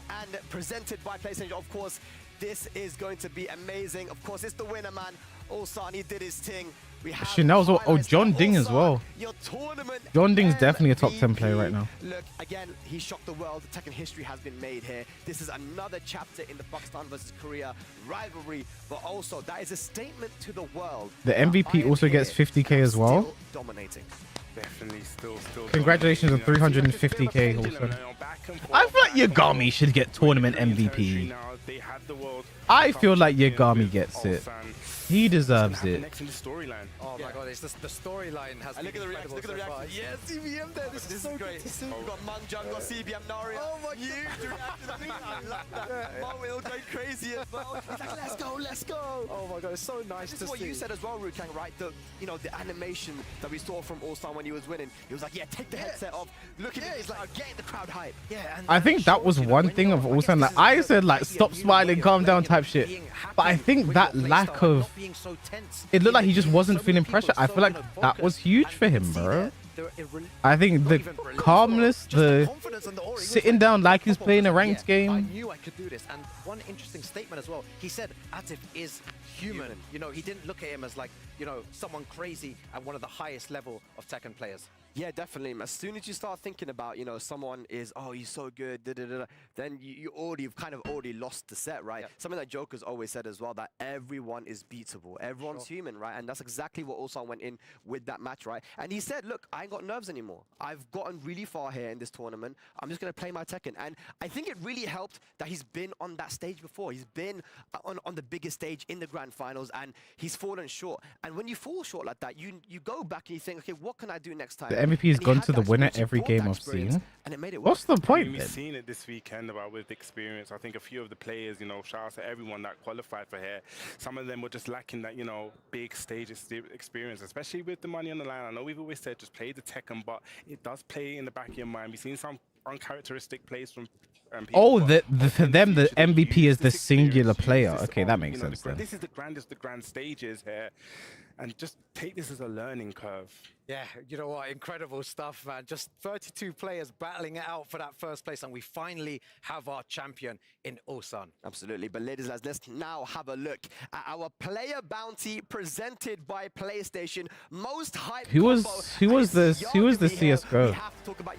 and presented by PlayStation. Of course, this is going to be amazing. Of course, it's the winner, man. Ulsan, he did his thing. We have Chanel's well. Oh, John Ding as well. your tournament John Ding's definitely a top 10 player right now. Look, again, he shocked the world. Tekken history has been made here. This is another chapter in the Pakistan versus Korea rivalry, but also that is a statement to the world. The MVP also gets 50k as well. Still dominating. Definitely still. Congratulations on 350k also. I feel like Yagami should get tournament MVP. I feel like Yagami gets it. He deserves it. Next in the storyline. Oh my God, it's just the storyline has Look been at the reaction. incredible Look at the so far. reaction. Yeah, CBM there. This is so great. We've got Mangjang, we've got CBM, Naria. Oh my huge reaction. I mean, I love that. Mo going crazy as well. He's like, let's go, let's go. Oh my God, it's so nice This to is what see. you said as well, Rukang, right? The animation that we saw from Ulsan when he was winning. He was like, yeah, take the headset off. Look at it. He's like, getting the crowd hype. Yeah, and I think that was one thing of Ulsan. Like I said, like stop smiling, calm down type shit. But I think that lack of, it looked like he just wasn't feeling pressure. I feel like that was huge for him, bro. I think the calmness, the sitting down like he's playing a ranked I game. knew I could do this. And one interesting statement as well. He said Atif is human. You know, he didn't look at him as like, someone crazy at one of the highest level of Tekken players. Yeah, definitely. As soon as you start thinking about, you know, someone is, oh, he's so good, then you've kind of already lost the set, right? Yep. Something that Joker's always said as well, that everyone is beatable. Everyone's human, right? And that's exactly what Ulsan went in with that match, right? And he said, look, I ain't got nerves anymore. I've gotten really far here in this tournament. I'm just going to play my Tekken. And I think it really helped that he's been on that stage before. He's been on the biggest stage in the grand finals, and he's fallen short. And when you fall short like that, you go back and you think, okay, what can I do next time? The MVP has gone to the winner every game I've seen. And it made it What's the point? We've seen it this weekend about with experience. I think a few of the players, you know, shout out to everyone that qualified for here. Some of them were just lacking that, you know, big stage experience, especially with the money on the line. I know we've always said just play the Tekken, but it does play in the back of your mind. We've seen some uncharacteristic plays from Oh, for them, the MVP is the singular player. Okay, that makes sense then. This is the grand stages here, and just take this as a learning curve. Yeah, you know what? Incredible stuff, man. Just 32 players battling it out for that first place, and we finally have our champion in Ulsan. Absolutely. But ladies and gents, let's now have a look at our player bounty presented by PlayStation. Most hype. Who was the CS:GO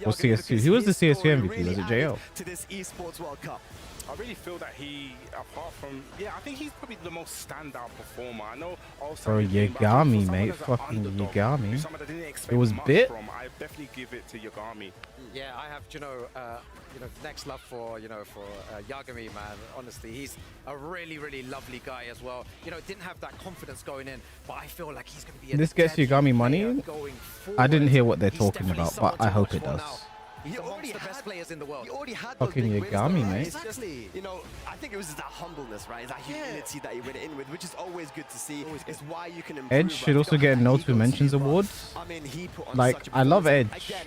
or CS2? Who was the CS2 MVP? Was it JL? To this Esports World Cup. I really feel that he, apart from, I think he's probably the most standout performer. I know also. Bro, Yagami, mate. Fucking Yagami. It was bit. I definitely give it to Yagami. Yeah, I have, next love for, Yagami, man. Honestly, he's a really, really lovely guy as well. You know, didn't have that confidence going in, but I feel like he's going to be. This gets Yagami money. I didn't hear what they're talking about, but I hope it does. He's amongst the best players in the world. He already had fucking Yagami, mate. Exactly. You know, I think it was just that humbleness, right? It's that humility that he went in with, which is always good to see. It's why you can improve. Edge should also get a No 2 Mentions award. I mean, he put on like, I love Edge. Again,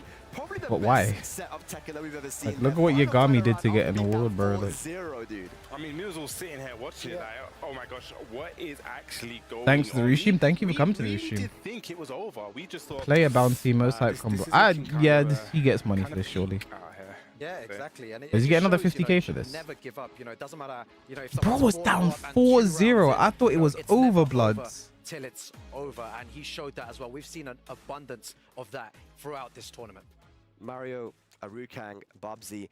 but why? Like, look at what Yagami did to get an award, bro. Like, dude. I mean, we was all sitting here watching it like, oh my gosh, what is actually going on? thanks to the Restream. Thank you for coming to the Restream. We did think it was over. We just thought. Player bounty, most hype combo. He gets money for this, surely. Yeah, exactly. And does he get another 50k for this? Never give up. You know, it doesn't matter. You know, if bro was down 4-0. I thought it was over, bloods. Till it's over, and he showed that as well. We've seen an abundance of that throughout this tournament. Mario, Arukang, Bubsy,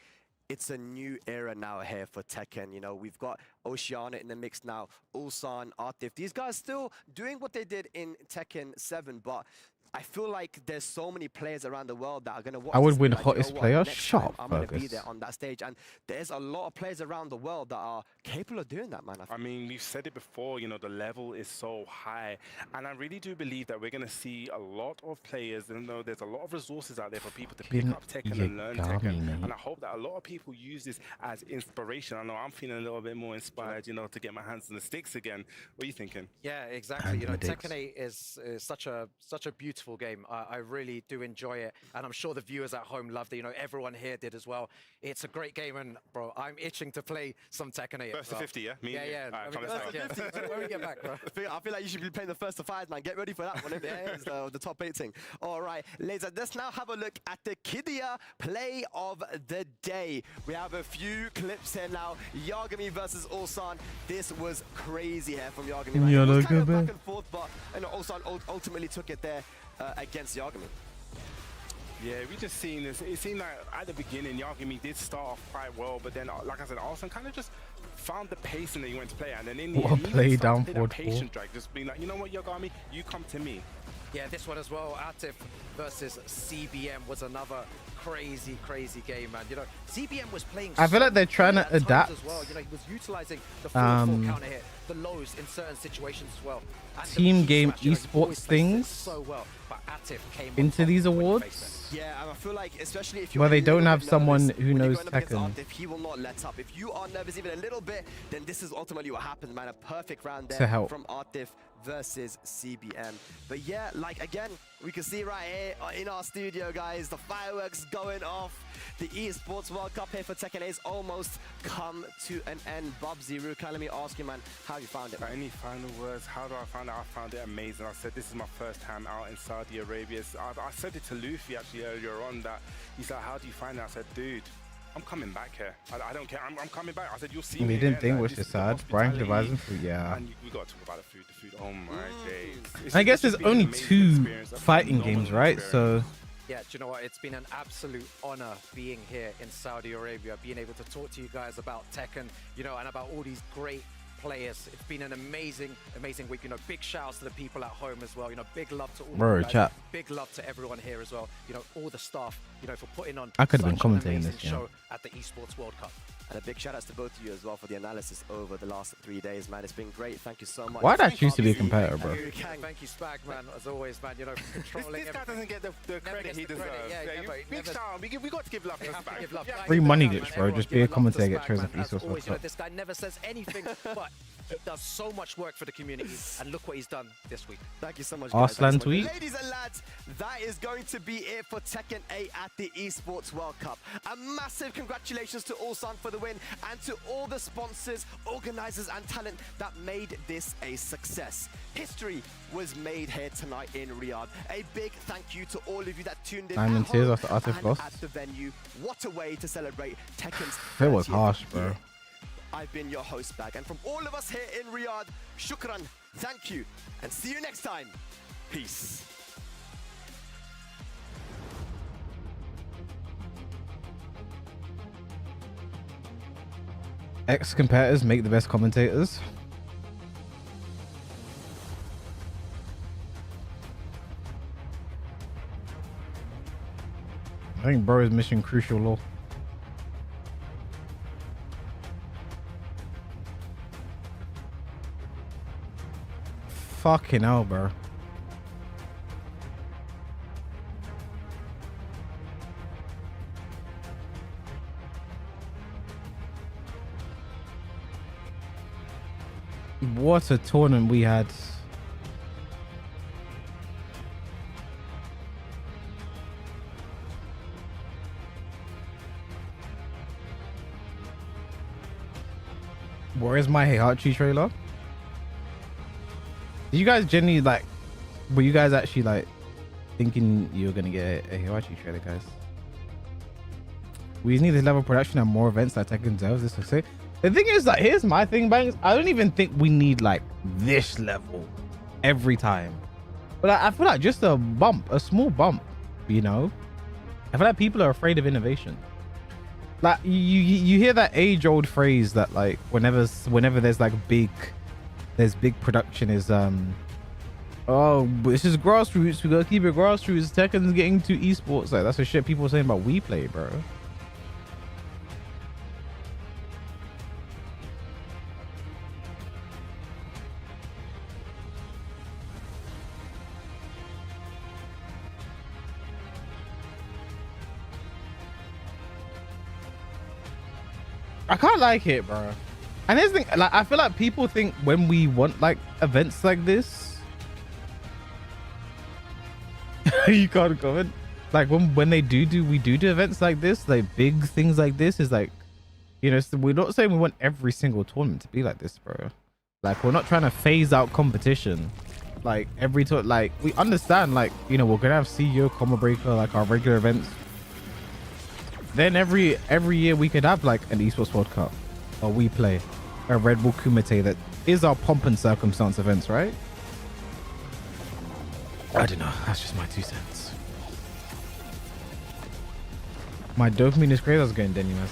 it's a new era now here for Tekken. You know, we've got Oceana in the mix now, Ulsan, Artif. These guys still doing what they did in Tekken 7, but I feel like there's so many players around the world that are going to watch. I would win like, hottest player. Shut up, I'm going to be there on that stage. And there's a lot of players around the world that are capable of doing that, man. I mean, we've said it before, you know, the level is so high. And I really do believe that we're going to see a lot of players, and there's a lot of resources out there for people to pick up Tekken and learn Tekken. Mate. And I hope that a lot of people use this as inspiration. I know I'm feeling a little bit more inspired, you know, to get my hands on the sticks again. What are you thinking? Yeah, exactly. You know, Tekken 8 is such a beautiful game. I really do enjoy it, and I'm sure the viewers at home loved it. You know, everyone here did as well. It's a great game, and bro, I'm itching to play some Tekken 8. First to 50, yeah? Yeah. When we get back, bro. I feel like you should be playing the first to 5, man. Get ready for that one. It's the top 8 thing. All right, ladies, let's now have a look at the Kidia play of the day. We have a few clips here now. Yagami versus Ulsan. This was crazy here from Yagami. It was kind of back and forth, but Ulsan ultimately took it there against Yagami. Yeah, we just seen this. It seemed like at the beginning, Yagami did start off quite well, but then, like I said, Ulsan kind of just found the pacing that he went to play, and then in the end, he started to play that patient drag, just being like, you know what, Yagami, you come to me. Yeah, this one as well, Atif versus CBM was another crazy game, man. You know, CBM was playing. I feel like they're trying to adapt as well. You know, he was utilizing the full counter hit, the lows in certain situations as well. And team game esports things so well, but Atif came into these awards. Yeah, and I feel like especially if you're where they don't have someone who knows Tekken. If he will not let up. If you are nervous even a little bit, then this is ultimately what happens, man. A perfect round there from Artif versus CBM. But yeah, like again, we can see right here in our studio, guys, the fireworks going off. The Esports World Cup here for Tekken has almost come to an end. Bubsy, Ruka, let me ask you, man, how you found it? Any final words? How do I find it? I found it amazing. I said this is my first time out in Saudi Arabia. I said it to Luffy actually earlier on that he's like, how do you find it? I said, dude, I'm coming back here. I don't care. I'm coming back. I said, you'll see me. We didn't think was sad. Brian devising food, yeah. And we got to talk about the food. Oh my days. I guess there's only 2 fighting games, right? So Yeah, do you know what? It's been an absolute honor being here in Saudi Arabia, being able to talk to you guys about Tekken, you know, and about all these great players. It's been an amazing week. You know, big shouts to the people at home as well. You know, big love to all Bro, you guys. chat. Big love to everyone here as well. You know, all the staff, you know, for putting on I could have been such an commentating amazing this, yeah. show at the Esports World Cup. And a big shout out to both of you as well for the analysis over the last 3 days, man. It's been great. Thank you so much. Why'd I choose to be a competitor, bro? Thank you, Spag, man, as always, man. You know, controlling This guy doesn't get the credit he deserves. Big shout. We got to give love to Spag. Free money glitch, bro. Just be a commentator, get chosen for Esports World Always, you know, Cup. this guy never says anything, but he does so much work for the community, and look what he's done this week. Thank you so much, guys. Arslan Thanks so much. tweet. Ladies and lads, that is going to be it for Tekken 8 at the Esports World Cup. A massive congratulations to Ulsan for the win, and to all the sponsors, organizers, and talent that made this a success. History was made here tonight in Riyadh. A big thank you to all of you that tuned in Diamond at tears home after Atif and lost. at the venue. What a way to celebrate Tekken's It was 30th harsh, bro. year. I've been your host, Bag, and from all of us here in Riyadh, shukran, thank you, and see you next time. Peace. Ex-competitors make the best commentators. I think bro is mission crucial law. Fucking hell, bro. What a tournament we had. Where is my Heihachi trailer? Did you guys genuinely like, were you guys actually like thinking you were gonna get a Heihachi trailer, guys? We just need this level of production and more events like Tekken deserves this to say. The thing is, like, here's my thing, Bangs. I don't even think we need like this level every time. But I feel like just a bump, a small bump, you know? I feel like people are afraid of innovation. Like you hear that age-old phrase that like whenever there's like big production is oh, but this is grassroots, we gotta keep it grassroots. Tekken's getting to esports. Like that's the shit people are saying about We Play, bro. I can't like it, bro. And here's the thing, like I feel like people think when we want like events like this, you can't comment. Like when we do events like this, like big things like this, is like, you know, we're not saying we want every single tournament to be like this, bro. Like we're not trying to phase out competition. Like every like we understand, like, you know, we're gonna have CEO, Combo Breaker, like our regular events. Then every year we could have like an Esports World Cup, or We Play, a Red Bull Kumite that is our pomp and circumstance events, right? I don't know. That's just my 2 cents. My dopamine is crazy. I was going Denumas.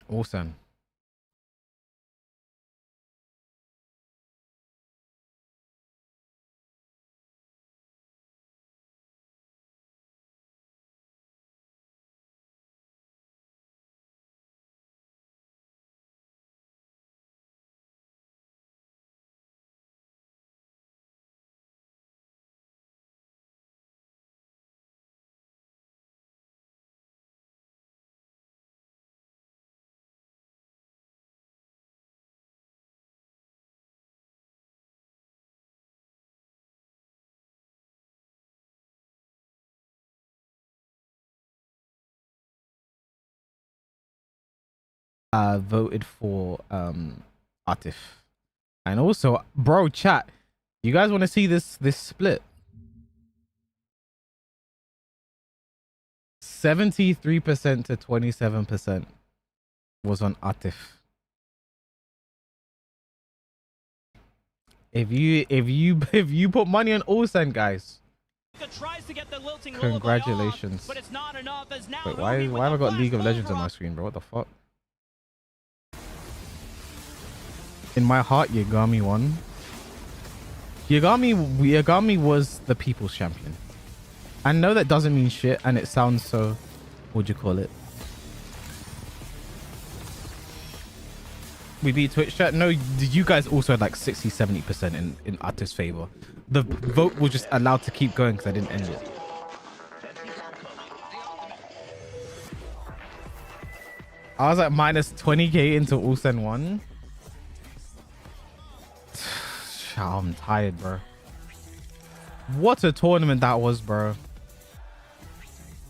Awesome. Voted for Atif. And also, bro, chat, you guys want to see this split? 73% to 27%. was on Atif. If you put money on Ulsan, guys, congratulations. Wait, why have I got League of Legends on my screen, bro? What the fuck? In my heart, Yagami won. Yagami was the people's champion. I know that doesn't mean shit, and it sounds so, what'd you call it? We beat Twitch chat. No, you guys also had like 60-70% in Atif's favor. The vote was just allowed to keep going because I didn't end it. I was like minus 20k into Ulsan 1. I'm tired, bro. What a tournament that was, bro.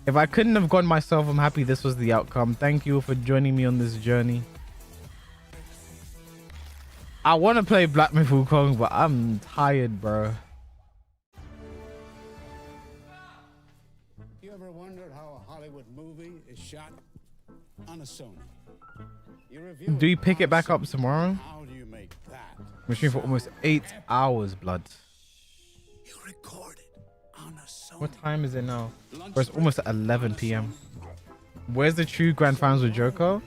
If I couldn't have gone myself, I'm happy this was the outcome. Thank you for joining me on this journey. I want to play Black Myth Wukong, but I'm tired, bro. You ever wondered how a Hollywood movie is shot on a Sony? Do you pick it back up tomorrow? How do you make that? We're streaming for almost 8 hours, blood. You recorded on a Sony. What time is it now? Bro, it's almost at 11 p.m. Where's the true grand finals with Joko?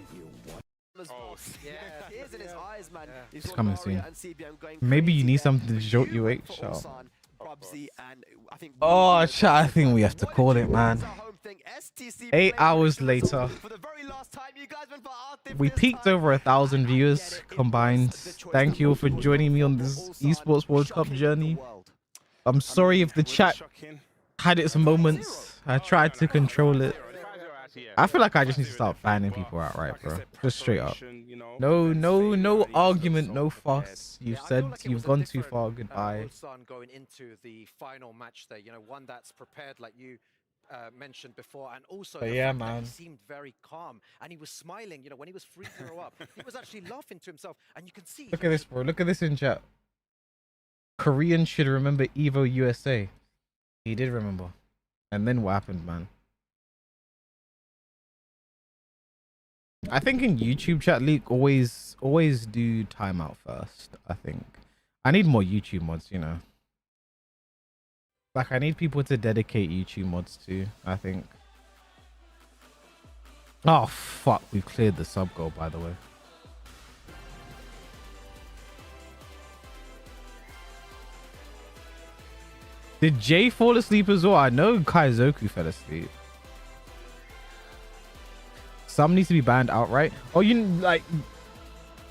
It's coming soon. Maybe you need something to jolt you, Shut up. Oh, chat, I think we have to call it, man. 8 hours later. We peaked over 1,000 viewers combined. Thank you for joining me on this Esports World Cup journey. I'm sorry if the chat had its moments. I tried to control it. I feel like I just need to start banning people outright, bro. Just straight up. No argument, no fuss. You've said you've gone too far. Goodbye. Going into the final match there, you know, one that's prepared like you mentioned before, and also But the yeah, fact that man. he seemed very calm and he was smiling. You know, when he was 3-0 up, he was actually laughing to himself, and you can see. Look at this, bro. Look at this in chat. Koreans should remember Evo USA. He did remember. And then what happened, man? I think in YouTube chat leak always do timeout first. I think I need more YouTube mods, you know. Like I need people to dedicate YouTube mods to, I think. Oh fuck, we've cleared the sub goal, by the way. Did Jay fall asleep as well? I know Kaizoku fell asleep. Some needs to be banned outright. Oh, you like?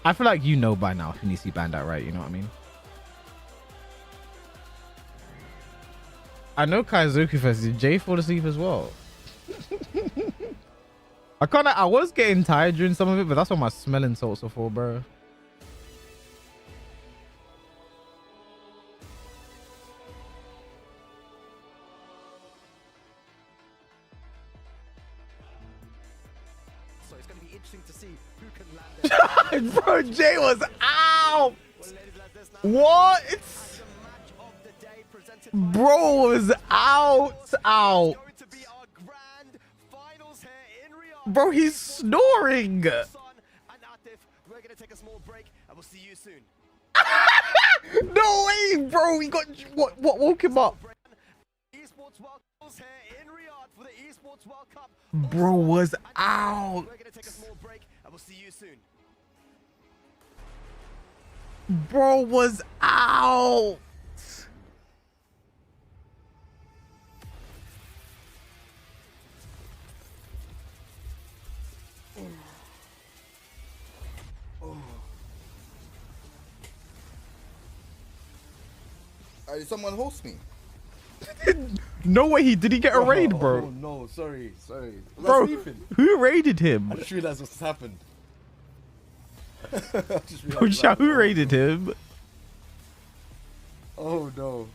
I feel like you know by now who needs to be banned outright. You know what I mean? I know Kaizoku first. Did Jay fall asleep as well? I was getting tired during some of it, but that's what my smelling salts are for, bro. So it's going to be interesting to see who can land. Bro, Jay was out. What? Bro was out. Bro, he's snoring. We're gonna take a small break and we'll see you soon. No way, bro. We got what woke him up? Esports World Cup here in Riyadh for the Esports World Cup. Bro was out. We're gonna take a small break and we'll see you soon. Bro was out. Did someone host me? No way, he get a raid, bro. Oh no, sorry. Bro, who raided him? I just realized what's happened. Bro, who raided him? Oh no.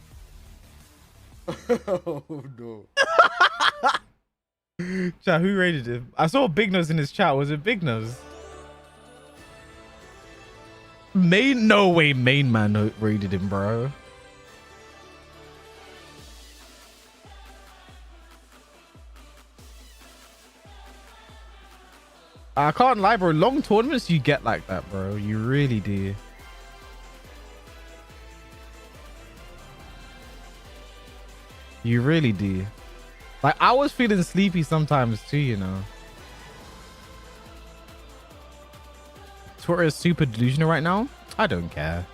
Oh no. Chat, who raided him? I saw Big Nose in his chat. Was it Big Nose? No way, main man raided him, bro. I can't lie, bro. Long tournaments, you get like that, bro. You really do. You really do. Like, I was feeling sleepy sometimes too, you know. Twitter is super delusional right now. I don't care.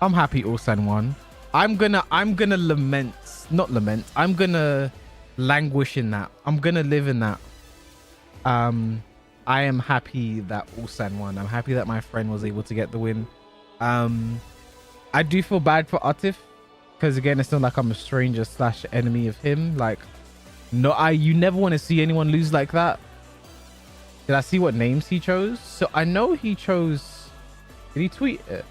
I'm happy Ulsan won. I'm gonna lament, not lament. I'm gonna languish in that. I'm gonna live in that. I am happy that Ulsan won. I'm happy that my friend was able to get the win. I do feel bad for Atif because again, it's not like I'm a stranger / enemy of him. Like, no, you never want to see anyone lose like that. Did I see what names he chose? So I know he chose. Did he tweet it?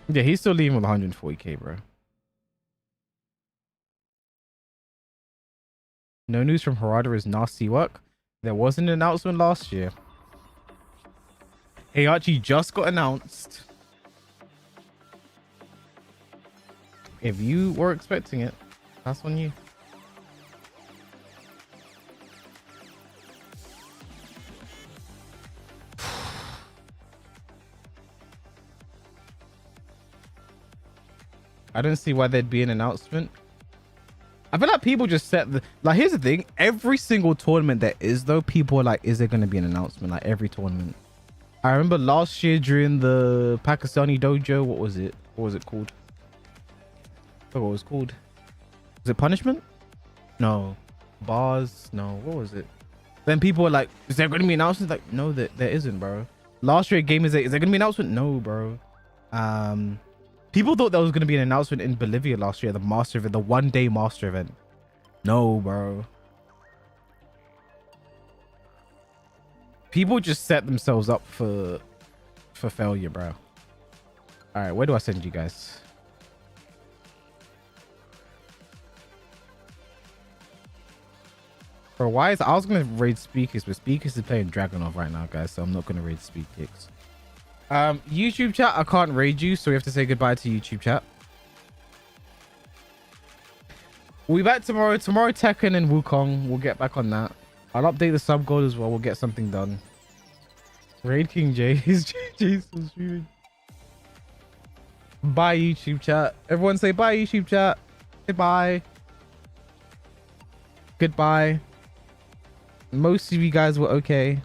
Yeah, he's still leaving with 140k, bro. No news from Harada is nasty work. There was an announcement last year. Hey, Archie just got announced. If you were expecting it, that's on you. I don't see why there'd be an announcement. I feel like people just set the, like, here's the thing. Every single tournament there is, though, people are like, is there going to be an announcement? Like, every tournament. I remember last year during the Pakistani dojo, what was it? What was it called? I forgot what it was called. Was it Punishment? No. Bars? No. What was it? Then people were like, is there going to be an announcement? Like, no, there isn't, bro. Last year at Game is there going to be an announcement? No, bro. People thought there was going to be an announcement in Bolivia last year, the master event, the one-day master event. No, bro. People just set themselves up for failure, bro. All right, where do I send you guys? Bro, why is I was gonna raid Speakers, but Speakers is playing Dragonov right now, guys, so I'm not gonna raid Speakers. YouTube chat, I can't raid you, so we have to say goodbye to YouTube chat. We'll be back tomorrow. Tomorrow, Tekken and Wukong. We'll get back on that. I'll update the sub goal as well. We'll get something done. Raid King J is still streaming. Bye, YouTube chat. Everyone say bye, YouTube chat. Goodbye. Goodbye. Most of you guys were okay.